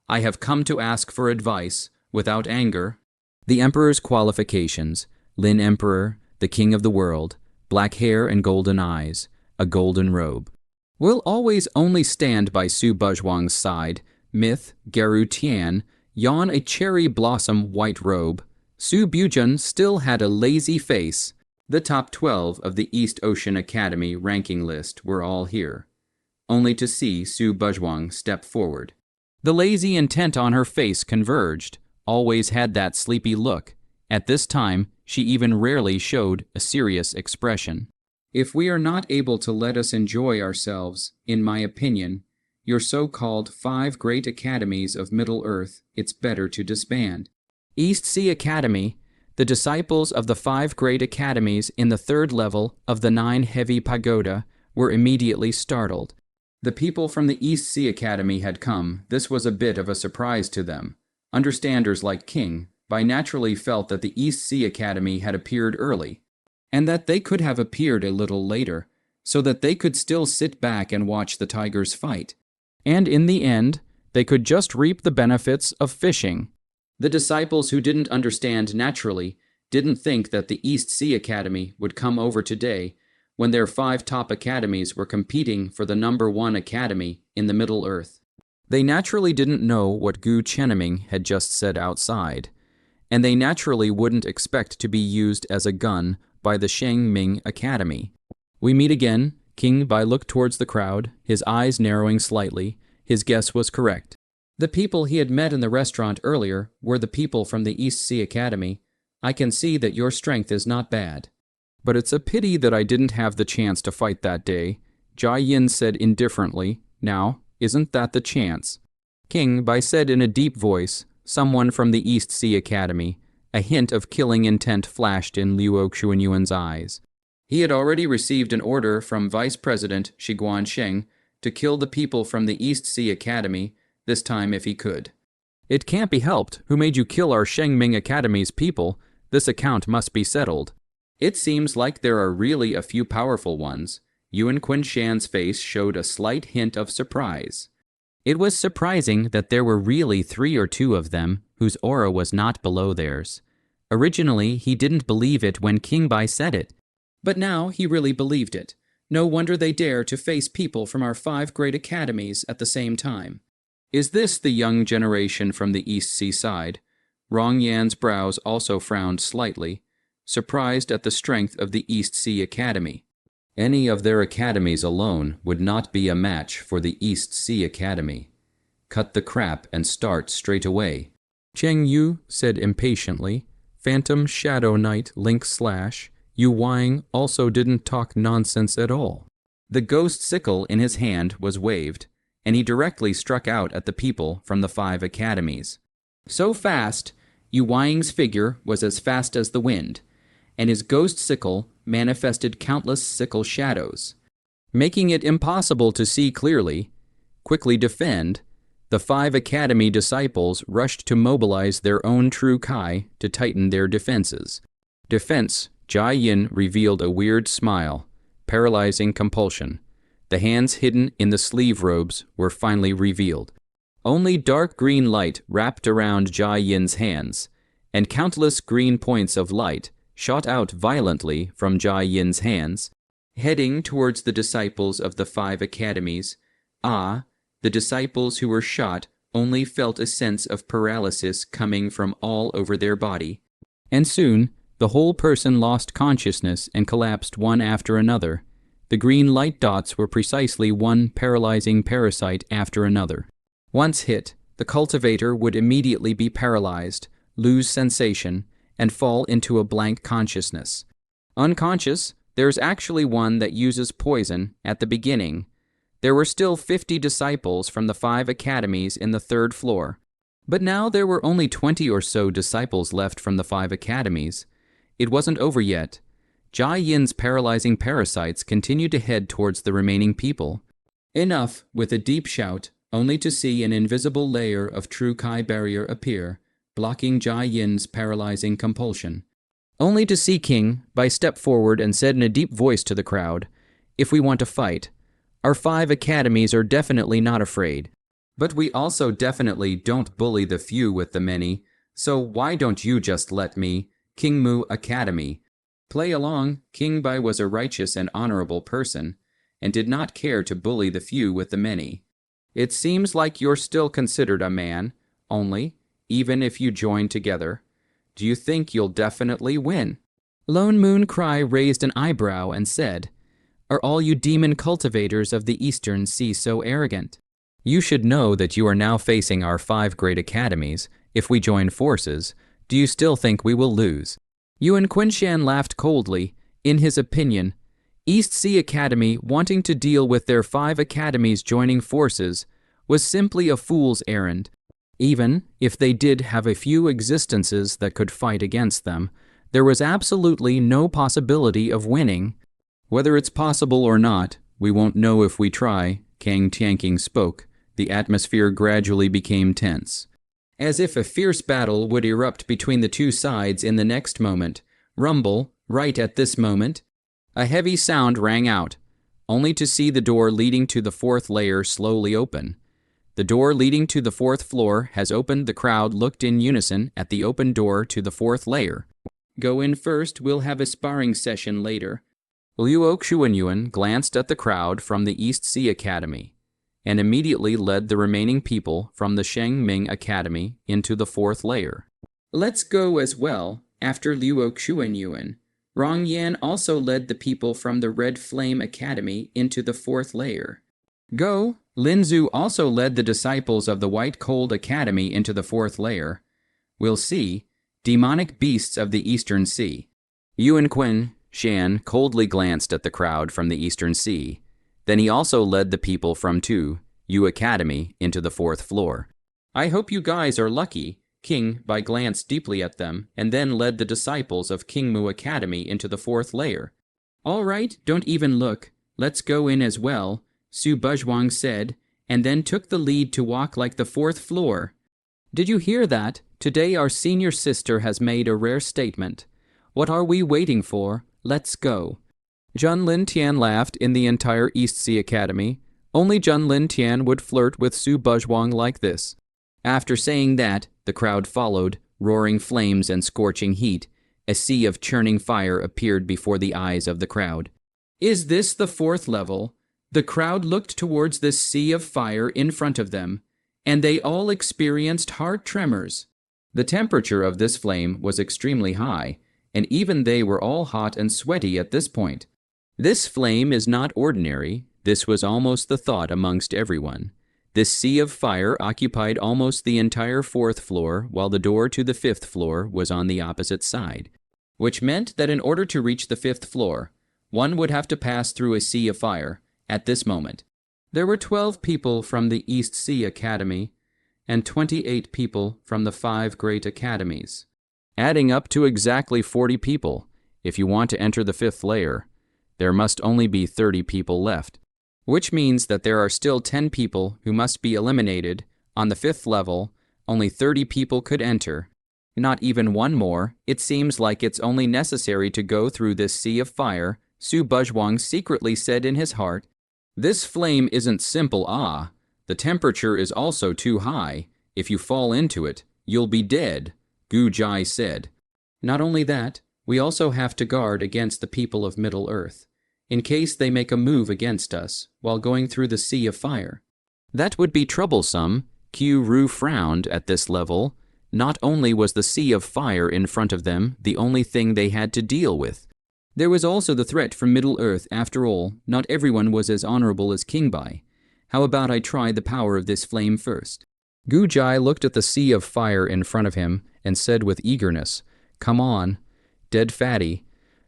I have come to ask for advice, without anger. The Emperor's qualifications: Lin Emperor, the King of the World, black hair and golden eyes, a golden robe. Will always only stand by Su Buzhuang's side. Myth, Geru Tian, yawn a cherry blossom white robe. Su Bujun still had a lazy face. The top 12 of the East Ocean Academy ranking list were all here, only to see Su Buzhuang step forward. The lazy intent on her face converged, always had that sleepy look. At this time, she even rarely showed a serious expression. If we are not able to let us enjoy ourselves, in my opinion, your so-called 5 great academies of Middle-earth, it's better to disband. East Sea Academy, the disciples of the 5 great academies in the 3rd level of the 9-heavy pagoda, were immediately startled. The people from the East Sea Academy had come. This was a bit of a surprise to them. Understanders like King by naturally felt that the East Sea Academy had appeared early, and that they could have appeared a little later, so that they could still sit back and watch the tigers fight. And in the end, they could just reap the benefits of fishing. The disciples who didn't understand naturally didn't think that the East Sea Academy would come over today when their 5 top academies were competing for the #1 academy in the Middle Earth. They naturally didn't know what Gu Chenming had just said outside, and they naturally wouldn't expect to be used as a gun by the Shengming Academy. We meet again. King Bai looked towards the crowd, his eyes narrowing slightly. His guess was correct. The people he had met in the restaurant earlier were the people from the East Sea Academy. I can see that your strength is not bad. But it's a pity that I didn't have the chance to fight that day, Jia Yin said indifferently. Now, isn't that the chance? King Bai said in a deep voice, someone from the East Sea Academy. A hint of killing intent flashed in Luo Xuanyuan's eyes. He had already received an order from Vice President Shiguan Sheng to kill the people from the East Sea Academy, this time if he could. It can't be helped. Who made you kill our Shengming Academy's people? This account must be settled. It seems like there are really a few powerful ones. Yuan Quinshan's face showed a slight hint of surprise. It was surprising that there were really 3 or 2 of them whose aura was not below theirs. Originally, he didn't believe it when King Bai said it. But now he really believed it. No wonder they dare to face people from our 5 great academies at the same time. Is this the young generation from the East Sea side? Rong Yan's brows also frowned slightly, surprised at the strength of the East Sea Academy. Any of their academies alone would not be a match for the East Sea Academy. Cut the crap and start straight away. Cheng Yu said impatiently. Phantom Shadow Knight Link / Yu Wang also didn't talk nonsense at all. The ghost sickle in his hand was waved, and he directly struck out at the people from the 5 academies. So fast, Yu Wang's figure was as fast as the wind, and his ghost sickle manifested countless sickle shadows. Making it impossible to see clearly, quickly defend, the 5 academy disciples rushed to mobilize their own true Kai to tighten their defenses. Defense, Jia Yin revealed a weird smile, paralyzing compulsion. The hands hidden in the sleeve robes were finally revealed. Only dark green light wrapped around Jia Yin's hands, and countless green points of light shot out violently from Jia Yin's hands, heading towards the disciples of the 5 academies. The disciples who were shot only felt a sense of paralysis coming from all over their body. And soon, the whole person lost consciousness and collapsed one after another. The green light dots were precisely one paralyzing parasite after another. Once hit, the cultivator would immediately be paralyzed, lose sensation, and fall into a blank consciousness. Unconscious, there's actually one that uses poison at the beginning. There were still 50 disciples from the 5 academies in the 3rd floor, but now there were only 20 or so disciples left from the 5 academies. It wasn't over yet. Jia Yin's paralyzing parasites continued to head towards the remaining people. Enough, with a deep shout, only to see an invisible layer of true Kai barrier appear, blocking Jia Yin's paralyzing compulsion. Only to see King Bai step forward and said in a deep voice to the crowd, "If we want to fight, our 5 academies are definitely not afraid. But we also definitely don't bully the few with the many, so why don't you just let me, King Mu Academy, play along?" King Bai was a righteous and honorable person, and did not care to bully the few with the many. "It seems like you're still considered a man, only, even if you join together. Do you think you'll definitely win?" Lone Moon Cry raised an eyebrow and said, "Are all you demon cultivators of the Eastern Sea so arrogant? You should know that you are now facing our 5 great academies. If we join forces, do you still think we will lose?" Yuan Quinshan laughed coldly. In his opinion, East Sea Academy wanting to deal with their 5 academies joining forces was simply a fool's errand. Even if they did have a few existences that could fight against them, there was absolutely no possibility of winning. "Whether it's possible or not, we won't know if we try," Kang Tianqing spoke. The atmosphere gradually became tense, as if a fierce battle would erupt between the 2 sides in the next moment. Rumble, right at this moment. A heavy sound rang out, only to see the door leading to the 4th layer slowly open. The door leading to the 4th floor has opened. The crowd looked in unison at the open door to the 4th layer. Go in first, we'll have a sparring session later. Luo Xuanyuan glanced at the crowd from the East Sea Academy and immediately led the remaining people from the Sheng Ming Academy into the 4th layer. Let's go as well, after Luo Xuanyuan. Rong Yan also led the people from the Red Flame Academy into the 4th layer. Go! Lin Zhu also led the disciples of the White Cold Academy into the 4th layer. We'll see. Demonic beasts of the Eastern Sea. Yuan Qin Shan coldly glanced at the crowd from the Eastern Sea. Then he also led the people from Tu Yu Academy into the 4th floor. I hope you guys are lucky. King Bai glanced deeply at them and then led the disciples of King Mu Academy into the 4th layer. All right, don't even look. Let's go in as well, Su Buzhuang said, and then took the lead to walk like the 4th floor. Did you hear that? Today our senior sister has made a rare statement. What are we waiting for? Let's go. Zhun Lin Tian laughed. In the entire East Sea Academy, only Zhun Lin Tian would flirt with Su Buzhuang like this. After saying that, the crowd followed, roaring flames and scorching heat. A sea of churning fire appeared before the eyes of the crowd. Is this the 4th level? The crowd looked towards this sea of fire in front of them, and they all experienced heart tremors. The temperature of this flame was extremely high, and even they were all hot and sweaty at this point. This flame is not ordinary. This was almost the thought amongst everyone. This sea of fire occupied almost the entire 4th floor, while the door to the 5th floor was on the opposite side, which meant that in order to reach the 5th floor, one would have to pass through a sea of fire. At this moment, there were 12 people from the East Sea Academy and 28 people from the 5 great academies, adding up to exactly 40 people. If you want to enter the 5th layer, there must only be 30 people left, which means that there are still 10 people who must be eliminated. On the 5th level, only 30 people could enter. Not even one more. It seems like it's only necessary to go through this sea of fire, Su Buzhuang secretly said in his heart. This flame isn't simple, the temperature is also too high. If you fall into it, you'll be dead, Gu Jai said. Not only that, we also have to guard against the people of Middle Earth, in case they make a move against us while going through the sea of fire. That would be troublesome. Q Ru frowned at this level. Not only was the sea of fire in front of them the only thing they had to deal with, there was also the threat from Middle Earth. After all, not everyone was as honorable as King Bai. How about I try the power of this flame first? Gu Jai looked at the sea of fire in front of him and said with eagerness, Come on, dead fatty.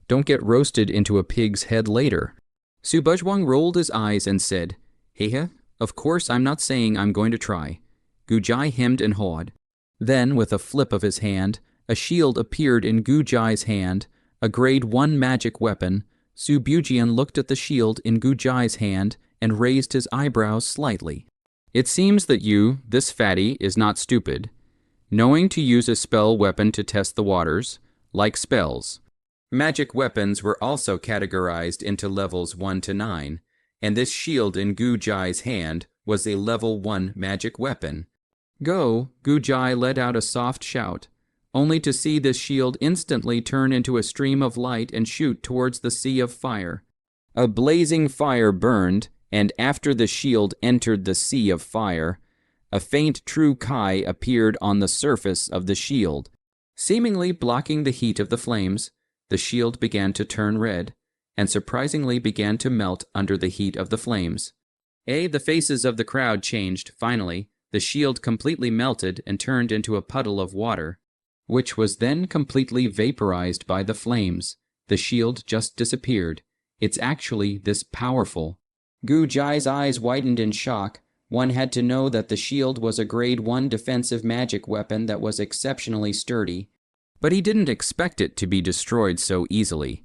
Don't get roasted into a pig's head later. Su Buzhuang rolled his eyes and said, Hehe, of course I'm not saying I'm going to try. Gu Jai hemmed and hawed. Then, with a flip of his hand, a shield appeared in Gu Jai's hand, a grade 1 magic weapon. Su Bujian looked at the shield in Gu Jai's hand and raised his eyebrows slightly. It seems that you, this fatty, is not stupid. Knowing to use a spell weapon to test the waters, like spells. Magic weapons were also categorized into levels 1 to 9, and this shield in Gu Jai's hand was a level 1 magic weapon. Go, Gu Jai let out a soft shout, only to see this shield instantly turn into a stream of light and shoot towards the sea of fire. A blazing fire burned, and after the shield entered the sea of fire, a faint true Kai appeared on the surface of the shield. Seemingly blocking the heat of the flames, the shield began to turn red, and surprisingly began to melt under the heat of the flames. The faces of the crowd changed. Finally, the shield completely melted and turned into a puddle of water, which was then completely vaporized by the flames. The shield just disappeared. It's actually this powerful. Gu Jai's eyes widened in shock. One had to know that the shield was a grade 1 defensive magic weapon that was exceptionally sturdy. But he didn't expect it to be destroyed so easily.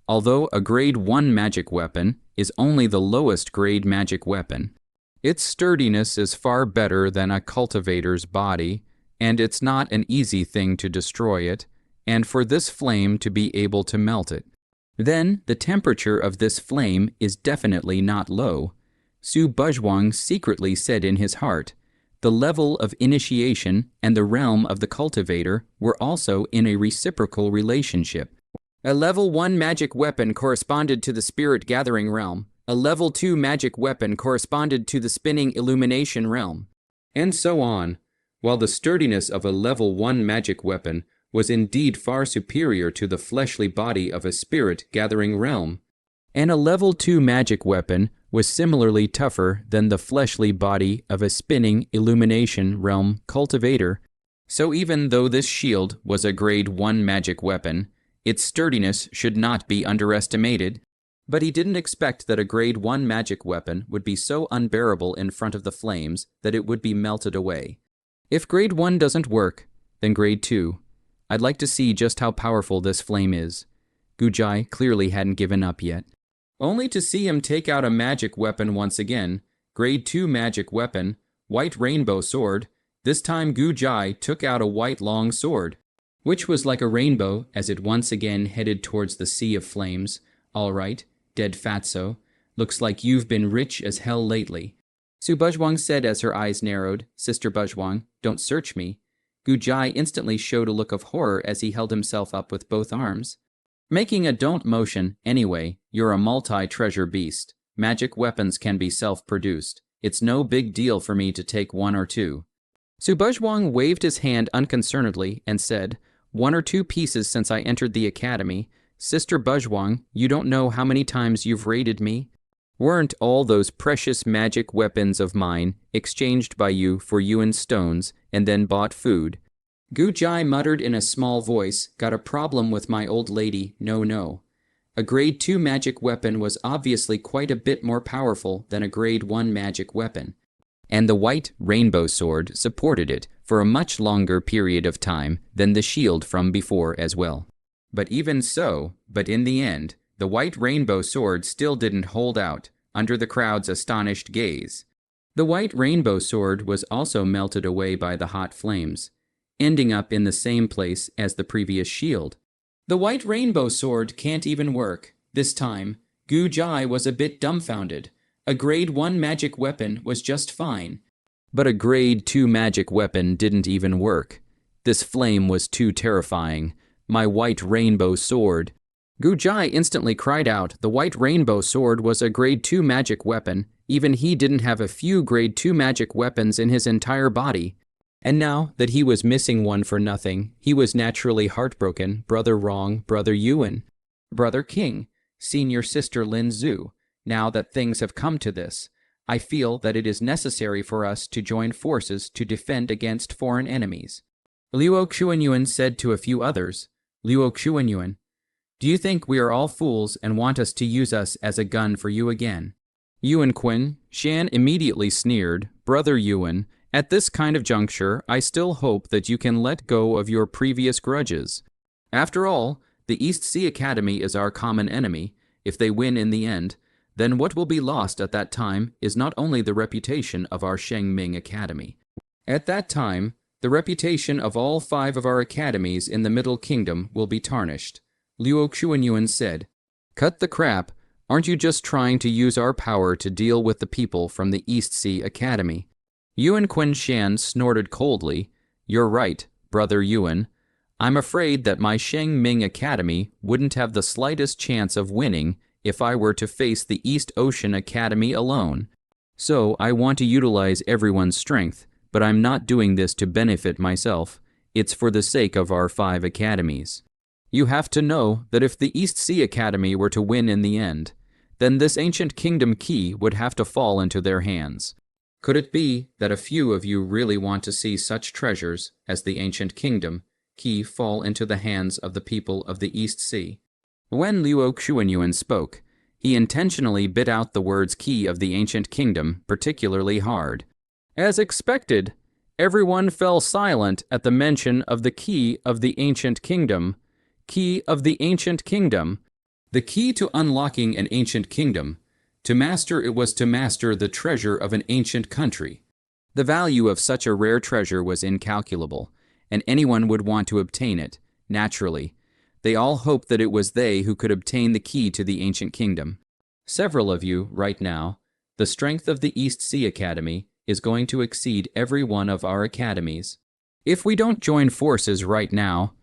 Although a grade 1 magic weapon is only the lowest grade magic weapon, its sturdiness is far better than a cultivator's body, and it's not an easy thing to destroy it, and for this flame to be able to melt it. Then, the temperature of this flame is definitely not low, Su Buzhuang secretly said in his heart. The level of initiation and the realm of the cultivator were also in a reciprocal relationship. A level 1 magic weapon corresponded to the spirit gathering realm. A level 2 magic weapon corresponded to the spinning illumination realm. And so on, while the sturdiness of a level 1 magic weapon was indeed far superior to the fleshly body of a spirit gathering realm. And a level 2 magic weapon was similarly tougher than the fleshly body of a spinning illumination realm cultivator. So even though this shield was a grade 1 magic weapon, its sturdiness should not be underestimated. But he didn't expect that a grade 1 magic weapon would be so unbearable in front of the flames that it would be melted away. If grade 1 doesn't work, then grade 2. I'd like to see just how powerful this flame is. Gujai clearly hadn't given up yet. Only to see him take out a magic weapon once again, grade 2 magic weapon, white rainbow sword. This time Gujai took out a white long sword, which was like a rainbow as it once again headed towards the sea of flames. All right, dead fatso, looks like you've been rich as hell lately. Su Buzhuang said as her eyes narrowed, Sister Buzhuang, don't search me. Gujai instantly showed a look of horror as he held himself up with both arms. Making a don't motion, anyway, you're a multi-treasure beast. Magic weapons can be self-produced. It's no big deal for me to take 1 or 2. Su Buzhuang waved his hand unconcernedly and said, 1 or 2 pieces since I entered the academy. Sister Buzhuang, you don't know how many times you've raided me. Weren't all those precious magic weapons of mine exchanged by you for Yuan stones and then bought food? Gujai muttered in a small voice, got a problem with my old lady, no. A grade 2 magic weapon was obviously quite a bit more powerful than a grade 1 magic weapon, and the white rainbow sword supported it for a much longer period of time than the shield from before as well. But even so, in the end, the white rainbow sword still didn't hold out under the crowd's astonished gaze. The white rainbow sword was also melted away by the hot flames, ending up in the same place as the previous shield. The white rainbow sword can't even work. This time, Gujai was a bit dumbfounded. A grade 1 magic weapon was just fine. But a grade 2 magic weapon didn't even work. This flame was too terrifying. My white rainbow sword. Gujai instantly cried out the white rainbow sword was a grade 2 magic weapon. Even he didn't have a few grade 2 magic weapons in his entire body. And now that he was missing one for nothing, he was naturally heartbroken. Brother Wrong, Brother Yuan, Brother King, Senior Sister Lin Zhu. Now that things have come to this, I feel that it is necessary for us to join forces to defend against foreign enemies. Luo Xuanyuan said to a few others, Luo Xuanyuan, do you think we are all fools and want us to use us as a gun for you again? Yuan Qin, Shan immediately sneered, Brother Yuan, at this kind of juncture, I still hope that you can let go of your previous grudges. After all, the East Sea Academy is our common enemy. If they win in the end, then what will be lost at that time is not only the reputation of our Shengming Academy. At that time, the reputation of all 5 of our academies in the Middle Kingdom will be tarnished. Luo Xuanyuan said, Cut the crap. Aren't you just trying to use our power to deal with the people from the East Sea Academy? Yuan Quinshan snorted coldly. You're right, Brother Yuan. I'm afraid that my Shengming Academy wouldn't have the slightest chance of winning if I were to face the East Ocean Academy alone. So I want to utilize everyone's strength, but I'm not doing this to benefit myself. It's for the sake of our 5 academies. You have to know that if the East Sea Academy were to win in the end, then this ancient kingdom key would have to fall into their hands. Could it be that a few of you really want to see such treasures as the ancient kingdom key fall into the hands of the people of the East Sea? When Luo Xuanyuan spoke, he intentionally bit out the words key of the ancient kingdom particularly hard. As expected, everyone fell silent at the mention of the key of the ancient kingdom. Key of the ancient kingdom. The key to unlocking an ancient kingdom. To master it was to master the treasure of an ancient country. The value of such a rare treasure was incalculable, and anyone would want to obtain it, naturally. They all hoped that it was they who could obtain the key to the ancient kingdom. Several of you, right now, the strength of the East Sea Academy is going to exceed every one of our academies. If we don't join forces right now,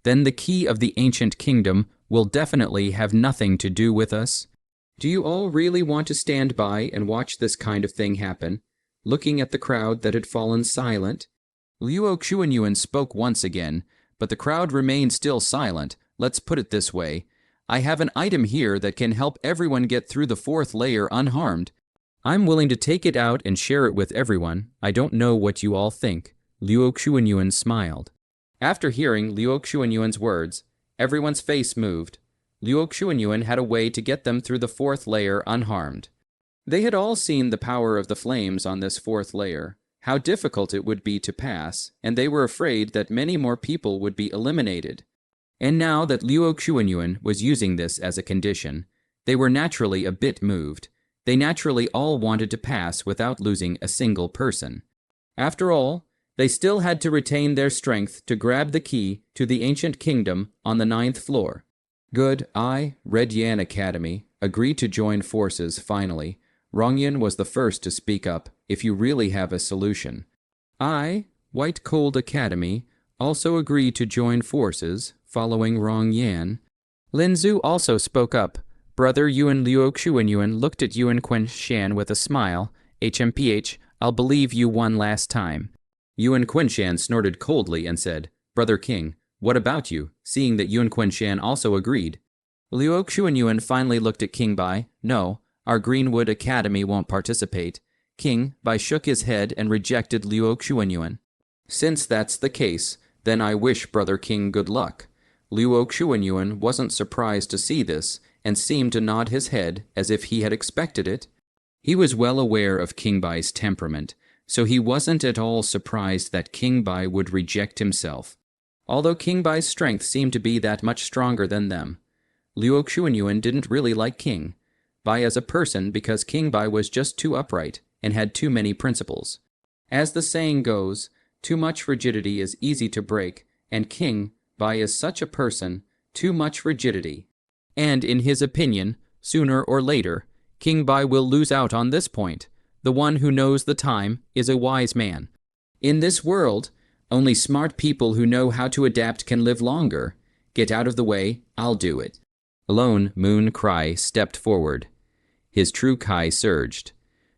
then the key of the ancient kingdom will definitely have nothing to do with us. Do you all really want to stand by and watch this kind of thing happen, looking at the crowd that had fallen silent? Luo Xuanyuan spoke once again, but the crowd remained still silent. Let's put it this way. I have an item here that can help everyone get through the fourth layer unharmed. I'm willing to take it out and share it with everyone. I don't know what you all think. Luo Xuanyuan smiled. After hearing Luo Xuanyuan's words, everyone's face moved. Luo Xuanyuan had a way to get them through the fourth layer unharmed. They had all seen the power of the flames on this fourth layer, how difficult it would be to pass, and they were afraid that many more people would be eliminated. And now that Luo Xuanyuan was using this as a condition, they were naturally a bit moved. They naturally all wanted to pass without losing a single person. After all, they still had to retain their strength to grab the key to the ancient kingdom on the 9th floor. Good, I, Red Yan Academy, agree to join forces finally. Rongyan was the first to speak up, if you really have a solution. I, White Cold Academy, also agree to join forces, following Rongyan. Lin Zhu also spoke up. Brother Yuan Luo Xuanyuan looked at Yuan Quinshan with a smile. HMPH, I'll believe you one last time. Yuan Quinshan snorted coldly and said, Brother King, what about you, seeing that Yuan Quinshan also agreed? Luo Xuanyuan finally looked at King Bai. No, our Greenwood Academy won't participate. King Bai shook his head and rejected Luo Xuanyuan. Since that's the case, then I wish Brother King good luck. Luo Xuanyuan wasn't surprised to see this, and seemed to nod his head as if he had expected it. He was well aware of King Bai's temperament, so he wasn't at all surprised that King Bai would reject himself. Although King Bai's strength seemed to be that much stronger than them, Luo Xuanyuan didn't really like King Bai as a person because King Bai was just too upright and had too many principles. As the saying goes, too much rigidity is easy to break, and King Bai is such a person, too much rigidity. And in his opinion, sooner or later, King Bai will lose out on this point. The one who knows the time is a wise man. In this world, only smart people who know how to adapt can live longer. Get out of the way, I'll do it. Alone, Moon Cry stepped forward. His true Kai surged.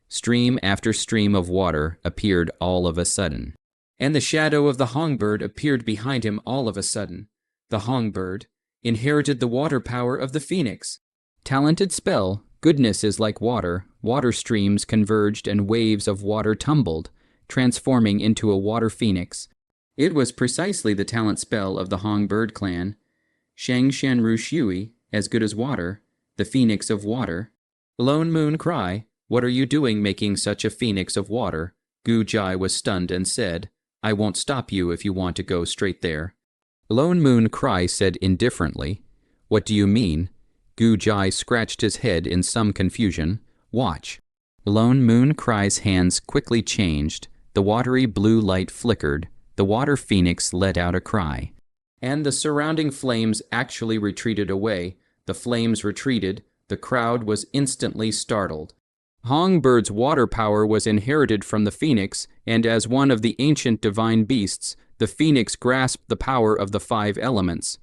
Stream after stream of water appeared all of a sudden. And the shadow of the Hongbird appeared behind him all of a sudden. The Hongbird inherited the water power of the Phoenix. Talented spell, goodness is like water. Water streams converged and waves of water tumbled, transforming into a water phoenix. It was precisely the talent spell of the Hongbird clan. Shang Shanru Shui, as good as water, the phoenix of water. Lone Moon Cry, what are you doing making such a phoenix of water? Gu Jai was stunned and said, I won't stop you if you want to go straight there. Lone Moon Cry said indifferently, What do you mean? Gu Jai scratched his head in some confusion. Watch. Lone Moon Cry's hands quickly changed. The watery blue light flickered. The water phoenix let out a cry. And the surrounding flames actually retreated away. The flames retreated. The crowd was instantly startled. Hongbird's water power was inherited from the phoenix, and as one of the ancient divine beasts, the phoenix grasped the power of the 5 elements.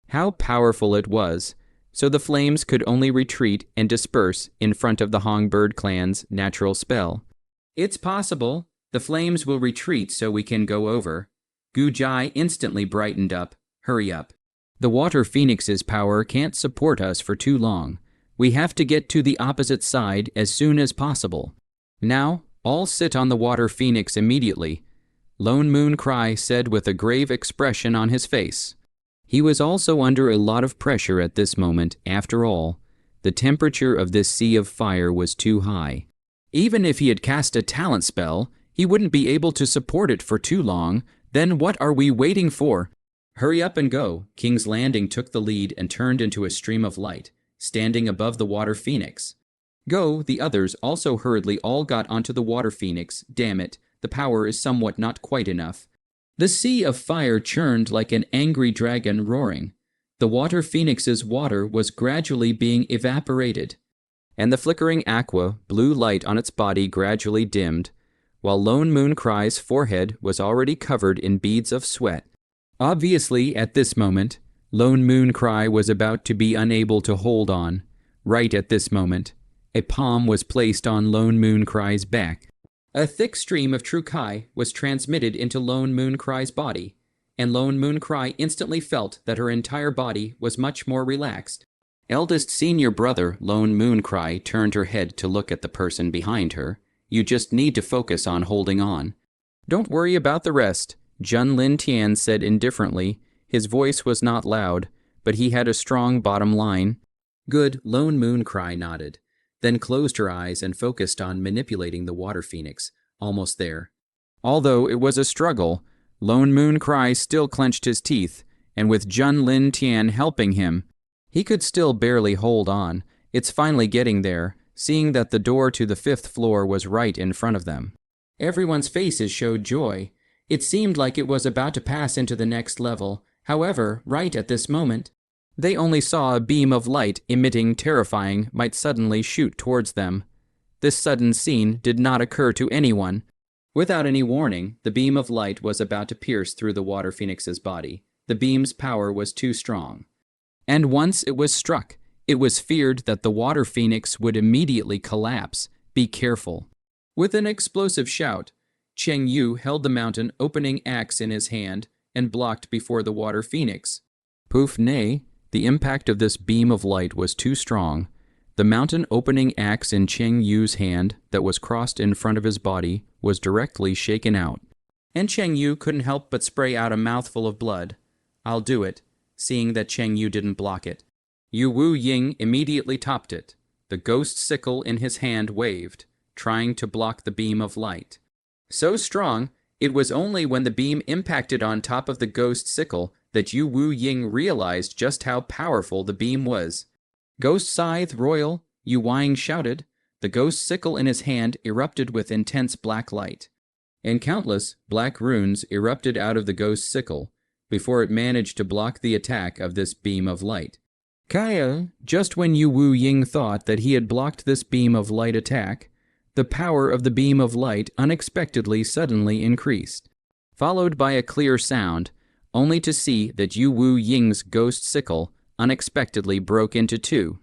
How powerful it was! So the flames could only retreat and disperse in front of the Hongbird clan's natural spell. It's possible. The flames will retreat so we can go over. Gu Jai instantly brightened up. Hurry up. The water phoenix's power can't support us for too long. We have to get to the opposite side as soon as possible. Now, all sit on the water phoenix immediately, Lone Moon Cry said with a grave expression on his face. He was also under a lot of pressure at this moment. After all, the temperature of this sea of fire was too high. Even if he had cast a talent spell, he wouldn't be able to support it for too long. Then what are we waiting for? Hurry up and go. King's Landing took the lead and turned into a stream of light, standing above the water phoenix. Go, the others also hurriedly all got onto the water phoenix. Damn it, the power is somewhat not quite enough. The sea of fire churned like an angry dragon roaring. The water phoenix's water was gradually being evaporated, and the flickering aqua blue light on its body gradually dimmed. while Lone Moon Cry's forehead was already covered in beads of sweat. Obviously, at this moment, Lone Moon Cry was about to be unable to hold on. Right at this moment, a palm was placed on Lone Moon Cry's back. A thick stream of true Kai was transmitted into Lone Moon Cry's body, and Lone Moon Cry instantly felt that her entire body was much more relaxed. Eldest senior brother Lone Moon Cry turned her head to look at the person behind her. You just need to focus on holding on. Don't worry about the rest, Jun Lin Tian said indifferently. His voice was not loud, but he had a strong bottom line. Good, Lone Moon Cry nodded, then closed her eyes and focused on manipulating the water phoenix. Almost there. Although it was a struggle, Lone Moon Cry still clenched his teeth, and with Jun Lin Tian helping him, he could still barely hold on. It's finally getting there, seeing that the door to the 5th floor was right in front of them. Everyone's faces showed joy. It seemed like it was about to pass into the next level. However, right at this moment, they only saw a beam of light emitting terrifying might suddenly shoot towards them. This sudden scene did not occur to anyone. Without any warning, the beam of light was about to pierce through the water phoenix's body. The beam's power was too strong. And once it was struck, it was feared that the water phoenix would immediately collapse. Be careful. With an explosive shout, Cheng Yu held the mountain opening axe in his hand and blocked before the water phoenix. Poof, nay, the impact of this beam of light was too strong. The mountain opening axe in Cheng Yu's hand that was crossed in front of his body was directly shaken out. And Cheng Yu couldn't help but spray out a mouthful of blood. I'll do it, seeing that Cheng Yu didn't block it. Yu Wu Ying immediately topped it. The ghost sickle in his hand waved, trying to block the beam of light. So strong, it was only when the beam impacted on top of the ghost sickle that Yu Wu Ying realized just how powerful the beam was. Ghost Scythe Royal, Yu Wang shouted. The ghost sickle in his hand erupted with intense black light, and countless black runes erupted out of the ghost sickle before it managed to block the attack of this beam of light. Kaya, just when Yu Wu Ying thought that he had blocked this beam of light attack, the power of the beam of light unexpectedly suddenly increased, followed by a clear sound, only to see that Yu Wu Ying's ghost sickle unexpectedly broke into two.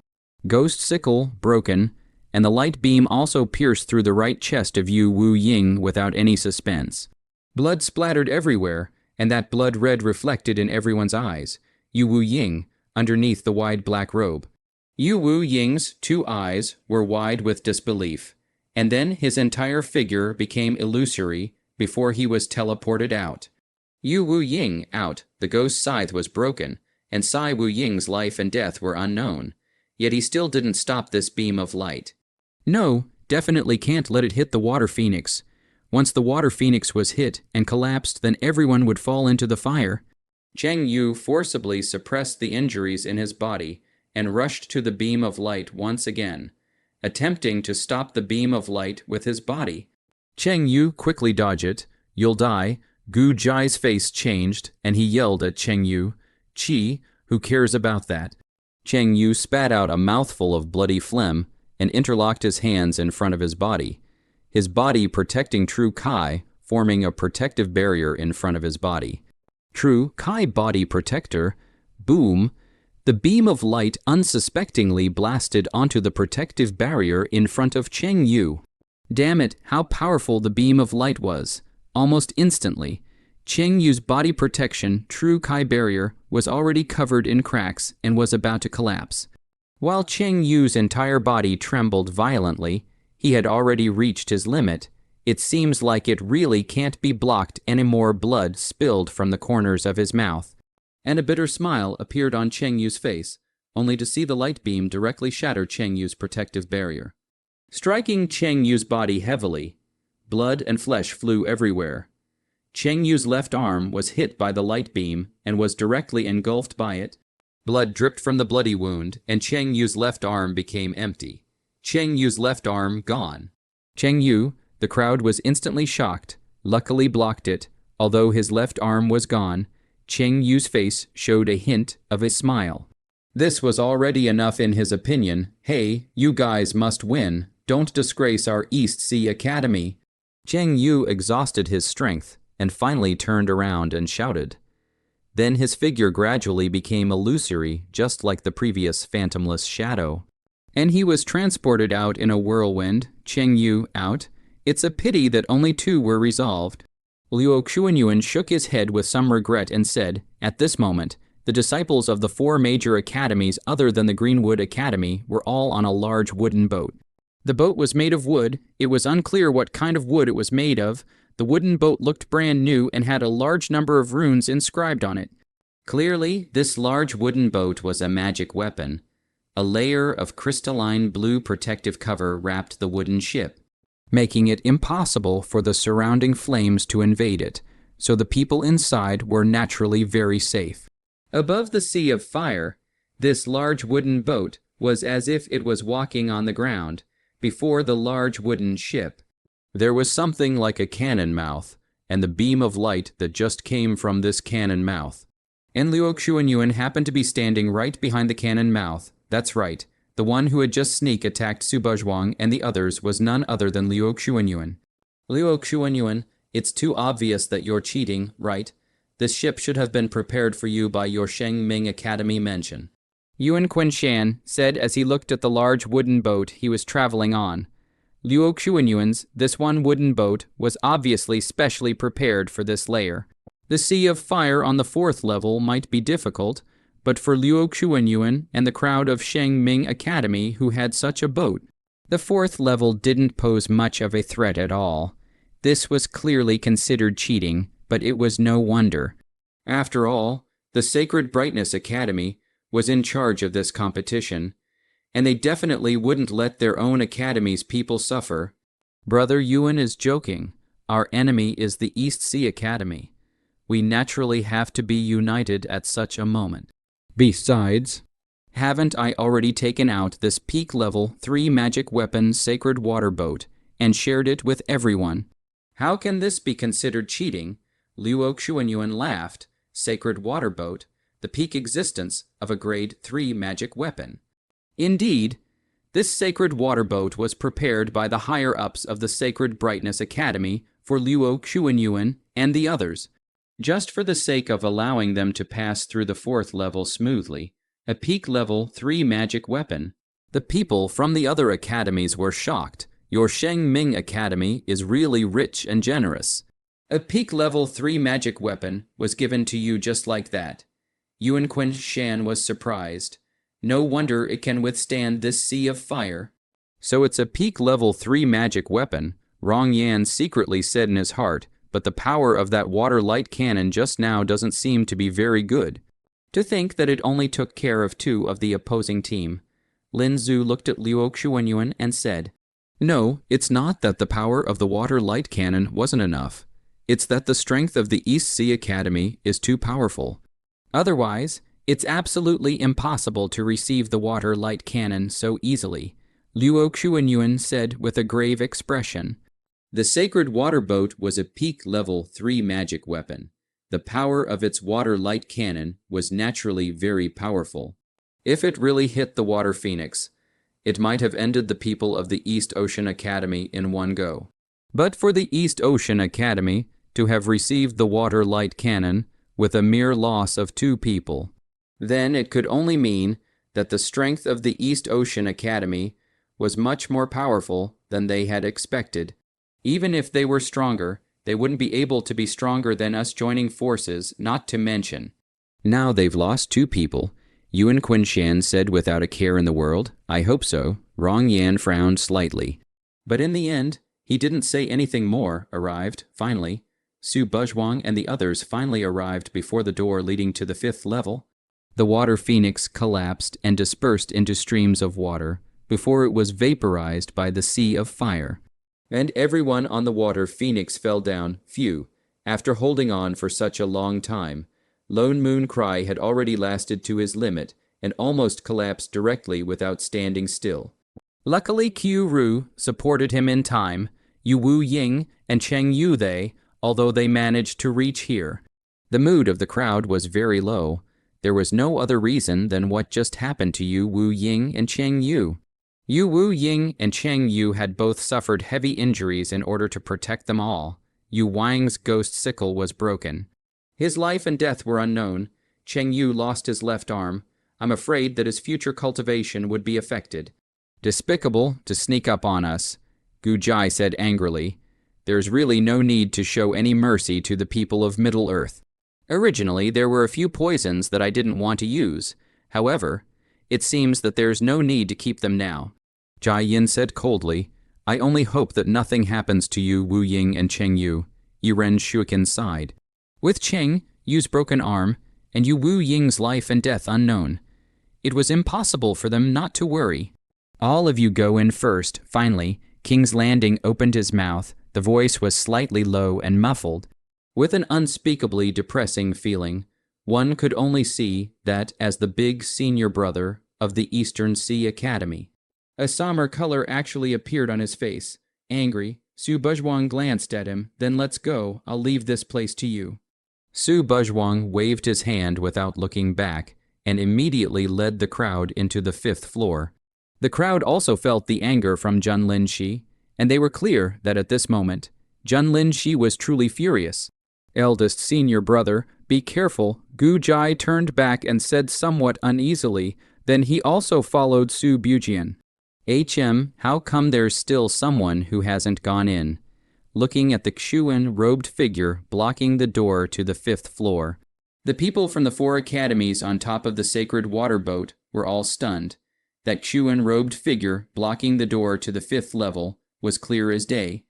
Ghost sickle broken, and the light beam also pierced through the right chest of Yu Wu Ying without any suspense. Blood splattered everywhere, and that blood red reflected in everyone's eyes. Yu Wu Ying, underneath the wide black robe. Yu Wu Ying's 2 eyes were wide with disbelief, and then his entire figure became illusory before he was teleported out. Yu Wu Ying out, the ghost scythe was broken, and Sai Wu Ying's life and death were unknown. Yet he still didn't stop this beam of light. No, definitely can't let it hit the water phoenix. Once the water phoenix was hit and collapsed, then everyone would fall into the fire. Cheng Yu forcibly suppressed the injuries in his body and rushed to the beam of light once again, attempting to stop the beam of light with his body. Cheng Yu quickly dodged it. You'll die. Gu Jai's face changed, and he yelled at Cheng Yu. Chi, who cares about that? Cheng Yu spat out a mouthful of bloody phlegm and interlocked his hands in front of his body protecting True Kai, forming a protective barrier in front of his body. True Kai body protector, boom, the beam of light unsuspectingly blasted onto the protective barrier in front of Cheng Yu. Damn it, how powerful the beam of light was. Almost instantly, Cheng Yu's body protection True Kai barrier was already covered in cracks and was about to collapse. While Cheng Yu's entire body trembled violently, he had already reached his limit. It seems like it really can't be blocked anymore. Blood spilled from the corners of his mouth, and a bitter smile appeared on Cheng Yu's face, only to see the light beam directly shatter Cheng Yu's protective barrier, striking Cheng Yu's body heavily. Blood and flesh flew everywhere. Cheng Yu's left arm was hit by the light beam and was directly engulfed by it. Blood dripped from the bloody wound, and Cheng Yu's left arm became empty. Cheng Yu's left arm gone. Cheng Yu, the crowd was instantly shocked, luckily blocked it. Although his left arm was gone, Cheng Yu's face showed a hint of a smile. This was already enough in his opinion. Hey, you guys must win. Don't disgrace our East Sea Academy. Cheng Yu exhausted his strength and finally turned around and shouted. Then his figure gradually became illusory, just like the previous phantomless shadow. And he was transported out in a whirlwind, Cheng Yu out. It's a pity that only 2 were resolved. Liu Xuanyuan shook his head with some regret and said, at this moment, the disciples of the 4 major academies other than the Greenwood Academy were all on a large wooden boat. The boat was made of wood. It was unclear what kind of wood it was made of. The wooden boat looked brand new and had a large number of runes inscribed on it. Clearly, this large wooden boat was a magic weapon. A layer of crystalline blue protective cover wrapped the wooden ship, making it impossible for the surrounding flames to invade it, so the people inside were naturally very safe. Above the sea of fire, this large wooden boat was as if it was walking on the ground, before the large wooden ship. There was something like a cannon mouth, and the beam of light that just came from this cannon mouth. And Liu Xuanyuan happened to be standing right behind the cannon mouth. That's right, the one who had just sneak attacked Su Buzhuang and the others was none other than Liu Xuanyuan. Liu Xuanyuan, it's too obvious that you're cheating, right? This ship should have been prepared for you by your Shengming Academy mention. Yuan Quinshan said as he looked at the large wooden boat he was traveling on. Liu Xuanyuan's, this one wooden boat, was obviously specially prepared for this layer. The sea of fire on the 4th level might be difficult, but for Liu Xuanyuan and the crowd of Shengming Academy who had such a boat, the 4th level didn't pose much of a threat at all. This was clearly considered cheating, but it was no wonder. After all, the Sacred Brightness Academy was in charge of this competition, and they definitely wouldn't let their own academy's people suffer. Brother Yuan is joking. Our enemy is the East Sea Academy. We naturally have to be united at such a moment. Besides, haven't I already taken out this peak level 3 magic weapon sacred water boat and shared it with everyone? How can this be considered cheating? Liu Xuanyuan laughed. Sacred water boat, the peak existence of a grade 3 magic weapon. Indeed, this sacred water boat was prepared by the higher-ups of the Sacred Brightness Academy for Liu Xuanyuan and the others, just for the sake of allowing them to pass through the 4th level smoothly. A peak level 3 magic weapon. The people from the other academies were shocked. Your Shengming Academy is really rich and generous. A peak level 3 magic weapon was given to you just like that. Yuan Quinshan was surprised. No wonder it can withstand this sea of fire. So it's a peak level 3 magic weapon, Rong Yan secretly said in his heart, but the power of that water light cannon just now doesn't seem to be very good. To think that it only took care of 2 of the opposing team. Lin Zhu looked at Liu Xuanyuan and said, No, it's not that the power of the water light cannon wasn't enough. It's that the strength of the East Sea Academy is too powerful. Otherwise, it's absolutely impossible to receive the water light cannon so easily, Liu Xuanyuan said with a grave expression. The sacred water boat was a peak level 3 magic weapon. The power of its water light cannon was naturally very powerful. If it really hit the water phoenix, it might have ended the people of the East Ocean Academy in one go. But for the East Ocean Academy to have received the water light cannon with a mere loss of 2 people, then it could only mean that the strength of the East Ocean Academy was much more powerful than they had expected. Even if they were stronger, they wouldn't be able to be stronger than us joining forces, not to mention. Now they've lost 2 people, Yuan Quinshan said without a care in the world. I hope so. Rong Yan frowned slightly. But in the end, he didn't say anything more. Arrived, finally. Su Buzhuang and the others finally arrived before the door leading to the 5th level. The water phoenix collapsed and dispersed into streams of water before it was vaporized by the sea of fire. And everyone on the water phoenix fell down, phew, after holding on for such a long time. Lone Moon Cry had already lasted to his limit and almost collapsed directly without standing still. Luckily Qiu Ru supported him in time, Yu Wu Ying and Cheng Yu they, although they managed to reach here. The mood of the crowd was very low. There was no other reason than what just happened to Yu Wu Ying and Cheng Yu. Yu Wu Ying and Cheng Yu had both suffered heavy injuries in order to protect them all. Yu Wang's ghost sickle was broken. His life and death were unknown. Cheng Yu lost his left arm. I'm afraid that his future cultivation would be affected. Despicable to sneak up on us, Gu Jai said angrily. There's really no need to show any mercy to the people of Middle-earth. Originally, there were a few poisons that I didn't want to use. However, it seems that there's no need to keep them now. Jai Yin said coldly, I only hope that nothing happens to you, Wu Ying and Cheng Yu. Yiren Shuikin sighed. With Cheng Yu's broken arm, and Yu Wu Ying's life and death unknown, it was impossible for them not to worry. All of you go in first. Finally, King's Landing opened his mouth. The voice was slightly low and muffled. With an unspeakably depressing feeling, one could only see that as the big senior brother of the Eastern Sea Academy. A somber color actually appeared on his face. Angry, Su Buzhuang glanced at him. Then let's go. I'll leave this place to you. Su Buzhuang waved his hand without looking back and immediately led the crowd into the 5th floor. The crowd also felt the anger from Jun Linshi, and they were clear that at this moment, Jun Linshi was truly furious. Eldest senior brother, be careful. Gu Jai turned back and said somewhat uneasily. Then he also followed Su Bujian. How come there's still someone who hasn't gone in? Looking at the Xuan robed figure blocking the door to the 5th floor. The people from the 4 academies on top of the sacred water boat were all stunned. That Xuan robed figure blocking the door to the 5th level was clear as day.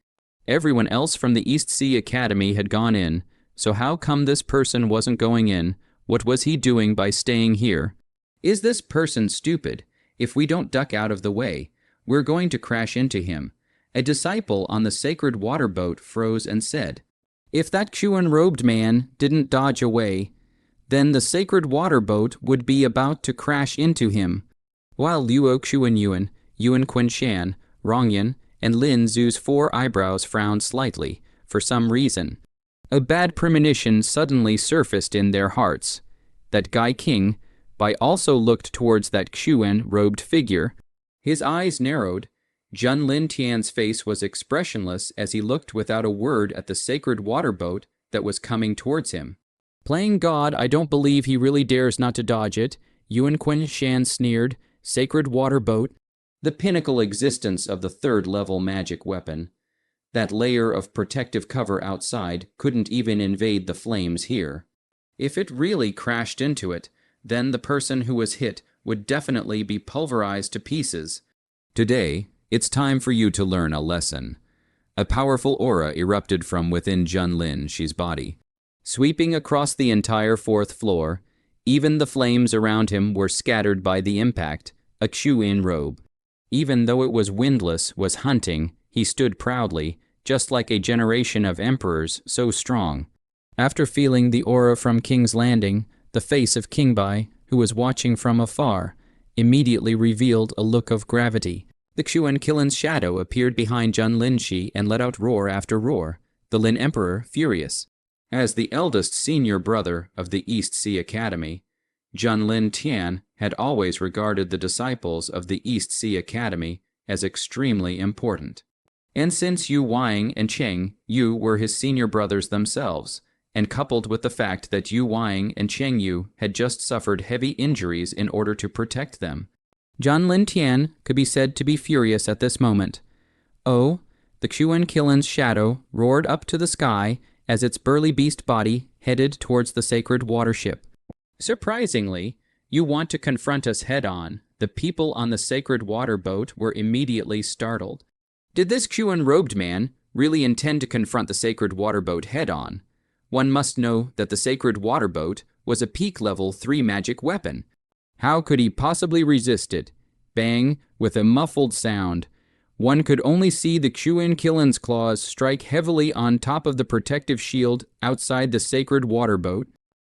Everyone else from the East Sea Academy had gone in, so how come this person wasn't going in? What was he doing by staying here? Is this person stupid? If we don't duck out of the way, we're going to crash into him. A disciple on the sacred water boat froze and said, If that Xuan-robed man didn't dodge away, then the sacred water boat would be about to crash into him. While Luo Xuan Yuan, Yuan Quinshan, Rongyan, and Lin Zhu's 4 eyebrows frowned slightly, for some reason. A bad premonition suddenly surfaced in their hearts. That Gai King, Bai also looked towards that Xuan-robed figure. His eyes narrowed. Jun Lin Tian's face was expressionless as he looked without a word at the sacred water boat that was coming towards him. Playing God, I don't believe he really dares not to dodge it, Yuan Quinshan sneered. Sacred water boat, the pinnacle existence of the 3rd-level magic weapon. That layer of protective cover outside couldn't even invade the flames here. If it really crashed into it, then the person who was hit would definitely be pulverized to pieces. Today, it's time for you to learn a lesson. A powerful aura erupted from within Jun Lin's body. Sweeping across the entire 4th floor, even the flames around him were scattered by the impact. A Xuan robe. Even though it was windless, was hunting, he stood proudly, just like a generation of emperors so strong. After feeling the aura from King's Landing, the face of King Bai, who was watching from afar, immediately revealed a look of gravity. The Xuan Killin's shadow appeared behind Jun Linshi and let out roar after roar, the Lin Emperor furious. As the eldest senior brother of the East Sea Academy, Jun Lin Tian had always regarded the disciples of the East Sea Academy as extremely important. And since Yu Wang and Cheng Yu were his senior brothers themselves, and coupled with the fact that Yu Wang and Cheng Yu had just suffered heavy injuries in order to protect them, Jun Lin Tian could be said to be furious at this moment. Oh, the Xuan Killin's shadow roared up to the sky as its burly beast body headed towards the sacred watership. Surprisingly, you want to confront us head-on. The people on the sacred water boat were immediately startled. Did this Xuan-robed man really intend to confront the sacred water boat head-on? One must know that the sacred water boat was a peak level 3 magic weapon. How could he possibly resist it? Bang, with a muffled sound. One could only see the Xuan Killin's claws strike heavily on top of the protective shield outside the sacred water boat.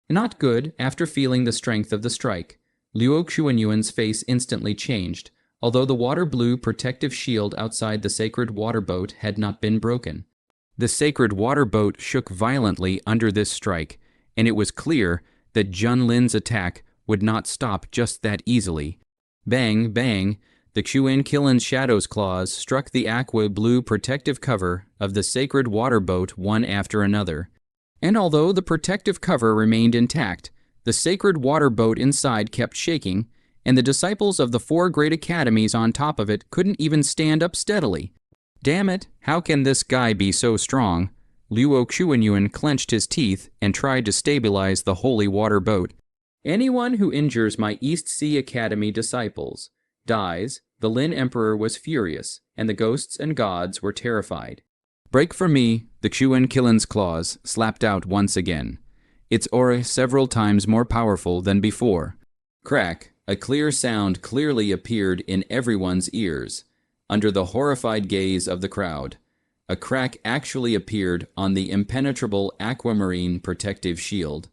Not good after feeling the strength of the strike. Luo Xuanyuan's face instantly changed, although the water-blue protective shield outside the sacred water boat had not been broken. The sacred water boat shook violently under this strike, and it was clear that Jun Lin's attack would not stop just that easily. Bang, bang, the Qin Killen's Shadow's claws struck the aqua-blue protective cover of the sacred water boat one after another. And although the protective cover remained intact, the sacred water boat inside kept shaking, and the disciples of the 4 great academies on top of it couldn't even stand up steadily. Damn it, how can this guy be so strong? Luo Xuanyuan clenched his teeth and tried to stabilize the holy water boat. Anyone who injures my East Sea Academy disciples dies. The Lin Emperor was furious, and the ghosts and gods were terrified. Break from me, the Qin Killen's claws slapped out once again, its aura several times more powerful than before. Crack, a clear sound clearly appeared in everyone's ears. Under the horrified gaze of the crowd, a crack actually appeared on the impenetrable aquamarine protective shield.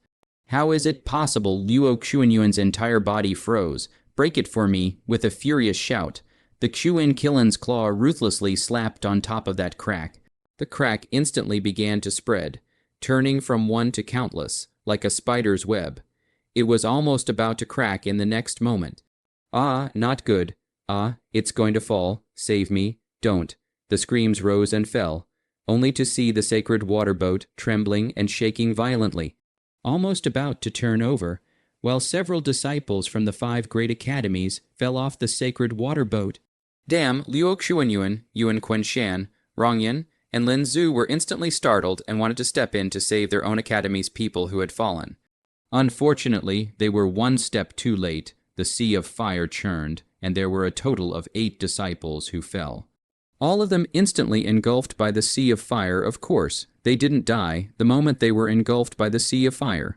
How is it possible? Luo Xuanyuan's entire body froze. Break it for me, with a furious shout. The Qin Killen's claw ruthlessly slapped on top of that crack. The crack instantly began to spread, turning from one to countless, like a spider's web. It was almost about to crack in the next moment. Ah, not good. Ah, it's going to fall. Save me. Don't. The screams rose and fell, only to see the sacred water boat trembling and shaking violently, almost about to turn over, while several disciples from the 5 great academies fell off the sacred water boat. Damn, Luo Xuanyuan, Yuan Quenshan, Rongyan, and Lin Zhu were instantly startled and wanted to step in to save their own academy's people who had fallen. Unfortunately, they were one step too late. The sea of fire churned, and there were a total of 8 disciples who fell. All of them instantly engulfed by the sea of fire. Of course, they didn't die the moment they were engulfed by the sea of fire.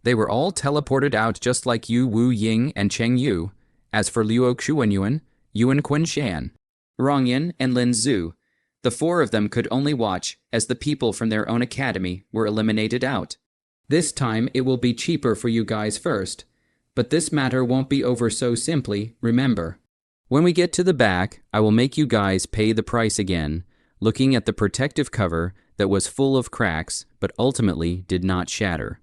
They were all teleported out just like Yu Wu Ying and Cheng Yu. As for Luo Xuanyuan, Yuan Quenshan, Rongyan, and Lin Zhu, the 4 of them could only watch as the people from their own academy were eliminated out. This time it will be cheaper for you guys first, but this matter won't be over so simply, remember. When we get to the back, I will make you guys pay the price again, looking at the protective cover that was full of cracks but ultimately did not shatter.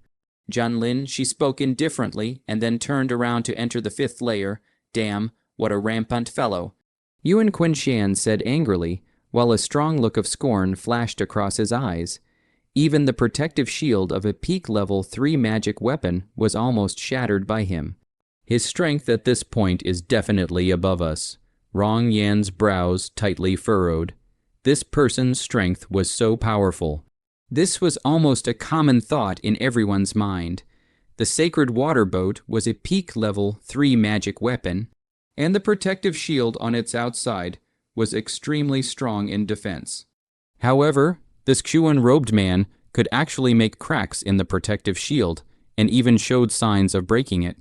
Junlin, she spoke indifferently and then turned around to enter the 5th layer. Damn, what a rampant fellow. Yuan Quenshan said angrily, while a strong look of scorn flashed across his eyes. Even the protective shield of a peak level 3 magic weapon was almost shattered by him. His strength at this point is definitely above us. Rong Yan's brows tightly furrowed. This person's strength was so powerful. This was almost a common thought in everyone's mind. The sacred water boat was a peak level 3 magic weapon, and the protective shield on its outside was extremely strong in defense. However, this Qin-robed man could actually make cracks in the protective shield, and even showed signs of breaking it,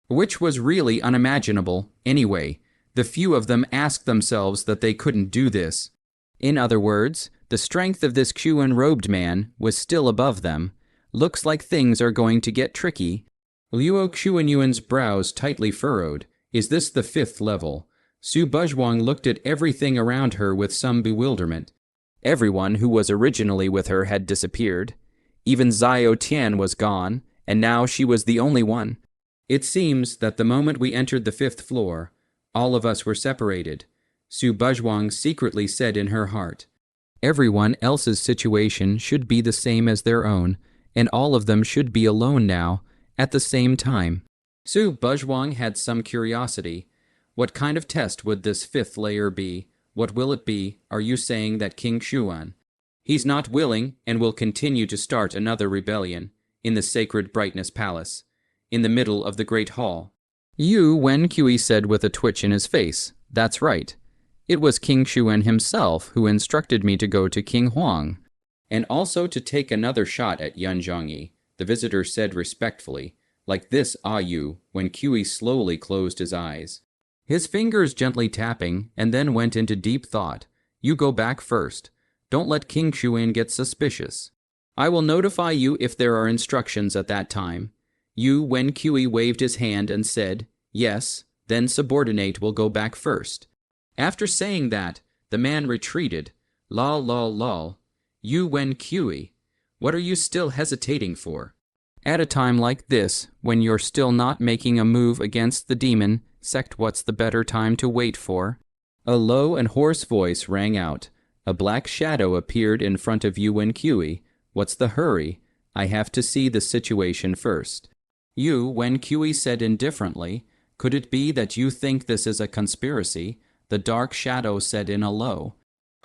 which was really unimaginable anyway. The few of them asked themselves that they couldn't do this. In other words, the strength of this Qin-robed man was still above them. Looks like things are going to get tricky. Luo Xuanyuan's brows tightly furrowed. Is this the 5th level? Su Buzhuang looked at everything around her with some bewilderment. Everyone who was originally with her had disappeared. Even Zhao Tian was gone, and now she was the only one. It seems that the moment we entered the 5th floor, all of us were separated. Su Buzhuang secretly said in her heart. Everyone else's situation should be the same as their own, and all of them should be alone now, at the same time. Su Buzhuang had some curiosity. What kind of test would this 5th layer be? What will it be? Are you saying that King Xuan? He's not willing and will continue to start another rebellion in the sacred brightness palace, in the middle of the great hall. Yu Wenqui said with a twitch in his face. That's right. It was King Xuan himself who instructed me to go to King Huang, and also to take another shot at Yan Zhongyi, the visitor said respectfully. Like this, Yu, when Qi slowly closed his eyes, his fingers gently tapping, and then went into deep thought. You go back first. Don't let King Xuan get suspicious. I will notify you if there are instructions at that time. Yu Wenqui waved his hand and said, yes, then subordinate will go back first. After saying that, the man retreated. Lol lol lol. Yu Wenqui, what are you still hesitating for? At a time like this, when you're still not making a move against the demon sect, what's the better time to wait for? A low and hoarse voice rang out. A black shadow appeared in front of Yu Wen-Kui. What's the hurry? I have to see the situation first. Yu Wen-Kui said indifferently, Could it be that you think this is a conspiracy? The dark shadow said in a low,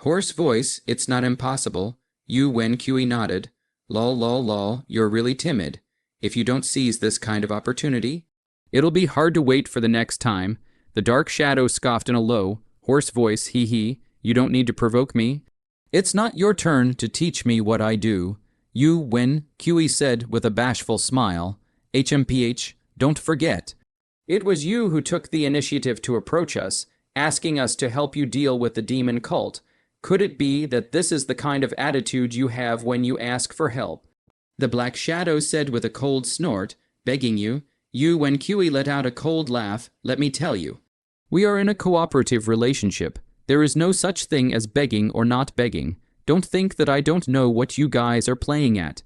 hoarse voice, It's not impossible. Yu Wen-Kui nodded. Lol lol lol, you're really timid. If you don't seize this kind of opportunity, it'll be hard to wait for the next time. The dark shadow scoffed in a low, hoarse voice, hee hee, you don't need to provoke me. It's not your turn to teach me what I do. Yu Wen-Kui said with a bashful smile, HMPH, don't forget. It was you who took the initiative to approach us, asking us to help you deal with the demon cult. Could it be that this is the kind of attitude you have when you ask for help? The black shadow said with a cold snort, begging you. Yu Wen-Kui let out a cold laugh. Let me tell you. We are in a cooperative relationship. There is no such thing as begging or not begging. Don't think that I don't know what you guys are playing at.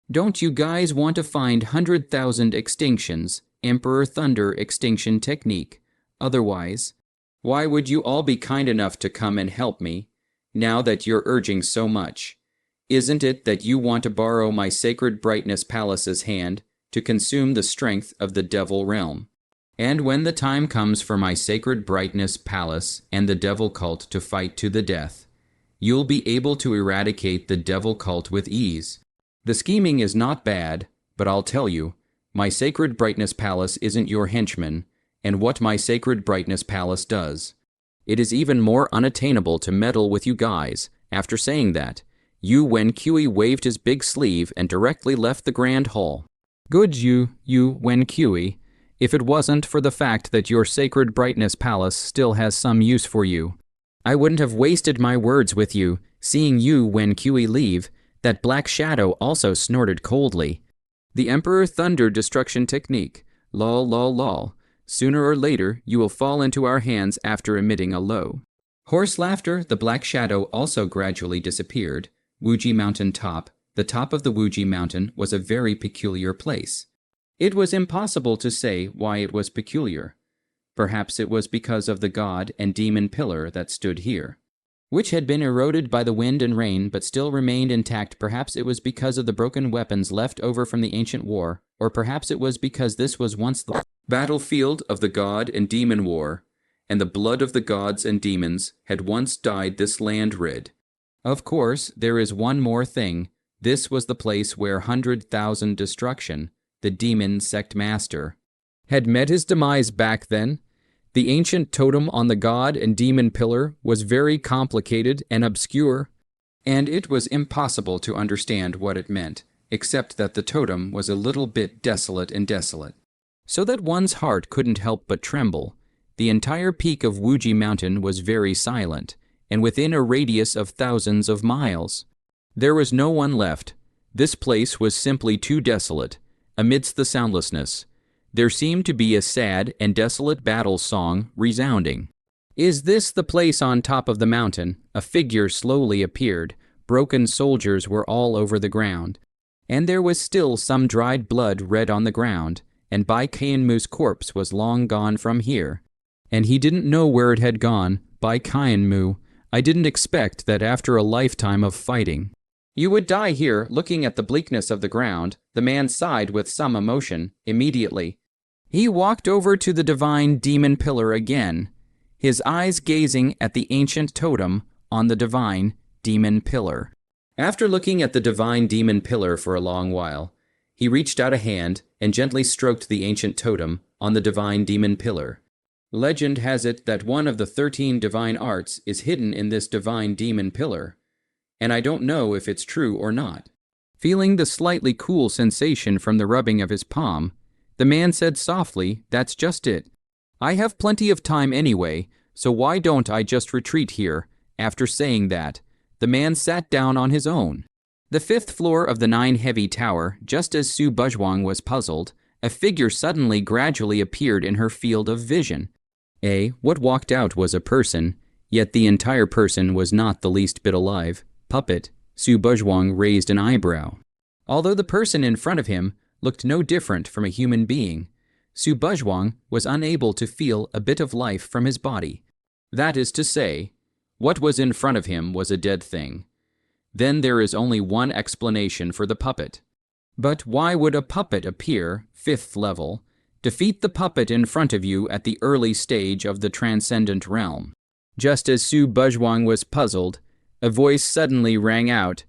Don't you guys want to find 100,000 extinctions? Emperor Thunder extinction technique. Otherwise, why would you all be kind enough to come and help me? Now that you're urging so much, isn't it that you want to borrow my sacred brightness palace's hand to consume the strength of the devil realm? And when the time comes for my sacred brightness palace and the devil cult to fight to the death, you'll be able to eradicate the devil cult with ease. The scheming is not bad, but I'll tell you, my sacred brightness palace isn't your henchman, and what my sacred brightness palace does. It is even more unattainable to meddle with you guys. After saying that, Yu Wen-Kui waved his big sleeve and directly left the grand hall. Good Yu Wen-Kui. If it wasn't for the fact that your sacred brightness palace still has some use for you, I wouldn't have wasted my words with you. Seeing Yu Wen-Kui leave, that black shadow also snorted coldly. The Emperor Thunder destruction technique. Lol lol lol. Sooner or later, you will fall into our hands after emitting a low. Hoarse laughter. The black shadow also gradually disappeared. Wuji Mountain top. The top of the Wuji Mountain was a very peculiar place. It was impossible to say why it was peculiar. Perhaps it was because of the god and demon pillar that stood here, which had been eroded by the wind and rain but still remained intact. Perhaps it was because of the broken weapons left over from the ancient war, or perhaps it was because this was once the battlefield of the god and demon war, and the blood of the gods and demons had once dyed this land red. Of course, there is one more thing. This was the place where 100,000 Destruction, the demon sect master, had met his demise back then. The ancient totem on the god and demon pillar was very complicated and obscure, and it was impossible to understand what it meant, except that the totem was a little bit desolate, so that one's heart couldn't help but tremble. The entire peak of Wuji Mountain was very silent, and within a radius of thousands of miles, there was no one left. This place was simply too desolate. Amidst the soundlessness, there seemed to be a sad and desolate battle song resounding. Is this the place on top of the mountain? A figure slowly appeared. Broken soldiers were all over the ground, and there was still some dried blood red on the ground, and Bai Qianmu's corpse was long gone from here. And he didn't know where it had gone. Bai Qianmu, I didn't expect that after a lifetime of fighting, you would die here. Looking at the bleakness of the ground, the man sighed with some emotion. Immediately, he walked over to the divine demon pillar again, his eyes gazing at the ancient totem on the divine demon pillar. After looking at the divine demon pillar for a long while, he reached out a hand and gently stroked the ancient totem on the divine demon pillar. Legend has it that one of the 13 divine arts is hidden in this divine demon pillar, and I don't know if it's true or not. Feeling the slightly cool sensation from the rubbing of his palm, the man said softly, That's just it. I have plenty of time anyway, so why don't I just retreat here? After saying that, the man sat down on his own. The 5th floor of the 9-heavy tower, just as Su Buzhuang was puzzled, a figure suddenly gradually appeared in her field of vision. What walked out was a person, yet the entire person was not the least bit alive. Puppet. Su Buzhuang raised an eyebrow. Although the person in front of him looked no different from a human being, Su Buzhuang was unable to feel a bit of life from his body. That is to say, what was in front of him was a dead thing. Then there is only one explanation for the puppet. But why would a puppet appear, 5th level, defeat the puppet in front of you at the early stage of the transcendent realm? Just as Su Buzhuang was puzzled, a voice suddenly rang out,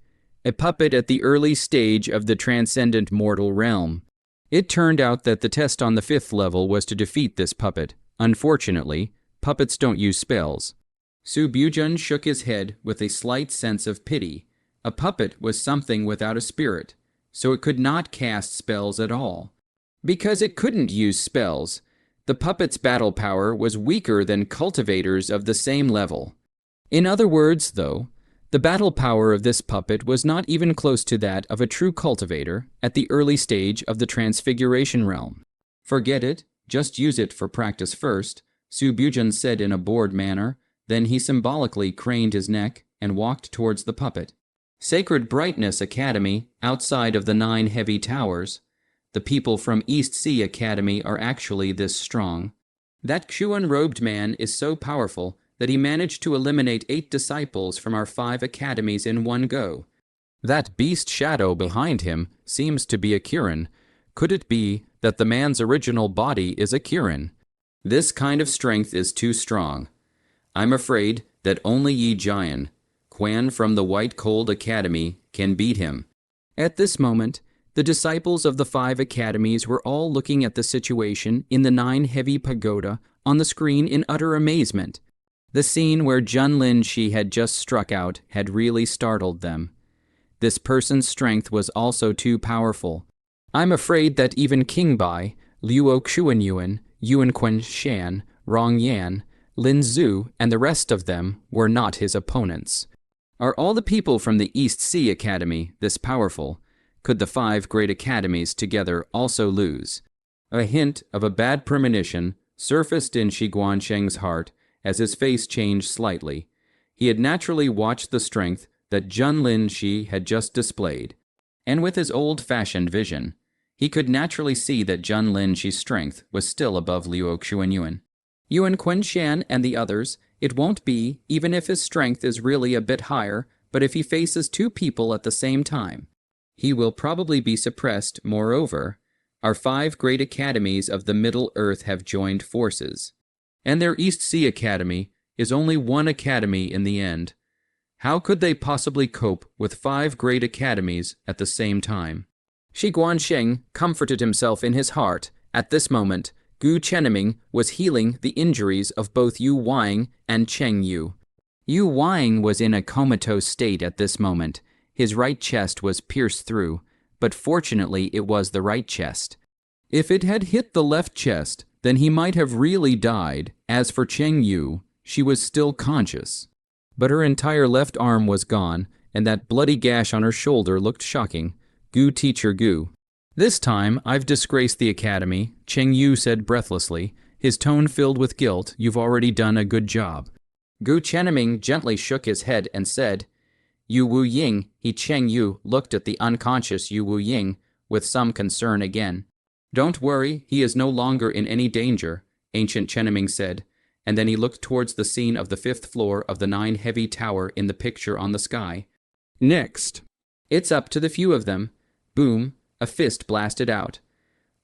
a puppet at the early stage of the transcendent mortal realm. It turned out that the test on the 5th level was to defeat this puppet. Unfortunately, puppets don't use spells. Su Buzhuang shook his head with a slight sense of pity. A puppet was something without a spirit, so it could not cast spells at all. Because it couldn't use spells, the puppet's battle power was weaker than cultivators of the same level. In other words, though, the battle power of this puppet was not even close to that of a true cultivator at the early stage of the transfiguration realm. Forget it, just use it for practice first, Su Buzhuang said in a bored manner. Then he symbolically craned his neck and walked towards the puppet. Sacred Brightness Academy, outside of the 9 heavy towers. The people from East Sea Academy are actually this strong. That Xuan-robed man is so powerful that he managed to eliminate 8 disciples from our 5 academies in one go. That beast shadow behind him seems to be a Kirin. Could it be that the man's original body is a Kirin? This kind of strength is too strong. I'm afraid that only Yi Jian, Quan from the White Cold Academy, can beat him. At this moment, the disciples of the 5 academies were all looking at the situation in the 9 heavy pagoda on the screen in utter amazement. The scene where Jun Lin Shi had just struck out had really startled them. This person's strength was also too powerful. I'm afraid that even King Bai, Luo Xuanyuan, Yuan Quan Shan, Rong Yan, Lin Zhu, and the rest of them were not his opponents. Are all the people from the East Sea Academy this powerful? Could the 5 great academies together also lose? A hint of a bad premonition surfaced in Shi Guansheng's heart as his face changed slightly. He had naturally watched the strength that Jun Lin Shi had just displayed, and with his old-fashioned vision, he could naturally see that Jun Lin Shi's strength was still above Luo Xuanyuan. Yuan Quenshan and the others, it won't be, even if his strength is really a bit higher, but if he faces 2 people at the same time. He will probably be suppressed. Moreover, our 5 great academies of the Middle Earth have joined forces. And their East Sea Academy is only one academy in the end. How could they possibly cope with 5 great academies at the same time? Shi Guansheng comforted himself in his heart. At this moment, Gu Chenming was healing the injuries of both Yu Wang and Cheng Yu. Yu Wang was in a comatose state at this moment. His right chest was pierced through, but fortunately it was the right chest. If it had hit the left chest, then he might have really died. As for Cheng Yu, she was still conscious. But her entire left arm was gone, and that bloody gash on her shoulder looked shocking. Gu teacher Gu. This time, I've disgraced the academy, Cheng Yu said breathlessly, his tone filled with guilt. You've already done a good job. Gu Chenming gently shook his head and said, Yu Wu Ying. Cheng Yu looked at the unconscious Yu Wu Ying with some concern again. Don't worry, he is no longer in any danger, Ancient Chenming said, and then he looked towards the scene of the 5th floor of the 9 heavy tower in the picture on the sky. Next. It's up to the few of them. Boom. A fist blasted out,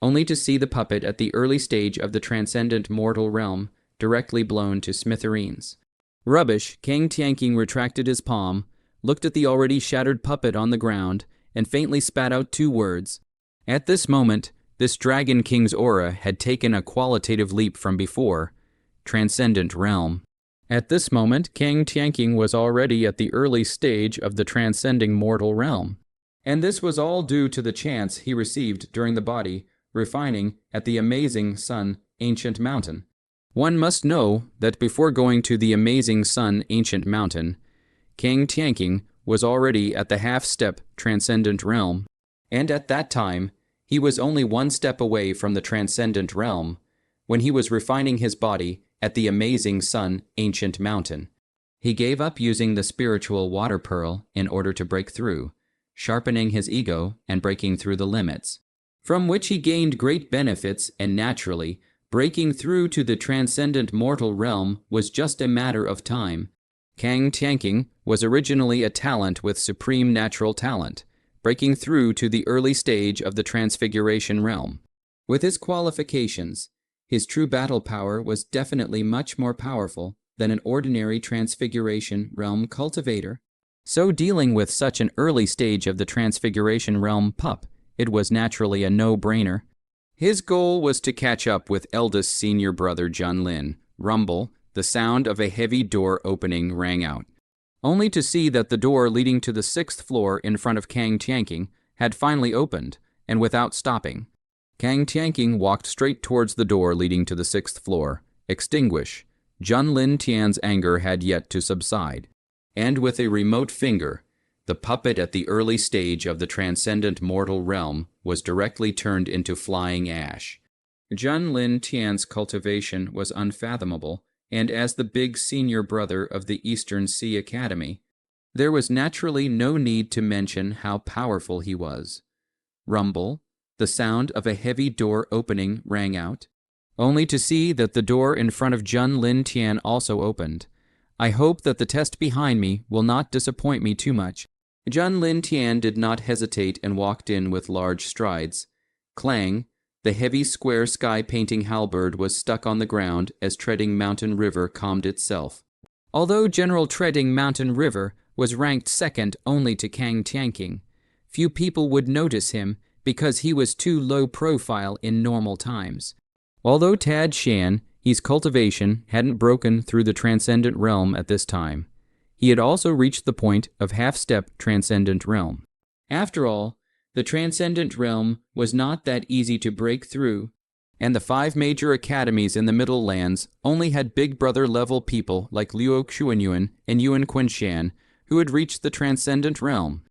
only to see the puppet at the early stage of the transcendent mortal realm directly blown to smithereens. Rubbish. Kang Tianqing retracted his palm, looked at the already shattered puppet on the ground, and faintly spat out 2 words. At this moment, this Dragon King's aura had taken a qualitative leap from before. Transcendent realm. At this moment, Kang Tianqing was already at the early stage of the transcending mortal realm. And this was all due to the chance he received during the body refining at the amazing Sun Ancient Mountain. One must know that before going to the amazing Sun Ancient Mountain, Kang Tianqing was already at the half-step transcendent realm, and at that time, he was only 1 step away from the transcendent realm when he was refining his body at the amazing Sun Ancient Mountain. He gave up using the spiritual water pearl in order to break through, sharpening his ego and breaking through the limits, from which he gained great benefits and naturally Breaking through to the transcendent mortal realm was just a matter of time. Kang Tianking was originally a talent with supreme natural talent, breaking through to the early stage of the transfiguration realm. With his qualifications, his true battle power was definitely much more powerful than an ordinary transfiguration realm cultivator. So dealing with such an early stage of the transfiguration realm pup, it was naturally a no-brainer. His goal was to catch up with eldest senior brother Junlin. Rumble, the sound of a heavy door opening rang out, only to see that the door leading to the 6th floor in front of Kang Tianking had finally opened, and without stopping. Kang Tianking walked straight towards the door leading to the 6th floor. Extinguish. Junlin Tian's anger had yet to subside, and with a remote finger, the puppet at the early stage of the transcendent mortal realm was directly turned into flying ash. Junlin Tian's cultivation was unfathomable, and as the big senior brother of the Eastern Sea Academy, there was naturally no need to mention how powerful he was. Rumble, the sound of a heavy door opening rang out, only to see that the door in front of Junlin Tian also opened. I hope that the test behind me will not disappoint me too much. Junlin Tian did not hesitate and walked in with large strides. Clang, the heavy square sky painting halberd was stuck on the ground as Treading Mountain River calmed itself. Although General Treading Mountain River was ranked second only to Kang Tianking, few people would notice him because he was too low profile in normal times. Although Tad Shan, his cultivation hadn't broken through the transcendent realm at this time, he had also reached the point of half-step transcendent realm. After all, the transcendent realm was not that easy to break through, and the 5 major academies in the Middle Lands only had Big Brother-level people like Liu Xuanyuan and Yuan Quinshan who had reached the transcendent realm.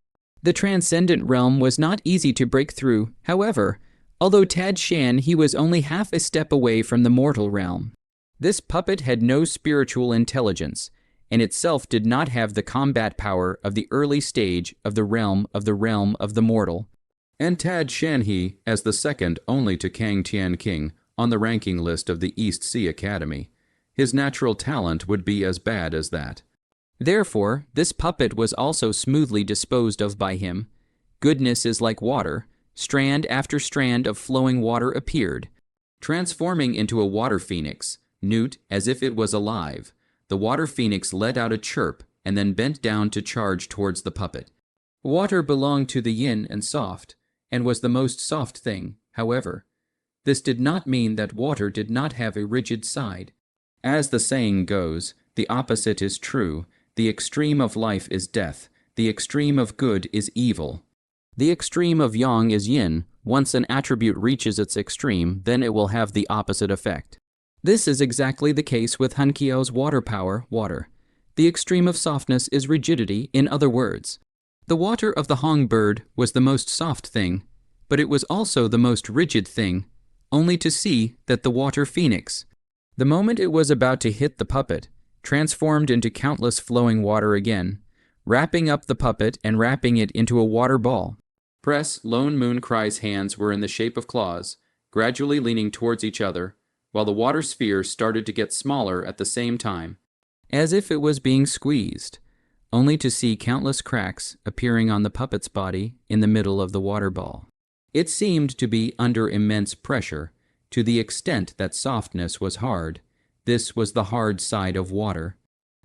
The transcendent realm was not easy to break through, however, although Tad Shan he was only half a step away from the mortal realm. This puppet had no spiritual intelligence, and itself did not have the combat power of the early stage of the realm of the mortal. And Tad Shan he, as the second only to Kang Tianking on the ranking list of the East Sea Academy, his natural talent would be as bad as that. Therefore, this puppet was also smoothly disposed of by him. Goodness is like water. Strand after strand of flowing water appeared, transforming into a water phoenix, newt as if it was alive. The water phoenix let out a chirp and then bent down to charge towards the puppet. Water belonged to the yin and soft, and was the most soft thing, however. This did not mean that water did not have a rigid side. As the saying goes, the opposite is true. The extreme of life is death. The extreme of good is evil. The extreme of yang is yin. Once an attribute reaches its extreme, then it will have the opposite effect. This is exactly the case with Hanqiao's water power, water. The extreme of softness is rigidity, in other words. The water of the Hong bird was the most soft thing, but it was also the most rigid thing, only to see that the water phoenix, the moment it was about to hit the puppet, transformed into countless flowing water again, wrapping up the puppet and wrapping it into a water ball. Press Lone Moon Cry's hands were in the shape of claws, gradually leaning towards each other, while the water sphere started to get smaller at the same time, as if it was being squeezed, only to see countless cracks appearing on the puppet's body in the middle of the water ball. It seemed to be under immense pressure, to the extent that softness was hard. This was the hard side of water.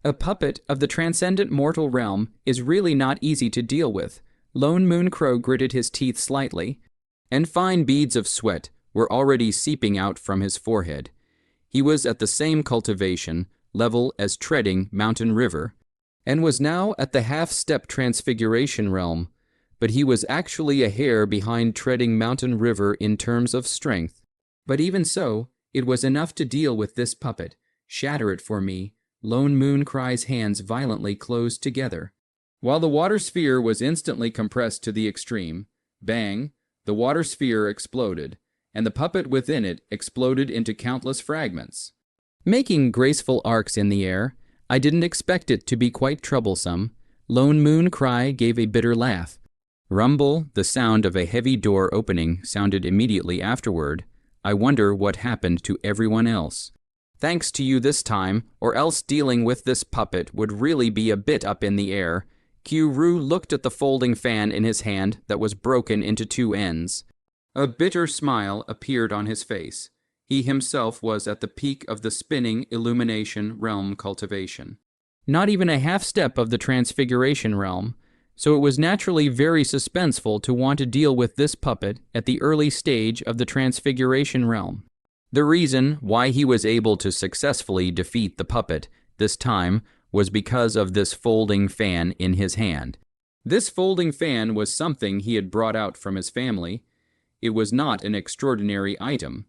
A puppet of the transcendent mortal realm is really not easy to deal with. Lone Moon Crow gritted his teeth slightly, and fine beads of sweat were already seeping out from his forehead. He was at the same cultivation level as Treading Mountain River, and was now at the half-step transfiguration realm, but he was actually a hair behind Treading Mountain River in terms of strength. But even so, it was enough to deal with this puppet. Shatter it for me. Lone Moon Cry's hands violently closed together. While the water sphere was instantly compressed to the extreme, bang, the water sphere exploded, and the puppet within it exploded into countless fragments, making graceful arcs in the air. I didn't expect it to be quite troublesome. Lone Moon Cry gave a bitter laugh. Rumble, the sound of a heavy door opening, sounded immediately afterward. I wonder what happened to everyone else. Thanks to you this time, or else dealing with this puppet would really be a bit up in the air. Q-Ru looked at the folding fan in his hand that was broken into two ends. A bitter smile appeared on his face. He himself was at the peak of the spinning illumination realm cultivation. Not even a half step of the transfiguration realm, so it was naturally very suspenseful to want to deal with this puppet at the early stage of the transfiguration realm. The reason why he was able to successfully defeat the puppet this time was because of this folding fan in his hand. This folding fan was something he had brought out from his family. It was not an extraordinary item.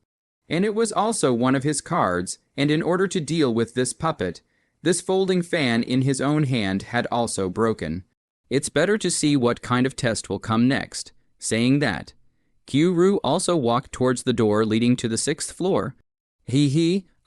And it was also one of his cards, and in order to deal with this puppet, this folding fan in his own hand had also broken. It's better to see what kind of test will come next. Saying that, Q-Ru also walked towards the door leading to the 6th floor.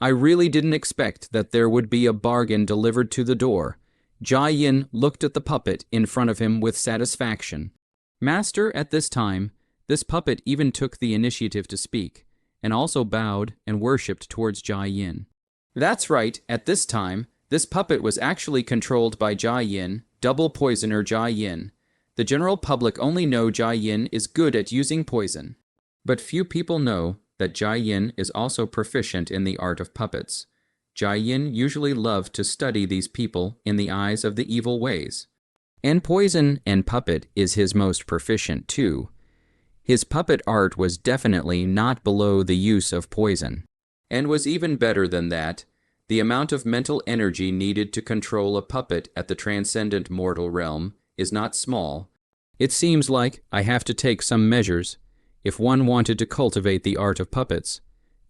I really didn't expect that there would be a bargain delivered to the door. Jia-yin looked at the puppet in front of him with satisfaction. Master, at this time, this puppet even took the initiative to speak, and also bowed and worshipped towards Jia-yin. That's right, at this time, this puppet was actually controlled by Jia-yin, double poisoner Jia-yin. The general public only know Jia-yin is good at using poison. But few people know that Jia-yin is also proficient in the art of puppets. Jia-yin usually loved to study these people in the eyes of the evil ways. And poison and puppet is his most proficient too. His puppet art was definitely not below the use of poison. And was even better than that. The amount of mental energy needed to control a puppet at the transcendent mortal realm is not small. It seems like I have to take some measures. If one wanted to cultivate the art of puppets,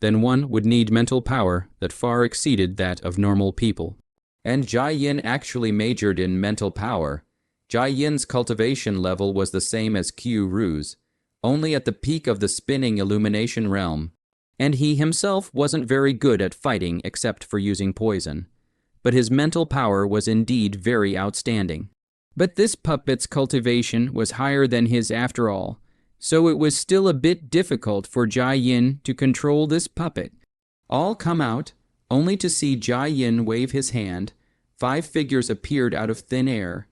then one would need mental power that far exceeded that of normal people. And Jia-yin actually majored in mental power. Jia-yin's cultivation level was the same as Q-Ru's, only at the peak of the spinning illumination realm. And he himself wasn't very good at fighting except for using poison. But his mental power was indeed very outstanding. But this puppet's cultivation was higher than his after all, so it was still a bit difficult for Jia-yin to control this puppet. All come out, only to see Jia-yin wave his hand. 5 figures appeared out of thin air.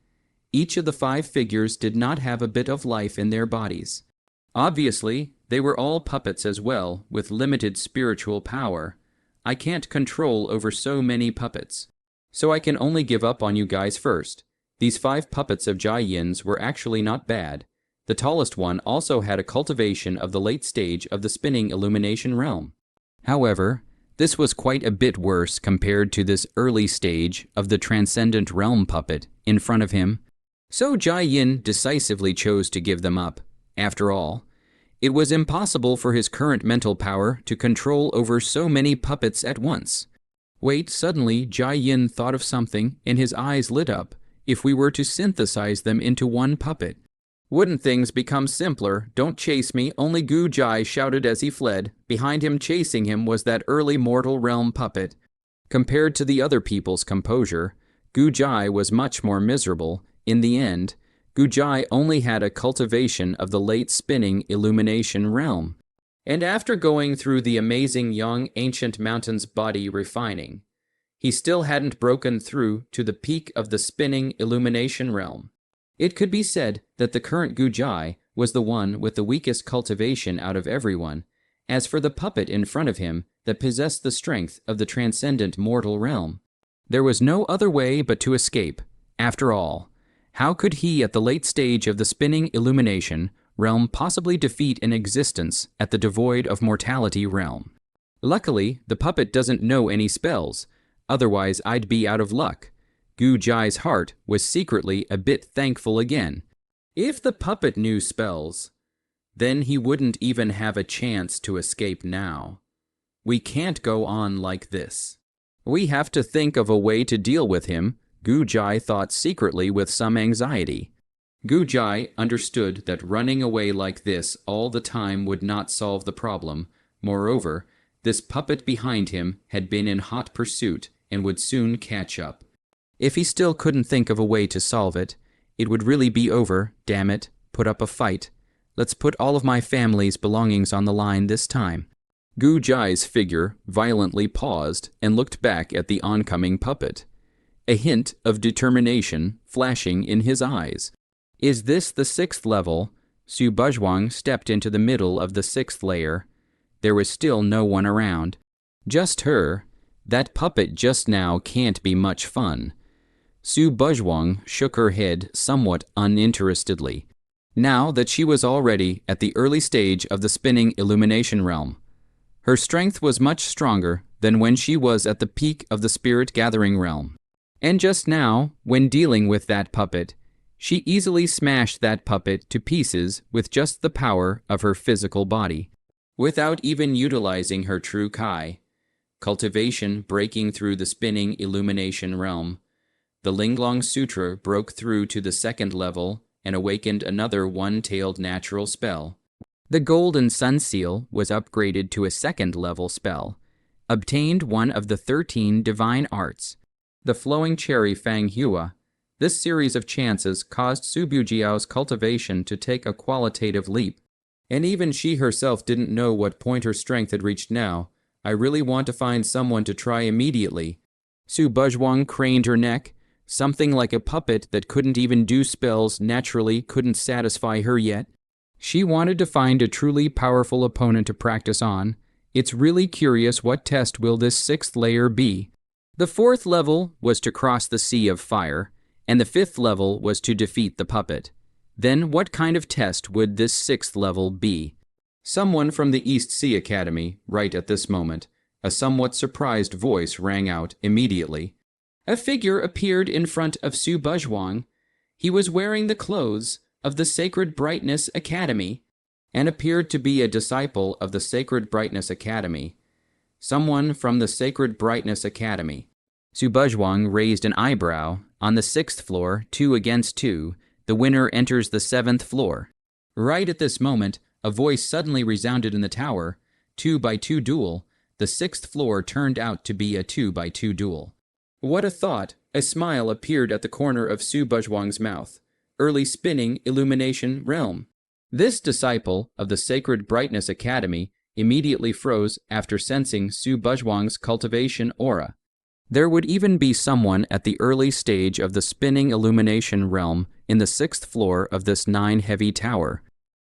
Each of the 5 figures did not have a bit of life in their bodies. Obviously, they were all puppets as well, with limited spiritual power. I can't control over so many puppets, so I can only give up on you guys first. These 5 puppets of Jia-yin's were actually not bad. The tallest one also had a cultivation of the late stage of the spinning illumination realm. However, this was quite a bit worse compared to this early stage of the transcendent realm puppet in front of him. So Jia-yin decisively chose to give them up. After all, it was impossible for his current mental power to control over so many puppets at once. Wait, suddenly Jia-yin thought of something and his eyes lit up. If we were to synthesize them into one puppet, wouldn't things become simpler? Don't chase me, only Gu Jai shouted as he fled. Behind him chasing him was that early mortal realm puppet. Compared to the other people's composure, Gu Jai was much more miserable. In the end, Gu Jai only had a cultivation of the late spinning illumination realm. And after going through the amazing young ancient mountain's body refining, he still hadn't broken through to the peak of the spinning illumination realm. It could be said that the current Gu Jai was the one with the weakest cultivation out of everyone. As for the puppet in front of him that possessed the strength of the transcendent mortal realm, there was no other way but to escape. After all, how could he at the late stage of the spinning illumination realm possibly defeat an existence at the devoid of mortality realm? Luckily, the puppet doesn't know any spells, otherwise I'd be out of luck. Gu Jai's heart was secretly a bit thankful again. If the puppet knew spells, then he wouldn't even have a chance to escape now. We can't go on like this. We have to think of a way to deal with him, Gu Jai thought secretly with some anxiety. Gu Jai understood that running away like this all the time would not solve the problem. Moreover, this puppet behind him had been in hot pursuit and would soon catch up. If he still couldn't think of a way to solve it, it would really be over. Damn it, put up a fight. Let's put all of my family's belongings on the line this time. Gu Jai's figure violently paused and looked back at the oncoming puppet, a hint of determination flashing in his eyes. Is this the 6th level? Su Buzhuang stepped into the middle of the 6th layer. There was still no one around. Just her. That puppet just now can't be much fun. Su Buzhuang shook her head somewhat uninterestedly, now that she was already at the early stage of the spinning illumination realm. Her strength was much stronger than when she was at the peak of the spirit gathering realm. And just now, when dealing with that puppet, she easily smashed that puppet to pieces with just the power of her physical body, without even utilizing her true Kai. Cultivation breaking through the spinning illumination realm. The Linglong Sutra broke through to the 2nd level and awakened another one-tailed natural spell. The Golden Sun Seal was upgraded to a 2nd level spell, obtained one of the 13 divine arts, the Flowing Cherry Fang Hua. This series of chances caused Su Bujiao's cultivation to take a qualitative leap, and even she herself didn't know what point her strength had reached now. I really want to find someone to try immediately. Su Buzhuang craned her neck. Something like a puppet that couldn't even do spells naturally couldn't satisfy her yet. She wanted to find a truly powerful opponent to practice on. It's really curious what test will this 6th layer be. The 4th level was to cross the sea of fire, and the 5th level was to defeat the puppet. Then what kind of test would this 6th level be? Someone from the East Sea Academy, right at this moment, a somewhat surprised voice rang out immediately. A figure appeared in front of Su Buzhuang. He was wearing the clothes of the Sacred Brightness Academy, and appeared to be a disciple of the Sacred Brightness Academy. Someone from the Sacred Brightness Academy. Su Buzhuang raised an eyebrow. On the 6th floor, 2 against 2, the winner enters the 7th floor. Right at this moment, a voice suddenly resounded in the tower. 2x2 duel. The 6th floor turned out to be a 2x2 duel. What a thought! A smile appeared at the corner of Su Buzhuang's mouth. Early spinning illumination realm. This disciple of the Sacred Brightness Academy immediately froze after sensing Su Buzhuang's cultivation aura. There would even be someone at the early stage of the spinning illumination realm in the 6th floor of this 9-heavy tower.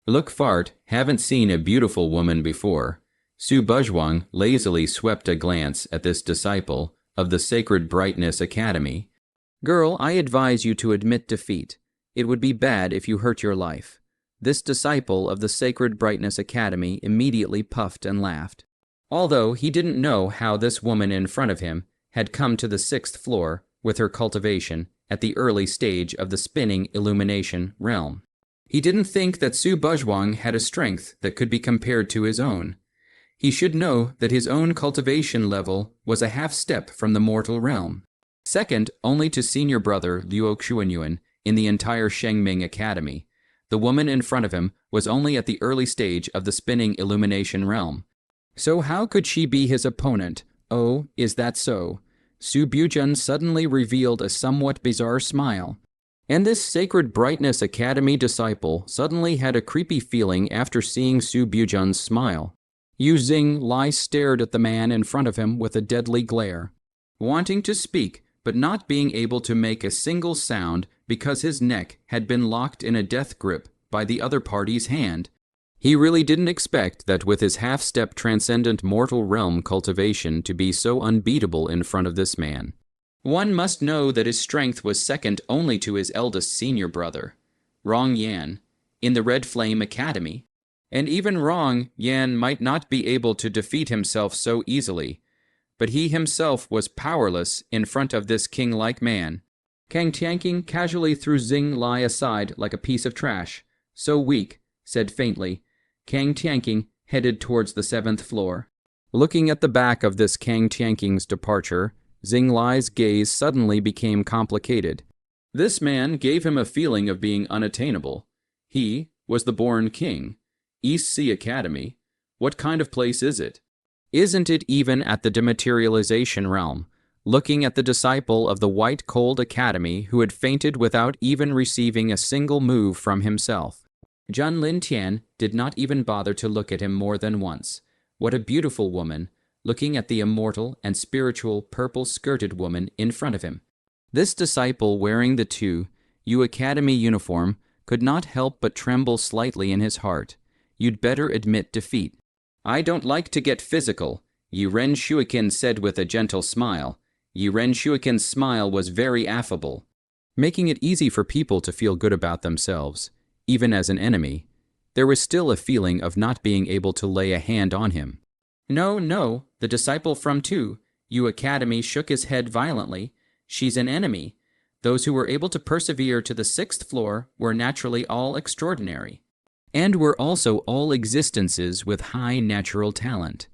Look fart, haven't seen a beautiful woman before. Su Buzhuang lazily swept a glance at this disciple of the Sacred Brightness Academy. Girl, I advise you to admit defeat. It would be bad if you hurt your life. This disciple of the Sacred Brightness Academy immediately puffed and laughed. Although he didn't know how this woman in front of him had come to the 6th floor with her cultivation at the early stage of the spinning illumination realm. He didn't think that Su Buzhuang had a strength that could be compared to his own. He should know that his own cultivation level was a half step from the mortal realm, second only to senior brother Liu Xuanyuan in the entire Shengming Academy. The woman in front of him was only at the early stage of the spinning illumination realm. So how could she be his opponent? Oh, is that so? Su Buzhuang suddenly revealed a somewhat bizarre smile. And this Sacred Brightness Academy disciple suddenly had a creepy feeling after seeing Su Buzhuang's smile. Yu Xinglai stared at the man in front of him with a deadly glare, wanting to speak, but not being able to make a single sound because his neck had been locked in a death grip by the other party's hand. He really didn't expect that with his half-step transcendent mortal realm cultivation to be so unbeatable in front of this man. One must know that his strength was second only to his eldest senior brother, Rong Yan, in the Red Flame Academy. And even Rong Yan might not be able to defeat himself so easily, but he himself was powerless in front of this king-like man. Kang Tianqing casually threw Xinglai aside like a piece of trash. So weak, said faintly. Kang Tianqing headed towards the 7th floor. Looking at the back of this Kang Tianqing's departure, Xinglai's gaze suddenly became complicated. This man gave him a feeling of being unattainable. He was the born king. East Sea Academy. What kind of place is it? Isn't it even at the dematerialization realm? Looking at the disciple of the White Cold Academy who had fainted without even receiving a single move from himself. Zhan Lintian did not even bother to look at him more than once. What a beautiful woman, looking at the immortal and spiritual purple-skirted woman in front of him. This disciple wearing the 2U Academy uniform could not help but tremble slightly in his heart. You'd better admit defeat. I don't like to get physical, Yi Ren Shuikin said with a gentle smile. Yi Ren Shuikin's smile was very affable, making it easy for people to feel good about themselves, even as an enemy. There was still a feeling of not being able to lay a hand on him. No, the disciple from 2U Academy shook his head violently. She's an enemy. Those who were able to persevere to the 6th floor were naturally all extraordinary, and were also all existences with high natural talent.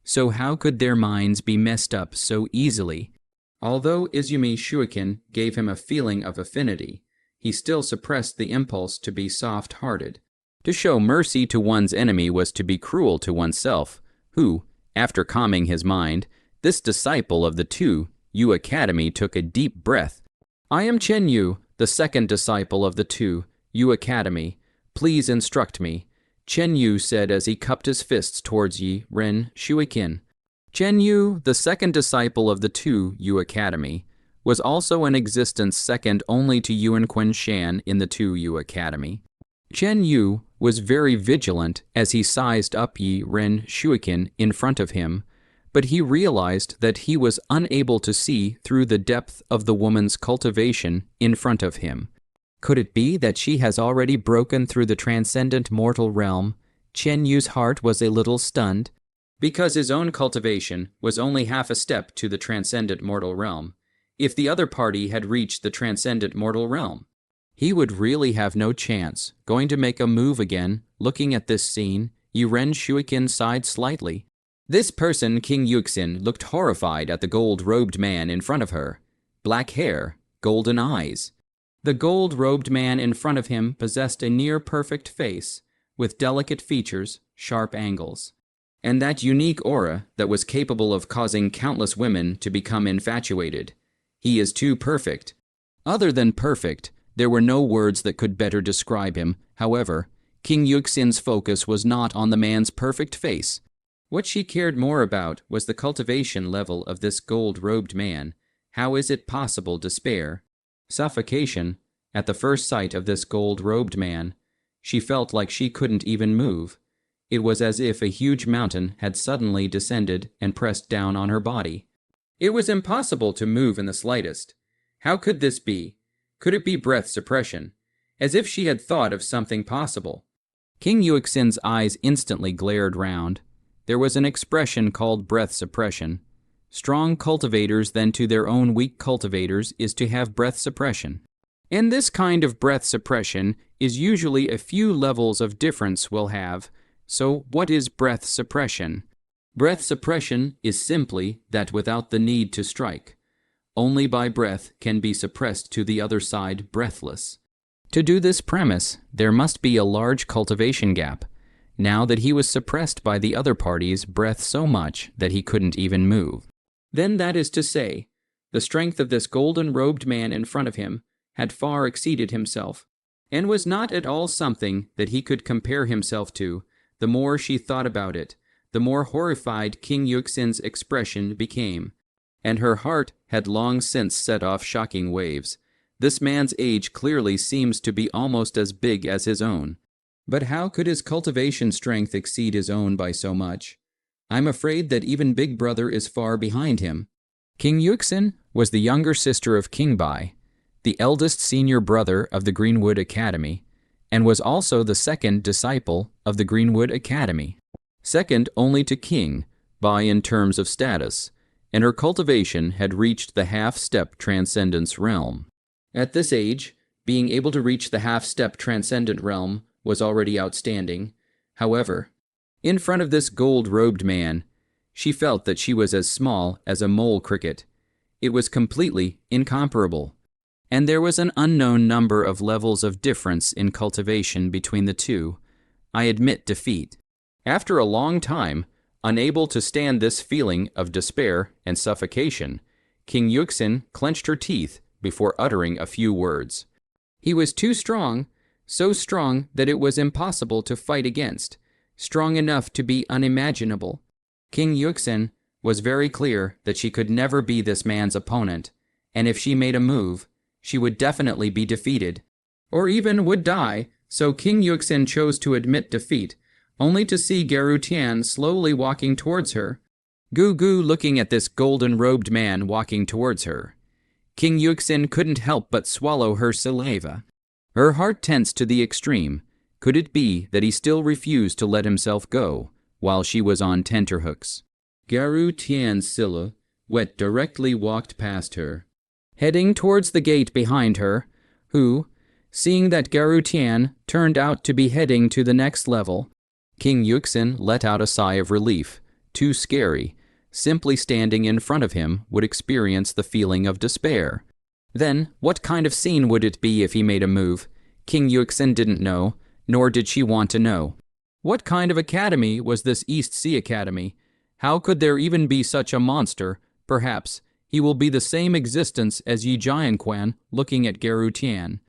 So how could their minds be messed up so easily? Although Izumi Shuikin gave him a feeling of affinity, he still suppressed the impulse to be soft-hearted. To show mercy to one's enemy was to be cruel to oneself, who, after calming his mind, this disciple of the 2U Academy took a deep breath. I am Chen Yu, the second disciple of the 2U Academy. Please instruct me, Chen Yu said as he cupped his fists towards Yi Ren Shuikin. Chen Yu, the second disciple of the 2U Academy, was also an existence second only to Yuan Quen Shan in the 2U Academy. Chen Yu was very vigilant as he sized up Yi Ren Shuikin in front of him, but he realized that he was unable to see through the depth of the woman's cultivation in front of him. Could it be that she has already broken through the transcendent mortal realm? Chen Yu's heart was a little stunned, because his own cultivation was only half a step to the transcendent mortal realm. If the other party had reached the transcendent mortal realm, he would really have no chance. Going to make a move again. Looking at this scene, Yi Ren Shuikin sighed slightly. This person, King Yuxin, looked horrified at the gold-robed man in front of her. Black hair, golden eyes. The gold-robed man in front of him possessed a near-perfect face, with delicate features, sharp angles, and that unique aura that was capable of causing countless women to become infatuated. He is too perfect. Other than perfect, there were no words that could better describe him. However, King Yuxin's focus was not on the man's perfect face. What she cared more about was the cultivation level of this gold-robed man. How is it possible despair? Suffocation. At the first sight of this gold-robed man, she felt like she couldn't even move. It was as if a huge mountain had suddenly descended and pressed down on her body. It was impossible to move in the slightest. How could this be? Could it be breath suppression? As if she had thought of something possible. King Yuxin's eyes instantly glared round. There was an expression called breath suppression. Strong cultivators then to their own weak cultivators is to have breath suppression. And this kind of breath suppression is usually a few levels of difference will have. So what is breath suppression? Breath suppression is simply that without the need to strike. Only by breath can be suppressed to the other side breathless. To do this premise, there must be a large cultivation gap, now that he was suppressed by the other party's breath so much that he couldn't even move. Then that is to say, the strength of this golden-robed man in front of him had far exceeded himself, and was not at all something that he could compare himself to. The more she thought about it, the more horrified King Yuxin's expression became, and her heart had long since set off shocking waves. This man's age clearly seems to be almost as big as his own. But how could his cultivation strength exceed his own by so much? I'm afraid that even Big Brother is far behind him. King Yuxin was the younger sister of King Bai, the eldest senior brother of the Greenwood Academy, and was also the second disciple of the Greenwood Academy, second only to King Bai in terms of status, and her cultivation had reached the half-step transcendence realm. At this age, being able to reach the half-step transcendent realm was already outstanding. However, in front of this gold-robed man, she felt that she was as small as a mole cricket. It was completely incomparable, and there was an unknown number of levels of difference in cultivation between the two. I admit defeat. After a long time, unable to stand this feeling of despair and suffocation, King Yuxin clenched her teeth before uttering a few words. He was too strong, so strong that it was impossible to fight against, strong enough to be unimaginable. King Yuxin was very clear that she could never be this man's opponent, and if she made a move, she would definitely be defeated, or even would die, so King Yuxin chose to admit defeat, only to see Garu Tian slowly walking towards her. Gu Gu looking at this golden-robed man walking towards her. King Yuxin couldn't help but swallow her saliva. Her heart tensed to the extreme. Could it be that he still refused to let himself go while she was on tenterhooks? Garu Tian's silhouette directly walked past her, heading towards the gate behind her, who, seeing that Garu Tian turned out to be heading to the next level, King Yuxin let out a sigh of relief. Too scary. Simply standing in front of him would experience the feeling of despair. Then, what kind of scene would it be if he made a move? King Yuxin didn't know, nor did she want to know. What kind of academy was this East Sea Academy? How could there even be such a monster? Perhaps he will be the same existence as Yi Jianquan looking at Garu Tian.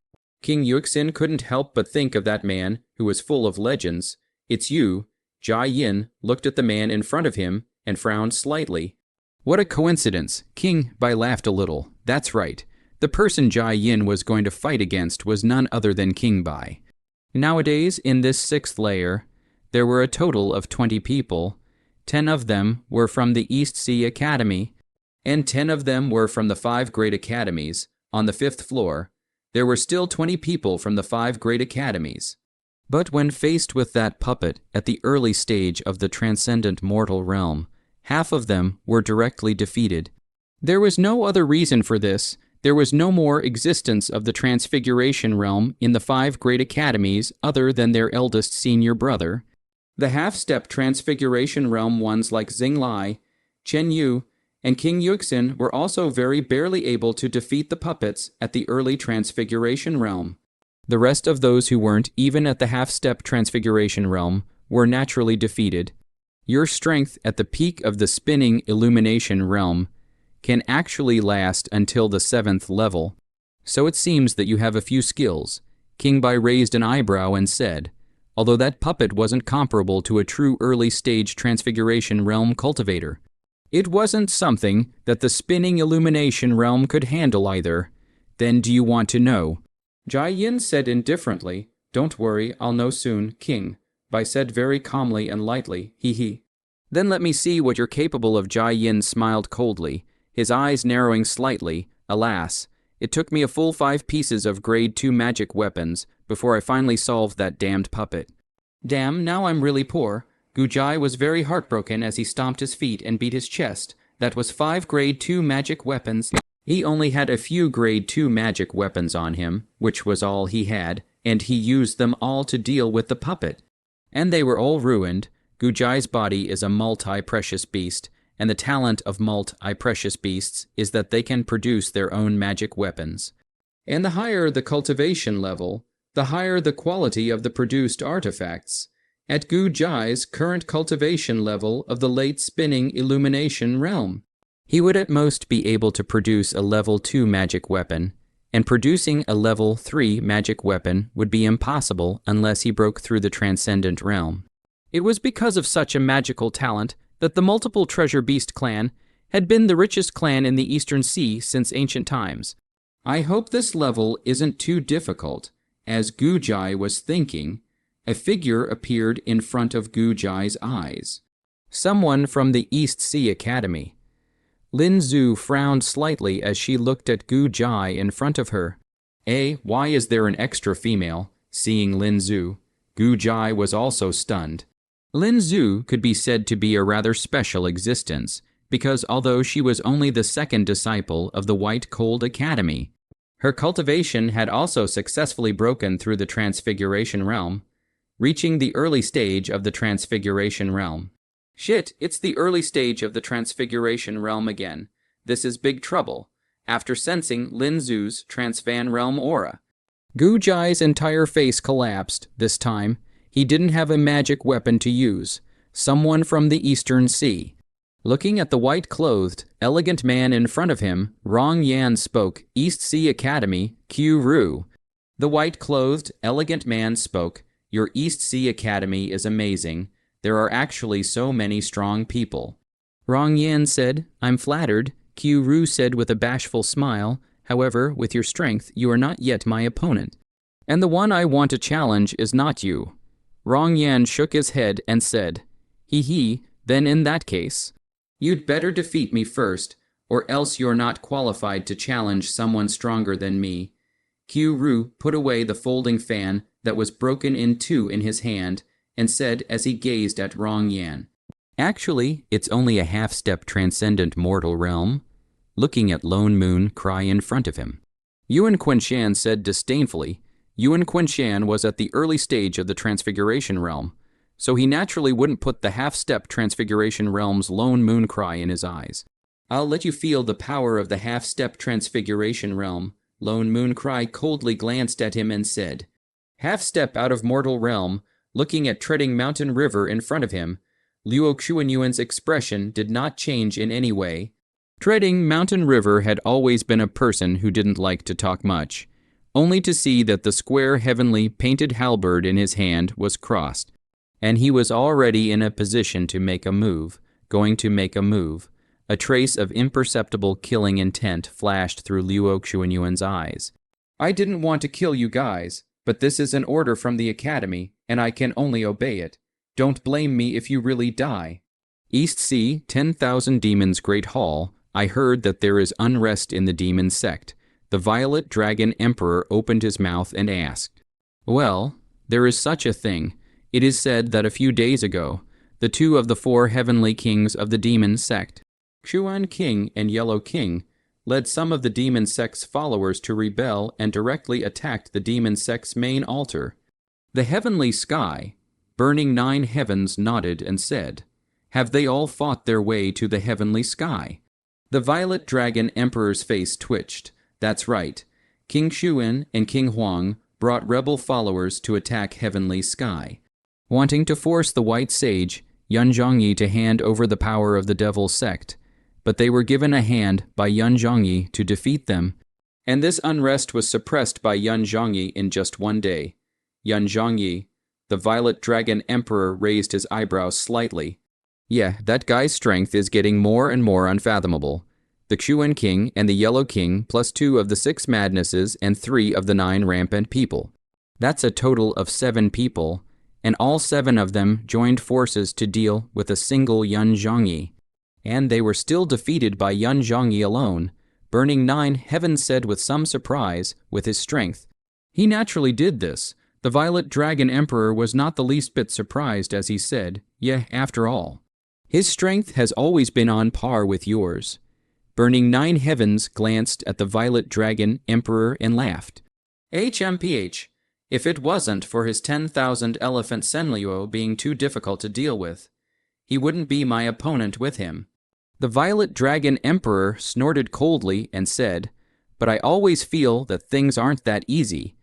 King Yuxin couldn't help but think of that man who was full of legends. It's you. Jia Yin looked at the man in front of him and frowned slightly. What a coincidence. King Bai laughed a little. That's right. The person Jia Yin was going to fight against was none other than King Bai. Nowadays, in this 6th layer, there were a total of 20 people. 10 of them were from the East Sea Academy, and 10 of them were from the 5 great academies. On the 5th floor, there were still 20 people from the 5 great academies. But when faced with that puppet at the early stage of the transcendent mortal realm, half of them were directly defeated. There was no other reason for this. There was no more existence of the transfiguration realm in the 5 great academies other than their eldest senior brother. The half-step transfiguration realm ones like Xinglai, Chen Yu, and King Yuxin were also very barely able to defeat the puppets at the early transfiguration realm. The rest of those who weren't even at the half-step transfiguration realm were naturally defeated. Your strength at the peak of the spinning illumination realm can actually last until the 7th level. So it seems that you have a few skills. King Bai raised an eyebrow and said, although that puppet wasn't comparable to a true early-stage transfiguration realm cultivator. It wasn't something that the spinning illumination realm could handle either. Then do you want to know? Jia Yin said indifferently, don't worry, I'll know soon, King. Bai said very calmly and lightly, hee. Then let me see what you're capable of. Jia Yin smiled coldly, his eyes narrowing slightly. Alas, it took me a full 5 pieces of grade 2 magic weapons before I finally solved that damned puppet. Damn, now I'm really poor. Gu Jai was very heartbroken as he stomped his feet and beat his chest. That was 5 grade 2 magic weapons. He only had a few grade 2 magic weapons on him, which was all he had, and he used them all to deal with the puppet. And they were all ruined. Gu Jai's body is a multi-precious beast, and the talent of multi-precious beasts is that they can produce their own magic weapons. And the higher the cultivation level, the higher the quality of the produced artifacts. At Gu Jai's current cultivation level of the late spinning illumination realm, he would at most be able to produce a level 2 magic weapon, and producing a level 3 magic weapon would be impossible unless he broke through the transcendent realm. It was because of such a magical talent that the multiple treasure beast clan had been the richest clan in the Eastern Sea since ancient times. I hope this level isn't too difficult. As Gu Jai was thinking, a figure appeared in front of Gu Jai's eyes. Someone from the East Sea Academy. Lin Zhu frowned slightly as she looked at Gu Jai in front of her. Why is there an extra female? Seeing Lin Zhu, Gu Jai was also stunned. Lin Zhu could be said to be a rather special existence, because although she was only the 2nd disciple of the White Cold Academy, her cultivation had also successfully broken through the Transfiguration realm, reaching the early stage of the Transfiguration realm. Shit, it's the early stage of the Transfiguration realm again. This is big trouble. After sensing Lin Zhu's Transfan realm aura, Gu Jai's entire face collapsed. This time, he didn't have a magic weapon to use. Someone from the Eastern Sea. Looking at the white-clothed, elegant man in front of him, Rong Yan spoke, East Sea Academy, Q Ru. The white-clothed, elegant man spoke, your East Sea Academy is amazing. There are actually so many strong people. Rong Yan said, I'm flattered. Qiu Ru said with a bashful smile, however, with your strength, you are not yet my opponent. And the one I want to challenge is not you. Rong Yan shook his head and said, he, then in that case, you'd better defeat me first, or else you're not qualified to challenge someone stronger than me. Qiu Ru put away the folding fan that was broken in two in his hand and said as he gazed at Rong Yan, actually, it's only a half-step transcendent mortal realm. Looking at Lone Moon cry in front of him. Yuan Quinshan said disdainfully, Yuan Quinshan was at the early stage of the Transfiguration realm, so he naturally wouldn't put the half-step Transfiguration realm's Lone Moon cry in his eyes. I'll let you feel the power of the half-step Transfiguration realm. Lone Moon cry coldly glanced at him and said, half-step out of mortal realm, looking at treading mountain river in front of him. Luo Xuanyuan's expression did not change in any way. Treading mountain river had always been a person who didn't like to talk much, only to see that the square heavenly painted halberd in his hand was crossed, and he was already in a position to make a move, going to make a move. A trace of imperceptible killing intent flashed through Luo Xuanyuan's eyes. I didn't want to kill you guys, but this is an order from the academy, and I can only obey it. Don't blame me if you really die. East Sea, 10,000 Demons Great Hall. I heard that there is unrest in the demon sect. The Violet Dragon Emperor opened his mouth and asked, well, there is such a thing. It is said that a few days ago, the two of the four heavenly kings of the demon sect, Xuan King and Yellow King, led some of the demon sect's followers to rebel and directly attacked the demon sect's main altar. The heavenly sky, burning 9 heavens, nodded and said, have they all fought their way to the heavenly sky? The Violet Dragon Emperor's face twitched. That's right. King Xuan and King Huang brought rebel followers to attack heavenly sky, wanting to force the White Sage, Yun Zhongyi, to hand over the power of the devil sect. But they were given a hand by Yun Zhongyi to defeat them, and this unrest was suppressed by Yun Zhongyi in just one day. Yun Zhongyi, the Violet Dragon Emperor, raised his eyebrows slightly. Yeah, that guy's strength is getting more and more unfathomable. The Xuan King and the Yellow King, plus 2 of the 6 Madnesses and 3 of the 9 Rampant people. That's a total of 7 people, and all 7 of them joined forces to deal with a single Yun Zhongyi. And they were still defeated by Yun Zhongyi alone. Burning 9 Heaven said with some surprise, with his strength. He naturally did this. The Violet Dragon Emperor was not the least bit surprised as he said, yeah, after all. His strength has always been on par with yours. Burning 9 Heavens glanced at the Violet Dragon Emperor and laughed. HMPH, if it wasn't for his 10,000 elephant Senliuo being too difficult to deal with, he wouldn't be my opponent with him. The Violet Dragon Emperor snorted coldly and said, but I always feel that things aren't that easy.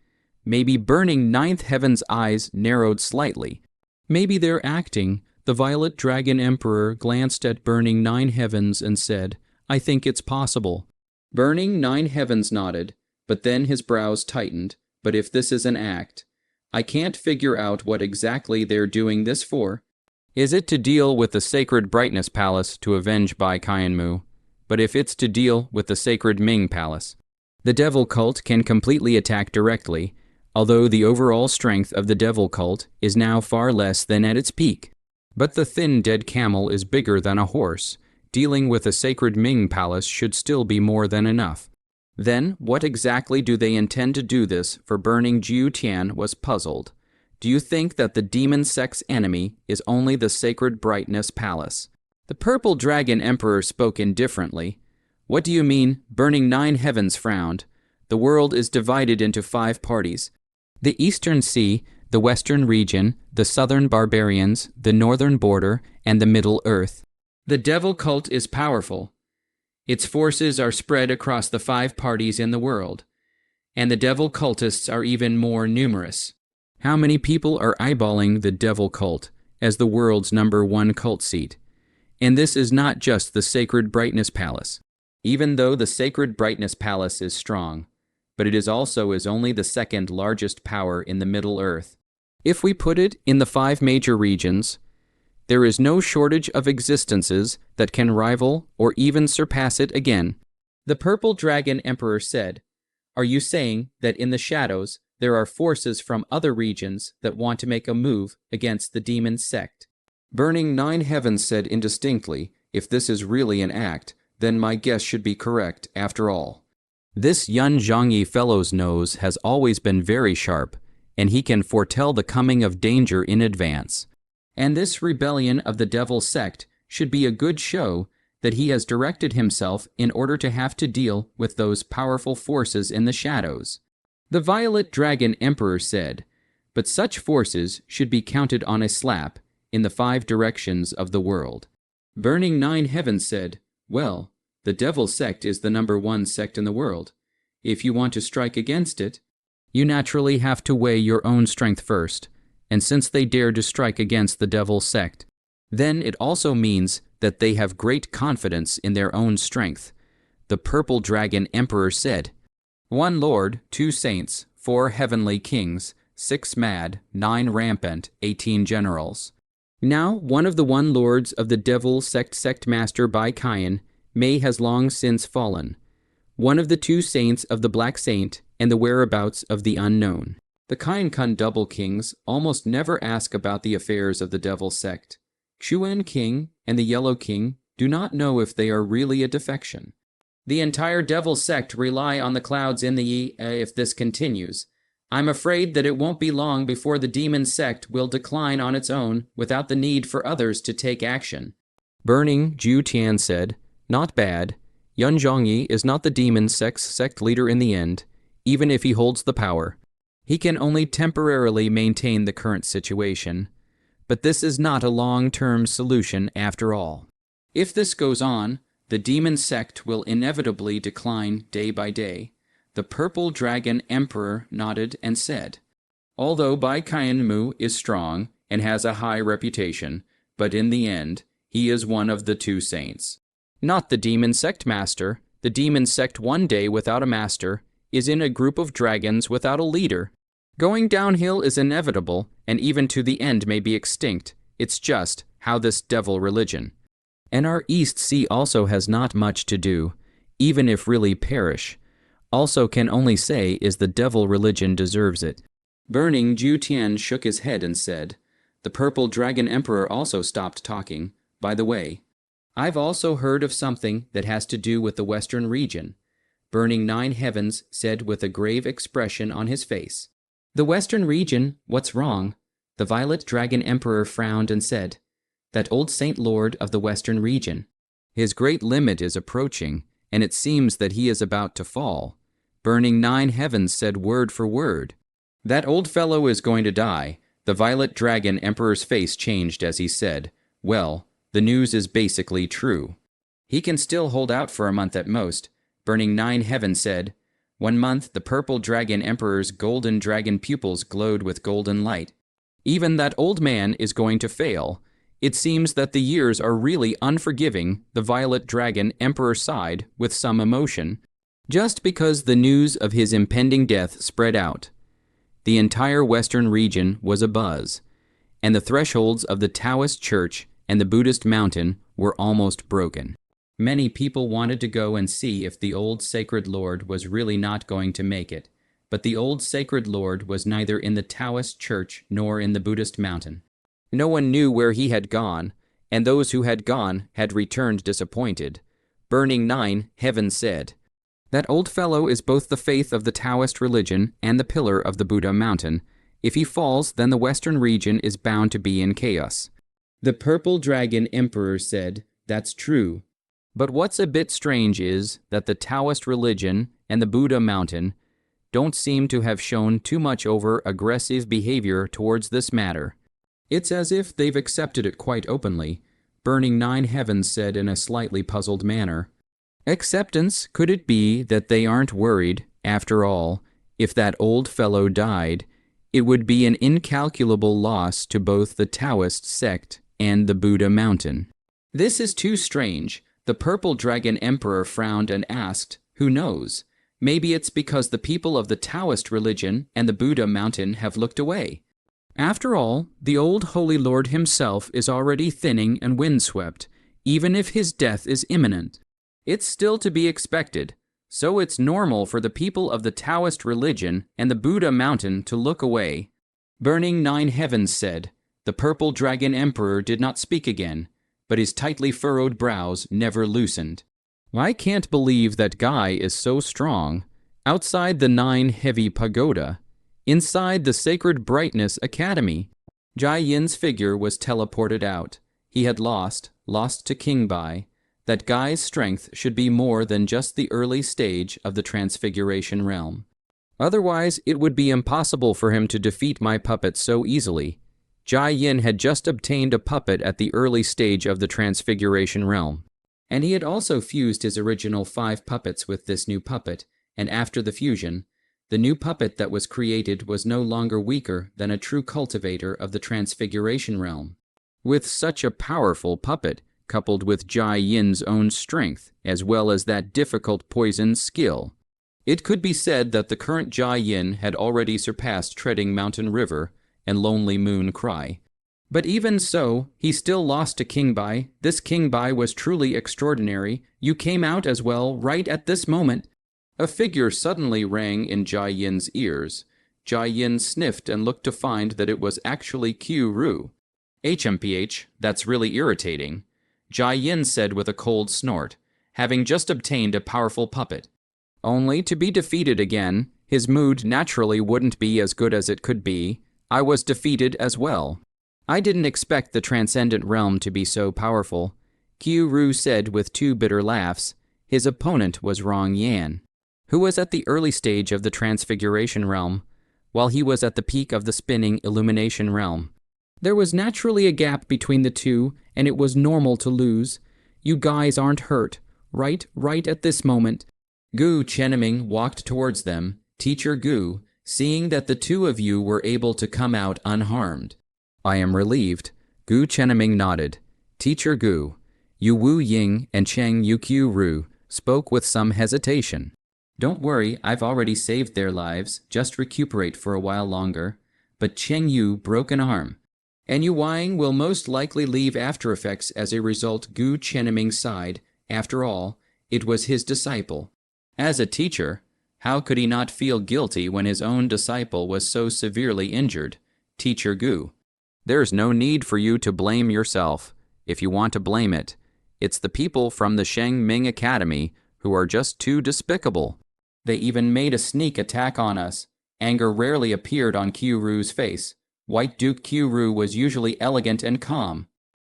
Maybe Burning 9th Heaven's eyes narrowed slightly. Maybe they're acting. The Violet Dragon Emperor glanced at Burning 9 Heavens and said, I think it's possible. Burning 9 Heavens nodded, but then his brows tightened. But if this is an act, I can't figure out what exactly they're doing this for. Is it to deal with the Sacred Brightness Palace to avenge Bai Qianmu? But if it's to deal with the Sacred Ming Palace, the Devil Cult can completely attack directly, although the overall strength of the Devil Cult is now far less than at its peak. But the thin dead camel is bigger than a horse. Dealing with a Sacred Ming Palace should still be more than enough. Then, what exactly do they intend to do this for? Burning Jiu Tian was puzzled. Do you think that the demon sect's enemy is only the Sacred Brightness Palace? The Purple Dragon Emperor spoke indifferently. What do you mean? Burning 9 Heavens frowned. The world is divided into 5 parties. The Eastern Sea, the Western Region, the Southern Barbarians, the Northern Border, and the Middle Earth. The Devil Cult is powerful. Its forces are spread across the 5 parties in the world, and the Devil Cultists are even more numerous. How many people are eyeballing the Devil Cult as the world's #1 cult seat? And this is not just the Sacred Brightness Palace. Even though the Sacred Brightness Palace is strong, but it is only the 2nd largest power in the Middle Earth. If we put it in the 5 major regions, There is no shortage of existences that can rival or even surpass it again. The Purple Dragon Emperor said, "Are you saying that in the shadows there are forces from other regions that want to make a move against the demon sect?" Burning Nine Heavens said indistinctly, "If this is really an act, then my guess should be correct after all." This Yun Zhongyi fellow's nose has always been very sharp, and he can foretell the coming of danger in advance. And this rebellion of the devil sect should be a good show that he has directed himself in order to have to deal with those powerful forces in the shadows. The Violet Dragon Emperor said, "But such forces should be counted on a slap in the 5 directions of the world." Burning Nine Heavens said, "Well, the devil sect is the #1 sect in the world. If you want to strike against it, you naturally have to weigh your own strength first, and since they dare to strike against the devil sect, then it also means that they have great confidence in their own strength." The Purple Dragon Emperor said, "1 Lord, 2 saints, 4 heavenly kings, 6 mad, 9 rampant, 18 generals." Now, one of the 1 lords of the devil sect master by Kayan, May has long since fallen. One of the 2 saints of the Black Saint and the whereabouts of the unknown. The Kayan double kings almost never ask about the affairs of the devil sect. Chuan King and the Yellow King do not know if they are really a defection. The entire devil sect rely on the clouds in the if this continues. I'm afraid that it won't be long before the demon sect will decline on its own without the need for others to take action. Burning Ju Tian said, "Not bad. Yun Zhongyi is not the demon sect leader in the end, even if he holds the power. He can only temporarily maintain the current situation. But this is not a long-term solution after all. If this goes on, the demon sect will inevitably decline day by day." The Purple Dragon Emperor nodded and said, "Although Bai Qianmu is strong and has a high reputation, but in the end, he is one of the 2 saints. Not the demon sect master. The demon sect one day without a master is in a group of dragons without a leader. Going downhill is inevitable, and even to the end may be extinct. It's just how this devil religion. And our East Sea also has not much to do, even if really perish. Also can only say is the devil religion deserves it." Burning Ju Tian shook his head and said, "The Purple Dragon Emperor also stopped talking. By the way, I've also heard of something that has to do with the Western region." Burning Nine Heavens said with a grave expression on his face, "The Western region, what's wrong?" The Violet Dragon Emperor frowned and said, "That old Saint Lord of the Western region. His great limit is approaching, and it seems that he is about to fall." Burning Nine Heavens said word for word, "That old fellow is going to die." The Violet Dragon Emperor's face changed as he said, "Well, the news is basically true. He can still hold out for a month at most." Burning Nine Heavens said, 1 month the Purple Dragon Emperor's golden dragon pupils glowed with golden light. "Even that old man is going to fail. It seems that the years are really unforgiving." The Violet Dragon Emperor sighed with some emotion, just because the news of his impending death spread out. The entire Western region was abuzz, and the thresholds of the Taoist church and the Buddhist mountain were almost broken. Many people wanted to go and see if the old Sacred Lord was really not going to make it, but the old Sacred Lord was neither in the Taoist church nor in the Buddhist mountain. No one knew where he had gone, and those who had gone had returned disappointed. Burning Nine Heavens said, "That old fellow is both the faith of the Taoist religion and the pillar of the Buddha mountain. If he falls, then the Western region is bound to be in chaos." The Purple Dragon Emperor said, "That's true. But what's a bit strange is that the Taoist religion and the Buddha mountain don't seem to have shown too much over aggressive behavior towards this matter. It's as if they've accepted it quite openly." Burning Nine Heavens said in a slightly puzzled manner, "Acceptance, could it be that they aren't worried? After all, if that old fellow died, it would be an incalculable loss to both the Taoist sect and the Buddha mountain." "This is too strange." The Purple Dragon Emperor frowned and asked, "Who knows? Maybe it's because the people of the Taoist religion and the Buddha mountain have looked away." After all, the old Holy Lord himself is already thinning and windswept, even if his death is imminent. It's still to be expected, so it's normal for the people of the Taoist religion and the Buddha mountain to look away. Burning Nine Heavens said, "The purple dragon emperor did not speak again, but his tightly furrowed brows never loosened." I can't believe that guy is so strong. Outside the 9 heavy pagoda, inside the Sacred Brightness Academy, Jai Yin's figure was teleported out. He had lost to King Bai. That guy's strength should be more than just the early stage of the Transfiguration realm. Otherwise, it would be impossible for him to defeat my puppet so easily. Jai Yin had just obtained a puppet at the early stage of the Transfiguration realm. And he had also fused his original 5 puppets with this new puppet, and after the fusion, the new puppet that was created was no longer weaker than a true cultivator of the Transfiguration realm. With such a powerful puppet, coupled with Jai Yin's own strength, as well as that difficult poison skill, it could be said that the current Jai Yin had already surpassed Treading Mountain River and Lonely Moon Cry. But even so, he still lost to King Bai. This King Bai was truly extraordinary. You came out as well, right at this moment. A figure suddenly rang in Jai Yin's ears. Jai Yin sniffed and looked to find that it was actually Q Ru. "HMPH, that's really irritating," Jai Yin said with a cold snort, having just obtained a powerful puppet. Only to be defeated again. His mood naturally wouldn't be as good as it could be. I was defeated as well. I didn't expect the Transcendent Realm to be so powerful. Q Ru said with 2 bitter laughs. His opponent was Rong Yan, who was at the early stage of the Transfiguration Realm, while he was at the peak of the spinning Illumination Realm. There was naturally a gap between the two, and it was normal to lose. You guys aren't hurt, right at this moment. Gu Chenming walked towards them. Teacher Gu, seeing that the 2 of you were able to come out unharmed. "I am relieved." Gu Chenming nodded. Teacher Gu, Yu Wu Ying and Cheng Yukyu Ru spoke with some hesitation. "Don't worry, I've already saved their lives. Just recuperate for a while longer." But Cheng Yu broke an arm, and Yu Wang will most likely leave after effects as a result. Gu Chenming sighed. After all, it was his disciple. As a teacher, how could he not feel guilty when his own disciple was so severely injured? Teacher Gu, "There's no need for you to blame yourself. If you want to blame it, it's the people from the Sheng Ming Academy who are just too despicable. They even made a sneak attack on us." Anger rarely appeared on Q Ru's face. White Duke Q Ru was usually elegant and calm,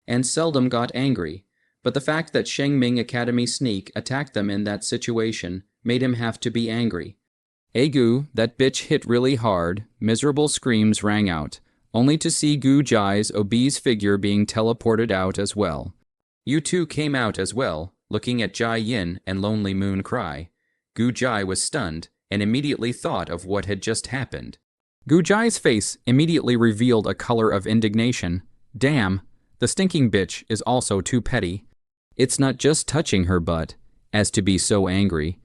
and seldom got angry. But the fact that Sheng Ming Academy sneak attacked them in that situation made him have to be angry. "Gu, that bitch hit really hard." Miserable screams rang out, only to see Gu Jai's obese figure being teleported out as well. You 2 came out as well, looking at Jai Yin and Lonely Moon Cry. Gu Jai was stunned and immediately thought of what had just happened. Gu Jai's face immediately revealed a color of indignation. Damn, the stinking bitch is also too petty. It's not just touching her butt, as to be so angry.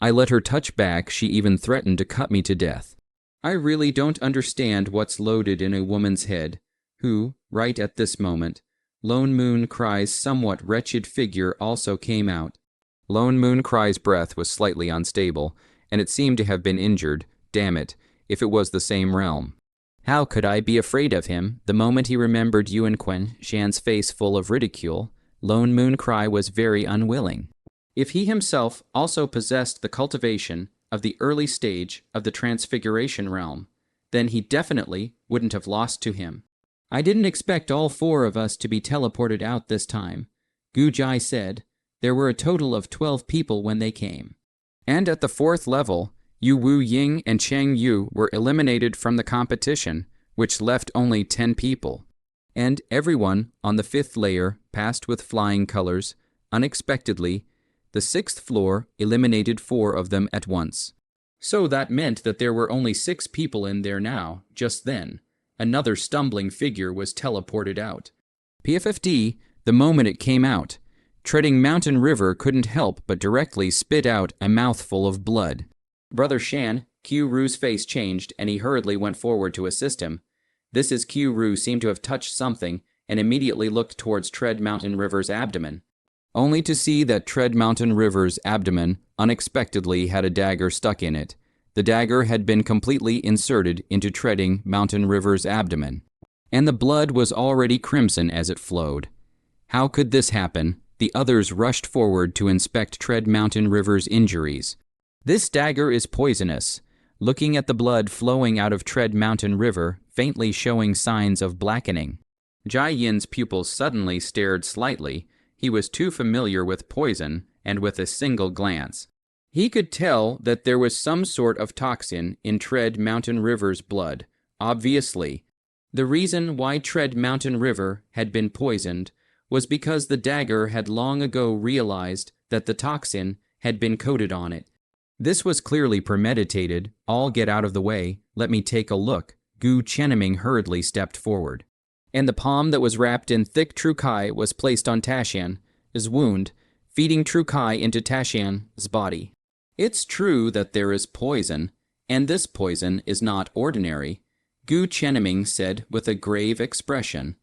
I let her touch back. She even threatened to cut me to death. I really don't understand what's loaded in a woman's head, who, right at this moment, Lone Moon Cry's somewhat wretched figure also came out. Lone Moon Cry's breath was slightly unstable, and it seemed to have been injured. Damn it, if it was the same realm. How could I be afraid of him? The moment he remembered Yuan Quen Shan's face full of ridicule, Lone Moon Cry was very unwilling. If he himself also possessed the cultivation of the early stage of the Transfiguration realm, then he definitely wouldn't have lost to him. I didn't expect all 4 of us to be teleported out this time. Gu Jai said. There were a total of 12 people when they came. And at the 4th level, Yu Wu Ying and Cheng Yu were eliminated from the competition, which left only 10 people. And everyone on the 5th layer passed with flying colors. Unexpectedly, the 6th floor eliminated 4 of them at once. So that meant that there were only 6 people in there now. Just then, another stumbling figure was teleported out. PFFD, the moment it came out, Treading Mountain River couldn't help but directly spit out a mouthful of blood. Brother Shan, Q Ru's face changed and he hurriedly went forward to assist him. This is Q-Ru seemed to have touched something and immediately looked towards Tread Mountain River's abdomen, only to see that Tread Mountain River's abdomen unexpectedly had a dagger stuck in it. The dagger had been completely inserted into Treading Mountain River's abdomen, and the blood was already crimson as it flowed. How could this happen? The others rushed forward to inspect Tread Mountain River's injuries. This dagger is poisonous. Looking at the blood flowing out of Tread Mountain River, faintly showing signs of blackening, Jai Yin's pupils suddenly stared slightly. He was too familiar with poison, and with a single glance, he could tell that there was some sort of toxin in Tread Mountain River's blood. Obviously, the reason why Tread Mountain River had been poisoned was because the dagger had long ago realized that the toxin had been coated on it. This was clearly premeditated. All get out of the way, let me take a look. Gu Cheneming hurriedly stepped forward, and the palm that was wrapped in thick Trukai was placed on Tashan's wound, feeding Trukai into Tashan's body. It's true that there is poison, and this poison is not ordinary, Gu Cheneming said with a grave expression.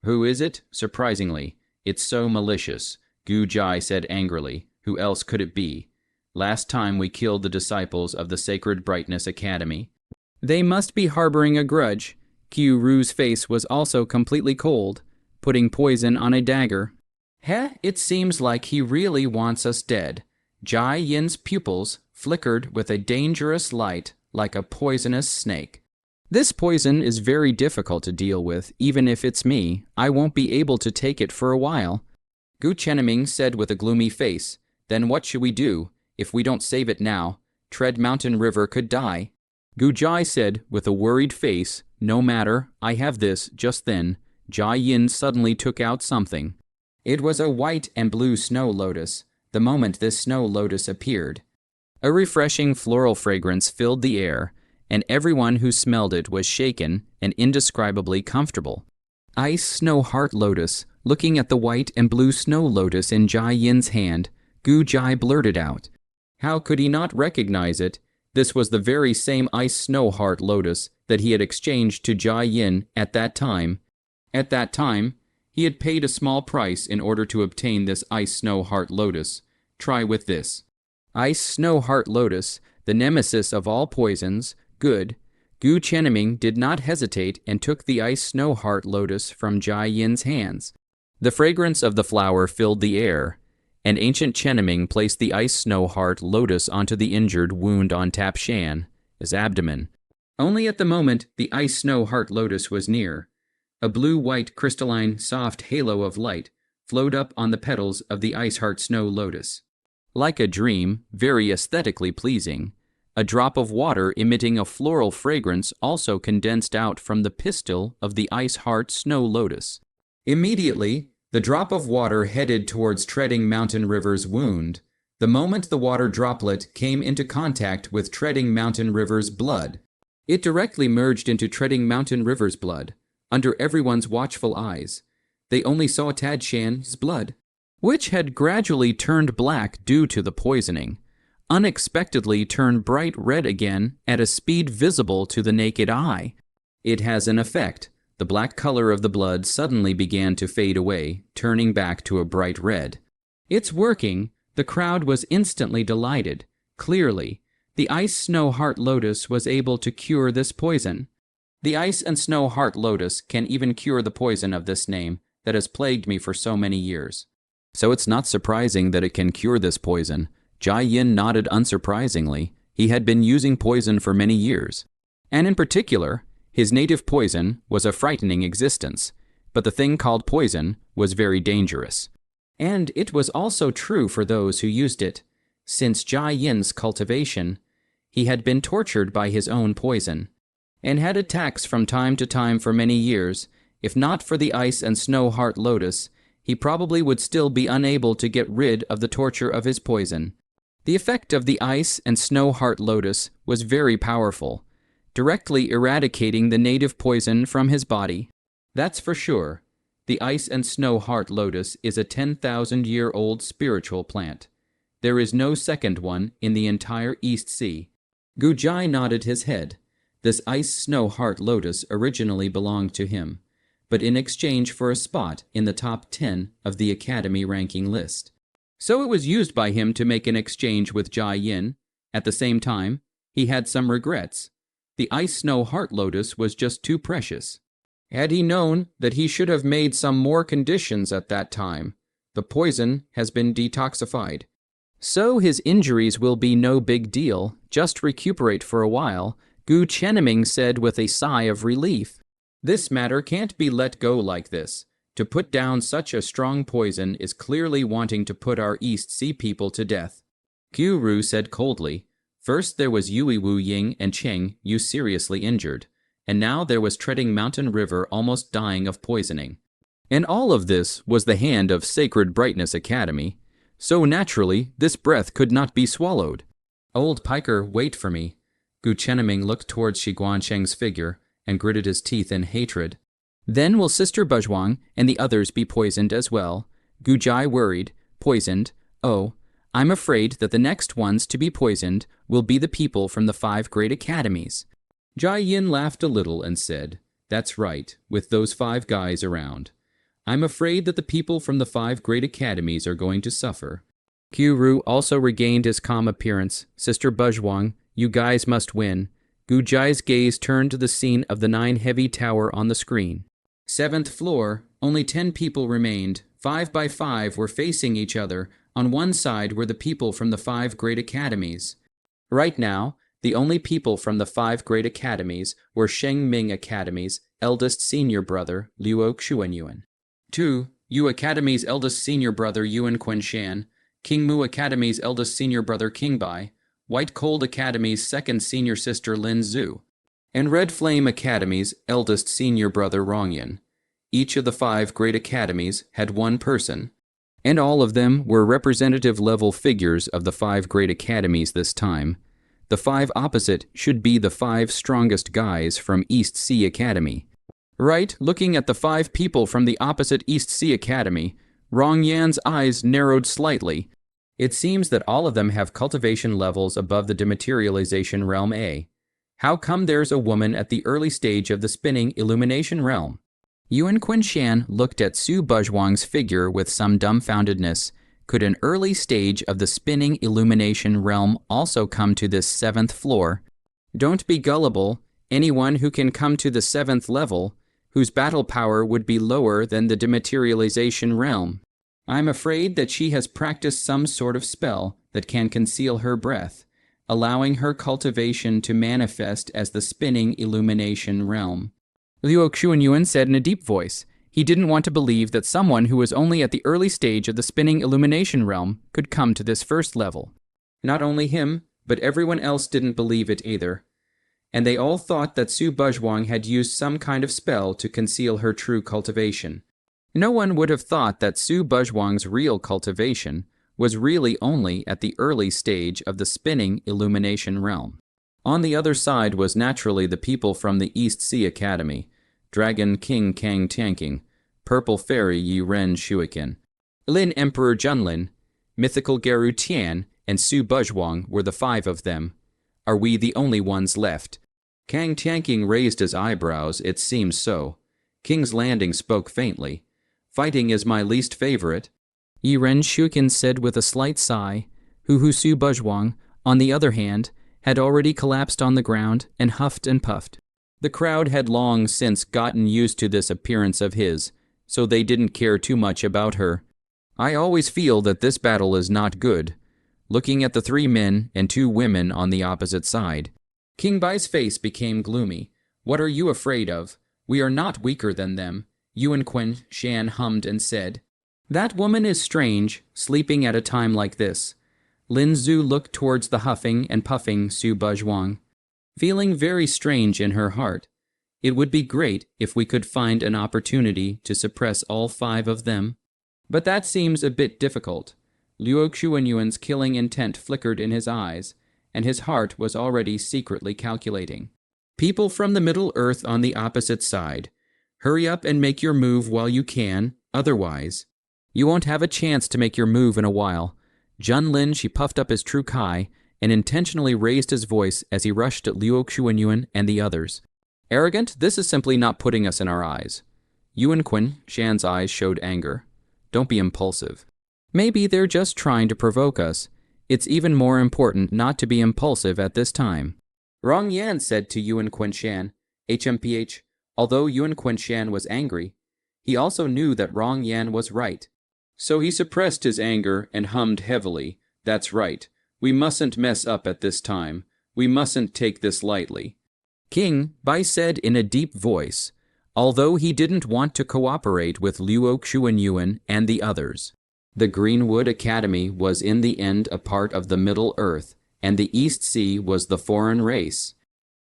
Who is it? Surprisingly, it's so malicious, Gu Jai said angrily. Who else could it be? Last time we killed the disciples of the Sacred Brightness Academy. They must be harboring a grudge. Q-Ru's face was also completely cold, putting poison on a dagger. It seems like he really wants us dead. Jai Yin's pupils flickered with a dangerous light like a poisonous snake. This poison is very difficult to deal with. Even if it's me, I won't be able to take it for a while. Gu Cheneming said with a gloomy face. Then what should we do? If we don't save it now, Tread Mountain River could die. Gu Jai said with a worried face. No matter, I have this. Just then, Jai Yin suddenly took out something. It was a white and blue snow lotus. The moment this snow lotus appeared, a refreshing floral fragrance filled the air, and everyone who smelled it was shaken and indescribably comfortable. Ice Snow Heart Lotus. Looking at the white and blue snow lotus in Jai Yin's hand, Gu Jai blurted out. How could he not recognize it? This was the very same Ice Snow Heart Lotus that he had exchanged to Jai Yin at that time. At that time, he had paid a small price in order to obtain this Ice Snow Heart Lotus. Try with this. Ice Snow Heart Lotus, the nemesis of all poisons. Good. Gu Cheneming did not hesitate and took the Ice Snow Heart Lotus from Jai Yin's hands. The fragrance of the flower filled the air, and ancient Cheneming placed the Ice Snow Heart Lotus onto the injured wound on Tap Shan's abdomen. Only at the moment the Ice Snow Heart Lotus was near, a blue-white crystalline soft halo of light flowed up on the petals of the Ice Heart Snow Lotus. Like a dream, very aesthetically pleasing, a drop of water emitting a floral fragrance also condensed out from the pistil of the Ice Heart Snow Lotus. Immediately, the drop of water headed towards Treading Mountain River's wound. The moment the water droplet came into contact with Treading Mountain River's blood, it directly merged into Treading Mountain River's blood. Under everyone's watchful eyes, they only saw Tad Shan's blood, which had gradually turned black due to the poisoning, unexpectedly turned bright red again at a speed visible to the naked eye. It has an effect. The black color of the blood suddenly began to fade away, turning back to a bright red. It's working. The crowd was instantly delighted. Clearly, the Ice Snow Heart Lotus was able to cure this poison. The Ice and Snow Heart Lotus can even cure the poison of this name that has plagued me for so many years. So it's not surprising that it can cure this poison. Jai Yin nodded unsurprisingly. He had been using poison for many years. And in particular, his native poison was a frightening existence, but the thing called poison was very dangerous. And it was also true for those who used it. Since Jai Yin's cultivation, he had been tortured by his own poison, and had attacks from time to time for many years. If not for the Ice and Snow Heart Lotus, he probably would still be unable to get rid of the torture of his poison. The effect of the Ice and Snow Heart Lotus was very powerful, directly eradicating the native poison from his body. That's for sure. The Ice and Snow Heart Lotus is a 10,000-year-old spiritual plant. There is no second one in the entire East Sea. Gu Jai nodded his head. This ice snow heart lotus originally belonged to him, but in exchange for a spot in the top 10 of the Academy ranking list. So it was used by him to make an exchange with Jai Yin. At the same time, he had some regrets. The ice snow heart lotus was just too precious. Had he known that he should have made some more conditions at that time, the poison has been detoxified. So his injuries will be no big deal, just recuperate for a while, Gu Chenming said with a sigh of relief. This matter can't be let go like this. To put down such a strong poison is clearly wanting to put our East Sea people to death. Gu Ru said coldly. First there was Yui Wu Ying and Cheng Yu seriously injured, and now there was Treading Mountain River almost dying of poisoning. And all of this was the hand of Sacred Brightness Academy, so naturally this breath could not be swallowed. Old Piker, wait for me. Gu Chenming looked towards Shi Guancheng's figure and gritted his teeth in hatred. Then will Sister Buzhuang and the others be poisoned as well? Gu Jai worried. Poisoned? Oh, I'm afraid that the next ones to be poisoned will be the people from the 5 great academies. Jai Yin laughed a little and said, That's right, with those 5 guys around. I'm afraid that the people from the 5 great academies are going to suffer. Q Ru also regained his calm appearance. Sister Buzhuang, you guys must win. Gu Jai's gaze turned to the scene of the 9 heavy tower on the screen. 7th floor, only 10 people remained. 5 by 5 were facing each other. On one side were the people from the 5 great academies. Right now, the only people from the 5 great academies were Sheng Ming Academy's eldest senior brother, Luo Xuanyuan. 2. Yu Academy's eldest senior brother, Yuan Quenshan. King Mu Academy's eldest senior brother, King Bai. White Cold Academy's second senior sister, Lin Zhu. And Red Flame Academy's eldest senior brother, Rongyan. Each of the 5 great academies had one person, and all of them were representative-level figures of the 5 great academies this time. The 5 opposite should be the 5 strongest guys from East Sea Academy. Right, looking at the 5 people from the opposite East Sea Academy, Rongyan's eyes narrowed slightly. It seems that all of them have cultivation levels above the dematerialization realm A. How come there's a woman at the early stage of the spinning illumination realm? Yuan Quenshan looked at Su Buzhuang's figure with some dumbfoundedness. Could an early stage of the spinning illumination realm also come to this 7th floor? Don't be gullible. Anyone who can come to the 7th level, whose battle power would be lower than the dematerialization realm. I'm afraid that she has practiced some sort of spell that can conceal her breath, allowing her cultivation to manifest as the spinning illumination realm. Luo Xuanyuan said in a deep voice. He didn't want to believe that someone who was only at the early stage of the spinning illumination realm could come to this 1st level. Not only him, but everyone else didn't believe it either. And they all thought that Su Buzhuang had used some kind of spell to conceal her true cultivation. No one would have thought that Su Buzhuang's real cultivation was really only at the early stage of the spinning illumination realm. On the other side was naturally the people from the East Sea Academy, Dragon King Kang Tianking, Purple Fairy Yi Ren Shuikin, Lin Emperor Junlin, Mythical Geru Tian, and Su Buzhuang were the 5 of them. Are we the only ones left? Kang Tianking raised his eyebrows. It seems so. King's Landing spoke faintly. Fighting is my least favorite. Yi Ren Shuikin said with a slight sigh. Su Buzhuang, on the other hand, had already collapsed on the ground and huffed and puffed. The crowd had long since gotten used to this appearance of his, so they didn't care too much about her. I always feel that this battle is not good. Looking at the 3 men and 2 women on the opposite side, King Bai's face became gloomy. What are you afraid of? We are not weaker than them. Yuan Quenshan hummed and said, That woman is strange, sleeping at a time like this. Lin Zhu looked towards the huffing and puffing Su Buzhuang, feeling very strange in her heart. It would be great if we could find an opportunity to suppress all 5 of them. But that seems a bit difficult. Luo Xuanyuan's killing intent flickered in his eyes, and his heart was already secretly calculating. People from the Middle Earth on the opposite side, hurry up and make your move while you can, otherwise. You won't have a chance to make your move in a while. Junlin, she puffed up his true kai, and intentionally raised his voice as he rushed at Liu Xuanyuan and the others. Arrogant, this is simply not putting us in our eyes. Yuan Kun Shan's eyes showed anger. Don't be impulsive. Maybe they're just trying to provoke us. It's even more important not to be impulsive at this time. Rong Yan said to Yuan Kun Shan, HMPH, although Yuan Kun Shan was angry, he also knew that Rong Yan was right. So he suppressed his anger and hummed heavily, That's right. We mustn't mess up at this time. We mustn't take this lightly. King Bai said in a deep voice, although he didn't want to cooperate with Liu Xuanyuan and the others. The Greenwood Academy was in the end a part of the Middle Earth, and the East Sea was the foreign race.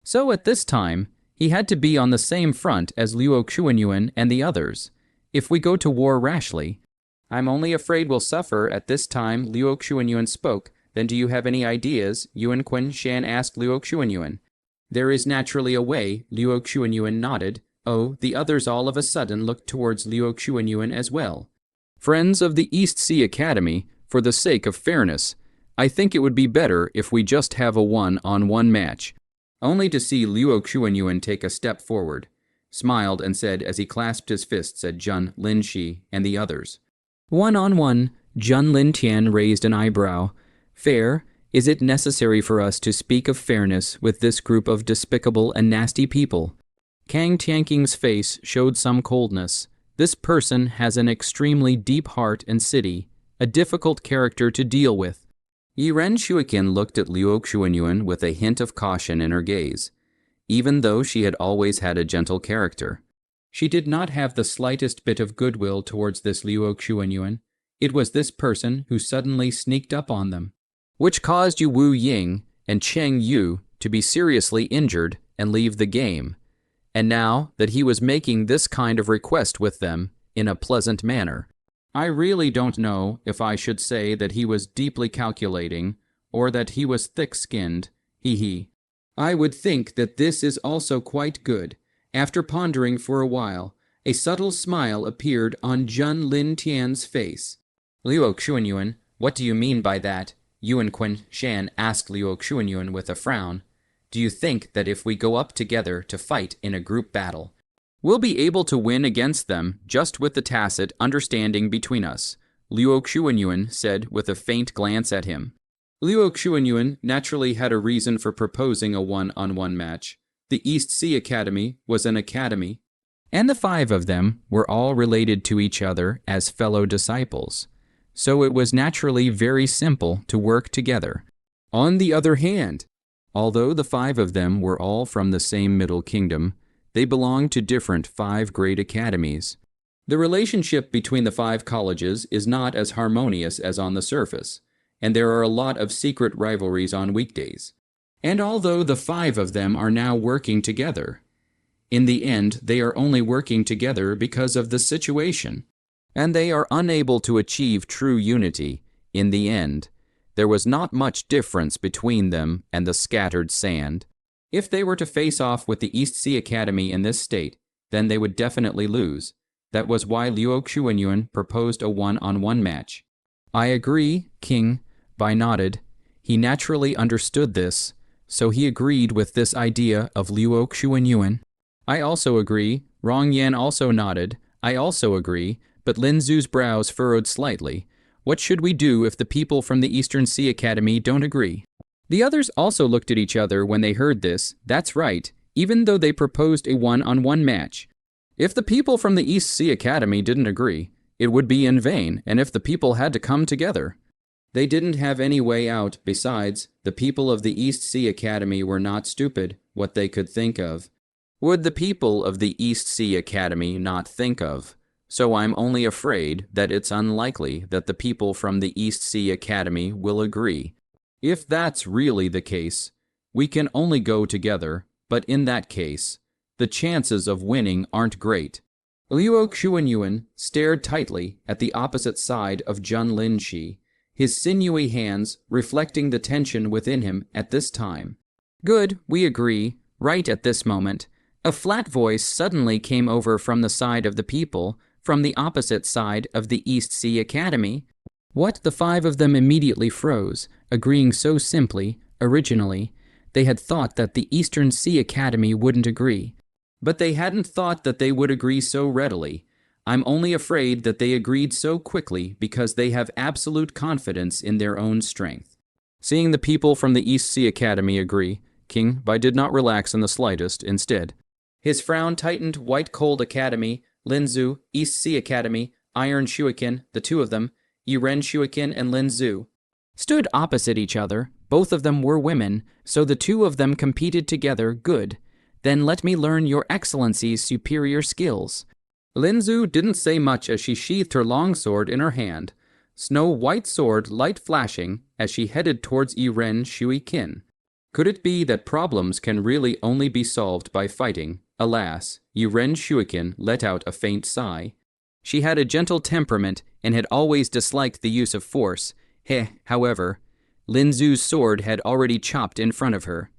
So at this time, he had to be on the same front as Liu Xuanyuan and the others. If we go to war rashly, I'm only afraid we'll suffer. At this time, Liu Xuanyuan spoke. Then do you have any ideas? Yuan Kun Shan asked Liu Xuanyuan. There is naturally a way, Liu Xuanyuan nodded. Oh, the others all of a sudden looked towards Liu Xuanyuan as well. Friends of the East Sea Academy, for the sake of fairness, I think it would be better if we just have a one-on-one match. Only to see Liu Xuanyuan take a step forward, smiled and said as he clasped his fists at Jun Linshi and the others. One-on-one, Jun Lintian raised an eyebrow. Fair, is it necessary for us to speak of fairness with this group of despicable and nasty people? Kang Tianking's face showed some coldness. This person has an extremely deep heart and city, a difficult character to deal with. Yiren Shuikin looked at Liu Xuanyuan with a hint of caution in her gaze, even though she had always had a gentle character. She did not have the slightest bit of goodwill towards this Liu Xuanyuan. It was this person who suddenly sneaked up on them, which caused Wu Ying and Cheng Yu to be seriously injured and leave the game. And now that he was making this kind of request with them in a pleasant manner, I really don't know if I should say that he was deeply calculating or that he was thick-skinned, he. I would think that this is also quite good. After pondering for a while, a subtle smile appeared on Jun Lin Tian's face. Liu Xuanyuan, what do you mean by that? Yuan Kun Shan asked Liu Xuanyuan with a frown. Do you think that if we go up together to fight in a group battle, we'll be able to win against them just with the tacit understanding between us? Liu Xuanyuan said with a faint glance at him. Liu Xuanyuan naturally had a reason for proposing a one-on-one match. The East Sea Academy was an academy, and the 5 of them were all related to each other as fellow disciples. So it was naturally very simple to work together. On the other hand, although the 5 of them were all from the same Middle Kingdom, they belonged to different 5 great academies. The relationship between the 5 colleges is not as harmonious as on the surface, and there are a lot of secret rivalries on weekdays. And although the 5 of them are now working together, in the end they are only working together because of the situation, and they are unable to achieve true unity in the end. There was not much difference between them and the scattered sand. If they were to face off with the East Sea Academy in this state, then they would definitely lose. That was why Liu Xuanyuan proposed a one-on-one match. I agree, King Bai nodded. He naturally understood this, so he agreed with this idea of Liu Xuanyuan. I also agree. Rong Yan also nodded. I also agree, but Lin Zu's brows furrowed slightly. What should we do if the people from the Eastern Sea Academy don't agree? The others also looked at each other when they heard this. That's right, even though they proposed a one-on-one match. If the people from the East Sea Academy didn't agree, it would be in vain, and if the people had to come together, they didn't have any way out. Besides, the people of the East Sea Academy were not stupid. What they could think of would the people of the East Sea Academy not think of? So I'm only afraid that it's unlikely that the people from the East Sea Academy will agree. If that's really the case, we can only go together, but in that case, the chances of winning aren't great. Liu Xuanyuan stared tightly at the opposite side of Jun Linshi, his sinewy hands reflecting the tension within him at this time. Good, we agree. Right at this moment, a flat voice suddenly came over from the side of the people from the opposite side of the East Sea Academy. What? The 5 of them immediately froze, agreeing so simply. Originally, they had thought that the Eastern Sea Academy wouldn't agree. But they hadn't thought that they would agree so readily. I'm only afraid that they agreed so quickly because they have absolute confidence in their own strength. Seeing the people from the East Sea Academy agree, King Bai did not relax in the slightest. Instead, his frown tightened. White Cold Academy, Linzu, East Sea Academy, Iron Shuikin, the two of them, Yiren Shuikin and Linzu, stood opposite each other. Both of them were women, so the two of them competed together. Good. Then let me learn your excellency's superior skills. Linzu didn't say much as she sheathed her long sword in her hand, snow-white sword light flashing as she headed towards Yiren Shuikin. Could it be that problems can really only be solved by fighting? Alas, Yiren Shuikin let out a faint sigh. She had a gentle temperament and had always disliked the use of force. However, Linzu's sword had already chopped in front of her.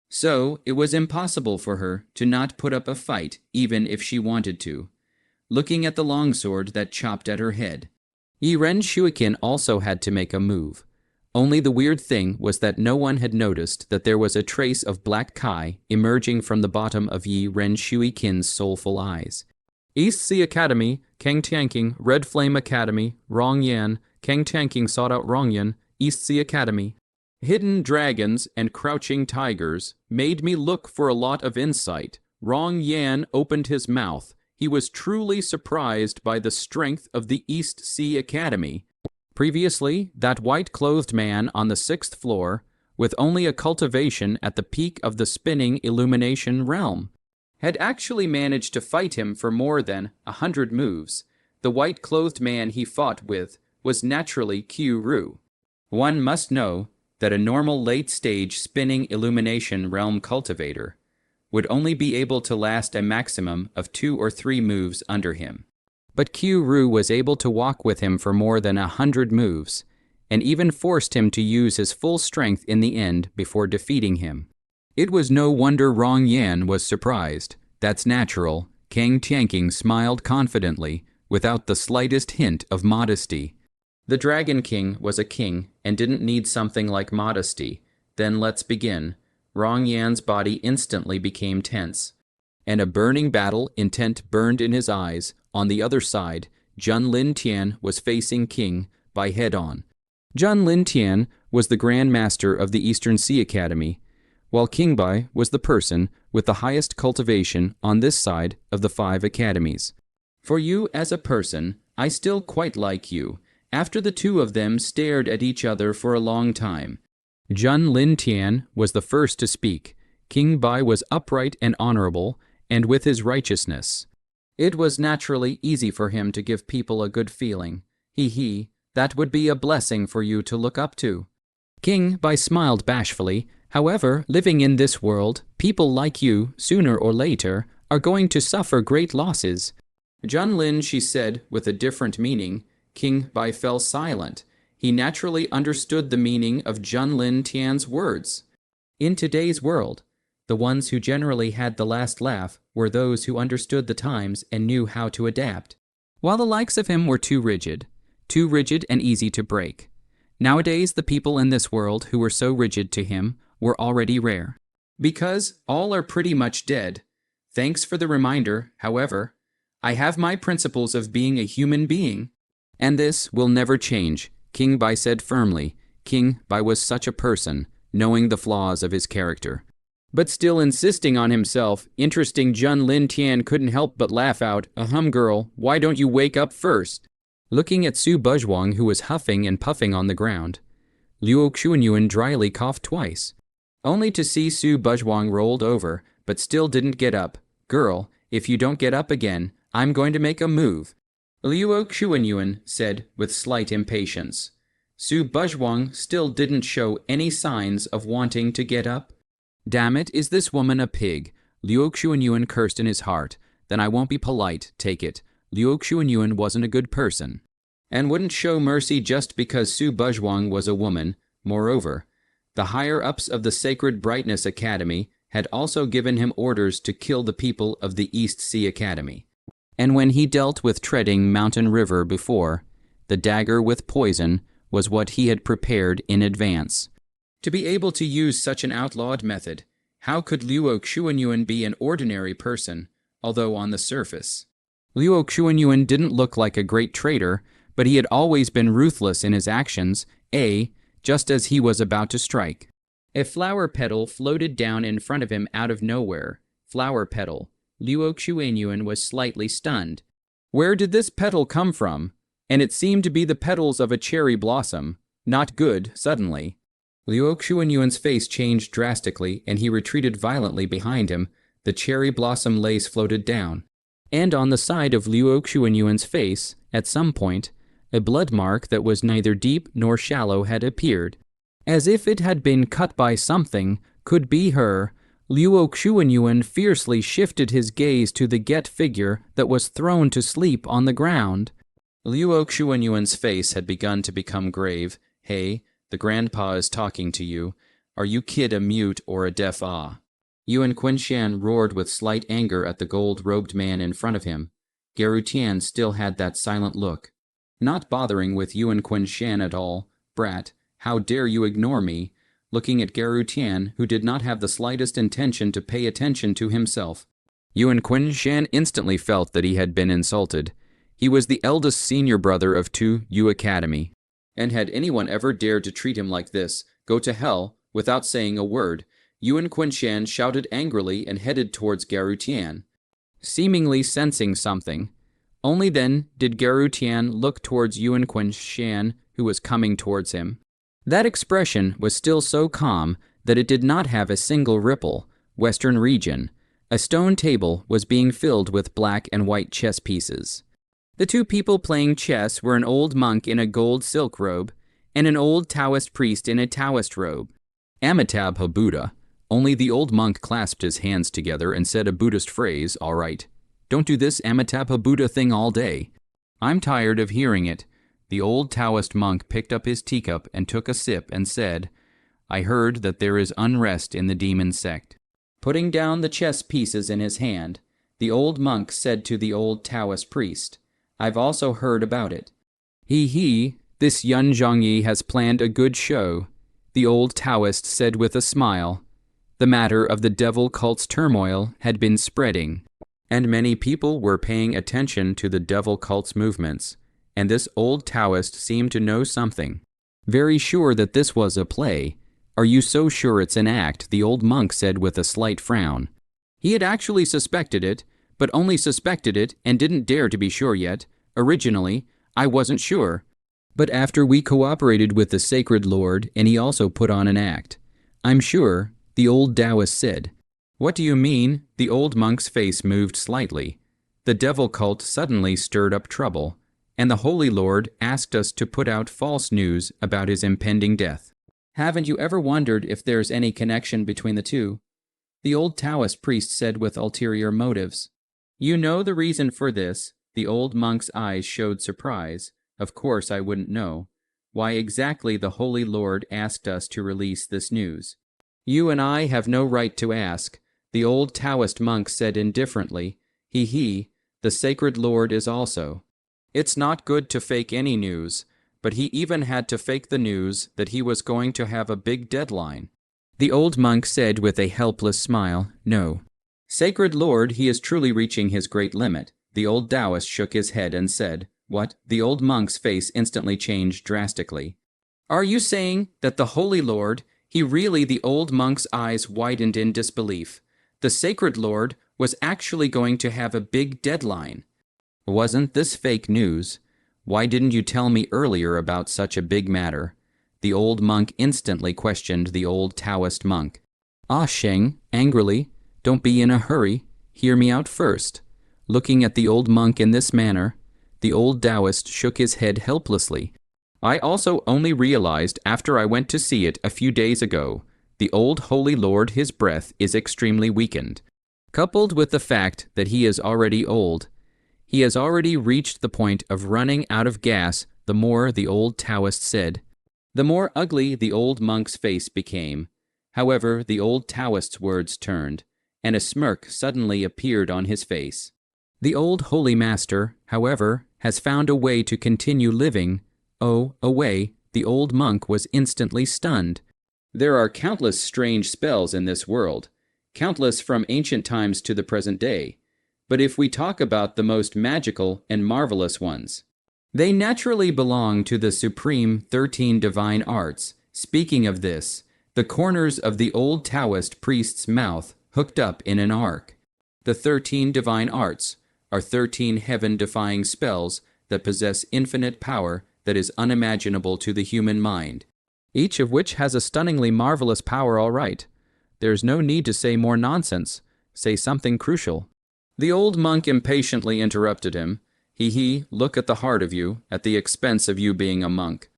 So it was impossible for her to not put up a fight even if she wanted to. Looking at the longsword that chopped at her head, Yiren Shuikin also had to make a move. Only the weird thing was that no one had noticed that there was a trace of black Kai emerging from the bottom of Yiren Shuikin's soulful eyes. East Sea Academy, Kang Tianking, Red Flame Academy, Rong Yan, Kang Tianking sought out Rong Yan, East Sea Academy. Hidden dragons and crouching tigers made me look for a lot of insight. Rong Yan opened his mouth. He was truly surprised by the strength of the East Sea Academy. Previously, that white-clothed man on the 6th floor, with only a cultivation at the peak of the spinning illumination realm, had actually managed to fight him for more than 100 moves. The white-clothed man he fought with was naturally Q Ru. One must know that a normal late-stage spinning illumination realm cultivator would only be able to last a maximum of 2 or 3 moves under him. But Q Ru was able to walk with him for more than 100 moves, and even forced him to use his full strength in the end before defeating him. It was no wonder Rong Yan was surprised. That's natural. Kang Tianking smiled confidently, without the slightest hint of modesty. The Dragon King was a king and didn't need something like modesty. Then let's begin. Rong Yan's body instantly became tense, and a burning battle intent burned in his eyes. On the other side, Jun Lin Tian was facing King Bai head-on. Jun Lin Tian was the Grand Master of the Eastern Sea Academy, while King Bai was the person with the highest cultivation on this side of the 5 academies. For you as a person, I still quite like you. After the two of them stared at each other for a long time, Jun Lin Tian was the first to speak. King Bai was upright and honorable, and with his righteousness, it was naturally easy for him to give people a good feeling. That would be a blessing for you to look up to. King Bai smiled bashfully. However, living in this world, people like you, sooner or later, are going to suffer great losses. Jun Lin, she said, with a different meaning. King Bai fell silent. He naturally understood the meaning of Jun Lin Tian's words. In today's world, the ones who generally had the last laugh were those who understood the times and knew how to adapt, while the likes of him were too rigid and easy to break. Nowadays, the people in this world who were so rigid to him were already rare, because all are pretty much dead. Thanks for the reminder, however. I have my principles of being a human being, and this will never change, King Bai said firmly. King Bai was such a person, knowing the flaws of his character, but still insisting on himself. Interesting. Jun Lin Tian couldn't help but laugh out. Girl, why don't you wake up first? Looking at Su Buzhuang, who was huffing and puffing on the ground, Luo Xuanyuan dryly coughed twice, only to see Su Buzhuang rolled over, but still didn't get up. Girl, if you don't get up again, I'm going to make a move, Luo Xuanyuan said with slight impatience. Su Buzhuang still didn't show any signs of wanting to get up. Damn it, is this woman a pig? Luo Xuanyuan cursed in his heart. Then I won't be polite, take it. Luo Xuanyuan wasn't a good person, and wouldn't show mercy just because Su Buzhuang was a woman. Moreover, the higher-ups of the Sacred Brightness Academy had also given him orders to kill the people of the East Sea Academy. And when he dealt with treading Mountain River before, the dagger with poison was what he had prepared in advance. To be able to use such an outlawed method, how could Luo Xuanyuan be an ordinary person, although on the surface? Luo Xuanyuan didn't look like a great traitor, but he had always been ruthless in his actions, just as he was about to strike. A flower petal floated down in front of him out of nowhere. Flower petal. Luo Xuanyuan was slightly stunned. Where did this petal come from? And it seemed to be the petals of a cherry blossom. Not good, suddenly. Luo Xuanyuan's face changed drastically, and he retreated violently behind him. The cherry blossom lace floated down. And on the side of Luo Xuanyuan's face, at some point, a blood mark that was neither deep nor shallow had appeared. As if it had been cut by something, could be her. Luo Xuanyuan fiercely shifted his gaze to the Get figure that was thrown to sleep on the ground. Luo Xuanyuan's face had begun to become grave. Hey, the grandpa is talking to you. Are you kid a mute or a deaf ah? Yuan Qinshan roared with slight anger at the gold-robed man in front of him. Garutian still had that silent look. Not bothering with Yuan Qinshan at all. Brat, how dare you ignore me? Looking at Garutian, who did not have the slightest intention to pay attention to himself. Yuan Qinshan instantly felt that he had been insulted. He was the eldest senior brother of Tu Yu Academy. And had anyone ever dared to treat him like this, go to hell, without saying a word, Yuan Qinshan shouted angrily and headed towards Garutian, seemingly sensing something. Only then did Garutian look towards Yuan Qinshan, who was coming towards him. That expression was still so calm that it did not have a single ripple. Western region. A stone table was being filled with black and white chess pieces. The two people playing chess were an old monk in a gold silk robe and an old Taoist priest in a Taoist robe. Amitabha Buddha. Only the old monk clasped his hands together and said a Buddhist phrase, all right. Don't do this Amitabha Buddha thing all day. I'm tired of hearing it. The old Taoist monk picked up his teacup and took a sip and said, I heard that there is unrest in the demon sect. Putting down the chess pieces in his hand, the old monk said to the old Taoist priest, I've also heard about it. This Yun Zhongyi has planned a good show, the old Taoist said with a smile. The matter of the devil cult's turmoil had been spreading, and many people were paying attention to the devil cult's movements, and this old Taoist seemed to know something. Very sure that this was a play. Are you so sure it's an act? The old monk said with a slight frown. He had actually suspected it, but only suspected it and didn't dare to be sure yet. Originally, I wasn't sure. But after we cooperated with the Sacred Lord, and he also put on an act. I'm sure, the old Taoist said. What do you mean? The old monk's face moved slightly. The devil cult suddenly stirred up trouble, and the Holy Lord asked us to put out false news about his impending death. Haven't you ever wondered if there's any connection between the two? The old Taoist priest said with ulterior motives. You know the reason for this. The old monk's eyes showed surprise. Of course I wouldn't know. Why exactly the Holy Lord asked us to release this news. You and I have no right to ask, the old Taoist monk said indifferently. The Sacred Lord is also. It's not good to fake any news, but he even had to fake the news that he was going to have a big deadline. The old monk said with a helpless smile, No. Sacred Lord, he is truly reaching his great limit. The old Taoist shook his head and said, What? The old monk's face instantly changed drastically. Are you saying that the Holy Lord, the old monk's eyes widened in disbelief. The Sacred Lord was actually going to have a big deadline. Wasn't this fake news? Why didn't you tell me earlier about such a big matter? The old monk instantly questioned the old Taoist monk. Ah Sheng, angrily, don't be in a hurry. Hear me out first. Looking at the old monk in this manner, the old Taoist shook his head helplessly. I also only realized after I went to see it a few days ago, the old Holy Lord, his breath is extremely weakened. Coupled with the fact that he is already old, he has already reached the point of running out of gas, the more the old Taoist said. The more ugly the old monk's face became. However, the old Taoist's words turned, and a smirk suddenly appeared on his face. The old Holy Master, however, has found a way to continue living. Oh, a way. The old monk was instantly stunned. There are countless strange spells in this world, countless from ancient times to the present day. But if we talk about the most magical and marvelous ones, they naturally belong to the supreme 13 divine arts. Speaking of this, the corners of the old Taoist priest's mouth hooked up in an arc. The 13 divine arts are 13 heaven-defying spells that possess infinite power that is unimaginable to the human mind. Each of which has a stunningly marvelous power, all right. There's no need to say more nonsense. Say something crucial. The old monk impatiently interrupted him. Look at the heart of you, at the expense of you being a monk.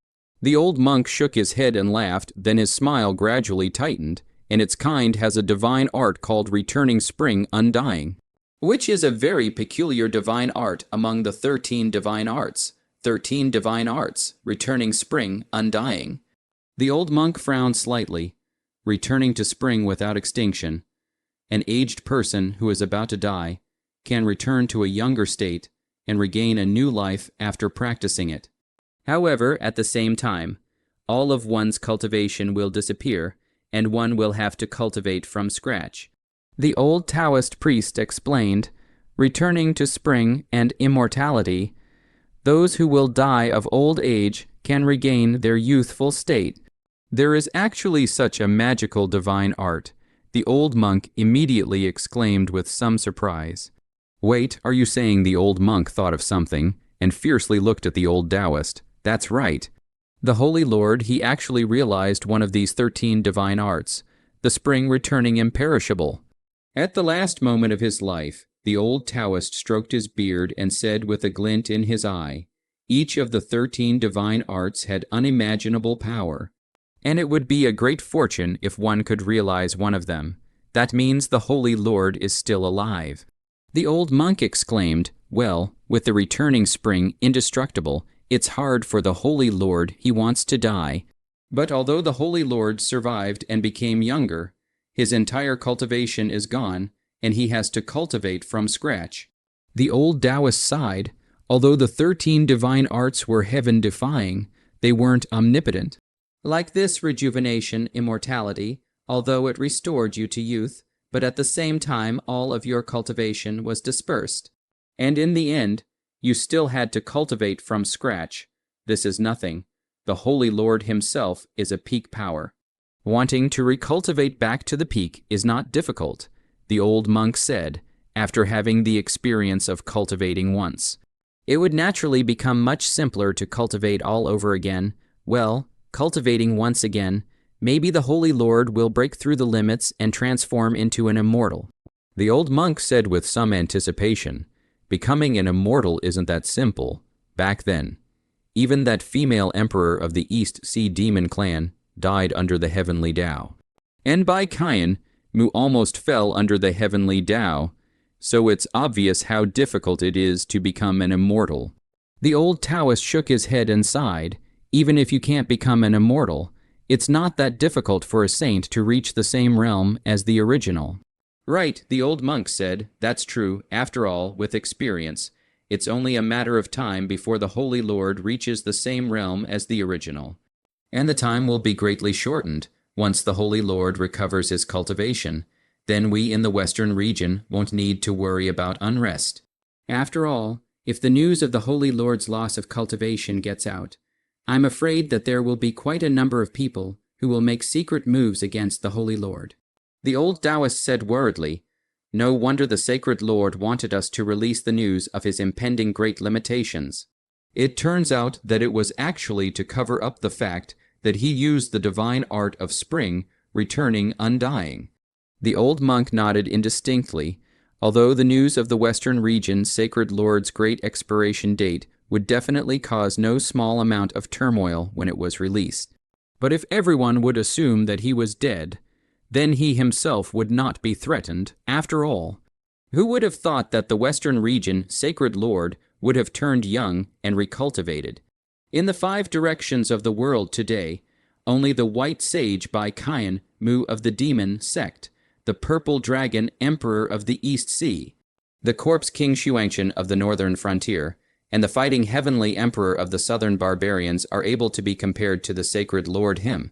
The old monk shook his head and laughed, then his smile gradually tightened, and its kind has a divine art called returning spring undying, which is a very peculiar divine art among the 13 divine arts. 13 divine arts, returning spring undying. The old monk frowned slightly. Returning to spring without extinction. An aged person who is about to die can return to a younger state and regain a new life after practicing it. However, at the same time, all of one's cultivation will disappear, and one will have to cultivate from scratch. The old Taoist priest explained, returning to spring and immortality, those who will die of old age can regain their youthful state. There is actually such a magical divine art, the old monk immediately exclaimed with some surprise. Wait, are you saying the old monk thought of something, and fiercely looked at the old Taoist? That's right. The Holy Lord, he actually realized one of these 13 divine arts, the spring returning imperishable. At the last moment of his life, the old Taoist stroked his beard and said with a glint in his eye, each of the 13 divine arts had unimaginable power, and it would be a great fortune if one could realize one of them. That means the Holy Lord is still alive. The old monk exclaimed, well, with the returning spring indestructible, it's hard for the Holy Lord, he wants to die. But although the Holy Lord survived and became younger, his entire cultivation is gone, and he has to cultivate from scratch. The old Taoist sighed. Although the 13 divine arts were heaven-defying, they weren't omnipotent. Like this rejuvenation, immortality, although it restored you to youth, but at the same time all of your cultivation was dispersed. And in the end, you still had to cultivate from scratch. This is nothing. The Holy Lord himself is a peak power. Wanting to recultivate back to the peak is not difficult, the old monk said, after having the experience of cultivating once. It would naturally become much simpler to cultivate all over again. Well, cultivating once again, maybe the Holy Lord will break through the limits and transform into an immortal. The old monk said with some anticipation, becoming an immortal isn't that simple. Back then, even that female emperor of the East Sea demon clan died under the heavenly Tao. And by Kayan, Mu almost fell under the heavenly Tao, so it's obvious how difficult it is to become an immortal. The old Taoist shook his head and sighed. Even if you can't become an immortal, it's not that difficult for a saint to reach the same realm as the original. Right, the old monk said, that's true. After all, with experience, it's only a matter of time before the Holy Lord reaches the same realm as the original. And the time will be greatly shortened once the Holy Lord recovers his cultivation. Then we in the Western region won't need to worry about unrest. After all, if the news of the Holy Lord's loss of cultivation gets out, I'm afraid that there will be quite a number of people who will make secret moves against the Holy Lord. The old Taoist said worriedly, no wonder the sacred Lord wanted us to release the news of his impending great limitations. It turns out that it was actually to cover up the fact that he used the divine art of spring, returning undying. The old monk nodded indistinctly. Although the news of the Western region's sacred Lord's great expiration date would definitely cause no small amount of turmoil when it was released. But if everyone would assume that he was dead, then he himself would not be threatened. After all, who would have thought that the Western region sacred Lord would have turned young and recultivated? In the 5 directions of the world today, only the white sage by Kayan Mu of the demon sect, the purple dragon emperor of the East Sea, the corpse king Xuanxian of the northern frontier, and the fighting heavenly emperor of the southern barbarians are able to be compared to the sacred Lord him.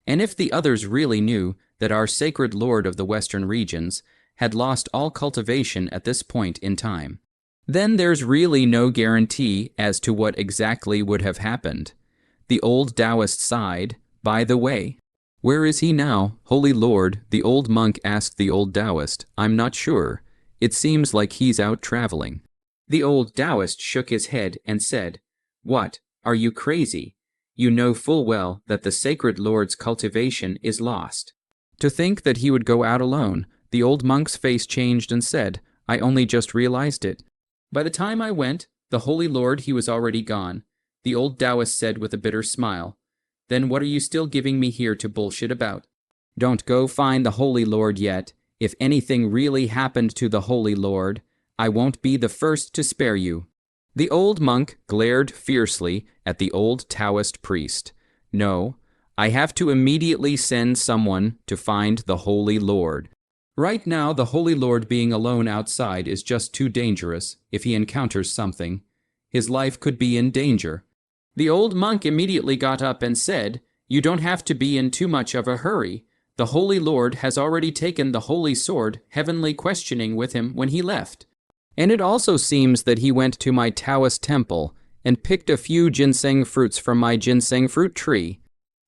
And if the others really knew that our sacred lord of the western regions had lost all cultivation at this point in time, then there's really no guarantee as to what exactly would have happened. The old Taoist sighed. By the way, where is he now, Holy Lord? The old monk asked the old Taoist. I'm not sure. It seems like he's out traveling. The old Taoist shook his head and said, What? Are you crazy? You know full well that the sacred lord's cultivation is lost. To think that he would go out alone. The old monk's face changed and said, I only just realized it. By the time I went, the Holy Lord, he was already gone. The old Taoist said with a bitter smile, Then what are you still giving me here to bullshit about? Don't go find the Holy Lord yet. If anything really happened to the Holy Lord, I won't be the first to spare you. The old monk glared fiercely at the old Taoist priest. No, I have to immediately send someone to find the Holy Lord. Right now, the Holy Lord being alone outside is just too dangerous. If he encounters something, his life could be in danger. The old monk immediately got up and said, You don't have to be in too much of a hurry. The Holy Lord has already taken the holy sword, heavenly questioning, with him when he left. And it also seems that he went to my Taoist temple and picked a few ginseng fruits from my ginseng fruit tree.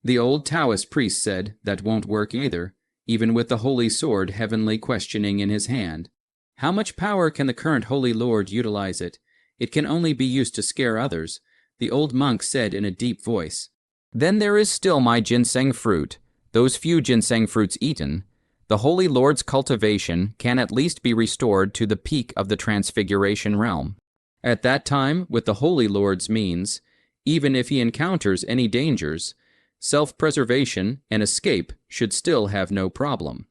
The old Taoist priest said, That won't work either. Even with the holy sword heavenly questioning in his hand. How much power can the current Holy Lord utilize it? It can only be used to scare others, the old monk said in a deep voice. Then there is still my ginseng fruit, those few ginseng fruits eaten. The Holy Lord's cultivation can at least be restored to the peak of the Transfiguration realm. At that time, with the Holy Lord's means, even if he encounters any dangers, self-preservation and escape should still have no problem.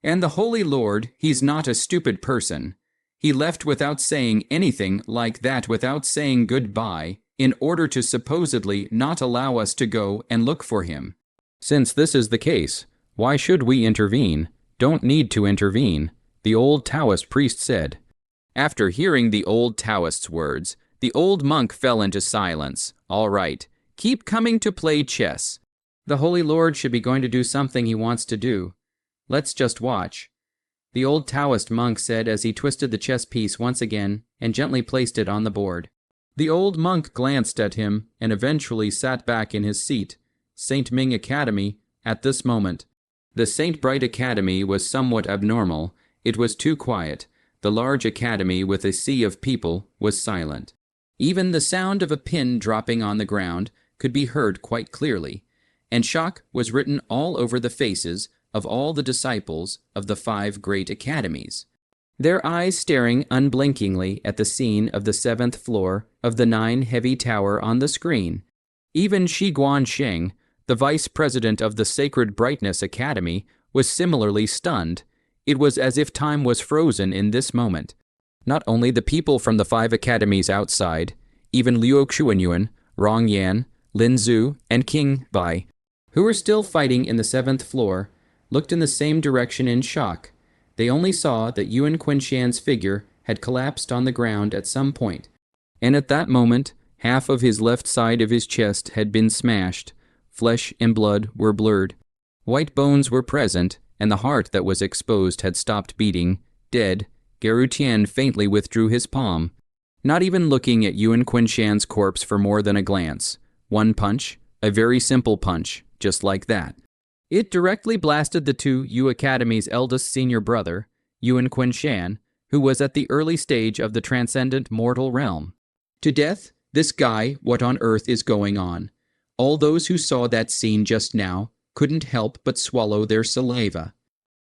And the Holy Lord, he's not a stupid person. He left without saying anything like that, without saying goodbye, in order to supposedly not allow us to go and look for him. Since this is the case, why should we intervene? Don't need to intervene, the old Taoist priest said. After hearing the old Taoist's words, the old monk fell into silence. All right, keep coming to play chess. The Holy Lord should be going to do something he wants to do. Let's just watch. The old Taoist monk said as he twisted the chess piece once again and gently placed it on the board. The old monk glanced at him and eventually sat back in his seat. St. Ming Academy, at this moment. The St. Bright Academy was somewhat abnormal. It was too quiet. The large academy with a sea of people was silent. Even the sound of a pin dropping on the ground could be heard quite clearly. And shock was written all over the faces of all the disciples of the 5 great academies, their eyes staring unblinkingly at the scene of the 7th floor of the 9 heavy tower on the screen. Even Shi Guansheng, the vice president of the Sacred Brightness Academy, was similarly stunned. It was as if time was frozen in this moment. Not only the people from the 5 academies outside, even Liu Xuanyuan, Rong Yan, Lin Zhu, and King Bai, who were still fighting in the 7th floor, looked in the same direction in shock. They only saw that Yuan Qinshan's figure had collapsed on the ground at some point, and at that moment, half of his left side of his chest had been smashed. Flesh and blood were blurred. White bones were present, and the heart that was exposed had stopped beating. Dead, Geru Tian faintly withdrew his palm, not even looking at Yuan Qinshan's corpse for more than a glance. One punch, a very simple punch, just like that. It directly blasted the 2 Yu Academy's eldest senior brother, Yuan Qinshan, who was at the early stage of the transcendent mortal realm. To death, this guy, what on earth is going on? All those who saw that scene just now couldn't help but swallow their saliva.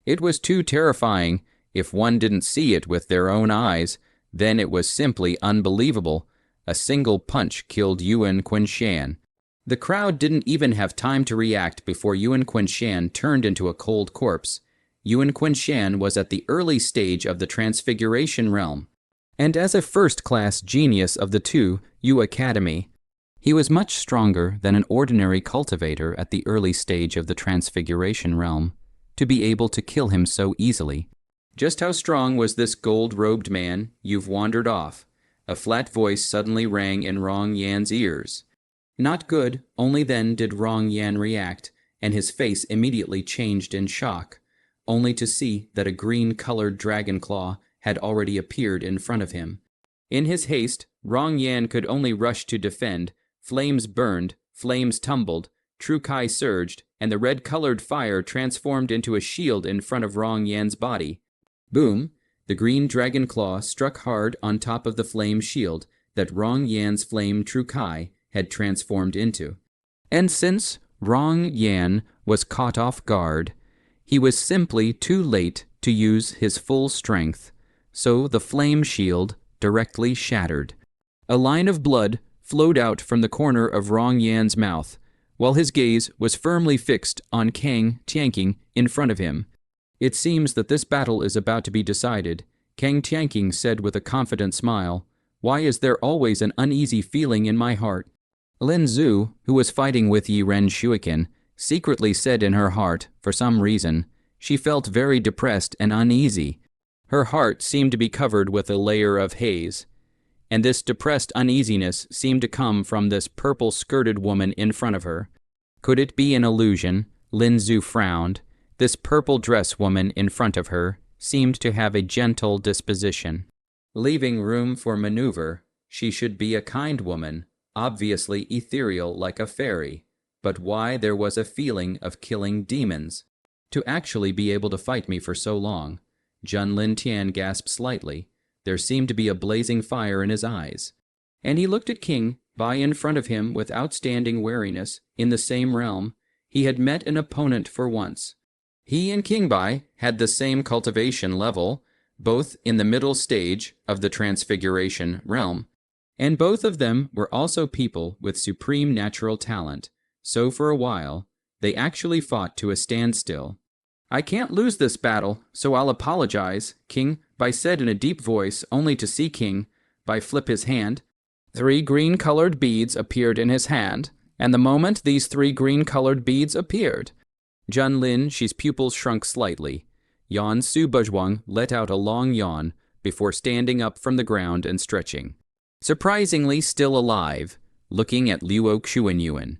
It was too terrifying. If one didn't see it with their own eyes, then it was simply unbelievable. A single punch killed Yuan Qinshan. The crowd didn't even have time to react before Yuan Qinshan turned into a cold corpse. Yuan Qinshan was at the early stage of the Transfiguration realm, and as a first-class genius of the 2 Yu Academy, he was much stronger than an ordinary cultivator at the early stage of the Transfiguration realm, to be able to kill him so easily. Just how strong was this gold-robed man? You've wandered off. A flat voice suddenly rang in Rong Yan's ears. Not good. Only then did Rong Yan react, and his face immediately changed in shock, only to see that a green-colored dragon claw had already appeared in front of him. In his haste, Rong Yan could only rush to defend. Flames burned, flames tumbled, True Kai surged, and the red-colored fire transformed into a shield in front of Rong Yan's body. Boom! The green dragon claw struck hard on top of the flame shield that Rong Yan's flame True Kai had transformed into. And since Rong Yan was caught off guard, he was simply too late to use his full strength, so the flame shield directly shattered. A line of blood flowed out from the corner of Rong Yan's mouth, while his gaze was firmly fixed on Kang Tianqing in front of him. It seems that this battle is about to be decided, Kang Tianqing said with a confident smile. Why is there always an uneasy feeling in my heart? Lin Zhu, who was fighting with Yi Ren Shuiken, secretly said in her heart, for some reason, she felt very depressed and uneasy. Her heart seemed to be covered with a layer of haze, and this depressed uneasiness seemed to come from this purple-skirted woman in front of her. Could it be an illusion? Lin Zhu frowned. This purple dress woman in front of her seemed to have a gentle disposition. Leaving room for maneuver, she should be a kind woman, obviously ethereal like a fairy. But why there was a feeling of killing demons? To actually be able to fight me for so long. Jun Lin Tian gasped slightly. There seemed to be a blazing fire in his eyes. And he looked at King Bai in front of him with outstanding wariness. In the same realm, he had met an opponent for once. He and King Bai had the same cultivation level, both in the middle stage of the Transfiguration realm, and both of them were also people with supreme natural talent. So for a while, they actually fought to a standstill. I can't lose this battle, so I'll apologize, King Bai said in a deep voice, only to see King Bai flip his hand. 3 green-colored beads appeared in his hand, and the moment these 3 green-colored beads appeared, Jun Lin, she's pupils shrunk slightly. Yan Su Buzhuang let out a long yawn before standing up from the ground and stretching. Surprisingly still alive, looking at Luo Xuanyuan,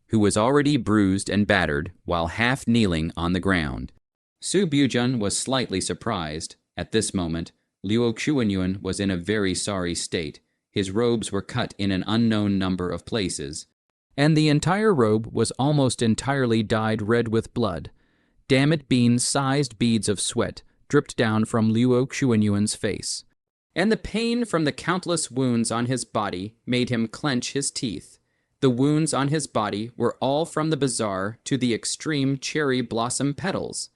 who was already bruised and battered while half kneeling on the ground. Su Bujun was slightly surprised. At this moment, Luo Xuanyuan was in a very sorry state. His robes were cut in an unknown number of places, and the entire robe was almost entirely dyed red with blood. Dammit bean-sized beads of sweat dripped down from Luo Xuanyuan's face, and the pain from the countless wounds on his body made him clench his teeth. The wounds on his body were all from the bizarre to the extreme cherry blossom petals.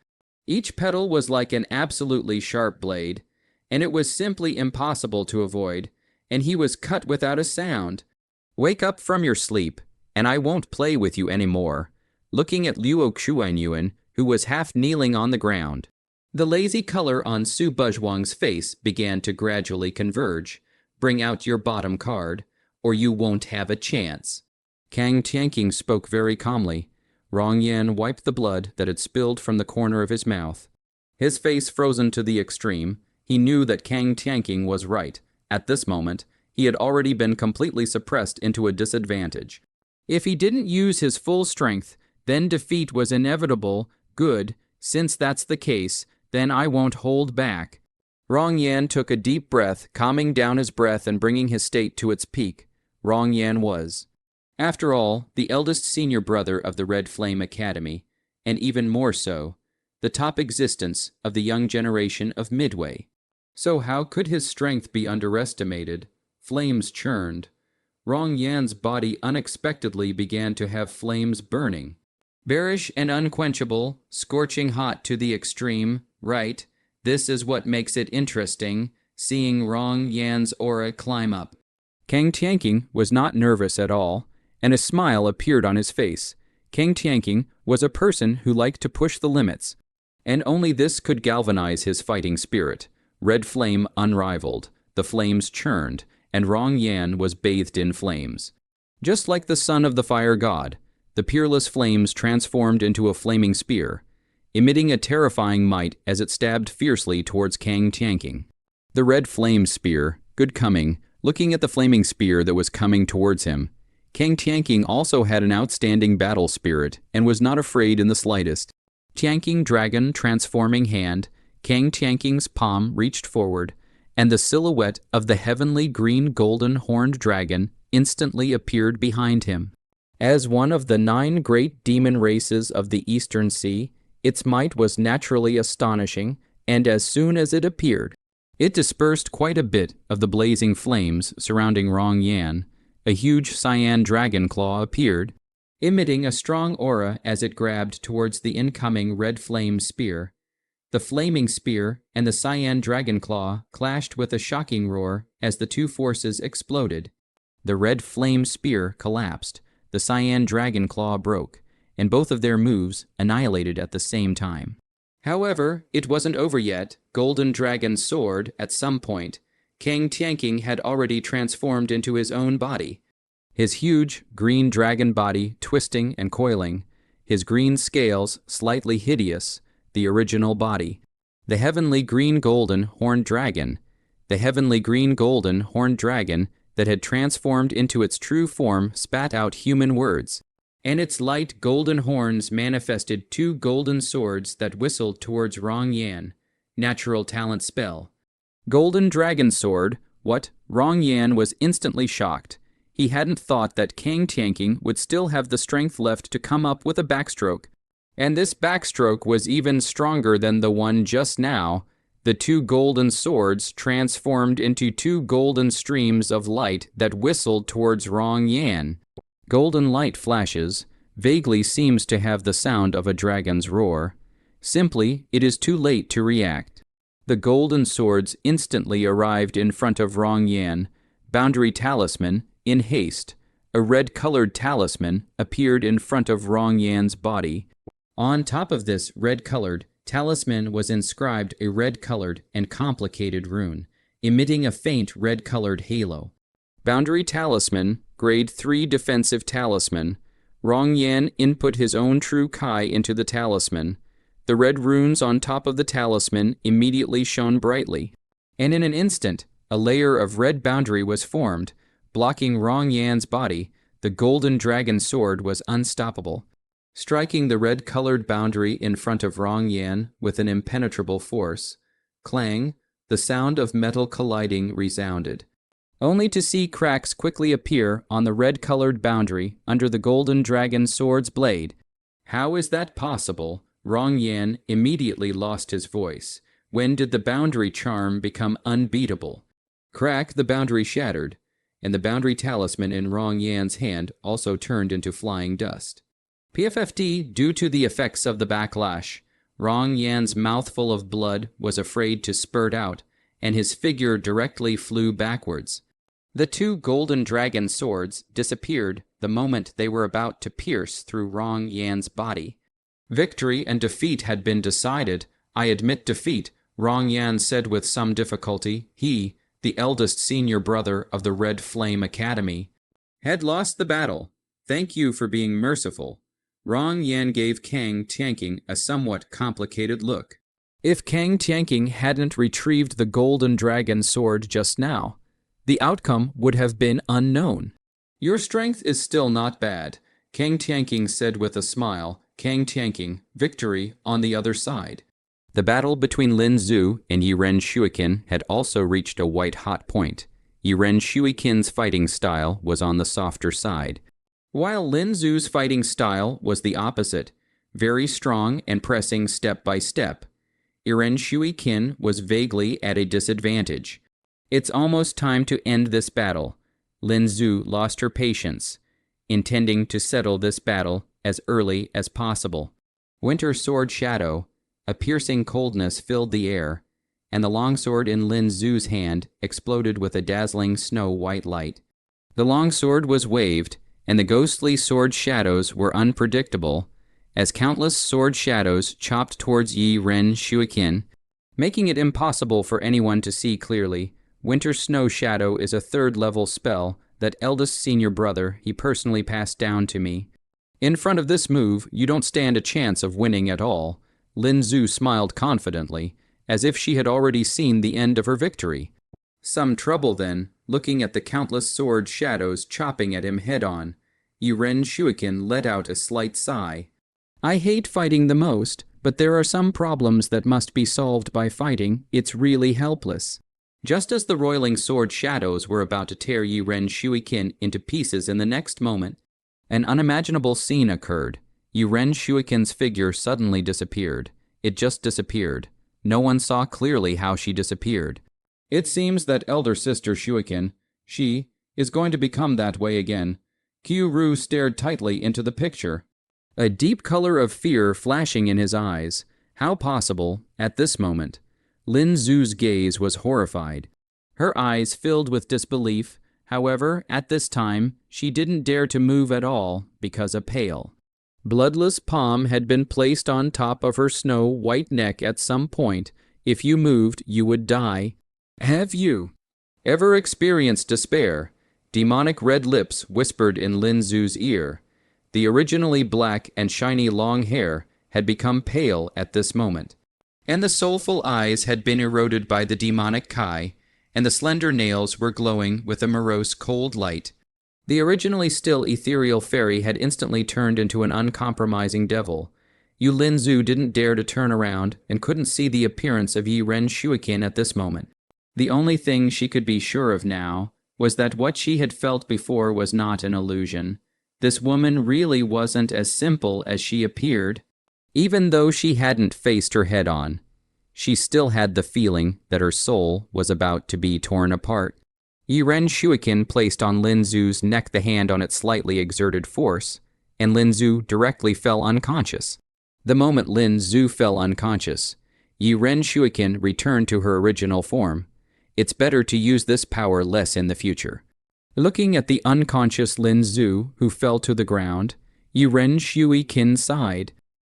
Each petal was like an absolutely sharp blade, and it was simply impossible to avoid, and he was cut without a sound. Wake up from your sleep, and I won't play with you anymore. Looking at Luo Xuanyuan, who was half kneeling on the ground. The lazy color on Su Buzhuang's face began to gradually converge. Bring out your bottom card, or you won't have a chance. Kang Tianqing spoke very calmly. Rong Yan wiped the blood that had spilled from the corner of his mouth. His face frozen to the extreme, he knew that Kang Tianqing was right. At this moment, he had already been completely suppressed into a disadvantage. If he didn't use his full strength, then defeat was inevitable. Good, since that's the case, then I won't hold back. Rong Yan took a deep breath, calming down his breath and bringing his state to its peak. Rong Yan was, after all, the eldest senior brother of the Red Flame Academy, and even more so, the top existence of the young generation of Midway. So how could his strength be underestimated? Flames churned. Rong Yan's body unexpectedly began to have flames burning. Bearish and unquenchable, scorching hot to the extreme, right? This is what makes it interesting, seeing Rong Yan's aura climb up. Kang Tianqing was not nervous at all, and a smile appeared on his face. Kang Tianqing was a person who liked to push the limits, and only this could galvanize his fighting spirit. Red flame unrivaled, the flames churned, and Rong Yan was bathed in flames. Just like the son of the fire god, the peerless flames transformed into a flaming spear, emitting a terrifying might as it stabbed fiercely towards Kang Tianqing. The red flame spear, good coming, looking at the flaming spear that was coming towards him, Kang Tianqing also had an outstanding battle spirit and was not afraid in the slightest. Tianqing dragon transforming hand, Kang Tianqing's palm reached forward, and the silhouette of the heavenly green golden horned dragon instantly appeared behind him. As one of the 9 great demon races of the Eastern Sea, its might was naturally astonishing, and as soon as it appeared, it dispersed quite a bit of the blazing flames surrounding Rong Yan. A huge cyan dragon claw appeared, emitting a strong aura as it grabbed towards the incoming red flame spear. The flaming spear and the cyan dragon claw clashed with a shocking roar as the two forces exploded. The red flame spear collapsed, the cyan dragon claw broke, and both of their moves annihilated at the same time. However, it wasn't over yet. Golden Dragon's sword, at some point, Kang Tianqing had already transformed into his own body. His huge green dragon body twisting and coiling, his green scales slightly hideous, the original body. The heavenly green golden horned dragon. The heavenly green golden horned dragon that had transformed into its true form spat out human words, and its light golden horns manifested 2 golden swords that whistled towards Rong Yan. Natural talent spell. Golden dragon sword. What? Rong Yan was instantly shocked. He hadn't thought that Kang Tianqing would still have the strength left to come up with a backstroke. And this backstroke was even stronger than the one just now. The 2 golden swords transformed into 2 golden streams of light that whistled towards Rong Yan. Golden light flashes, vaguely seems to have the sound of a dragon's roar. Simply, it is too late to react. The golden swords instantly arrived in front of Rong Yan. Boundary talisman, in haste. A red-colored talisman appeared in front of Rong Yan's body. On top of this red-colored talisman was inscribed a red-colored and complicated rune, emitting a faint red-colored halo. Boundary talisman, grade 3 defensive talisman. Rong Yan input his own true Kai into the talisman. The red runes on top of the talisman immediately shone brightly, and in an instant, a layer of red boundary was formed, blocking Rong Yan's body. The golden dragon sword was unstoppable, striking the red-colored boundary in front of Rong Yan with an impenetrable force. Clang, the sound of metal colliding resounded, only to see cracks quickly appear on the red-colored boundary under the golden dragon sword's blade. How is that possible? Rong Yan immediately lost his voice. When did the boundary charm become unbeatable? Crack, the boundary shattered, and the boundary talisman in Rong Yan's hand also turned into flying dust. PFFD, due to the effects of the backlash, Rong Yan's mouthful of blood was afraid to spurt out, and his figure directly flew backwards. The 2 golden dragon swords disappeared the moment they were about to pierce through Rong Yan's body. Victory and defeat had been decided. I admit defeat, Rong Yan said with some difficulty. He, the eldest senior brother of the Red Flame Academy, had lost the battle. Thank you for being merciful. Rong Yan gave Kang Tianqing a somewhat complicated look. If Kang Tianqing hadn't retrieved the golden dragon sword just now, the outcome would have been unknown. Your strength is still not bad, Kang Tianqing said with a smile. Kang Tianqing, victory on the other side. The battle between Lin Zhu and Yiren Shuiqin had also reached a white-hot point. Yiren Shuiqin's fighting style was on the softer side, while Lin Zhu's fighting style was the opposite, very strong and pressing step by step. Yiren Shuiqin was vaguely at a disadvantage. It's almost time to end this battle. Lin Zhu lost her patience, intending to settle this battle as early as possible. Winter Sword Shadow, a piercing coldness filled the air, and the longsword in Lin Zhu's hand exploded with a dazzling snow-white light. The longsword was waved, and the ghostly sword shadows were unpredictable, as countless sword shadows chopped towards Yiren Shuiqin, making it impossible for anyone to see clearly. Winter Snow Shadow is a 3rd-level spell that eldest senior brother he personally passed down to me. In front of this move, you don't stand a chance of winning at all. Lin Zhu smiled confidently, as if she had already seen the end of her victory. Some trouble then, looking at the countless sword shadows chopping at him head-on. Yiren Shuiken let out a slight sigh. I hate fighting the most, but there are some problems that must be solved by fighting. It's really helpless. Just as the roiling sword shadows were about to tear Yiren Shuiken into pieces in the next moment, an unimaginable scene occurred. Yiren Shuiken's figure suddenly disappeared. It just disappeared. No one saw clearly how she disappeared. It seems that elder sister Shuiken, she, is going to become that way again. Kyu-Ru stared tightly into the picture, a deep color of fear flashing in his eyes. How possible, at this moment? Lin Zhu's gaze was horrified. Her eyes filled with disbelief. However, at this time, she didn't dare to move at all because a pale, bloodless palm had been placed on top of her snow-white neck at some point. If you moved, you would die. Have you ever experienced despair? Demonic red lips whispered in Lin Zhu's ear. The originally black and shiny long hair had become pale at this moment, and the soulful eyes had been eroded by the demonic Kai, and the slender nails were glowing with a morose cold light. The originally still ethereal fairy had instantly turned into an uncompromising devil. Lin Zhu didn't dare to turn around and couldn't see the appearance of Yiren Shuiken at this moment. The only thing she could be sure of now was that what she had felt before was not an illusion. This woman really wasn't as simple as she appeared. Even though she hadn't faced her head on, she still had the feeling that her soul was about to be torn apart. Yiren Shuiken placed on Lin Zhu's neck the hand on its slightly exerted force, and Lin Zhu directly fell unconscious. The moment Lin Zhu fell unconscious, Yiren Shuiken returned to her original form. It's better to use this power less in the future. Looking at the unconscious Lin Zhu, who fell to the ground, Yiren Shuiken sighed.